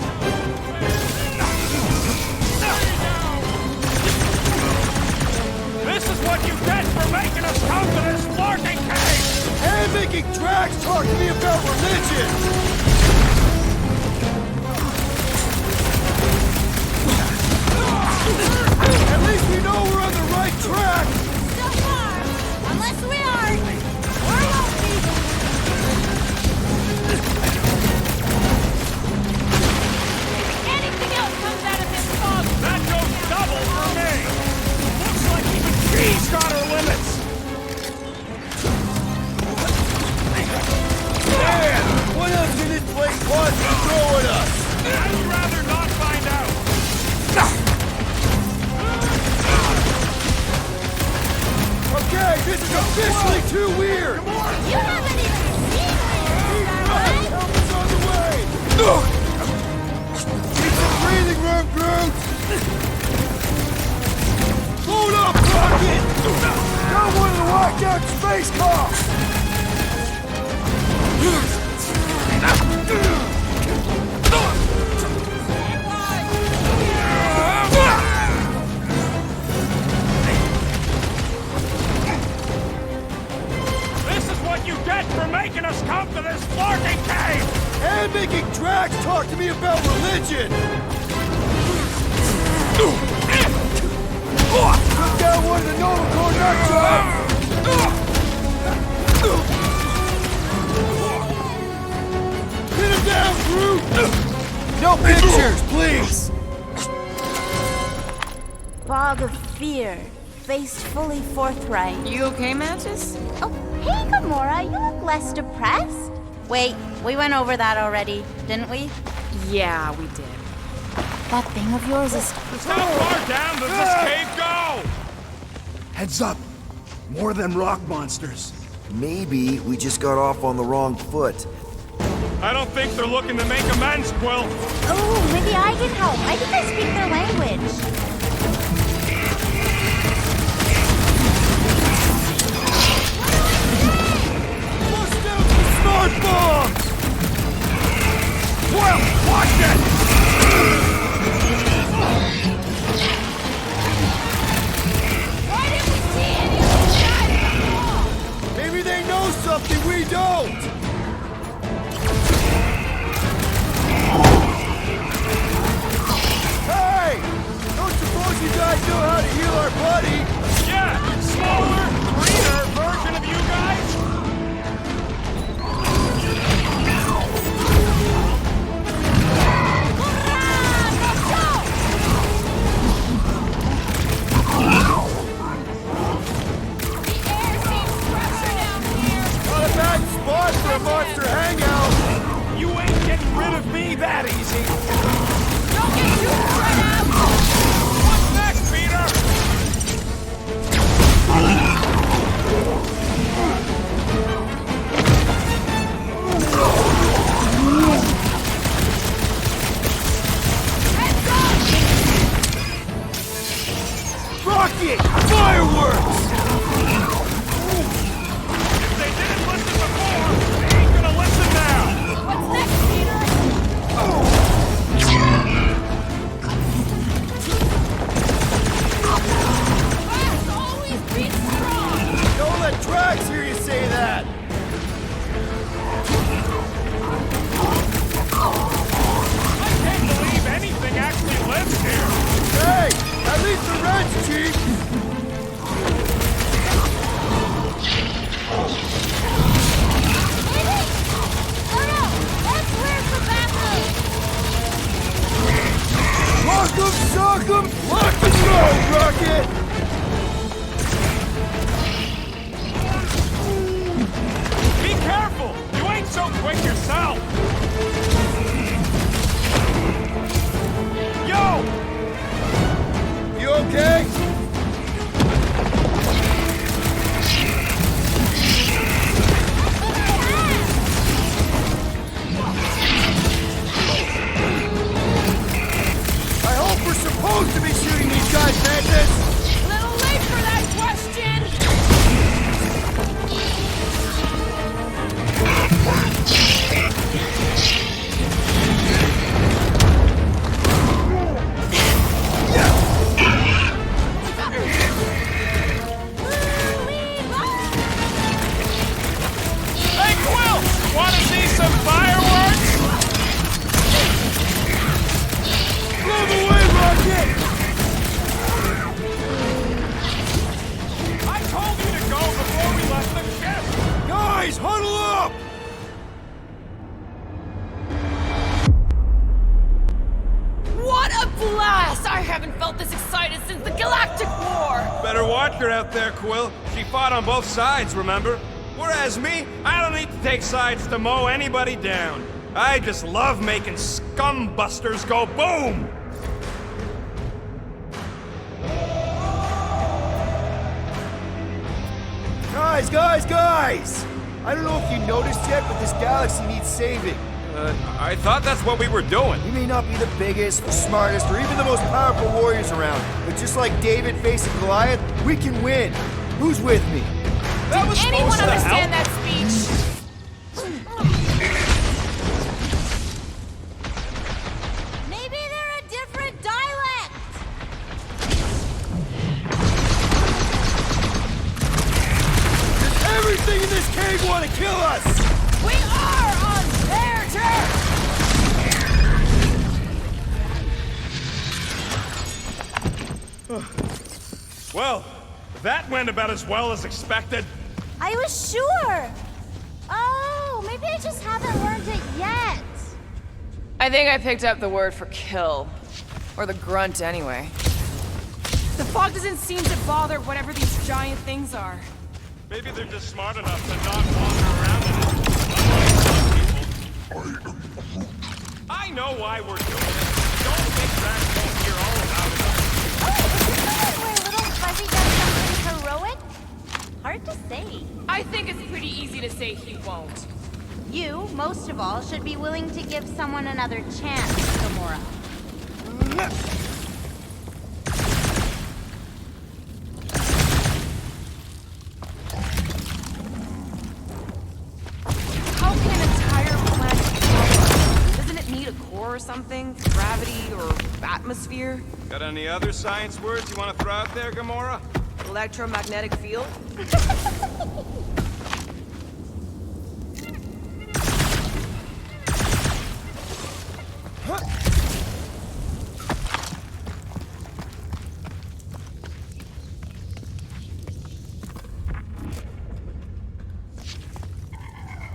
[SPEAKER 5] talk to me about religion! At least we know we're on the right track!
[SPEAKER 14] So far! Unless we aren't! Or won't be!
[SPEAKER 11] Anything else comes out of this fog,
[SPEAKER 18] That goes double for me! Looks like even she's got her limits!
[SPEAKER 5] Man, what else can this place possibly throw at us?
[SPEAKER 18] I'd rather not find out!
[SPEAKER 5] Okay, this is officially too weird!
[SPEAKER 14] You haven't even seen me! Alright?
[SPEAKER 5] Help us on the way! Need some breathing room, Groot! Load up, Rocket! Got one of the locked out space cops!
[SPEAKER 18] This is what you get for making us come to this larking cave!
[SPEAKER 5] And making Drax talk to me about religion! Took down one of the Novacore nutjobs! Pin him down, Groot! No pictures, please!
[SPEAKER 14] Fog of fear, faced fully forthright.
[SPEAKER 7] You okay, Mantis?
[SPEAKER 14] Oh, hey, Gamora, you look less depressed. Wait, we went over that already, didn't we?
[SPEAKER 7] Yeah, we did.
[SPEAKER 14] That thing of yours is...
[SPEAKER 18] How far down does this cave go?
[SPEAKER 20] Heads up! More of them rock monsters.
[SPEAKER 16] Maybe we just got off on the wrong foot.
[SPEAKER 18] I don't think they're looking to make amends, Quill.
[SPEAKER 14] Oh, maybe I can help. I think I speak their language.
[SPEAKER 5] Bust out the smart bombs!
[SPEAKER 18] Quill, watch it!
[SPEAKER 11] Why didn't we see any of those guys before?
[SPEAKER 5] Maybe they know something we don't! Hey! Don't suppose you guys know how to heal our buddy?
[SPEAKER 18] Yeah, smaller, greener version of you guys?
[SPEAKER 5] Not a bad spot for a monster hangout!
[SPEAKER 18] You ain't getting rid of me that easy.
[SPEAKER 11] Don't get too spread out!
[SPEAKER 18] What's next, Peter?
[SPEAKER 5] Rocket! Fireworks!
[SPEAKER 18] If they didn't listen before, they ain't gonna listen now.
[SPEAKER 11] What's next, Peter? Glass always beats strong!
[SPEAKER 5] Don't let Drax hear you say that!
[SPEAKER 18] I can't believe anything actually lives here.
[SPEAKER 5] Hey! At least the rent's cheap!
[SPEAKER 14] Oh no! That's where's the bathroom!
[SPEAKER 5] Lock 'em, sock 'em, lock and roll, Rocket!
[SPEAKER 18] Be careful! You ain't so quick yourself! Yo!
[SPEAKER 5] You okay? I hope we're supposed to be shooting these guys, Mantis!
[SPEAKER 11] Little late for that question!
[SPEAKER 18] Hey, Quill!
[SPEAKER 11] haven't felt this excited since the Galactic War!
[SPEAKER 18] Better watch her out there, Quill. She fought on both sides, remember? Whereas me, I don't need to take sides to mow anybody down. I just love making scumbusters go boom!
[SPEAKER 5] Guys! I don't know if you noticed yet, but this galaxy needs saving.
[SPEAKER 18] I thought that's what we were doing.
[SPEAKER 5] We may not be the biggest, the smartest, or even the most powerful warriors around, but just like David facing Goliath, we can win. Who's with me?
[SPEAKER 18] That was
[SPEAKER 11] Did anyone
[SPEAKER 18] supposed to
[SPEAKER 11] understand
[SPEAKER 18] help.
[SPEAKER 11] that speech?
[SPEAKER 14] Maybe they're a different dialect.
[SPEAKER 5] Does everything in this cave want to kill us?
[SPEAKER 11] We are on their turf!
[SPEAKER 18] Well, that went about as well as expected.
[SPEAKER 14] I was sure. Oh, maybe I just haven't learned it yet.
[SPEAKER 7] I think I picked up the word for kill. Or the grunt, anyway. The fog doesn't seem to bother whatever these giant things are.
[SPEAKER 18] Maybe they're just smart enough to not wander around in it. Unlike some people. I know why we're doing it. Don't think Drax won't hear all about it.
[SPEAKER 14] Where little Fuzzy does something heroic? Hard to say.
[SPEAKER 11] I think it's pretty easy to say he won't.
[SPEAKER 14] You, most of all, should be willing to give someone another chance, Gamora.
[SPEAKER 7] How can an entire planet power? Doesn't it need a core or something? Gravity or atmosphere?
[SPEAKER 18] Got any other science words you want to throw out there, Gamora?
[SPEAKER 7] Electromagnetic field?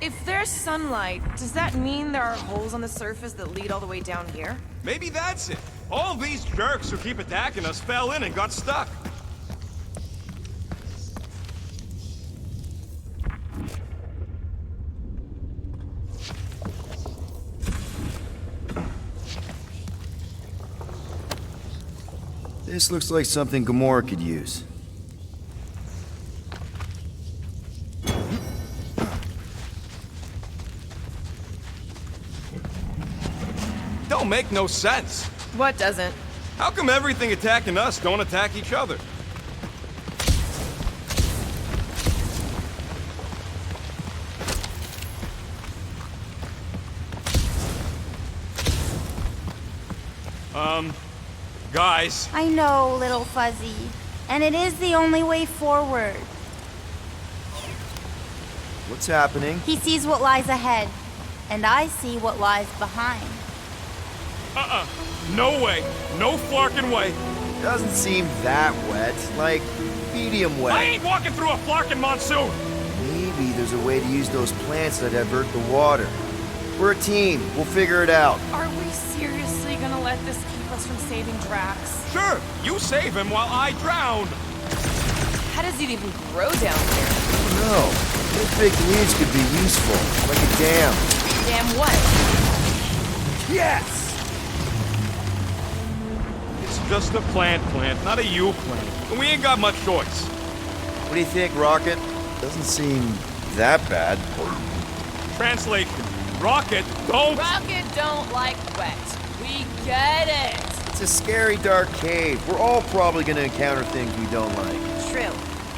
[SPEAKER 7] If there's sunlight, does that mean there are holes on the surface that lead all the way down here?
[SPEAKER 18] Maybe that's it. All these jerks who keep attacking us fell in and got stuck.
[SPEAKER 16] This looks like something Gamora could use.
[SPEAKER 18] Don't make no sense.
[SPEAKER 7] What doesn't?
[SPEAKER 18] How come everything attacking us don't attack each other? Guys.
[SPEAKER 14] I know, little Fuzzy. And it is the only way forward.
[SPEAKER 16] What's happening?
[SPEAKER 14] He sees what lies ahead, and I see what lies behind.
[SPEAKER 18] No way. No flarkin' way.
[SPEAKER 16] Doesn't seem that wet. Like, medium wet.
[SPEAKER 18] I ain't walking through a flarkin' monsoon.
[SPEAKER 16] Maybe there's a way to use those plants that divert the water. We're a team. We'll figure it out.
[SPEAKER 7] Are we seriously gonna let this keep us from saving Drax?
[SPEAKER 18] Sure, you save him while I drown.
[SPEAKER 7] How does it even grow down here?
[SPEAKER 16] No. Those big leaves could be useful. Like a dam.
[SPEAKER 7] Damn what?
[SPEAKER 5] Yes!
[SPEAKER 18] It's just a plant, not a you plant. And we ain't got much choice.
[SPEAKER 16] What do you think, Rocket? Doesn't seem that bad.
[SPEAKER 18] Translation. Rocket don't
[SPEAKER 11] like wet. We get it.
[SPEAKER 16] It's a scary, dark cave. We're all probably gonna encounter things we don't like.
[SPEAKER 14] True.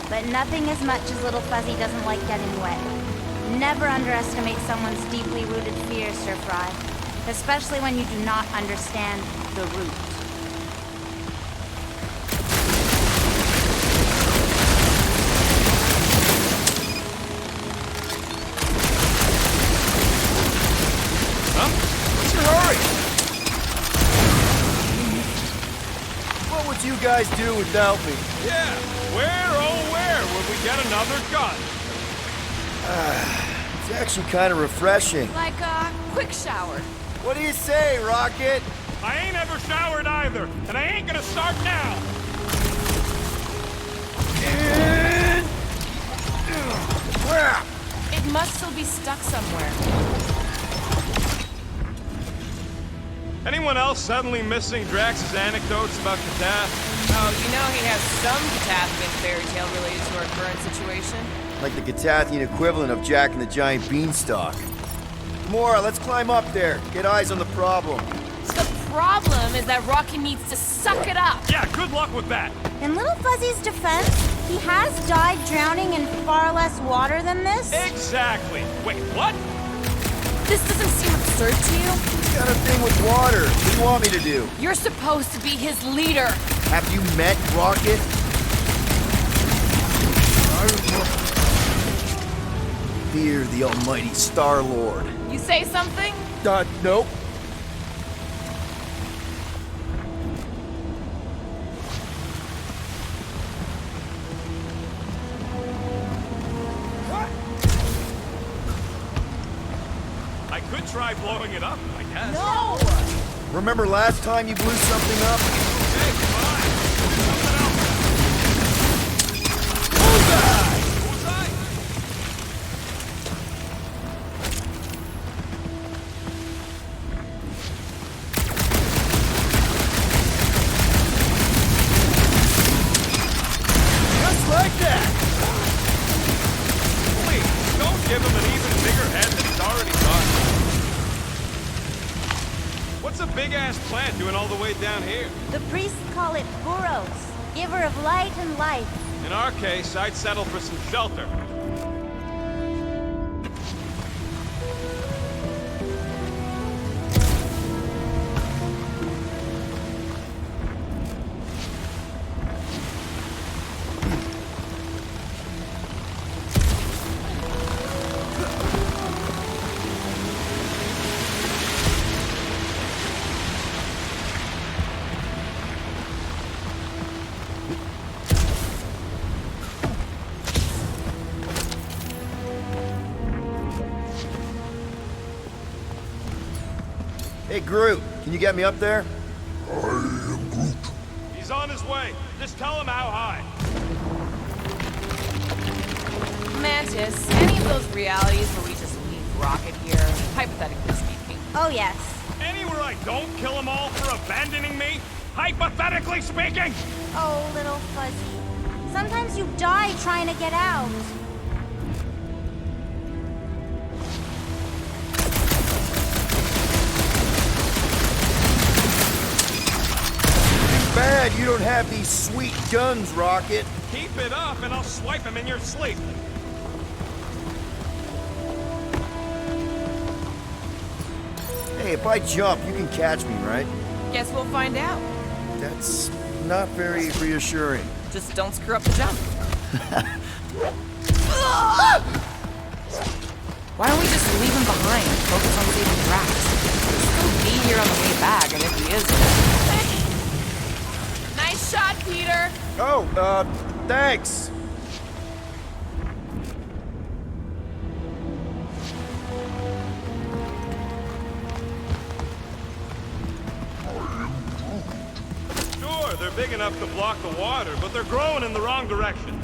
[SPEAKER 14] But nothing as much as little Fuzzy doesn't like getting wet. Never underestimate someone's deeply rooted fear, Sir Fry. Especially when you do not understand the root.
[SPEAKER 18] What's your hurry?
[SPEAKER 5] What would you guys do without me?
[SPEAKER 18] Yeah, where, oh where would we get another gun?
[SPEAKER 16] It's actually kind of refreshing.
[SPEAKER 11] Like a quick shower.
[SPEAKER 5] What do you say, Rocket?
[SPEAKER 18] I ain't ever showered either, and I ain't gonna start now!
[SPEAKER 7] It must still be stuck somewhere.
[SPEAKER 18] Anyone else suddenly missing Drax's anecdotes about Katath?
[SPEAKER 7] Oh, you know he has some Catathian fairy tale related to our current situation.
[SPEAKER 16] Like the Catathian equivalent of Jack and the Giant Beanstalk. Mora, let's climb up there. Get eyes on the problem.
[SPEAKER 7] The problem is that Rocky needs to suck it up.
[SPEAKER 18] Yeah, good luck with that.
[SPEAKER 14] In Little Fuzzy's defense, he has died drowning in far less water than this.
[SPEAKER 18] Exactly. Wait, what?
[SPEAKER 7] This doesn't seem absurd to you?
[SPEAKER 16] He's got a thing with water. What do you want me to do?
[SPEAKER 7] You're supposed to be his leader.
[SPEAKER 16] Have you met Rocket? Fear the almighty Star-Lord.
[SPEAKER 7] You say something?
[SPEAKER 16] Nope.
[SPEAKER 18] I could try blowing it up, I guess.
[SPEAKER 7] No!
[SPEAKER 16] Remember last time you blew something up?
[SPEAKER 18] Hey, fine. Something else. Bullseye!
[SPEAKER 5] Just like that!
[SPEAKER 18] Please, don't give him an even bigger head than he's already got. What's a big-ass plant doing all the way down here?
[SPEAKER 14] The priests call it Buros, giver of light and life.
[SPEAKER 18] In our case, I'd settle for some shelter.
[SPEAKER 16] Hey, Groot, can you get me up there?
[SPEAKER 18] He's on his way. Just tell him how high.
[SPEAKER 7] Mantis, any of those realities where we just leave Rocket here, hypothetically speaking?
[SPEAKER 14] Oh, yes.
[SPEAKER 18] Anywhere I don't kill them all for abandoning me? Hypothetically speaking!
[SPEAKER 14] Oh, Little Fuzzy. Sometimes you die trying to get out.
[SPEAKER 16] Bad you don't have these sweet guns, Rocket.
[SPEAKER 18] Keep it up and I'll swipe him in your sleep.
[SPEAKER 16] Hey, if I jump, you can catch me, right?
[SPEAKER 7] Guess we'll find out.
[SPEAKER 16] That's not very reassuring.
[SPEAKER 7] Just don't screw up the jump. Why don't we just leave him behind and focus on saving Drax? He'll be here on the way back, and if he is... Nice shot, Peter!
[SPEAKER 16] Oh, thanks.
[SPEAKER 18] Sure, they're big enough to block the water, but they're growing in the wrong direction.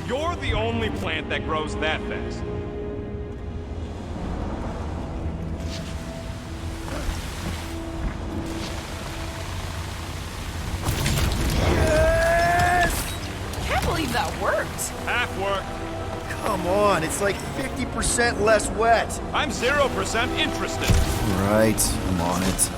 [SPEAKER 18] You're the only plant that grows that fast.
[SPEAKER 7] Can't believe that worked.
[SPEAKER 18] Half work.
[SPEAKER 16] Come on, it's like 50% less wet.
[SPEAKER 18] I'm 0% interested.
[SPEAKER 16] Right, I'm on it.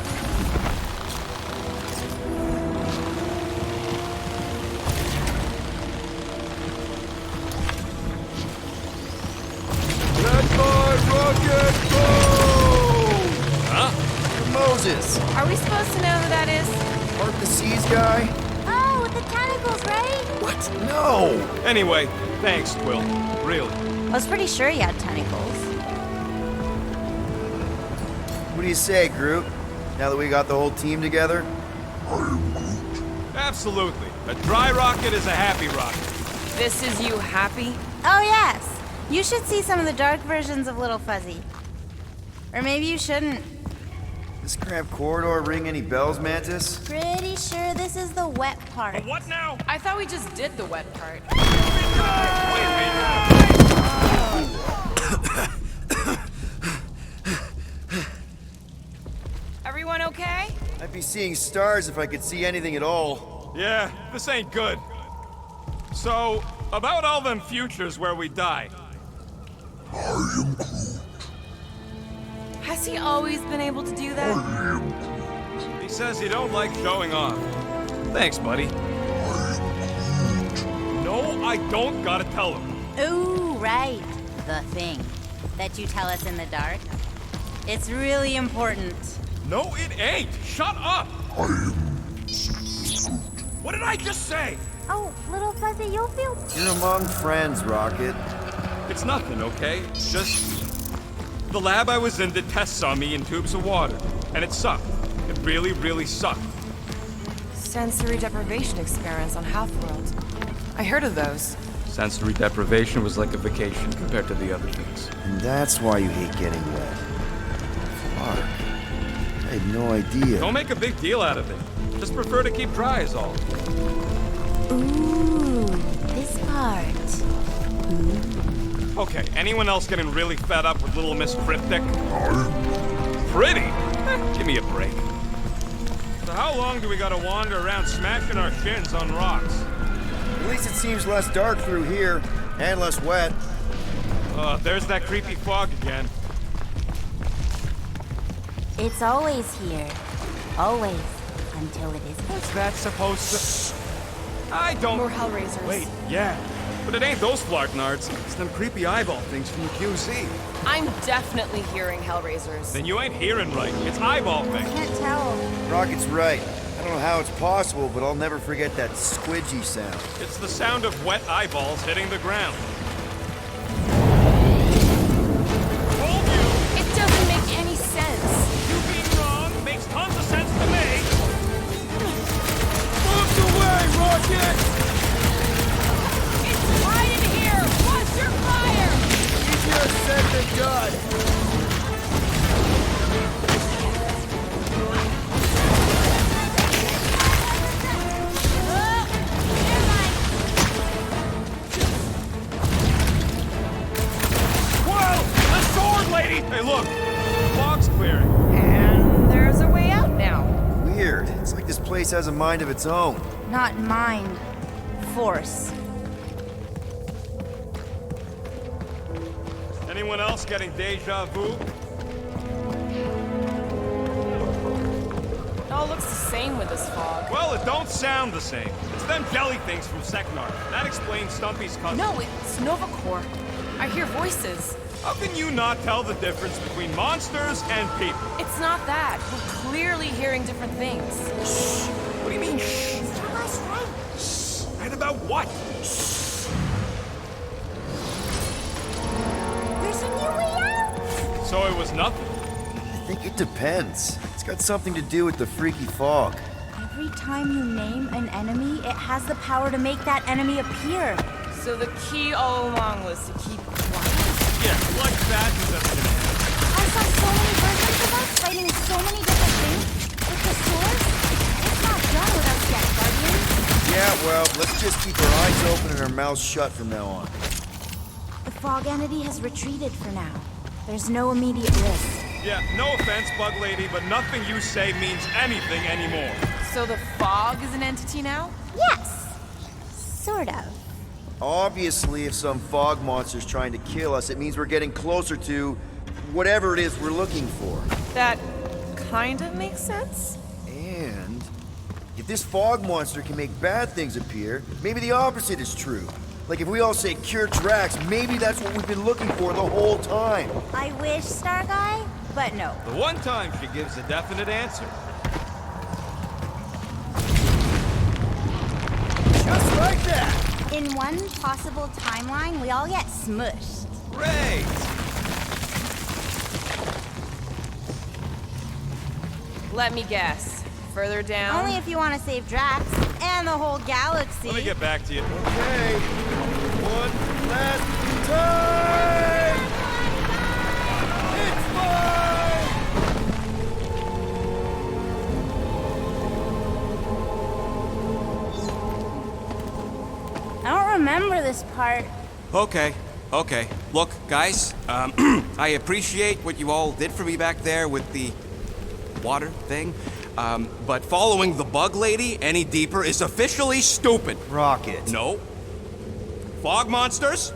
[SPEAKER 18] Huh?
[SPEAKER 16] Moses.
[SPEAKER 7] Are we supposed to know who that is?
[SPEAKER 16] Part the Seas guy?
[SPEAKER 14] Oh, with the tentacles, right?
[SPEAKER 16] What? No!
[SPEAKER 18] Anyway, thanks, Quill. Really.
[SPEAKER 14] I was pretty sure he had tentacles.
[SPEAKER 16] What do you say, Groot? Now that we got the whole team together?
[SPEAKER 18] Absolutely. A dry rocket is a happy rocket.
[SPEAKER 7] This is you happy?
[SPEAKER 14] Oh, yes. You should see some of the dark versions of Little Fuzzy. Or maybe you shouldn't.
[SPEAKER 16] This cramped corridor ring any bells, Mantis?
[SPEAKER 14] Pretty sure this is the wet part.
[SPEAKER 18] What now?
[SPEAKER 11] I thought we just did the wet part. Everyone okay?
[SPEAKER 16] I'd be seeing stars if I could see anything at all.
[SPEAKER 18] Yeah, this ain't good. So, about all them futures where we die.
[SPEAKER 7] Has he always been able to do that?
[SPEAKER 18] He says he don't like showing off. Thanks, buddy. No, I don't gotta tell him.
[SPEAKER 14] Ooh, right. The thing that you tell us in the dark. It's really important.
[SPEAKER 18] No, it ain't. Shut up. What did I just say?
[SPEAKER 14] Oh, little fuzzy, you'll feel...
[SPEAKER 16] You're among friends, Rocket.
[SPEAKER 18] It's nothing, okay? Just... The lab I was in did tests on me in tubes of water, and it sucked. It really, really sucked.
[SPEAKER 7] Sensory deprivation experiments on Half-World. I heard of those.
[SPEAKER 18] Sensory deprivation was like a vacation compared to the other things.
[SPEAKER 16] And that's why you hate getting wet. Fuck. I had no idea.
[SPEAKER 18] Don't make a big deal out of it. Just prefer to keep dry is all.
[SPEAKER 14] Ooh, this part.
[SPEAKER 18] Okay, anyone else getting really fed up with Little Miss Cryptic? Pretty? Give me a break. So how long do we gotta wander around smashing our shins on rocks?
[SPEAKER 16] At least it seems less dark through here, and less wet.
[SPEAKER 18] There's that creepy fog again.
[SPEAKER 14] It's always here. Always. Until it isn't.
[SPEAKER 18] What's that supposed to... I don't...
[SPEAKER 7] More Hellraisers.
[SPEAKER 18] Wait, yeah. But it ain't those flartnards. It's them creepy eyeball things from the QZ.
[SPEAKER 7] I'm definitely hearing Hellraisers.
[SPEAKER 18] Then you ain't hearing right. It's eyeball things.
[SPEAKER 14] Can't tell.
[SPEAKER 16] Rocket's right. I don't know how it's possible, but I'll never forget that squidgy sound.
[SPEAKER 18] It's the sound of wet eyeballs hitting the ground. Told you!
[SPEAKER 7] It doesn't make any sense.
[SPEAKER 18] You being wrong makes tons of sense to me.
[SPEAKER 5] Move away, Rocket!
[SPEAKER 11] It's right in here! Watch your fire!
[SPEAKER 5] Easier said than done.
[SPEAKER 18] Hey, look! The fog's clearing.
[SPEAKER 7] And there's a way out now.
[SPEAKER 16] Weird. It's like this place has a mind of its own.
[SPEAKER 14] Not mind. Force.
[SPEAKER 18] Anyone else getting deja vu?
[SPEAKER 7] It all looks the same with this fog.
[SPEAKER 18] Well, it don't sound the same. It's them jelly things from Seknar. That explains Stumpy's cousin.
[SPEAKER 7] No, it's Nova Corps. I hear voices.
[SPEAKER 18] How can you not tell the difference between monsters and people?
[SPEAKER 7] It's not that. We're clearly hearing different things.
[SPEAKER 18] Shh. What do you mean, shh?
[SPEAKER 14] Tell us right.
[SPEAKER 18] Shh. Right about what?
[SPEAKER 14] Shh. There's a new way out.
[SPEAKER 18] So it was nothing?
[SPEAKER 16] I think it depends. It's got something to do with the freaky fog.
[SPEAKER 14] Every time you name an enemy, it has the power to make that enemy appear.
[SPEAKER 7] So the key all along was to keep quiet.
[SPEAKER 18] Yeah, like that is a...
[SPEAKER 14] I saw so many versions of us fighting so many different things. With the source, it's not done without yet, Guardians.
[SPEAKER 16] Yeah, well, let's just keep our eyes open and our mouths shut from now on.
[SPEAKER 14] The fog entity has retreated for now. There's no immediate risk.
[SPEAKER 18] Yeah, no offense, Bug Lady, but nothing you say means anything anymore.
[SPEAKER 7] So the fog is an entity now?
[SPEAKER 14] Yes. Sort of.
[SPEAKER 16] Obviously, if some fog monster's trying to kill us, it means we're getting closer to whatever it is we're looking for.
[SPEAKER 7] That kind of makes sense.
[SPEAKER 16] And if this fog monster can make bad things appear, maybe the opposite is true. Like if we all say cure Drax, maybe that's what we've been looking for the whole time.
[SPEAKER 14] I wish, Star Guy, but no.
[SPEAKER 18] The one time she gives a definite answer.
[SPEAKER 5] Just like that!
[SPEAKER 14] In one possible timeline, we all get smushed.
[SPEAKER 18] Great!
[SPEAKER 7] Let me guess. Further down?
[SPEAKER 14] Only if you want to save Drax and the whole galaxy.
[SPEAKER 18] Let me get back to you.
[SPEAKER 5] Okay. One last time! It's mine!
[SPEAKER 14] remember this part.
[SPEAKER 6] Okay. Look, guys, I appreciate what you all did for me back there with the water thing, but following the bug lady any deeper is officially stupid.
[SPEAKER 16] Rocket.
[SPEAKER 6] No. Fog monsters?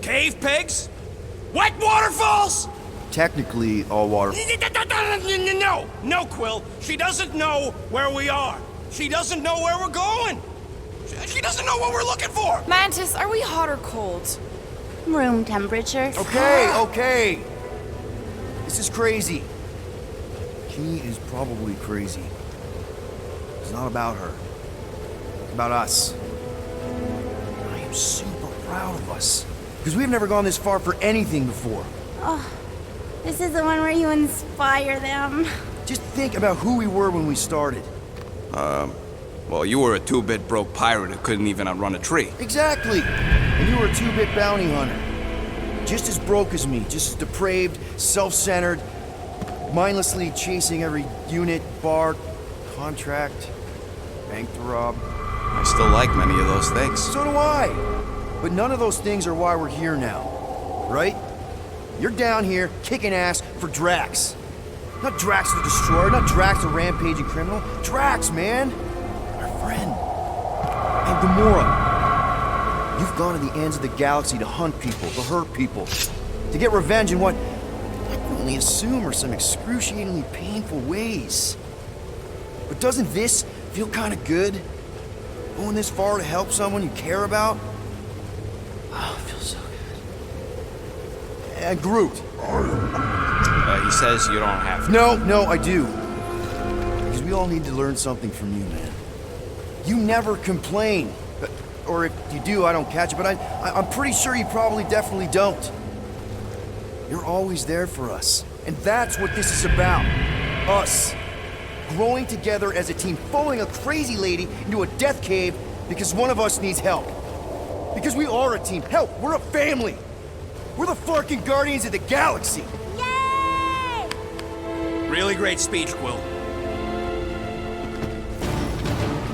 [SPEAKER 6] Cave pigs? Wet waterfalls?
[SPEAKER 16] Technically, all water.
[SPEAKER 6] No, Quill. She doesn't know where we are. She doesn't know where we're going. She doesn't know what we're looking for.
[SPEAKER 7] Mantis, are we hot or cold?
[SPEAKER 14] Room temperature.
[SPEAKER 16] Okay. This is crazy. She is probably crazy. It's not about her. It's about us. I am super proud of us. Because we've never gone this far for anything before.
[SPEAKER 14] Oh, this is the one where you inspire them.
[SPEAKER 16] Just think about who we were when we started.
[SPEAKER 6] Well, you were a 2-bit broke pirate who couldn't even outrun a tree.
[SPEAKER 16] Exactly. And you were a 2-bit bounty hunter. Just as broke as me, just as depraved, self-centered, mindlessly chasing every unit, bar, contract, bank to rob.
[SPEAKER 6] I still like many of those things.
[SPEAKER 16] So do I. But none of those things are why we're here now, right? You're down here kicking ass for Drax. Not Drax the Destroyer, not Drax the rampaging criminal. Drax, man! Our friend. And Gamora. You've gone to the ends of the galaxy to hunt people, to hurt people, to get revenge in what I can only assume are some excruciatingly painful ways. But doesn't this feel kind of good? Going this far to help someone you care about? Oh, it feels so good. And Groot.
[SPEAKER 6] He says you don't have to.
[SPEAKER 16] No, I do. Because we all need to learn something from you, man. You never complain. Or if you do, I don't catch it, but I'm pretty sure you probably definitely don't. You're always there for us. And that's what this is about. Us. Growing together as a team, following a crazy lady into a death cave because one of us needs help. Because we are a team. Hell, we're a family. We're the fucking Guardians of the Galaxy.
[SPEAKER 14] Yay!
[SPEAKER 6] Really great speech, Quill.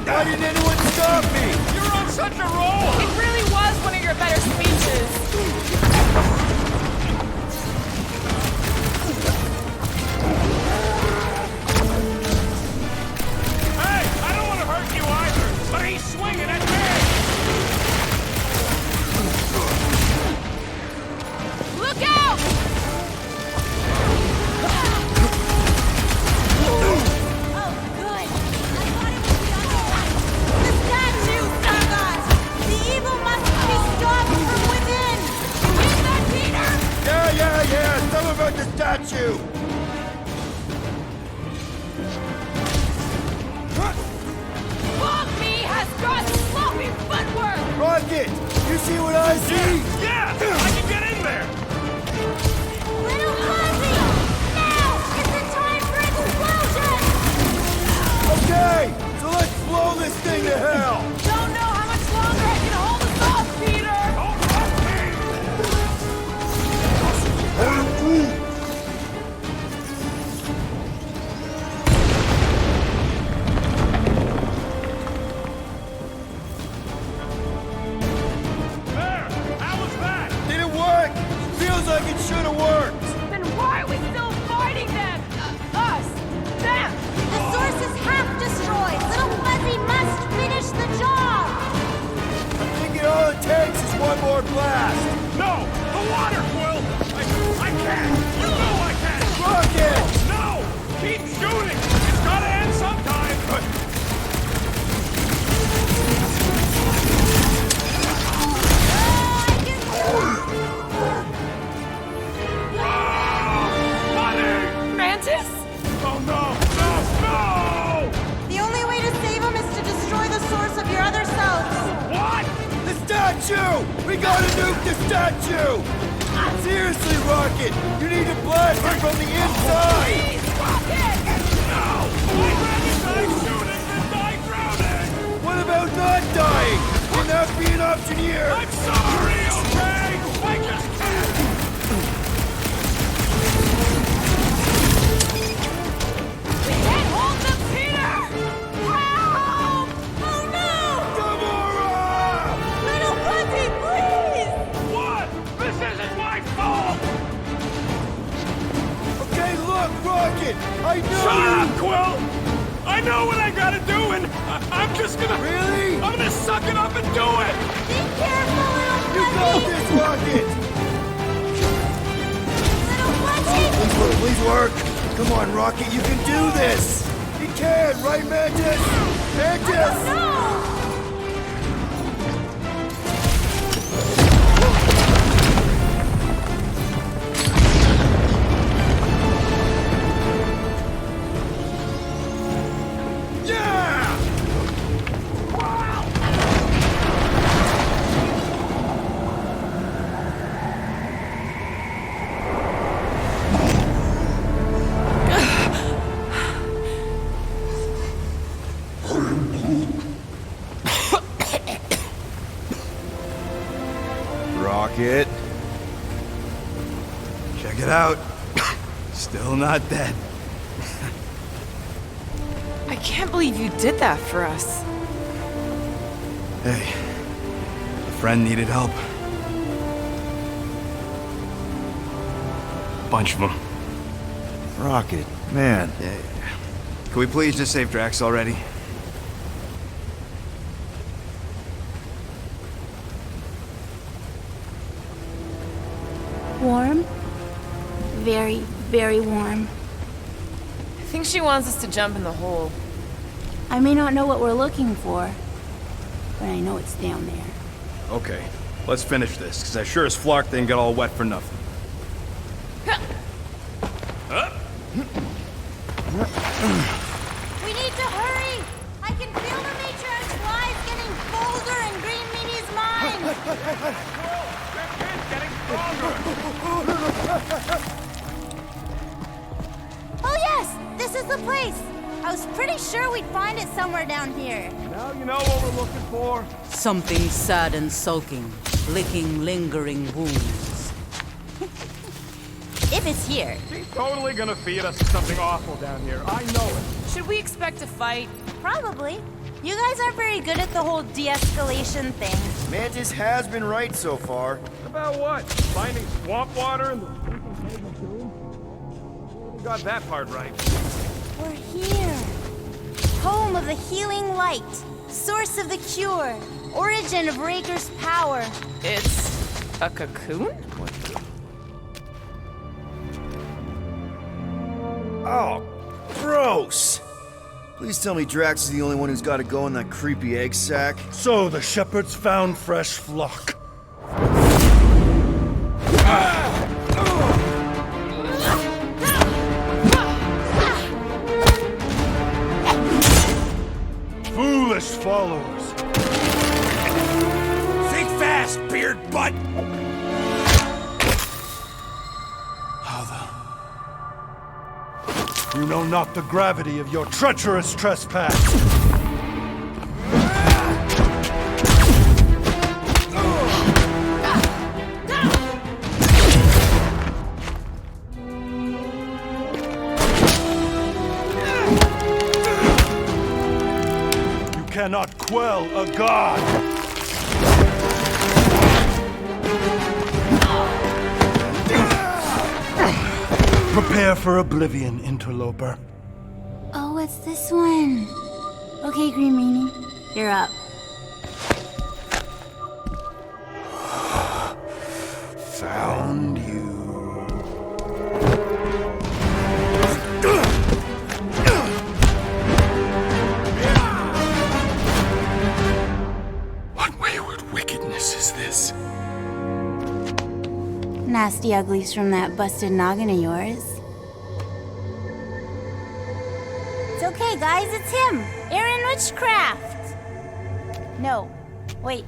[SPEAKER 5] Why didn't anyone stop me?
[SPEAKER 18] You're on such a roll!
[SPEAKER 11] It really was one of your better speeches.
[SPEAKER 18] But he's swinging at me!
[SPEAKER 11] Look out!
[SPEAKER 14] Oh, good. I thought it would be on the statue, Sagat! The evil must be stopped from within! Is that Peter?
[SPEAKER 5] Yeah. Tell him about the statue.
[SPEAKER 11] Got sloppy footwork!
[SPEAKER 5] Rocket, you see what I see?
[SPEAKER 18] Yeah! I can get in there!
[SPEAKER 14] Little Fuzzy! Now is the time for explosion!
[SPEAKER 5] Okay, so let's blow this thing to hell!
[SPEAKER 11] Don't know how much longer I can hold us off, Peter!
[SPEAKER 5] Like it should have worked!
[SPEAKER 11] Then why are we still fighting them? Us! Them!
[SPEAKER 14] The source is half destroyed! Little Fuzzy must finish the job!
[SPEAKER 5] I'm thinking all it takes is one more blast!
[SPEAKER 18] No! The water, Quill! I can't! You know I can't!
[SPEAKER 5] Rocket!
[SPEAKER 18] No! Keep shooting! It's gotta end sometime!
[SPEAKER 11] Mantis?
[SPEAKER 18] Oh no!
[SPEAKER 14] The only way to save him is to destroy the source of your other selves.
[SPEAKER 18] What?
[SPEAKER 5] The statue! We gotta nuke the statue! Seriously, Rocket! You need to blast it from the inside!
[SPEAKER 11] Please, Rocket!
[SPEAKER 18] No! I'd rather die shooting than die drowning!
[SPEAKER 5] What about not dying? Wouldn't that be an option here?
[SPEAKER 18] I'm sorry, okay? I just can't!
[SPEAKER 11] We can't hold them, Peter! Help!
[SPEAKER 14] Oh no!
[SPEAKER 5] Gamora!
[SPEAKER 14] Little Fuzzy!
[SPEAKER 18] gotta do, and I'm just gonna...
[SPEAKER 5] Really?
[SPEAKER 18] I'm gonna suck it up and do it!
[SPEAKER 14] Be careful, little
[SPEAKER 5] You got this, Rocket! Please work! Come on, Rocket, you can do this! You can, right, Mantis? Mantis!
[SPEAKER 18] Yeah!
[SPEAKER 6] Rocket. Check it out. Still not dead.
[SPEAKER 7] I can't believe you did that for us.
[SPEAKER 6] Hey, a friend needed help. Bunch of them.
[SPEAKER 16] Rocket, man.
[SPEAKER 6] Yeah. Can we please just save Drax already?
[SPEAKER 14] Warm? Very, very warm.
[SPEAKER 7] I think she wants us to jump in the hole.
[SPEAKER 14] I may not know what we're looking for, but I know it's down there.
[SPEAKER 6] Okay, let's finish this, because I sure as Flark didn't get all wet for nothing.
[SPEAKER 14] We need to hurry! I can feel the matriarch's lies getting bolder in Green Meanie's mind! Oh yes! This is the place! I was pretty sure we'd find it somewhere down here.
[SPEAKER 18] Now you know what we're looking for.
[SPEAKER 12] Something sad and sulking, licking lingering wounds.
[SPEAKER 14] If it's here.
[SPEAKER 18] She's totally gonna feed us something awful down here. I know it.
[SPEAKER 7] Should we expect a fight?
[SPEAKER 14] Probably. You guys aren't very good at the whole de-escalation thing.
[SPEAKER 5] Mantis has been right so far.
[SPEAKER 18] About what? Finding swamp water in the We got that part right.
[SPEAKER 14] We're here. Home of the healing light. Source of the cure. Origin of Raker's power.
[SPEAKER 7] It's a cocoon?
[SPEAKER 16] Oh, gross! Please tell me Drax is the only one who's got to go in that creepy egg sack.
[SPEAKER 5] So the shepherds found fresh flock. Foolish followers.
[SPEAKER 18] Think fast, beard butt!
[SPEAKER 5] You know not the gravity of your treacherous trespass. You cannot quell a god. Prepare for oblivion, interloper.
[SPEAKER 14] Oh, it's this one. Okay, Green Meanie, you're up.
[SPEAKER 5] Found you. What wayward wickedness is this?
[SPEAKER 14] Nasty uglies from that busted noggin of yours. It's okay, guys, it's him! Aaron Witchcraft! No, wait,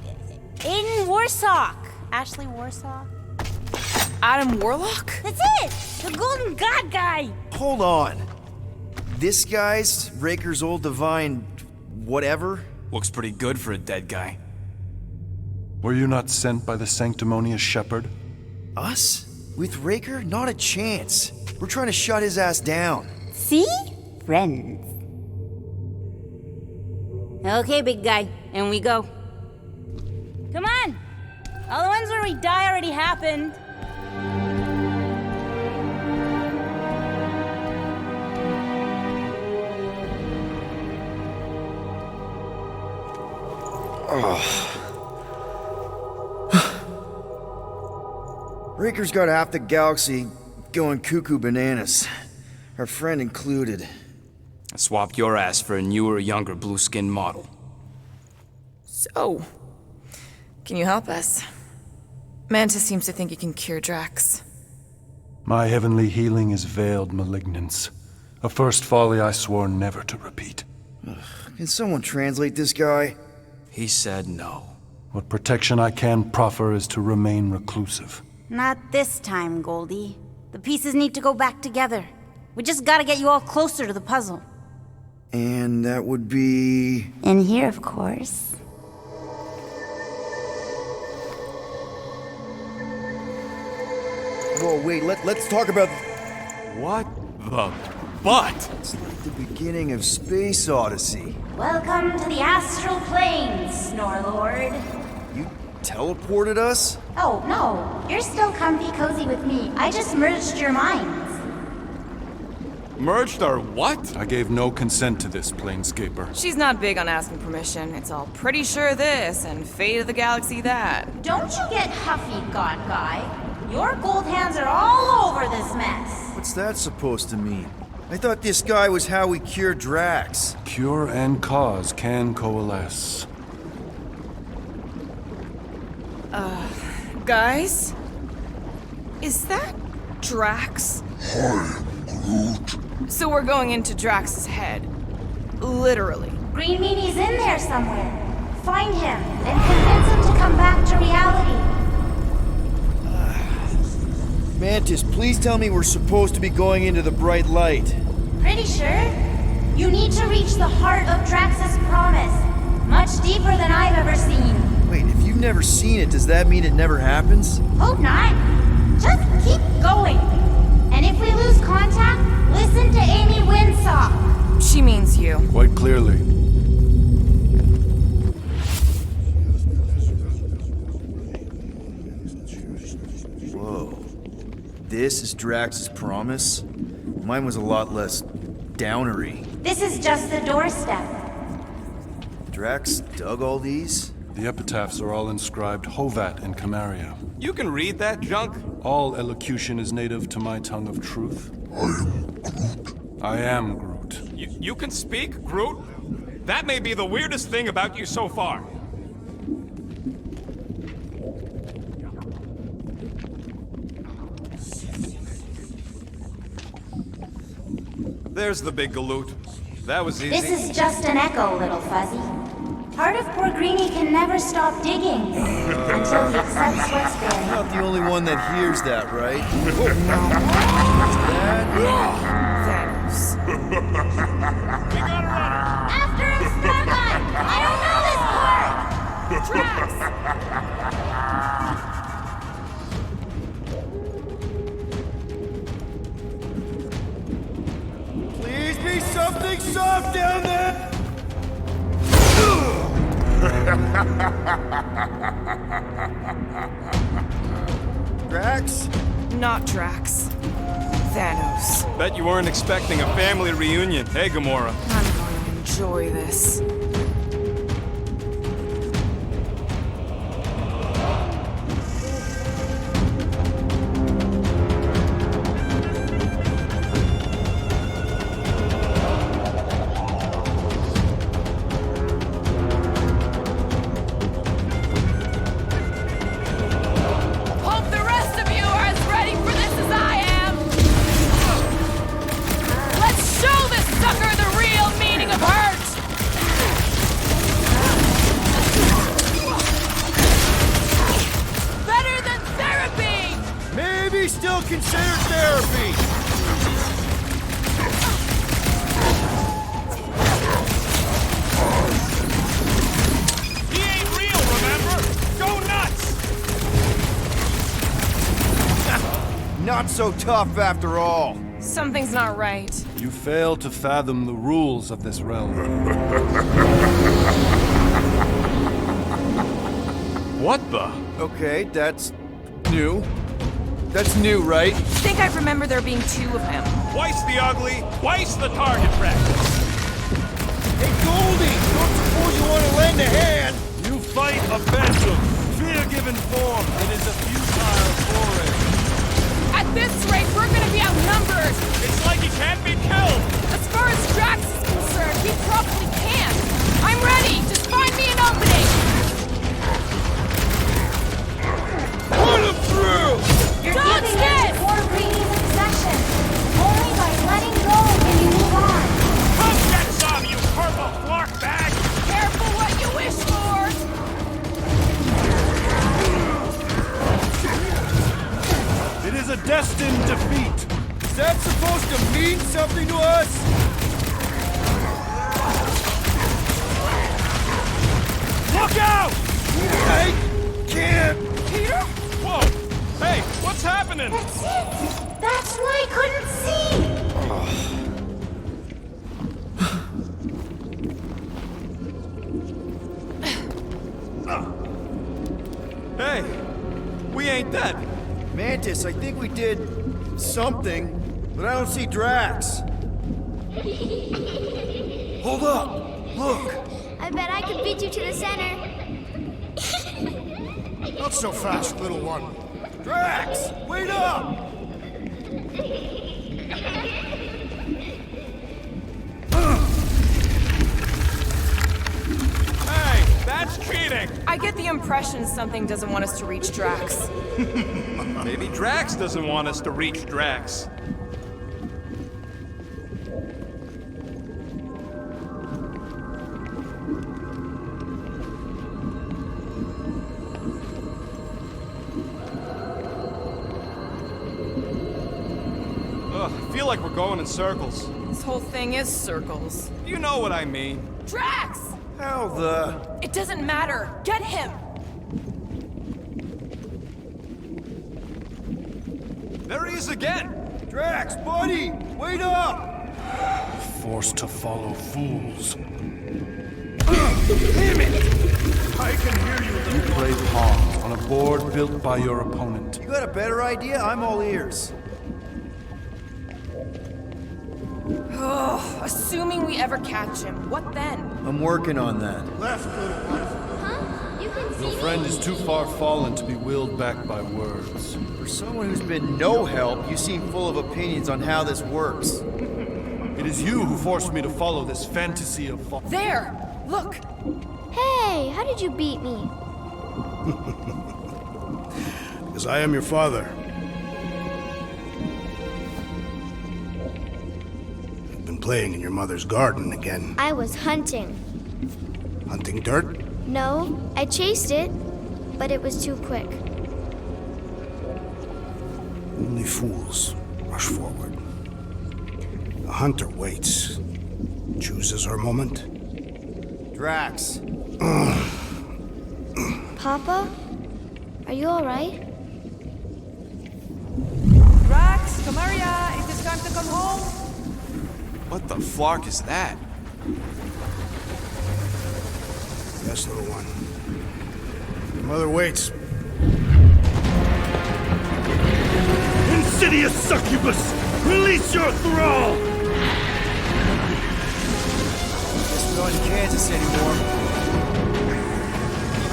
[SPEAKER 14] Aiden Warsock! Ashley Warsock?
[SPEAKER 7] Adam Warlock?
[SPEAKER 14] That's it! The Golden God guy!
[SPEAKER 16] Hold on. This guy's Raker's old divine whatever?
[SPEAKER 6] Looks pretty good for a dead guy.
[SPEAKER 5] Were you not sent by the sanctimonious shepherd?
[SPEAKER 16] Us? With Raker? Not a chance. We're trying to shut his ass down.
[SPEAKER 14] See? Friends. Okay, big guy, and we go. Come on! All the ones where we die already happened.
[SPEAKER 16] Raker's got half the galaxy going cuckoo bananas. Our friend included.
[SPEAKER 6] I swapped your ass for a newer, younger blue-skinned model.
[SPEAKER 7] So, can you help us? Mantis seems to think you can cure Drax.
[SPEAKER 19] My heavenly healing is veiled malignance. A first folly I swore never to repeat.
[SPEAKER 16] Can someone translate this guy?
[SPEAKER 6] He said no.
[SPEAKER 19] What protection I can proffer is to remain reclusive.
[SPEAKER 14] Not this time, Goldie. The pieces need to go back together. We just gotta get you all closer to the puzzle.
[SPEAKER 16] And that would be...
[SPEAKER 14] In here, of course.
[SPEAKER 16] Whoa, wait, let's talk about...
[SPEAKER 6] What the butt?
[SPEAKER 16] It's like the beginning of Space Odyssey.
[SPEAKER 14] Welcome to the astral planes, Snorlord.
[SPEAKER 16] You teleported us?
[SPEAKER 14] Oh, no. You're still comfy cozy with me. I just merged your minds.
[SPEAKER 6] Merged our what?
[SPEAKER 19] I gave no consent to this, Planescaper.
[SPEAKER 7] She's not big on asking permission. It's all pretty sure this and fate of the galaxy that.
[SPEAKER 14] Don't you get huffy, God Guy. Your gold hands are all over this mess.
[SPEAKER 16] What's that supposed to mean? I thought this guy was how we cured Drax.
[SPEAKER 19] Cure and cause can coalesce.
[SPEAKER 7] Guys? Is that Drax?
[SPEAKER 3] Hi, Groot.
[SPEAKER 7] So we're going into Drax's head. Literally.
[SPEAKER 14] Green Meanie's in there somewhere. Find him and convince him to come back to reality.
[SPEAKER 16] Mantis, please tell me we're supposed to be going into the bright light.
[SPEAKER 14] Pretty sure. You need to reach the heart of Drax's promise. Much deeper than I've ever seen.
[SPEAKER 16] Wait, if you've never seen it, does that mean it never happens?
[SPEAKER 14] Hope not. Just keep going. And if we lose contact, listen to Amy Winsock.
[SPEAKER 7] She means you.
[SPEAKER 19] Quite clearly.
[SPEAKER 16] Whoa. This is Drax's promise? Mine was a lot less downery.
[SPEAKER 14] This is just the doorstep.
[SPEAKER 16] Drax dug all these?
[SPEAKER 19] The epitaphs are all inscribed Hovat and Camaria.
[SPEAKER 6] You can read that junk?
[SPEAKER 19] All elocution is native to my tongue of truth. I am Groot.
[SPEAKER 18] You can speak, Groot? That may be the weirdest thing about you so far. There's the big galoot. That was easy.
[SPEAKER 14] This is just an echo, little fuzzy. Part of poor Greenie can never stop digging until he accepts what's there.
[SPEAKER 16] I'm not the only one that hears that, right?
[SPEAKER 7] Thanos.
[SPEAKER 18] We got a runner!
[SPEAKER 14] After him, Starlight! I don't know this part!
[SPEAKER 5] Please be something soft down there!
[SPEAKER 16] Drax?
[SPEAKER 7] Not Drax. Thanos.
[SPEAKER 18] Bet you weren't expecting a family reunion, hey, Gamora?
[SPEAKER 7] I'm going to enjoy this.
[SPEAKER 11] Hope the rest of you are as ready for this as I am. Let's show this sucker the real meaning of hurt. Better than therapy.
[SPEAKER 5] Maybe still consider therapy!
[SPEAKER 18] He ain't real, remember? Go nuts!
[SPEAKER 16] Not so tough after all.
[SPEAKER 7] Something's not right.
[SPEAKER 19] You fail to fathom the rules of this realm.
[SPEAKER 6] What the?
[SPEAKER 16] Okay, that's new. That's new, right?
[SPEAKER 7] I think I remember there being two of him.
[SPEAKER 18] Twice the ugly, twice the target practice.
[SPEAKER 5] Hey, Goldie! Don't suppose you want to lend a hand?
[SPEAKER 19] You've
[SPEAKER 5] something to us? Look out! I can't.
[SPEAKER 18] Peter? Whoa! Hey, what's happening?
[SPEAKER 8] That's it! That's why I couldn't see!
[SPEAKER 6] Hey, we ain't dead.
[SPEAKER 16] Mantis, I think we did something, but I don't see Drax. Hold up! Look!
[SPEAKER 8] I bet I could beat you to the center.
[SPEAKER 9] Not so fast, little one.
[SPEAKER 5] Drax! Wait up!
[SPEAKER 18] Hey, that's cheating!
[SPEAKER 7] I get the impression something doesn't want us to reach Drax.
[SPEAKER 18] Maybe Drax doesn't want us to reach Drax. Ugh, I feel like we're going in circles.
[SPEAKER 7] This whole thing is circles.
[SPEAKER 18] You know what I mean.
[SPEAKER 7] Drax!
[SPEAKER 16] How the...
[SPEAKER 7] It doesn't matter. Get him!
[SPEAKER 18] There he is again!
[SPEAKER 5] Drax, buddy! Wait up!
[SPEAKER 19] Forced to follow fools.
[SPEAKER 5] Damn it! I can hear you,
[SPEAKER 19] You play pawns on a board built by your opponent.
[SPEAKER 16] You got a better idea? I'm all ears.
[SPEAKER 7] Ugh, assuming we ever catch him, what then?
[SPEAKER 16] I'm working on that.
[SPEAKER 9] Left, little one.
[SPEAKER 8] Huh? You can see
[SPEAKER 19] Your friend is too far fallen to be willed back by words.
[SPEAKER 16] For someone who's been no help, you seem full of opinions on how this works.
[SPEAKER 19] It is you who forced me to follow this fantasy of fall.
[SPEAKER 7] There! Look!
[SPEAKER 8] Hey, how did you beat me?
[SPEAKER 9] Because I am your father. You've been playing in your mother's garden again.
[SPEAKER 8] I was hunting.
[SPEAKER 9] Hunting dirt?
[SPEAKER 8] No, I chased it, but it was too quick.
[SPEAKER 9] Only fools rush forward. A hunter waits, chooses her moment.
[SPEAKER 16] Drax.
[SPEAKER 8] Papa? Are you alright?
[SPEAKER 17] Drax, come here, ya. It is time to come home.
[SPEAKER 20] What the flark is that?
[SPEAKER 9] Yes, little one. Your mother waits.
[SPEAKER 5] Insidious succubus! Release your thrall!
[SPEAKER 16] Guess we're going to Kansas anymore.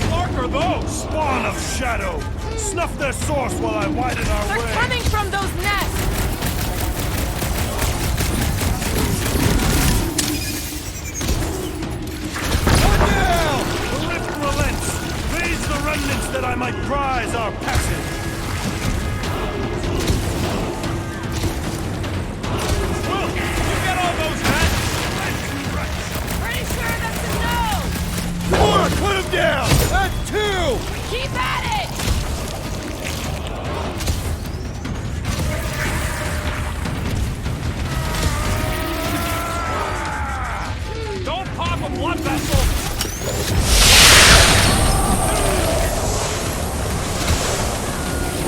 [SPEAKER 5] What are those? Spawn of shadow! Snuff their source while I widen our way!
[SPEAKER 7] They're coming from those nests!
[SPEAKER 5] Now! The lift relents! Raise the remnants that I might prize our passage! Well, you get all those men?
[SPEAKER 7] Pretty sure that's a no!
[SPEAKER 5] Come on, put him down! That's two!
[SPEAKER 7] Keep at it!
[SPEAKER 18] Don't pop a blood vessel!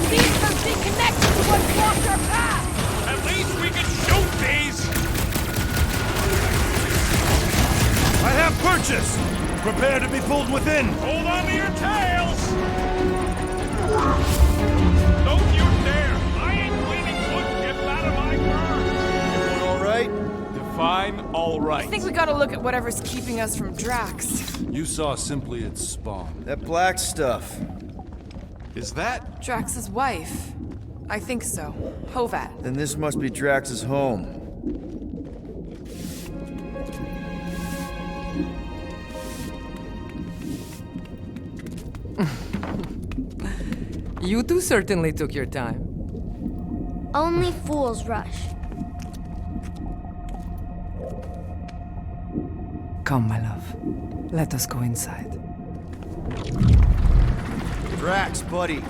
[SPEAKER 7] These must be connected to what blocked our path!
[SPEAKER 18] At least we can shoot these!
[SPEAKER 5] I have purchase! Prepare to be pulled within!
[SPEAKER 18] Hold on to your tails! Don't you dare! I ain't cleaning wood chips out of my car!
[SPEAKER 16] Doing all right?
[SPEAKER 18] Define all right.
[SPEAKER 7] I think we gotta look at whatever's keeping us from Drax.
[SPEAKER 19] You saw simply its spawn.
[SPEAKER 16] That black stuff.
[SPEAKER 18] Is that?
[SPEAKER 7] Drax's wife. I think so. Hovat.
[SPEAKER 16] Then this must be Drax's home.
[SPEAKER 22] You two certainly took your time.
[SPEAKER 8] Only fools rush.
[SPEAKER 22] Come, my love. Let us go inside.
[SPEAKER 16] Drax, buddy.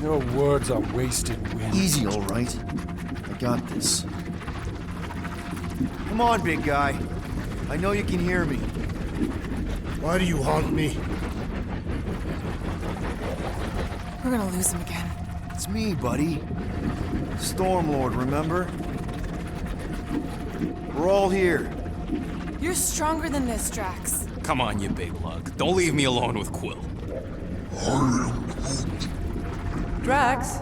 [SPEAKER 19] Your words are wasted wind.
[SPEAKER 16] Easy, all right. I got this. Come on, big guy. I know you can hear me.
[SPEAKER 9] Why do you haunt me?
[SPEAKER 7] We're gonna lose him again.
[SPEAKER 16] It's me, buddy. Stormlord, remember? We're all here.
[SPEAKER 7] You're stronger than this, Drax.
[SPEAKER 20] Come on, you big lug. Don't leave me alone with Quill.
[SPEAKER 22] Drax,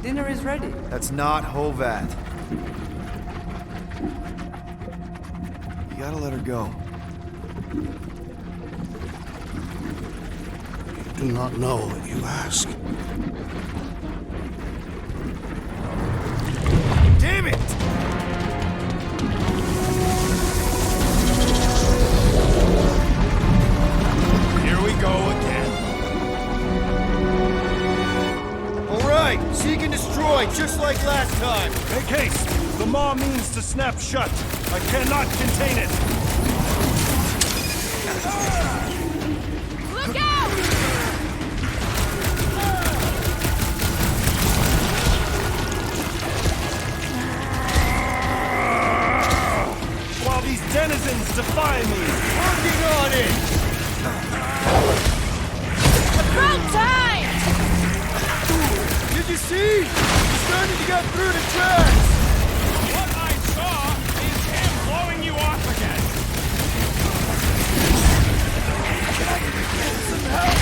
[SPEAKER 22] dinner is ready.
[SPEAKER 16] That's not Hovat. You gotta let her go.
[SPEAKER 9] Do not know what you ask.
[SPEAKER 5] Damn it!
[SPEAKER 18] Here we go again.
[SPEAKER 5] All right, seek and destroy, just like last time.
[SPEAKER 18] Make haste! The maw means to snap shut. I cannot contain it.
[SPEAKER 11] Look out!
[SPEAKER 18] While these denizens defy me.
[SPEAKER 5] Working on it!
[SPEAKER 11] About time!
[SPEAKER 5] Did you see? He's starting to get through the tracks!
[SPEAKER 18] What I saw is him blowing you off again.
[SPEAKER 5] Can I get some help?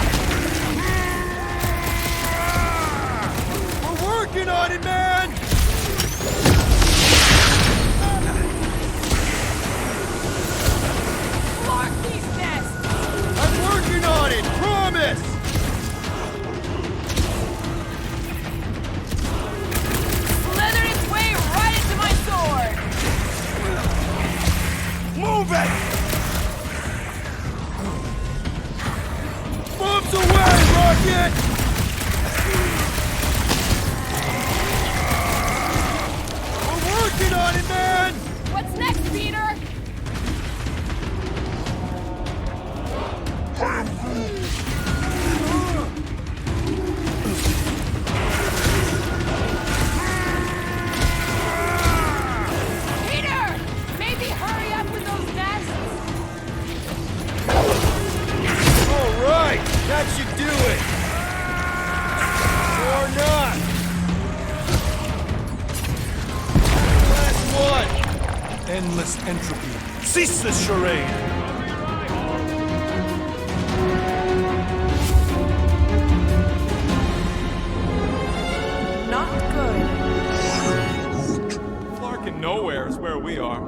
[SPEAKER 5] We're working on it, man!
[SPEAKER 11] Mark these nests!
[SPEAKER 5] I'm working on it, promise!
[SPEAKER 11] Slithered its way right into my sword!
[SPEAKER 18] Move it!
[SPEAKER 5] Bombs away, Rocket! We're working on it, man!
[SPEAKER 11] What's next, Peter? Peter! Maybe hurry up with those nests?
[SPEAKER 5] All right, that should do it. Or not. Last one.
[SPEAKER 18] Endless entropy. Cease this charade!
[SPEAKER 7] Not good.
[SPEAKER 18] Flarkin' nowhere is where we are.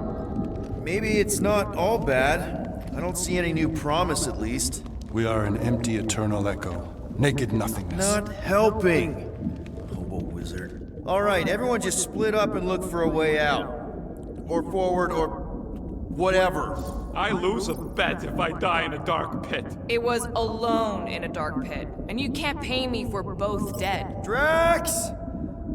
[SPEAKER 16] Maybe it's not all bad. I don't see any new promise, at least.
[SPEAKER 19] We are an empty eternal echo. Naked nothingness.
[SPEAKER 16] Not helping. Hobo wizard. All right, everyone just split up and look for a way out. Or forward, or whatever.
[SPEAKER 18] I lose a bet if I die in a dark pit.
[SPEAKER 17] It was alone in a dark pit, and you can't pay me for both dead.
[SPEAKER 5] Drax!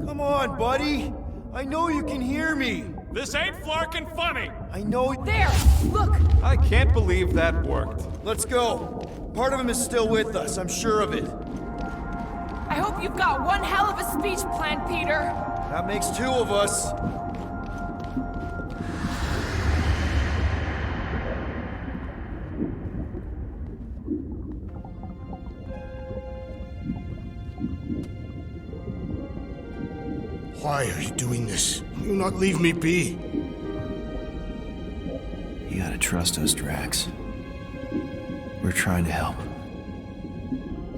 [SPEAKER 5] Come on, buddy. I know you can hear me.
[SPEAKER 18] This ain't Flarkin' funny.
[SPEAKER 5] I know.
[SPEAKER 17] There! Look!
[SPEAKER 18] I can't believe that worked.
[SPEAKER 5] Let's go. Part of him is still with us, I'm sure of it.
[SPEAKER 11] I hope you've got one hell of a speech planned, Peter.
[SPEAKER 5] That makes two of us.
[SPEAKER 9] Why are you doing this? Will you not leave me be?
[SPEAKER 16] You gotta trust us, Drax. We're trying to help.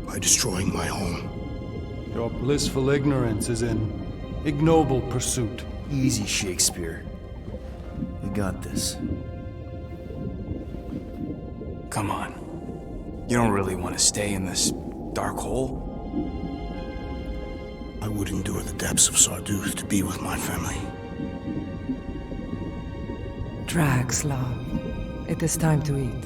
[SPEAKER 9] By destroying my home.
[SPEAKER 19] Your blissful ignorance is an ignoble pursuit.
[SPEAKER 16] Easy, Shakespeare. We got this.
[SPEAKER 20] Come on. You don't really want to stay in this dark hole?
[SPEAKER 9] I would endure the depths of Sarduth to be with my family.
[SPEAKER 22] Drax, love. It is time to eat.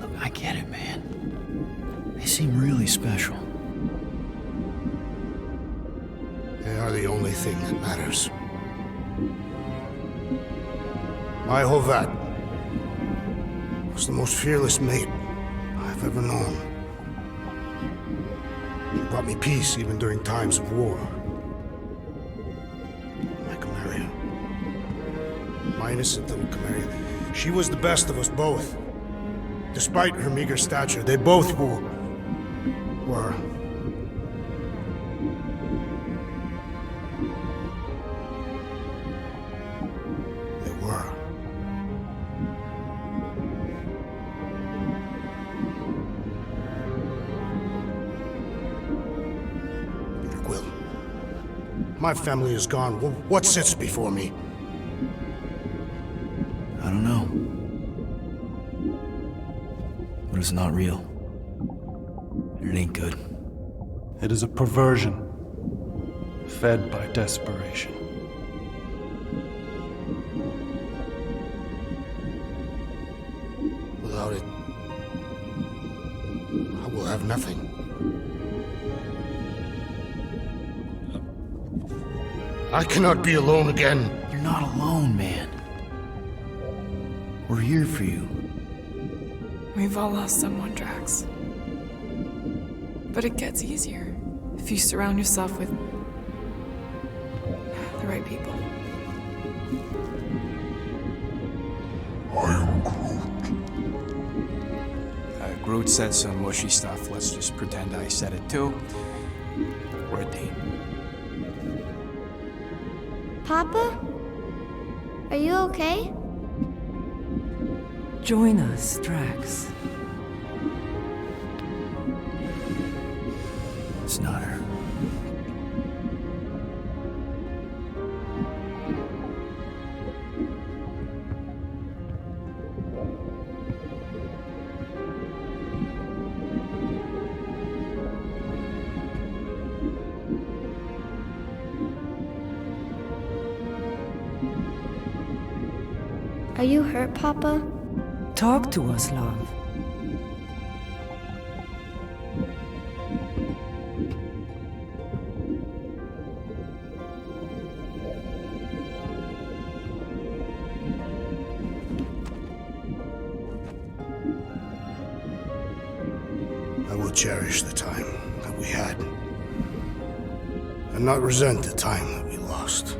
[SPEAKER 16] Look, I get it, man. They seem really special.
[SPEAKER 9] They are the only thing that matters. My Hovat was the most fearless mate I've ever known.
[SPEAKER 4] She brought me peace even during times of war. My Camarilla. My innocent little Camarilla. She was the best of us both. Despite her meager stature, they both were. My family is gone. What sits before me?
[SPEAKER 16] I don't know. But it's not real. It ain't good.
[SPEAKER 19] It is a perversion, fed by desperation.
[SPEAKER 4] Without it, I will have nothing. I cannot be alone again.
[SPEAKER 16] You're not alone, man. We're here for you.
[SPEAKER 11] We've all lost someone, Drax. But it gets easier if you surround yourself with the right people.
[SPEAKER 3] I am Groot.
[SPEAKER 20] Groot said some mushy stuff. Let's just pretend I said it too. We're a team.
[SPEAKER 8] Papa? Are you okay?
[SPEAKER 22] Join us, Drax.
[SPEAKER 16] It's not her.
[SPEAKER 8] Are you hurt, Papa?
[SPEAKER 22] Talk to us, love.
[SPEAKER 4] I will cherish the time that we had, and not resent the time that we lost.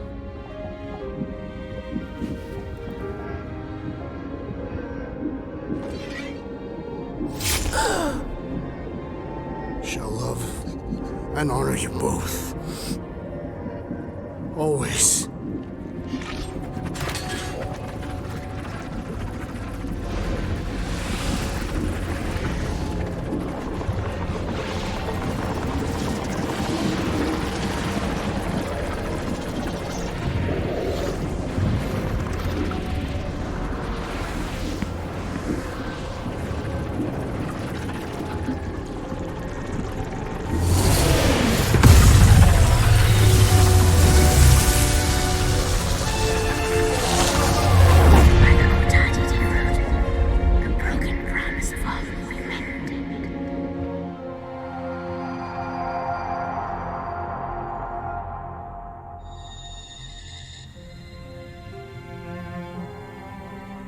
[SPEAKER 4] Shall love and honor you both. Always.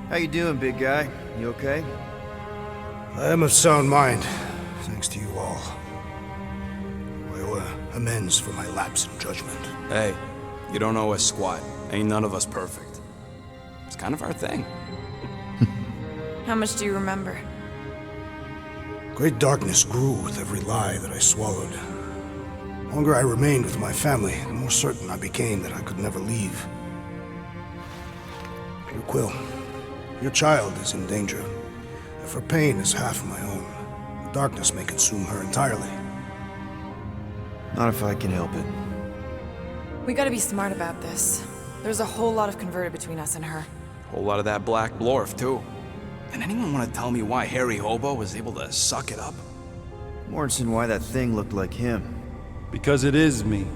[SPEAKER 16] How you doing, big guy? You okay?
[SPEAKER 4] I am of sound mind, thanks to you all. I owe amends for my lapse in judgment.
[SPEAKER 20] Hey, you don't owe us squat. Ain't none of us perfect. It's kind of our thing.
[SPEAKER 7] How much do you remember?
[SPEAKER 4] Great darkness grew with every lie that I swallowed. The longer I remained with my family, the more certain I became that I could never leave. Peter Quill, your child is in danger. If her pain is half my own, the darkness may consume her entirely.
[SPEAKER 16] Not if I can help it.
[SPEAKER 7] We gotta be smart about this. There's a whole lot of converted between us and her.
[SPEAKER 20] Whole lot of that black blorf, too. And anyone want to tell me why Harry Hobo was able to suck it up?
[SPEAKER 16] Morrison, why that thing looked like him.
[SPEAKER 19] Because it is me.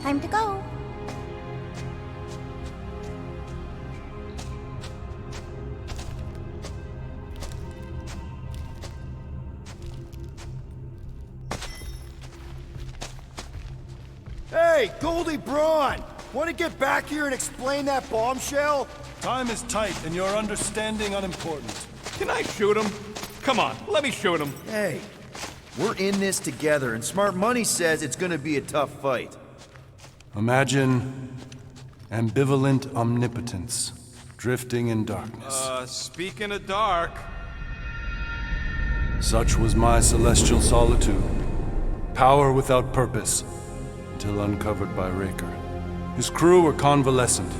[SPEAKER 8] Time to go.
[SPEAKER 5] Hey, Goldie Braun! Want to get back here and explain that bombshell?
[SPEAKER 19] Time is tight, and your understanding unimportant.
[SPEAKER 18] Can I shoot him? Come on, let me shoot him.
[SPEAKER 16] Hey, we're in this together, and Smart Money says it's gonna be a tough fight.
[SPEAKER 19] Imagine ambivalent omnipotence, drifting in darkness.
[SPEAKER 18] Speaking of dark...
[SPEAKER 19] Such was my celestial solitude. Power without purpose, until uncovered by Raker. His crew were convalescent.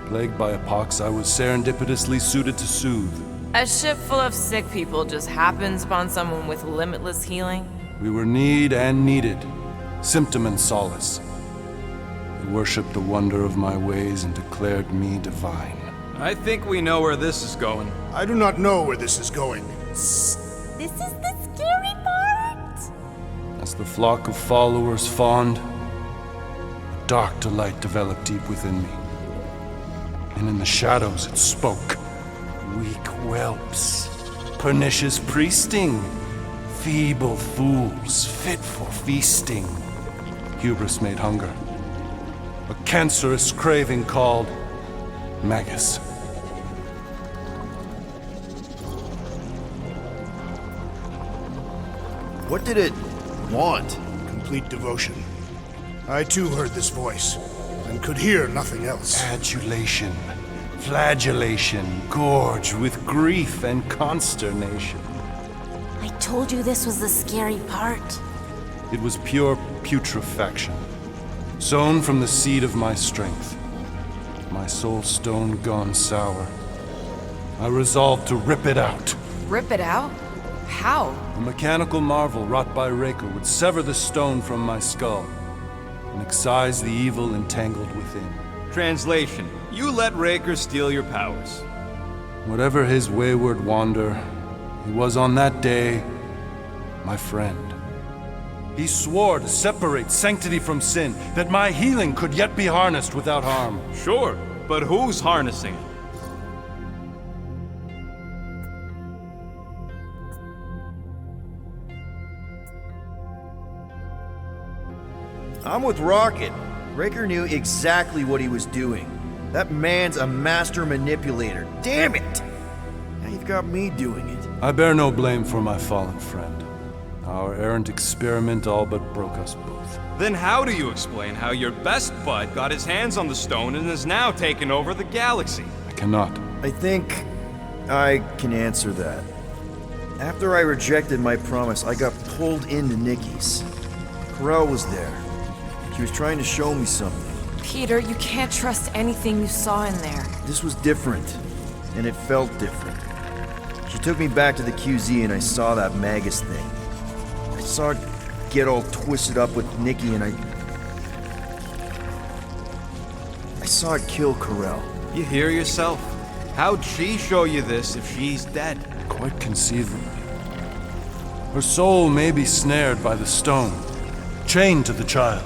[SPEAKER 19] Plagued by a pox, I was serendipitously suited to soothe.
[SPEAKER 11] A ship full of sick people just happens upon someone with limitless healing?
[SPEAKER 19] We were need and needed, symptom and solace. They worshipped the wonder of my ways and declared me divine.
[SPEAKER 18] I think we know where this is going.
[SPEAKER 9] I do not know where this is going.
[SPEAKER 14] This is the scary part!
[SPEAKER 19] As the flock of followers fawned, a dark delight developed deep within me. And in the shadows it spoke. Weak whelps, pernicious priesting, feeble fools fit for feasting. Hubris made hunger. A cancerous craving called Magus.
[SPEAKER 16] What did it want?
[SPEAKER 9] Complete devotion. I too heard this voice, and could hear nothing else.
[SPEAKER 19] Adulation, flagellation, gorged with grief and consternation.
[SPEAKER 14] I told you this was the scary part.
[SPEAKER 19] It was pure putrefaction, sown from the seed of my strength. My soul stone gone sour. I resolved to rip it out.
[SPEAKER 11] Rip it out? How?
[SPEAKER 19] A mechanical marvel wrought by Raker would sever the stone from my skull and excise the evil entangled within.
[SPEAKER 18] Translation: you let Raker steal your powers.
[SPEAKER 19] Whatever his wayward wander, he was on that day my friend. He swore to separate sanctity from sin, that my healing could yet be harnessed without harm.
[SPEAKER 18] Sure, but who's harnessing it?
[SPEAKER 16] I'm with Rocket. Raker knew exactly what he was doing. That man's a master manipulator. Damn it! Now you've got me doing it.
[SPEAKER 19] I bear no blame for my fallen friend. Our errant experiment all but broke us both.
[SPEAKER 18] Then how do you explain how your best bud got his hands on the stone and is now taking over the galaxy?
[SPEAKER 19] I cannot.
[SPEAKER 16] I think I can answer that. After I rejected my promise, I got pulled into Nikki's. Corel was there. She was trying to show me something.
[SPEAKER 11] Peter, you can't trust anything you saw in there.
[SPEAKER 16] This was different, and it felt different. She took me back to the QZ and I saw that Magus thing. I saw it get all twisted up with Nikki and I saw it kill Corel.
[SPEAKER 18] You hear yourself? How'd she show you this if she's dead?
[SPEAKER 19] Quite conceivably. Her soul may be snared by the stone, chained to the child.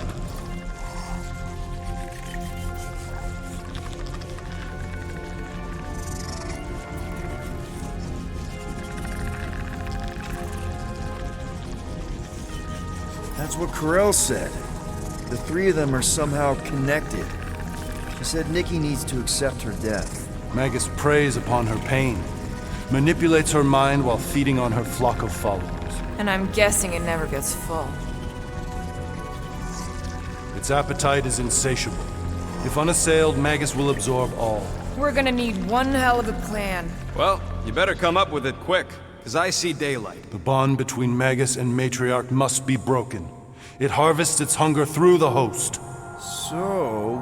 [SPEAKER 16] That's what Corel said. The three of them are somehow connected. She said Nikki needs to accept her death.
[SPEAKER 19] Magus preys upon her pain, manipulates her mind while feeding on her flock of followers.
[SPEAKER 11] And I'm guessing it never gets full.
[SPEAKER 19] Its appetite is insatiable. If unassailed, Magus will absorb all.
[SPEAKER 11] We're gonna need one hell of a plan.
[SPEAKER 18] Well, you better come up with it quick, because I see daylight.
[SPEAKER 19] The bond between Magus and Matriarch must be broken. It harvests its hunger through the host.
[SPEAKER 16] So,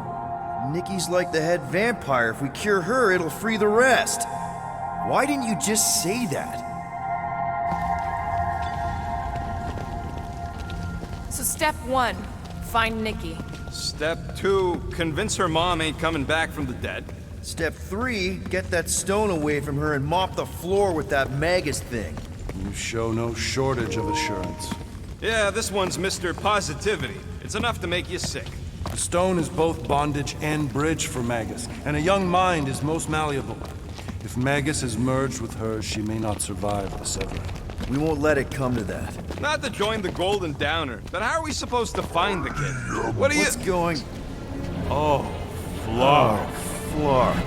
[SPEAKER 16] Nikki's like the head vampire. If we cure her, it'll free the rest. Why didn't you just say that?
[SPEAKER 11] So step 1, find Nikki.
[SPEAKER 18] Step 2, convince her mom ain't coming back from the dead.
[SPEAKER 16] Step 3, get that stone away from her and mop the floor with that Magus thing.
[SPEAKER 19] You show no shortage of assurance.
[SPEAKER 18] Yeah, this one's Mr. Positivity. It's enough to make you sick.
[SPEAKER 19] The stone is both bondage and bridge for Magus, and a young mind is most malleable. If Magus is merged with hers, she may not survive the severing.
[SPEAKER 16] We won't let it come to that.
[SPEAKER 18] Not to join the Golden Downer, but how are we supposed to find the kid? What are you...
[SPEAKER 16] What's going...
[SPEAKER 18] Oh, Flark.
[SPEAKER 16] Oh, Flark.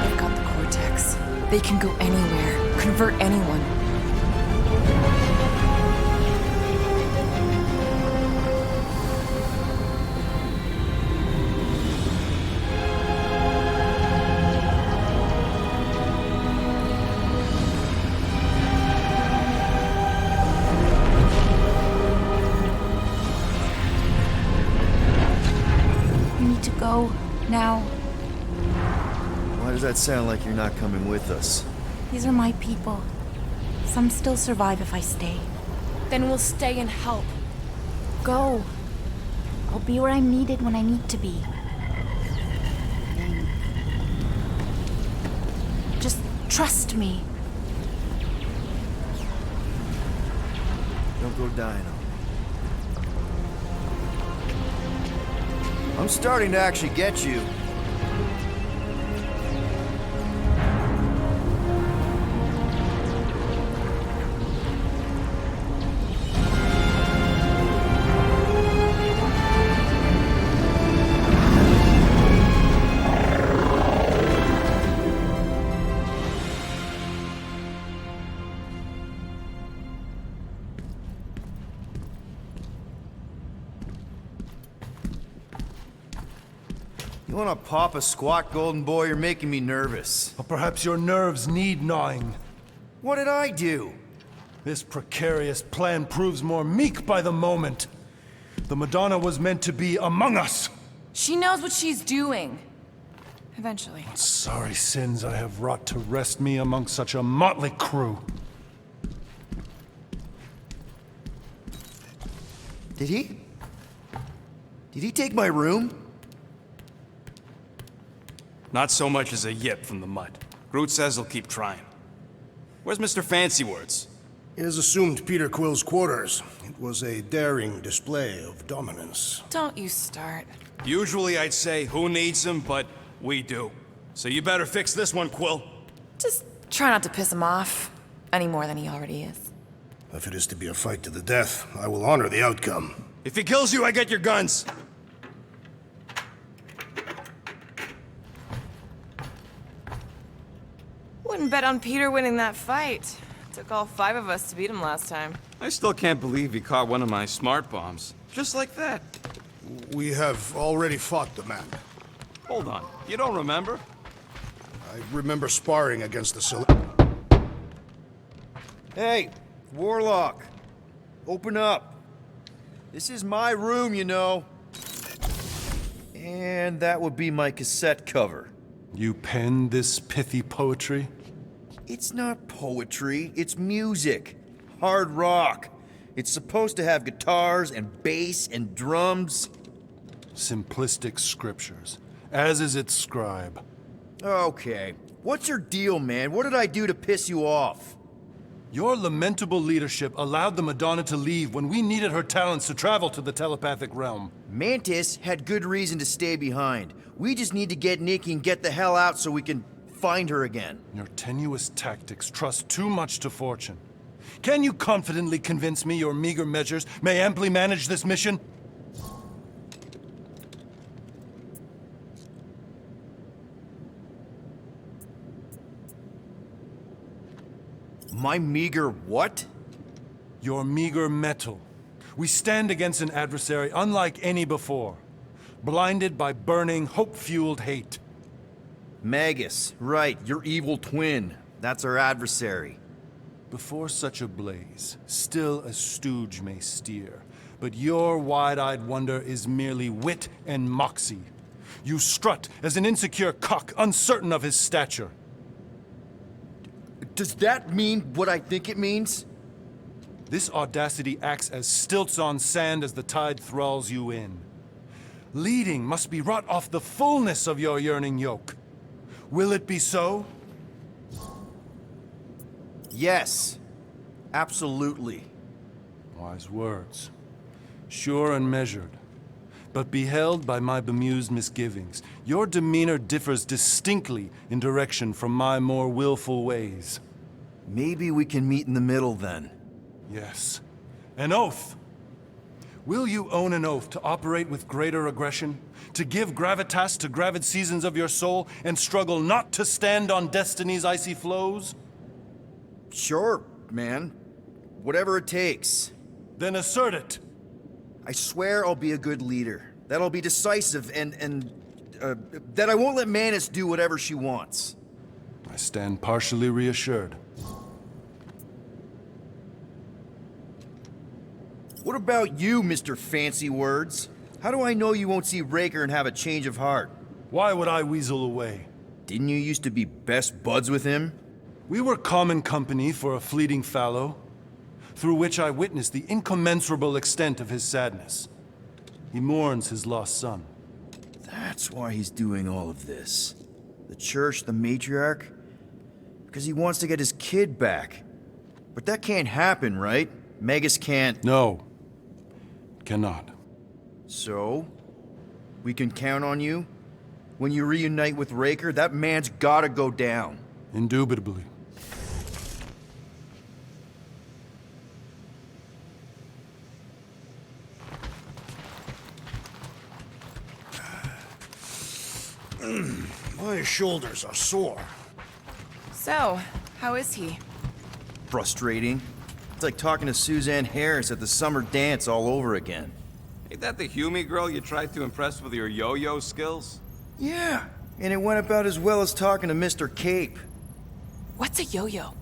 [SPEAKER 7] They've got the cortex. They can go anywhere, convert anyone.
[SPEAKER 8] Go now.
[SPEAKER 16] Why does that sound like you're not coming with us?
[SPEAKER 8] These are my people. Some still survive if I stay.
[SPEAKER 7] Then we'll stay and help.
[SPEAKER 8] Go. I'll be where I'm needed when I need to be. Just trust me.
[SPEAKER 16] Don't go dying on me. I'm starting to actually get you. You wanna pop a squat, golden boy? You're making me nervous.
[SPEAKER 19] Or perhaps your nerves need gnawing.
[SPEAKER 16] What did I do?
[SPEAKER 19] This precarious plan proves more meek by the moment. The Madonna was meant to be among us.
[SPEAKER 7] She knows what she's doing. Eventually.
[SPEAKER 19] Sorry sins I have wrought to wrest me among such a motley crew.
[SPEAKER 16] Did he? Did he take my room?
[SPEAKER 6] Not so much as a yip from the mud. Groot says he'll keep trying. Where's Mr. Fancy Words?
[SPEAKER 4] It is assumed Peter Quill's quarters. It was a daring display of dominance.
[SPEAKER 7] Don't you start.
[SPEAKER 6] Usually I'd say, who needs him, but we do. So you better fix this one, Quill.
[SPEAKER 7] Just try not to piss him off any more than he already is.
[SPEAKER 4] If it is to be a fight to the death, I will honor the outcome.
[SPEAKER 6] If he kills you, I get your guns.
[SPEAKER 7] Wouldn't bet on Peter winning that fight. Took all 5 of us to beat him last time.
[SPEAKER 6] I still can't believe he caught one of my smart bombs. Just like that.
[SPEAKER 4] We have already fought the man.
[SPEAKER 6] Hold on. You don't remember?
[SPEAKER 4] I remember sparring against the
[SPEAKER 16] Hey, Warlock. Open up. This is my room, you know. And that would be my cassette cover.
[SPEAKER 19] You penned this pithy poetry?
[SPEAKER 16] It's not poetry, it's music. Hard rock. It's supposed to have guitars and bass and drums.
[SPEAKER 19] Simplistic scriptures, as is its scribe.
[SPEAKER 16] Okay. What's your deal, man? What did I do to piss you off?
[SPEAKER 19] Your lamentable leadership allowed the Madonna to leave when we needed her talents to travel to the telepathic realm.
[SPEAKER 16] Mantis had good reason to stay behind. We just need to get Nikki and get the hell out so we can find her again.
[SPEAKER 19] Your tenuous tactics trust too much to fortune. Can you confidently convince me your meager measures may amply manage this mission?
[SPEAKER 16] My meager what?
[SPEAKER 19] Your meager metal. We stand against an adversary unlike any before, blinded by burning, hope-fueled hate.
[SPEAKER 16] Magus, right, your evil twin. That's our adversary.
[SPEAKER 19] Before such a blaze, still a stooge may steer, but your wide-eyed wonder is merely wit and moxie. You strut as an insecure cock, uncertain of his stature.
[SPEAKER 16] Does that mean what I think it means?
[SPEAKER 19] This audacity acts as stilts on sand as the tide thralls you in. Leading must be wrought off the fullness of your yearning yoke. Will it be so?
[SPEAKER 16] Yes. Absolutely.
[SPEAKER 19] Wise words. Sure and measured, but beheld by my bemused misgivings. Your demeanor differs distinctly in direction from my more willful ways.
[SPEAKER 16] Maybe we can meet in the middle then.
[SPEAKER 19] Yes. An oath! Will you own an oath to operate with greater aggression? To give gravitas to gravid seasons of your soul and struggle not to stand on destiny's icy flows?
[SPEAKER 16] Sure, man. Whatever it takes.
[SPEAKER 19] Then assert it.
[SPEAKER 16] I swear I'll be a good leader. That I'll be decisive and that I won't let Manus do whatever she wants.
[SPEAKER 19] I stand partially reassured.
[SPEAKER 16] What about you, Mr. Fancy Words? How do I know you won't see Raker and have a change of heart?
[SPEAKER 19] Why would I weasel away?
[SPEAKER 16] Didn't you used to be best buds with him?
[SPEAKER 19] We were common company for a fleeting fallow, through which I witnessed the incommensurable extent of his sadness. He mourns his lost son.
[SPEAKER 16] That's why he's doing all of this. The church, the matriarch? Because he wants to get his kid back. But that can't happen, right? Magus can't...
[SPEAKER 19] No. Cannot.
[SPEAKER 16] So? We can count on you? When you reunite with Raker, that man's gotta go down.
[SPEAKER 19] Indubitably.
[SPEAKER 4] My shoulders are sore.
[SPEAKER 7] So, how is he?
[SPEAKER 16] Frustrating. It's like talking to Suzanne Harris at the summer dance all over again.
[SPEAKER 18] Ain't that the Hume girl you tried to impress with your yo-yo skills?
[SPEAKER 16] Yeah, and it went about as well as talking to Mr. Cape.
[SPEAKER 7] What's a yo-yo?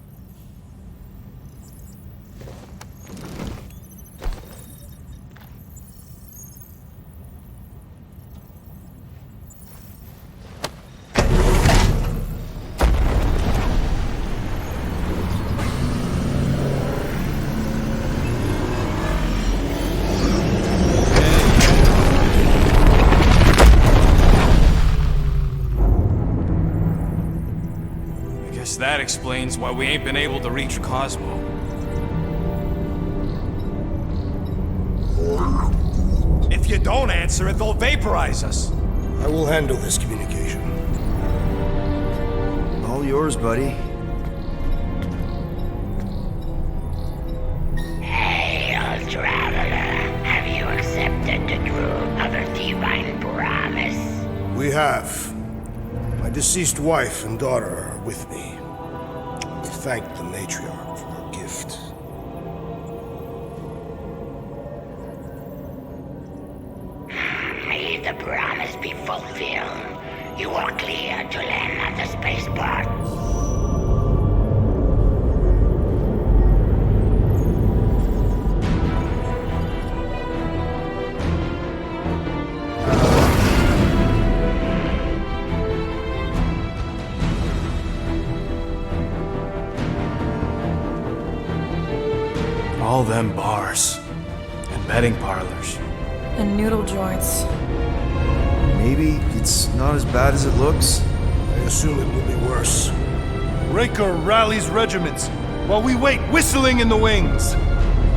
[SPEAKER 18] That explains why we ain't been able to reach Cosmo. If you don't answer it, they'll vaporize us.
[SPEAKER 4] I will handle this communication.
[SPEAKER 16] All yours, buddy.
[SPEAKER 13] Hail, traveler. Have you accepted the truth of a divine promise?
[SPEAKER 4] We have. My deceased wife and daughter are with me. Thank the matriarch for her gift.
[SPEAKER 13] May the promise be fulfilled. You are clear to land at the spaceport.
[SPEAKER 20] All them bars. And betting parlors.
[SPEAKER 7] And noodle joints.
[SPEAKER 16] Maybe it's not as bad as it looks.
[SPEAKER 4] I assume it will be worse.
[SPEAKER 19] Raker rallies regiments, while we wait whistling in the wings.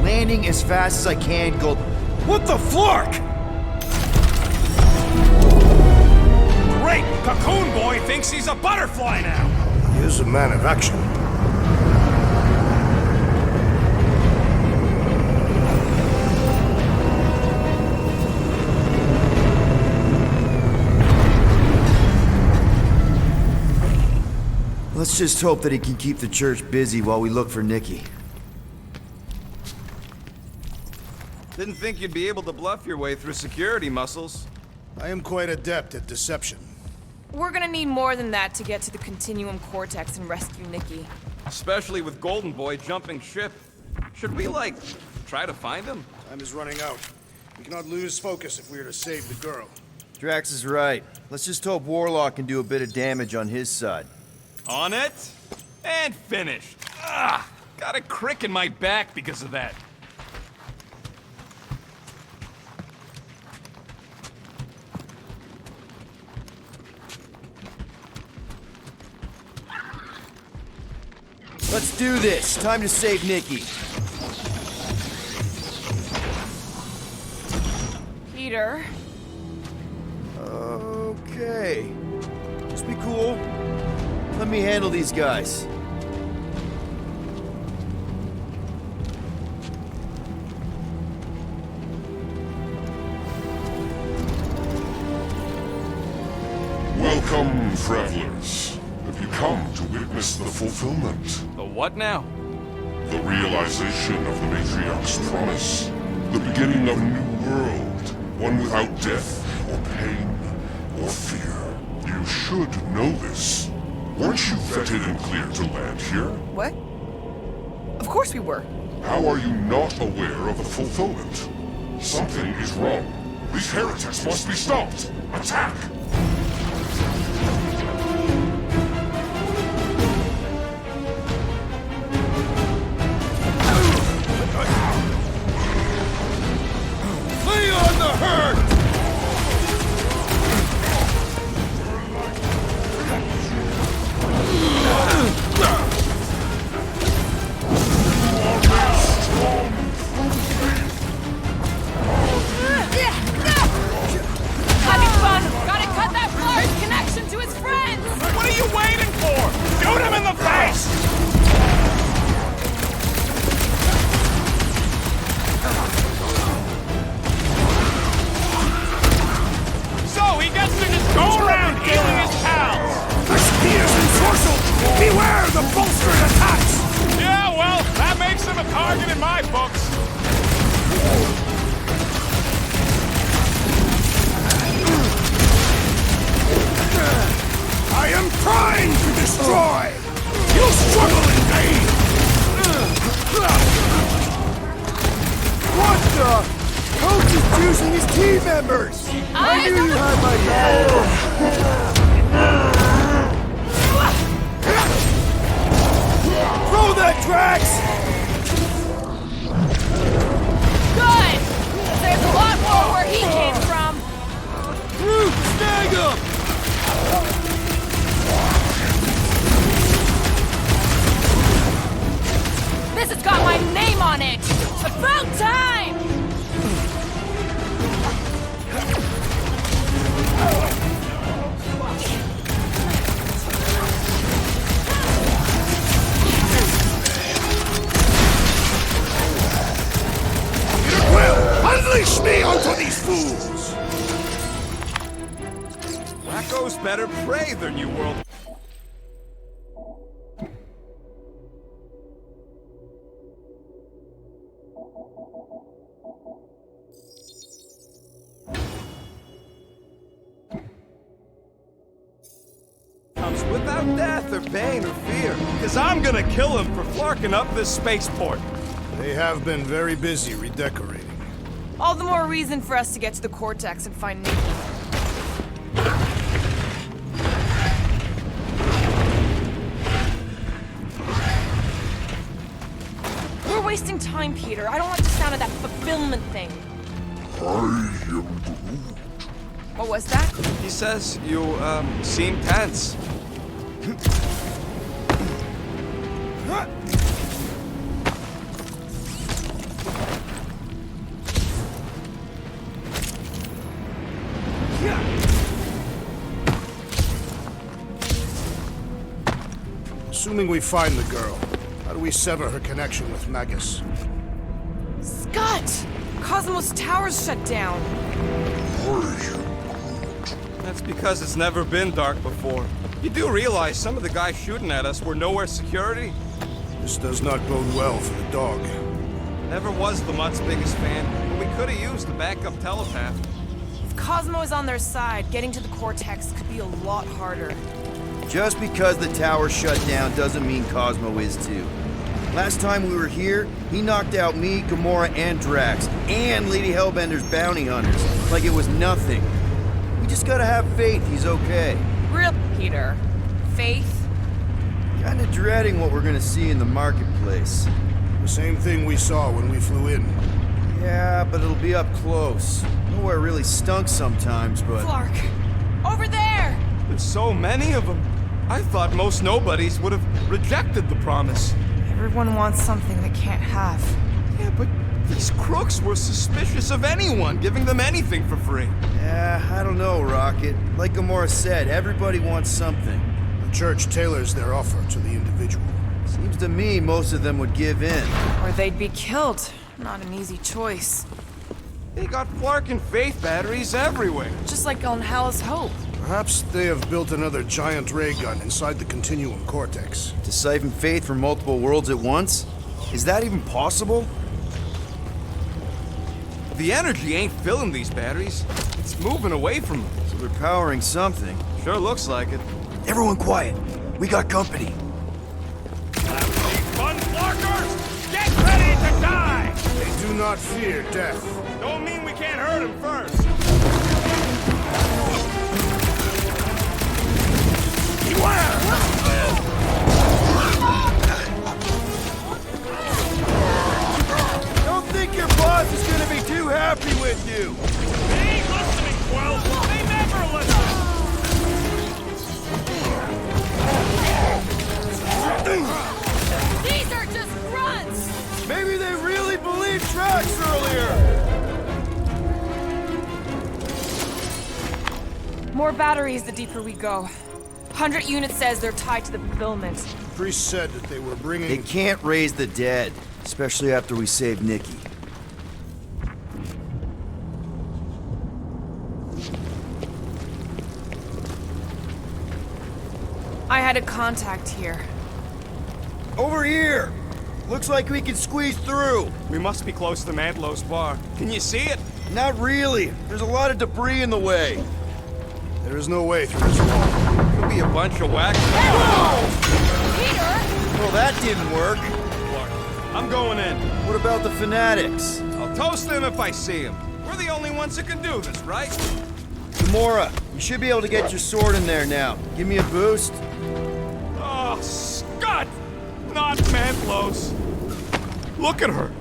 [SPEAKER 16] Landing as fast as I can, Gold. What the flark?
[SPEAKER 18] Great! Cocoon Boy thinks he's a butterfly now!
[SPEAKER 4] He is a man of action.
[SPEAKER 16] Let's just hope that he can keep the church busy while we look for Nikki.
[SPEAKER 18] Didn't think you'd be able to bluff your way through security muscles.
[SPEAKER 4] I am quite adept at deception.
[SPEAKER 7] We're gonna need more than that to get to the Continuum Cortex and rescue Nikki.
[SPEAKER 18] Especially with Golden Boy jumping ship. Should we, like, try to find him?
[SPEAKER 4] Time is running out. We cannot lose focus if we are to save the girl.
[SPEAKER 16] Drax is right. Let's just hope Warlock can do a bit of damage on his side.
[SPEAKER 18] On it, and finished. Ah, got a crick in my back because of that.
[SPEAKER 16] Let's do this. Time to save Nikki.
[SPEAKER 7] Peter.
[SPEAKER 16] Okay. Just be cool. Let me handle these guys.
[SPEAKER 2] Welcome, travelers. Have you come to witness the fulfillment?
[SPEAKER 18] The what now?
[SPEAKER 2] The realization of the Matriarch's promise. The beginning of a new world. One without death, or pain, or fear. You should know this. Weren't you vetted and cleared to land here?
[SPEAKER 7] What? Of course we were.
[SPEAKER 2] How are you not aware of the fulfillment? Something is wrong. These heretics must be stopped. Attack!
[SPEAKER 5] Lay on the herd!
[SPEAKER 11] Having fun! Gotta cut that flyer's connection to his friends!
[SPEAKER 18] What are you waiting for? Shoot him in the face! So he gets to just go around healing his pals!
[SPEAKER 5] The spears and sorcel! Beware the bolstered attacks!
[SPEAKER 18] Yeah, well, that makes him a target in my books.
[SPEAKER 5] I am trying to destroy! You struggle in vain! What the? Coach is choosing his team members! I knew you had my back! Throw that, Drax!
[SPEAKER 11] Good! There's a lot more where he came from!
[SPEAKER 5] Groot, snag him!
[SPEAKER 11] This has got my name on it! About time!
[SPEAKER 5] Will, unleash me onto these fools!
[SPEAKER 18] Wacko's better prey than you, world. Comes without death or pain or fear. Cause I'm gonna kill him for flarking up this spaceport.
[SPEAKER 4] They have been very busy redecorating.
[SPEAKER 7] All the more reason for us to get to the Cortex and find Nikki. We're wasting time, Peter. I don't like the sound of that fulfillment thing.
[SPEAKER 2] I am Groot.
[SPEAKER 7] What was that?
[SPEAKER 18] He says you, seem tense.
[SPEAKER 4] Assuming we find the girl, how do we sever her connection with Magus?
[SPEAKER 7] Scott! Cosmos Tower's shut down.
[SPEAKER 18] That's because it's never been dark before. You do realize some of the guys shooting at us were nowhere security?
[SPEAKER 4] This does not bode well for the dog.
[SPEAKER 18] Never was the Mutt's biggest fan, but we could have used the backup telepath.
[SPEAKER 7] If Cosmo is on their side, getting to the Cortex could be a lot harder.
[SPEAKER 16] Just because the tower shut down doesn't mean Cosmo is too. Last time we were here, he knocked out me, Gamora, and Drax, and Lady Hellbender's bounty hunters, like it was nothing. We just gotta have faith he's okay.
[SPEAKER 7] Real Peter. Faith?
[SPEAKER 16] Kinda dreading what we're gonna see in the marketplace.
[SPEAKER 4] The same thing we saw when we flew in.
[SPEAKER 16] Yeah, but it'll be up close. Nowhere really stunk sometimes, but...
[SPEAKER 7] Clark! Over there!
[SPEAKER 18] There's so many of them. I thought most nobodies would have rejected the promise.
[SPEAKER 7] Everyone wants something they can't have.
[SPEAKER 18] Yeah, but
[SPEAKER 6] These crooks were suspicious of anyone giving them anything for free.
[SPEAKER 16] Yeah, I don't know, Rocket. Like Gamora said, everybody wants something.
[SPEAKER 4] The church tailors their offer to the individual.
[SPEAKER 16] Seems to me most of them would give in.
[SPEAKER 7] Or they'd be killed. Not an easy choice.
[SPEAKER 6] They got Flark and Faith batteries everywhere.
[SPEAKER 7] Just like on Hallis Hope.
[SPEAKER 4] Perhaps they have built another giant ray gun inside the Continuum Cortex.
[SPEAKER 16] To siphon Faith from multiple worlds at once? Is that even possible?
[SPEAKER 6] The energy ain't filling these batteries. It's moving away from them.
[SPEAKER 16] So they're powering something.
[SPEAKER 6] Sure looks like it.
[SPEAKER 16] Everyone quiet. We got company.
[SPEAKER 18] Fun Flarkers! Get ready to die!
[SPEAKER 4] They do not fear death.
[SPEAKER 18] Don't mean we can't hurt them first.
[SPEAKER 5] Don't think your boss is gonna be too happy with you.
[SPEAKER 18] They ain't listening, Quill. They never listen.
[SPEAKER 11] These are just grunts!
[SPEAKER 5] Maybe they really believed Drax earlier.
[SPEAKER 17] More batteries the deeper we go. 100 units says they're tied to the fulfillment.
[SPEAKER 4] Priest said that they were bringing...
[SPEAKER 16] They can't raise the dead, especially after we saved Nikki.
[SPEAKER 7] I had a contact here.
[SPEAKER 5] Over here! Looks like we can squeeze through.
[SPEAKER 6] We must be close to Mantlo's bar. Can you see it?
[SPEAKER 5] Not really. There's a lot of debris in the way.
[SPEAKER 4] There is no way through this wall.
[SPEAKER 6] Could be a bunch of wax.
[SPEAKER 11] Peter!
[SPEAKER 5] Well, that didn't work.
[SPEAKER 6] I'm going in.
[SPEAKER 5] What about the fanatics?
[SPEAKER 6] I'll toast them if I see them. We're the only ones that can do this, right?
[SPEAKER 5] Gamora, you should be able to get your sword in there now. Give me a boost.
[SPEAKER 6] Oh, Scott! Not Mantlo's. Look at her.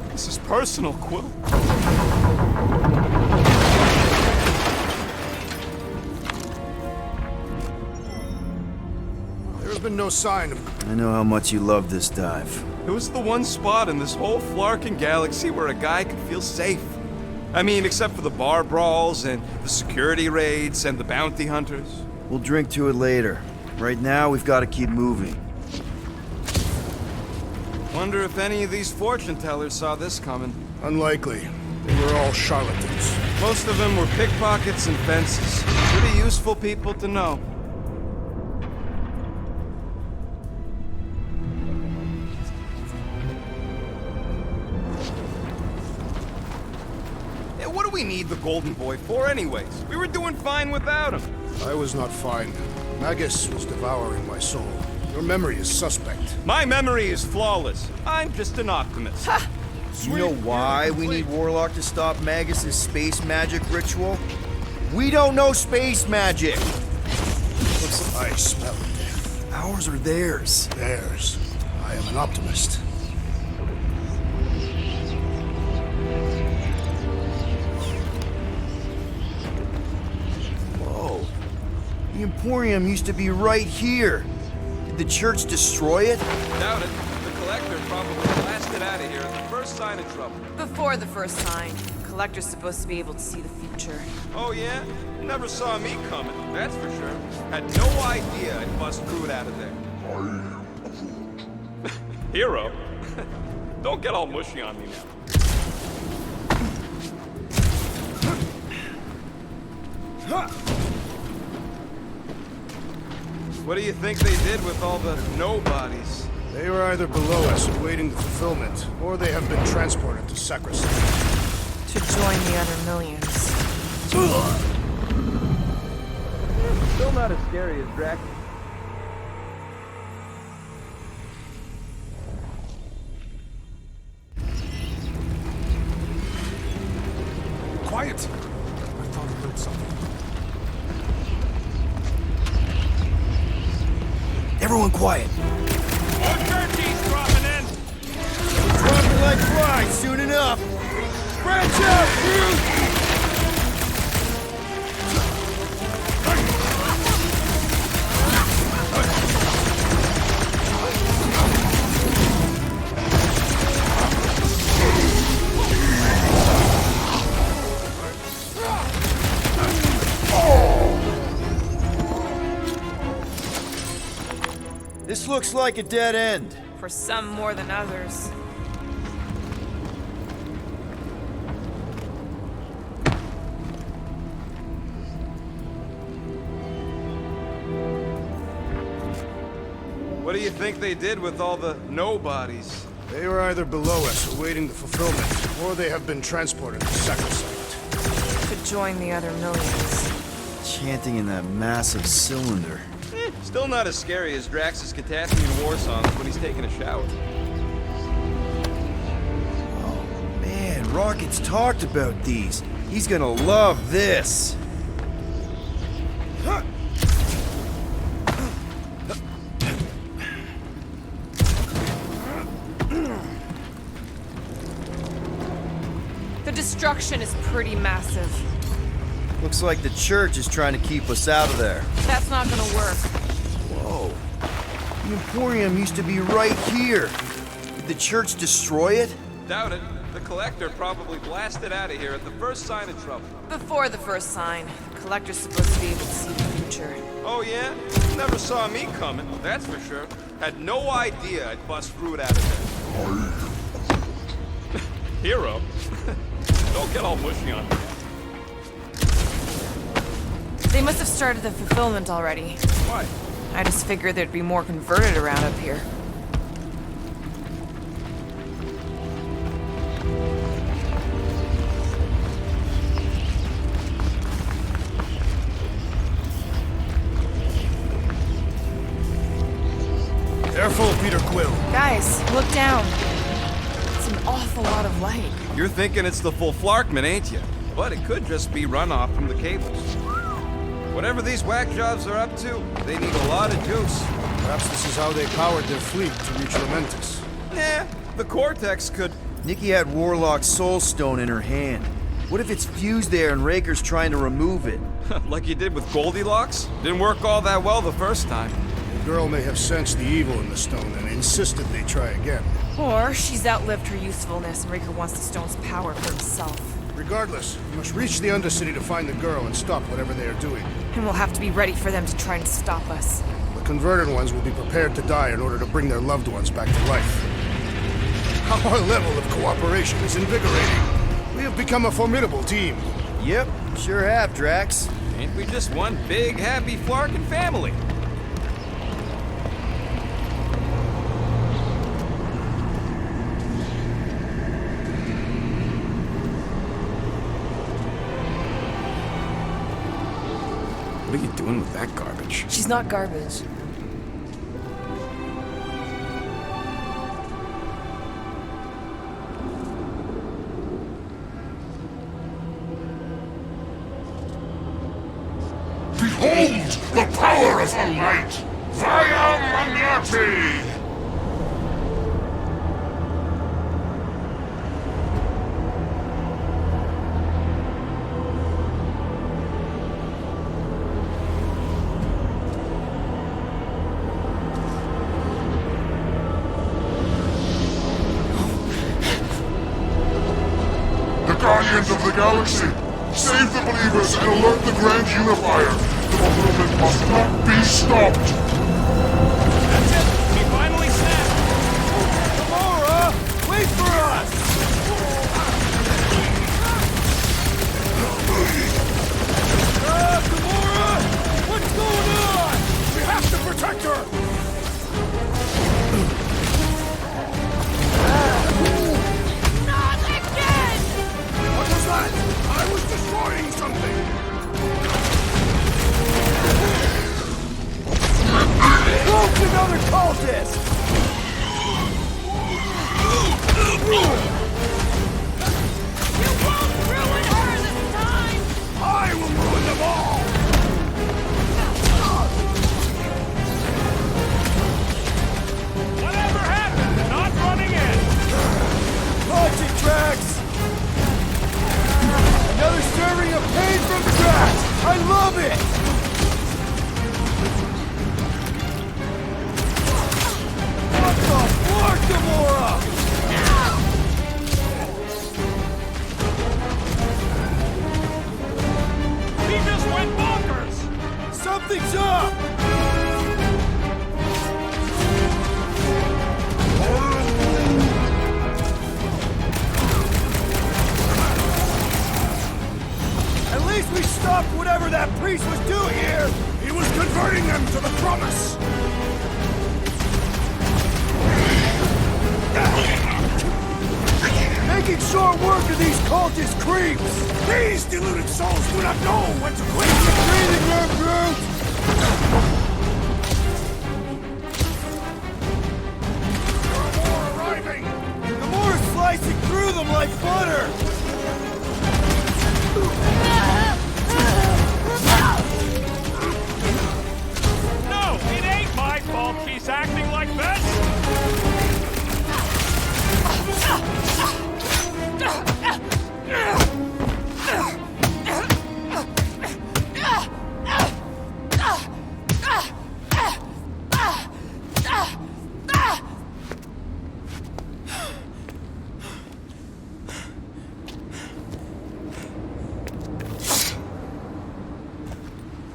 [SPEAKER 6] This is personal, Quill.
[SPEAKER 4] There's been no sign of...
[SPEAKER 16] I know how much you love this dive.
[SPEAKER 6] It was the one spot in this whole Flarkin galaxy where a guy could feel safe. I mean, except for the bar brawls and the security raids and the bounty hunters.
[SPEAKER 16] We'll drink to it later. Right now, we've got to keep moving.
[SPEAKER 6] Wonder if any of these fortune tellers saw this coming.
[SPEAKER 4] Unlikely. They were all charlatans.
[SPEAKER 6] Most of them were pickpockets and fences. Pretty useful people to know. Yeah, what do we need the Golden Boy for anyways? We were doing fine without him.
[SPEAKER 4] I was not fine. Magus was devouring my soul. Your memory is suspect.
[SPEAKER 6] My memory is flawless. I'm just an optimist.
[SPEAKER 16] You know why we need Warlock to stop Magus' space magic ritual? We don't know space magic!
[SPEAKER 4] I smell death.
[SPEAKER 16] Ours or theirs?
[SPEAKER 4] Theirs. I am an optimist.
[SPEAKER 16] Whoa. The Emporium used to be right here. Did the church destroy it?
[SPEAKER 6] Doubt it. The Collector probably blasted out of here at the first sign of trouble.
[SPEAKER 7] Before the first sign. Collector's supposed to be able to see the future.
[SPEAKER 6] Oh yeah? Never saw me coming, that's for sure. Had no idea I'd bust Groot out of there. Hero? Don't get all mushy on me now. What do you think they did with all the nobodies?
[SPEAKER 4] They were either below us awaiting the fulfillment, or they have been transported to Sacristan.
[SPEAKER 7] To join the other millions.
[SPEAKER 6] Still not as scary as Drax.
[SPEAKER 19] Quiet! I thought I heard something.
[SPEAKER 16] Everyone quiet.
[SPEAKER 18] More turkeys dropping in.
[SPEAKER 5] Dropping like flies soon enough. Branch out, Groot!
[SPEAKER 16] This looks like a dead end.
[SPEAKER 7] For some more than others.
[SPEAKER 18] What do you think they did with all the nobodies?
[SPEAKER 4] They were either below us awaiting the fulfillment, or they have been transported to Sacrosite.
[SPEAKER 7] To join the other millions.
[SPEAKER 16] Chanting in that massive cylinder.
[SPEAKER 18] Still not as scary as Drax's Catastrophe war songs when he's taking a shower.
[SPEAKER 16] Oh man, Rocket's talked about these. He's gonna love this.
[SPEAKER 7] The destruction is pretty massive.
[SPEAKER 16] Looks like the church is trying to keep us out of there.
[SPEAKER 7] That's not gonna work.
[SPEAKER 16] Whoa. The Emporium used to be right here. Did the church destroy it?
[SPEAKER 18] Doubt it. The Collector probably blasted out of here at the first sign of trouble.
[SPEAKER 7] Before the first sign, the Collector's supposed to be able to see the future.
[SPEAKER 18] Oh yeah? Never saw me coming, that's for sure. Had no idea I'd bust through it out of there. Hero? Don't get all mushy on me.
[SPEAKER 7] They must have started the fulfillment already.
[SPEAKER 18] Why?
[SPEAKER 7] I just figured there'd be more converted around up here.
[SPEAKER 4] Careful, Peter Quill.
[SPEAKER 7] Guys, look down. It's an awful lot of light.
[SPEAKER 18] You're thinking it's the full Flarkman, ain't you? But it could just be runoff from the cables. Whatever these whack jobs are up to, they need a lot of juice.
[SPEAKER 4] Perhaps this is how they powered their fleet to reach Lamentus.
[SPEAKER 18] Nah, the Cortex could...
[SPEAKER 16] Nikki had Warlock's soul stone in her hand. What if it's fused there and Raker's trying to remove it?
[SPEAKER 18] Like you did with Goldilocks? Didn't work all that well the first time.
[SPEAKER 4] The girl may have sensed the evil in the stone and insisted they try again.
[SPEAKER 7] Or she's outlived her usefulness and Raker wants the stone's power for himself.
[SPEAKER 4] Regardless, we must reach the Undercity to find the girl and stop whatever they are doing.
[SPEAKER 7] And we'll have to be ready for them to try and stop us.
[SPEAKER 4] The converted ones will be prepared to die in order to bring their loved ones back to life. Our level of cooperation is invigorating. We have become a formidable team.
[SPEAKER 16] Yep, sure have, Drax.
[SPEAKER 18] Ain't we just one big, happy Flarkin family? What are you doing with that garbage?
[SPEAKER 7] She's not garbage.
[SPEAKER 2] Behold the power of the light! Via Magnati! Guardians of the Galaxy! Save the believers and alert the Grand Unifier! The fulfillment must not be stopped!
[SPEAKER 18] That's it! We finally snapped!
[SPEAKER 5] Gamora! Wait for us! Gamora! What's going on? We have to protect her!
[SPEAKER 4] What was that? I was destroying something!
[SPEAKER 3] them to the promise!
[SPEAKER 5] Making short work of these cultist creeps!
[SPEAKER 3] These deluded souls do not know when to quit!
[SPEAKER 5] Breathing room, Groot!
[SPEAKER 3] More arriving!
[SPEAKER 5] The more slicing through them like butter!
[SPEAKER 18] No, it ain't my fault she's acting like this!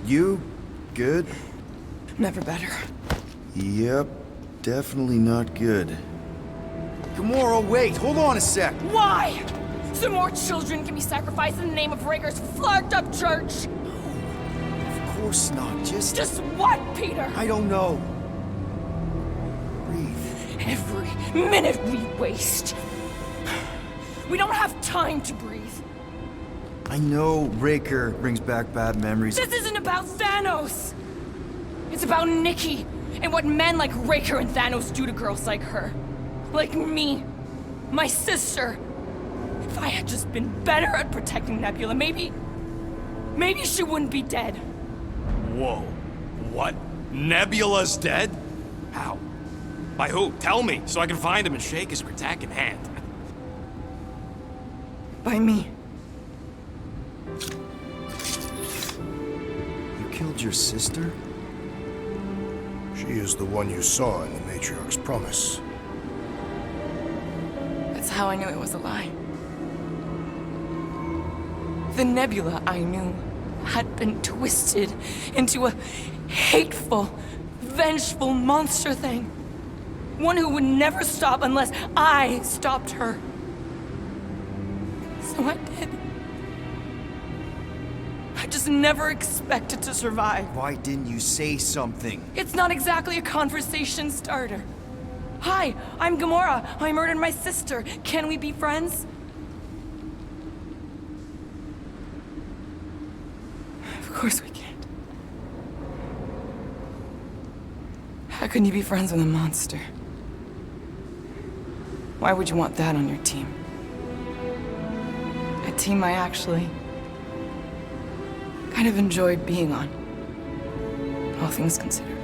[SPEAKER 16] You good?
[SPEAKER 7] Never better.
[SPEAKER 16] Yep, definitely not good. Gamora, wait! Hold on a sec!
[SPEAKER 11] Why? So more children can be sacrificed in the name of Raker's flagged-up church?
[SPEAKER 16] Of course not, just...
[SPEAKER 11] Just what, Peter?
[SPEAKER 16] I don't know.
[SPEAKER 11] Every minute we waste. We don't have time to breathe.
[SPEAKER 16] I know Raker brings back bad memories.
[SPEAKER 11] This isn't about Thanos. It's about Nikki and what men like Raker and Thanos do to girls like her. Like me. My sister. If I had just been better at protecting Nebula, maybe she wouldn't be dead.
[SPEAKER 18] Whoa. What? Nebula's dead? How? By who? Tell me, so I can find him and shake his Kratak in hand.
[SPEAKER 7] By me.
[SPEAKER 16] You killed your sister?
[SPEAKER 4] She is the one you saw in the Matriarch's promise.
[SPEAKER 7] That's how I knew it was a lie. The Nebula I knew had been twisted into a hateful, vengeful monster thing. One who would never stop unless I stopped her. So I did. I just never expected to survive.
[SPEAKER 16] Why didn't you say something?
[SPEAKER 7] It's not exactly a conversation starter. Hi, I'm Gamora. I murdered my sister. Can we be friends? Of course we can't. How can you be friends with a monster? Why would you want that on your team? A team I actually kind of enjoyed being on, all things considered.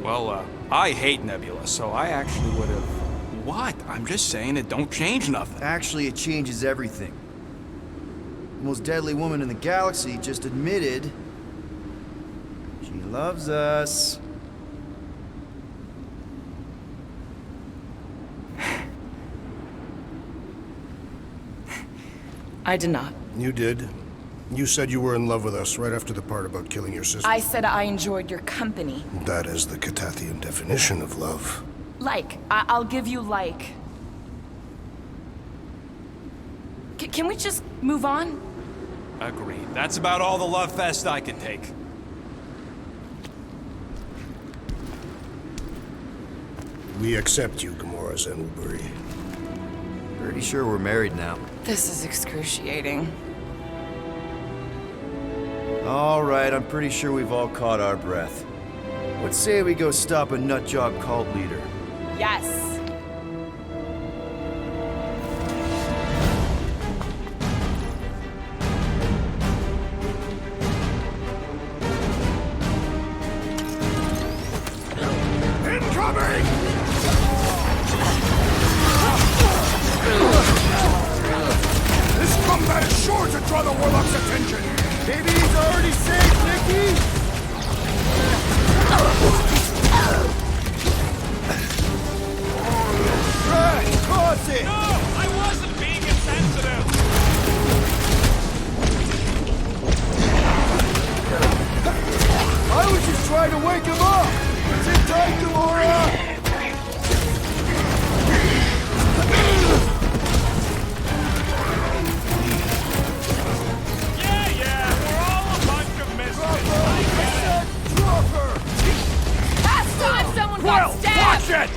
[SPEAKER 18] Well, I hate Nebula, so I actually would have... What? I'm just saying it don't change nothing.
[SPEAKER 16] Actually, it changes everything. The most deadly woman in the galaxy just admitted she loves us.
[SPEAKER 7] I did not.
[SPEAKER 4] You did. You said you were in love with us right after the part about killing your sister.
[SPEAKER 7] I said I enjoyed your company.
[SPEAKER 4] That is the Catathian definition of love.
[SPEAKER 7] Like. I'll give you like. Can we just move on?
[SPEAKER 18] Agreed. That's about all the love fest I can take.
[SPEAKER 4] We accept you, Gamora Zenuburi.
[SPEAKER 16] Pretty sure we're married now.
[SPEAKER 7] This is excruciating.
[SPEAKER 16] All right, I'm pretty sure we've all caught our breath. Let's say we go stop a nutjob cult leader.
[SPEAKER 7] Yes.
[SPEAKER 3] Incoming! This combat is sure to draw the Warlock's attention!
[SPEAKER 5] Maybe he's already safe, Nikki? Right, toss it!
[SPEAKER 18] No! I wasn't being insensitive!
[SPEAKER 5] I was just trying to wake him up! Sit tight, Gamora!
[SPEAKER 18] Yeah, we're all a bunch of misfits. Watch it!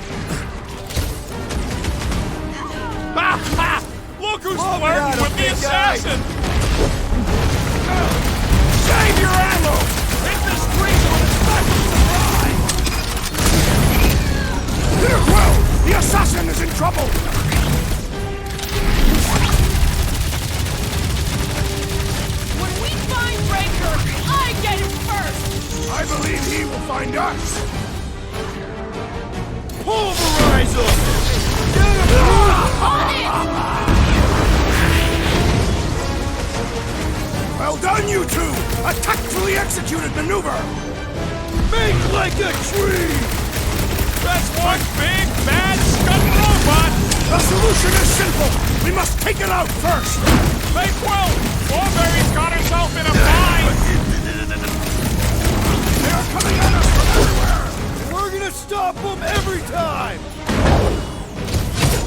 [SPEAKER 18] Ha ha! Look who's flirting with the assassin! Save your ammo! Hit this tree with a special surprise!
[SPEAKER 3] Peter Quill! The assassin is in trouble!
[SPEAKER 11] When we find Raker, I get him first!
[SPEAKER 3] I believe he will find us!
[SPEAKER 5] Pulverize him!
[SPEAKER 11] On it!
[SPEAKER 3] Well done, you two! A tactfully executed maneuver!
[SPEAKER 5] Make like a tree!
[SPEAKER 18] That's one big, bad, scum robot!
[SPEAKER 3] The solution is simple! We must take it out first!
[SPEAKER 18] Hey, Quill! Strawberry's got herself in a bind!
[SPEAKER 3] They are coming at us from everywhere!
[SPEAKER 5] We're gonna stop them every time!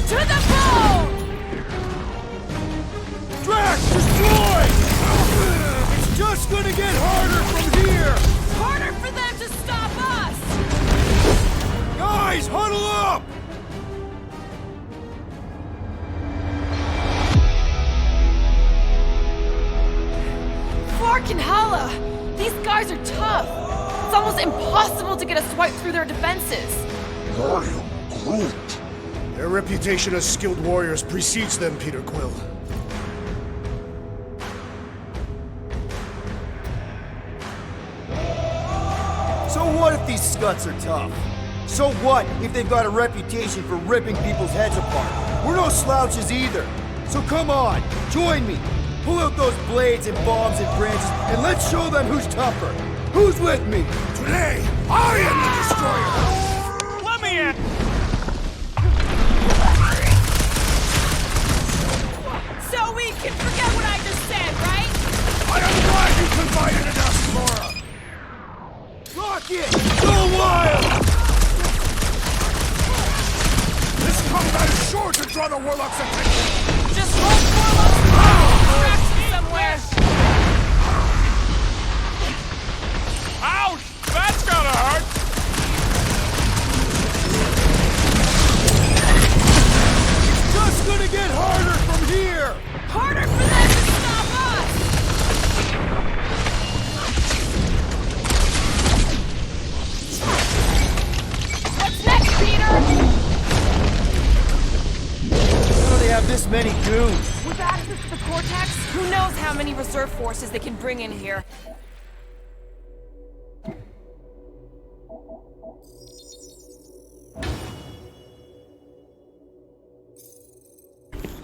[SPEAKER 11] To the bone!
[SPEAKER 5] Drax, destroy! It's just gonna get harder from here!
[SPEAKER 11] Harder for them to stop us!
[SPEAKER 5] Guys, huddle up!
[SPEAKER 11] Flark and Hala! These guys are tough! It's almost impossible to get a swipe through their defenses!
[SPEAKER 3] I am Groot!
[SPEAKER 9] Their reputation as skilled warriors precedes them, Peter Quill.
[SPEAKER 5] So what if these scuts are tough? So what if they've got a reputation for ripping people's heads apart? We're no slouches either. So come on, join me. Pull out those blades and bombs and branches, and let's show them who's tougher. Who's with me?
[SPEAKER 3] Today, I am the destroyer!
[SPEAKER 18] Let me in!
[SPEAKER 11] So we can forget what I just said, right?
[SPEAKER 3] I am glad you confided in us, Laura!
[SPEAKER 5] Lock it! Go wild!
[SPEAKER 3] This combat is sure to draw the Warlock's attention!
[SPEAKER 11] Just hold Warlock's distraction somewhere!
[SPEAKER 18] Ouch! That's gotta hurt!
[SPEAKER 5] It's just gonna get harder from here!
[SPEAKER 11] Harder for them to stop us! What's next, Peter?
[SPEAKER 5] How do they have this many goons?
[SPEAKER 11] With access to the Cortex, who knows how many reserve forces they can bring in here?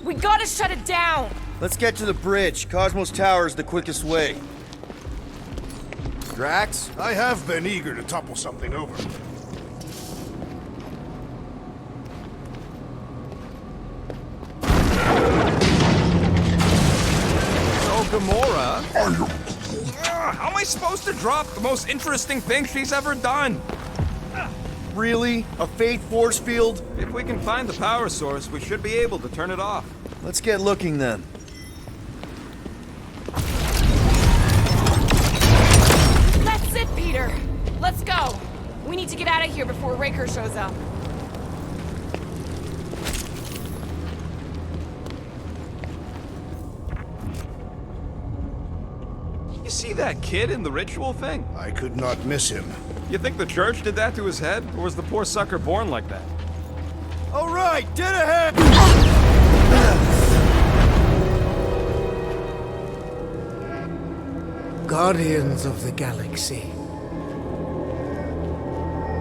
[SPEAKER 11] We gotta shut it down!
[SPEAKER 5] Let's get to the bridge. Cosmos Tower is the quickest way. Drax?
[SPEAKER 3] I have been eager to topple something over.
[SPEAKER 18] So, Gamora... How am I supposed to drop the most interesting thing she's ever done?
[SPEAKER 5] Really? A Fate force field?
[SPEAKER 18] If we can find the power source, we should be able to turn it off.
[SPEAKER 5] Let's get looking then.
[SPEAKER 11] That's it, Peter! Let's go! We need to get out of here before Raker shows up.
[SPEAKER 18] You see that kid in the ritual thing?
[SPEAKER 9] I could not miss him.
[SPEAKER 18] You think the church did that to his head? Or was the poor sucker born like that?
[SPEAKER 5] All right, dead ahead!
[SPEAKER 1] Guardians of the Galaxy.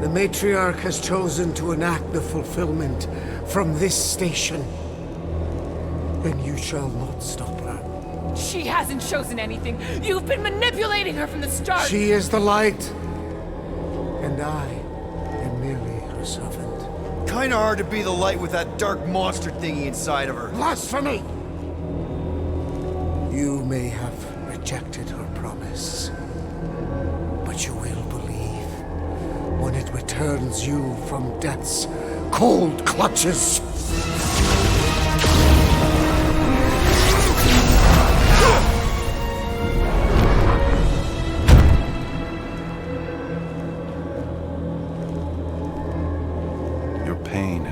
[SPEAKER 1] The Matriarch has chosen to enact the fulfillment from this station. And you shall not stop her.
[SPEAKER 11] She hasn't chosen anything. You've been manipulating her from the start.
[SPEAKER 1] She is the light. And I am merely her servant.
[SPEAKER 5] Kinda hard to be the light with that dark monster thingy inside of her.
[SPEAKER 1] Blasphemy! You may have rejected her promise, but you will believe when it returns you from death's cold clutches.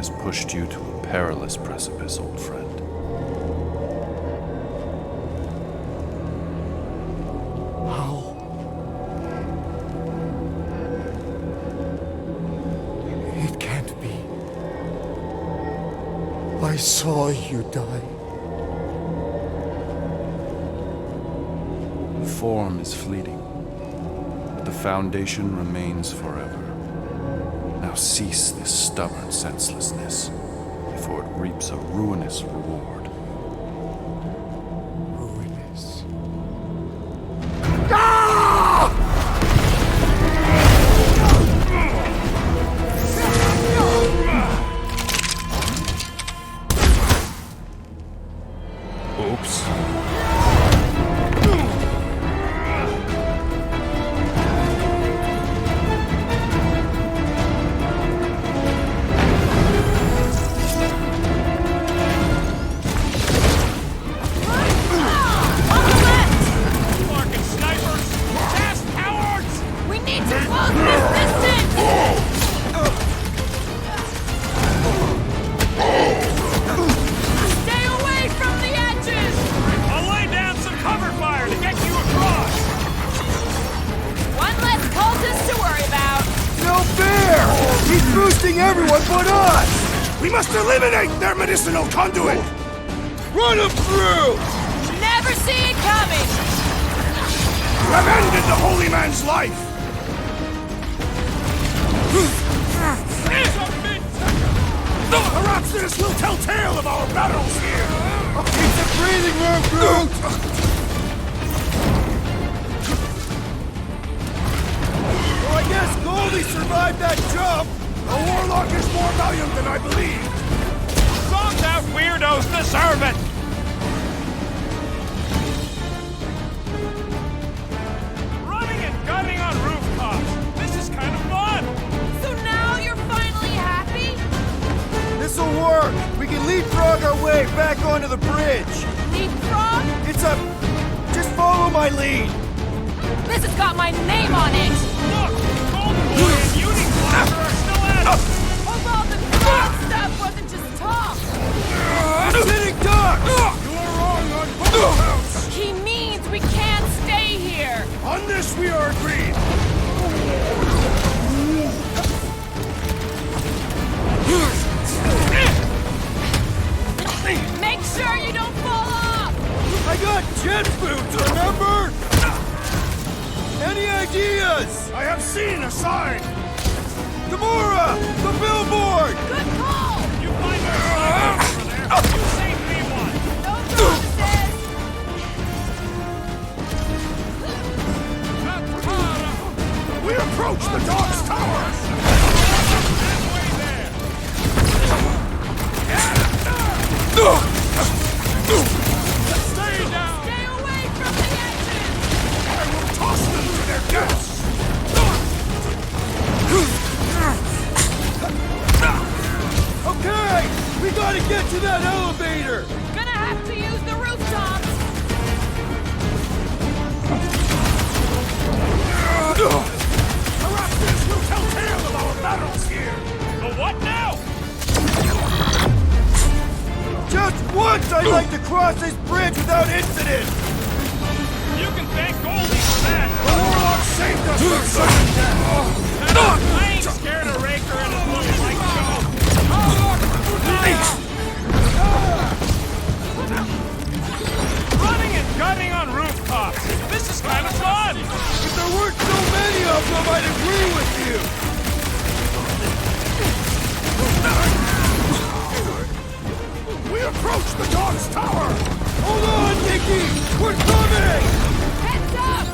[SPEAKER 19] has pushed you to a perilous precipice, old friend.
[SPEAKER 1] How? It can't be. I saw you die.
[SPEAKER 19] Form is fleeting, but the foundation remains forever. Now cease this stubborn senselessness before it reaps a ruinous reward.
[SPEAKER 1] Ruinous.
[SPEAKER 19] Oops.
[SPEAKER 5] Everyone but us! We must eliminate their medicinal conduit! Run them through!
[SPEAKER 11] Never see it coming!
[SPEAKER 5] You have ended the holy man's life! Perhaps this will tell tale of our battles here! Keep the breathing room, Groot! Well, I guess Goldie survived that jump! The Warlock is more valiant than I believed!
[SPEAKER 18] Zonked out weirdos deserve it! Running and gunning on rooftops! This is kind of fun!
[SPEAKER 11] So now you're finally happy?
[SPEAKER 5] This'll work! We can leapfrog our way back onto the bridge!
[SPEAKER 11] Leapfrog?
[SPEAKER 5] It's a... just follow my lead!
[SPEAKER 11] This has got my name on it!
[SPEAKER 18] Look! Golden Boy and Unicorn are still at it!
[SPEAKER 11] Hope all the bad stuff wasn't just talk!
[SPEAKER 5] Sitting ducks! You are wrong on both counts!
[SPEAKER 11] He means we can't stay here!
[SPEAKER 5] On this we are agreed!
[SPEAKER 11] Make sure you don't fall off!
[SPEAKER 5] I got jet boots, remember? Any ideas? I have seen a sign! Gamora! The billboard!
[SPEAKER 11] Good call!
[SPEAKER 18] You find our sniper over there! You save me one!
[SPEAKER 11] No promises!
[SPEAKER 5] We approach the dog's tower!
[SPEAKER 18] Stay down!
[SPEAKER 11] Stay away from the edges!
[SPEAKER 5] I will toss them to their deaths! Okay! We gotta get to that elevator!
[SPEAKER 11] Gonna have to use the rooftops!
[SPEAKER 5] Perhaps this will tell tale of our battles here!
[SPEAKER 18] The what now?
[SPEAKER 5] Just once I'd like to cross this bridge without incident!
[SPEAKER 18] You can thank Goldie for that!
[SPEAKER 5] The Warlock saved us from sudden death!
[SPEAKER 18] I ain't scared of Raker and his little light show! Running and gunning on rooftops! This is kind of fun!
[SPEAKER 5] If there weren't so many of them, I'd agree with you! We approach the dog's tower! Hold on, Nikki! We're coming!
[SPEAKER 11] Heads up!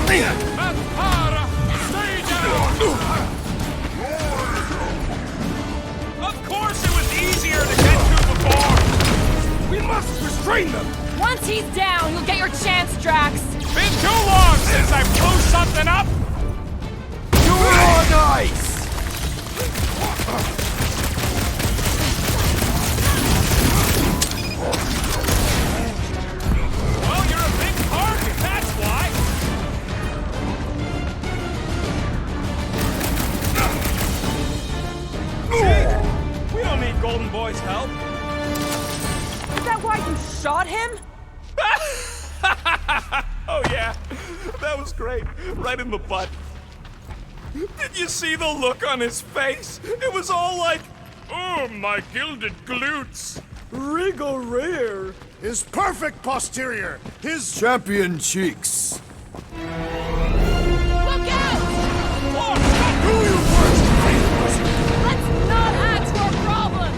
[SPEAKER 18] Stay down! Of course it was easier to get to before!
[SPEAKER 5] We must restrain them!
[SPEAKER 11] Once he's down, you'll get your chance, Drax!
[SPEAKER 18] Been too long since I blew something up!
[SPEAKER 5] You're on ice!
[SPEAKER 18] Well, you're a big target, that's why!
[SPEAKER 5] See?
[SPEAKER 18] always help.
[SPEAKER 11] Is that why you shot him?
[SPEAKER 18] Oh yeah, that was great. Right in the butt. Did you see the look on his face? It was all like, oh, my gilded glutes.
[SPEAKER 5] Rigor.
[SPEAKER 9] His perfect posterior. His
[SPEAKER 16] champion cheeks.
[SPEAKER 11] Look out!
[SPEAKER 9] Who you first?
[SPEAKER 11] Let's not add to our problems!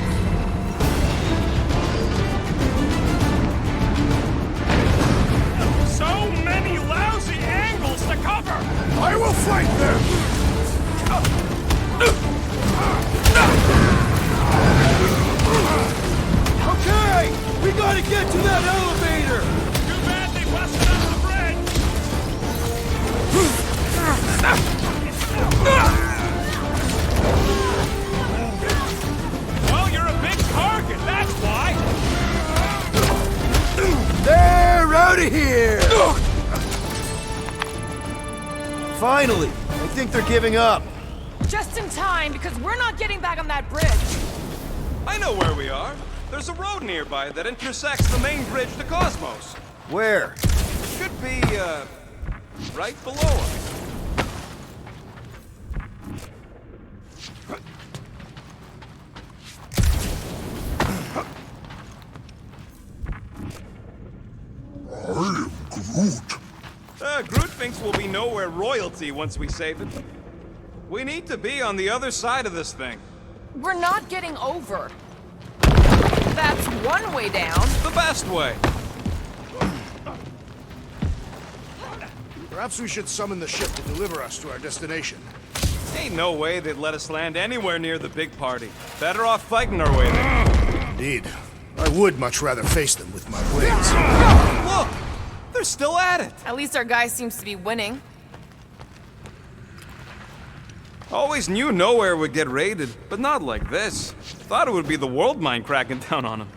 [SPEAKER 18] So many lousy angles to cover!
[SPEAKER 9] I will flank them!
[SPEAKER 5] Okay! We gotta get to that elevator!
[SPEAKER 18] Too bad they busted up the bridge! Well, you're a big target, that's why!
[SPEAKER 5] They're out of here!
[SPEAKER 16] Finally! I think they're giving up.
[SPEAKER 11] Just in time, because we're not getting back on that bridge.
[SPEAKER 18] I know where we are. There's a road nearby that intersects the main bridge to Cosmos.
[SPEAKER 16] Where?
[SPEAKER 18] Should be, right below us.
[SPEAKER 2] I am Groot.
[SPEAKER 18] Groot thinks we'll be nowhere royalty once we save it. We need to be on the other side of this thing.
[SPEAKER 11] We're not getting over. That's one way down.
[SPEAKER 18] The best way.
[SPEAKER 9] Perhaps we should summon the ship to deliver us to our destination.
[SPEAKER 18] Ain't no way they'd let us land anywhere near the big party. Better off fighting our way there.
[SPEAKER 9] Indeed. I would much rather face them with my blades.
[SPEAKER 18] Look! They're still at it!
[SPEAKER 11] At least our guy seems to be winning.
[SPEAKER 18] Always knew nowhere would get raided, but not like this. Thought it would be the world mind cracking down on them.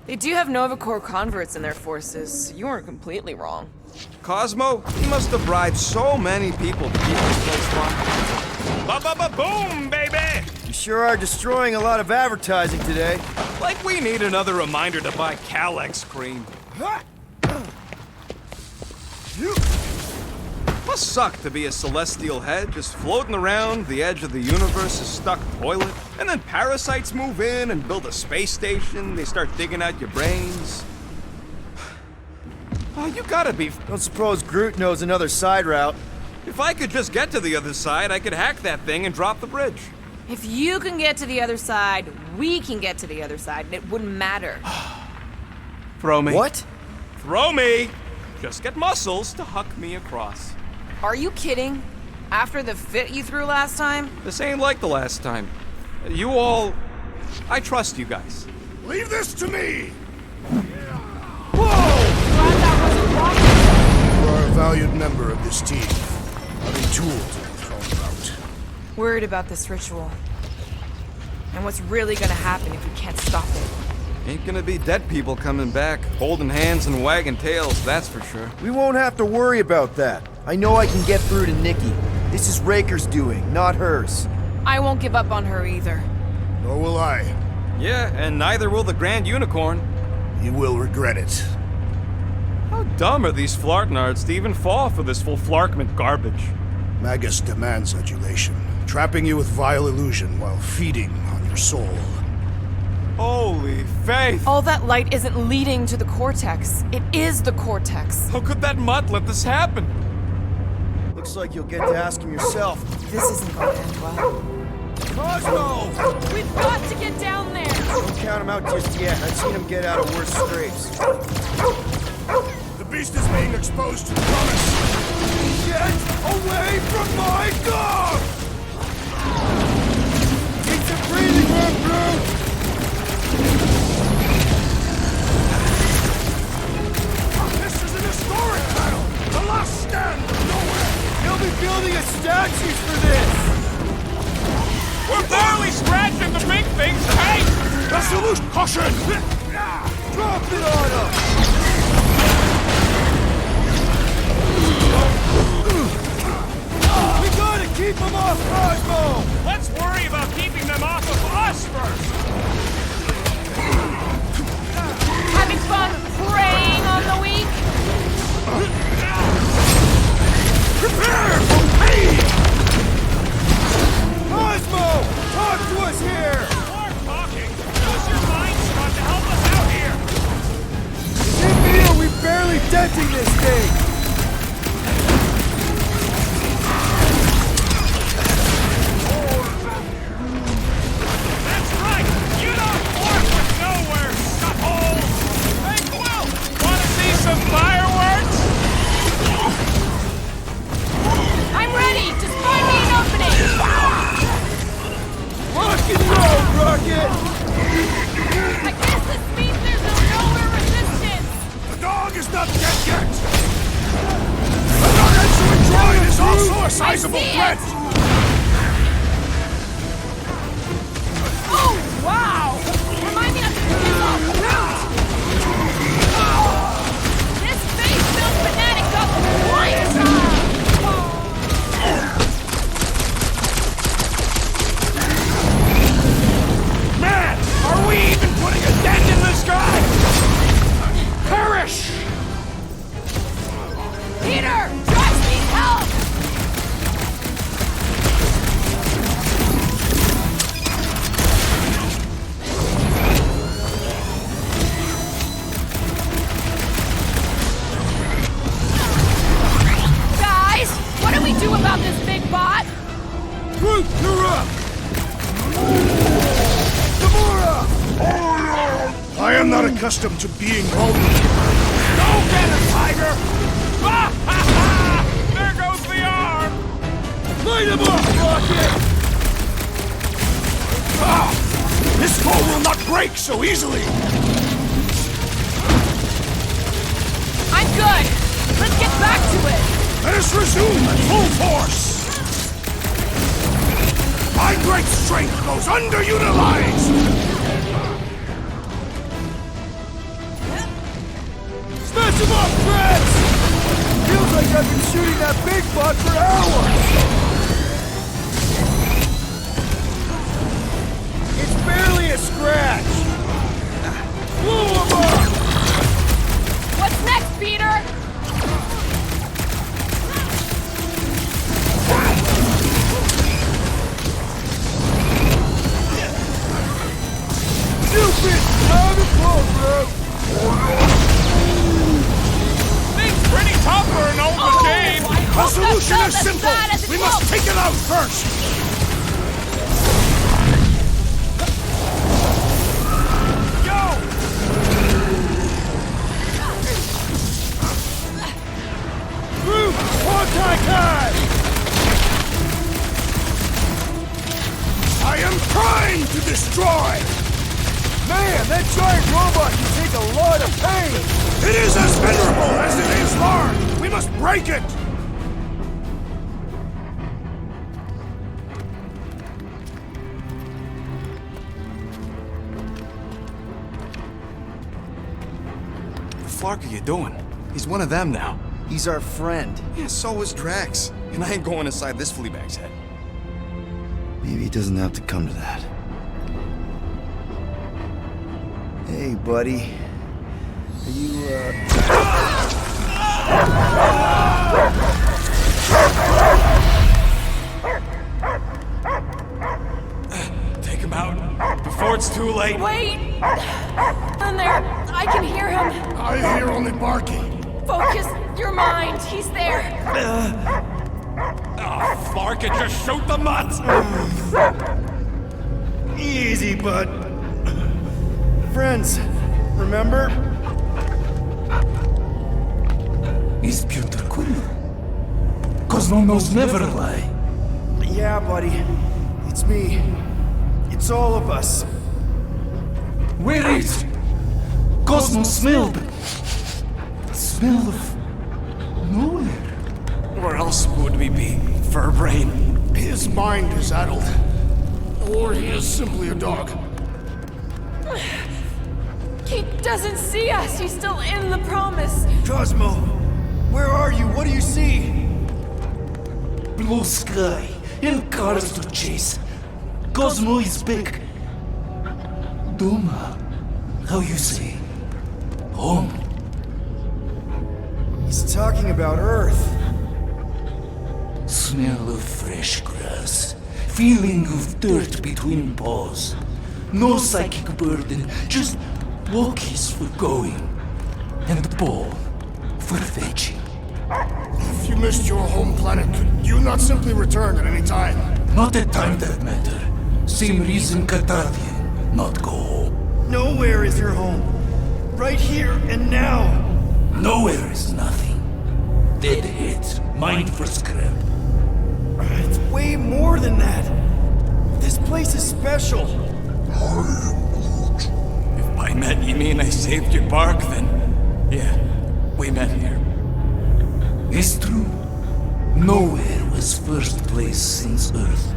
[SPEAKER 11] They do have Nova Corps converts in their forces. You weren't completely wrong.
[SPEAKER 18] Cosmo, he must have bribed so many people to keep this place locked. Ba-ba-ba-boom, baby!
[SPEAKER 16] You sure are destroying a lot of advertising today.
[SPEAKER 18] Like we need another reminder to buy Calyx cream. Must suck to be a celestial head, just floating around the edge of the universe's stuck toilet. And then parasites move in and build a space station. They start digging out your brains. Oh, you gotta be...
[SPEAKER 16] Don't suppose Groot knows another side route.
[SPEAKER 18] If I could just get to the other side, I could hack that thing and drop the bridge.
[SPEAKER 11] If you can get to the other side, we can get to the other side, and it wouldn't matter.
[SPEAKER 18] Throw me.
[SPEAKER 16] What?
[SPEAKER 18] Throw me! Just get muscles to huck me across.
[SPEAKER 11] Are you kidding? After the fit you threw last time?
[SPEAKER 18] This ain't like the last time. You all... I trust you guys.
[SPEAKER 9] Leave this to me! You are a valued member of this team. Not a tool to be thrown about.
[SPEAKER 11] Worried about this ritual. And what's really gonna happen if we can't stop it.
[SPEAKER 18] Ain't gonna be dead people coming back, holding hands and wagging tails, that's for sure.
[SPEAKER 16] We won't have to worry about that. I know I can get through to Nikki. This is Raker's doing, not hers.
[SPEAKER 11] I won't give up on her either.
[SPEAKER 9] Nor will I.
[SPEAKER 18] Yeah, and neither will the Grand Unicorn.
[SPEAKER 9] You will regret it.
[SPEAKER 18] How dumb are these flartnards to even fall for this full flarkment garbage?
[SPEAKER 9] Magus demands adulation, trapping you with vile illusion while feeding on your soul.
[SPEAKER 18] Holy faith!
[SPEAKER 11] All that light isn't leading to the Cortex. It is the Cortex.
[SPEAKER 18] How could that mutt let this happen?
[SPEAKER 16] Looks like you'll get to ask him yourself.
[SPEAKER 11] This isn't going to end well.
[SPEAKER 5] Cosmo!
[SPEAKER 11] We've got to get down there!
[SPEAKER 16] Don't count him out just yet. I've seen him get out of worse scrapes.
[SPEAKER 9] The beast is being exposed to the promise.
[SPEAKER 5] Get away from my dog! It's a breathing room, Blue!
[SPEAKER 9] This is an historic battle! The last stand of nowhere!
[SPEAKER 5] They'll be building a statues for this!
[SPEAKER 18] We're barely scratching the big thing's face!
[SPEAKER 9] Resolute caution!
[SPEAKER 5] Drop it on them! We gotta keep them off Cosmo!
[SPEAKER 18] Let's worry about keeping them off of us first!
[SPEAKER 5] Prepare for pain! Cosmo! Talk to us here!
[SPEAKER 18] More talking! Use your mind strut to help us out here!
[SPEAKER 5] Is it me or we barely denting this thing?
[SPEAKER 18] That's right! You don't work with nowhere, suckhole! Hey, Quill! Wanna see some fireworks?
[SPEAKER 11] I'm ready! Just find me an opening!
[SPEAKER 5] Rock and roll, Rocket!
[SPEAKER 11] I guess this means there's no nowhere resistance!
[SPEAKER 5] The dog is not dead yet! The non-answering droid is also a sizable threat!
[SPEAKER 11] Oh, wow! Remind me not to piss off Groot! This face-filled fanatic got one time!
[SPEAKER 5] Man, are we even putting a dent in this guy? Perish!
[SPEAKER 11] Peter! Josh needs help! Guys, what do we do about this big bot?
[SPEAKER 5] Groot, you're up! Gamora!
[SPEAKER 9] I am not accustomed to being vulnerable.
[SPEAKER 5] Go get him, Tiger!
[SPEAKER 18] There goes the arm!
[SPEAKER 5] Light him up, Rocket! Ah! This foe will not break so easily!
[SPEAKER 11] I'm good. Let's get back to it.
[SPEAKER 5] Let us resume at full force! My great strength goes underutilized! Smash him up, Trent! Feels like I've been shooting that big bot for hours! It's barely a scratch! Blow him up!
[SPEAKER 11] What's next, Peter?
[SPEAKER 5] Stupid! Time to close, bro!
[SPEAKER 18] Thing's pretty tough for an old machine!
[SPEAKER 5] The solution is simple! We must take it out first! Yo! Groot! One-tie! I am trying to destroy! Man, that giant robot can take a lot of pain! It is as venerable as it is large! We must break it!
[SPEAKER 20] What the fuck are you doing? He's one of them now.
[SPEAKER 16] He's our friend.
[SPEAKER 20] Yeah, so is Drax. And I ain't going inside this fleabag's head.
[SPEAKER 16] Maybe it doesn't have to come to that. Hey, buddy. Are you,
[SPEAKER 18] Take him out before it's too late.
[SPEAKER 11] Wait! In there, I can hear him.
[SPEAKER 5] I hear only barking.
[SPEAKER 11] Focus your mind. He's there.
[SPEAKER 18] Oh, Flark, and just shoot the mutts!
[SPEAKER 5] Easy, bud.
[SPEAKER 16] friends, remember?
[SPEAKER 12] Is Peter Quill? Cosmo knows never lie.
[SPEAKER 16] Yeah, buddy. It's me. It's all of us.
[SPEAKER 12] Where is Cosmo smelled? Smell of nowhere.
[SPEAKER 20] Where else would we be, Furbrain?
[SPEAKER 9] His mind is addled. Or he is simply a dog.
[SPEAKER 11] He doesn't see us. He's still in the promise.
[SPEAKER 16] Cosmo, where are you? What do you see?
[SPEAKER 12] Blue sky and cars to chase. Cosmo is back. Doma, how you say? Home.
[SPEAKER 16] He's talking about Earth.
[SPEAKER 12] Smell of fresh grass. Feeling of dirt between paws. No psychic burden, just walkies for going. And the ball for fetching.
[SPEAKER 9] If you missed your home planet, could you not simply return at any time?
[SPEAKER 12] Not at time that matter. Same reason Catadian, not go home.
[SPEAKER 5] Nowhere is your home. Right here and now.
[SPEAKER 12] Nowhere is nothing. Dead heads, mind for scrap.
[SPEAKER 5] It's way more than that. This place is special.
[SPEAKER 6] If by met you mean I saved your bark, then yeah, we met here.
[SPEAKER 12] It's true. Nowhere was first place since Earth.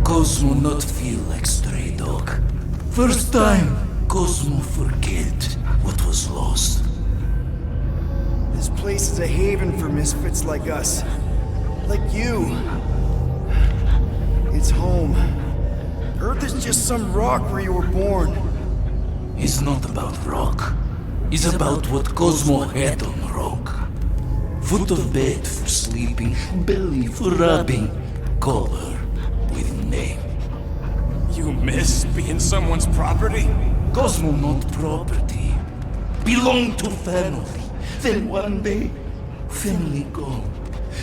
[SPEAKER 12] Cosmo not feel like stray dog. First time, Cosmo forget what was lost.
[SPEAKER 5] This place is a haven for misfits like us. Like you. It's home. Earth is just some rock where you were born.
[SPEAKER 12] It's not about rock. It's about what Cosmo had on rock. Foot of bed for sleeping, belly for rubbing. Call her with name.
[SPEAKER 6] You miss being someone's property?
[SPEAKER 12] Cosmo not property. Belong to family. Then one day, family gone.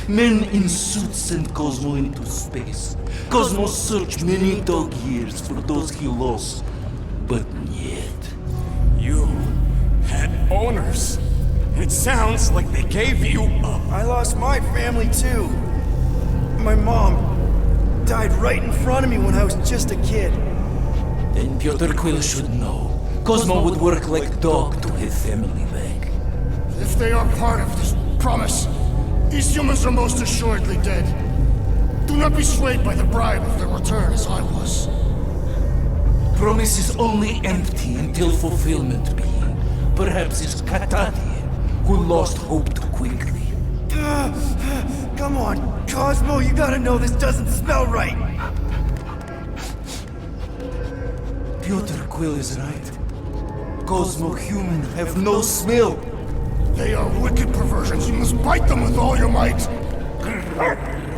[SPEAKER 12] Men in suits sent Cosmo into space. Cosmo searched many dog years for those he lost. But yet...
[SPEAKER 6] You had owners. It sounds like they gave you up.
[SPEAKER 5] I lost my family too. My mom died right in front of me when I was just a kid.
[SPEAKER 12] Then Piotr Quill should know. Cosmo would work like dog to have family back.
[SPEAKER 9] If they are part of this promise, these humans are most assuredly dead. Do not be swayed by the bribe of their return as I was.
[SPEAKER 12] Promise is only empty until fulfillment be. Perhaps it's Catadian who lost hope too quickly.
[SPEAKER 5] Come on, Cosmo, you gotta know this doesn't smell right.
[SPEAKER 12] Piotr Quill is right. Cosmo human have no smell.
[SPEAKER 9] They are wicked perversions. You must bite them with all your might.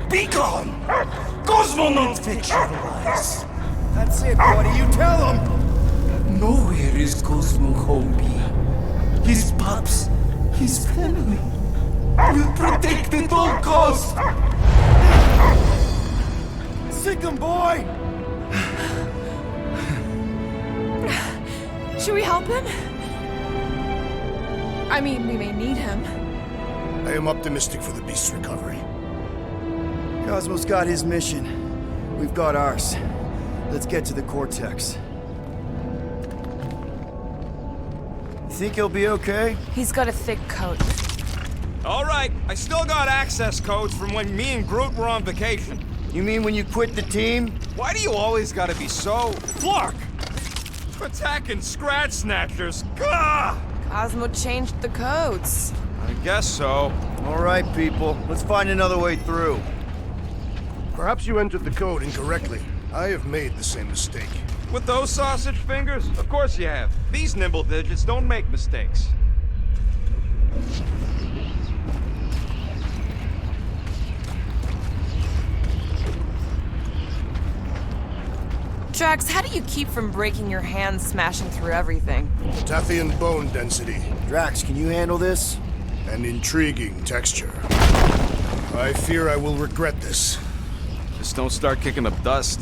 [SPEAKER 12] Be gone! Cosmo not fetch your lies.
[SPEAKER 5] That's it, buddy. You tell him.
[SPEAKER 12] Nowhere is Cosmo home be. His pups, his family, will protect at all costs.
[SPEAKER 5] Sick him, boy!
[SPEAKER 11] Should we help him? I mean, we may need him.
[SPEAKER 9] I am optimistic for the beast's recovery.
[SPEAKER 5] Cosmo's got his mission. We've got ours. Let's get to the Cortex. You think he'll be okay?
[SPEAKER 11] He's got a thick coat.
[SPEAKER 6] All right, I still got access codes from when me and Groot were on vacation.
[SPEAKER 5] You mean when you quit the team?
[SPEAKER 6] Why do you always gotta be so... Flark! Attacking Scratch Snatchers! Gah!
[SPEAKER 11] Cosmo changed the codes.
[SPEAKER 6] I guess so.
[SPEAKER 5] All right, people. Let's find another way through.
[SPEAKER 9] Perhaps you entered the code incorrectly. I have made the same mistake.
[SPEAKER 6] With those sausage fingers? Of course you have. These nimble digits don't make mistakes.
[SPEAKER 11] Drax, how do you keep from breaking your hands smashing through everything?
[SPEAKER 9] Tathian bone density.
[SPEAKER 5] Drax, can you handle this?
[SPEAKER 9] An intriguing texture. I fear I will regret this.
[SPEAKER 6] Just don't start kicking up dust.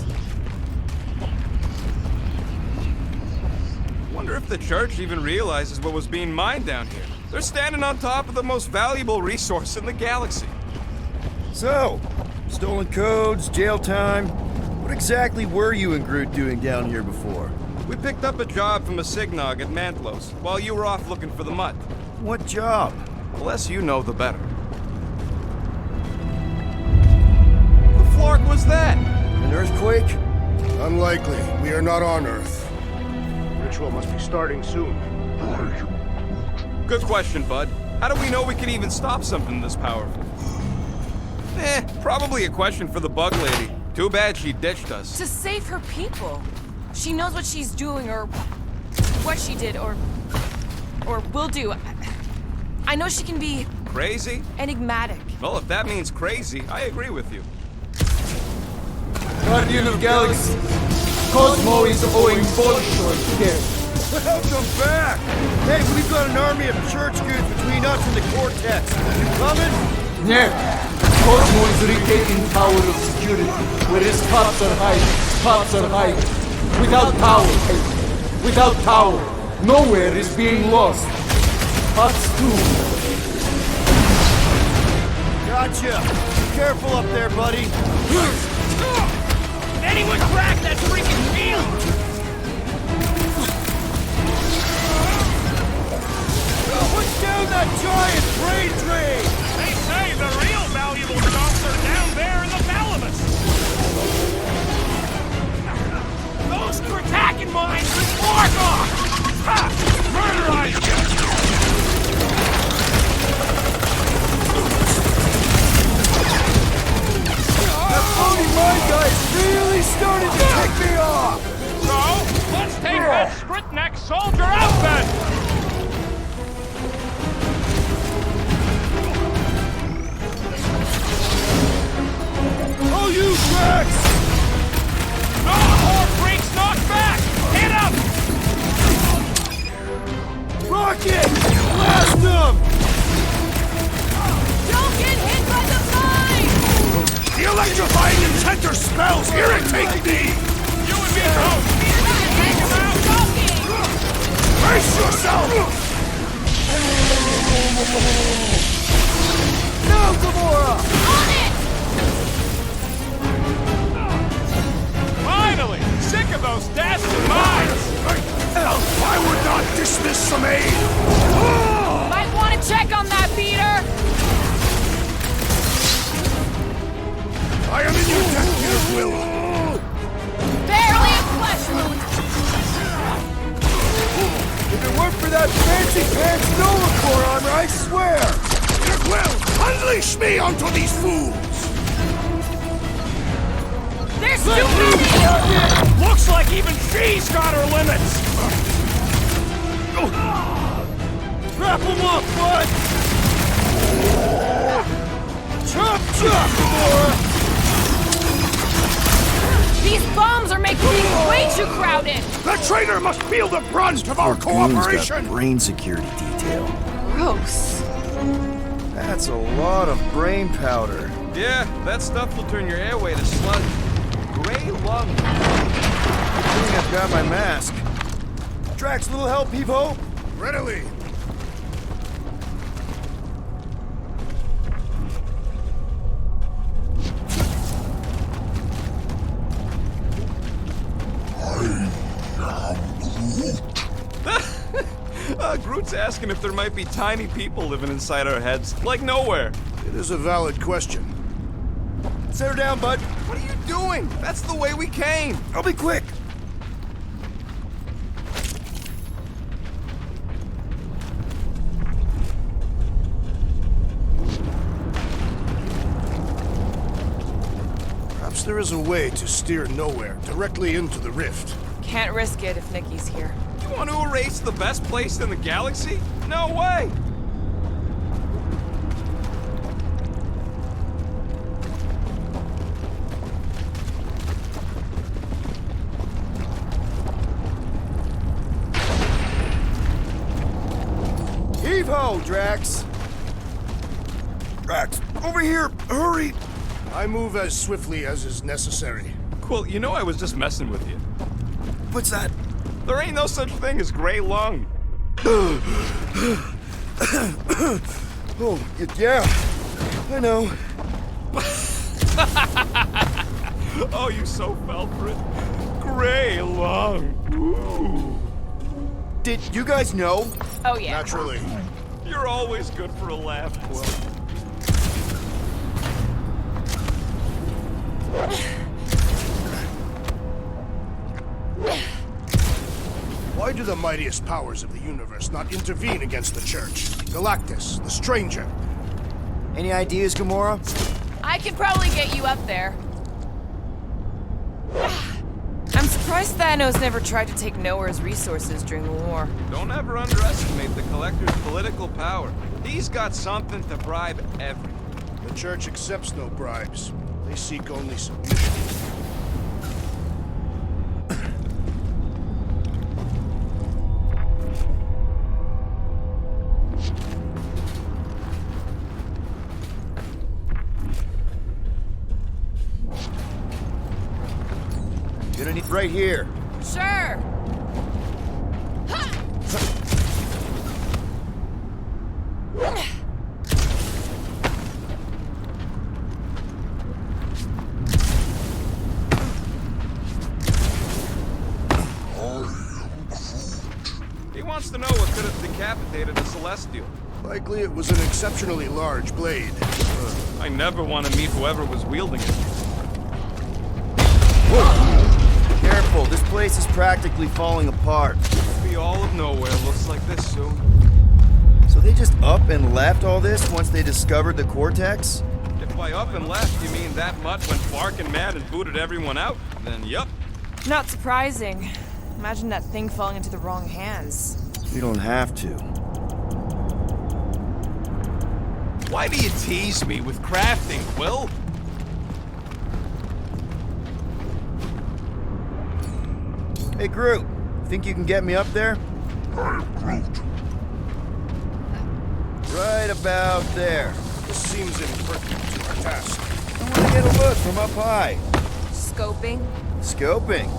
[SPEAKER 6] Wonder if the church even realizes what was being mined down here. They're standing on top of the most valuable resource in the galaxy.
[SPEAKER 5] So, stolen codes, jail time. What exactly were you and Groot doing down here before?
[SPEAKER 6] We picked up a job from a Signog at Mantlos, while you were off looking for the mutt.
[SPEAKER 5] What job?
[SPEAKER 6] The less you know, the better. The flark was that?
[SPEAKER 5] An earthquake?
[SPEAKER 9] Unlikely. We are not on Earth. Ritual must be starting soon.
[SPEAKER 6] Good question, bud. How do we know we can even stop something this powerful? Probably a question for the bug lady. Too bad she ditched us.
[SPEAKER 11] To save her people. She knows what she's doing, or what she did, or will do. I know she can be...
[SPEAKER 6] Crazy?
[SPEAKER 11] Enigmatic.
[SPEAKER 18] Well, if that means crazy, I agree with you.
[SPEAKER 5] Guardian of Galaxy, Cosmo is owing Bolshoi death. Welcome back! Hey, we've got an army of church goods between us and the Cortex. You coming?
[SPEAKER 10] Yeah. Cosmo is retaking tower of security, where his cops are hiding. Cops are hiding. Without power, without power, nowhere is being lost. Us too.
[SPEAKER 5] Gotcha. Be careful up there, buddy.
[SPEAKER 21] Anyone crack that freaking field?
[SPEAKER 5] Push down that giant brain drain!
[SPEAKER 21] They say the real valuable chunks are down there in the thalamus! Those Kratakin mines are mark off! Ha! Murderize you!
[SPEAKER 5] That phony mine guy is really starting to tick me off!
[SPEAKER 21] So, let's take that Skritneck soldier out then!
[SPEAKER 5] Oh, you Drax!
[SPEAKER 21] More freaks knocked back! Hit him!
[SPEAKER 5] Rocket! Blast him!
[SPEAKER 21] Don't get hit by the mine!
[SPEAKER 5] The electrifying incentor spells irritate me!
[SPEAKER 21] You and me both! Take him out!
[SPEAKER 5] Brace yourself! Now, Gamora!
[SPEAKER 21] On it! Finally! Sick of those dastard mines!
[SPEAKER 5] I would not dismiss some aid!
[SPEAKER 11] Might want to check on that, Peter!
[SPEAKER 5] I am in your death, Peter Quill!
[SPEAKER 11] Barely a flesh wound!
[SPEAKER 5] If it weren't for that fancy pants Nova Corps armor, I swear! Peter Quill, unleash me onto these fools!
[SPEAKER 21] There's too many! Looks like even she's got her limits!
[SPEAKER 5] Wrap them up, bud! Chop, chop, Gamora!
[SPEAKER 11] These bombs are making things way too crowded!
[SPEAKER 5] The traitor must feel the brunt of our cooperation!
[SPEAKER 16] Got brain security detail.
[SPEAKER 11] Gross.
[SPEAKER 16] That's a lot of brain powder.
[SPEAKER 18] Yeah, that stuff will turn your airway to sludge. Gray lung.
[SPEAKER 16] I think I've got my mask.
[SPEAKER 5] Drax, little help, Evo? Readily.
[SPEAKER 18] Groot's asking if there might be tiny people living inside our heads, like nowhere.
[SPEAKER 9] It is a valid question.
[SPEAKER 5] Set her down, bud.
[SPEAKER 18] What are you doing? That's the way we came.
[SPEAKER 5] I'll be quick.
[SPEAKER 9] Perhaps there is a way to steer nowhere directly into the rift.
[SPEAKER 11] Can't risk it if Nikki's here.
[SPEAKER 18] You want to erase the best place in the galaxy? No way!
[SPEAKER 5] Heave-ho, Drax! Drax, over here! Hurry!
[SPEAKER 9] I move as swiftly as is necessary.
[SPEAKER 18] Quill, you know I was just messing with you.
[SPEAKER 5] What's that?
[SPEAKER 18] There ain't no such thing as gray lung.
[SPEAKER 5] Oh, yeah. I know.
[SPEAKER 18] Oh, you so fell for it. Gray lung. Ooh.
[SPEAKER 5] Did you guys know?
[SPEAKER 11] Oh, yeah.
[SPEAKER 9] Naturally.
[SPEAKER 18] You're always good for a laugh, Quill.
[SPEAKER 9] Why do the mightiest powers of the universe not intervene against the Church? Galactus, the Stranger.
[SPEAKER 16] Any ideas, Gamora?
[SPEAKER 11] I could probably get you up there. I'm surprised Thanos never tried to take Nowhere's resources during the war.
[SPEAKER 18] Don't ever underestimate the Collector's political power. He's got something to bribe everyone.
[SPEAKER 4] The church accepts no bribes. They seek only submission.
[SPEAKER 16] Gonna need right here.
[SPEAKER 11] Sure.
[SPEAKER 18] He wants to know what could have decapitated a Celestial.
[SPEAKER 4] Likely it was an exceptionally large blade.
[SPEAKER 18] I never want to meet whoever was wielding it.
[SPEAKER 16] Careful, this place is practically falling apart.
[SPEAKER 18] It'll be all of nowhere looks like this soon.
[SPEAKER 16] So they just up and left all this once they discovered the Cortex?
[SPEAKER 18] If by up and left you mean that mutt went barking mad and booted everyone out, then yup.
[SPEAKER 11] Not surprising. Imagine that thing falling into the wrong hands.
[SPEAKER 16] You don't have to.
[SPEAKER 18] Why do you tease me with crafting, Quill?
[SPEAKER 16] Hey, Groot. Think you can get me up there?
[SPEAKER 3] I am Groot.
[SPEAKER 16] Right about there.
[SPEAKER 4] This seems impertinent to our task.
[SPEAKER 16] I want to get a look from up high.
[SPEAKER 11] Scoping?
[SPEAKER 16] Scoping.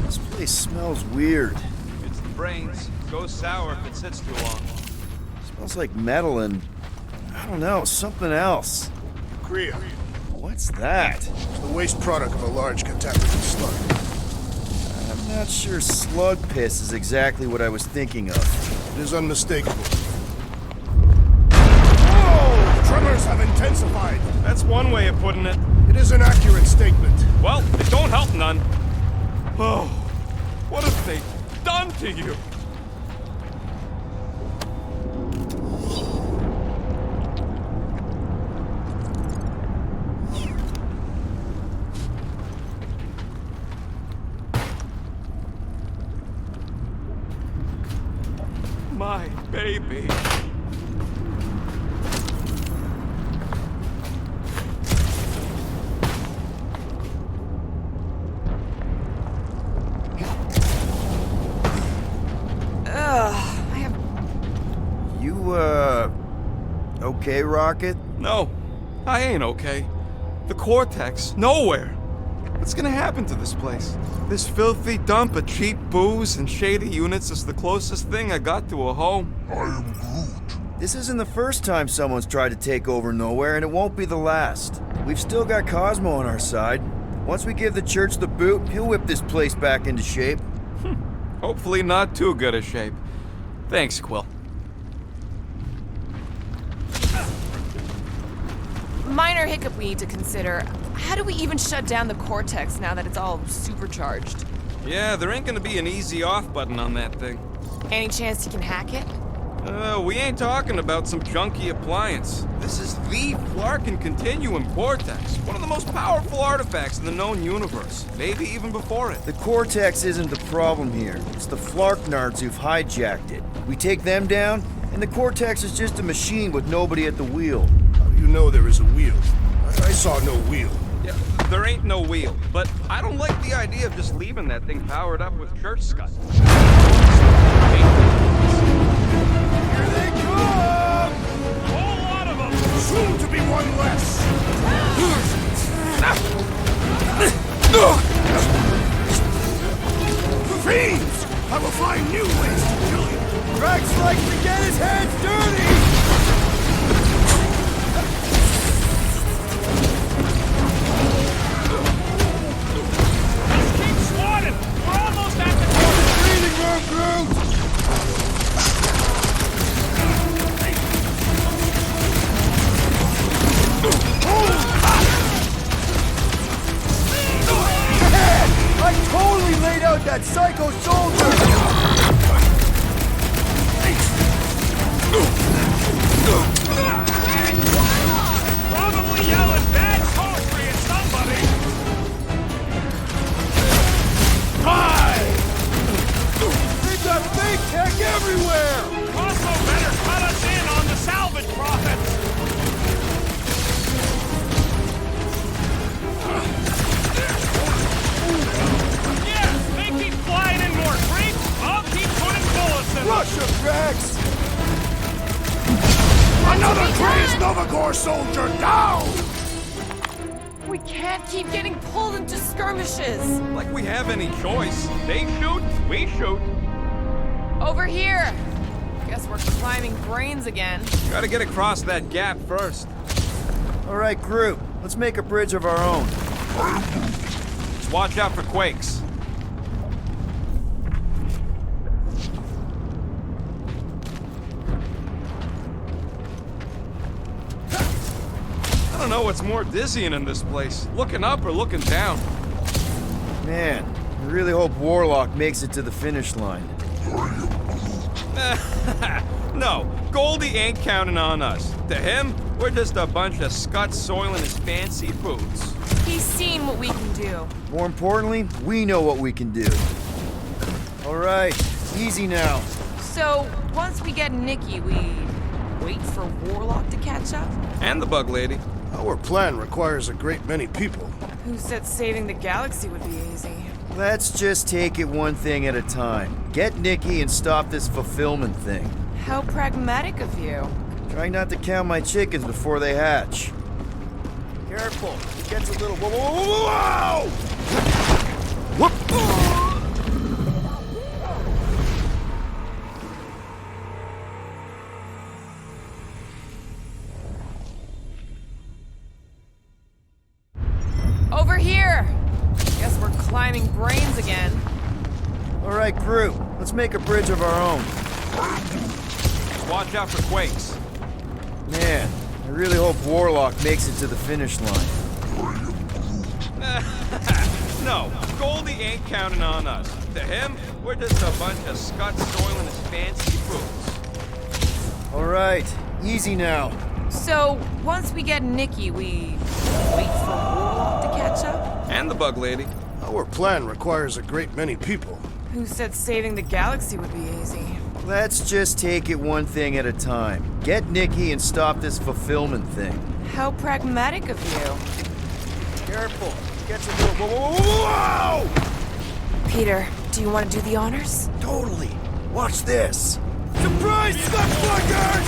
[SPEAKER 16] This place smells weird.
[SPEAKER 18] It's the brains. Goes sour if it sits too long.
[SPEAKER 16] Smells like metal and, I don't know, something else.
[SPEAKER 4] Kriya.
[SPEAKER 16] What's that?
[SPEAKER 4] It's the waste product of a large contaminated slug.
[SPEAKER 16] I'm not sure slug piss is exactly what I was thinking of.
[SPEAKER 4] It is unmistakable. Whoa! Tremors have intensified.
[SPEAKER 18] That's one way of putting it.
[SPEAKER 4] It is an accurate statement.
[SPEAKER 18] Well, it don't help none. Oh, what have they done to you? My baby.
[SPEAKER 16] Okay, Rocket?
[SPEAKER 18] No, I ain't okay. The Cortex, nowhere. What's gonna happen to this place? This filthy dump of cheap booze and shady units is the closest thing I got to a home.
[SPEAKER 3] I am Groot.
[SPEAKER 16] This isn't the first time someone's tried to take over Nowhere, and it won't be the last. We've still got Cosmo on our side. Once we give the church the boot, he'll whip this place back into shape.
[SPEAKER 18] Hopefully not too good a shape. Thanks, Quill.
[SPEAKER 11] Minor hiccup we need to consider. How do we even shut down the Cortex now that it's all supercharged?
[SPEAKER 18] Yeah, there ain't gonna be an easy off button on that thing.
[SPEAKER 11] Any chance you can hack it?
[SPEAKER 18] We ain't talking about some junky appliance. This is the Flarkin Continuum Cortex, one of the most powerful artifacts in the known universe, maybe even before it.
[SPEAKER 16] The Cortex isn't the problem here. It's the Flarknards who've hijacked it. We take them down, and the Cortex is just a machine with nobody at the wheel.
[SPEAKER 4] You know there is a wheel. I saw no wheel.
[SPEAKER 18] Yeah, there ain't no wheel, but I don't like the idea of just leaving that thing powered up with church scud.
[SPEAKER 5] Here they come!
[SPEAKER 18] A whole lot of them!
[SPEAKER 5] Soon to be one less! Fiends! I will find new ways to kill you! Rex likes to get his hands dirty! I totally laid out that psycho soldier!
[SPEAKER 21] Probably yelling bad poetry at somebody!
[SPEAKER 3] Another crazed Novagor soldier down!
[SPEAKER 11] We can't keep getting pulled into skirmishes.
[SPEAKER 18] Like we have any choice. They shoot, we shoot.
[SPEAKER 11] Over here. Guess we're climbing brains again.
[SPEAKER 18] Gotta get across that gap first.
[SPEAKER 16] All right, group. Let's make a bridge of our own.
[SPEAKER 18] Just watch out for quakes. I don't know what's more dizzying in this place. Looking up or looking down.
[SPEAKER 16] Man, I really hope Warlock makes it to the finish line.
[SPEAKER 18] No, Goldie ain't counting on us. To him, we're just a bunch of scuts soiling his fancy boots.
[SPEAKER 11] He's seen what we can do.
[SPEAKER 16] More importantly, we know what we can do. All right, easy now.
[SPEAKER 11] So, once we get Nikki, we wait for Warlock to catch up?
[SPEAKER 18] And the bug lady.
[SPEAKER 4] Our plan requires a great many people.
[SPEAKER 11] Who said saving the galaxy would be easy?
[SPEAKER 16] Let's just take it one thing at a time. Get Nikki and stop this fulfillment thing.
[SPEAKER 11] How pragmatic of you.
[SPEAKER 16] Try not to count my chickens before they hatch.
[SPEAKER 5] Careful, it gets a little... Whoa, whoa, whoa, whoa,
[SPEAKER 11] whoa! Over here! Guess we're climbing brains again.
[SPEAKER 16] All right, group. Let's make a bridge of our own.
[SPEAKER 18] Watch out for quakes.
[SPEAKER 16] Man, I really hope Warlock makes it to the finish line.
[SPEAKER 18] No, Goldie ain't counting on us. To him, we're just a bunch of scuts soiling his fancy boots.
[SPEAKER 16] All right, easy now.
[SPEAKER 11] So, once we get Nikki, we wait for Warlock to catch up?
[SPEAKER 18] And the bug lady.
[SPEAKER 4] Our plan requires a great many people.
[SPEAKER 11] Who said saving the galaxy would be easy?
[SPEAKER 16] Let's just take it one thing at a time. Get Nikki and stop this fulfillment thing.
[SPEAKER 11] How pragmatic of you.
[SPEAKER 5] Careful, it gets a little... Whoa, whoa, whoa, whoa!
[SPEAKER 11] Peter, do you want to do the honors?
[SPEAKER 5] Totally. Watch this. Surprise, Scott Flaggers!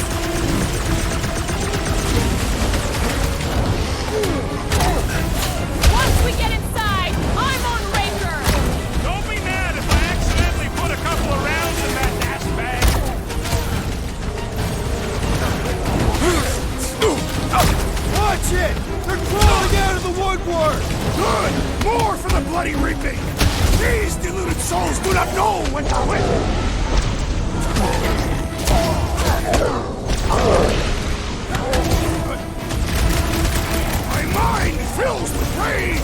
[SPEAKER 11] Once we get inside, I'm on Raker!
[SPEAKER 21] Don't be mad if I accidentally put a couple of rounds in that dash bag.
[SPEAKER 5] Watch it! They're crawling out of the woodwork!
[SPEAKER 3] Good! More for the bloody reaping! These deluded souls do not know when to quit! My mind fills with rage!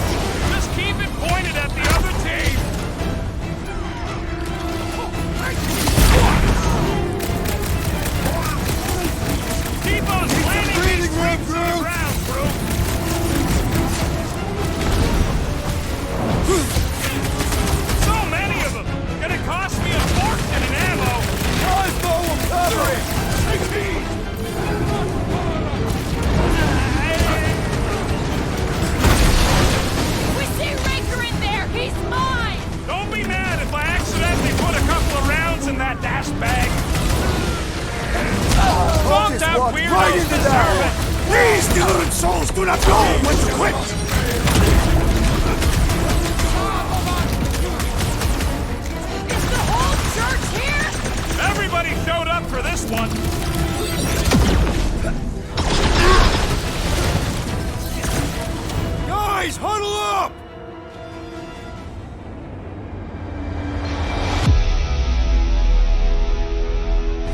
[SPEAKER 21] Just keep it pointed at the other team. Keep on planting these creeps in the ground, bro. So many of them. Gonna cost me a fortune in ammo.
[SPEAKER 5] Crossbow will cover it! Take these!
[SPEAKER 11] We see Raker in there! He's mine!
[SPEAKER 21] Don't be mad if I accidentally put a couple of rounds in that dash bag. Bumped out
[SPEAKER 5] walked
[SPEAKER 21] weirdos
[SPEAKER 5] right into that
[SPEAKER 21] deserve it.
[SPEAKER 3] These deluded souls do not know when to quit!
[SPEAKER 11] Is the whole church here?
[SPEAKER 21] Everybody showed up for this one.
[SPEAKER 5] Guys, huddle up!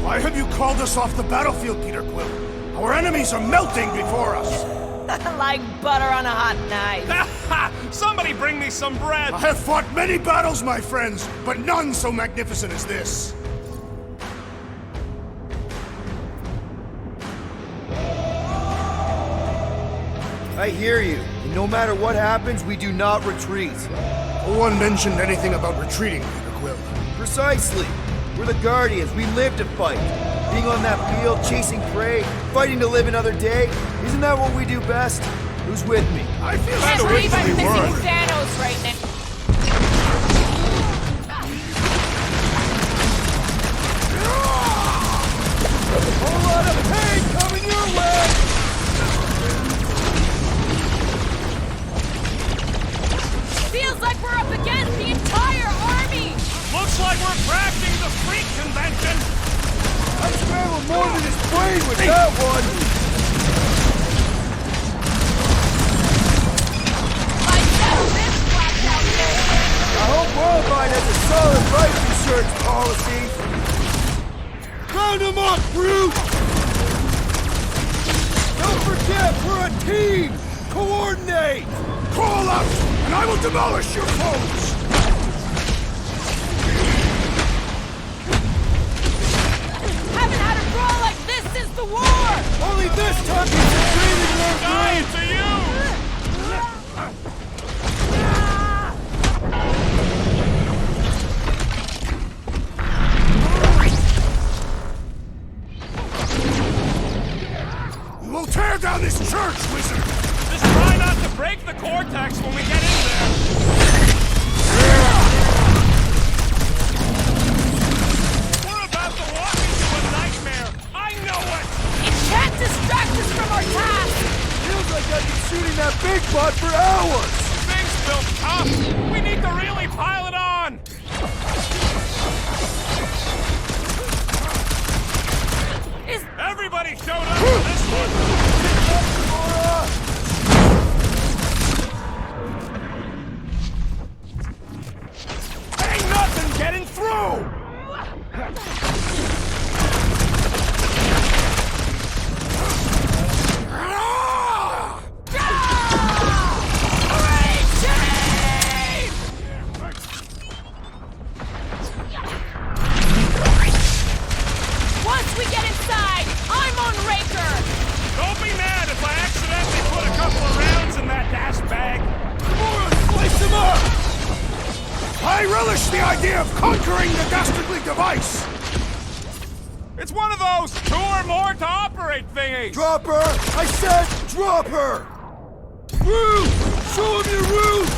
[SPEAKER 3] Why have you called us off the battlefield, Peter Quill? Our enemies are melting before us!
[SPEAKER 11] Like butter on a hot knife.
[SPEAKER 21] Somebody bring me some bread.
[SPEAKER 3] I have fought many battles, my friends, but none so magnificent as this.
[SPEAKER 16] I hear you. And no matter what happens, we do not retreat.
[SPEAKER 3] No one mentioned anything about retreating, Peter Quill.
[SPEAKER 16] Precisely. We're the Guardians. We live to fight. Being on that field, chasing prey, fighting to live another day. Isn't that what we do best? Who's with me?
[SPEAKER 3] I feel
[SPEAKER 11] Can't
[SPEAKER 3] so
[SPEAKER 11] believe I'm
[SPEAKER 3] easily
[SPEAKER 11] missing
[SPEAKER 3] word.
[SPEAKER 11] Thanos right now.
[SPEAKER 5] A whole lot of pain coming your down more than his brain with that one! I hope Worldwide has a solid life insurance policy! Round him up, brute! Don't forget, we're a team! Coordinate!
[SPEAKER 3] Crawl out, and I will demolish your foes!
[SPEAKER 11] Haven't had a brawl like this since the war!
[SPEAKER 5] Only this time he's a training room!
[SPEAKER 21] Dying to you!
[SPEAKER 3] We'll tear down this church, wizard!
[SPEAKER 21] Just try not to break the cortex when we get in there! We're about to walk into a nightmare! I know it!
[SPEAKER 11] It can't distract us from our task!
[SPEAKER 5] Feels like I've been shooting that big bot for hours!
[SPEAKER 21] Things built up! We need to really pile it on! Everybody showed up for this one! Ain't nothing getting through!
[SPEAKER 11] Once we get inside, I'm on Raker!
[SPEAKER 21] Don't be mad if I accidentally put a couple of rounds in that dash bag!
[SPEAKER 3] Slice them up! I relish the idea of conquering the dastardly device!
[SPEAKER 21] It's one of those 2 or more to operate thingies!
[SPEAKER 5] Drop her! I said drop her! Root! Show him your roots!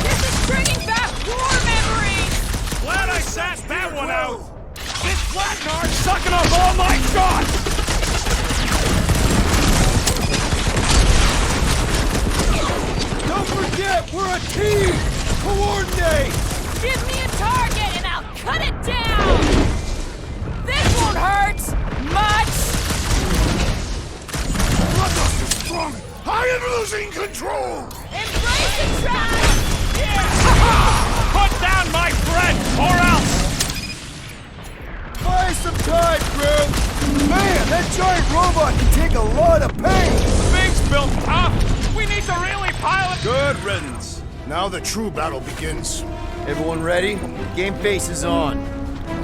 [SPEAKER 11] This is bringing back war memories!
[SPEAKER 21] Glad I sat that one out! This Flatnard's sucking up all my shots!
[SPEAKER 5] Don't forget, we're a team! Coordinate!
[SPEAKER 11] Give me a target and I'll cut it down! This won't hurt much!
[SPEAKER 3] Bloodlust is strong! I am losing control!
[SPEAKER 11] Embrace the trap!
[SPEAKER 21] Yeah! Put down my friend, or else!
[SPEAKER 5] Buy some time, crew! Man, that giant robot can take a lot of pain!
[SPEAKER 21] Things built up! We need to really pile it—
[SPEAKER 5] Good riddance.
[SPEAKER 9] Now the true battle begins.
[SPEAKER 16] Everyone ready? Game face is on.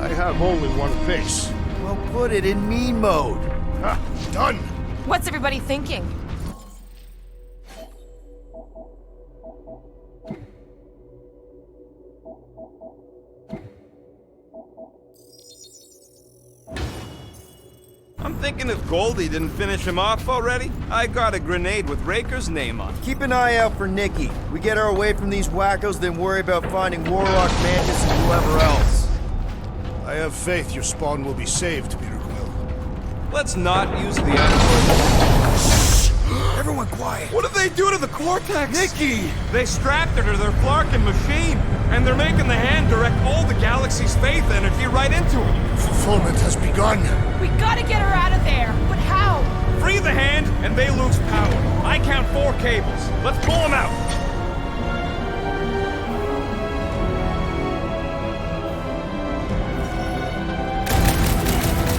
[SPEAKER 9] I have only one face.
[SPEAKER 16] Well, put it in mean mode.
[SPEAKER 9] Ha! Done!
[SPEAKER 11] What's everybody thinking?
[SPEAKER 6] I'm thinking if Goldie didn't finish him off already, I got a grenade with Raker's name on it.
[SPEAKER 16] Keep an eye out for Nikki. We get her away from these wackos, then worry about finding Warlock, Mantis, and whoever else.
[SPEAKER 9] I have faith your spawn will be saved, Peter Quill.
[SPEAKER 6] Let's not use the Shh!
[SPEAKER 5] Everyone quiet!
[SPEAKER 6] What did they do to the Cortex?
[SPEAKER 5] Nikki!
[SPEAKER 6] They strapped her to their Flarkin machine, and they're making the hand direct all the galaxy's faith energy right into it.
[SPEAKER 9] Fulfillment has begun.
[SPEAKER 11] We gotta get her out of there, but how?
[SPEAKER 6] Free the hand, and they lose power. I count 4 cables. Let's pull them out.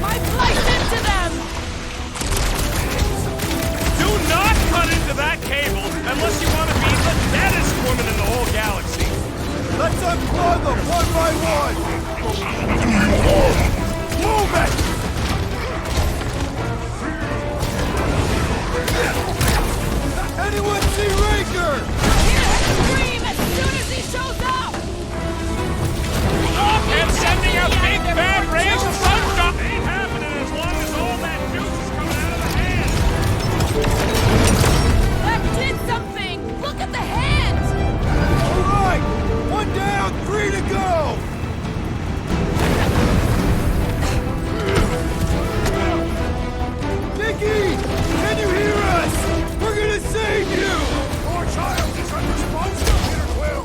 [SPEAKER 11] My flight's into them!
[SPEAKER 21] Do not cut into that cable unless you want to be the deadest woman in the whole galaxy!
[SPEAKER 5] Let's unplug them one by one!
[SPEAKER 3] Move it!
[SPEAKER 5] Anyone see Raker?
[SPEAKER 11] Hear him scream as soon as he shows up!
[SPEAKER 21] And sending out big bad rays of sunshine! Ain't happening as long as all that juice is coming out of the hand!
[SPEAKER 11] That did something! Look at the hand!
[SPEAKER 5] All right! One down, 3 to go! Nikki! Can you hear us? We're gonna save you!
[SPEAKER 3] Poor child is unresponsive, Peter Quill!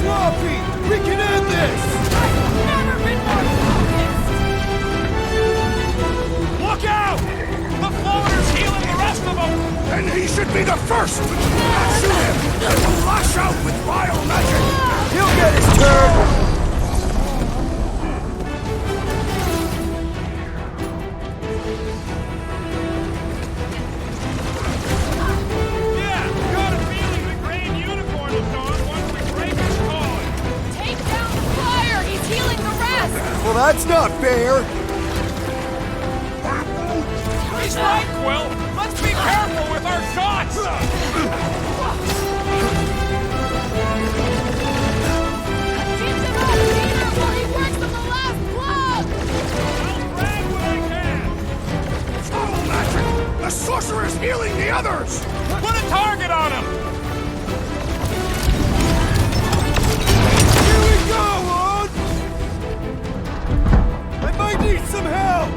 [SPEAKER 5] sloppy! We can end this!
[SPEAKER 11] I've never been more focused!
[SPEAKER 21] Look out! The floater's healing the rest of them!
[SPEAKER 3] And he should be the first! Shoot him! And we'll lash out with vile magic!
[SPEAKER 5] He'll get his turn!
[SPEAKER 21] Yeah, got a feeling the green unicorn will show us once we break his calling.
[SPEAKER 11] Take down the fire! He's healing the rest!
[SPEAKER 5] Well, that's not fair!
[SPEAKER 21] He's right, Quill! Let's be careful with our shots!
[SPEAKER 11] Keep them up, Peter, while he works on the last plug!
[SPEAKER 21] I'll grab what I can!
[SPEAKER 3] Foul magic! The sorcerer's healing the others!
[SPEAKER 21] Put a target on him!
[SPEAKER 5] Here we go, on! I might need some help!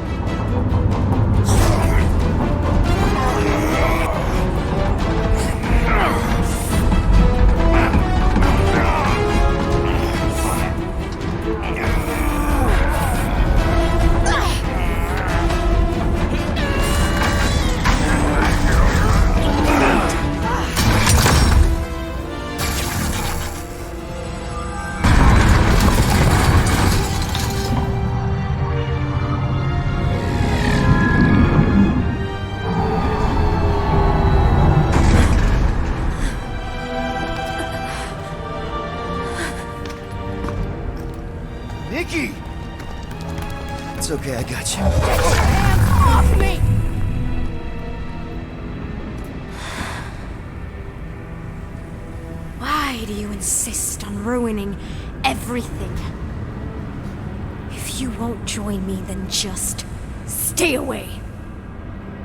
[SPEAKER 5] Nikki!
[SPEAKER 16] It's okay, I got you.
[SPEAKER 11] Hands off me!
[SPEAKER 8] Why do you insist on ruining everything? If you won't join me, then just stay away.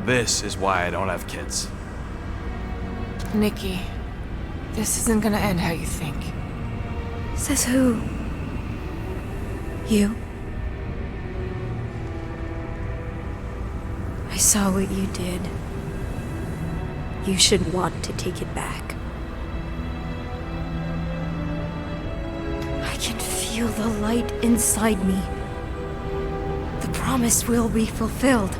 [SPEAKER 20] This is why I don't have kids.
[SPEAKER 7] Nikki, this isn't gonna end how you think.
[SPEAKER 8] Says who? You? I saw what you did. You should want to take it back. I can feel the light inside me. The promise will be fulfilled.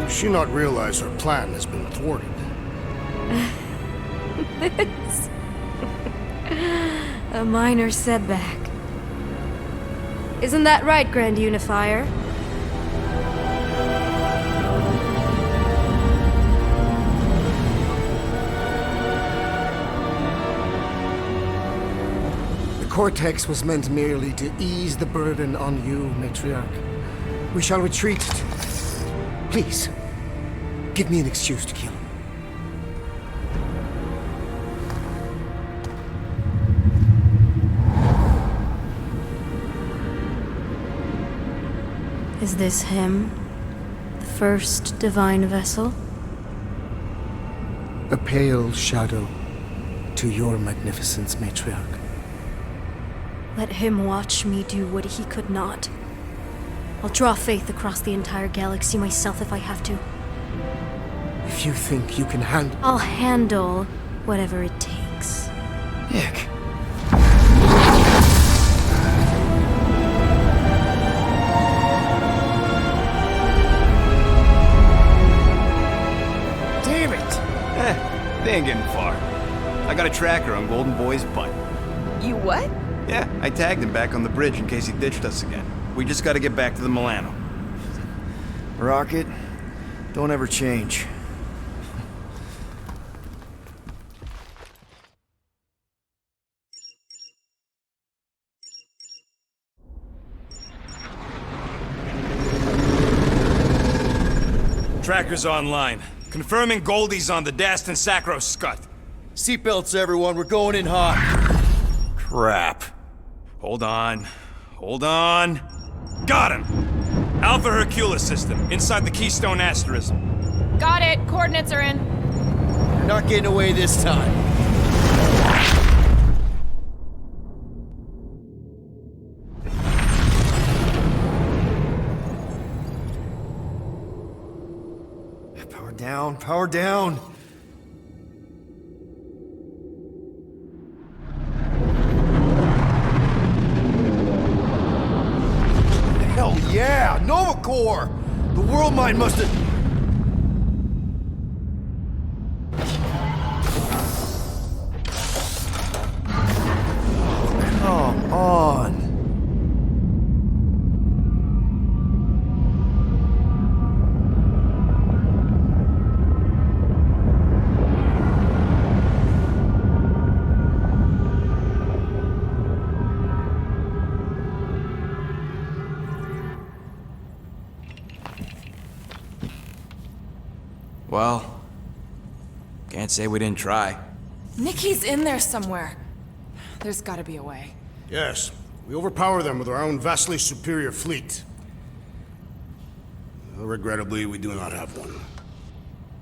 [SPEAKER 4] Does she not realize her plan has been thwarted?
[SPEAKER 8] This. A minor setback. Isn't that right, Grand Unifier?
[SPEAKER 1] The Cortex was meant merely to ease the burden on you, Matriarch. We shall retreat. Please, give me an excuse to kill him.
[SPEAKER 8] Is this him? The first divine vessel?
[SPEAKER 1] A pale shadow to your magnificence, Matriarch.
[SPEAKER 8] Let him watch me do what he could not. I'll draw faith across the entire galaxy myself if I have to.
[SPEAKER 1] If you think you can handle...
[SPEAKER 8] I'll handle whatever it takes.
[SPEAKER 1] Nick.
[SPEAKER 20] Damn it! They ain't getting far. I got a tracker on Golden Boy's butt.
[SPEAKER 17] You what?
[SPEAKER 20] Yeah, I tagged him back on the bridge in case he ditched us again. We just gotta get back to the Milano.
[SPEAKER 16] Rocket, don't ever change.
[SPEAKER 18] Tracker's online. Confirming Goldie's on the Dastan Sacro Scut.
[SPEAKER 5] Seatbelts, everyone. We're going in hot.
[SPEAKER 18] Crap. Hold on. Hold on. Got him! Alpha Hercules system, inside the Keystone Asterism.
[SPEAKER 11] Got it. Coordinates are in.
[SPEAKER 5] You're not getting away this time.
[SPEAKER 16] Power down, power down. core! The world mind must have... Come on!
[SPEAKER 20] Well, can't say we didn't try.
[SPEAKER 11] Nikki's in there somewhere. There's gotta be a way.
[SPEAKER 4] Yes, we overpower them with our own vastly superior fleet. Regrettably, we do not have one.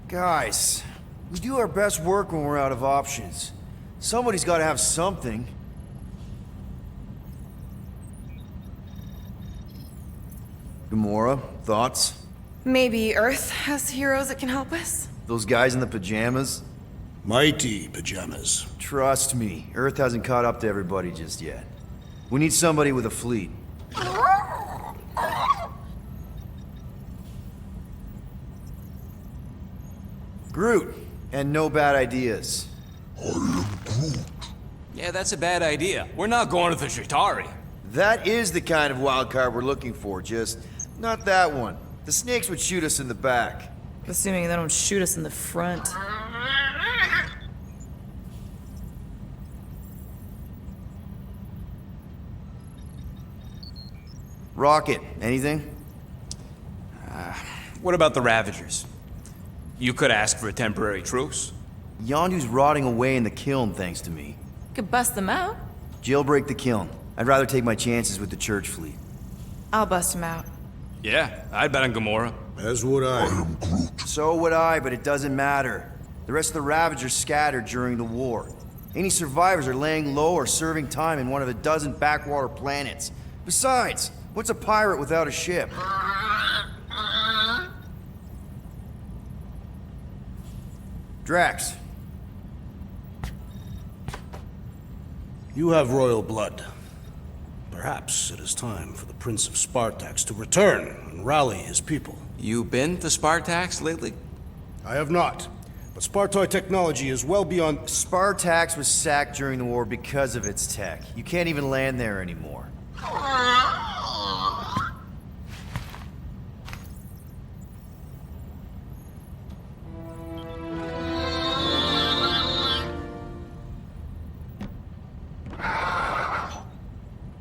[SPEAKER 16] Guys, we do our best work when we're out of options. Somebody's got to have something. Gamora, thoughts?
[SPEAKER 11] Maybe Earth has heroes that can help us?
[SPEAKER 16] Those guys in the pajamas?
[SPEAKER 4] Mighty pajamas.
[SPEAKER 16] Trust me, Earth hasn't caught up to everybody just yet. We need somebody with a fleet. Groot, and no bad ideas.
[SPEAKER 20] Yeah, that's a bad idea. We're not going to the Chitauri.
[SPEAKER 16] That is the kind of wild card we're looking for, just not that one. The snakes would shoot us in the back.
[SPEAKER 11] Assuming they don't shoot us in the front.
[SPEAKER 16] Rocket, anything?
[SPEAKER 20] What about the Ravagers? You could ask for a temporary truce.
[SPEAKER 16] Yondu's rotting away in the kiln, thanks to me.
[SPEAKER 11] Could bust them out.
[SPEAKER 16] Jailbreak the kiln. I'd rather take my chances with the church fleet.
[SPEAKER 11] I'll bust him out.
[SPEAKER 20] Yeah, I'd bet on Gamora.
[SPEAKER 4] As would I.
[SPEAKER 16] So would I, but it doesn't matter. The rest of the Ravagers scattered during the war. Any survivors are laying low or serving time in one of a dozen backwater planets. Besides, what's a pirate without a ship? Drax.
[SPEAKER 4] You have royal blood. Perhaps it is time for the Prince of Spartax to return and rally his people.
[SPEAKER 20] You been to Spartax lately?
[SPEAKER 4] I have not. But Spartoid technology is well beyond...
[SPEAKER 16] Spartax was sacked during the war because of its tech. You can't even land there anymore.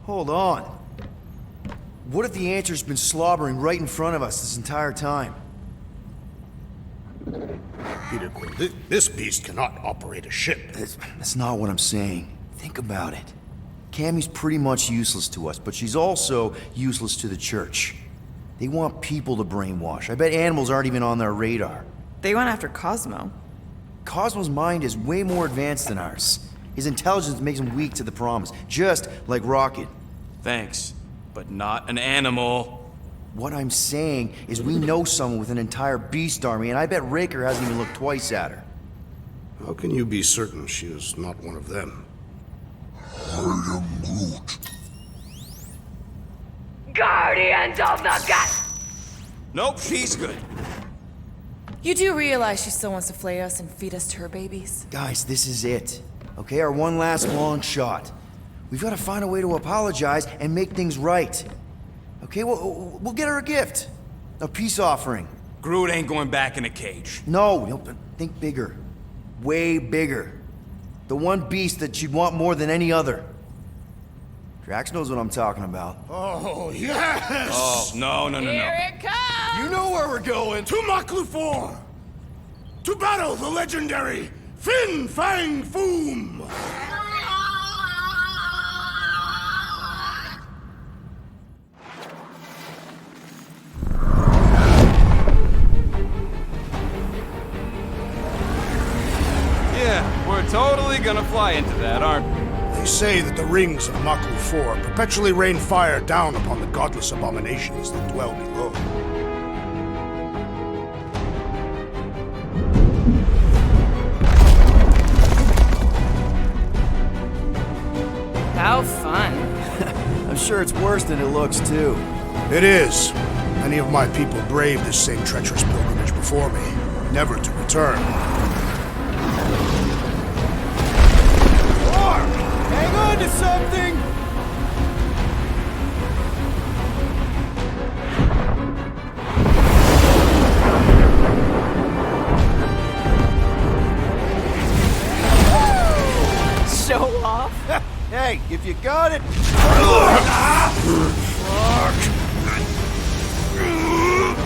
[SPEAKER 16] Hold on. What if the Answer's been slobbering right in front of us this entire time?
[SPEAKER 4] Peter Quill, this beast cannot operate a ship.
[SPEAKER 16] That's not what I'm saying. Think about it. Cammy's pretty much useless to us, but she's also useless to the church. They want people to brainwash. I bet animals aren't even on their radar.
[SPEAKER 11] They went after Cosmo.
[SPEAKER 16] Cosmo's mind is way more advanced than ours. His intelligence makes him weak to the promise, just like Rocket.
[SPEAKER 20] Thanks, but not an animal.
[SPEAKER 16] What I'm saying is we know someone with an entire beast army, and I bet Raker hasn't even looked twice at her.
[SPEAKER 4] How can you be certain she is not one of them?
[SPEAKER 3] I am Groot.
[SPEAKER 11] Guardians of the Gut!
[SPEAKER 20] Nope, she's good.
[SPEAKER 11] You do realize she still wants to flay us and feed us to her babies?
[SPEAKER 16] Guys, this is it. Okay, our one last long shot. We've got to find a way to apologize and make things right. Okay, we'll get her a gift. A peace offering.
[SPEAKER 20] Groot ain't going back in a cage.
[SPEAKER 16] No, think bigger. Way bigger. The one beast that she'd want more than any other. Drax knows what I'm talking about.
[SPEAKER 4] Oh, yes!
[SPEAKER 20] Oh, no.
[SPEAKER 11] Here it comes!
[SPEAKER 4] You know where we're going. To Maklu 4! To battle the legendary Fin Fang Foom!
[SPEAKER 18] Yeah, we're totally gonna fly into that, aren't we?
[SPEAKER 4] They say that the rings of Maklu 4 perpetually rain fire down upon the godless abominations that dwell below.
[SPEAKER 11] How fun.
[SPEAKER 16] I'm sure it's worse than it looks, too.
[SPEAKER 4] It is.
[SPEAKER 9] Many of my people braved this same treacherous pilgrimage before me, never to return.
[SPEAKER 5] Hang on to something!
[SPEAKER 17] Show off?
[SPEAKER 5] Hey, if you got it...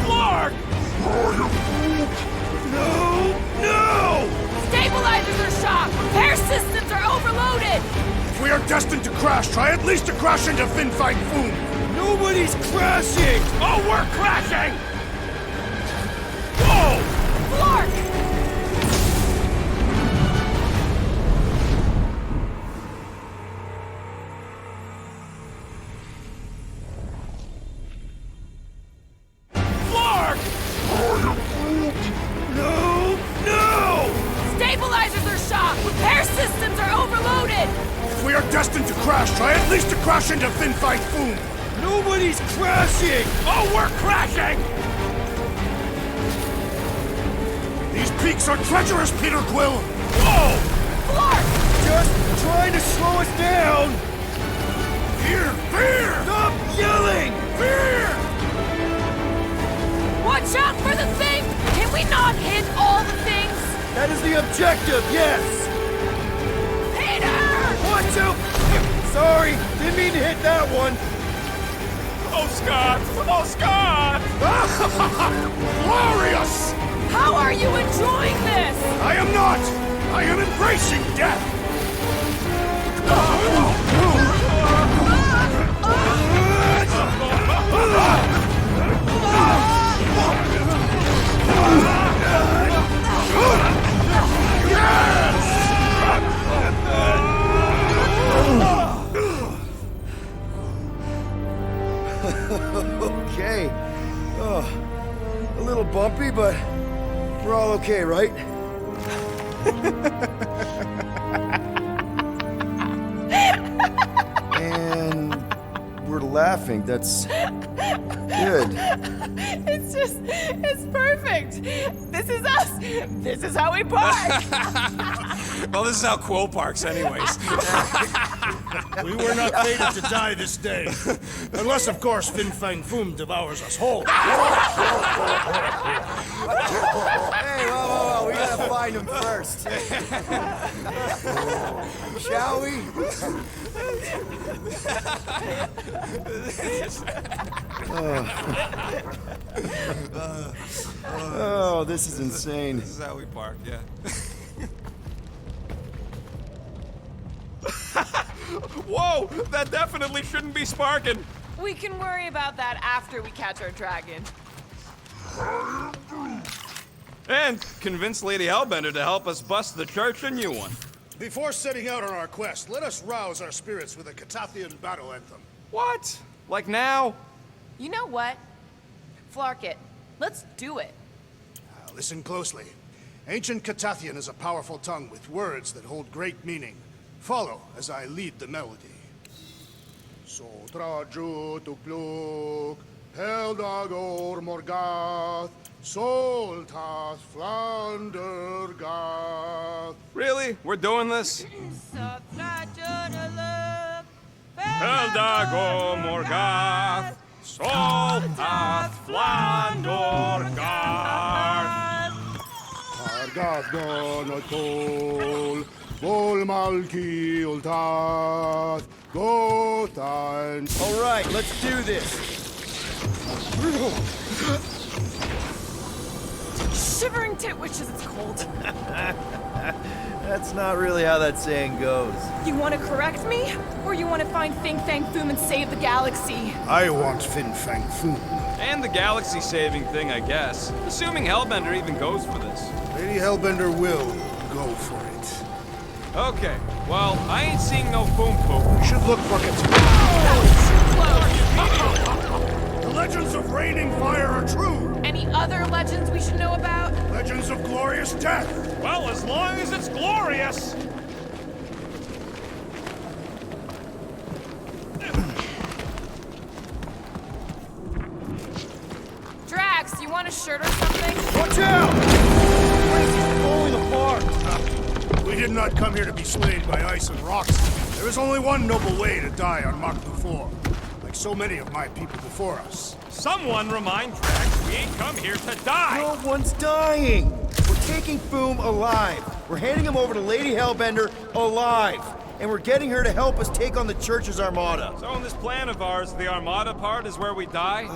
[SPEAKER 21] Flark!
[SPEAKER 5] No!
[SPEAKER 11] Stabilizers are shot! Repair systems are overloaded!
[SPEAKER 9] If we are destined to crash, try at least to crash into Fin Fang Foom!
[SPEAKER 5] Nobody's crashing!
[SPEAKER 21] Oh, we're crashing! Whoa!
[SPEAKER 11] Flark!
[SPEAKER 21] Flark!
[SPEAKER 5] No!
[SPEAKER 11] Stabilizers are shot! Repair systems are overloaded!
[SPEAKER 9] If we are destined to crash, try at least to crash into Fin Fang Foom!
[SPEAKER 5] Nobody's crashing!
[SPEAKER 21] Oh, we're crashing!
[SPEAKER 9] These peaks are treacherous, Peter Quill!
[SPEAKER 21] Whoa!
[SPEAKER 11] Flark!
[SPEAKER 5] Just trying to slow us down!
[SPEAKER 9] Fear!
[SPEAKER 5] Stop yelling!
[SPEAKER 9] Fear!
[SPEAKER 11] Watch out for the thing! Can we not hit all the things?
[SPEAKER 5] That is the objective, yes!
[SPEAKER 11] Peter!
[SPEAKER 5] Watch out! Sorry, didn't mean to hit that one.
[SPEAKER 21] Oh, Scott! Oh, Scott!
[SPEAKER 9] Glorious!
[SPEAKER 11] How are you enjoying this?
[SPEAKER 9] I am not! I am embracing death!
[SPEAKER 5] Okay. Oh, a little bumpy, but we're all okay, right? And we're laughing. That's good.
[SPEAKER 17] It's perfect. This is us. This is how we park.
[SPEAKER 18] Well, this is how Quill parks anyways.
[SPEAKER 9] We were not fated to die this day. Unless, of course, Fin Fang Foom devours us whole.
[SPEAKER 5] Hey, whoa. We gotta find him first. Shall we? Oh, this is insane.
[SPEAKER 18] This is how we park, yeah. Whoa! That definitely shouldn't be sparking!
[SPEAKER 17] We can worry about that after we catch our dragon.
[SPEAKER 18] And convince Lady Hellbender to help us bust the church a new one.
[SPEAKER 9] Before setting out on our quest, let us rouse our spirits with a Catathian battle anthem.
[SPEAKER 18] What? Like now?
[SPEAKER 17] You know what? Flark it. Let's do it.
[SPEAKER 9] Listen closely. Ancient Catathian is a powerful tongue with words that hold great meaning. Follow as I lead the melody. Sotra jutupluk, Heldagor morgath, Soltas flandergath.
[SPEAKER 18] Really? We're doing this? Heldago Morgath, Soltath Flandorgath.
[SPEAKER 9] Argath donotol, Vol malki ultath, Gothan.
[SPEAKER 5] All right, let's do this.
[SPEAKER 17] Shivering titwishes, it's cold.
[SPEAKER 5] That's not really how that saying goes.
[SPEAKER 17] You want to correct me? Or you want to find Fin Fang Foom and save the galaxy?
[SPEAKER 9] I want Fin Fang Foom.
[SPEAKER 18] And the galaxy-saving thing, I guess. Assuming Hellbender even goes for this.
[SPEAKER 9] Lady Hellbender will go for it.
[SPEAKER 18] Okay, well, I ain't seeing no boom poop.
[SPEAKER 9] We should look for it.
[SPEAKER 17] Too
[SPEAKER 9] The legends of raining fire are true.
[SPEAKER 17] Any other legends we should know about?
[SPEAKER 9] Legends of glorious death.
[SPEAKER 21] Well, as long as it's glorious.
[SPEAKER 11] shirt or something?
[SPEAKER 9] Watch out! Crazy's falling apart. We did not come here to be slain by ice and rocks. There is only one noble way to die on Mach 4, like so many of my people before us.
[SPEAKER 18] Someone remind Drax we ain't come here to die!
[SPEAKER 5] No one's dying! We're taking Foom alive. We're handing him over to Lady Hellbender alive. And we're getting her to help us take on the Church's armada.
[SPEAKER 18] So in this plan of ours, the armada part is where we die?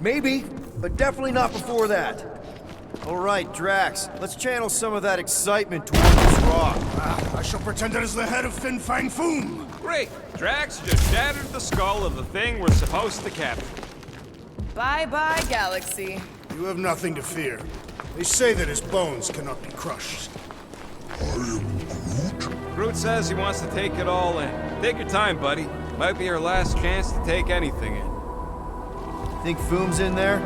[SPEAKER 5] Maybe, but definitely not before that. All right, Drax, let's channel some of that excitement towards this rock.
[SPEAKER 9] I shall pretend it is the head of Fin Fang Foom.
[SPEAKER 18] Great! Drax just shattered the skull of the thing we're supposed to capture.
[SPEAKER 11] Bye-bye, Galaxy.
[SPEAKER 9] You have nothing to fear. They say that his bones cannot be crushed.
[SPEAKER 18] Groot says he wants to take it all in. Take your time, buddy. Might be your last chance to take anything in.
[SPEAKER 5] Think Foom's in there?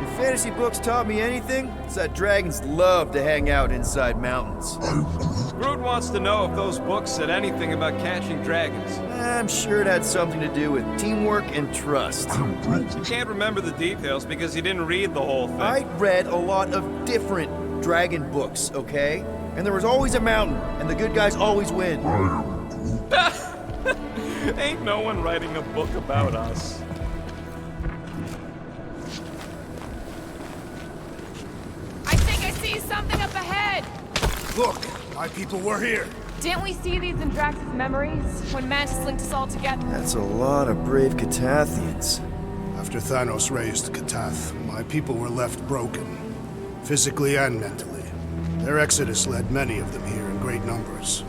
[SPEAKER 5] If fantasy books taught me anything, it's that dragons love to hang out inside mountains.
[SPEAKER 18] Groot wants to know if those books said anything about catching dragons.
[SPEAKER 5] I'm sure it had something to do with teamwork and trust.
[SPEAKER 18] You can't remember the details because you didn't read the whole thing.
[SPEAKER 5] I read a lot of different dragon books, okay? And there was always a mountain, and the good guys always win.
[SPEAKER 18] Ain't no one writing a book about us.
[SPEAKER 11] I think I see something up ahead!
[SPEAKER 9] Look, my people were here.
[SPEAKER 11] Didn't we see these in Drax's memories when Mantis linked us all together?
[SPEAKER 5] That's a lot of brave Catathians.
[SPEAKER 9] After Thanos raised Katath, my people were left broken, physically and mentally. Their exodus led many of them here in great numbers.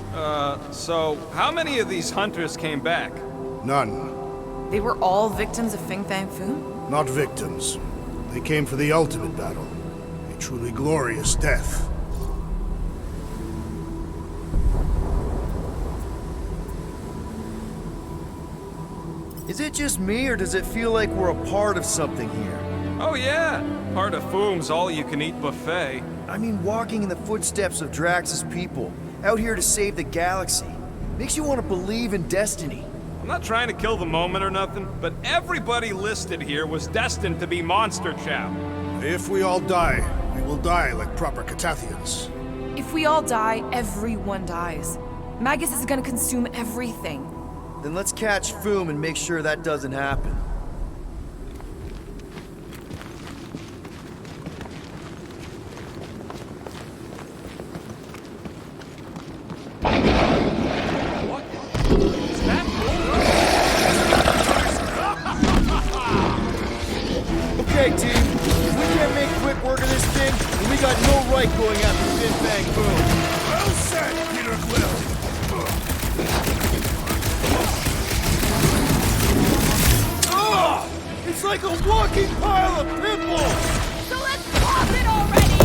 [SPEAKER 18] So how many of these hunters came back?
[SPEAKER 9] None.
[SPEAKER 11] They were all victims of Fin Fang Foom?
[SPEAKER 9] Not victims. They came for the ultimate battle. A truly glorious death.
[SPEAKER 5] Is it just me, or does it feel like we're a part of something here?
[SPEAKER 18] Oh yeah, part of Foom's all-you-can-eat buffet.
[SPEAKER 5] I mean, walking in the footsteps of Drax's people, out here to save the galaxy, makes you want to believe in destiny.
[SPEAKER 18] I'm not trying to kill the moment or nothing, but everybody listed here was destined to be monster chow.
[SPEAKER 9] If we all die, we will die like proper Catathians.
[SPEAKER 11] If we all die, everyone dies. Magus is gonna consume everything.
[SPEAKER 5] Then let's catch Foom and make sure that doesn't happen. Okay, team. If we can't make quick work of this thing, then we got no right going after Fin Fang Foom.
[SPEAKER 9] Well said, Peter Quill.
[SPEAKER 5] It's like a walking pile of pimples!
[SPEAKER 11] So let's pop it already!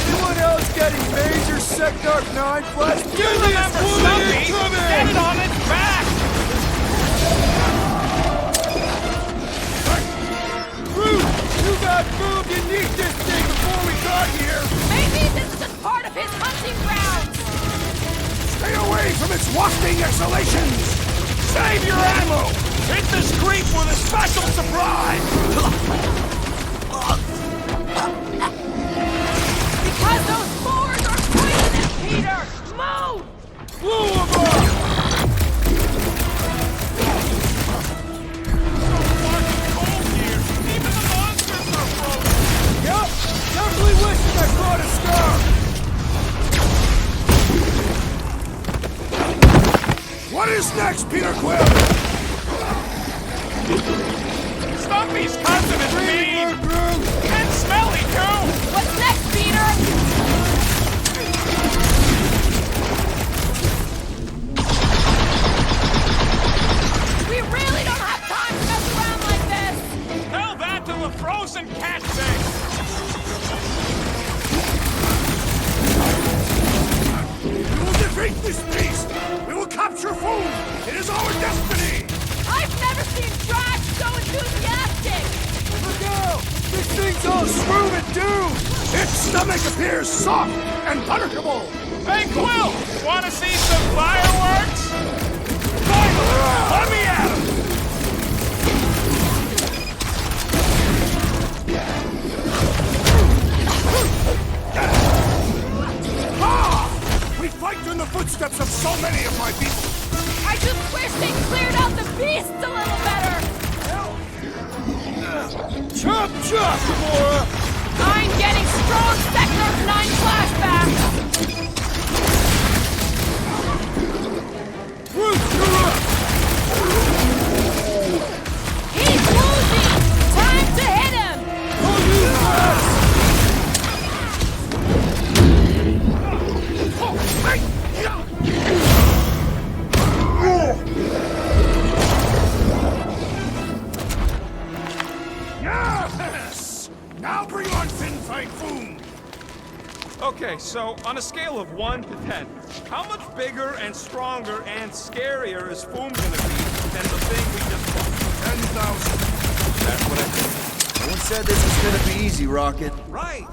[SPEAKER 5] Anyone else getting major Sector 9 flash?
[SPEAKER 18] You remember something! Get it on its back!
[SPEAKER 5] Groot! You got moved beneath this thing before we got here!
[SPEAKER 11] Maybe this is just part of his hunting grounds!
[SPEAKER 9] Stay away from its wafting exhalations! Save your ammo! Hit this creep with a special surprise!
[SPEAKER 11] Because those spores are poisonous, Peter! Move!
[SPEAKER 5] Blew him up! Yep, definitely wishing I brought a scar!
[SPEAKER 9] What is next, Peter Quill?
[SPEAKER 18] Stumpy's cousin is mean! And smelly, too!
[SPEAKER 11] What's next, Peter? We really don't have time to mess around like this!
[SPEAKER 18] Tell that to the frozen cat thing!
[SPEAKER 9] We will defeat this beast! We will capture Foom! It is our destiny!
[SPEAKER 11] I've never seen Drax so enthusiastic!
[SPEAKER 5] Look out! This thing's all smooth and doom!
[SPEAKER 9] Its stomach appears soft and punishable!
[SPEAKER 21] Hey, Quill! Wanna see some fireworks? Finally! Let me at 'em!
[SPEAKER 9] We fight in the footsteps of so many of my people.
[SPEAKER 11] I just wish they cleared out the beasts a little better!
[SPEAKER 5] Chop, chop, Gamora!
[SPEAKER 11] I'm getting strong Sector 9 flashbacks!
[SPEAKER 5] Groot, you're up!
[SPEAKER 11] He's losing! Time to hit him!
[SPEAKER 9] Yes! Now bring on Fin Fang Foom!
[SPEAKER 18] Okay, so on a scale of 1 to 10, how much bigger and stronger and scarier is Foom gonna be than the thing we just fought?
[SPEAKER 9] 10,000.
[SPEAKER 18] That's what I think.
[SPEAKER 16] No one said this was gonna be easy, Rocket.
[SPEAKER 18] Right,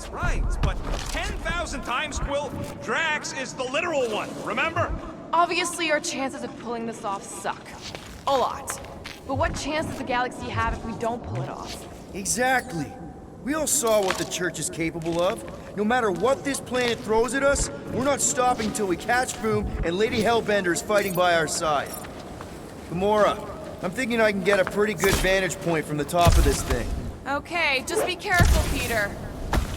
[SPEAKER 18] but 10,000 times, Quill, Drax is the literal one, remember?
[SPEAKER 11] Obviously, our chances of pulling this off suck. A lot. But what chance does the galaxy have if we don't pull it off?
[SPEAKER 16] Exactly. We all saw what the Church is capable of. No matter what this planet throws at us, we're not stopping till we catch Foom and Lady Hellbender is fighting by our side. Gamora, I'm thinking I can get a pretty good vantage point from the top of this thing.
[SPEAKER 11] Okay, just be careful, Peter.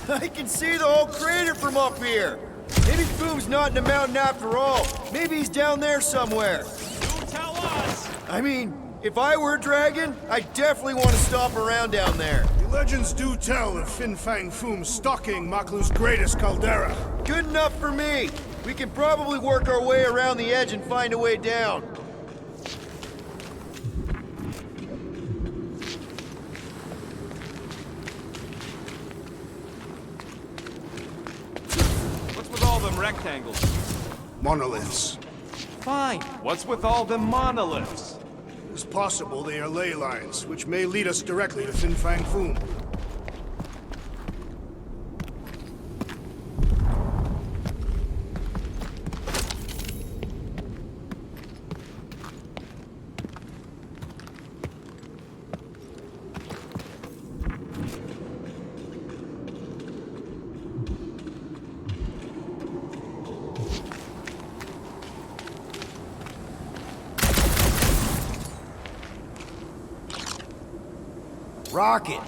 [SPEAKER 16] I can see the whole crater from up here. Maybe Foom's not in the mountain after all. Maybe he's down there somewhere.
[SPEAKER 18] You tell us!
[SPEAKER 16] I mean, if I were a dragon, I definitely want to stomp around down there.
[SPEAKER 9] The legends do tell of Fin Fang Foom stalking Maklu's greatest caldera.
[SPEAKER 16] Good enough for me. We can probably work our way around the edge and find a way down.
[SPEAKER 18] What's with all them rectangles?
[SPEAKER 9] Monoliths.
[SPEAKER 18] Fine. What's with all them monoliths?
[SPEAKER 9] It's possible they are ley lines, which may lead us directly to Fin Fang Foom.
[SPEAKER 16] Rocket!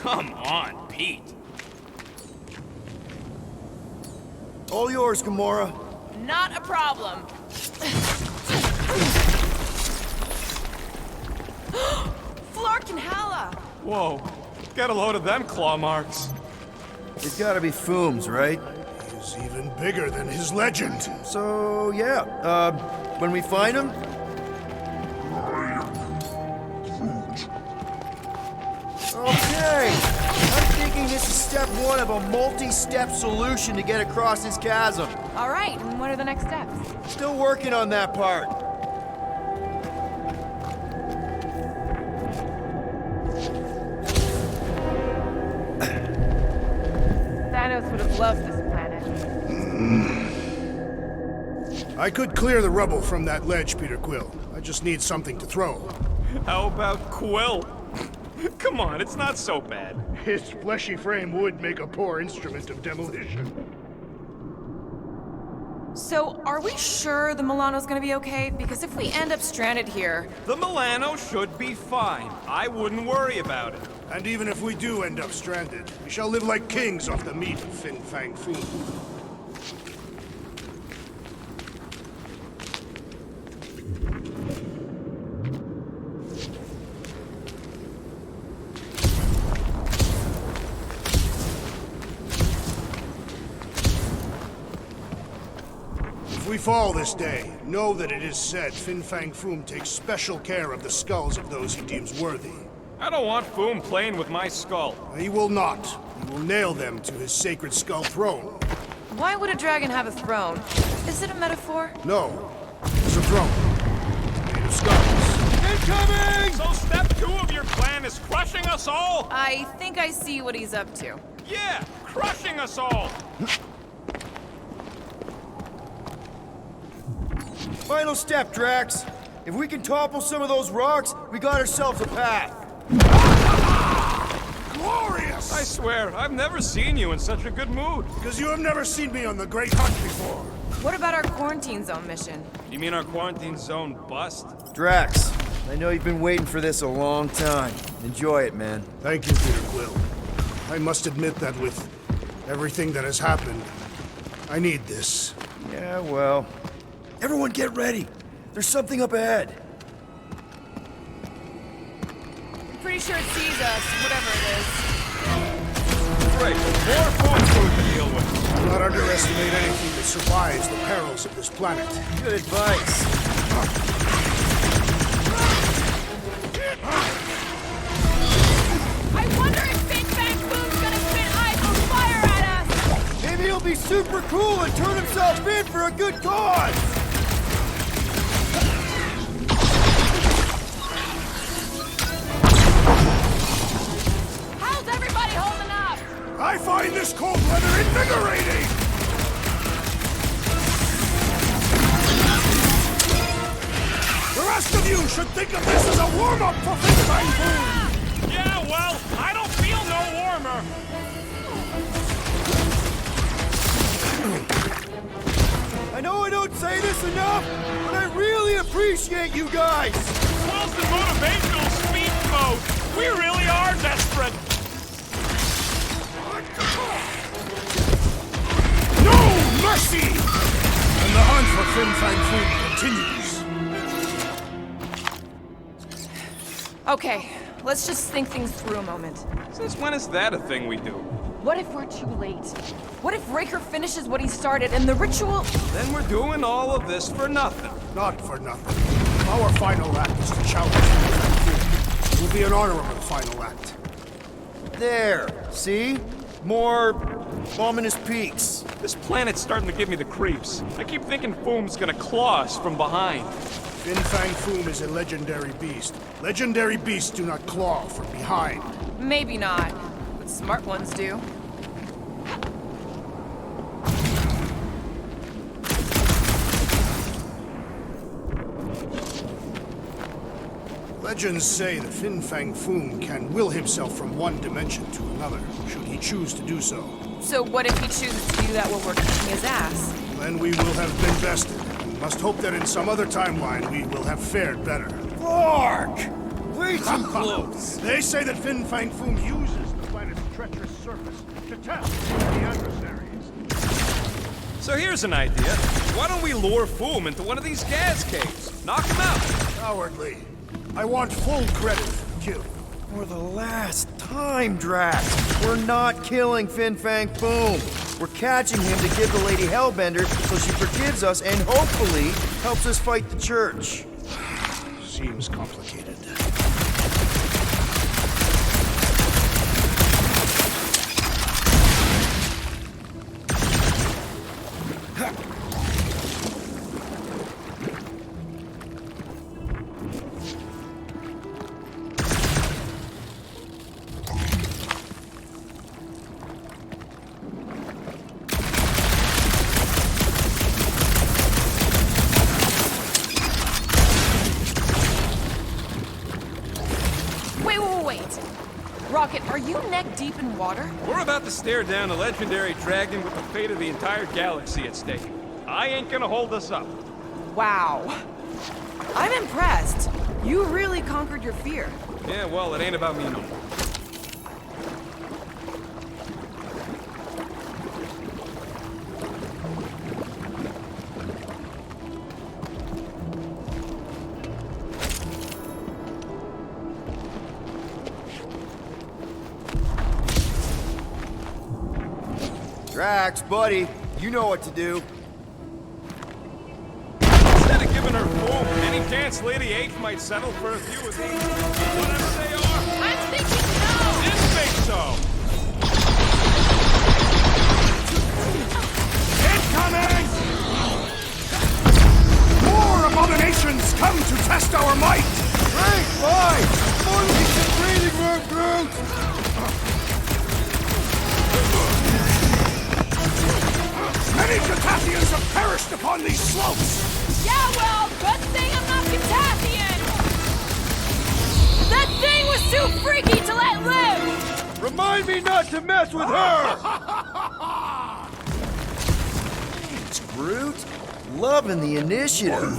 [SPEAKER 18] Come on, Pete.
[SPEAKER 16] All yours, Gamora.
[SPEAKER 11] Not a problem. Flark and Hala!
[SPEAKER 18] Whoa, get a load of them claw marks.
[SPEAKER 16] It's gotta be Foom's, right?
[SPEAKER 9] He's even bigger than his legend.
[SPEAKER 16] So, yeah. When we find him, okay, I'm thinking this is step one of a multi-step solution to get across this chasm.
[SPEAKER 11] All right, and what are the next steps?
[SPEAKER 16] Still working on that part.
[SPEAKER 11] Thanos would have loved this planet.
[SPEAKER 9] I could clear the rubble from that ledge, Peter Quill. I just need something to throw.
[SPEAKER 18] How about Quill? Come on, it's not so bad.
[SPEAKER 9] His fleshy frame would make a poor instrument of demolition.
[SPEAKER 11] So, are we sure the Milano's gonna be okay? Because if we end up stranded here...
[SPEAKER 18] The Milano should be fine. I wouldn't worry about it.
[SPEAKER 9] And even if we do end up stranded, we shall live like kings off the meat of Fin Fang Foom. If we fall this day, know that it is said Fin Fang Foom takes special care of the skulls of those he deems worthy.
[SPEAKER 18] I don't want Foom playing with my skull.
[SPEAKER 9] He will not. He will nail them to his sacred skull throne.
[SPEAKER 11] Why would a dragon have a throne? Is it a metaphor?
[SPEAKER 9] No. It's a throne. Made of skulls.
[SPEAKER 18] Incoming! So step 2 of your plan is crushing us all?
[SPEAKER 11] I think I see what he's up to.
[SPEAKER 18] Yeah, crushing us all!
[SPEAKER 5] Final step, Drax. If we can topple some of those rocks, we got ourselves a path.
[SPEAKER 9] Glorious!
[SPEAKER 18] I swear, I've never seen you in such a good mood.
[SPEAKER 9] Because you have never seen me on the Great Hunt before.
[SPEAKER 11] What about our quarantine zone mission?
[SPEAKER 18] You mean our quarantine zone bust?
[SPEAKER 5] Drax, I know you've been waiting for this a long time. Enjoy it, man.
[SPEAKER 9] Thank you, Peter Quill. I must admit that with everything that has happened, I need this.
[SPEAKER 5] Yeah, well... Everyone get ready! There's something up ahead!
[SPEAKER 11] I'm pretty sure it sees us, whatever it is.
[SPEAKER 18] Great, more food to deal with.
[SPEAKER 9] Do not underestimate anything that survives the perils of this planet.
[SPEAKER 5] Good advice.
[SPEAKER 11] I wonder if Big Bang Boom's gonna spit eyes on fire at us!
[SPEAKER 5] Maybe he'll be super cool and turn himself in for a good cause!
[SPEAKER 11] How's everybody holding up?
[SPEAKER 9] I find this cold weather invigorating! The rest of you should think of this as a warm-up for Big Bang Boom!
[SPEAKER 21] Yeah, well, I don't feel no warmer.
[SPEAKER 5] I know I don't say this enough, but I really appreciate you guys!
[SPEAKER 21] Quill's in motivational speech mode. We really are desperate.
[SPEAKER 9] No mercy! And the hunt for Fin Fang Foom continues.
[SPEAKER 11] Okay, let's just think things through a moment.
[SPEAKER 18] Since when is that a thing we do?
[SPEAKER 11] What if we're too late? What if Raker finishes what he started and the ritual...
[SPEAKER 18] Then we're doing all of this for nothing.
[SPEAKER 9] Not for nothing. Our final act is to challenge Fin Fang Foom. It will be an honorable final act.
[SPEAKER 5] There, see? More ominous peaks.
[SPEAKER 18] This planet's starting to give me the creeps. I keep thinking Foom's gonna claw us from behind.
[SPEAKER 9] Fin Fang Foom is a legendary beast. Legendary beasts do not claw from behind.
[SPEAKER 11] Maybe not, but smart ones do.
[SPEAKER 9] Legends say that Fin Fang Foom can will himself from one dimension to another, should he choose to do so.
[SPEAKER 11] So what if he chooses to do that while we're kicking his ass?
[SPEAKER 9] Then we will have been bested. We must hope that in some other timeline we will have fared better.
[SPEAKER 5] Bark! Way too close!
[SPEAKER 9] They say that Fin Fang Foom uses the planet's treacherous surface to test the adversaries.
[SPEAKER 18] So here's an idea. Why don't we lure Foom into one of these gas caves? Knock him out.
[SPEAKER 9] Cowardly. I want full credit for the kill.
[SPEAKER 5] For the last time, Drax, we're not killing Fin Fang Foom. We're catching him to give the Lady Hellbender so she forgives us and hopefully helps us fight the Church.
[SPEAKER 9] Seems complicated.
[SPEAKER 11] Rocket, are you neck deep in water?
[SPEAKER 18] We're about to stare down a legendary dragon with the fate of the entire galaxy at stake. I ain't gonna hold us up.
[SPEAKER 11] Wow. I'm impressed. You really conquered your fear.
[SPEAKER 18] Yeah, well, it ain't about me no more.
[SPEAKER 5] Drax, buddy, you know what to do.
[SPEAKER 18] Instead of giving her Foom, any chance Lady H might settle for a few of these? Whatever they are.
[SPEAKER 11] I'm thinking no!
[SPEAKER 18] Didn't think so!
[SPEAKER 9] Incoming! More abominations come to test our might!
[SPEAKER 5] Great, fine! Only some breathing room, Groot!
[SPEAKER 9] Many Catathians have perished upon these slopes!
[SPEAKER 11] Yeah, well, good thing I'm not Catasthian! That thing was too freaky to let live!
[SPEAKER 5] Remind me not to mess with her!
[SPEAKER 16] It's Groot. Loving the initiative.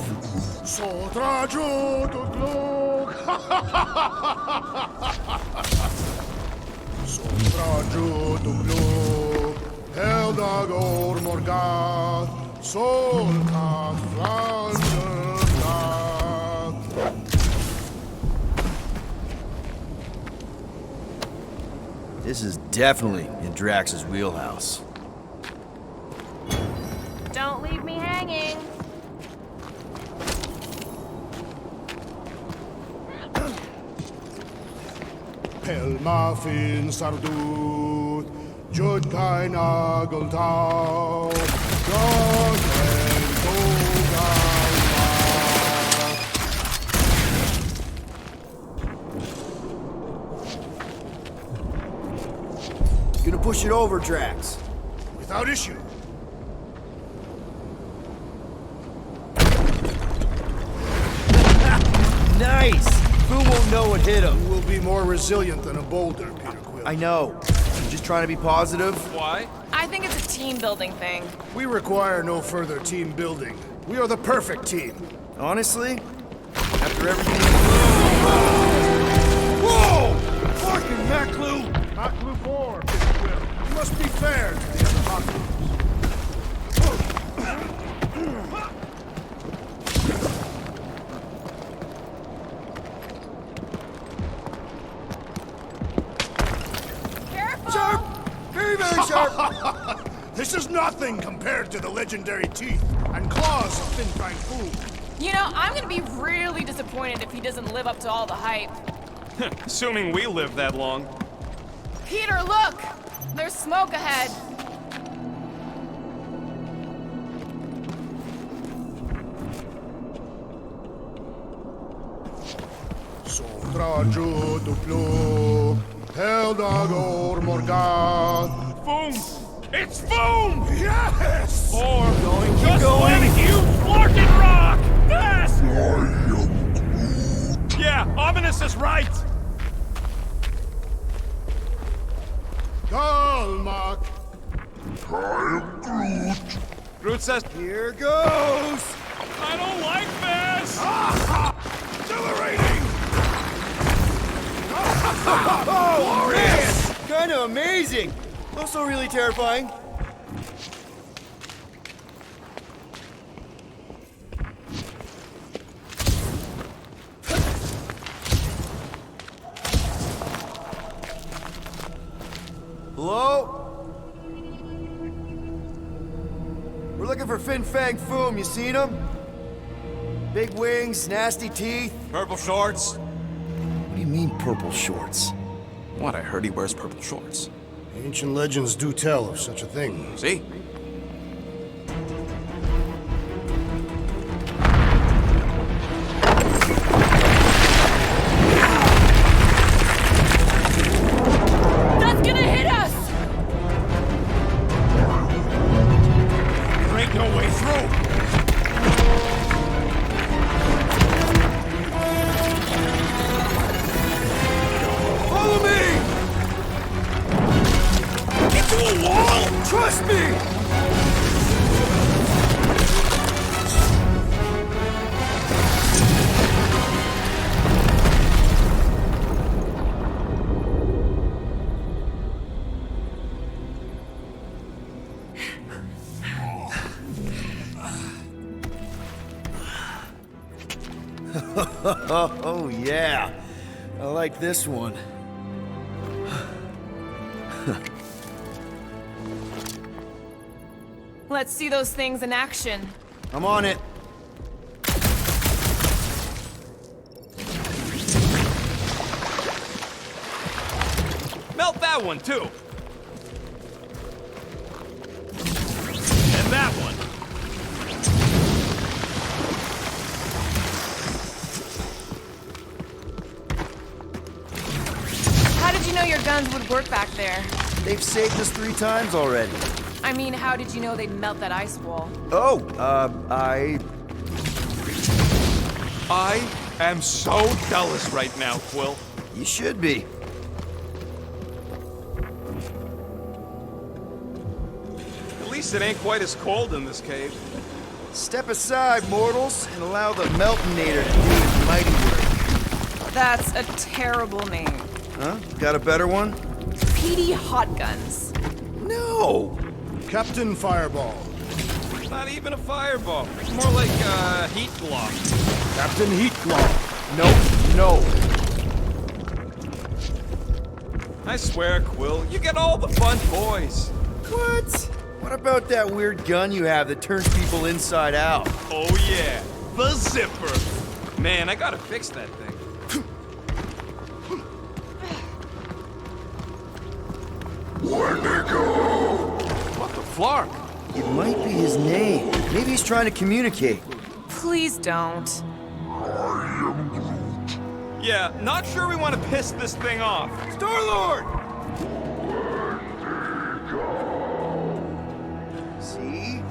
[SPEAKER 9] Eldagor Morgath, Solkath,
[SPEAKER 16] This is definitely in Drax's wheelhouse.
[SPEAKER 14] Don't leave me hanging.
[SPEAKER 9] Pelma fin sardut, Jud kain agoltau, Joten
[SPEAKER 16] Gonna push it over, Drax.
[SPEAKER 9] Without issue.
[SPEAKER 16] Nice! Who won't know what hit him?
[SPEAKER 9] You will be more resilient than a boulder, Peter Quill.
[SPEAKER 16] I know. I'm just trying to be positive.
[SPEAKER 18] Why?
[SPEAKER 11] I think it's a team building thing.
[SPEAKER 9] We require no further team building. We are the perfect team.
[SPEAKER 16] Honestly, after everything...
[SPEAKER 9] Whoa! Fucking Maclu! Maclu 4, Peter Quill. You must be fair to the other Maclus.
[SPEAKER 5] Sharp! Very, very sharp!
[SPEAKER 9] This is nothing compared to the legendary teeth and claws of Fin Fang Foom.
[SPEAKER 11] You know, I'm gonna be really disappointed if he doesn't live up to all the hype.
[SPEAKER 18] Assuming we live that long.
[SPEAKER 11] Peter, look! There's smoke ahead.
[SPEAKER 9] Sotrajo duplo, Eldagor Morgath.
[SPEAKER 21] Boom! It's boom!
[SPEAKER 9] Yes!
[SPEAKER 21] Or
[SPEAKER 5] Keep
[SPEAKER 21] just
[SPEAKER 5] going.
[SPEAKER 21] let it you Larkin rock! Yes! Yeah, Ominous is right!
[SPEAKER 9] Galmak.
[SPEAKER 18] Groot says,
[SPEAKER 5] Here goes!
[SPEAKER 21] I don't like this!
[SPEAKER 9] Exhilarating!
[SPEAKER 5] Oh, man! Kind of amazing! Also really terrifying.
[SPEAKER 16] Hello? We're looking for Fin Fang Foom. You seen him? Big wings, nasty teeth.
[SPEAKER 20] Purple shorts?
[SPEAKER 16] What do you mean, purple shorts?
[SPEAKER 20] What, I heard he wears purple shorts.
[SPEAKER 4] Ancient legends do tell of such a thing.
[SPEAKER 20] See?
[SPEAKER 11] That's gonna hit us!
[SPEAKER 21] There ain't no way through!
[SPEAKER 5] Follow me!
[SPEAKER 21] Into a wall!
[SPEAKER 5] Trust me!
[SPEAKER 16] Oh, yeah. I like this one.
[SPEAKER 11] Let's see those things in action.
[SPEAKER 16] I'm on it.
[SPEAKER 18] melt that one too. And that one.
[SPEAKER 11] How did you know your guns would work back there?
[SPEAKER 16] They've saved us 3 times already.
[SPEAKER 11] I mean, how did you know they'd melt that ice wall?
[SPEAKER 16] Oh, I
[SPEAKER 6] I am so jealous right now, Quill.
[SPEAKER 16] You should be.
[SPEAKER 6] At least it ain't quite as cold in this cave.
[SPEAKER 16] Step aside, mortals, and allow the Meltonator to do his mighty work.
[SPEAKER 17] That's a terrible name.
[SPEAKER 16] Huh? Got a better one?
[SPEAKER 17] PD Hot Guns.
[SPEAKER 6] No!
[SPEAKER 9] Captain Fireball.
[SPEAKER 18] Not even a fireball. It's more like heat glove.
[SPEAKER 9] Captain Heatclaw. No.
[SPEAKER 18] I swear, Quill, you get all the fun toys.
[SPEAKER 16] What? What about that weird gun you have that turns people inside out?
[SPEAKER 18] Oh yeah, the zipper. Man, I gotta fix that thing.
[SPEAKER 3] Where'd they go?
[SPEAKER 6] What the flark?
[SPEAKER 16] It might be his name. Maybe he's trying to communicate.
[SPEAKER 17] Please don't.
[SPEAKER 18] Yeah, not sure we want to piss this thing off.
[SPEAKER 5] Star-Lord!
[SPEAKER 16] See?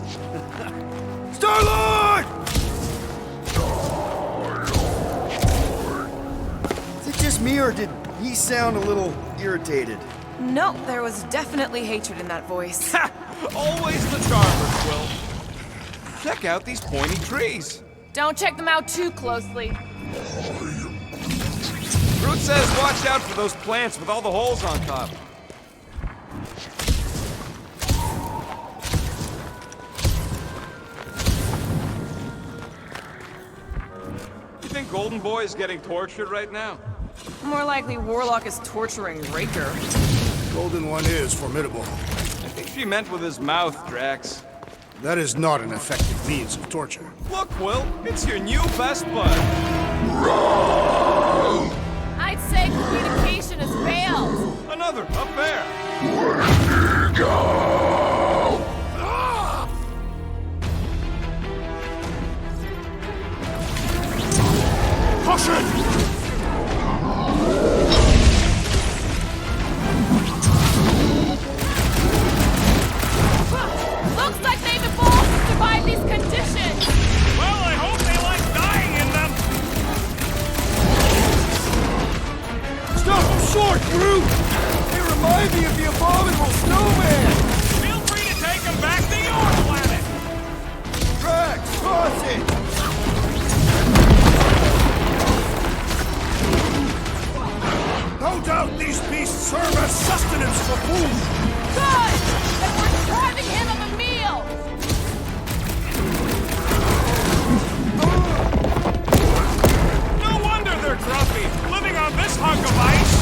[SPEAKER 5] Star-Lord!
[SPEAKER 16] Is it just me, or did he sound a little irritated?
[SPEAKER 17] No, there was definitely hatred in that voice.
[SPEAKER 18] Ha! Always the charmer, Quill. Check out these pointy trees.
[SPEAKER 11] Don't check them out too closely.
[SPEAKER 18] Groot says watch out for those plants with all the holes on top. You think Golden Boy is getting tortured right now?
[SPEAKER 17] More likely Warlock is torturing Raker.
[SPEAKER 9] Golden One is formidable.
[SPEAKER 18] I think she meant with his mouth, Drax.
[SPEAKER 9] That is not an effective means of torture.
[SPEAKER 18] Look, Quill, it's your new best bud.
[SPEAKER 11] I'd say communication has failed.
[SPEAKER 18] Another, up there.
[SPEAKER 3] Where'd he go?
[SPEAKER 9] Caution!
[SPEAKER 11] Looks like they've evolved to survive these conditions.
[SPEAKER 21] Well, I hope they like dying in them.
[SPEAKER 5] Stop them short, Groot! They remind me of the abominable snowman!
[SPEAKER 21] Feel free to take them back to your planet.
[SPEAKER 5] Drax, toss it!
[SPEAKER 9] No doubt these beasts serve as sustenance for food.
[SPEAKER 11] Good! Then we're depriving him of a meal!
[SPEAKER 21] No wonder they're grumpy, living on this hunk of ice.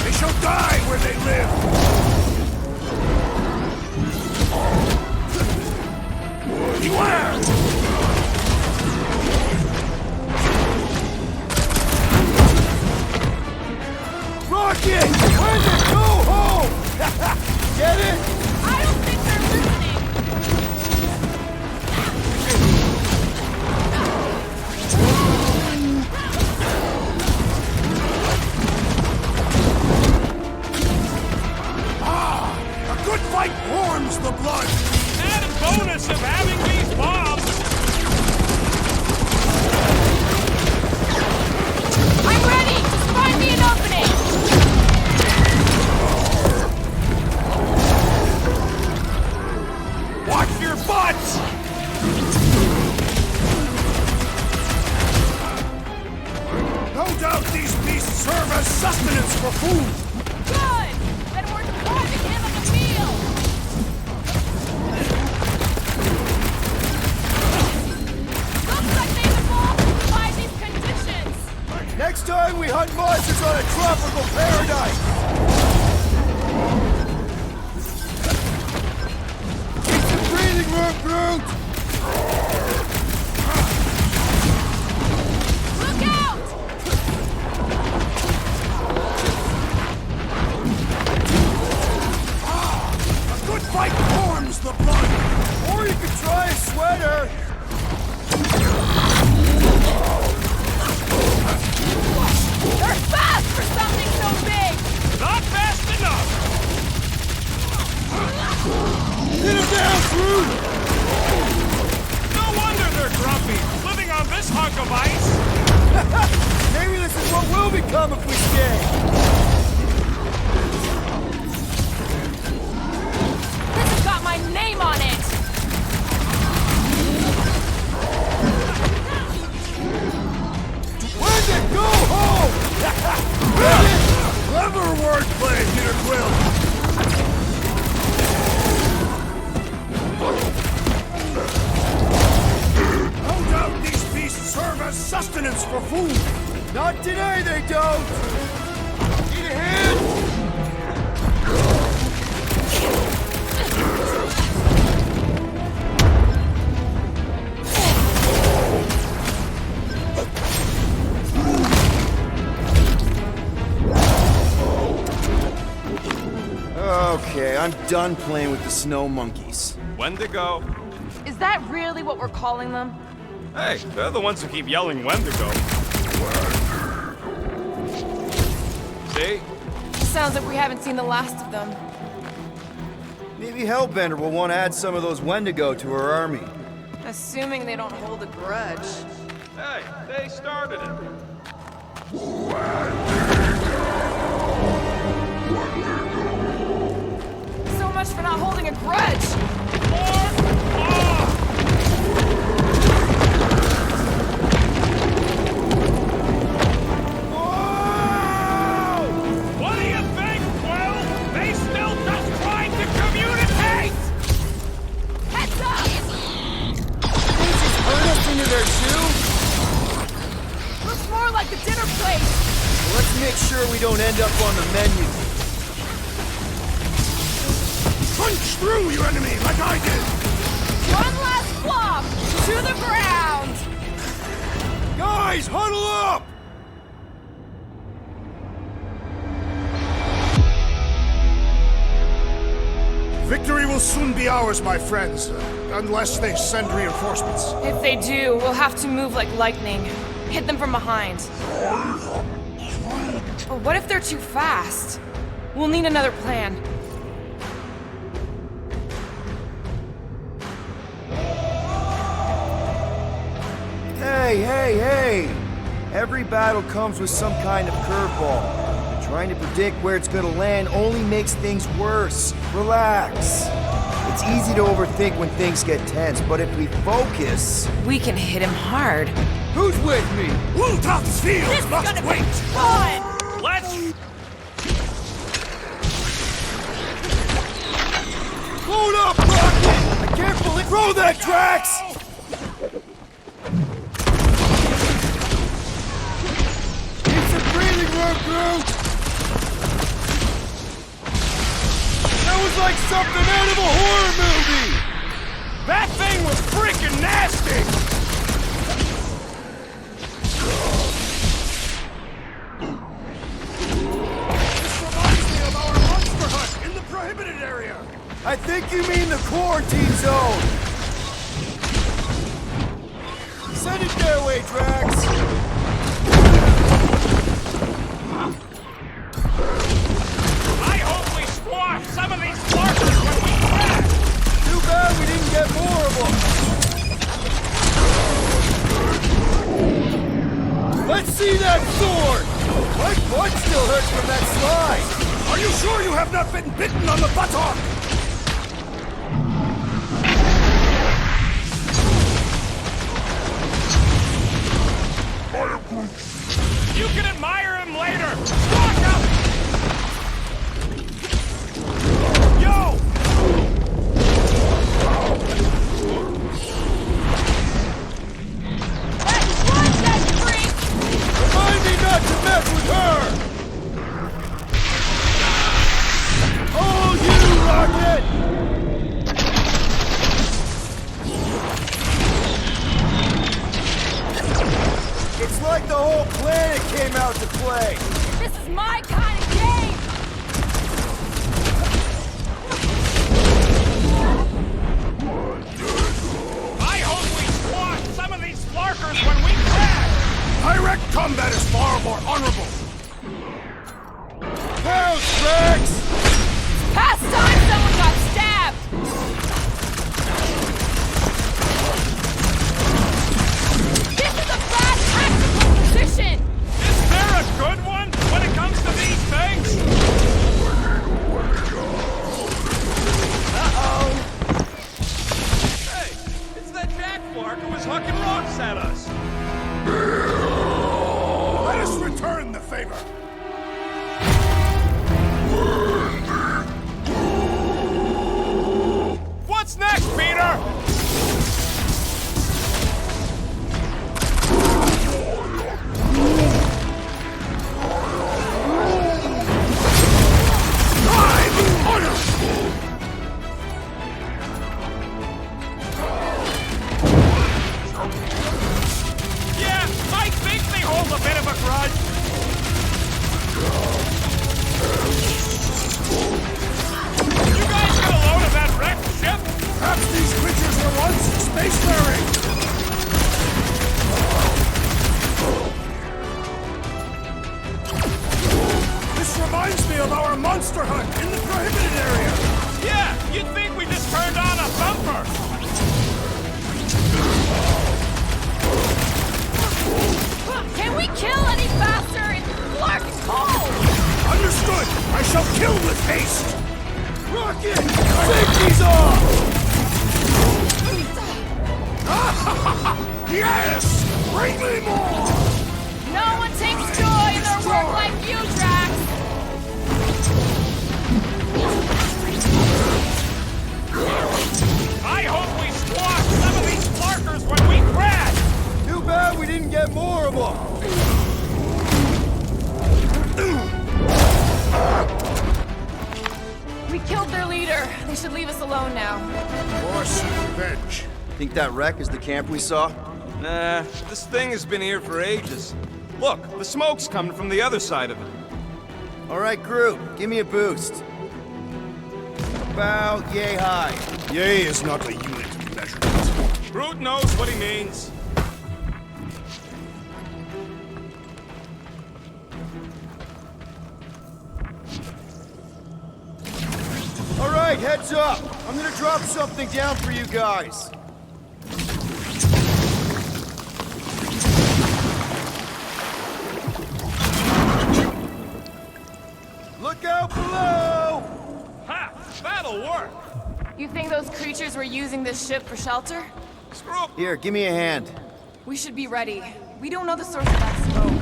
[SPEAKER 9] They shall die where they live. Beware!
[SPEAKER 5] Rocket! Where's it go home? Get it?
[SPEAKER 11] I don't think they're listening.
[SPEAKER 9] A good fight warms the blood.
[SPEAKER 21] Added bonus of having these bombs.
[SPEAKER 11] I'm ready! Just find me an opening!
[SPEAKER 21] Watch your butts!
[SPEAKER 9] No doubt these beasts serve as sustenance for food.
[SPEAKER 11] Good! Then we're depriving him of a meal! Looks like they've evolved to survive these conditions!
[SPEAKER 5] Next time we hunt monsters on a tropical paradise! Keep some breathing room, Groot!
[SPEAKER 11] Look out!
[SPEAKER 9] A good fight warms the blood.
[SPEAKER 5] Or you could try a sweater!
[SPEAKER 11] They're fast for something so big!
[SPEAKER 5] come if we stay.
[SPEAKER 11] This has got my name on it!
[SPEAKER 5] Wendy, go home! Clever wordplay, Peter Quill. No doubt these beasts serve as sustenance for food. Not today, they don't. Need a hand?
[SPEAKER 16] Okay, I'm done playing with the snow monkeys.
[SPEAKER 18] Wendigo.
[SPEAKER 11] Is that really what we're calling them?
[SPEAKER 18] Hey, they're the ones who keep yelling Wendigo. See?
[SPEAKER 11] Sounds like we haven't seen the last of them.
[SPEAKER 16] Maybe Hellbender will want to add some of those Wendigo to her army.
[SPEAKER 11] Assuming they don't hold a grudge.
[SPEAKER 18] Hey, they started it.
[SPEAKER 11] So much for not holding a grudge!
[SPEAKER 21] What do you think, Quill? They still just trying to communicate!
[SPEAKER 11] Heads up!
[SPEAKER 5] They just hurt us into their chew?
[SPEAKER 11] Looks more like the dinner plate!
[SPEAKER 5] Let's make sure we don't end up on the menu. Punch through, you enemy, like I did!
[SPEAKER 11] One last flop! To the ground!
[SPEAKER 5] Guys, huddle up! Victory will soon be ours, my friends, unless they send reinforcements.
[SPEAKER 11] If they do, we'll have to move like lightning. Hit them from behind. But what if they're too fast? We'll need another plan.
[SPEAKER 16] Hey! Every battle comes with some kind of curveball. Trying to predict where it's gonna land only makes things worse. Relax. It's easy to overthink when things get tense, but if we focus...
[SPEAKER 11] We can hit him hard.
[SPEAKER 5] Who's with me? Wultop's field
[SPEAKER 11] This is
[SPEAKER 5] must
[SPEAKER 11] gonna
[SPEAKER 5] wait!
[SPEAKER 11] be fun!
[SPEAKER 21] Let's...
[SPEAKER 5] Hold up, Rocket! I can't believe... Throw that, Drax! Need some breathing room, Groot! That was like something out of a horror movie!
[SPEAKER 21] That thing was freaking nasty!
[SPEAKER 5] This reminds me of our monster hut in the prohibited area! I think you mean the quarantine zone! Send it their way, Drax!
[SPEAKER 21] I hope we squash some of these flarkers when we can!
[SPEAKER 5] Too bad we didn't get more of them! Let's see that sword! My butt still hurts from that slide! Are you sure you have not been bitten on the buttock?
[SPEAKER 21] You can admire him later! Walk up! Yo!
[SPEAKER 5] Remind me not to mess with her! Oh, you, Rocket! It's like the whole planet came out to play!
[SPEAKER 11] This is my kind of game!
[SPEAKER 21] I hope we squash some of these flarkers when we crash!
[SPEAKER 5] Direct combat is far more honorable! Pounce, Rex!
[SPEAKER 11] Past time someone got stabbed! This is a bad tactical position!
[SPEAKER 21] Is there a good one?
[SPEAKER 9] of our monster hunt in the prohibited area!
[SPEAKER 21] Yeah, you'd think we just turned on a thumper!
[SPEAKER 11] Can we kill any faster? It's Clark cold!
[SPEAKER 9] Understood! I shall kill with haste! Rocket! Safety's off! Yes! Bring me more!
[SPEAKER 11] No one takes joy in their work like you, Drax!
[SPEAKER 21] I hope we squash some of these Clarkers when we crash!
[SPEAKER 5] Too bad we didn't get more of them!
[SPEAKER 11] We killed their leader. They should leave us alone now.
[SPEAKER 9] Force revenge.
[SPEAKER 16] Think that wreck is the camp we saw?
[SPEAKER 18] Nah, this thing has been here for ages. Look, the smoke's coming from the other side of it.
[SPEAKER 16] All right, Groot, give me a boost. About yay high.
[SPEAKER 9] Yay is not a unit of measurement.
[SPEAKER 18] Groot knows what he means.
[SPEAKER 16] All right, heads up. I'm gonna drop something down for you guys.
[SPEAKER 5] Look out below!
[SPEAKER 21] Ha! That'll work!
[SPEAKER 11] You think those creatures were using this ship for shelter?
[SPEAKER 18] Screw up.
[SPEAKER 16] Here, give me a hand.
[SPEAKER 11] We should be ready. We don't know the source of that smoke.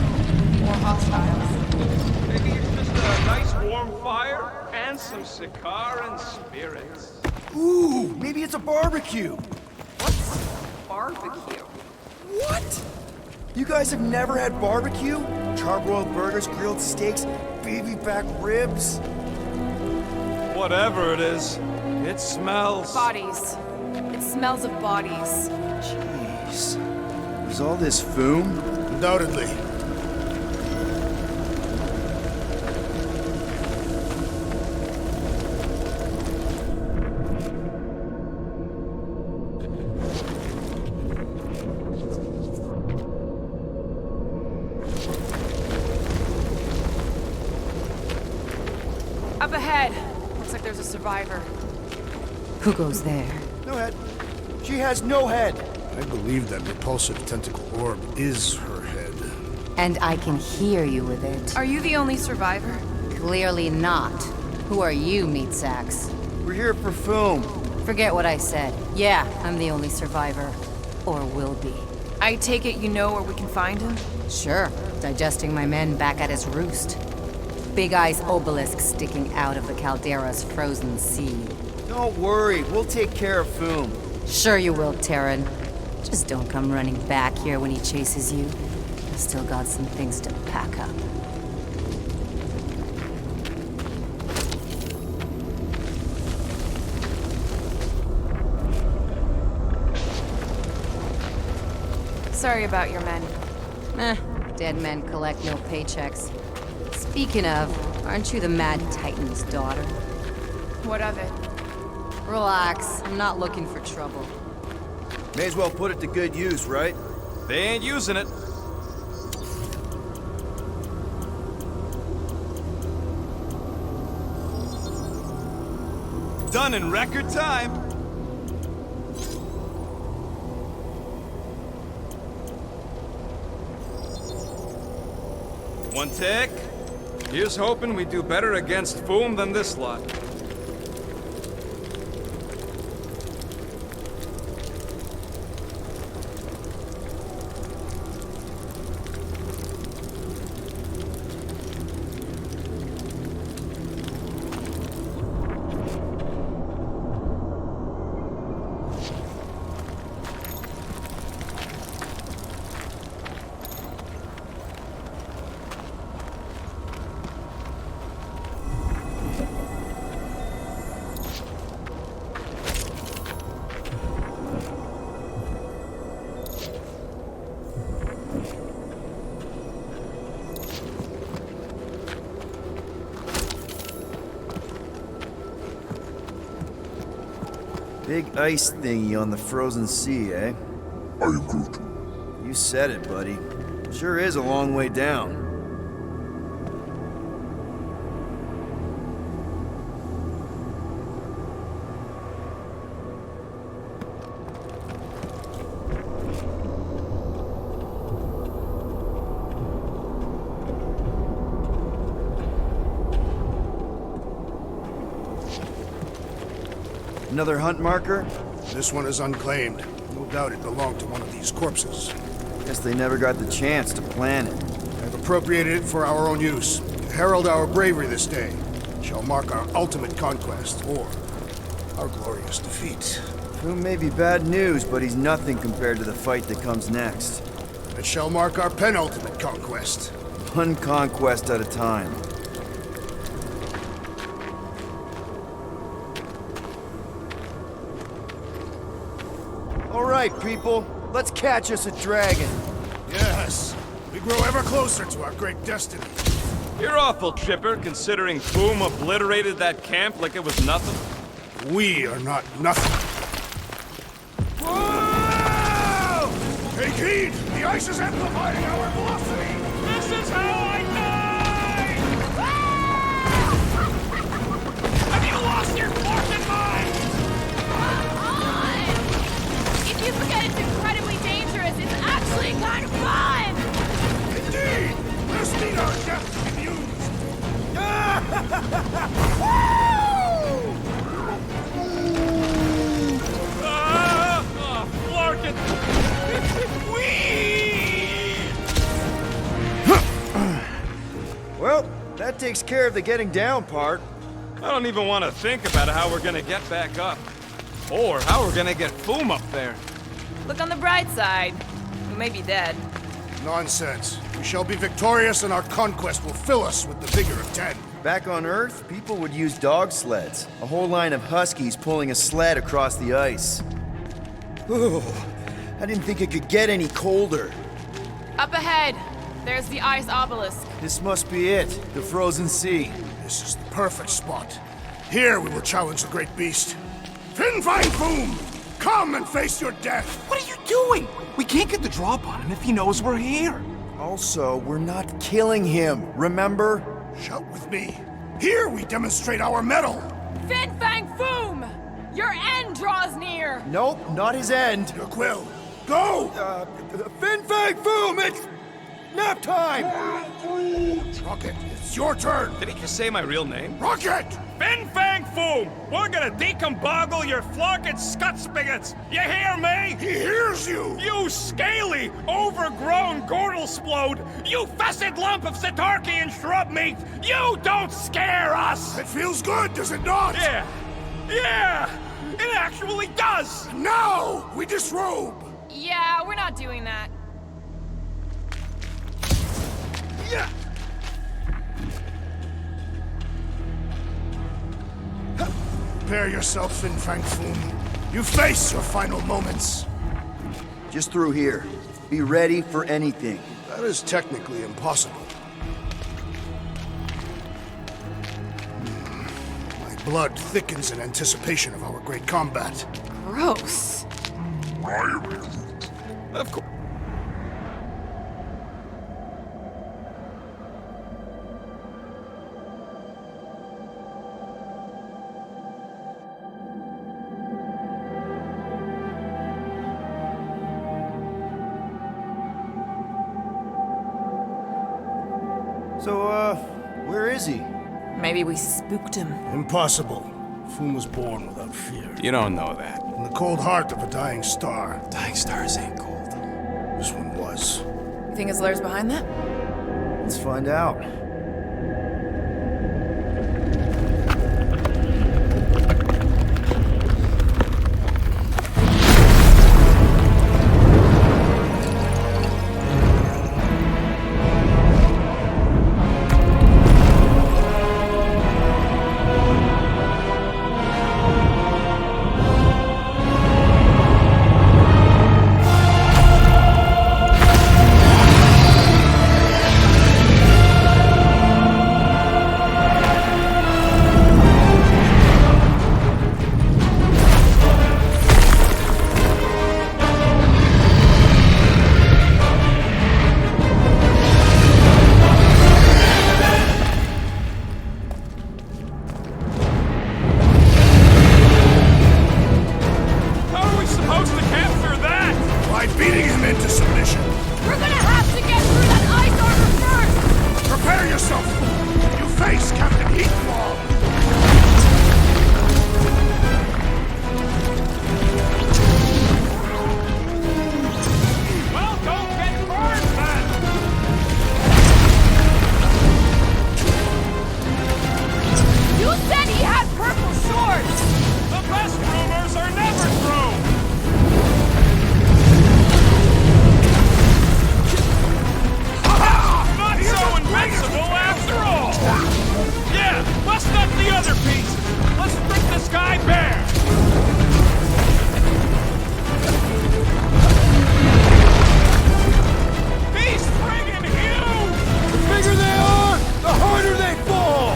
[SPEAKER 11] Or hostiles.
[SPEAKER 18] Maybe it's just a nice warm fire and some cigar and spirits.
[SPEAKER 16] Ooh, maybe it's a barbecue.
[SPEAKER 11] Barbecue.
[SPEAKER 16] What? You guys have never had barbecue? Charbroiled burgers, grilled steaks, baby back ribs?
[SPEAKER 18] Whatever it is, it smells.
[SPEAKER 11] Bodies. It smells of bodies.
[SPEAKER 16] Jeez. Was all this foom?
[SPEAKER 9] Undoubtedly.
[SPEAKER 11] Up ahead. Looks like there's a survivor.
[SPEAKER 15] Who goes there?
[SPEAKER 16] No head. She has no head.
[SPEAKER 9] I believe that repulsive tentacle orb is her head.
[SPEAKER 15] And I can hear you with it.
[SPEAKER 11] Are you the only survivor?
[SPEAKER 15] Clearly not. Who are you, meat sacks?
[SPEAKER 16] We're here for Foom.
[SPEAKER 15] Forget what I said. Yeah, I'm the only survivor. Or will be.
[SPEAKER 11] I take it you know where we can find him?
[SPEAKER 15] Sure. Digesting my men back at his roost. Big Eye's obelisk sticking out of the Caldera's frozen sea.
[SPEAKER 16] Don't worry, we'll take care of Foom.
[SPEAKER 15] Sure you will, Terran. Just don't come running back here when he chases you. I've still got some things to pack up.
[SPEAKER 11] Sorry about your men.
[SPEAKER 15] Dead men collect no paychecks. Speaking of, aren't you the Mad Titan's daughter?
[SPEAKER 11] What of it?
[SPEAKER 15] Relax, I'm not looking for trouble.
[SPEAKER 16] May as well put it to good use, right?
[SPEAKER 18] They ain't using it. Done in record time. One tick. Here's hoping we do better against Foom than this lot.
[SPEAKER 16] Big ice thingy on the frozen sea, eh?
[SPEAKER 2] Are you Groot?
[SPEAKER 16] You said it, buddy. Sure is a long way down. Another hunt marker?
[SPEAKER 9] This one is unclaimed. No doubt it belonged to one of these corpses.
[SPEAKER 16] Guess they never got the chance to plan it.
[SPEAKER 9] I've appropriated it for our own use. To herald our bravery this day. It shall mark our ultimate conquest, or our glorious defeat.
[SPEAKER 16] Who may be bad news, but he's nothing compared to the fight that comes next.
[SPEAKER 9] It shall mark our penultimate conquest.
[SPEAKER 16] One conquest at a time. All right, people. Let's catch us a dragon.
[SPEAKER 9] Yes. We grow ever closer to our great destiny.
[SPEAKER 18] You're awful chipper, considering Boom obliterated that camp like it was nothing.
[SPEAKER 9] We are not nothing. Whoa! Take heed! The ice is amplifying our velocity!
[SPEAKER 21] This is how I die! Have you lost your fucking mind?
[SPEAKER 11] If you forget it's incredibly dangerous, it's actually kind of fun!
[SPEAKER 9] Indeed! Let's meet our death to be used!
[SPEAKER 21] Flarkin!
[SPEAKER 16] Well, that takes care of the getting down part.
[SPEAKER 18] I don't even want to think about how we're gonna get back up. Or how we're gonna get Boom up there.
[SPEAKER 11] Look on the bright side. We may be dead.
[SPEAKER 9] Nonsense. We shall be victorious and our conquest will fill us with the vigor of 10.
[SPEAKER 16] Back on Earth, people would use dog sleds. A whole line of huskies pulling a sled across the ice. Ooh, I didn't think it could get any colder.
[SPEAKER 11] Up ahead, there's the ice obelisk.
[SPEAKER 16] This must be it, the frozen sea.
[SPEAKER 9] This is the perfect spot. Here we will challenge the great beast. Fin Fang Boom! Come and face your death!
[SPEAKER 20] What are you doing? We can't get the drop on him if he knows we're here.
[SPEAKER 16] Also, we're not killing him, remember?
[SPEAKER 9] Shout with me. Here we demonstrate our mettle.
[SPEAKER 11] Fin Fang Foom! Your end draws near!
[SPEAKER 16] Nope, not his end.
[SPEAKER 9] Your quill. Go!
[SPEAKER 5] Fin Fang Foom, it's nap time!
[SPEAKER 9] Rocket, it's your turn.
[SPEAKER 18] Did he just say my real name?
[SPEAKER 9] Rocket!
[SPEAKER 21] Fin Fang Foom! We're gonna decomboggle your flocking scut spigots! You hear me?
[SPEAKER 9] He hears you!
[SPEAKER 21] You scaly, overgrown gordle-splode! You fessed lump of Satarkian shrub meat! You don't scare us!
[SPEAKER 9] It feels good, does it not?
[SPEAKER 21] Yeah! Yeah! It actually does!
[SPEAKER 9] Now, we disrobe!
[SPEAKER 11] Yeah, we're not doing that.
[SPEAKER 9] Yeah! Prepare yourself, Fin Fang Foom. You face your final moments.
[SPEAKER 16] Just through here. Be ready for anything.
[SPEAKER 9] That is technically impossible. My blood thickens in anticipation of our great combat.
[SPEAKER 11] Gross.
[SPEAKER 18] Of course.
[SPEAKER 16] So, where is he?
[SPEAKER 11] Maybe we spooked him.
[SPEAKER 9] Impossible. Foom was born without fear.
[SPEAKER 18] You don't know that.
[SPEAKER 9] In the cold heart of a dying star.
[SPEAKER 20] Dying stars ain't cold.
[SPEAKER 9] This one was.
[SPEAKER 11] You think his lair's behind that?
[SPEAKER 16] Let's find out.
[SPEAKER 11] said he had purple shorts!
[SPEAKER 21] The best rumors are never true! Not so invincible after all! Yeah, bust up the other pieces! Let's strip this guy bare! He's friggin' huge!
[SPEAKER 5] The bigger they are, the harder they fall!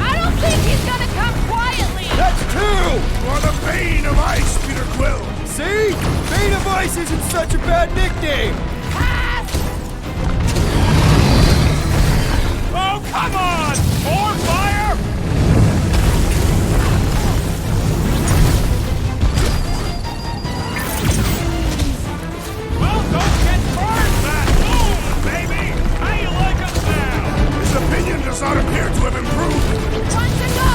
[SPEAKER 11] I don't think he's gonna come quietly!
[SPEAKER 5] That's two!
[SPEAKER 9] You are the Bane of Ice, Peter Quill!
[SPEAKER 5] See? Bane of Ice isn't such a bad nickname!
[SPEAKER 21] Oh, come on! More fire! Well, don't get burned, that boom, baby! How you like us now?
[SPEAKER 9] His opinion does not appear to have improved.
[SPEAKER 11] One to go!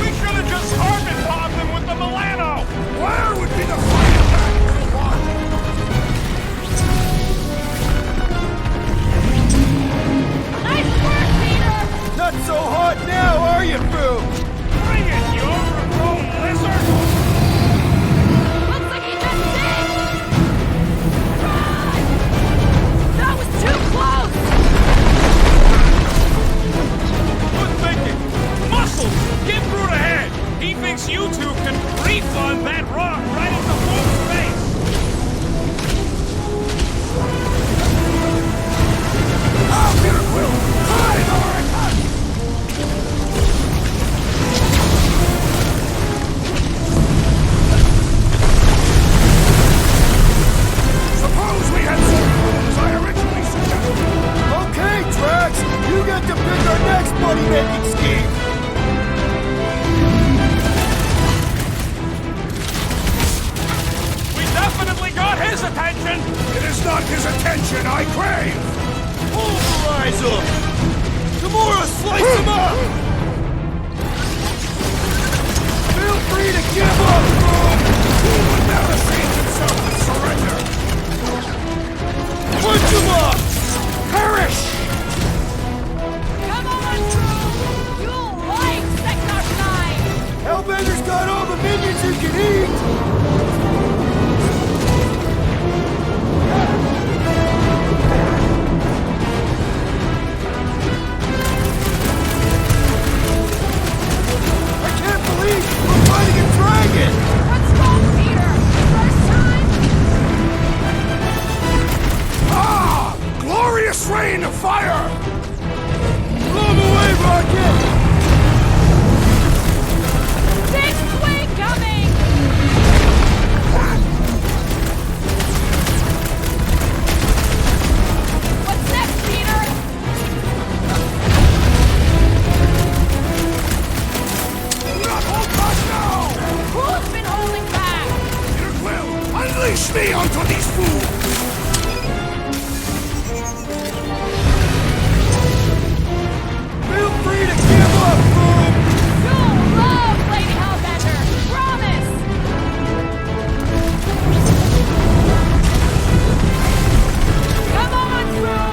[SPEAKER 21] We should have just carbon bombed him with the Milano!
[SPEAKER 9] Where would be the fight of that little one?
[SPEAKER 11] Nice work, Peter!
[SPEAKER 5] Not so hot now, are you, Boo?
[SPEAKER 21] Bring it, you overgrown lizard!
[SPEAKER 11] Looks like he just did! Run! That was too close!
[SPEAKER 21] Good thinking! Muscles! Give Groot a head! He thinks you two can refund that rock right into Boom's face!
[SPEAKER 9] Ah, Peter Quill! Hide, Alric! Suppose we had some as I originally suggested.
[SPEAKER 5] Okay, Drax, you get to pick our next money-making scheme!
[SPEAKER 21] We definitely got his attention!
[SPEAKER 9] It is not his attention I crave!
[SPEAKER 5] Pulverize him! Gamora, slice him up! Feel free to give up, Boom!
[SPEAKER 9] Who would never save himself and surrender?
[SPEAKER 5] Punch him up! Perish!
[SPEAKER 11] Come on, Drew! You'll like Sector 9!
[SPEAKER 5] Hellbender's got all the minions he can eat! I can't believe we're fighting a dragon!
[SPEAKER 11] What's wrong, Peter? First time?
[SPEAKER 9] Ah! Glorious rain of fire!
[SPEAKER 5] Blow him away, Rocket!
[SPEAKER 11] Big swing coming! What's next, Peter?
[SPEAKER 9] Not hold us now!
[SPEAKER 11] Who's been holding back?
[SPEAKER 9] Peter Quill, unleash me onto these fools!
[SPEAKER 5] Feel free to give up, Boom!
[SPEAKER 11] You'll love Lady Hellbender! Promise! Come on, Drew!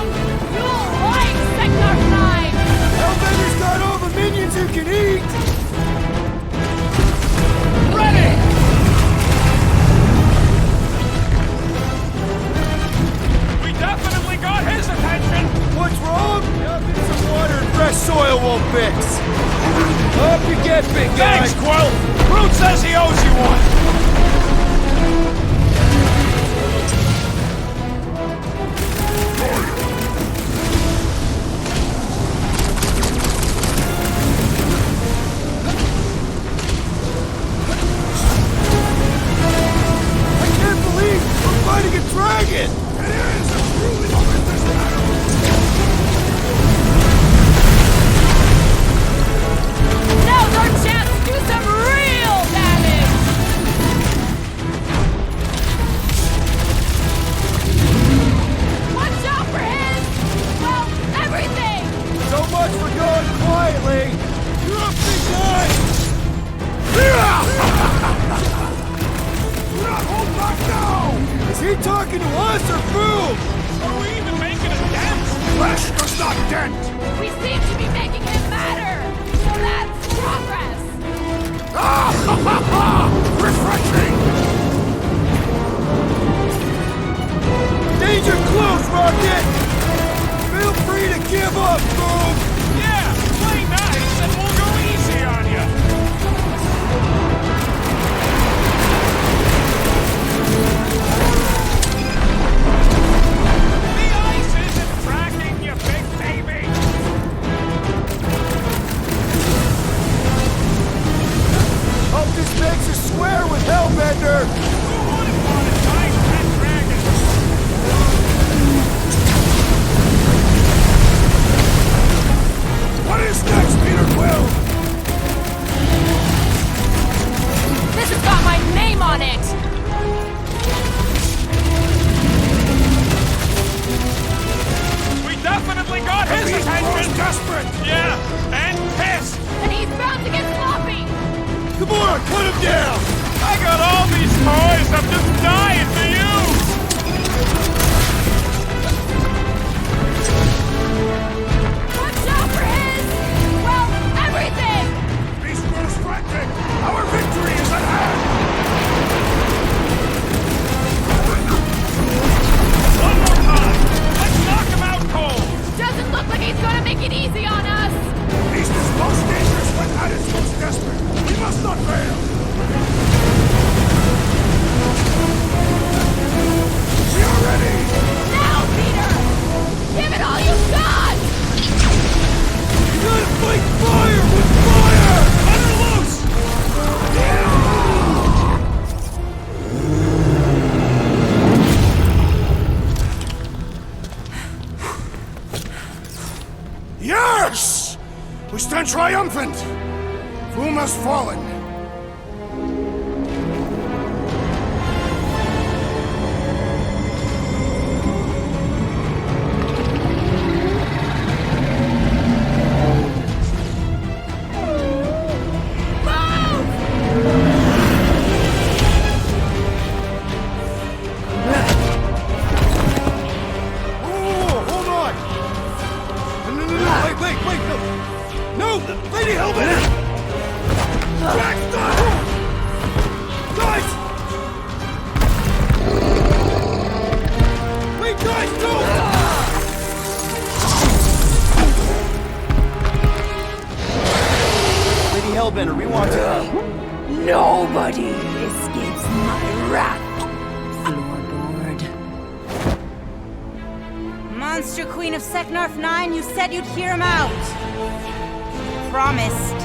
[SPEAKER 11] You'll like Sector 9!
[SPEAKER 5] Hellbender's got all the minions he can eat!
[SPEAKER 21] Ready! We definitely got his attention!
[SPEAKER 5] What's wrong? Nothing some water and fresh soil won't fix. Up you get, big guy!
[SPEAKER 21] Thanks, Quill! Groot says he owes you one!
[SPEAKER 5] I can't believe we're fighting a dragon!
[SPEAKER 9] It is a truly momentous battle!
[SPEAKER 11] Now's our chance to do some real damage!
[SPEAKER 5] he talking to us or Boom?
[SPEAKER 21] Are we even making a dent?
[SPEAKER 9] Flesh does not dent!
[SPEAKER 11] We seem to be making him matter! So that's progress!
[SPEAKER 9] Ah ha ha ha! Refreshing!
[SPEAKER 5] Danger close, Rocket! Feel free to give up, Boom!
[SPEAKER 21] Yeah, play nice and we'll go easy on you. The ice isn't cracking, you big baby!
[SPEAKER 5] Hope this makes us square with Hellbender!
[SPEAKER 21] Who wouldn't want a giant red dragon?
[SPEAKER 9] What is next, Peter Quill?
[SPEAKER 11] This has got my name on it!
[SPEAKER 21] We definitely got his attention!
[SPEAKER 9] Desperate!
[SPEAKER 21] Yeah, and pissed!
[SPEAKER 11] And he's bound to get sloppy!
[SPEAKER 5] Come on, put him down!
[SPEAKER 21] I got all these toys, I'm just dying to use!
[SPEAKER 11] Watch out for his... well, everything!
[SPEAKER 9] Beast grows frantic! Our victory is at hand!
[SPEAKER 21] One more time! Let's knock him out cold!
[SPEAKER 11] Doesn't look like he's gonna make it easy on us!
[SPEAKER 9] Beast is most dangerous when at its most desperate! We must not fail! We are ready!
[SPEAKER 11] Now, Peter! Give it all you've got!
[SPEAKER 5] You gotta fight fire with fire!
[SPEAKER 21] Let her loose!
[SPEAKER 9] Yes! We stand triumphant! Foom has fallen!
[SPEAKER 5] Oh, hold on! No, wait, no! No, Lady Hellbender! Jackson! Guys! Wait, guys, no!
[SPEAKER 6] Lady Hellbender, we want to...
[SPEAKER 7] Nobody escapes my wrath, floorboard.
[SPEAKER 14] Monster Queen of Seknarf 9, you said you'd hear him out. Promised.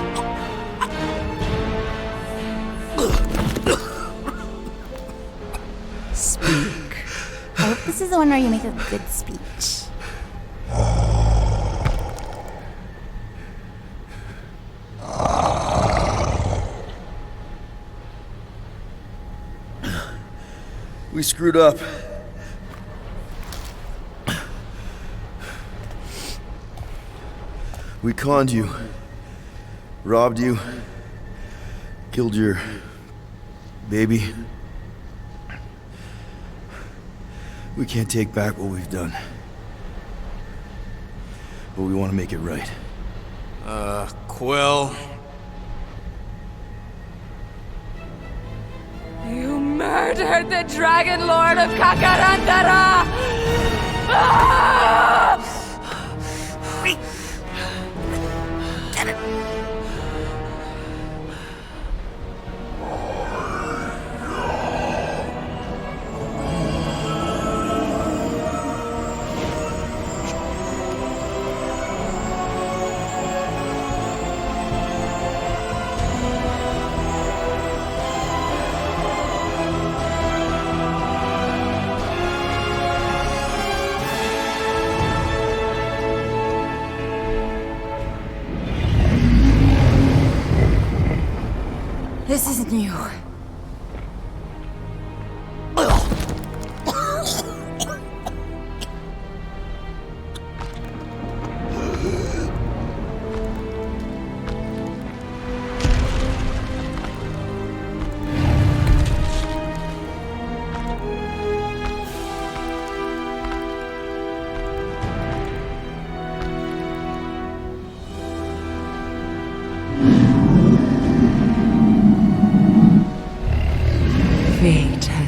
[SPEAKER 14] Speak. I hope this is the one where you make a good speech.
[SPEAKER 16] We screwed up. We conned you, robbed you, killed your baby. We can't take back what we've done. But we want to make it right.
[SPEAKER 6] Quill...
[SPEAKER 7] You murdered the Dragon Lord of Kakarandara! Ah!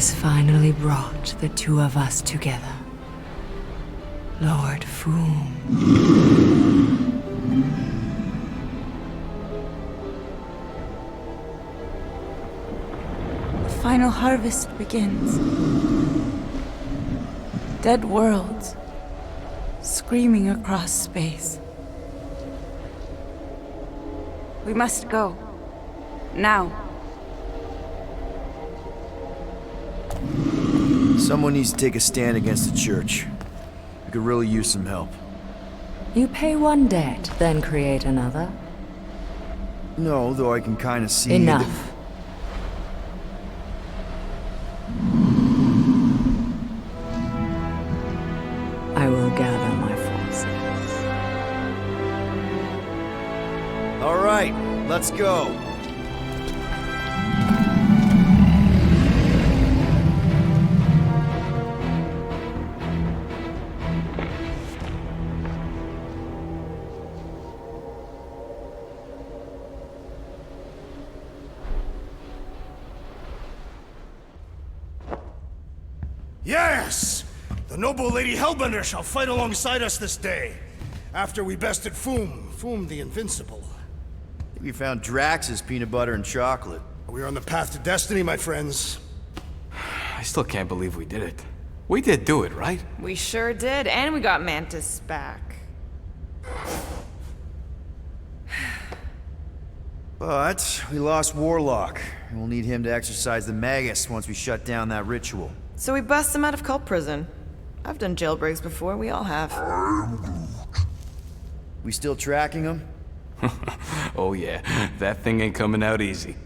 [SPEAKER 13] has finally brought the two of us together. Lord Foom.
[SPEAKER 17] The final harvest begins. Dead worlds, screaming across space. We must go. Now.
[SPEAKER 16] Someone needs to take a stand against the church. We could really use some help.
[SPEAKER 13] You pay one debt, then create another.
[SPEAKER 16] No, though I can kind of see...
[SPEAKER 13] Enough. I will gather my forces.
[SPEAKER 16] All right, let's go.
[SPEAKER 9] Yes! The noble Lady Hellbender shall fight alongside us this day. After we bested Foom the Invincible.
[SPEAKER 16] I think we found Drax's peanut butter and chocolate.
[SPEAKER 9] We are on the path to destiny, my friends.
[SPEAKER 20] I still can't believe we did it. We did do it, right?
[SPEAKER 11] We sure did, and we got Mantis back.
[SPEAKER 16] But we lost Warlock, and we'll need him to exercise the Magus once we shut down that ritual.
[SPEAKER 11] So we bust him out of cult prison. I've done jailbreaks before, we all have.
[SPEAKER 16] We still tracking him?
[SPEAKER 20] Oh yeah, that thing ain't coming out easy.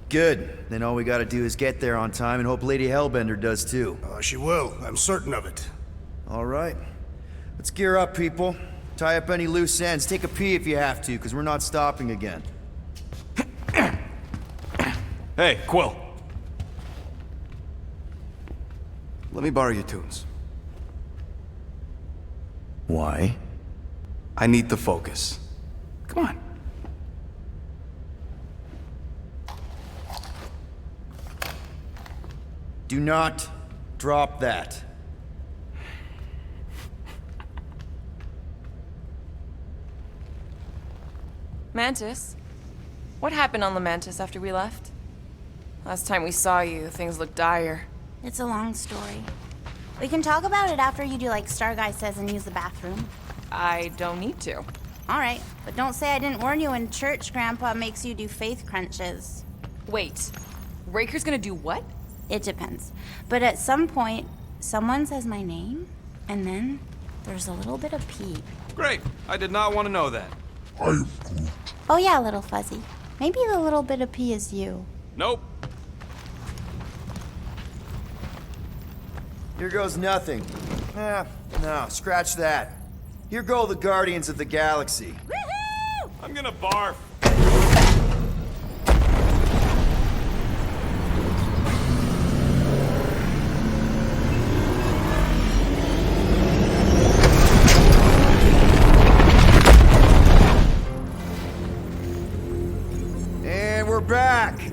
[SPEAKER 16] Good. Then all we gotta do is get there on time and hope Lady Hellbender does too.
[SPEAKER 9] She will. I'm certain of it.
[SPEAKER 16] All right. Let's gear up, people. Tie up any loose ends. Take a pee if you have to, because we're not stopping again.
[SPEAKER 20] Hey, Quill. Let me borrow your tunes.
[SPEAKER 16] Why?
[SPEAKER 20] I need to focus. Come on.
[SPEAKER 16] Do not drop that.
[SPEAKER 11] Mantis? What happened on the Mantis after we left? Last time we saw you, things looked dire.
[SPEAKER 14] It's a long story. We can talk about it after you do like Star Guy says and use the bathroom.
[SPEAKER 11] I don't need to.
[SPEAKER 14] All right, but don't say I didn't warn you in church Grandpa makes you do faith crunches.
[SPEAKER 11] Wait, Raker's gonna do what?
[SPEAKER 14] It depends. But at some point, someone says my name, and then there's a little bit of pee.
[SPEAKER 18] Great. I did not want to know that.
[SPEAKER 14] Oh yeah, little fuzzy. Maybe the little bit of pee is you.
[SPEAKER 18] Nope.
[SPEAKER 16] Here goes nothing. No, scratch that. Here go the Guardians of the Galaxy.
[SPEAKER 14] Woohoo!
[SPEAKER 18] I'm gonna barf.
[SPEAKER 16] And we're back.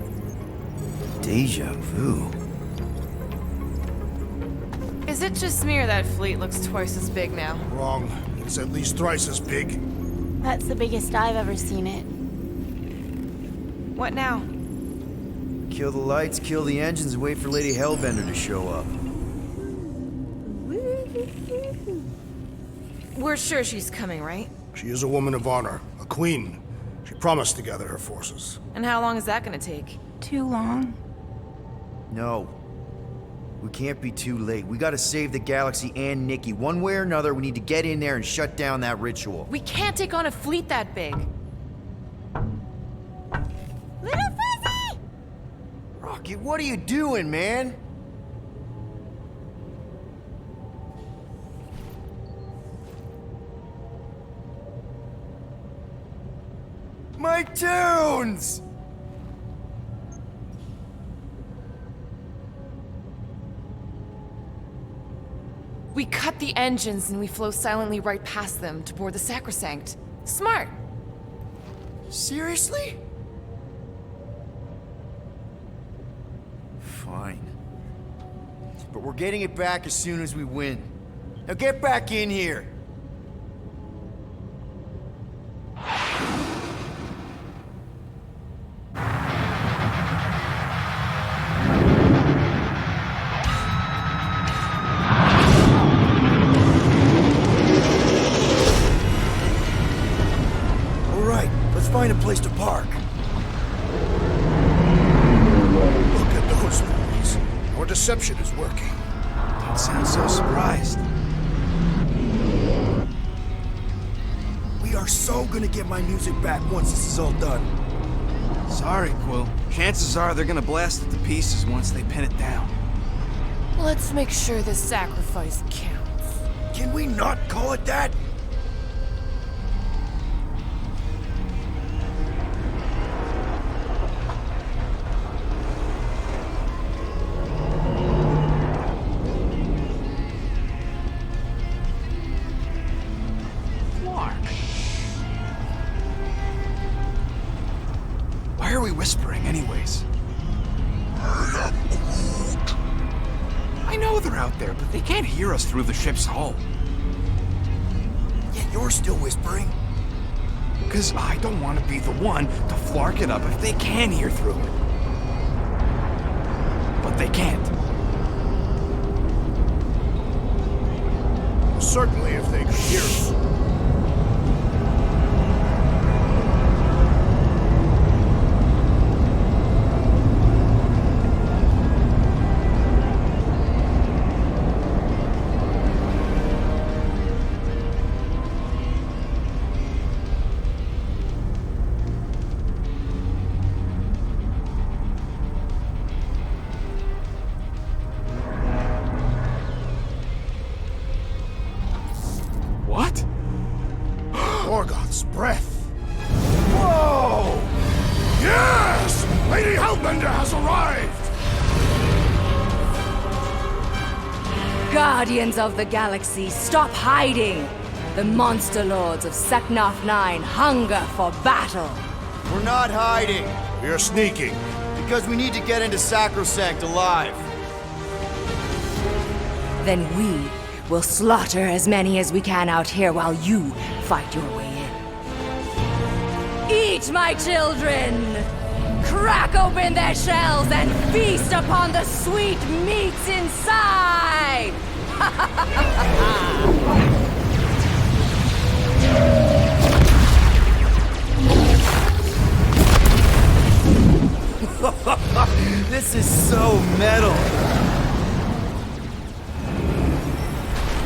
[SPEAKER 16] Deja vu.
[SPEAKER 11] Is it just me or that fleet looks twice as big now?
[SPEAKER 9] Wrong. It's at least thrice as big.
[SPEAKER 14] That's the biggest I've ever seen it.
[SPEAKER 11] What now?
[SPEAKER 16] Kill the lights, kill the engines, and wait for Lady Hellbender to show up.
[SPEAKER 11] We're sure she's coming, right?
[SPEAKER 9] She is a woman of honor, a queen. She promised to gather her forces.
[SPEAKER 11] And how long is that gonna take?
[SPEAKER 14] Too long.
[SPEAKER 16] No. We can't be too late. We gotta save the galaxy and Nikki. One way or another, we need to get in there and shut down that ritual.
[SPEAKER 11] We can't take on a fleet that big.
[SPEAKER 14] Little Fuzzy!
[SPEAKER 16] Rocky, what are you doing, man? My tunes!
[SPEAKER 11] We cut the engines and we flow silently right past them to board the Sacrosanct. Smart.
[SPEAKER 16] Seriously? Fine. But we're getting it back as soon as we win. Now get back in here! Alright, let's find a place to park.
[SPEAKER 9] Look at those movies. Your deception is working.
[SPEAKER 20] Don't sound so surprised.
[SPEAKER 16] We are so gonna get my music back once this is all done.
[SPEAKER 20] Sorry, Quill. Chances are they're gonna blast it to pieces once they pin it down.
[SPEAKER 11] Let's make sure this sacrifice counts.
[SPEAKER 16] Can we not call it that?
[SPEAKER 20] Why are we whispering anyways? I know they're out there, but they can't hear us through the ship's hull.
[SPEAKER 16] Yet you're still whispering.
[SPEAKER 20] Because I don't want to be the one to flark it up if they can hear through it. But they can't.
[SPEAKER 9] Certainly if they could hear us.
[SPEAKER 20] What?
[SPEAKER 9] Morgoth's breath. Whoa! Yes! Lady Hellbender has arrived!
[SPEAKER 15] Guardians of the Galaxy, stop hiding! The monster lords of Seknarf 9 hunger for battle.
[SPEAKER 16] We're not hiding.
[SPEAKER 9] We are sneaking.
[SPEAKER 16] Because we need to get into Sacrosanct alive.
[SPEAKER 15] Then we will slaughter as many as we can out here while you fight your way in. Eat, my children! Crack open their shells and feast upon the sweet meats inside!
[SPEAKER 16] This is so metal.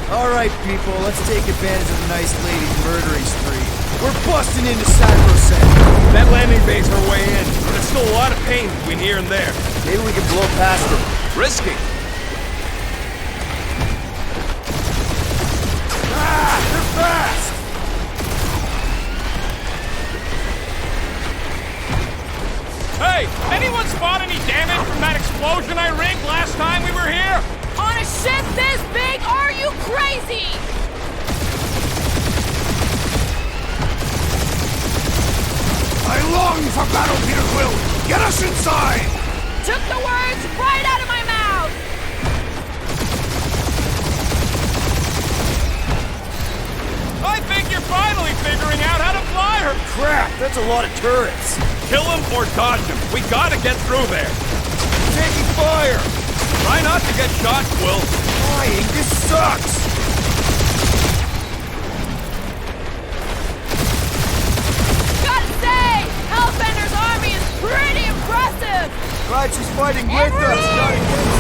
[SPEAKER 16] Alright, people, let's take advantage of the nice lady's murdering spree. We're busting into Sacrosanct.
[SPEAKER 18] That landing bay's our way in, but there's still a lot of pain between here and there.
[SPEAKER 16] Maybe we can blow past them.
[SPEAKER 18] Risky.
[SPEAKER 9] They're fast!
[SPEAKER 18] Hey, anyone spot any damage from that explosion I rigged last time we were here?
[SPEAKER 11] On a ship this big, are you crazy?
[SPEAKER 9] I long for battle, Peter Quill! Get us inside!
[SPEAKER 11] Took the words right out of my mouth!
[SPEAKER 18] I think you're finally figuring out how to fly her.
[SPEAKER 16] Crap, that's a lot of turrets.
[SPEAKER 18] Kill him or dodge him. We gotta get through there.
[SPEAKER 16] Taking fire!
[SPEAKER 18] Try not to get shot, Quill.
[SPEAKER 16] Flying, this sucks!
[SPEAKER 11] Gotta say, Hellbender's army is pretty impressive!
[SPEAKER 16] Right, she's fighting with us, not against us.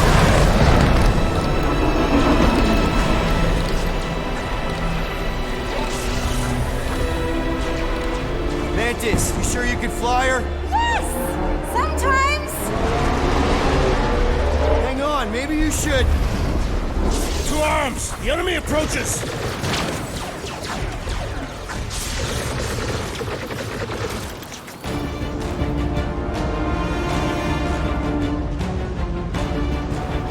[SPEAKER 16] Mantis, you sure you can fly her?
[SPEAKER 14] Yes! Sometimes!
[SPEAKER 16] Hang on, maybe you should.
[SPEAKER 9] To arms! The enemy approaches!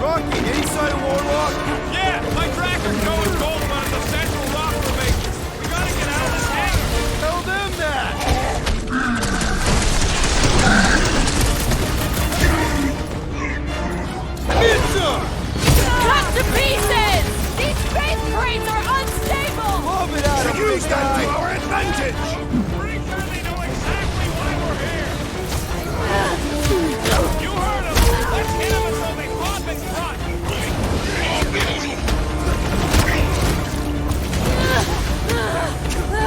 [SPEAKER 16] Rocky, any sign of Warlock?
[SPEAKER 18] Yeah, my tracker's going cold on the central rock formation. We gotta get out of this hangar.
[SPEAKER 16] Tell them that!
[SPEAKER 9] stand to our advantage!
[SPEAKER 21] Pretty sure they know exactly why we're here. You heard them. Let's hit them until they pop and front.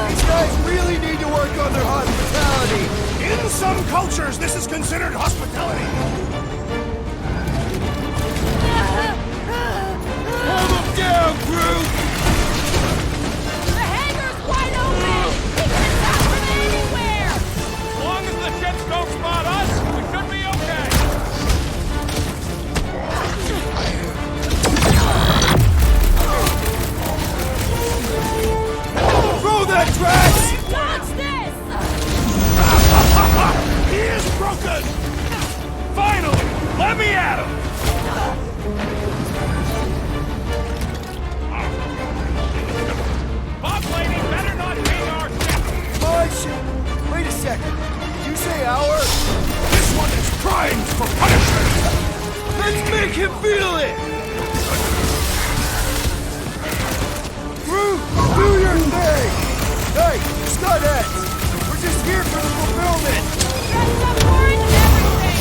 [SPEAKER 5] These guys really need to work on their hospitality.
[SPEAKER 9] In some cultures, this is considered hospitality.
[SPEAKER 5] Hold them down, Groot!
[SPEAKER 11] The hangar's wide open! We can attack from anywhere!
[SPEAKER 21] As long as the ships don't spot us, we should be okay.
[SPEAKER 5] Throw that trash!
[SPEAKER 11] Dodge this!
[SPEAKER 9] He is broken!
[SPEAKER 21] Finally! Let me at him! Bob lady better not ping our ship!
[SPEAKER 5] My ship! Wait a second. Did you say our?
[SPEAKER 9] This one is primed for punishment!
[SPEAKER 5] Let's make him feel it! Groot, do your thing! Hey, Scutheads! We're just here for the fulfillment!
[SPEAKER 11] Dress up orange and everything!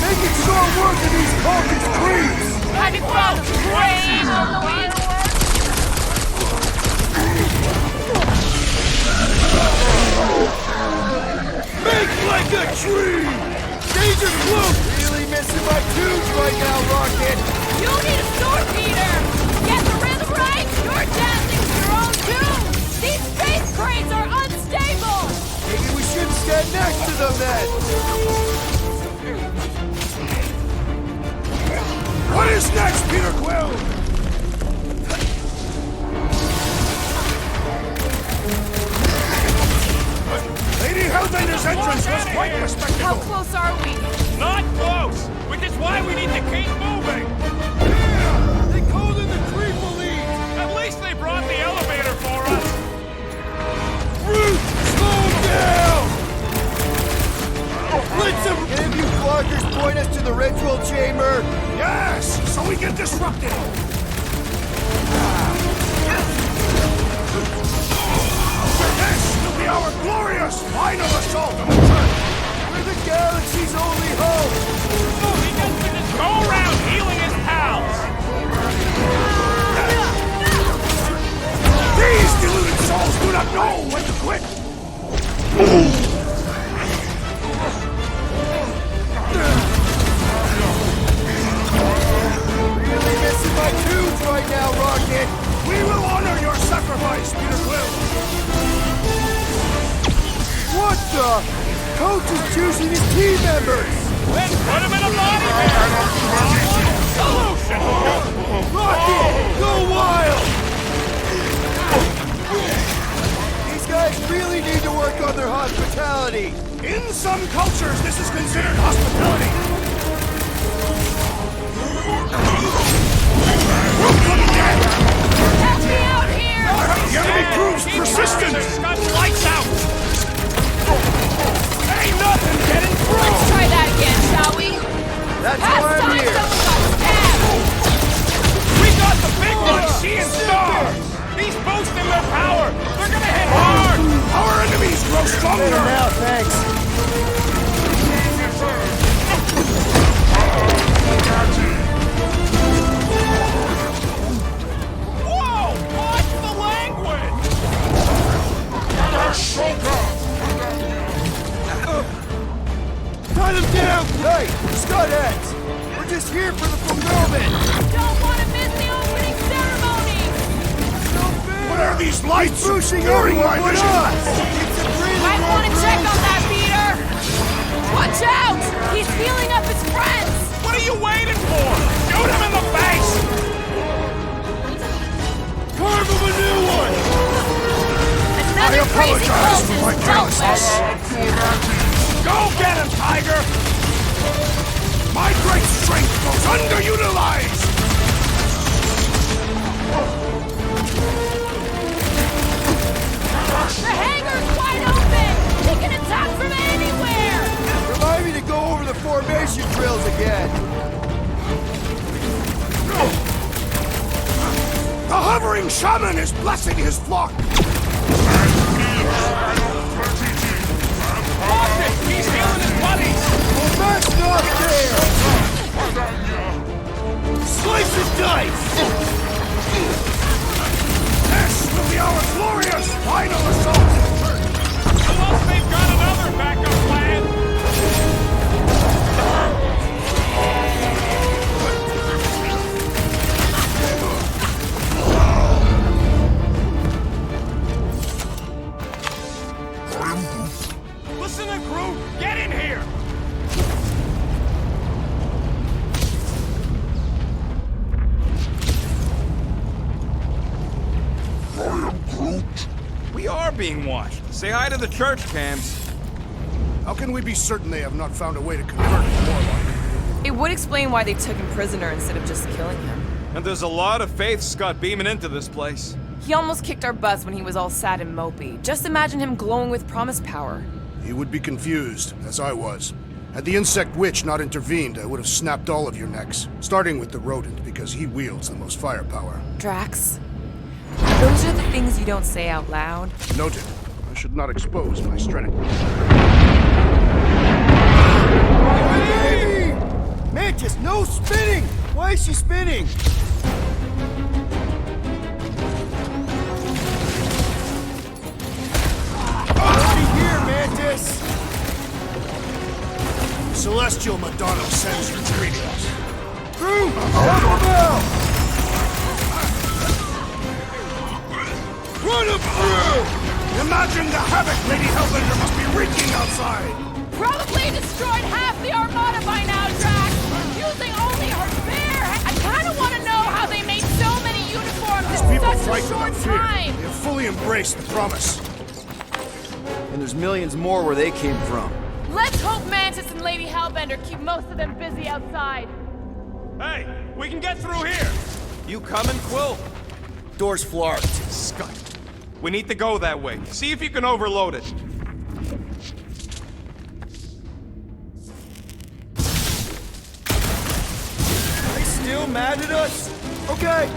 [SPEAKER 5] Making short work of these cultist creeps!
[SPEAKER 11] Have you found a brain on the way?
[SPEAKER 5] Make like a tree! Danger cloak! Really missing my tunes right now, Rocket!
[SPEAKER 11] You need a sword, Peter! Get the rhythm right! You're dancing to your own tune! These space cranes are unstable!
[SPEAKER 5] Maybe we shouldn't stand next to them then!
[SPEAKER 9] What is next, Peter Quill? Lady Hellbender's entrance was quite
[SPEAKER 11] How
[SPEAKER 9] respectable.
[SPEAKER 11] close are we?
[SPEAKER 21] Not close! Which is why we need to keep moving!
[SPEAKER 5] Yeah! They called in the creep elite!
[SPEAKER 21] At least they brought the elevator for us!
[SPEAKER 5] Groot, slow down! Blitz him! Can you clockers point us to the ritual chamber?
[SPEAKER 9] Yes, so we get disrupted. This will be our glorious final assault on the Earth.
[SPEAKER 5] We're the galaxy's only hope!
[SPEAKER 21] He can just go around healing his pals!
[SPEAKER 9] These deluded souls do not know when to quit.
[SPEAKER 5] Really missing my tunes right now, Rocket!
[SPEAKER 9] We will honor your sacrifice, Peter Quill.
[SPEAKER 5] What the? Coach is choosing his team members!
[SPEAKER 21] Then put him in a body bag! Solution!
[SPEAKER 5] Rocket, go wild! These guys really need to work on their hospitality!
[SPEAKER 9] In some cultures, this is considered hospitality.
[SPEAKER 11] Get me out here!
[SPEAKER 9] The enemy proves persistent.
[SPEAKER 21] Got lights out! Ain't nothing getting through!
[SPEAKER 11] Let's try that again, shall we?
[SPEAKER 5] That's
[SPEAKER 11] Past
[SPEAKER 5] why I'm
[SPEAKER 11] time
[SPEAKER 5] here!
[SPEAKER 11] someone got stabbed!
[SPEAKER 21] We got the big one seeing stars! He's boosting their power! They're gonna hit hard!
[SPEAKER 9] Our enemies grow stronger.
[SPEAKER 5] Now, thanks.
[SPEAKER 21] Whoa! Watch the language!
[SPEAKER 5] Cut him down! Hey, Scutheads! We're just here for the fulfillment!
[SPEAKER 11] Don't want to miss the opening ceremony!
[SPEAKER 9] What are these lights?
[SPEAKER 5] Pushing
[SPEAKER 9] Blurring my
[SPEAKER 5] everyone
[SPEAKER 9] vision.
[SPEAKER 5] on us! It's a breathing
[SPEAKER 11] Might want to check on that, Peter! Watch out! He's healing up his friends!
[SPEAKER 21] What are you waiting for? Shoot him in the face!
[SPEAKER 5] Carve him a new one!
[SPEAKER 11] Another crazy
[SPEAKER 9] apologize for my
[SPEAKER 11] cult is selfish!
[SPEAKER 21] Go get him, Tiger!
[SPEAKER 9] My great strength goes underutilized.
[SPEAKER 11] The hangar's wide open! He can attack from anywhere!
[SPEAKER 5] Remind me to go over the formation drills again!
[SPEAKER 9] shaman is blessing his flock!
[SPEAKER 21] Watch it! He's healing his buddies!
[SPEAKER 5] Well, that's not fair! Slice and dice!
[SPEAKER 9] This will be our glorious final assault!
[SPEAKER 21] Unless they've got another backup plan! Listen to Groot! Get in here! We are being watched. Say hi to the church cams.
[SPEAKER 9] How can we be certain they have not found a way to convert Warlock?
[SPEAKER 11] It would explain why they took him prisoner instead of just killing him.
[SPEAKER 21] And there's a lot of faith Scott beaming into this place.
[SPEAKER 11] He almost kicked our butts when he was all sad and mopey. Just imagine him glowing with promise power.
[SPEAKER 9] He would be confused, as I was. Had the insect witch not intervened, I would have snapped all of your necks. Starting with the rodent, because he wields the most firepower.
[SPEAKER 11] Drax, those are the things you don't say out loud.
[SPEAKER 9] Noted. I should not expose my strategy.
[SPEAKER 5] Baby! Mantis, no spinning! Why is she spinning? Here, Mantis!
[SPEAKER 9] Celestial Madonna sends your greetings.
[SPEAKER 5] Groot! Help him out! Run him through!
[SPEAKER 9] Imagine the havoc Lady Hellbender must be wreaking outside!
[SPEAKER 11] Probably destroyed half the Armada by now, Drax! Using only her bare I kinda wanna know how they made so many uniforms
[SPEAKER 9] These
[SPEAKER 11] in
[SPEAKER 9] people
[SPEAKER 11] such a
[SPEAKER 9] fight
[SPEAKER 11] short
[SPEAKER 9] without fear.
[SPEAKER 11] time!
[SPEAKER 9] They have fully embraced the promise.
[SPEAKER 16] And there's millions more where they came from.
[SPEAKER 11] Let's hope Mantis and Lady Hellbender keep most of them busy outside.
[SPEAKER 21] Hey, we can get through here! You coming, Quill?
[SPEAKER 16] Door's flarked.
[SPEAKER 21] Scott. We need to go that way. See if you can overload it.
[SPEAKER 5] They still mad at us? Okay,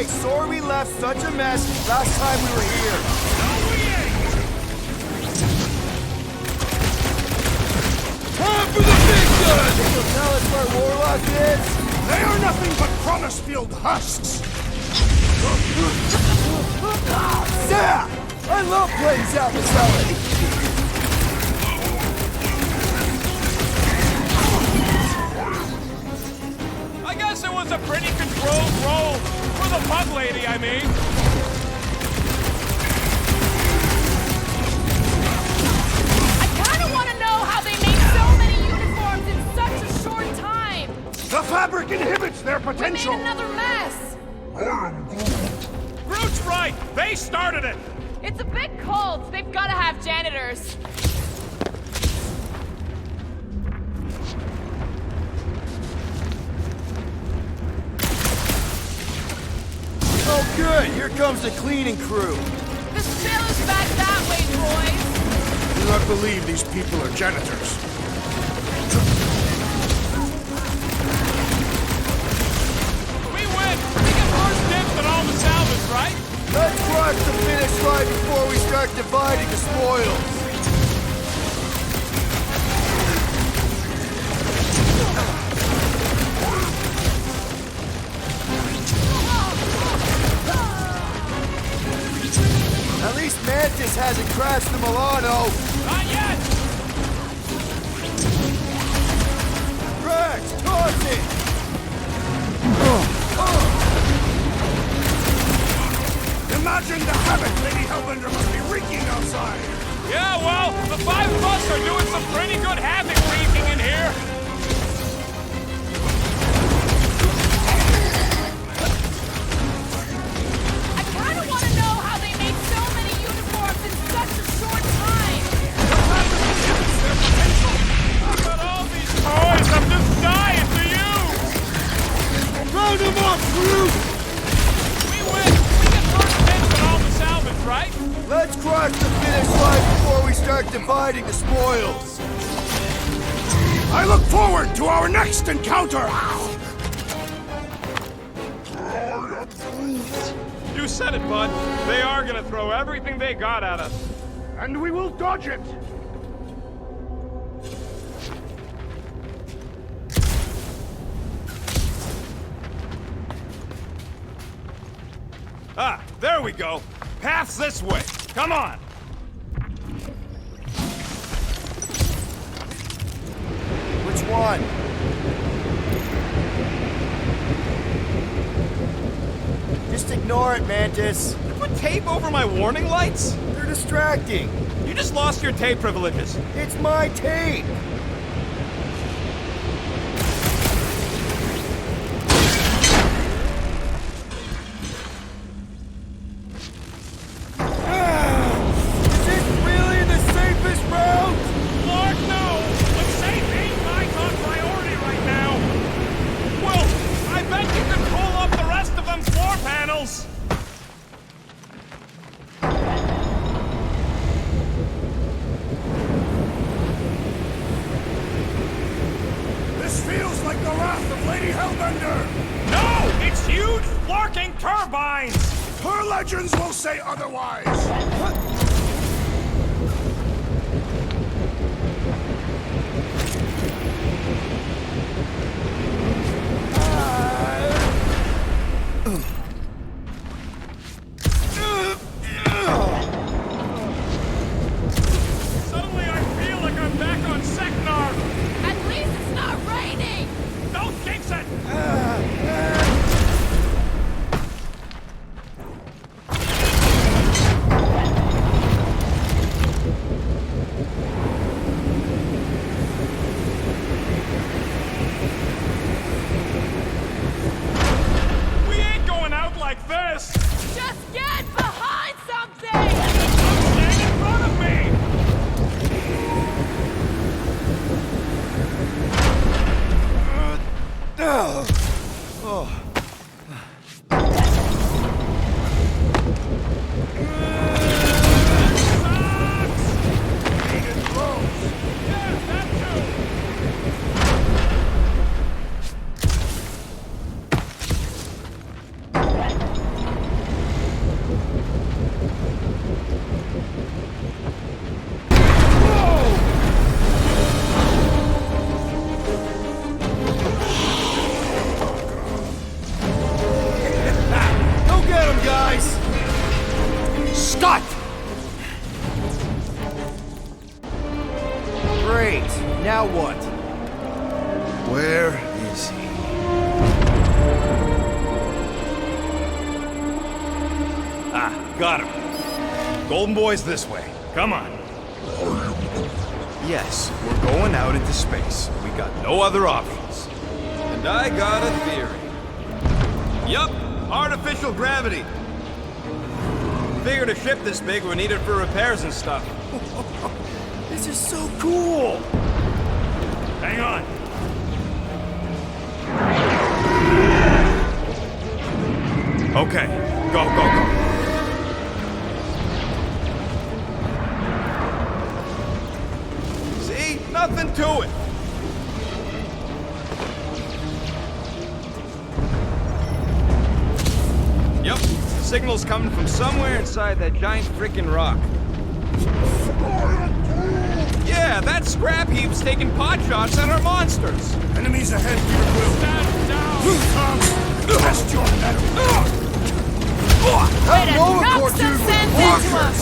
[SPEAKER 5] sorry we left such a mess last time we were here. Time for the big guns! You'll tell us where Warlock is?
[SPEAKER 9] They are nothing but promise-filled husks!
[SPEAKER 5] Yeah! I love playing South Valley!
[SPEAKER 21] I guess it was a pretty controlled roll. For the pug lady, I mean.
[SPEAKER 11] I kinda wanna know how they made so many uniforms in such a short time!
[SPEAKER 9] The fabric inhibits their potential!
[SPEAKER 11] We made another mess!
[SPEAKER 21] Groot's right! They started it!
[SPEAKER 11] It's a bit cold. They've gotta have janitors.
[SPEAKER 5] Oh good, here comes the cleaning crew.
[SPEAKER 11] The sailor's back that way, boys.
[SPEAKER 9] Do not believe these people are janitors.
[SPEAKER 21] We win! We get first dibs on all the salvage, right?
[SPEAKER 5] Let's cross the finish line before we start dividing the spoils. At least Mantis hasn't crashed the Milano.
[SPEAKER 21] Not yet!
[SPEAKER 5] Drax, toss it!
[SPEAKER 9] Imagine the havoc Lady Hellbender must be wreaking outside!
[SPEAKER 21] Yeah, well, the five of us are doing some pretty good havoc wreaking in here.
[SPEAKER 11] I kinda wanna know how they made so many uniforms in such a short time.
[SPEAKER 21] Look at all these toys. I'm just dying for you.
[SPEAKER 5] Round them up, Groot!
[SPEAKER 21] We win. We get first dibs on all the salvage, right?
[SPEAKER 5] Let's cross the finish line before we start dividing the spoils.
[SPEAKER 9] I look forward to our next encounter!
[SPEAKER 21] You said it, bud. They are gonna throw everything they got at us.
[SPEAKER 9] And we will dodge it!
[SPEAKER 21] Ah, there we go. Path's this way. Come on.
[SPEAKER 5] Which one? Just ignore it, Mantis.
[SPEAKER 21] You put tape over my warning lights?
[SPEAKER 5] They're distracting.
[SPEAKER 21] You just lost your tape privileges.
[SPEAKER 5] It's my tape. Is this really the safest route?
[SPEAKER 21] Lord, no! But safe ain't my top priority right now. Well, I bet you can pull up the rest of them floor panels.
[SPEAKER 9] This feels like the wrath of Lady Hellbender!
[SPEAKER 21] No! It's huge, flarking turbines!
[SPEAKER 9] Her legends will say otherwise!
[SPEAKER 21] Suddenly I feel like I'm back on Seknar!
[SPEAKER 11] At least it's not raining!
[SPEAKER 21] Don't jinx it! We ain't going out like this!
[SPEAKER 11] Just get behind something!
[SPEAKER 21] Stand in front of me!
[SPEAKER 5] Go get him, guys! Scott! Great. Now what? Where is he?
[SPEAKER 21] Ah, got him. Golden Boy's this way. Come on.
[SPEAKER 20] Yes, we're going out into space. We got no other options.
[SPEAKER 6] And I got a theory. Yup, artificial gravity. Figured a ship this big would need it for repairs and stuff.
[SPEAKER 5] This is so cool!
[SPEAKER 21] Hang on. Okay, go, go, go.
[SPEAKER 6] See? Nothing to it. Yep, signal's coming from somewhere inside that giant frickin' rock. Yeah, that scrap heap's taking pot shots at our monsters.
[SPEAKER 9] Enemies ahead, Peter Quill.
[SPEAKER 21] Stand down.
[SPEAKER 9] Blue Tom, test your metal.
[SPEAKER 11] Way to knock some sense into us!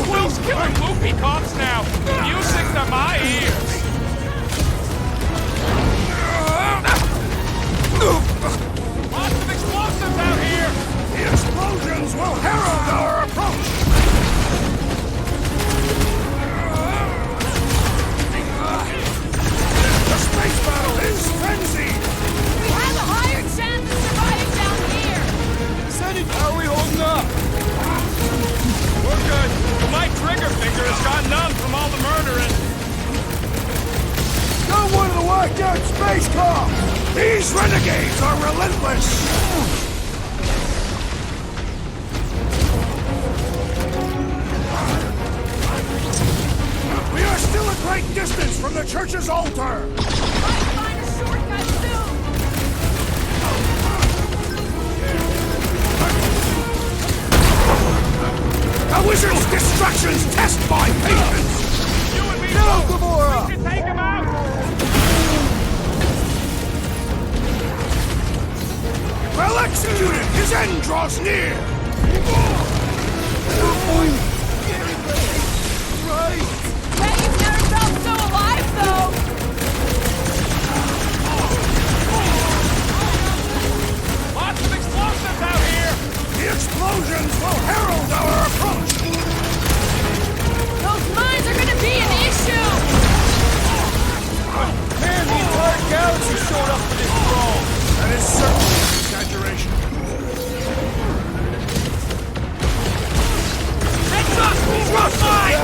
[SPEAKER 21] Will's killing loopy cops now. Music to my ears. Lots of explosives out here.
[SPEAKER 9] The explosions will herald our approach. The space battle is frenzied.
[SPEAKER 11] We have a higher chance of surviving down here!
[SPEAKER 5] Sandy, how are we holding up?
[SPEAKER 21] We're good. My trigger finger has gone numb from all the murdering.
[SPEAKER 9] Got one of the whacked out space cops. These renegades are relentless. We are still a great distance from the church's altar.
[SPEAKER 11] Might find a shortcut soon!
[SPEAKER 9] A wizard's distractions test my patience!
[SPEAKER 5] No, Gamora!
[SPEAKER 21] We should take him out!
[SPEAKER 9] Well executed! His end draws near!
[SPEAKER 5] Right!
[SPEAKER 11] Hey, you've never felt so alive, though!
[SPEAKER 21] Lots of explosives out here!
[SPEAKER 9] The explosions will herald our approach!
[SPEAKER 11] Those mines are gonna be an issue!
[SPEAKER 5] Man, the entire galaxy showed up for this brawl!
[SPEAKER 9] That is certainly an exaggeration.
[SPEAKER 21] Heads up! Trust mine!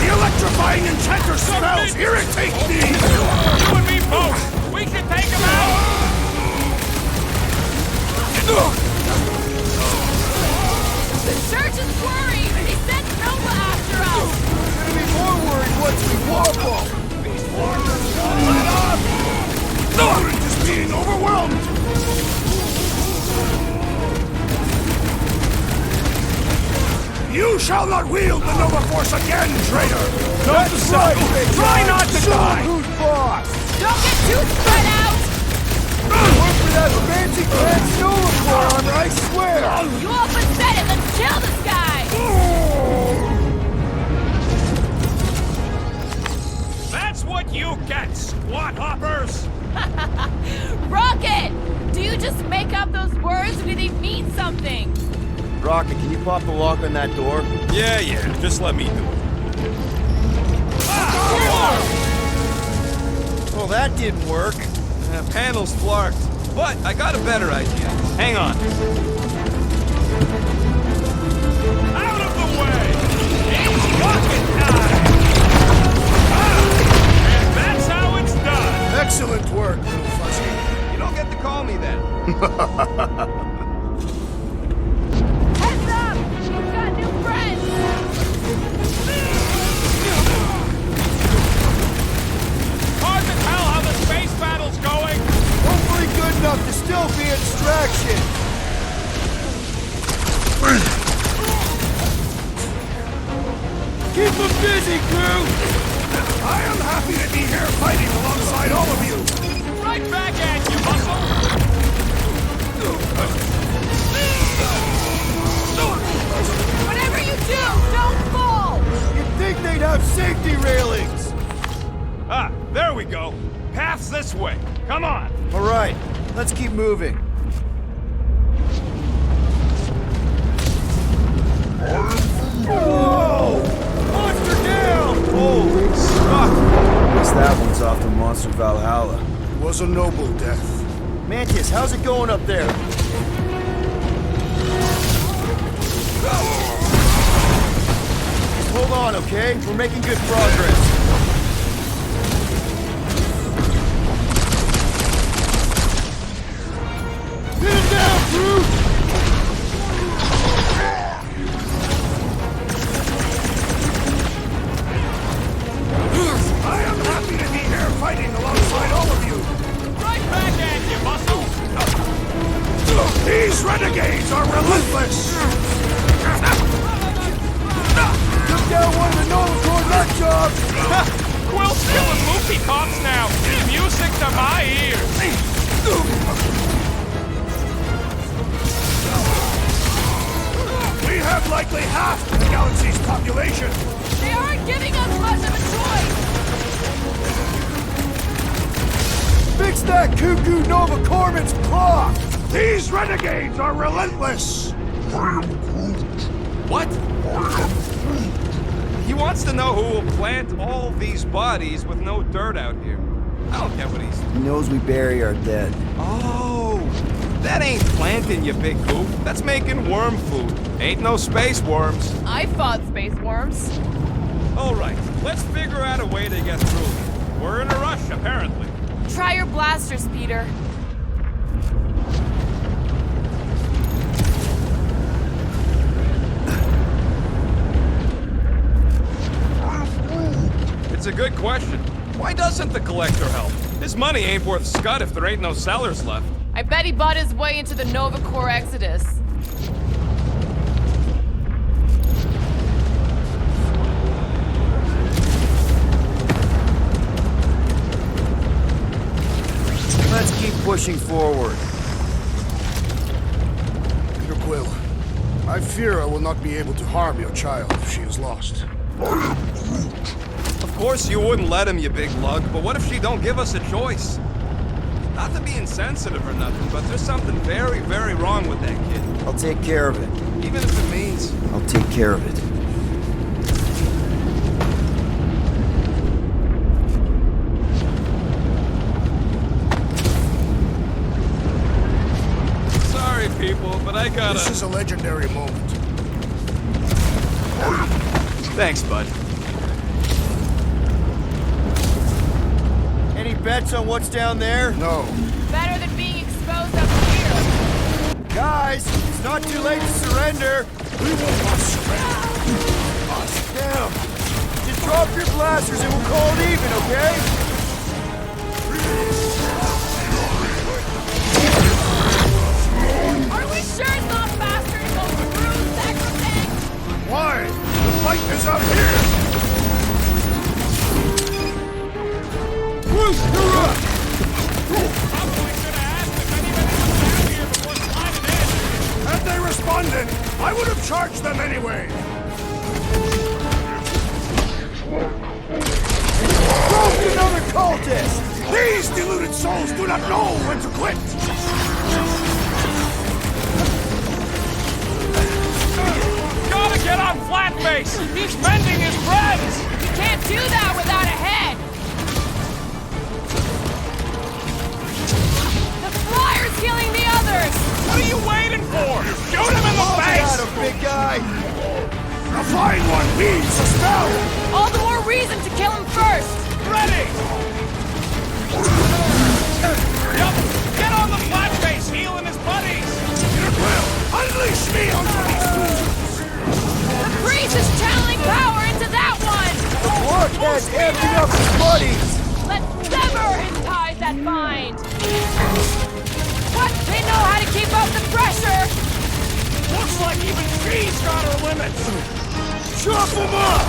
[SPEAKER 9] The electrifying enchanter spells irritate me!
[SPEAKER 21] You and me both! We should take him out!
[SPEAKER 11] The church is worried! They sent Nova after us!
[SPEAKER 5] We're gonna be more worried once we warp them!
[SPEAKER 9] Let up! Torrent is being overwhelmed! You shall not wield the Nova Force again, traitor!
[SPEAKER 5] That's right!
[SPEAKER 9] Try not to die!
[SPEAKER 5] Who's boss?
[SPEAKER 11] Don't get too spread out!
[SPEAKER 5] Work for that fancy Grand Nova Corps armor, I swear!
[SPEAKER 11] You all pathetic! Let's kill this guy!
[SPEAKER 21] That's what you get, squat hoppers!
[SPEAKER 11] Rocket! Do you just make up those words or do they mean something?
[SPEAKER 16] Rocket, can you pop the lock on that door?
[SPEAKER 18] Yeah, just let me do it.
[SPEAKER 5] Well, that didn't work.
[SPEAKER 6] Panel's flarked. But I got a better idea. Hang on.
[SPEAKER 21] Out of the way! It's rocket time! And that's how it's done!
[SPEAKER 9] Excellent work, little fuzzy.
[SPEAKER 6] You don't get to call me that.
[SPEAKER 11] Heads up! We've got new friends!
[SPEAKER 21] Hard to tell how the space battle's going!
[SPEAKER 5] Hopefully good enough to still be a distraction. Keep them busy, crew!
[SPEAKER 9] I am happy to be here fighting alongside all of you!
[SPEAKER 21] Right back at you, muscle!
[SPEAKER 11] Whatever you do, don't fall!
[SPEAKER 5] You'd think they'd have safety railings!
[SPEAKER 21] Ah, there we go. Path's this way. Come on.
[SPEAKER 16] All right, let's keep moving.
[SPEAKER 5] Whoa! Monster down!
[SPEAKER 6] Holy fuck!
[SPEAKER 16] Guess that one's off to Monster Valhalla.
[SPEAKER 9] It was a noble death.
[SPEAKER 16] Mantis, how's it going up there? Hold on, okay? We're making good progress.
[SPEAKER 5] Pin him down, crew!
[SPEAKER 9] I am happy to be here fighting alongside all of you!
[SPEAKER 21] Right back at you, muscle!
[SPEAKER 9] These renegades are relentless!
[SPEAKER 5] Took down one of the Nova Corps nut jobs!
[SPEAKER 21] Quill's killing movie cops now! Music to my ears!
[SPEAKER 9] We have likely half the galaxy's population!
[SPEAKER 11] They aren't giving us much of a choice!
[SPEAKER 5] Fix that cuckoo Nova Corpsman's clock!
[SPEAKER 9] These renegades are relentless!
[SPEAKER 6] What? He wants to know who will plant all these bodies with no dirt out here. I don't get what he's...
[SPEAKER 16] He knows we bury our dead.
[SPEAKER 6] Oh, that ain't planting, you big goof. That's making worm food. Ain't no space worms.
[SPEAKER 11] I fought space worms.
[SPEAKER 18] All right, let's figure out a way to get through. We're in a rush, apparently.
[SPEAKER 11] Try your blasters, Peter.
[SPEAKER 18] It's a good question. Why doesn't the Collector help? His money ain't worth scud if there ain't no sellers left.
[SPEAKER 11] I bet he bought his way into the Nova Corps exodus.
[SPEAKER 16] pushing forward.
[SPEAKER 9] Peter Quill, I fear I will not be able to harm your child if she is lost.
[SPEAKER 6] Of course you wouldn't let him, you big lug, but what if she don't give us a choice? Not to be insensitive or nothing, but there's something very, very wrong with that kid.
[SPEAKER 16] I'll take care of it.
[SPEAKER 6] Even if it means...
[SPEAKER 16] I'll take care of it.
[SPEAKER 6] Sorry, people, but I gotta...
[SPEAKER 9] This is a legendary moment.
[SPEAKER 6] Thanks, bud.
[SPEAKER 16] Any bets on what's down there?
[SPEAKER 9] No.
[SPEAKER 11] Better than being exposed up here.
[SPEAKER 16] Guys, it's not too late to surrender.
[SPEAKER 9] We will bust
[SPEAKER 16] Down. Just drop your blasters and we'll call it even, okay?
[SPEAKER 11] Are we sure it's not faster to go through Sacrosanct?
[SPEAKER 9] Why? The fight is out here! Bruce, you're up! Had they responded, I would have charged them anyway! Broke another cultist! These deluded souls do not know when to quit!
[SPEAKER 21] Gotta get on Flatface! He's mending his friends!
[SPEAKER 11] You can't do that without a head! The flyer's killing the others!
[SPEAKER 21] What are you waiting for? Shoot him in the face!
[SPEAKER 16] Got him, big guy!
[SPEAKER 9] The flying one leads a spell!
[SPEAKER 11] All the more reason to kill him first!
[SPEAKER 21] Ready! Yup! Get on the Flatface, healing his buddies!
[SPEAKER 9] Peter Quill, unleash me onto these fools!
[SPEAKER 11] The priest is channeling power into that one!
[SPEAKER 16] The blockhead's amping up his buddies!
[SPEAKER 11] Let's sever his ties that bind! What? They know how to keep up the pressure!
[SPEAKER 21] Looks like even she's got her limits!
[SPEAKER 9] Chop them up!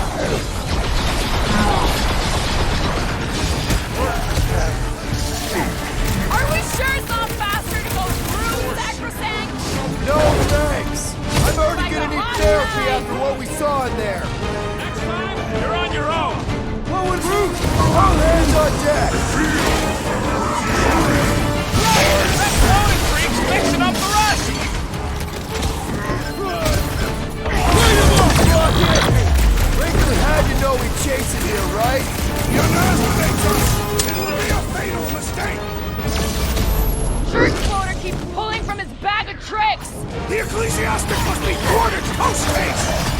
[SPEAKER 11] Are we sure it's not faster to go through Sacrosanct?
[SPEAKER 16] No thanks! I'm already gonna need therapy after what we saw in there!
[SPEAKER 21] Next time, you're on your own!
[SPEAKER 16] What would Root? All hands on deck!
[SPEAKER 21] That throwing freak's mixing up the rest!
[SPEAKER 16] Wrinkly had to know we'd chase it here, right?
[SPEAKER 9] You underestimate us! It will be a fatal mistake!
[SPEAKER 11] Floater keeps pulling from his bag of tricks!
[SPEAKER 9] The ecclesiastic must be thwarted post-haste!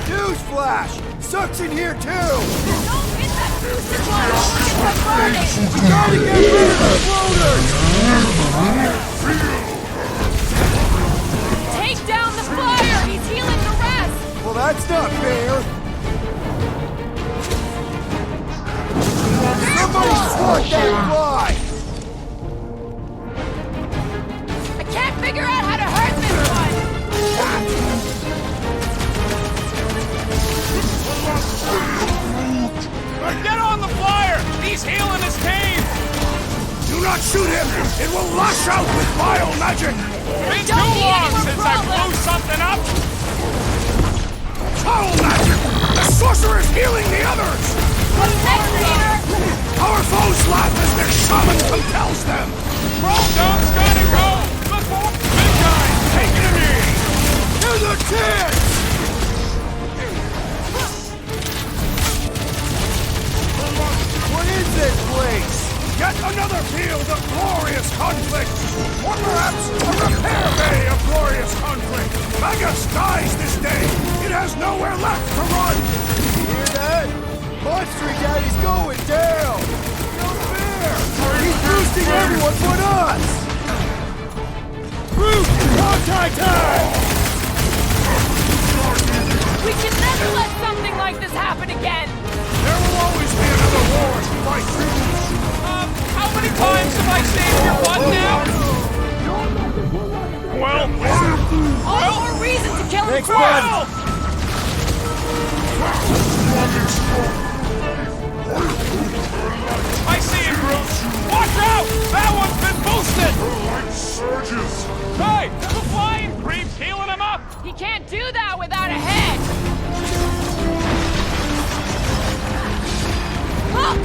[SPEAKER 16] Newsflash! Sucks in here too!
[SPEAKER 11] Don't hit that boosted one! It's a burning!
[SPEAKER 16] Gotta get rid of the floaters!
[SPEAKER 11] Take down the flyer! He's healing the rest!
[SPEAKER 16] Well, that's not fair! Somebody swat that fly!
[SPEAKER 11] I can't figure out how to hurt this one!
[SPEAKER 21] Get on the flyer! He's healing his cave!
[SPEAKER 9] Do not shoot him! It will lash out with vile magic!
[SPEAKER 21] Been too long since I blew something up!
[SPEAKER 9] Foul magic! The sorcerer's healing the others!
[SPEAKER 11] What's next, leader?
[SPEAKER 9] Our foes laugh as their shaman compels them!
[SPEAKER 21] Brodone's gotta go! Before big guys taking a knee!
[SPEAKER 16] To the tits! What is this place?
[SPEAKER 9] Yet another field of glorious conflict! Or perhaps a repair bay of glorious conflict! Magus dies this day! It has nowhere left to run!
[SPEAKER 16] You hear that? Monster Daddy's going down! No fair! He's boosting everyone but us! Root! Contact time!
[SPEAKER 11] We can never let something like this happen again!
[SPEAKER 9] There will always be another war to fight through!
[SPEAKER 21] How many times have I saved your butt now? Well,
[SPEAKER 11] all the more reason to kill him
[SPEAKER 16] Next
[SPEAKER 11] first!
[SPEAKER 21] I see him, Groot! Watch out! That one's been boosted!
[SPEAKER 2] Light surges!
[SPEAKER 21] Hey! The flying creep's healing him up!
[SPEAKER 11] He can't do that without a head! Look!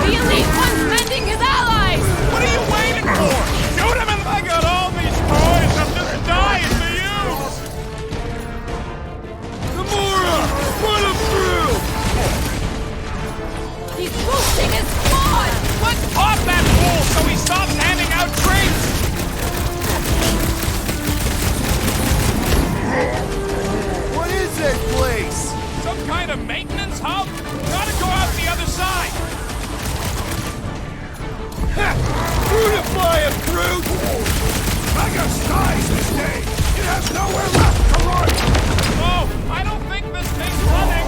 [SPEAKER 11] The Elite One's mending his allies!
[SPEAKER 21] What are you waiting for? Shoot him and I got all these toys! I'm just dying to use!
[SPEAKER 5] Gamora! Run him through!
[SPEAKER 11] He's boosting his squad!
[SPEAKER 21] Let's pop that fool so he stops handing out treats!
[SPEAKER 5] What is this place?
[SPEAKER 21] Some kind of maintenance hub? Gotta go out the other side!
[SPEAKER 5] Unify him, Groot!
[SPEAKER 9] Mega skies this day! It has nowhere left to run!
[SPEAKER 21] Oh, I don't think this thing's running!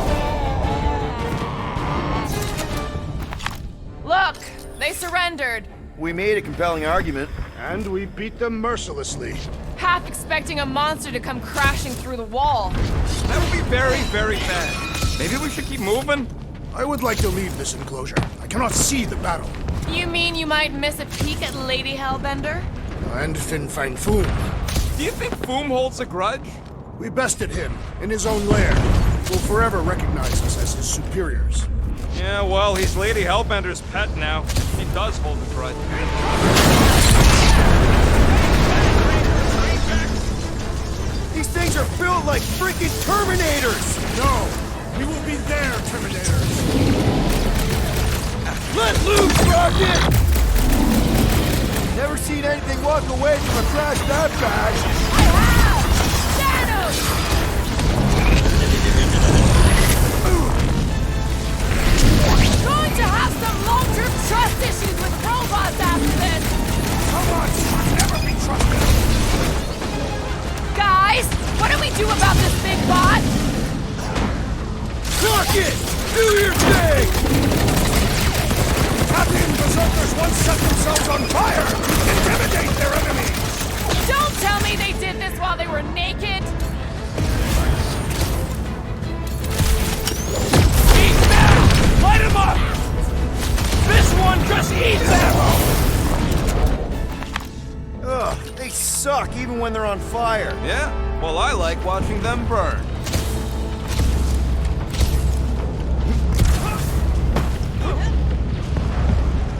[SPEAKER 11] Look! They surrendered.
[SPEAKER 16] We made a compelling argument.
[SPEAKER 9] And we beat them mercilessly.
[SPEAKER 11] Half expecting a monster to come crashing through the wall.
[SPEAKER 21] That would be very, very bad. Maybe we should keep moving?
[SPEAKER 9] I would like to leave this enclosure. I cannot see the battle.
[SPEAKER 11] You mean you might miss a peek at Lady Hellbender?
[SPEAKER 9] And Fin Fang Foom.
[SPEAKER 21] Do you think Foom holds a grudge?
[SPEAKER 9] We bested him in his own lair. Will forever recognize us as his superiors.
[SPEAKER 21] Yeah, well, he's Lady Hellbender's pet now. He does hold a grudge.
[SPEAKER 5] These things are built like freaking Terminators!
[SPEAKER 9] No! We will be their Terminators!
[SPEAKER 5] Let loose, Rocket! Never seen anything walk away from a crash that fast.
[SPEAKER 11] I have! Thanos! Going to have some long-term trust issues with robots after this!
[SPEAKER 9] Robots should never be trusted!
[SPEAKER 11] Guys, what do we do about this big bot?
[SPEAKER 5] Rocket! Do your thing!
[SPEAKER 9] Captain Berserkers once set themselves on fire to intimidate their enemies!
[SPEAKER 11] Don't tell me they did this while they were naked!
[SPEAKER 21] Eat them! Light him up! This one just eats ammo!
[SPEAKER 16] Ugh, they suck even when they're on fire.
[SPEAKER 21] Yeah? Well, I like watching them burn.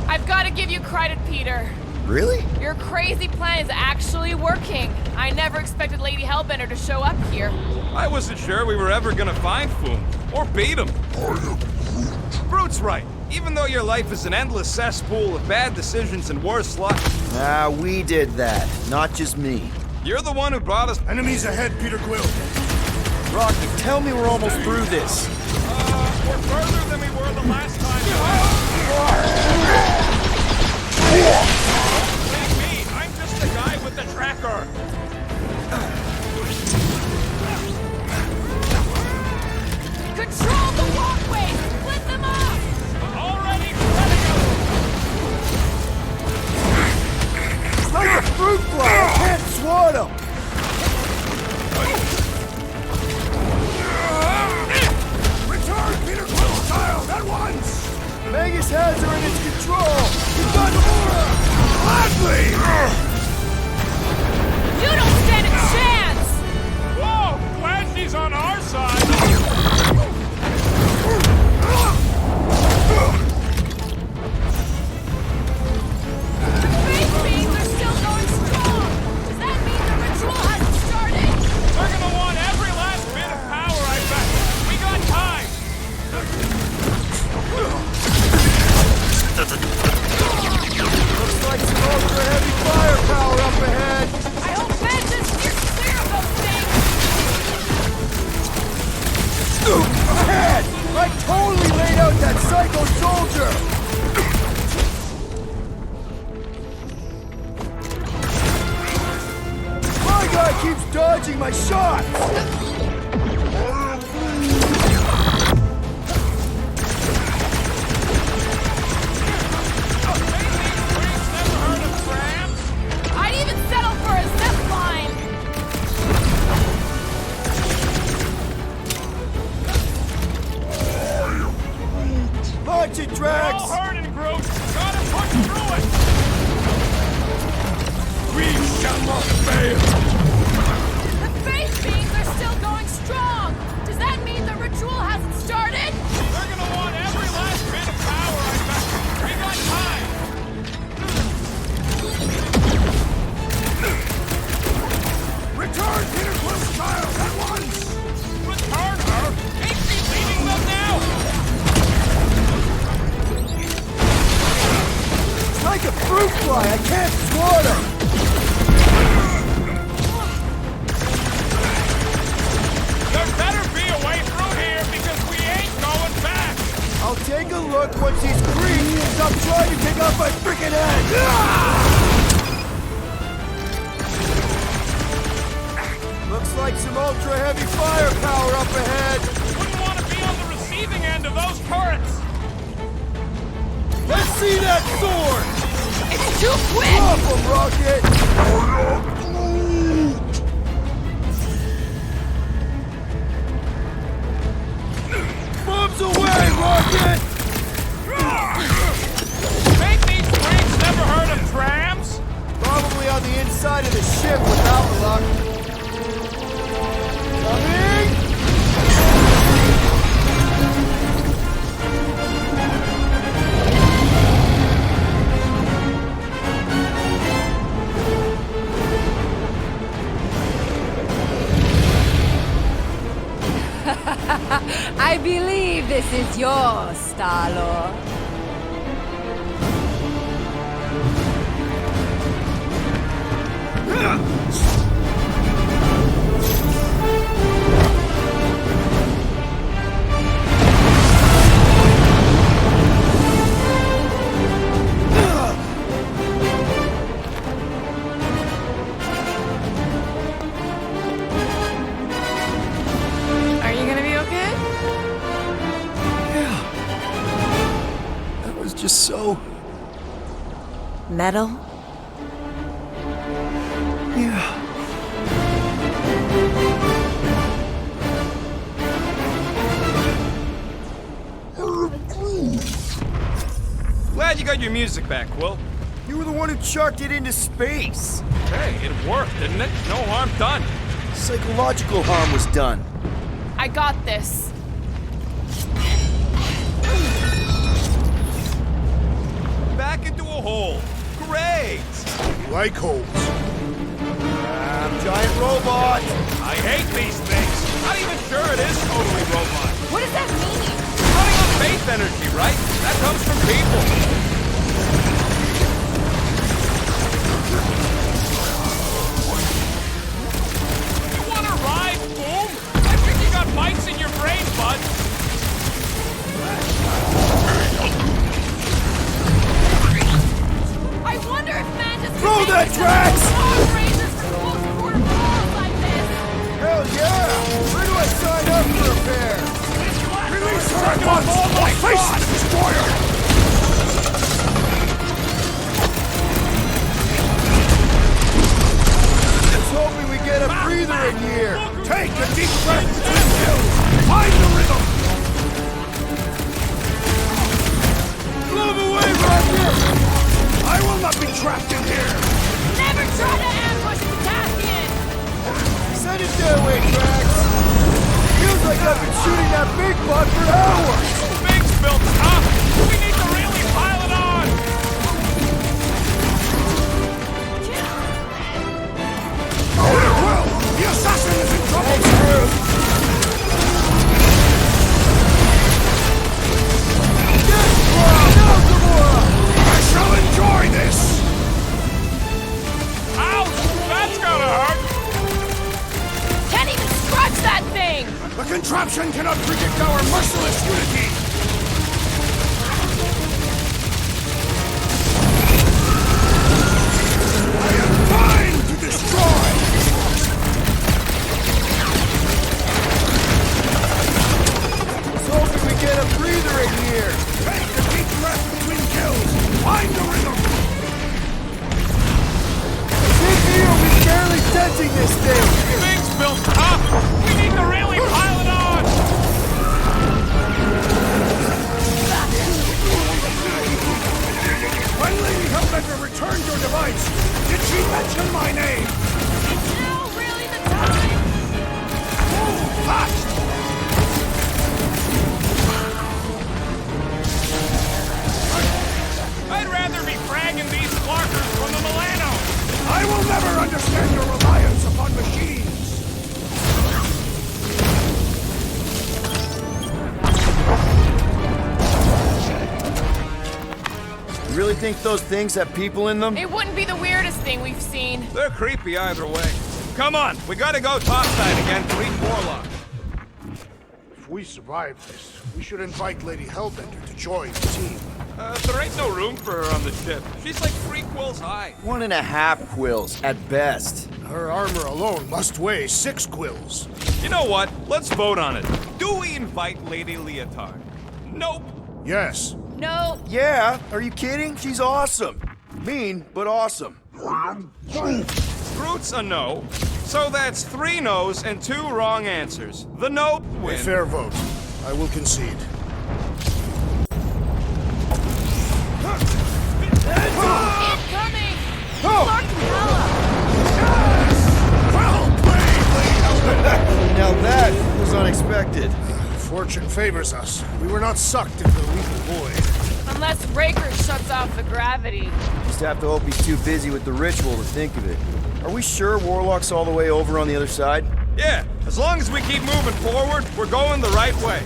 [SPEAKER 11] I've got to give you credit, Peter.
[SPEAKER 16] Really?
[SPEAKER 11] Your crazy plan is actually working. I never expected Lady Hellbender to show up here.
[SPEAKER 21] I wasn't sure we were ever gonna find Foom, or beat him. Groot's right. Even though your life is an endless cesspool of bad decisions and worse luck...
[SPEAKER 16] Ah, we did that. Not just me.
[SPEAKER 21] You're the one who brought us...
[SPEAKER 9] Enemies ahead, Peter Quill.
[SPEAKER 16] Rocky, tell me we're almost through this.
[SPEAKER 21] We're further than we were the last time. Believe me, I'm just the guy with the tracker.
[SPEAKER 11] Control the walkway! Split them up!
[SPEAKER 21] Already setting up!
[SPEAKER 5] Like a fruit fly! I can't swat him!
[SPEAKER 9] Return Peter Quill's child at once!
[SPEAKER 5] Magus hands are in its control! You've got Gamora!
[SPEAKER 9] Gladly!
[SPEAKER 11] You don't stand a chance!
[SPEAKER 21] Whoa! Glad she's on our side!
[SPEAKER 11] The space beams are still going strong! Does that mean the ritual hasn't started?
[SPEAKER 21] We're gonna want every last bit of power, I bet! We got time!
[SPEAKER 5] Looks like some ultra-heavy firepower up ahead!
[SPEAKER 11] I hope Vengeance steers clear of those things!
[SPEAKER 5] Ahead! I totally laid out that psycho soldier! My guy keeps dodging my shots!
[SPEAKER 11] I'd even settle for a zip line!
[SPEAKER 5] Launching Drax!
[SPEAKER 18] We're all hurting, Groot! Gotta push through it!
[SPEAKER 5] We shall not fail!
[SPEAKER 11] The faith beings are still going strong! Does that mean the ritual hasn't started?
[SPEAKER 18] We're gonna want every last bit of power, I bet! We got time!
[SPEAKER 5] Return Peter Quill's child at once!
[SPEAKER 18] Return her? Ain't she leaving them now?
[SPEAKER 5] It's like a fruit fly, I can't swat her!
[SPEAKER 18] There better be a way through here because we ain't going back!
[SPEAKER 5] I'll take a look once he's free and stop trying to take off my freaking head! Looks like some ultra-heavy firepower up ahead!
[SPEAKER 18] Wouldn't want to be on the receiving end of those turrets!
[SPEAKER 5] Let's see that sword!
[SPEAKER 11] It's too quick!
[SPEAKER 5] Drop him, Rocket! Bombs away, Rocket!
[SPEAKER 18] Make these freaks never heard of trams?
[SPEAKER 5] Probably on the inside of the ship without luck. Coming!
[SPEAKER 15] I believe this is yours, Star-Lord.
[SPEAKER 11] Are you gonna be okay?
[SPEAKER 5] That was just so...
[SPEAKER 17] Metal?
[SPEAKER 5] Yeah.
[SPEAKER 21] Glad you got your music back, Quill.
[SPEAKER 5] You were the one who chucked it into space.
[SPEAKER 21] Hey, it worked, didn't it? No harm done.
[SPEAKER 5] Psychological harm was done.
[SPEAKER 11] I got this.
[SPEAKER 21] Back into a hole. Great!
[SPEAKER 9] You like holes?
[SPEAKER 5] Giant robot!
[SPEAKER 18] I hate these things! Not even sure it is totally robot.
[SPEAKER 11] What does that mean?
[SPEAKER 21] Running on faith energy, right? That comes from people.
[SPEAKER 18] You wanna ride, boom? I think you got mites in your brain, bud.
[SPEAKER 11] I wonder if Mantis can
[SPEAKER 5] Throw
[SPEAKER 11] make
[SPEAKER 5] that,
[SPEAKER 11] us
[SPEAKER 5] Drax!
[SPEAKER 11] arm raisers for close quarter balls like this.
[SPEAKER 5] Hell yeah! Where do I sign up for a pair?
[SPEAKER 9] Release her at once! Or face the destroyer!
[SPEAKER 5] Just hoping we get a breather in here.
[SPEAKER 9] Take a deep breath and kill! Find the rhythm!
[SPEAKER 5] Move away, Rocket!
[SPEAKER 9] I will not be trapped in here!
[SPEAKER 11] Never try to ambush Potassium!
[SPEAKER 5] Send it their way, Drax! Feels like I've been shooting that big bug for hours!
[SPEAKER 18] Things built up. We need to really pile it on.
[SPEAKER 9] Well, the assassin is in trouble!
[SPEAKER 5] Thanks, Groot! Yes, now, Gamora!
[SPEAKER 9] I shall enjoy this!
[SPEAKER 18] Ouch! That's gonna hurt.
[SPEAKER 11] Can't even scratch that thing!
[SPEAKER 9] The contraption cannot predict our merciless unity! I am fine to destroy!
[SPEAKER 5] Let's hope we get a breather in here!
[SPEAKER 9] Take a deep breath between kills! Find the rhythm!
[SPEAKER 5] Think you'll be barely sensing this thing!
[SPEAKER 18] Things built up. We need to really pile it on.
[SPEAKER 16] think those things have people in them?
[SPEAKER 11] It wouldn't be the weirdest thing we've seen.
[SPEAKER 21] They're creepy either way. Come on, we gotta go topside again to reach Warlock.
[SPEAKER 9] If we survive this, we should invite Lady Hellbender to join the team.
[SPEAKER 21] There ain't no room for her on the ship. She's like 3 quills high.
[SPEAKER 16] 1.5 quills, at best.
[SPEAKER 9] Her armor alone must weigh 6 quills.
[SPEAKER 21] You know what? Let's vote on it. Do we invite Lady Leotard? Nope.
[SPEAKER 9] Yes.
[SPEAKER 11] No.
[SPEAKER 16] Yeah, are you kidding? She's awesome. Mean, but awesome.
[SPEAKER 21] Groot's a no. So that's 3 no's and 2 wrong answers. The no
[SPEAKER 9] A
[SPEAKER 21] win.
[SPEAKER 9] fair vote. I will concede.
[SPEAKER 11] Incoming!
[SPEAKER 9] Oh!
[SPEAKER 11] Clark
[SPEAKER 9] Well played, Lady Hellbender!
[SPEAKER 16] Now that was unexpected.
[SPEAKER 9] Fortune favors us. We were not sucked into the lethal void.
[SPEAKER 11] Unless Raker shuts off the gravity.
[SPEAKER 16] Just have to hope he's too busy with the ritual to think of it. Are we sure Warlock's all the way over on the other side?
[SPEAKER 21] Yeah, as long as we keep moving forward, we're going the right way.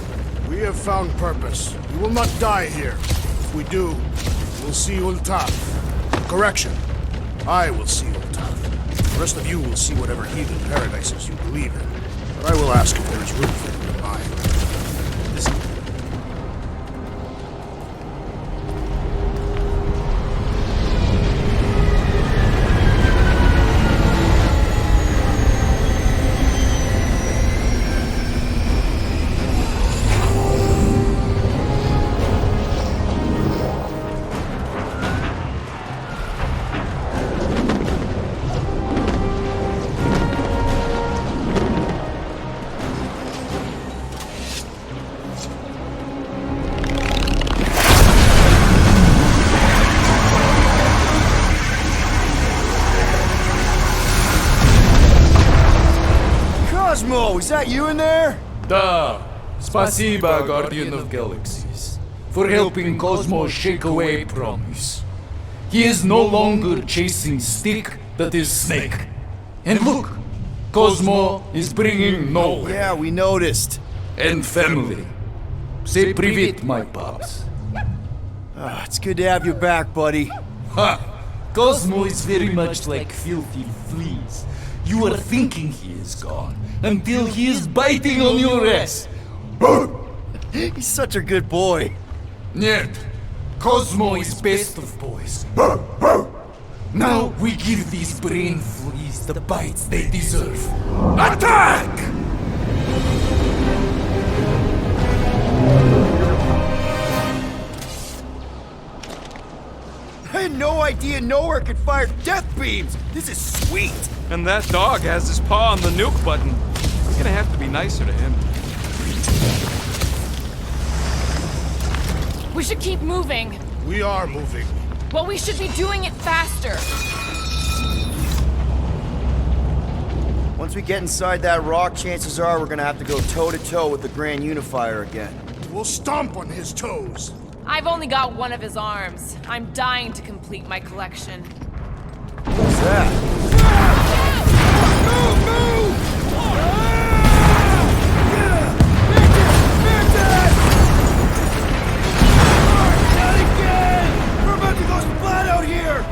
[SPEAKER 9] We have found purpose. We will not die here. If we do, we'll see Ultath. Correction. I will see Ultath. The rest of you will see whatever heathen paradises you believe in. But I will ask if there is room for you in mine.
[SPEAKER 16] Cosmo, is that you in there?
[SPEAKER 10] Da. Spasiba, Guardian of Galaxies, for helping Cosmo shake away promise. He is no longer chasing stick that is snake. And look, Cosmo is bringing nowhere.
[SPEAKER 16] Yeah, we noticed.
[SPEAKER 10] And family. Say privet, my pops.
[SPEAKER 16] It's good to have you back, buddy.
[SPEAKER 10] Ha! Cosmo is very much like filthy fleas. You are thinking he is gone until he is biting on your ass.
[SPEAKER 16] He's such a good boy.
[SPEAKER 10] Нет, Cosmo is best of boys. Now we give these brain fleas the bites they deserve. Attack!
[SPEAKER 16] I had no idea nowhere could fire death beams. This is sweet.
[SPEAKER 21] And that dog has his paw on the nuke button. We're gonna have to be nicer to him.
[SPEAKER 11] We should keep moving.
[SPEAKER 9] We are moving.
[SPEAKER 11] Well, we should be doing it faster.
[SPEAKER 16] Once we get inside that rock, chances are we're gonna have to go toe-to-toe with the Grand Unifier again.
[SPEAKER 9] We'll stomp on his toes.
[SPEAKER 11] I've only got one of his arms. I'm dying to complete my collection.
[SPEAKER 16] What's that?
[SPEAKER 5] We're about to go splat out here!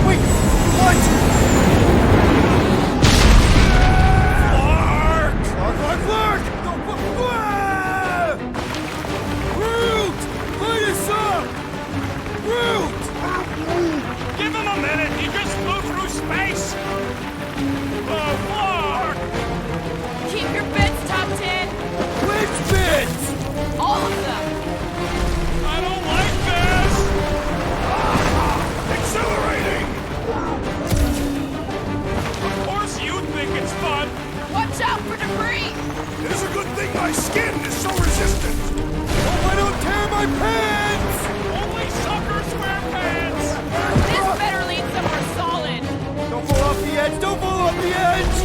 [SPEAKER 5] Wait, what? Clark! Groot! Light us up! Groot!
[SPEAKER 18] Give him a minute! He just flew through space! Oh, Clark!
[SPEAKER 11] Keep your bits tucked in.
[SPEAKER 5] Which bits?
[SPEAKER 11] All of them.
[SPEAKER 18] I don't like this!
[SPEAKER 9] Exhilarating!
[SPEAKER 18] Of course you think it's fun!
[SPEAKER 11] Watch out for debris!
[SPEAKER 9] It is a good thing my skin is so resistant!
[SPEAKER 5] Hope I don't tear my pants!
[SPEAKER 18] Only suckers wear pants!
[SPEAKER 11] This better lead somewhere solid.
[SPEAKER 5] Don't fall off the edge! Don't fall off the edge!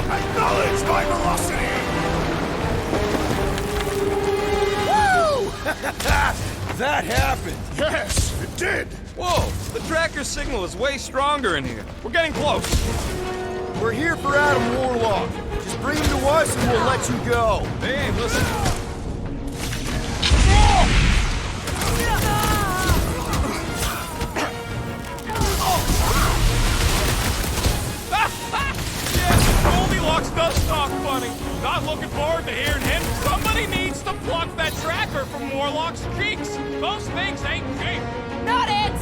[SPEAKER 9] Acknowledge my velocity!
[SPEAKER 5] Woo! That happened!
[SPEAKER 9] Yes, it did!
[SPEAKER 21] Whoa, the tracker signal is way stronger in here. We're getting close.
[SPEAKER 16] We're here for Adam Warlock. Just
[SPEAKER 5] Scream to us and we'll let you go.
[SPEAKER 21] They ain't listening. Goldilocks does talk funny. Not looking forward to hearing him. Somebody needs to pluck that tracker from Warlock's cheeks. Those things ain't cheap.
[SPEAKER 11] Not it!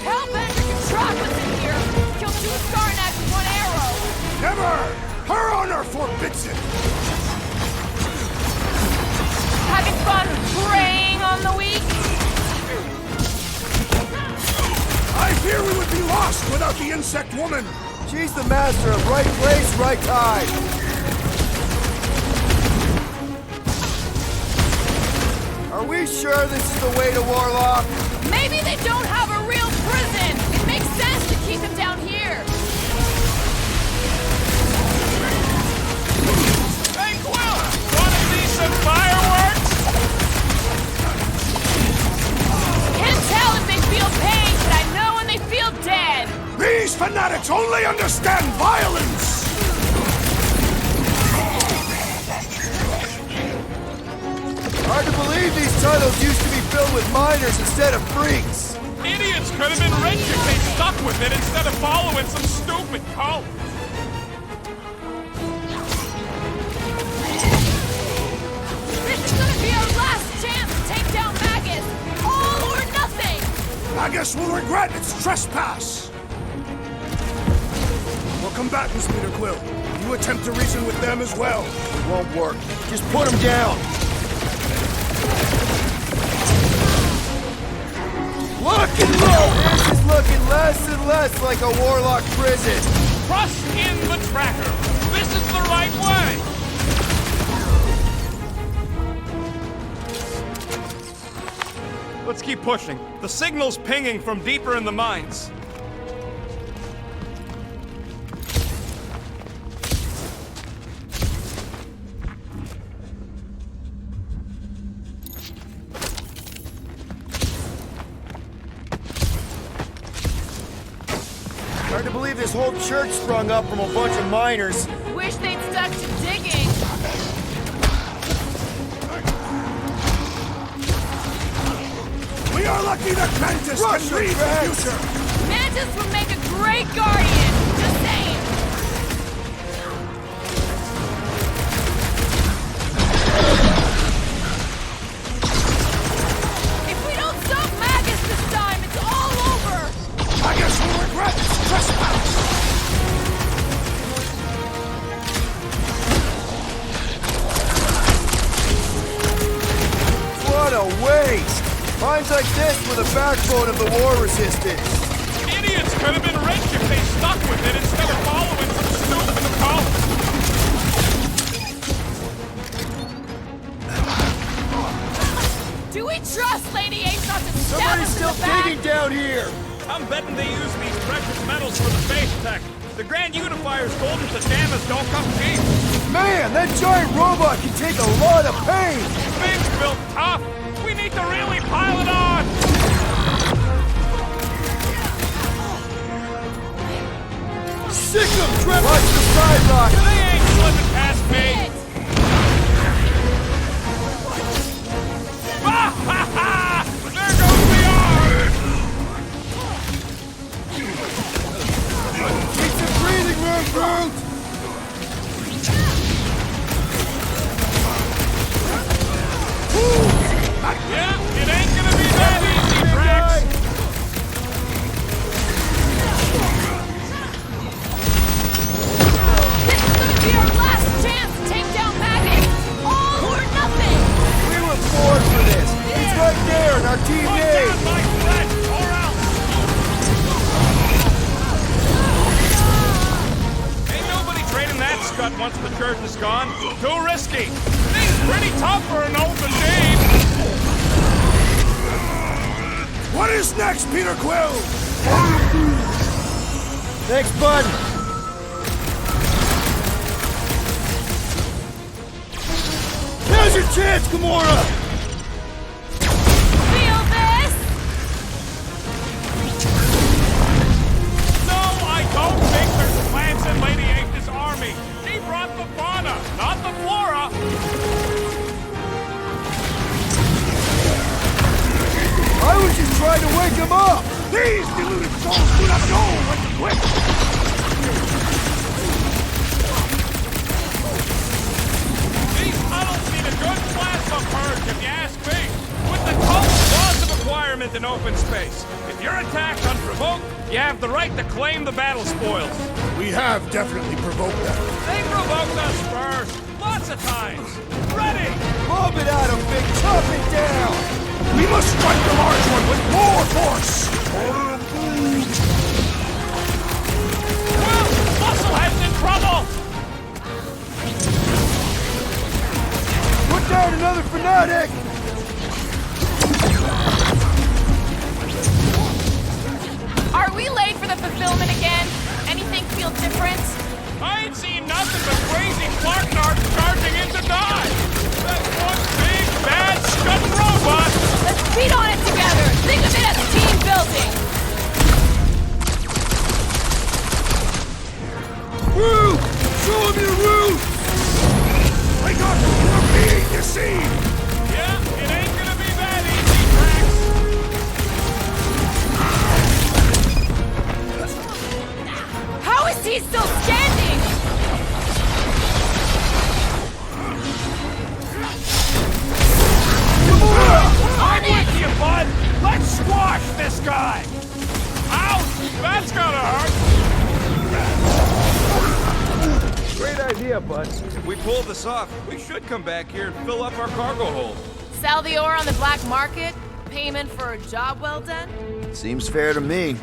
[SPEAKER 11] Hellbender can track us in here. Kill 2 Skarnaks with 1 arrow.
[SPEAKER 9] Never! Her honor forbids it!
[SPEAKER 11] Having fun preying on the weak?
[SPEAKER 9] I fear we would be lost without the insect woman!
[SPEAKER 5] She's the master of right place, right time. Are we sure this is the way to Warlock?
[SPEAKER 11] Maybe they don't have a real prison. It makes sense to keep them down here.
[SPEAKER 21] Hey, Quill! Wanna see some fireworks?
[SPEAKER 11] Can't tell if they feel pain, but I know when they feel dead.
[SPEAKER 9] These fanatics only understand violence!
[SPEAKER 5] Hard to believe these tunnels used to be filled with miners instead of freaks.
[SPEAKER 21] Idiots could have been rich if they stuck with it instead of following some stupid cult.
[SPEAKER 11] This is gonna be our last chance to take down Magus. All or nothing.
[SPEAKER 9] Magus will regret its trespass! We're combatants, Peter Quill. You attempt to reason with them as well.
[SPEAKER 5] Won't work. Just put them down. Lock and load! This is looking less and less like a Warlock prison.
[SPEAKER 21] Trust in the tracker. This is the right way. Let's keep pushing. The signal's pinging from deeper in the mines.
[SPEAKER 5] Hard to believe this whole church sprung up from a bunch of miners.
[SPEAKER 11] Wish they'd stuck to digging.
[SPEAKER 9] We are lucky that Mantis can read the future!
[SPEAKER 11] Mantis would make a great guardian. Just saying. If we don't stop Magus this time, it's all over.
[SPEAKER 9] Magus will regret its trespass!
[SPEAKER 5] What a waste! Mines like this were the backbone of the war resistance.
[SPEAKER 21] Idiots could have been rich if they stuck with it instead of following some stupid cult.
[SPEAKER 11] Do we trust Lady Ace not to stab
[SPEAKER 5] Somebody's
[SPEAKER 11] us in
[SPEAKER 5] still
[SPEAKER 11] the back?
[SPEAKER 5] digging down here!
[SPEAKER 21] I'm betting they use these precious metals for the space tech. The Grand Unifier's golden pajamas don't come cheap.
[SPEAKER 5] Man, that giant robot can take a lot of pain!
[SPEAKER 21] Things built tough. We need to really pile it on.
[SPEAKER 5] Sick 'em, Trevor! Watch the side rock!
[SPEAKER 21] They ain't slipping past me. Ah, ha, ha! There goes the arm!
[SPEAKER 5] Need some breathing room, Groot!
[SPEAKER 21] Yeah, it ain't gonna be that easy, Drax.
[SPEAKER 11] This is gonna be our last chance to take down Magus. All or nothing.
[SPEAKER 5] We were born for this! It's right there in our team
[SPEAKER 21] Put
[SPEAKER 5] name!
[SPEAKER 21] down my threat, or else. Ain't nobody trading that scut once the church is gone. Too risky. Thing's pretty tough for an old machine.
[SPEAKER 9] What is next, Peter Quill?
[SPEAKER 5] Thanks, bud! Now's your chance, Gamora!
[SPEAKER 11] Feel this?
[SPEAKER 18] the fauna, not the flora!
[SPEAKER 5] I was just trying to wake him up! These deluded souls do not know when to quit!
[SPEAKER 18] These tunnels need a good plasma purge, if you ask me. With the cult laws of acquirement in open space. If you're attacked unprovoked, you have the right to claim the battle spoils.
[SPEAKER 9] We have definitely provoked them.
[SPEAKER 18] They provoked us first, lots of times. Ready!
[SPEAKER 5] Mob it at him, Big! Chop it down!
[SPEAKER 9] We must strike the large one with more force!
[SPEAKER 18] Well, Musclehead's in trouble!
[SPEAKER 5] Put down another fanatic!
[SPEAKER 11] Are we late for the fulfillment again? Anything feel different?
[SPEAKER 18] I ain't seen nothing but crazy Clark narcs charging in to die! That's one big, bad, scum robot!
[SPEAKER 11] Let's beat on it together! Think of it as team building!
[SPEAKER 5] Woo! Show him your roots!
[SPEAKER 9] Wake up! You're being deceived!
[SPEAKER 18] Yeah, it ain't gonna be that easy, Drax!
[SPEAKER 11] How is he still standing?
[SPEAKER 18] I'm with you, bud! Let's squash this guy! Ouch! That's gonna hurt!
[SPEAKER 6] Great idea, bud.
[SPEAKER 21] If we pull this off, we should come back here and fill up our cargo hold.
[SPEAKER 11] Sell the ore on the black market? Payment for a job well done?
[SPEAKER 16] Seems fair to me.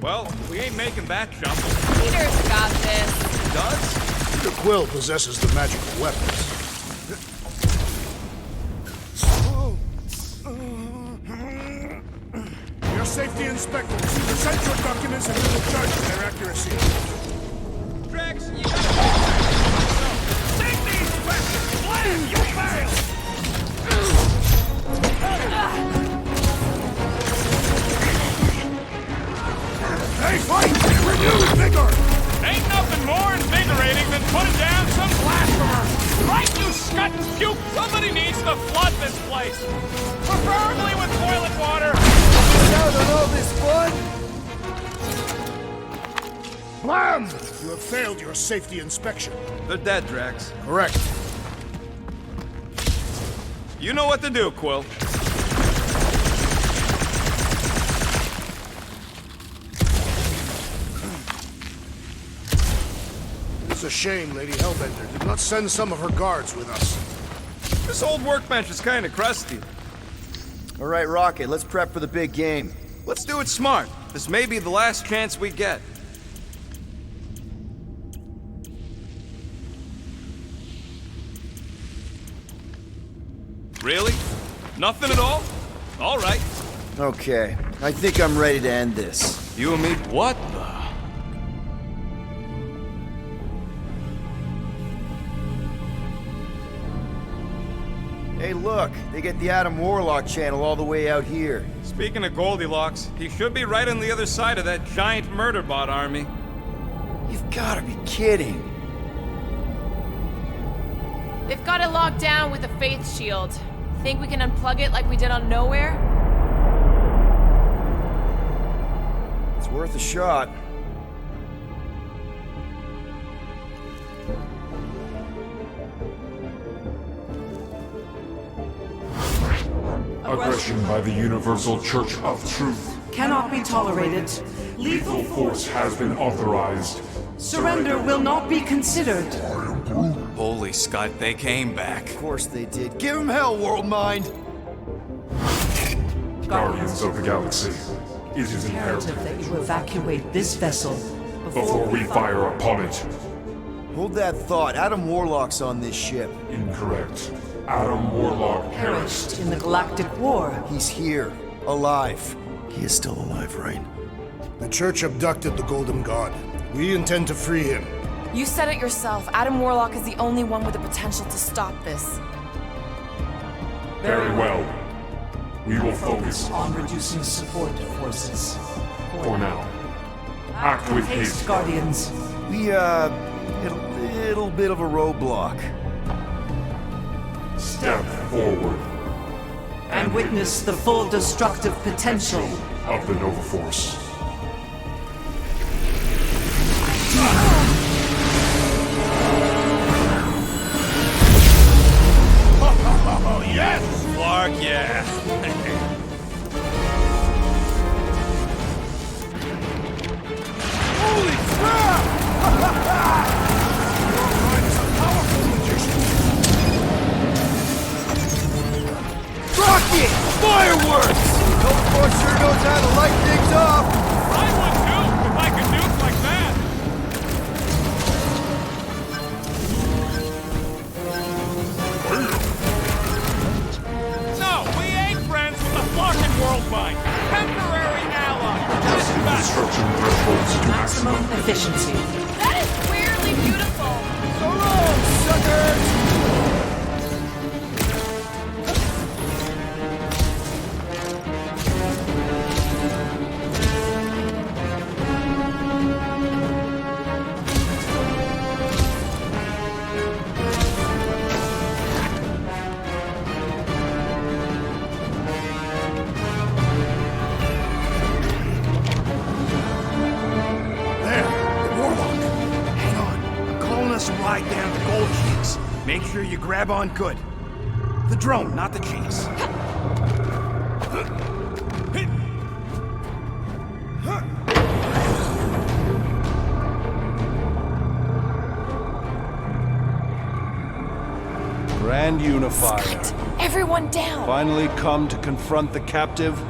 [SPEAKER 21] Well, we ain't making that jump.
[SPEAKER 11] Peter's got this.
[SPEAKER 21] Does?
[SPEAKER 9] Peter Quill possesses the magical weapons. Your safety inspector will present your documents and we will judge their accuracy.
[SPEAKER 18] Drax, you gotta take these weapons! Blam! You failed!
[SPEAKER 9] They fight with renewed vigor!
[SPEAKER 18] Ain't nothing more invigorating than putting down some blasphemers! Right, you scut and puke! Somebody needs to flood this place! Preferably with toilet water!
[SPEAKER 5] Out on all this fun?
[SPEAKER 9] Blam! You have failed your safety inspection.
[SPEAKER 21] They're dead, Drax.
[SPEAKER 9] Correct.
[SPEAKER 21] You know what to do, Quill.
[SPEAKER 9] It's a shame Lady Hellbender did not send some of her guards with us.
[SPEAKER 21] This old workbench is kind of crusty.
[SPEAKER 16] All right, Rocket, let's prep for the big game.
[SPEAKER 21] Let's do it smart. This may be the last chance we get. Really? Nothing at all? All right.
[SPEAKER 16] Okay, I think I'm ready to end this.
[SPEAKER 21] You and me? What the?
[SPEAKER 16] Hey, look, they get the Adam Warlock channel all the way out here.
[SPEAKER 21] Speaking of Goldilocks, he should be right on the other side of that giant murder bot army.
[SPEAKER 16] You've gotta be kidding.
[SPEAKER 11] They've got it locked down with a faith shield. Think we can unplug it like we did on Nowhere?
[SPEAKER 16] It's worth a shot.
[SPEAKER 2] Aggression by the Universal Church of Truth
[SPEAKER 19] cannot be tolerated.
[SPEAKER 2] Lethal force has been authorized.
[SPEAKER 19] Surrender will not be considered.
[SPEAKER 20] Holy Scott, they came back.
[SPEAKER 16] Of course they did. Give them hell, World Mind!
[SPEAKER 2] Guardians of the Galaxy, it is
[SPEAKER 19] Imperative
[SPEAKER 2] imperative
[SPEAKER 19] that you evacuate this vessel
[SPEAKER 2] before we fire upon it.
[SPEAKER 16] Hold that thought. Adam Warlock's on this ship.
[SPEAKER 2] Incorrect. Adam Warlock
[SPEAKER 19] perished in the Galactic War.
[SPEAKER 16] He's here, alive. He is still alive, right?
[SPEAKER 9] The Church abducted the Golden God. We intend to free him.
[SPEAKER 11] You said it yourself. Adam Warlock is the only one with the potential to stop this.
[SPEAKER 2] Very well. We will focus
[SPEAKER 19] on reducing support forces.
[SPEAKER 2] for now. Act with haste,
[SPEAKER 19] Guardians.
[SPEAKER 16] It'll little bit of a roadblock.
[SPEAKER 2] Step forward.
[SPEAKER 19] And witness the full destructive potential
[SPEAKER 2] of the Nova Force.
[SPEAKER 18] Oh, yes! Clark, yeah.
[SPEAKER 5] Holy crap! Your mind is a powerful magician. Rocket! Fireworks! Cold War sure knows how to light things up.
[SPEAKER 18] I would too, if I could nuke like that. No, we ain't friends with the fucking world mind. Temporary ally.
[SPEAKER 2] Destruction thresholds to
[SPEAKER 19] maximum efficiency.
[SPEAKER 11] That is weirdly beautiful.
[SPEAKER 5] So long, suckers!
[SPEAKER 20] Ride down the gold cheeks. Make sure you grab on good. The drone, not the cheeks.
[SPEAKER 4] Grand Unifier.
[SPEAKER 11] Everyone down!
[SPEAKER 4] Finally come to confront the captive,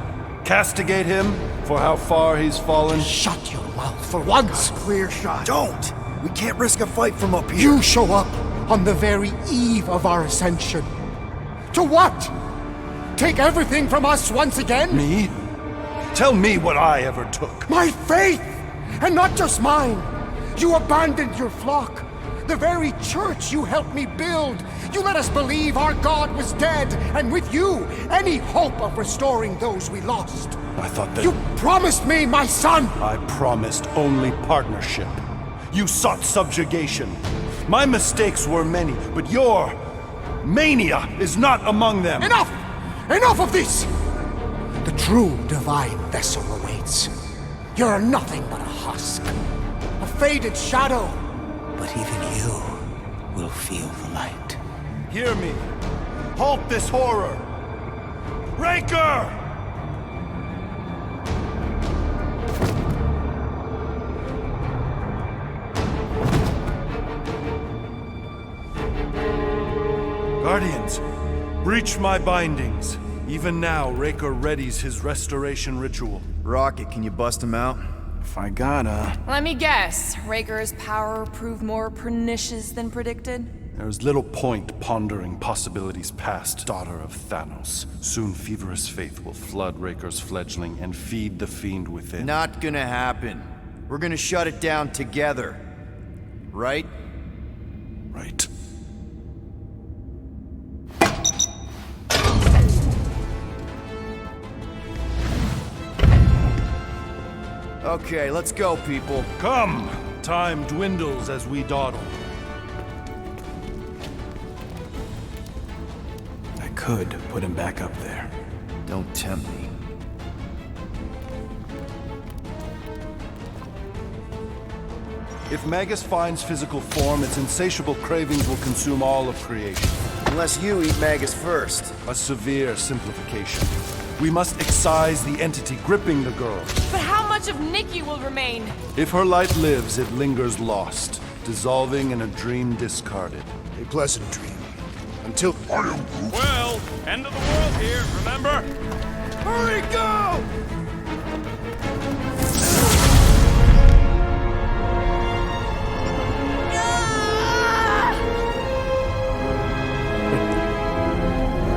[SPEAKER 4] castigate him for how far he's fallen.
[SPEAKER 1] Shut your mouth for once!
[SPEAKER 20] Clear shot.
[SPEAKER 16] Don't! We can't risk a fight from up here.
[SPEAKER 1] You show up on the very eve of our ascension. To what? Take everything from us once again?
[SPEAKER 4] Me? Tell me what I ever took.
[SPEAKER 1] My faith! And not just mine! You abandoned your flock. The very church you helped me build. You let us believe our God was dead, and with you, any hope of restoring those we lost.
[SPEAKER 4] I thought that...
[SPEAKER 1] You promised me my son!
[SPEAKER 4] I promised only partnership. You sought subjugation. My mistakes were many, but your mania is not among them.
[SPEAKER 1] Enough! Enough of this! The true divine vessel awaits. You're nothing but a husk. A faded shadow. But even you will feel the light.
[SPEAKER 4] Hear me. Halt this horror. Raker! Guardians, breach my bindings. Even now, Raker readies his restoration ritual.
[SPEAKER 16] Rocket, can you bust him out?
[SPEAKER 4] If I gotta...
[SPEAKER 11] Let me guess. Raker's power proved more pernicious than predicted?
[SPEAKER 4] There's little point pondering possibilities past, daughter of Thanos. Soon feverous faith will flood Raker's fledgling and feed the fiend within.
[SPEAKER 16] Not gonna happen. We're gonna shut it down together. Right?
[SPEAKER 4] Right.
[SPEAKER 16] Okay, let's go, people.
[SPEAKER 4] Come! Time dwindles as we dawdle. I could put him back up there.
[SPEAKER 16] Don't tempt me.
[SPEAKER 4] If Magus finds physical form, its insatiable cravings will consume all of creation.
[SPEAKER 16] Unless you eat Magus first.
[SPEAKER 4] A severe simplification. We must excise the entity gripping the girl.
[SPEAKER 11] But how much of Nikki will remain?
[SPEAKER 4] If her light lives, it lingers lost, dissolving in a dream discarded.
[SPEAKER 9] A pleasant dream. Until I am Groot.
[SPEAKER 18] Well, end of the world here, remember?
[SPEAKER 5] Hurry, go!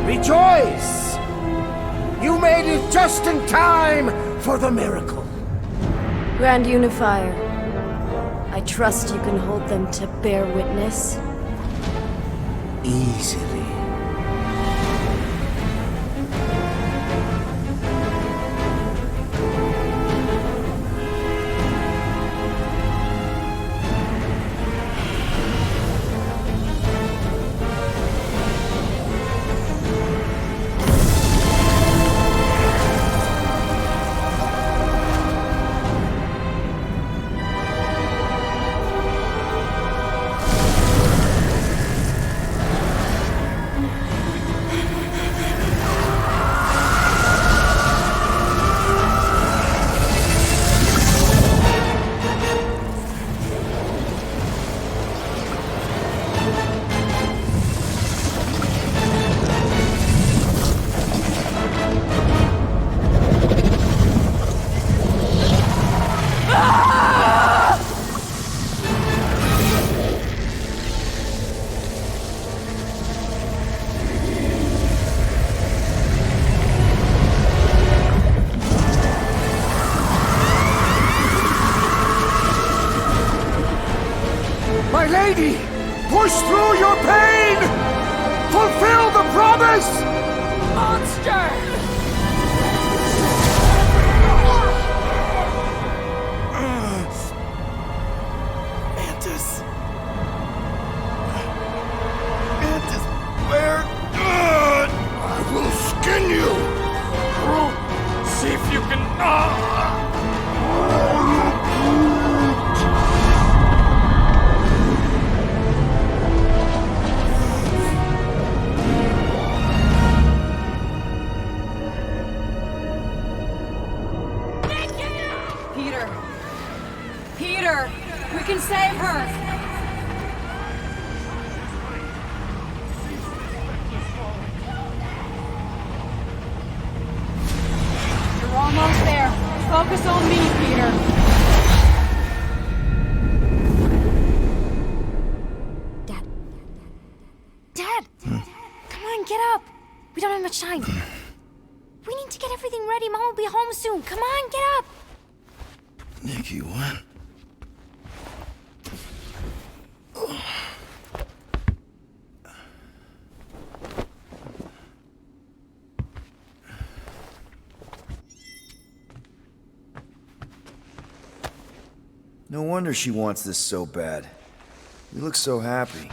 [SPEAKER 1] Rejoice! You made it just in time for the miracle.
[SPEAKER 8] Grand Unifier, I trust you can hold them to bear witness.
[SPEAKER 1] Easily.
[SPEAKER 17] Peter! Peter! We can save her! You're almost there. Focus on me, Peter.
[SPEAKER 8] Dad! Come on, get up! We don't have much time. We need to get everything ready. Mom will be home soon. Come on, get up!
[SPEAKER 16] Nikki, what? No wonder she wants this so bad. You look so happy.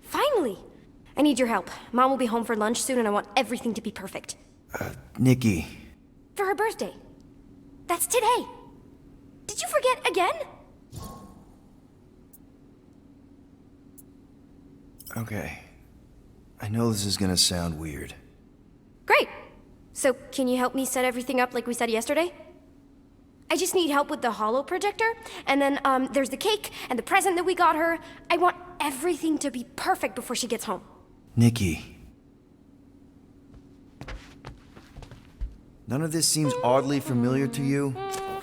[SPEAKER 8] Finally! I need your help. Mom will be home for lunch soon and I want everything to be perfect.
[SPEAKER 16] Nikki.
[SPEAKER 8] For her birthday. That's today. Did you forget again?
[SPEAKER 16] Okay. I know this is gonna sound weird.
[SPEAKER 8] Great! So, can you help me set everything up like we said yesterday? I just need help with the holo projector, and then, there's the cake and the present that we got her. I want everything to be perfect before she gets home.
[SPEAKER 16] Nikki. None of this seems oddly familiar to you?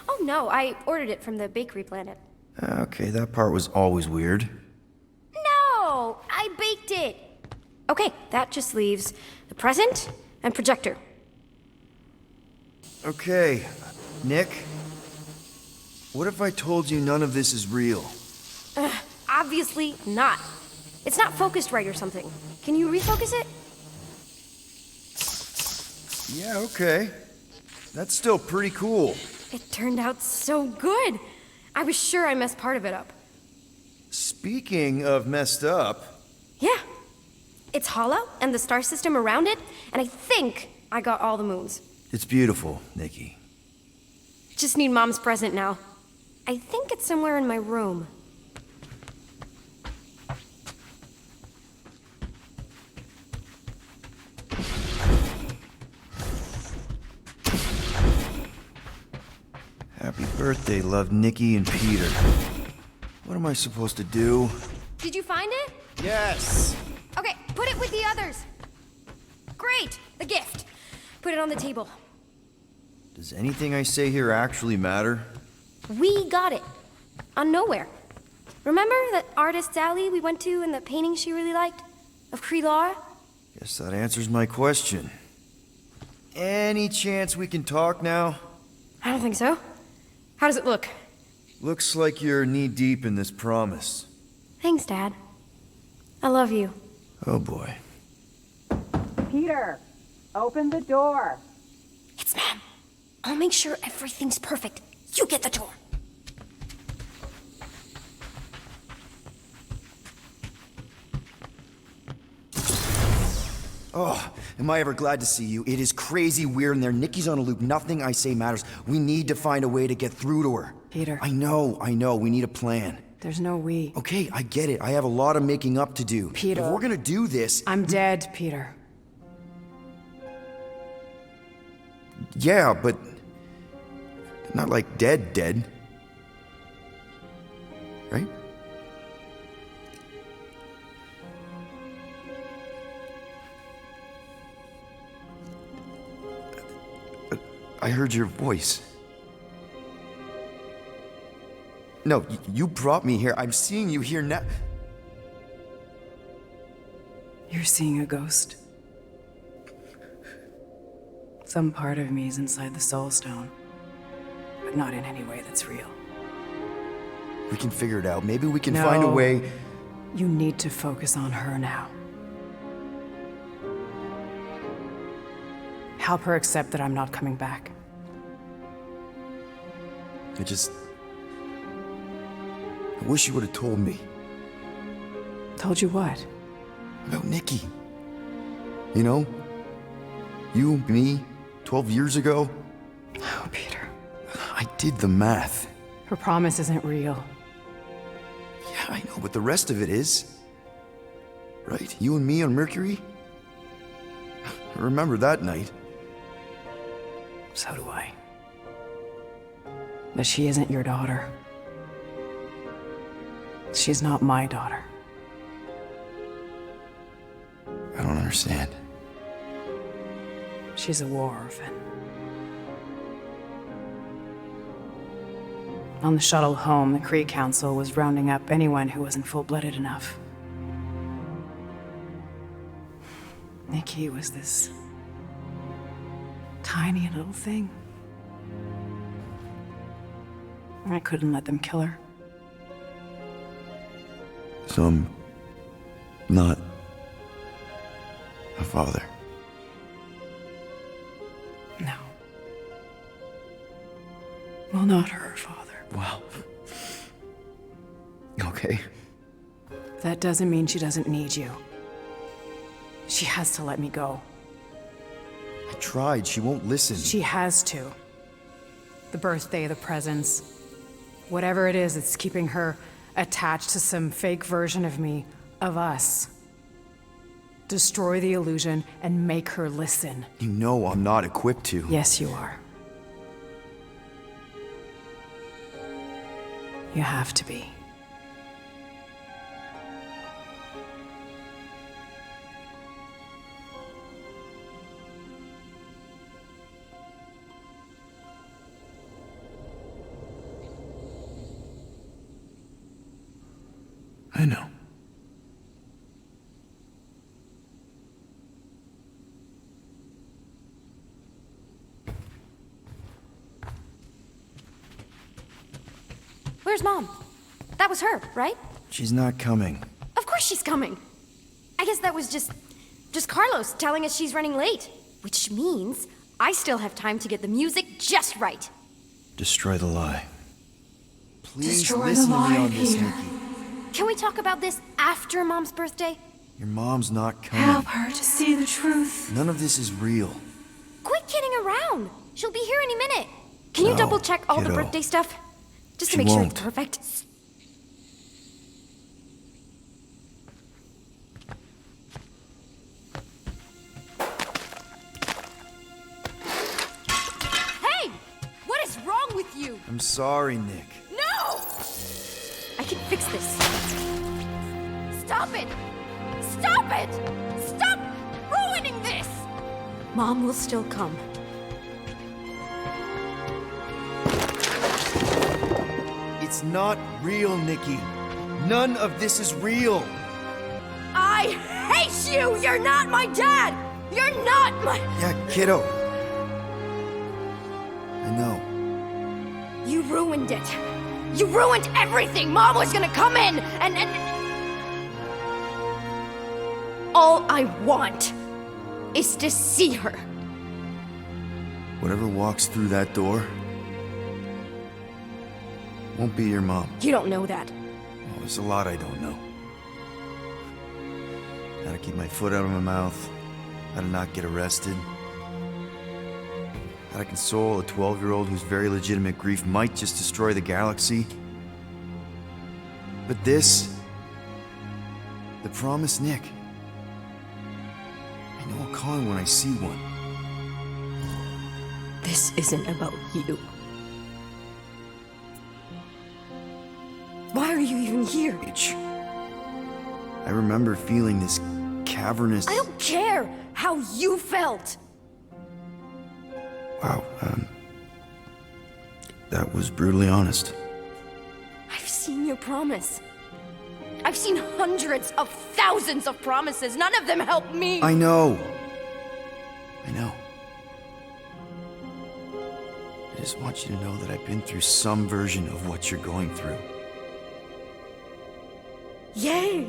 [SPEAKER 8] Oh no, I ordered it from the bakery planet.
[SPEAKER 16] Okay, that part was always weird.
[SPEAKER 8] No! I baked it! Okay, that just leaves the present and projector.
[SPEAKER 16] Okay, Nick. What if I told you none of this is real?
[SPEAKER 8] Obviously not. It's not focused right or something. Can you refocus it?
[SPEAKER 16] Yeah, okay. That's still pretty cool.
[SPEAKER 8] It turned out so good. I was sure I messed part of it up.
[SPEAKER 16] Speaking of messed up...
[SPEAKER 8] Yeah. It's hollow, and the star system around it, and I think I got all the moons.
[SPEAKER 16] It's beautiful, Nikki.
[SPEAKER 8] Just need Mom's present now. I think it's somewhere in my room.
[SPEAKER 16] Happy birthday, love Nikki and Peter. What am I supposed to do?
[SPEAKER 8] Did you find it?
[SPEAKER 16] Yes!
[SPEAKER 8] Okay, put it with the others. Great! The gift. Put it on the table.
[SPEAKER 16] Does anything I say here actually matter?
[SPEAKER 8] We got it. On Nowhere. Remember that artist's alley we went to and the painting she really liked? Of Krelar?
[SPEAKER 16] Guess that answers my question. Any chance we can talk now?
[SPEAKER 8] I don't think so. How does it look?
[SPEAKER 16] Looks like you're knee-deep in this promise.
[SPEAKER 8] Thanks, Dad. I love you.
[SPEAKER 16] Oh boy.
[SPEAKER 17] Peter, open the door.
[SPEAKER 8] It's Mom. I'll make sure everything's perfect. You get the door.
[SPEAKER 16] Oh, am I ever glad to see you. It is crazy weird in there. Nikki's on a loop. Nothing I say matters. We need to find a way to get through to her.
[SPEAKER 12] Peter.
[SPEAKER 16] I know. We need a plan.
[SPEAKER 12] There's no we.
[SPEAKER 16] Okay, I get it. I have a lot of making up to do.
[SPEAKER 12] Peter.
[SPEAKER 16] If we're gonna do this...
[SPEAKER 12] I'm dead, Peter.
[SPEAKER 16] Yeah, but... not like dead. Right? I heard your voice. No, you brought me here. I'm seeing you here now.
[SPEAKER 12] You're seeing a ghost. Some part of me is inside the Soul Stone, but not in any way that's real.
[SPEAKER 16] We can figure it out. Maybe we can find a way...
[SPEAKER 12] You need to focus on her now. Help her accept that I'm not coming back.
[SPEAKER 16] I wish you would have told me.
[SPEAKER 12] Told you what?
[SPEAKER 16] About Nikki. You know? You, me, 12 years ago?
[SPEAKER 12] Oh, Peter.
[SPEAKER 16] I did the math.
[SPEAKER 12] Her promise isn't real.
[SPEAKER 16] Yeah, I know, but the rest of it is. Right? You and me on Mercury? I remember that night.
[SPEAKER 12] So do I. But she isn't your daughter. She's not my daughter.
[SPEAKER 16] I don't understand.
[SPEAKER 12] She's a war orphan. On the shuttle home, the Cree Council was rounding up anyone who wasn't full-blooded enough. Nikki was this tiny little thing. I couldn't let them kill her.
[SPEAKER 16] So I'm not a father.
[SPEAKER 12] No. Well, not her father.
[SPEAKER 16] Well. Okay.
[SPEAKER 12] That doesn't mean she doesn't need you. She has to let me go.
[SPEAKER 16] I tried. She won't listen.
[SPEAKER 12] She has to. The birthday, the presents. Whatever it is that's keeping her attached to some fake version of me, of us. Destroy the illusion and make her listen.
[SPEAKER 16] You know I'm not equipped to.
[SPEAKER 12] Yes, you are. You have to be.
[SPEAKER 16] I know.
[SPEAKER 8] Where's Mom? That was her, right?
[SPEAKER 16] She's not coming.
[SPEAKER 8] Of course she's coming. I guess that was just Carlos telling us she's running late. Which means I still have time to get the music just right.
[SPEAKER 16] Destroy the lie. Please
[SPEAKER 8] Destroy
[SPEAKER 16] listen
[SPEAKER 8] the
[SPEAKER 16] to me
[SPEAKER 8] lie
[SPEAKER 16] on this,
[SPEAKER 8] here.
[SPEAKER 16] Nikki.
[SPEAKER 8] Can we talk about this after Mom's birthday?
[SPEAKER 16] Your mom's not coming.
[SPEAKER 8] Help her to see the truth.
[SPEAKER 16] None of this is real.
[SPEAKER 8] Quit kidding around. She'll be here any minute. Can you
[SPEAKER 16] No,
[SPEAKER 8] double check all the
[SPEAKER 16] kiddo.
[SPEAKER 8] birthday stuff? Just to
[SPEAKER 16] She
[SPEAKER 8] make sure
[SPEAKER 16] won't.
[SPEAKER 8] it's perfect. Hey! What is wrong with you?
[SPEAKER 16] I'm sorry, Nick.
[SPEAKER 8] No! I can fix this. Stop it! Stop it! Stop ruining this! Mom will still come.
[SPEAKER 16] It's not real, Nikki. None of this is real.
[SPEAKER 8] I hate you! You're not my dad! You're not my...
[SPEAKER 16] Yeah, kiddo. I know.
[SPEAKER 8] You ruined it. You ruined everything! Mom was gonna come in and... All I want is to see her.
[SPEAKER 16] Whatever walks through that door won't be your mom.
[SPEAKER 8] You don't know that.
[SPEAKER 16] Oh, there's a lot I don't know. How to keep my foot out of my mouth. How to not get arrested. How to console a 12-year-old whose very legitimate grief might just destroy the galaxy. But this... the promise, Nick. I know I'll call him when I see one.
[SPEAKER 8] This isn't about you. Why are you even here?
[SPEAKER 16] I remember feeling this cavernous...
[SPEAKER 8] I don't care how you felt.
[SPEAKER 16] Wow, that was brutally honest.
[SPEAKER 8] I've seen your promise. I've seen hundreds of thousands of promises. None of them help me.
[SPEAKER 16] I know. I know. I just want you to know that I've been through some version of what you're going through.
[SPEAKER 8] Yay!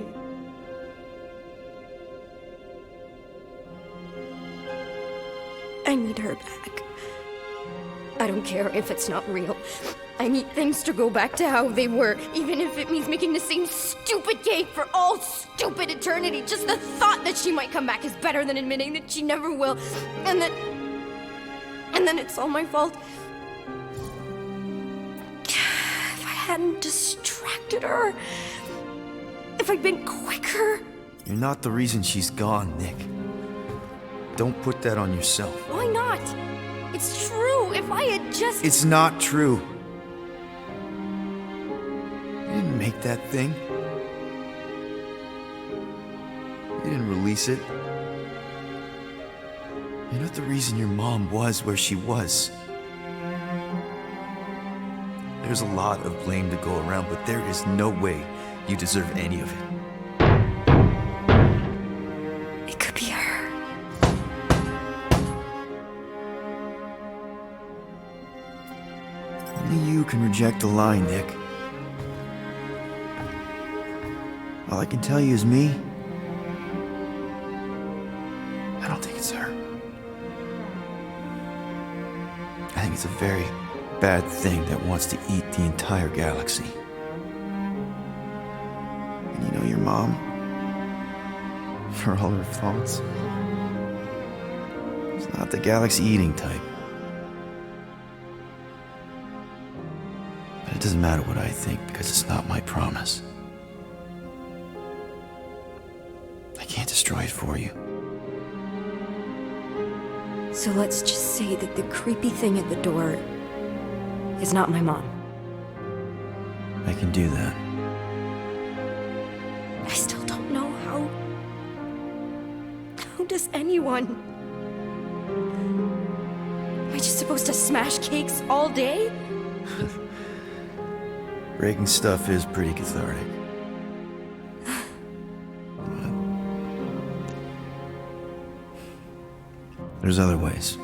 [SPEAKER 8] I need her back. I don't care if it's not real. I need things to go back to how they were, even if it means making the same stupid cake for all stupid eternity. Just the thought that she might come back is better than admitting that she never will. And then it's all my fault. If I hadn't distracted her, if I'd been quicker.
[SPEAKER 16] You're not the reason she's gone, Nick. Don't put that on yourself.
[SPEAKER 8] Why not? It's true. If I had just...
[SPEAKER 16] It's not true. You didn't make that thing. You didn't release it. You're not the reason your mom was where she was. There's a lot of blame to go around, but there is no way you deserve any of it.
[SPEAKER 8] It could be her.
[SPEAKER 16] Only you can reject a lie, Nick. All I can tell you is me. I don't think it's her. I think it's a very bad thing that wants to eat the entire galaxy. And you know your mom, for all her faults, is not the galaxy eating type. But it doesn't matter what I think because it's not my promise. I can't destroy it for you.
[SPEAKER 8] So let's just say that the creepy thing at the door is not my mom.
[SPEAKER 16] I can do that.
[SPEAKER 8] I still don't know how. How does anyone? Am I just supposed to smash cakes all day?
[SPEAKER 16] Breaking stuff is pretty cathartic. There's other ways.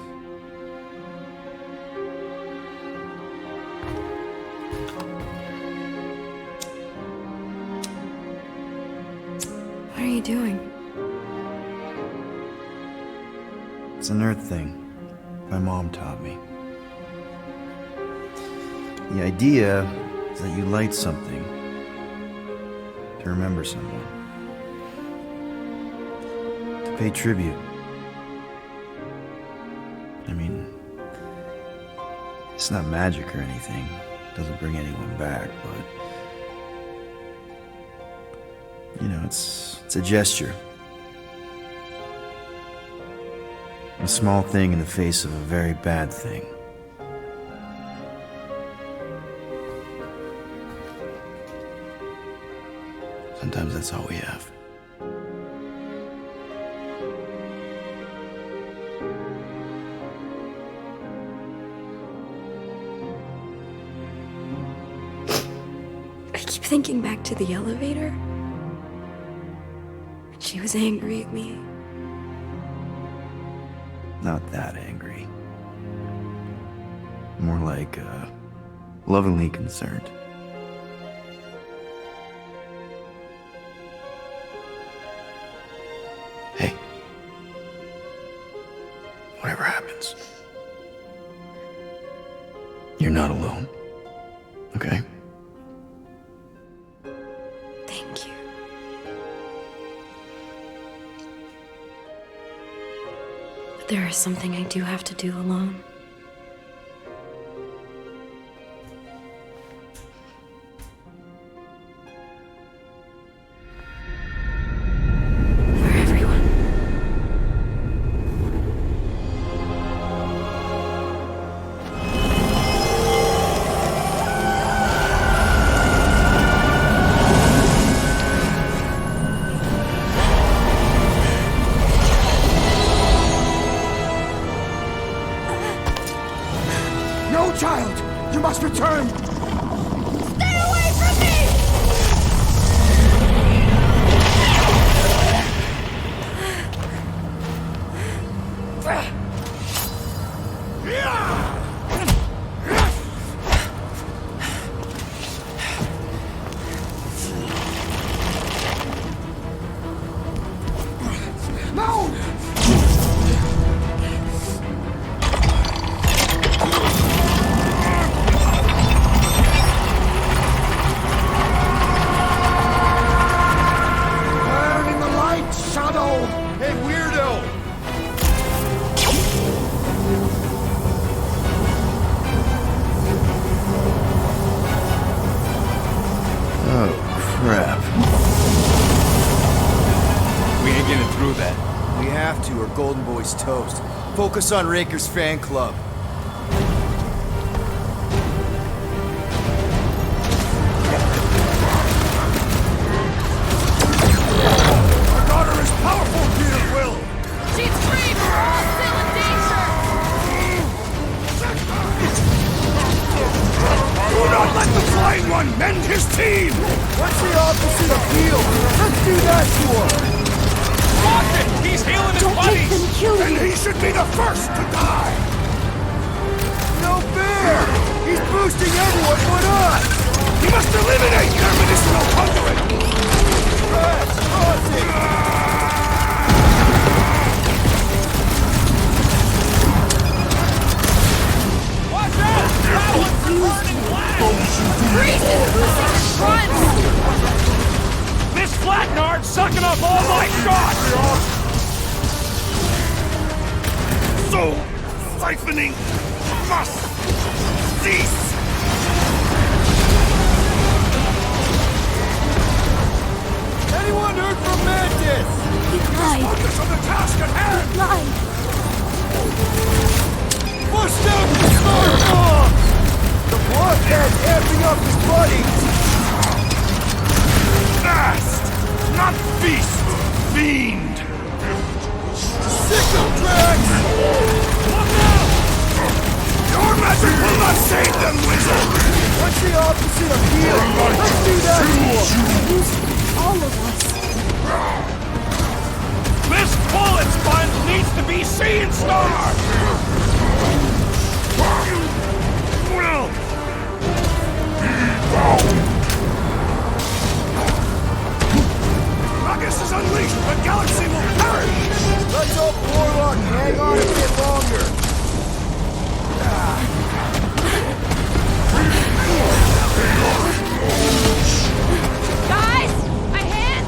[SPEAKER 8] What are you doing?
[SPEAKER 16] It's an Earth thing my mom taught me. The idea is that you light something to remember someone, to pay tribute. I mean, it's not magic or anything. It doesn't bring anyone back, but you know, it's a gesture. A small thing in the face of a very bad thing. Sometimes that's all we have.
[SPEAKER 8] I keep thinking back to the elevator. She was angry at me.
[SPEAKER 16] Not that angry. More like, lovingly concerned. Hey. Whatever happens, you're not alone. Okay?
[SPEAKER 8] Thank you. But there is something I do have to do alone.
[SPEAKER 1] No, child! You must return!
[SPEAKER 8] Stay away from me!
[SPEAKER 1] No!
[SPEAKER 6] ain't getting through that.
[SPEAKER 16] We have to, or Golden Boy's toast. Focus on Raker's fan club.
[SPEAKER 9] Our daughter is powerful, Peter Quill!
[SPEAKER 11] She's free, but we're all still in danger!
[SPEAKER 9] Do not let the Flying One mend his team!
[SPEAKER 5] What's the opposite of heal? Let's do that to him!
[SPEAKER 18] Watch it! He's healing his buddies!
[SPEAKER 9] Then he should be the first to die!
[SPEAKER 5] No fair! He's boosting everyone but us!
[SPEAKER 9] He must eliminate their medicinal conduit!
[SPEAKER 5] That's awesome!
[SPEAKER 18] Watch out! That one's burning black!
[SPEAKER 11] Grease is losing his front!
[SPEAKER 18] This flatnard's sucking up all my shots!
[SPEAKER 9] So, siphoning must cease!
[SPEAKER 5] Anyone heard from Mantis?
[SPEAKER 9] Focus on the task at hand!
[SPEAKER 5] Push down the smart bombs! The blockhead's amping up his buddies!
[SPEAKER 9] Fast! Not feast! Fiend!
[SPEAKER 5] Sickle tracks!
[SPEAKER 9] Look out! Your magic will not save them, wizard!
[SPEAKER 5] What's the opposite of heal? Let's do that to him!
[SPEAKER 8] All of us.
[SPEAKER 18] This bullet sponge needs to be seeing stars!
[SPEAKER 9] Will! Magus is unleashed, the galaxy will perish!
[SPEAKER 5] Let's hope Warlock can hang on a bit longer!
[SPEAKER 11] Guys! A hand?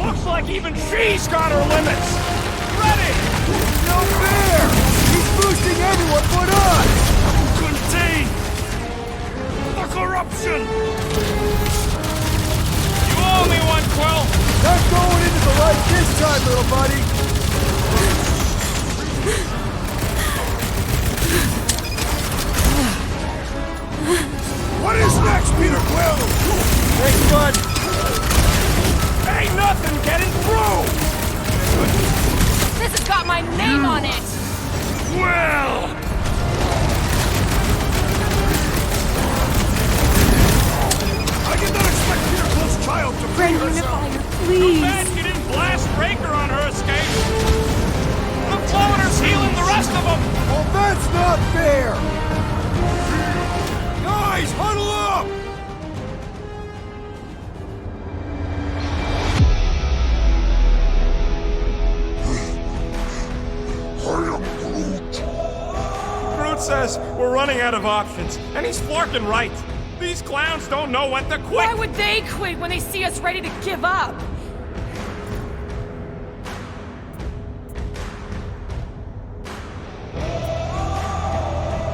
[SPEAKER 18] Looks like even she's got her limits! Ready!
[SPEAKER 5] No fair! He's boosting everyone but us!
[SPEAKER 9] Contain the corruption!
[SPEAKER 18] You owe me one, Quill!
[SPEAKER 5] Not going into the light this time, little buddy!
[SPEAKER 9] What is next, Peter Quill?
[SPEAKER 5] Thanks, bud!
[SPEAKER 18] Ain't nothing getting through!
[SPEAKER 11] This has got my name on it!
[SPEAKER 9] Well! I did not expect Peter Quill's child to free herself!
[SPEAKER 18] Too bad you didn't blast Raker on her escape! The floater's healing the rest of them!
[SPEAKER 5] Well, that's not fair! Guys, huddle up!
[SPEAKER 18] Groot says we're running out of options, and he's flarking right. These clowns don't know when to quit!
[SPEAKER 11] Why would they quit when they see us ready to give up?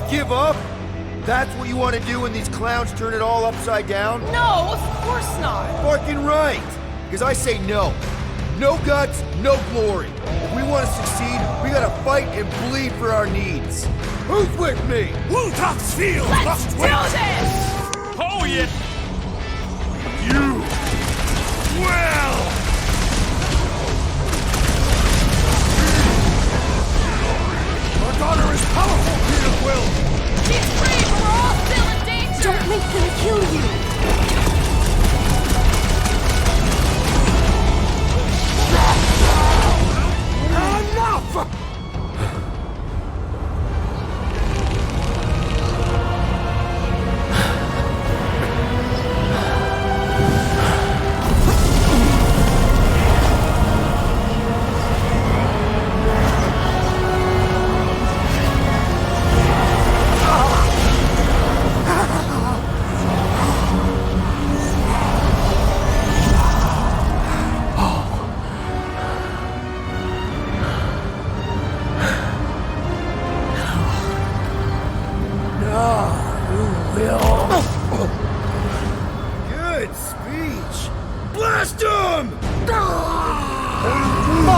[SPEAKER 5] Give up? That's what you want to do when these clowns turn it all upside down?
[SPEAKER 11] No, of course not!
[SPEAKER 5] Fucking right! Because I say no. No guts, no glory. If we want to succeed, we gotta fight and bleed for our needs. Who's with me?
[SPEAKER 9] Wultop's field must
[SPEAKER 11] Let's
[SPEAKER 9] wait!
[SPEAKER 11] do this!
[SPEAKER 18] Oh, yeah!
[SPEAKER 9] You! Well! Our daughter is powerful, Peter Quill!
[SPEAKER 11] She's free, but we're all still in danger!
[SPEAKER 8] Don't make them kill you.
[SPEAKER 9] Enough!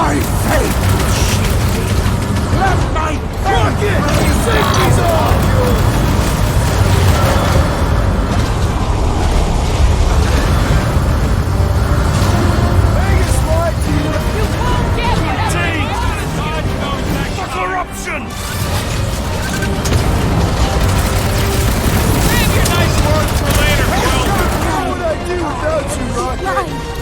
[SPEAKER 1] My faith will shield me. Let my
[SPEAKER 5] Rocket! Safety's off!
[SPEAKER 18] Corruption! Save your nice words for later, Quill!
[SPEAKER 5] What would I do without you, Rocket?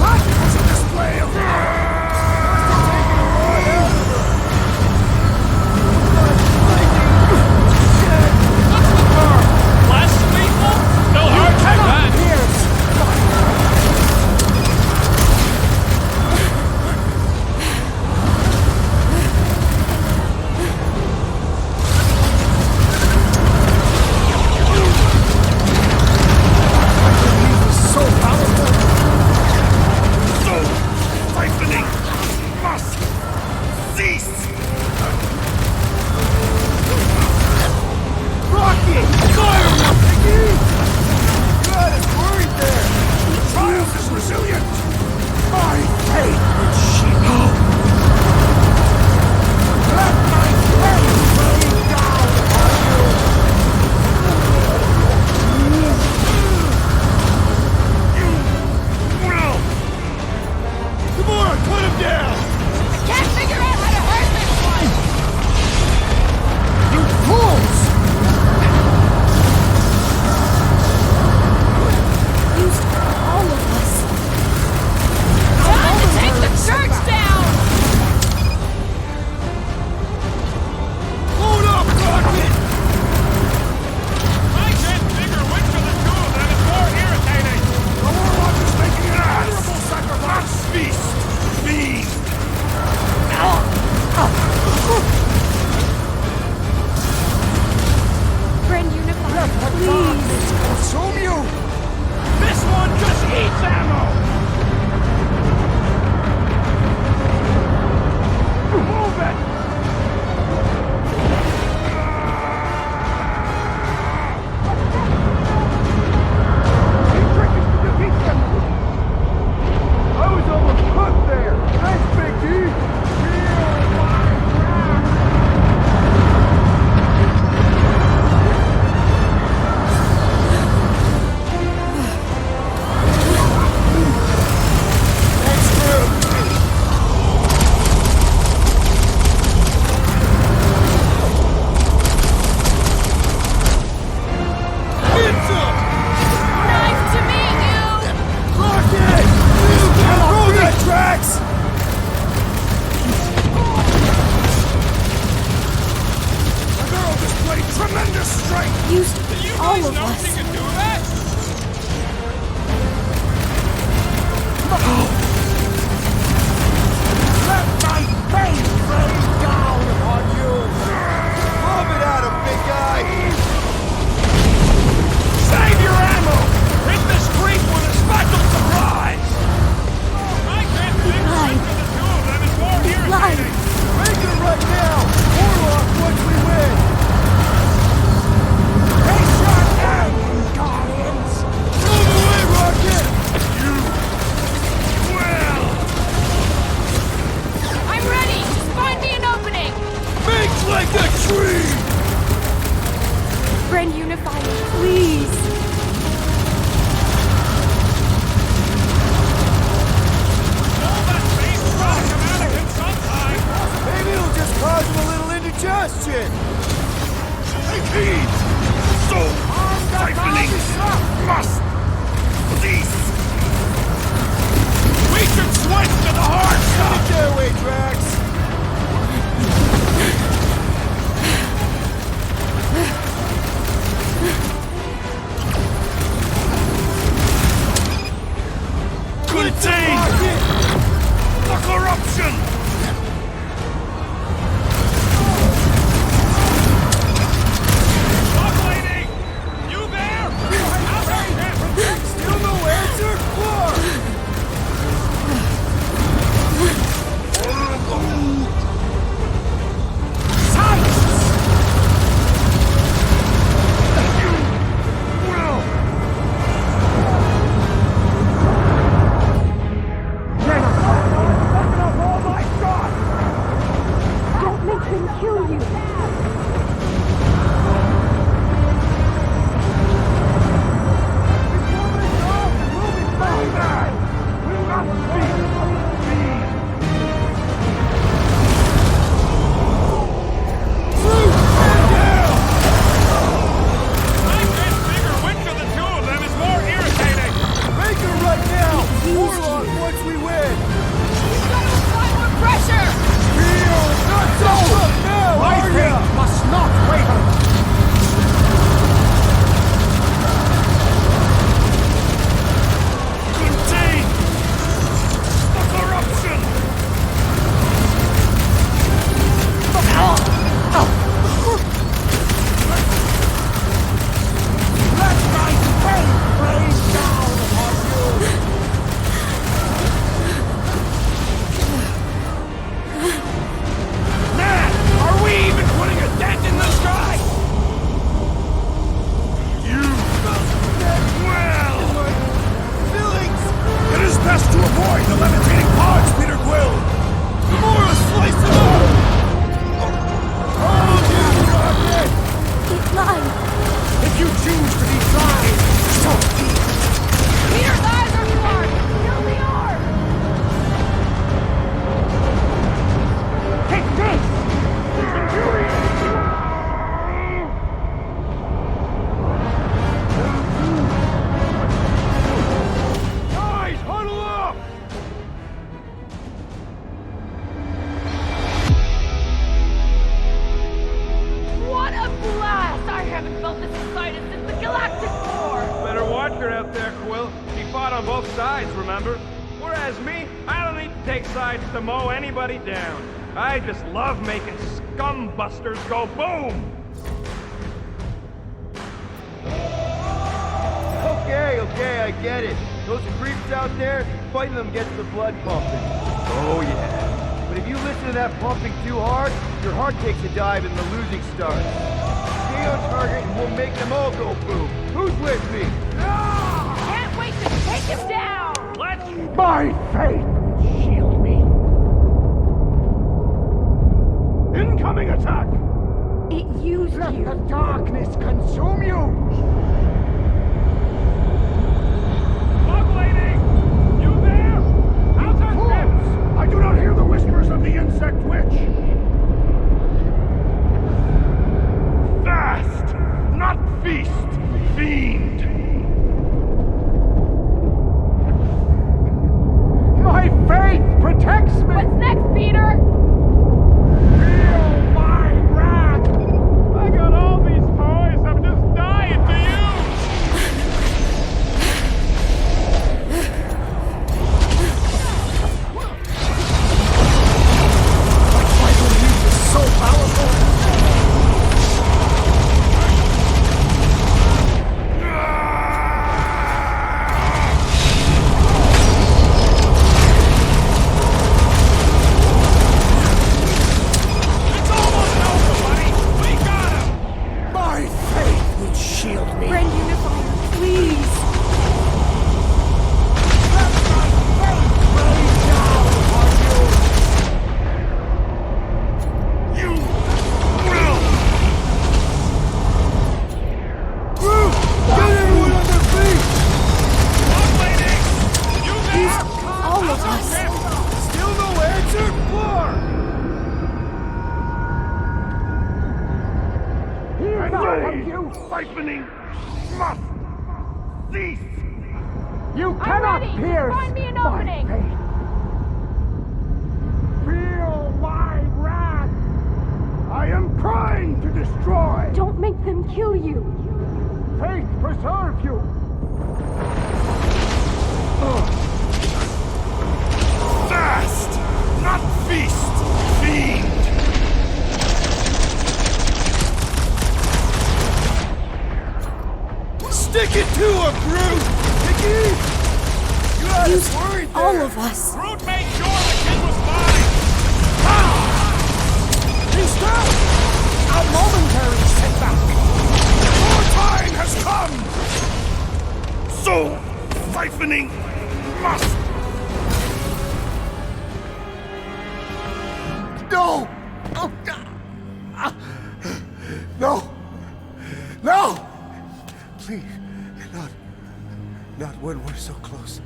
[SPEAKER 1] What was a display of
[SPEAKER 18] Less lethal? Still hard to prevent.
[SPEAKER 1] so powerful?
[SPEAKER 18] So siphoning must cease!
[SPEAKER 5] Rocket! Fire, Mickey! God, it's worried there!
[SPEAKER 1] Triumph is resilient! My faith will shield me! Let my flame rain down on you!
[SPEAKER 5] Come on, put him down!
[SPEAKER 11] Can't figure out how to hurt this one!
[SPEAKER 1] You fools!
[SPEAKER 8] Used all of us.
[SPEAKER 11] Time to take the church down!
[SPEAKER 5] Load up, Rocket!
[SPEAKER 18] I can't figure which of the two of them is more irritating!
[SPEAKER 1] The Warlock is making an honorable sacrifice!
[SPEAKER 18] Beast! Beast!
[SPEAKER 8] Friend Unified, please.
[SPEAKER 1] Consume you!
[SPEAKER 18] This one just eats ammo! Move it!
[SPEAKER 5] I was almost cooked there! Thanks, Big D! Thanks, Groot! It's up!
[SPEAKER 11] Nice to meet you!
[SPEAKER 5] Rocket! You can't throw that tracks!
[SPEAKER 1] The girl displayed tremendous strength!
[SPEAKER 8] Used all of us.
[SPEAKER 18] You can do that?
[SPEAKER 1] Let my fame rain down upon you!
[SPEAKER 5] Rub it at him, big guy!
[SPEAKER 18] Save your ammo! Hit this creep with a special surprise! I can't figure which of the two of them is more irritating!
[SPEAKER 5] Make it right now! Warlock once we win!
[SPEAKER 1] Face your end, Guardians!
[SPEAKER 5] Move away, Rocket!
[SPEAKER 18] Well!
[SPEAKER 11] I'm ready! Just find me an opening!
[SPEAKER 5] Make like a tree!
[SPEAKER 8] Friend Unified, please.
[SPEAKER 18] All that face rock a mannequin sometime!
[SPEAKER 5] Maybe it'll just cause him a little indigestion!
[SPEAKER 18] Take heed! So siphoning must cease! We should switch to the hard
[SPEAKER 5] Get
[SPEAKER 18] stuff!
[SPEAKER 5] their way, Drax!
[SPEAKER 18] Contain the corruption! Stop, lady! You there? Out there!
[SPEAKER 5] Still no answer? Clark!
[SPEAKER 18] out there, Quill. She fought on both sides, remember? Whereas me, I don't need to take sides to mow anybody down. I just love making scumbusters go boom!
[SPEAKER 5] Okay, I get it. Those creeps out there, fighting them gets the blood pumping. Oh yeah. But if you listen to that pumping too hard, your heart takes a dive and the losing starts. Stay on target and we'll make them all go boom. Who's with me?
[SPEAKER 11] Can't wait to take him down!
[SPEAKER 18] Let's...
[SPEAKER 1] My faith will shield me. Incoming attack!
[SPEAKER 8] It used
[SPEAKER 1] Let
[SPEAKER 8] you.
[SPEAKER 1] the darkness consume you! I do not hear the whispers of the insect witch! Fast, not feast, fiend! My faith protects me!
[SPEAKER 11] What's next, Peter?
[SPEAKER 1] Feel my wrath! I got all these toys, I'm just dying to use! So powerful!
[SPEAKER 18] It's almost over, buddy! We got him!
[SPEAKER 1] My faith will shield me!
[SPEAKER 8] Friend Unifier, please.
[SPEAKER 1] Let my faith rain down on you! You will!
[SPEAKER 5] Groot! Get everyone on their feet!
[SPEAKER 8] All of us.
[SPEAKER 5] Still no answer? More!
[SPEAKER 1] Enough of you siphoning must cease! You cannot
[SPEAKER 11] ready.
[SPEAKER 1] pierce
[SPEAKER 11] Find me an
[SPEAKER 1] my
[SPEAKER 11] opening.
[SPEAKER 1] faith! Feel my wrath! I am trying to destroy!
[SPEAKER 8] Don't make them kill you.
[SPEAKER 1] Faith preserve you!
[SPEAKER 18] Fast, not feast, fiend!
[SPEAKER 5] Stick it to him, Groot! Mickey! You had us worried there!
[SPEAKER 8] All of us.
[SPEAKER 18] Groot made sure the kid was mine!
[SPEAKER 1] He's dead! A momentary setback! Your time has come!
[SPEAKER 18] So, siphoning must...
[SPEAKER 1] No! Oh, no! No! Please, not when we're so close.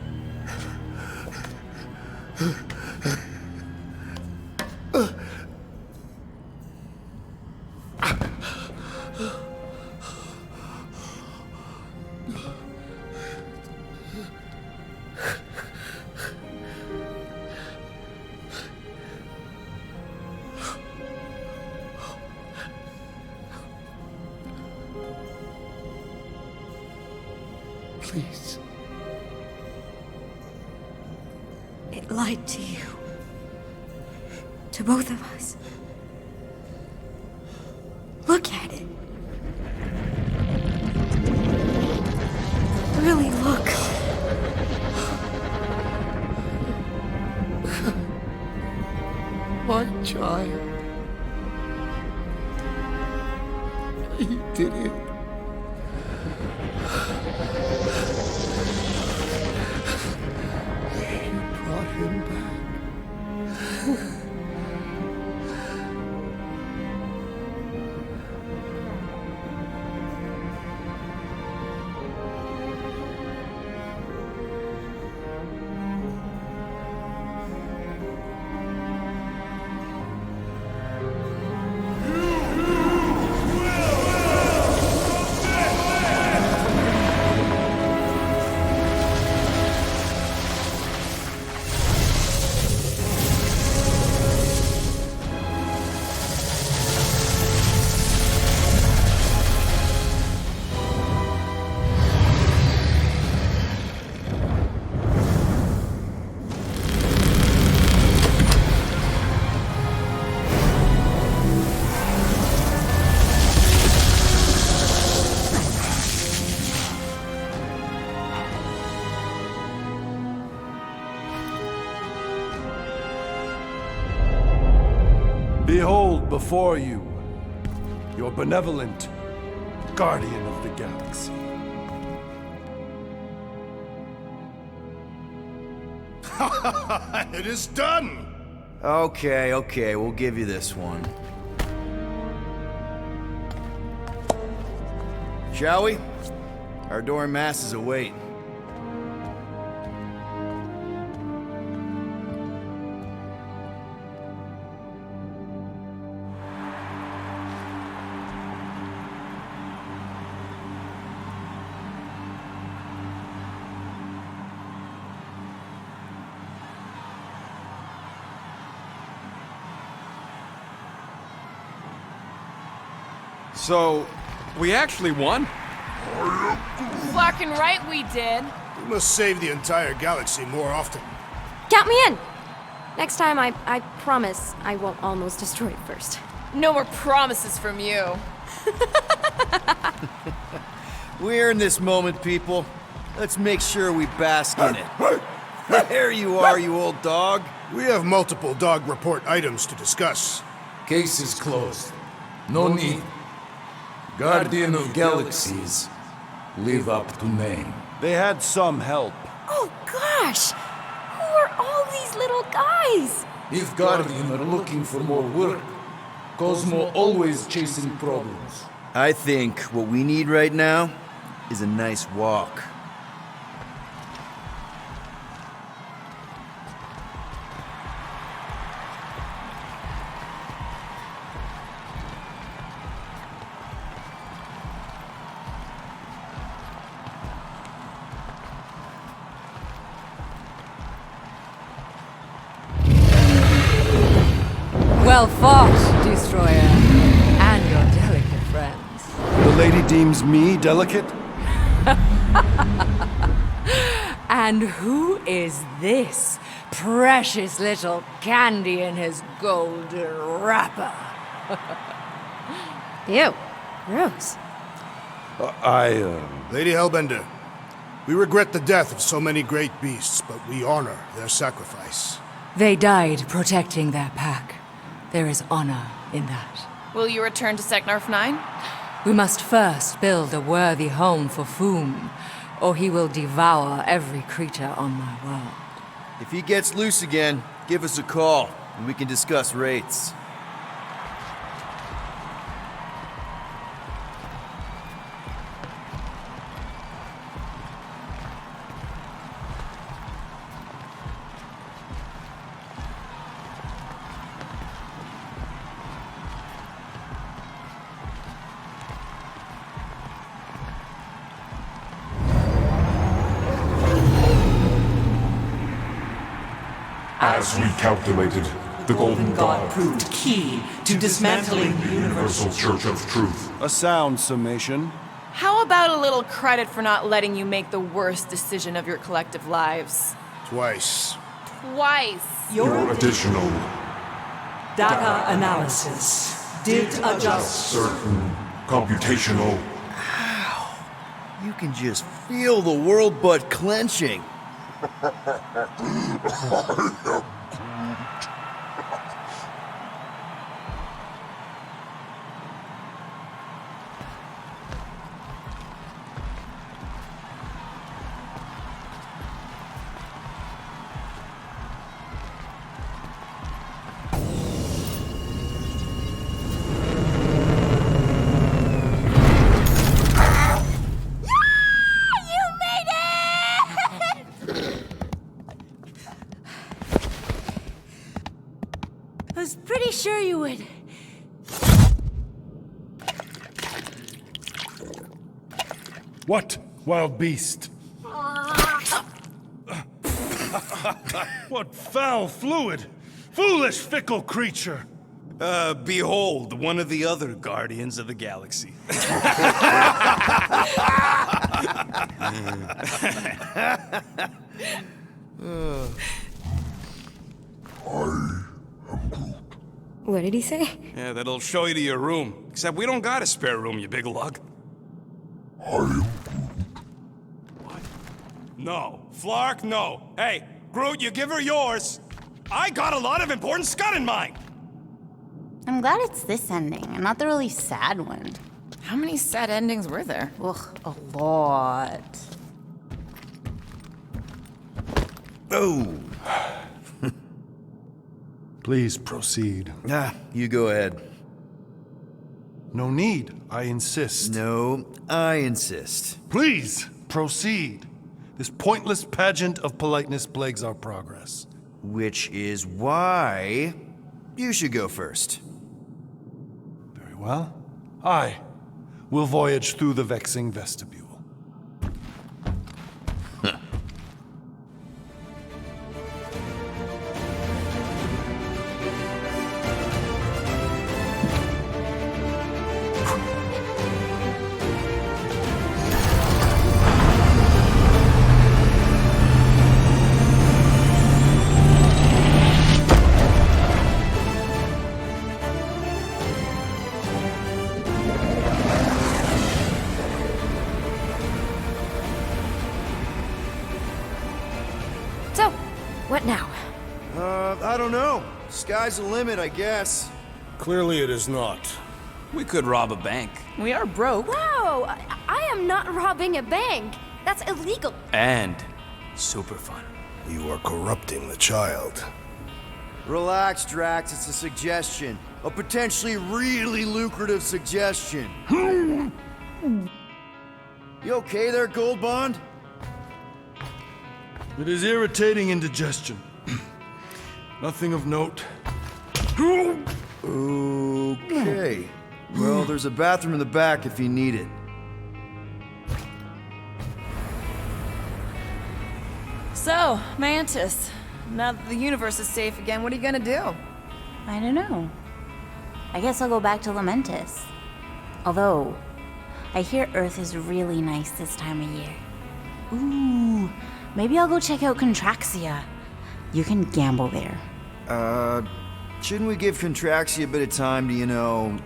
[SPEAKER 1] Please.
[SPEAKER 8] It lied to you. To both of us. Look at it. Really look.
[SPEAKER 1] My child. He did it. You brought him back.
[SPEAKER 10] Behold before you, your benevolent guardian of the galaxy.
[SPEAKER 9] It is done!
[SPEAKER 16] Okay, we'll give you this one. Shall we? Our adoring masses await.
[SPEAKER 21] So, we actually won?
[SPEAKER 11] Fucking right we did.
[SPEAKER 9] We must save the entire galaxy more often.
[SPEAKER 8] Count me in! Next time, I promise I won't almost destroy it first.
[SPEAKER 11] No more promises from you.
[SPEAKER 16] We're in this moment, people. Let's make sure we bask in it. There you are, you old dog.
[SPEAKER 9] We have multiple dog report items to discuss.
[SPEAKER 10] Case is closed. No need. Guardian of Galaxies. Live up to name. They had some help.
[SPEAKER 8] Oh gosh! Who are all these little guys?
[SPEAKER 10] If Guardian are looking for more work, Cosmo always chasing problems.
[SPEAKER 16] I think what we need right now is a nice walk.
[SPEAKER 15] Well fought, Destroyer, and your delicate friends.
[SPEAKER 10] The lady deems me delicate?
[SPEAKER 15] And who is this precious little candy in his golden wrapper?
[SPEAKER 8] Ew. Gross.
[SPEAKER 9] Lady Hellbender, we regret the death of so many great beasts, but we honor their sacrifice.
[SPEAKER 15] They died protecting their pack. There is honor in that.
[SPEAKER 11] Will you return to Seknarf 9?
[SPEAKER 15] We must first build a worthy home for Foom, or he will devour every creature on my world.
[SPEAKER 16] If he gets loose again, give us a call, and we can discuss rates.
[SPEAKER 2] As we calculated, the Golden God
[SPEAKER 19] proved key to dismantling the
[SPEAKER 2] Universal Church of Truth.
[SPEAKER 10] A sound summation.
[SPEAKER 11] How about a little credit for not letting you make the worst decision of your collective lives?
[SPEAKER 9] Twice.
[SPEAKER 11] Twice.
[SPEAKER 2] Your additional
[SPEAKER 19] data analysis did adjust
[SPEAKER 2] certain computational.
[SPEAKER 16] You can just feel the world butt clenching.
[SPEAKER 14] I was pretty sure you would.
[SPEAKER 10] What, wild beast? What foul fluid! Foolish, fickle creature!
[SPEAKER 6] Behold, one of the other Guardians of the Galaxy.
[SPEAKER 8] What did he say?
[SPEAKER 6] Yeah, that'll show you to your room. Except we don't got a spare room, you big lug. What? No. Flark, no. Hey, Groot, you give her yours. I got a lot of important scud in mind.
[SPEAKER 14] I'm glad it's this ending, and not the really sad one.
[SPEAKER 11] How many sad endings were there?
[SPEAKER 14] Ugh, a lot.
[SPEAKER 16] Oh!
[SPEAKER 3] Please proceed.
[SPEAKER 16] You go ahead.
[SPEAKER 3] No need, I insist.
[SPEAKER 16] No, I insist.
[SPEAKER 3] Please proceed. This pointless pageant of politeness plagues our progress.
[SPEAKER 16] Which is why you should go first.
[SPEAKER 3] Very well. I will voyage through the vexing vestibule.
[SPEAKER 8] What now?
[SPEAKER 16] I don't know. Sky's the limit, I guess.
[SPEAKER 4] Clearly it is not.
[SPEAKER 20] We could rob a bank.
[SPEAKER 11] We are broke.
[SPEAKER 8] Whoa! I am not robbing a bank. That's illegal.
[SPEAKER 20] And super fun.
[SPEAKER 4] You are corrupting the child.
[SPEAKER 16] Relax, Drax. It's a suggestion. A potentially really lucrative suggestion. You okay there, Gold Bond?
[SPEAKER 3] It is irritating indigestion. Nothing of note.
[SPEAKER 16] Okay. Well, there's a bathroom in the back if you need it.
[SPEAKER 11] So, Mantis, now that the universe is safe again, what are you gonna do?
[SPEAKER 14] I don't know. I guess I'll go back to Lamentis. Although, I hear Earth is really nice this time of year. Ooh, maybe I'll go check out Contraxia. You can gamble there.
[SPEAKER 16] Shouldn't we give Contraxia a bit of time to, you know,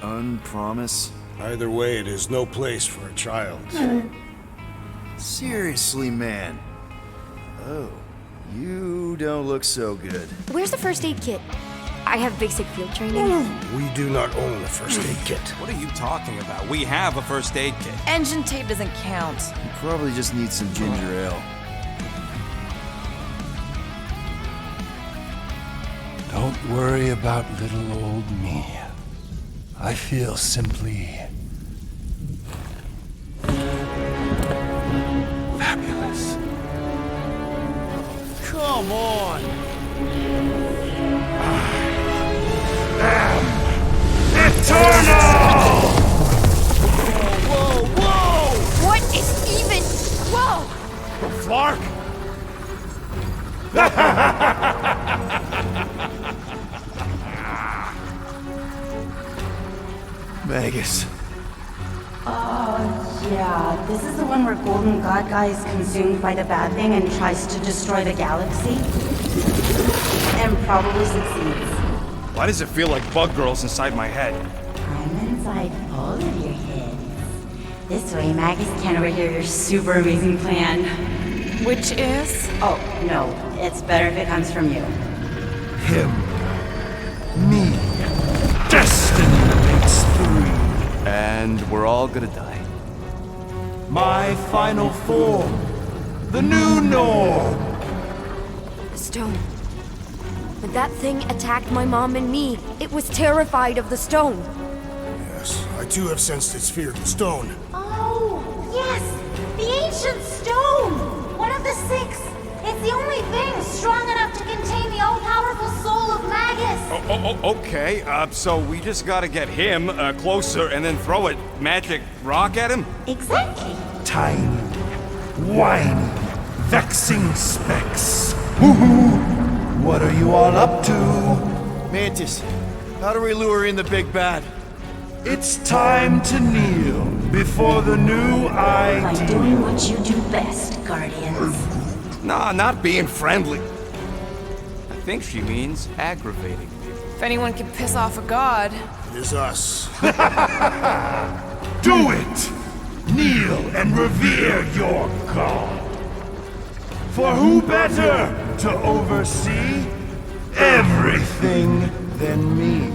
[SPEAKER 16] unpromise?
[SPEAKER 4] Either way, it is no place for a child.
[SPEAKER 16] Seriously, man. Oh, you don't look so good.
[SPEAKER 8] Where's the first aid kit? I have basic field training.
[SPEAKER 4] We do not own a first aid kit.
[SPEAKER 20] What are you talking about? We have a first aid kit.
[SPEAKER 11] Engine tape doesn't count.
[SPEAKER 16] You probably just need some ginger ale.
[SPEAKER 3] Don't worry about little old me. I feel simply fabulous.
[SPEAKER 5] Come on!
[SPEAKER 9] Eternal!
[SPEAKER 5] Whoa, whoa!
[SPEAKER 8] What is even... Whoa!
[SPEAKER 9] Flark?
[SPEAKER 16] Magus.
[SPEAKER 14] Oh, yeah. This is the one where Golden God Guy is consumed by the bad thing and tries to destroy the galaxy? And probably succeeds.
[SPEAKER 20] Why does it feel like bug girls inside my head?
[SPEAKER 14] I'm inside both of your heads. This way, Magus can overhear your super amazing plan.
[SPEAKER 11] Which is?
[SPEAKER 14] Oh, no. It's better if it comes from you.
[SPEAKER 3] Him. Me. Destiny makes three.
[SPEAKER 20] And we're all gonna die.
[SPEAKER 3] My final form. The new norm.
[SPEAKER 8] The stone. When that thing attacked my mom and me, it was terrified of the stone.
[SPEAKER 4] Yes, I too have sensed its fear of the stone.
[SPEAKER 14] Oh, yes! The ancient stone! One of the six! It's the only thing strong enough to contain the all-powerful soul of Magus!
[SPEAKER 20] Okay, so we just gotta get him closer and then throw a magic rock at him?
[SPEAKER 14] Exactly.
[SPEAKER 3] Tiny, whiny, vexing specks. Woohoo! What are you all up to?
[SPEAKER 16] Mantis, how do we lure in the big bad?
[SPEAKER 3] It's time to kneel before the new
[SPEAKER 14] By
[SPEAKER 3] idea.
[SPEAKER 14] doing what you do best, Guardians.
[SPEAKER 20] Nah, not being friendly. I think she means aggravating.
[SPEAKER 11] If anyone can piss off a god...
[SPEAKER 4] It is us.
[SPEAKER 3] Do it! Kneel and revere your god. For who better to oversee everything than me?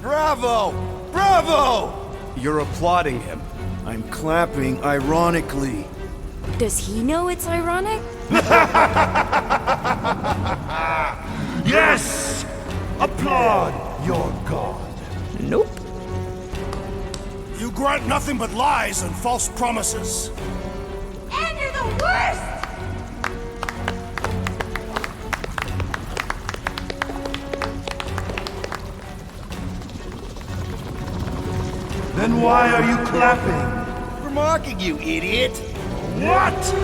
[SPEAKER 5] Bravo! Bravo!
[SPEAKER 6] You're applauding him.
[SPEAKER 16] I'm clapping ironically.
[SPEAKER 8] Does he know it's ironic?
[SPEAKER 3] Yes! Applaud your god.
[SPEAKER 1] Nope. You grant nothing but lies and false promises.
[SPEAKER 7] And you're the worst!
[SPEAKER 3] Then why are you clapping?
[SPEAKER 5] For mocking you, idiot!
[SPEAKER 3] What?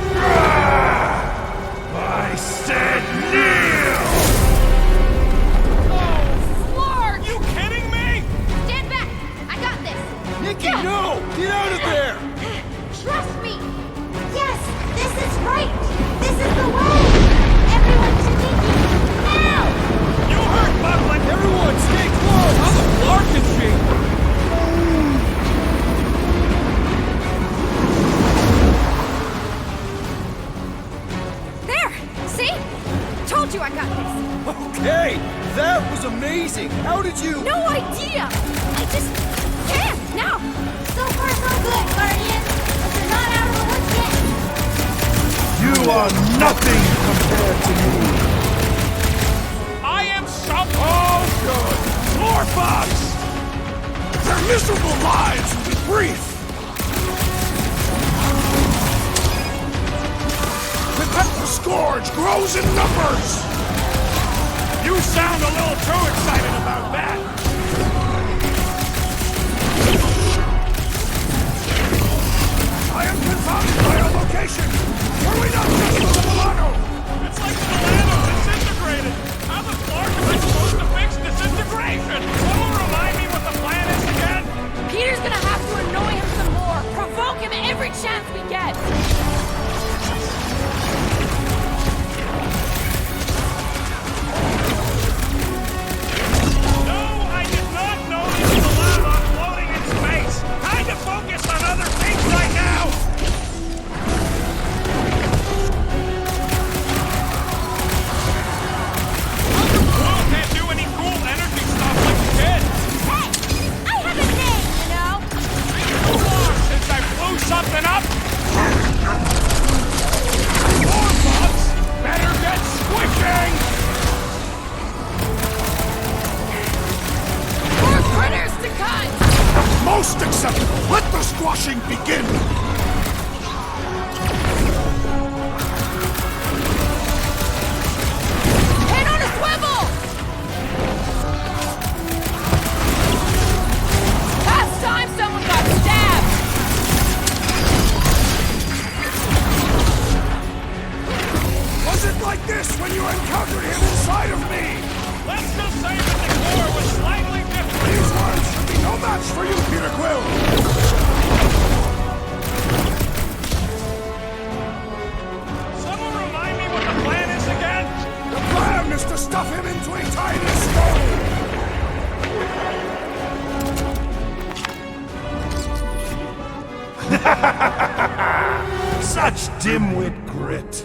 [SPEAKER 3] I said kneel!
[SPEAKER 18] Are you kidding me?
[SPEAKER 7] Stand back! I got this!
[SPEAKER 5] Nikki, no! Get out of there!
[SPEAKER 7] Trust me! Yes, this is right! This is the way! Everyone to Nikki! Now!
[SPEAKER 18] You heard Buckland!
[SPEAKER 5] Everyone, stay close!
[SPEAKER 18] How the floor can she?
[SPEAKER 8] There! See? Told you I got this!
[SPEAKER 5] Okay! That was amazing! How did you...
[SPEAKER 8] No idea! I just can now!
[SPEAKER 7] So far, so good, Guardian! But you're not out of the woods yet!
[SPEAKER 3] You are nothing compared to me.
[SPEAKER 18] I am so... Oh, good! More bugs!
[SPEAKER 1] Their miserable lives will be brief. The scourge grows in numbers.
[SPEAKER 18] You sound a little too excited about that!
[SPEAKER 1] I am confounded by our location. Were we not just on the Milano?
[SPEAKER 18] It's like the Milano disintegrated! How the floor am I supposed to fix disintegration? Someone remind me what the plan is again?
[SPEAKER 11] Peter's gonna have to annoy him some more. Provoke him every chance we get.
[SPEAKER 18] No, I did not know this was allowed on floating in space! Time to focus on other things right now! Cool can't do any cool energy stuff like you did!
[SPEAKER 7] Hey! I have a name, you know?
[SPEAKER 18] Too long since I blew something up! More bugs! Better get squishing!
[SPEAKER 11] More critters to cut!
[SPEAKER 1] Most acceptable. Let the squashing begin.
[SPEAKER 11] Head on a swivel! Last time someone got stabbed!
[SPEAKER 1] Was it like this when you encountered him inside of me?
[SPEAKER 18] Let's just say that the core was slightly different!
[SPEAKER 1] These words should be no match for you, Peter Quill.
[SPEAKER 18] Someone remind me what the plan is again?
[SPEAKER 1] The plan is to stuff him into a tiny stone.
[SPEAKER 3] Such dimwit grit.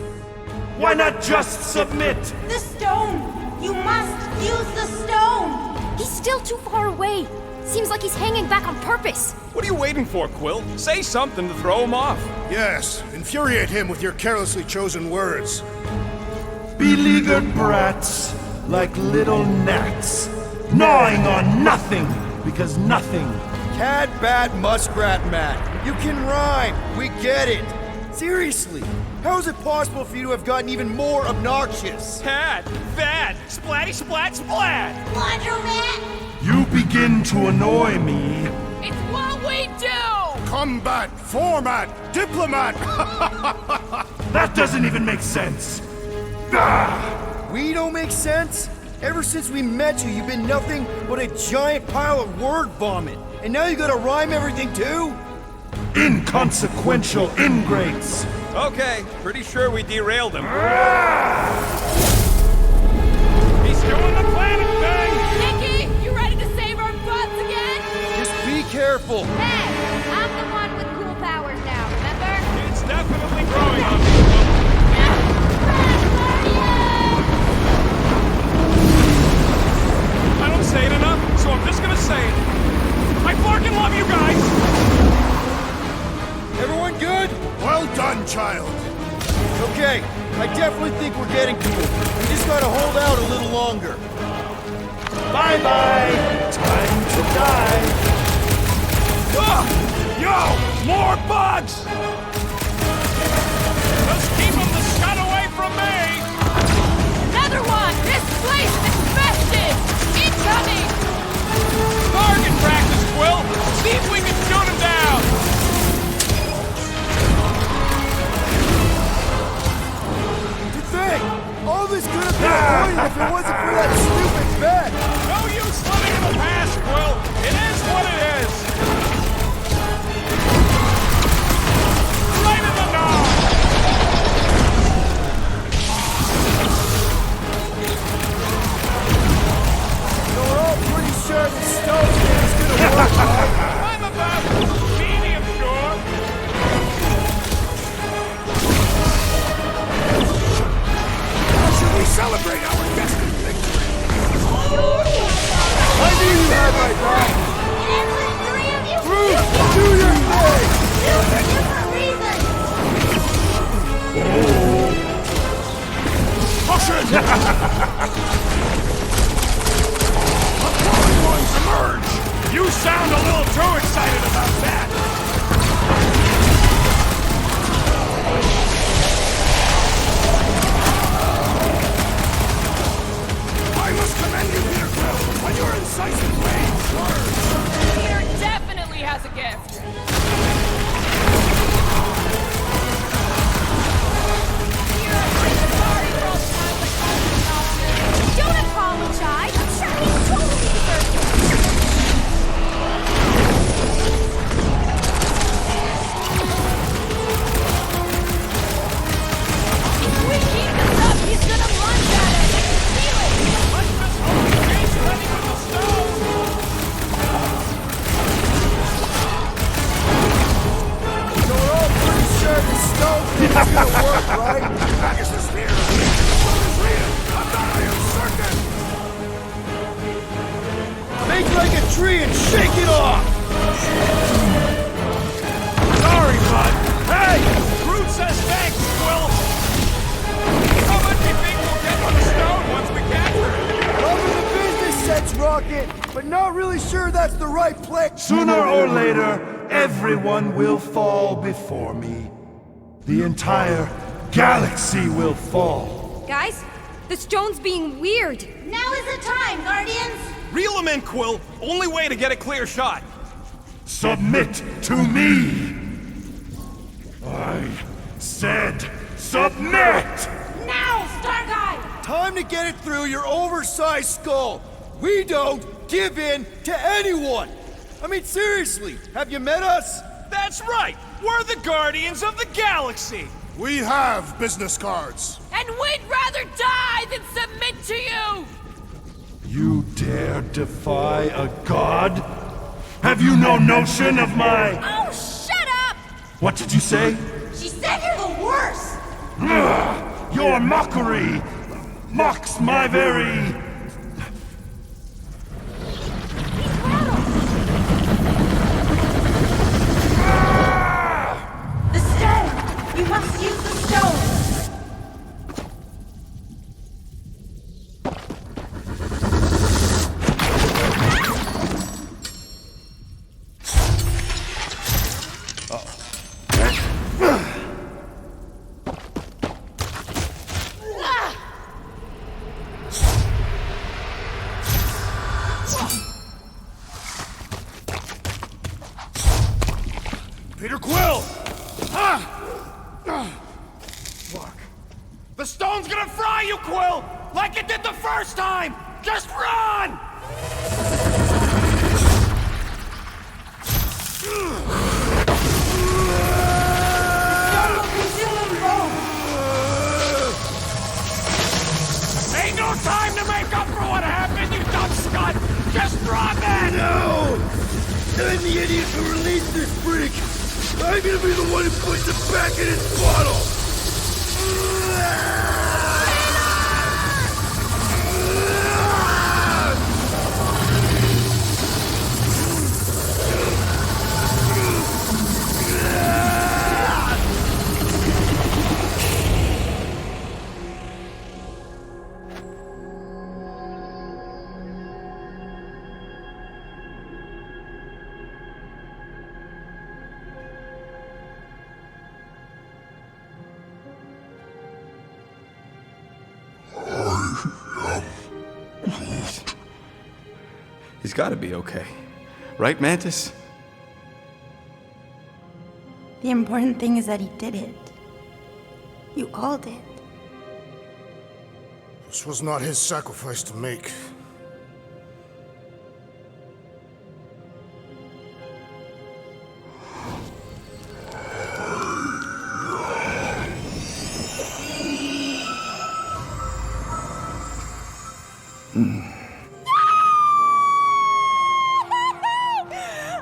[SPEAKER 3] Why not just submit?
[SPEAKER 7] The stone! You must use the stone!
[SPEAKER 8] He's still too far away. Seems like he's hanging back on purpose.
[SPEAKER 21] What are you waiting for, Quill? Say something to throw him off.
[SPEAKER 1] Yes, infuriate him with your carelessly chosen words.
[SPEAKER 3] Beleaguered brats, like little gnats, gnawing on nothing, because nothing.
[SPEAKER 5] Cat, bat, muskrat, Matt. You can rhyme. We get it. Seriously, how is it possible for you to have gotten even more obnoxious?
[SPEAKER 18] Cat, bat, splatty splat splat!
[SPEAKER 7] Laundromat!
[SPEAKER 3] You begin to annoy me.
[SPEAKER 11] It's what we do!
[SPEAKER 1] Combat, format, diplomat.
[SPEAKER 3] That doesn't even make sense. Ah!
[SPEAKER 5] We don't make sense? Ever since we met you, you've been nothing but a giant pile of word vomit. And now you gotta rhyme everything too?
[SPEAKER 3] Inconsequential ingrates.
[SPEAKER 21] Okay, pretty sure we derailed him.
[SPEAKER 18] He's doing the planet thing!
[SPEAKER 11] Nikki, you ready to save our butts again?
[SPEAKER 5] Just be careful.
[SPEAKER 7] Hey, I'm the one with cool powers now, remember?
[SPEAKER 18] It's definitely growing on me. I don't say it enough, so I'm just gonna say
[SPEAKER 9] child.
[SPEAKER 5] Okay, I definitely think we're getting to him. We just gotta hold out a little longer.
[SPEAKER 3] Bye-bye! Time to die!
[SPEAKER 18] Yo! More bugs! Just keep them the scud away from me!
[SPEAKER 11] Another one! This place is infested! Incoming!
[SPEAKER 18] Target practice, Quill! See if we can shoot him down!
[SPEAKER 5] To think, all this could have been avoided if it wasn't for that stupid bet!
[SPEAKER 18] No use living in the past, Quill! It is what it is! Right in the nose!
[SPEAKER 5] So we're all pretty sure the stone thing is gonna work, right?
[SPEAKER 18] I'm about medium sure!
[SPEAKER 9] How should we celebrate our destined victory?
[SPEAKER 5] I knew you had my back! Groot, do your thing!
[SPEAKER 9] Caution! Emerge!
[SPEAKER 18] You sound a little too excited about that!
[SPEAKER 9] I must commend you, Peter Quill, on your incisive words.
[SPEAKER 11] Peter definitely has a gift!
[SPEAKER 8] Don't apologize. I'm sure he totally deserves it.
[SPEAKER 11] If we keep this up, he's gonna lunge at us! Feel it!
[SPEAKER 18] Let's just hope the game's ready with the stone!
[SPEAKER 5] So we're all pretty sure the stone thing is gonna work, right?
[SPEAKER 9] Magus is here! What is real? I'm not iron certain!
[SPEAKER 5] Make like a tree and shake it off!
[SPEAKER 18] Sorry, bud! Hey! Groot says thanks, Quill! How much do you think we'll get on the stone once we capture it?
[SPEAKER 5] Loving the business sense, Rocket, but not really sure that's the right play.
[SPEAKER 3] Sooner or later, everyone will fall before me. The entire galaxy will fall.
[SPEAKER 8] Guys, the stone's being weird.
[SPEAKER 7] Now is the time, Guardians!
[SPEAKER 18] Reel him in, Quill! Only way to get a clear shot!
[SPEAKER 3] Submit to me! I said submit!
[SPEAKER 11] Now, Star Guy!
[SPEAKER 5] Time to get it through your oversized skull. We don't give in to anyone. I mean, seriously, have you met us?
[SPEAKER 18] That's right! We're the Guardians of the Galaxy!
[SPEAKER 9] We have business cards.
[SPEAKER 11] And we'd rather die than submit to you!
[SPEAKER 3] You dare defy a god? Have you no notion of my...
[SPEAKER 11] Oh, shut up!
[SPEAKER 3] What did you say?
[SPEAKER 7] She said you're the worst!
[SPEAKER 3] Your mockery mocks my very...
[SPEAKER 7] The stone! You must use the stone!
[SPEAKER 9] Peter Quill!
[SPEAKER 18] Look. The stone's gonna fry you, Quill! Like it did the first time! Just run! Ain't no time to make up for what happened, you dumb scut! Just run then!
[SPEAKER 5] No! I'm the idiot who released this freak! I'm gonna be the one who puts it back in its bottle!
[SPEAKER 6] He's gotta be okay. Right, Mantis?
[SPEAKER 14] The important thing is that he did it. You all did.
[SPEAKER 9] This was not his sacrifice to make.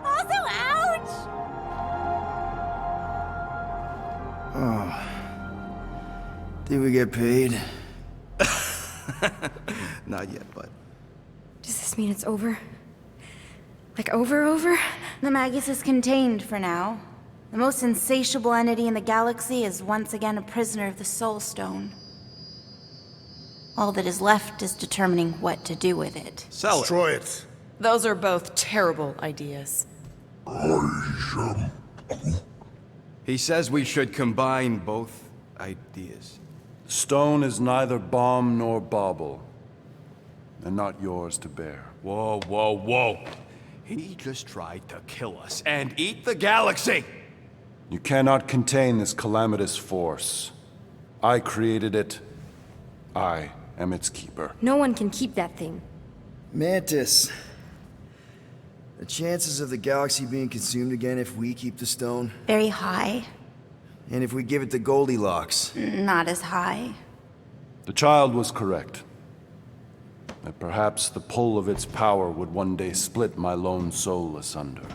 [SPEAKER 14] Also, ouch!
[SPEAKER 16] Oh. Did we get paid?
[SPEAKER 6] Not yet, but...
[SPEAKER 8] Does this mean it's over? Like over?
[SPEAKER 14] The Magus is contained for now. The most insatiable entity in the galaxy is once again a prisoner of the Soul Stone. All that is left is determining what to do with it.
[SPEAKER 6] Sell it.
[SPEAKER 9] Destroy it.
[SPEAKER 17] Those are both terrible ideas.
[SPEAKER 6] He says we should combine both ideas.
[SPEAKER 10] Stone is neither bomb nor bauble, and not yours to bear.
[SPEAKER 6] Whoa, whoa, whoa. He just tried to kill us and eat the galaxy!
[SPEAKER 10] You cannot contain this calamitous force. I created it. I am its keeper.
[SPEAKER 8] No one can keep that thing.
[SPEAKER 16] Mantis. The chances of the galaxy being consumed again if we keep the stone?
[SPEAKER 14] Very high.
[SPEAKER 16] And if we give it to Goldilocks?
[SPEAKER 14] Not as high.
[SPEAKER 10] The child was correct. That perhaps the pull of its power would one day split my lone soul asunder.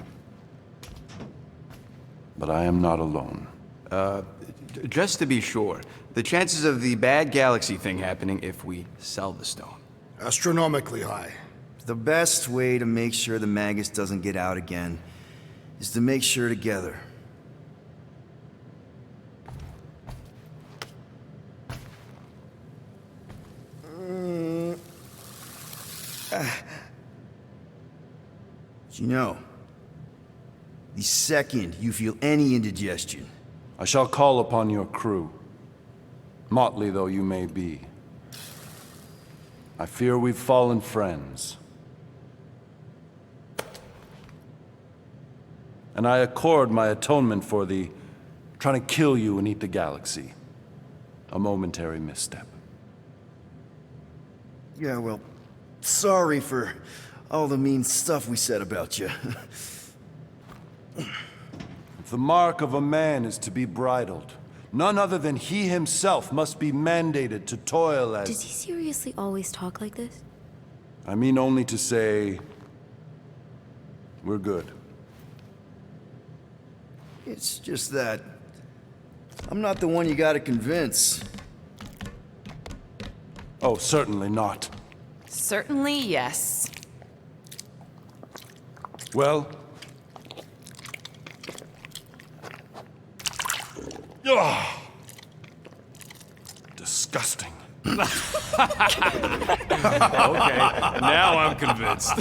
[SPEAKER 10] But I am not alone.
[SPEAKER 6] Just to be sure, the chances of the bad galaxy thing happening if we sell the stone?
[SPEAKER 9] Astronomically high.
[SPEAKER 16] The best way to make sure the Magus doesn't get out again is to make sure together. You know, the second you feel any indigestion,
[SPEAKER 10] I shall call upon your crew, motley though you may be. I fear we've fallen friends. And I accord my atonement for the trying to kill you and eat the galaxy. A momentary misstep.
[SPEAKER 16] yeah, well, sorry for all the mean stuff we said about you.
[SPEAKER 10] If the mark of a man is to be bridled, none other than he himself must be mandated to toil as...
[SPEAKER 8] Does he seriously always talk like this?
[SPEAKER 10] I mean only to say... we're good.
[SPEAKER 16] It's just that I'm not the one you gotta convince.
[SPEAKER 10] Oh, certainly not.
[SPEAKER 17] Certainly, yes.
[SPEAKER 10] Well... Ugh. Disgusting.
[SPEAKER 18] Okay, now I'm convinced.